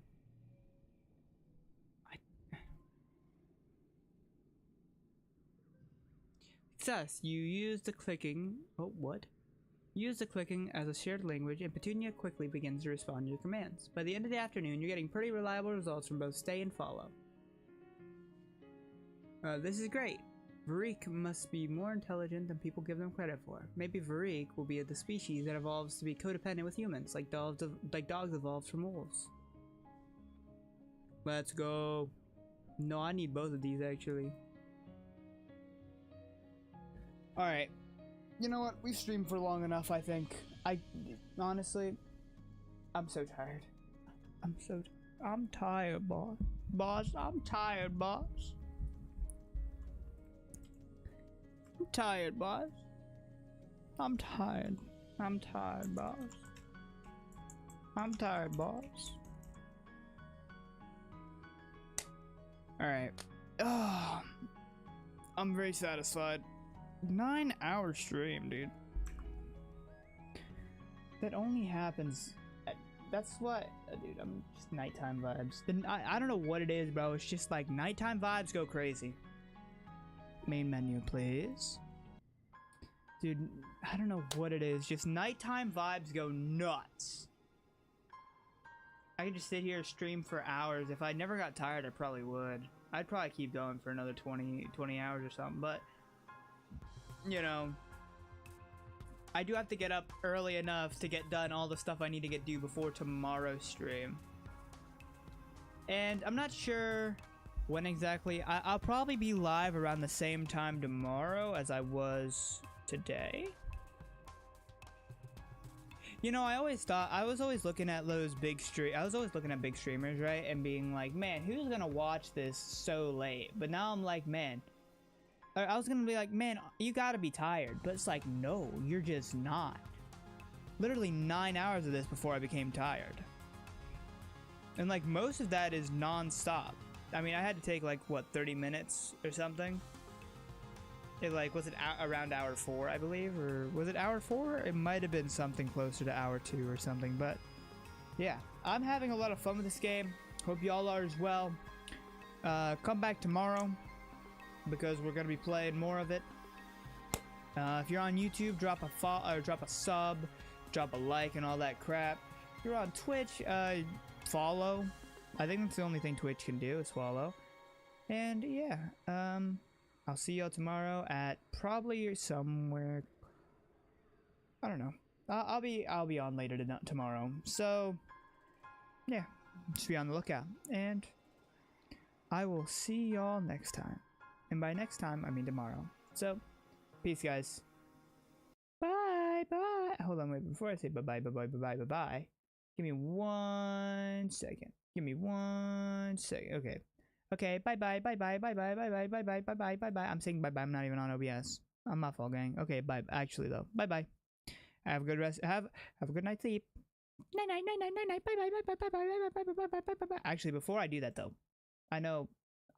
Success. You use the clicking. Oh, what? Use the clicking as a shared language, and Petunia quickly begins to respond to your commands. By the end of the afternoon, you're getting pretty reliable results from both stay and follow. This is great. Varik must be more intelligent than people give them credit for. Maybe Varik will be the species that evolves to be codependent with humans, like dogs evolved from wolves. Let's go. No, I need both of these actually. Alright. You know what? We've streamed for long enough, I think. Honestly, I'm so tired. I'm tired, boss. I'm tired, boss. I'm tired, boss. I'm tired, boss. I'm tired, boss. Alright. I'm very satisfied. 9-hour stream, dude. That only happens. That's what, dude. I'm just nighttime vibes. I don't know what it is, bro. It's just like nighttime vibes go crazy. Main menu, please. Dude, I don't know what it is. Just nighttime vibes go nuts. I could just sit here and stream for hours. If I never got tired, I probably would. I'd probably keep going for another 20 hours or something, but you know, I do have to get up early enough to get done all the stuff I need to do before tomorrow's stream. And I'm not sure when exactly. I'll probably be live around the same time tomorrow as I was today. You know, I was always looking at those big streamers, right? And being like, man, who's gonna watch this so late? But now I'm like, man, I was gonna be like, man, you gotta be tired. But it's like, no, you're just not. Literally 9 hours of this before I became tired. And like most of that is non-stop. I mean, I had to take like, what, 30 minutes or something? It like was it around hour 4, I believe, or was it hour 4? It might have been something closer to hour 2 or something, but yeah, I'm having a lot of fun with this game. Hope y'all are as well. Come back tomorrow because we're gonna be playing more of it. If you're on YouTube, drop a sub, drop a like, and all that crap. If you're on Twitch, follow. I think that's the only thing Twitch can do is follow. And yeah, I'll see y'all tomorrow at probably somewhere. I don't know. I'll be on later tomorrow. So yeah, just be on the lookout. And I will see y'all next time. And by next time, I mean tomorrow. So peace, guys. Bye, bye. Hold on, wait. Before I say bye, bye, bye, bye, bye, bye, bye. Give me 1 second. Give me 1 second. Okay. Okay. Bye, bye, bye, bye, bye, bye, bye, bye, bye, bye, bye, bye, bye, bye. I'm saying bye, bye. I'm not even on OBS. I'm my fault, gang. Okay. Bye. Actually, though. Bye, bye. Have a good rest. Have a good night's sleep. Night, night, night, night, night, night. Bye, bye, bye, bye, bye, bye, bye, bye, bye, bye, bye, bye, bye. Actually, before I do that, though, I know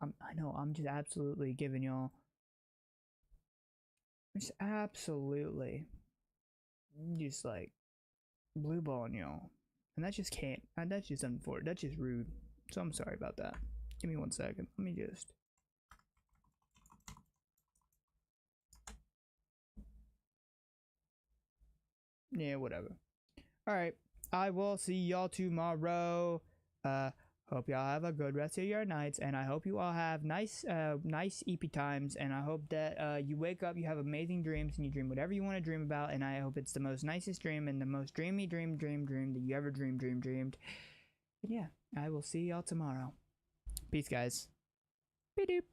I'm just absolutely giving y'all. Just absolutely. Just like blue balling y'all. And that just can't. That's just unfortunate. That's just rude. So I'm sorry about that. Give me 1 second. Let me just. Yeah, whatever. Alright. I will see y'all tomorrow. Hope y'all have a good rest of your nights, and I hope you all have nice EP times, and I hope that you wake up, you have amazing dreams, and you dream whatever you want to dream about, and I hope it's the most nicest dream and the most dreamy dream that you ever dreamed. And yeah, I will see y'all tomorrow. Peace, guys. Be doop.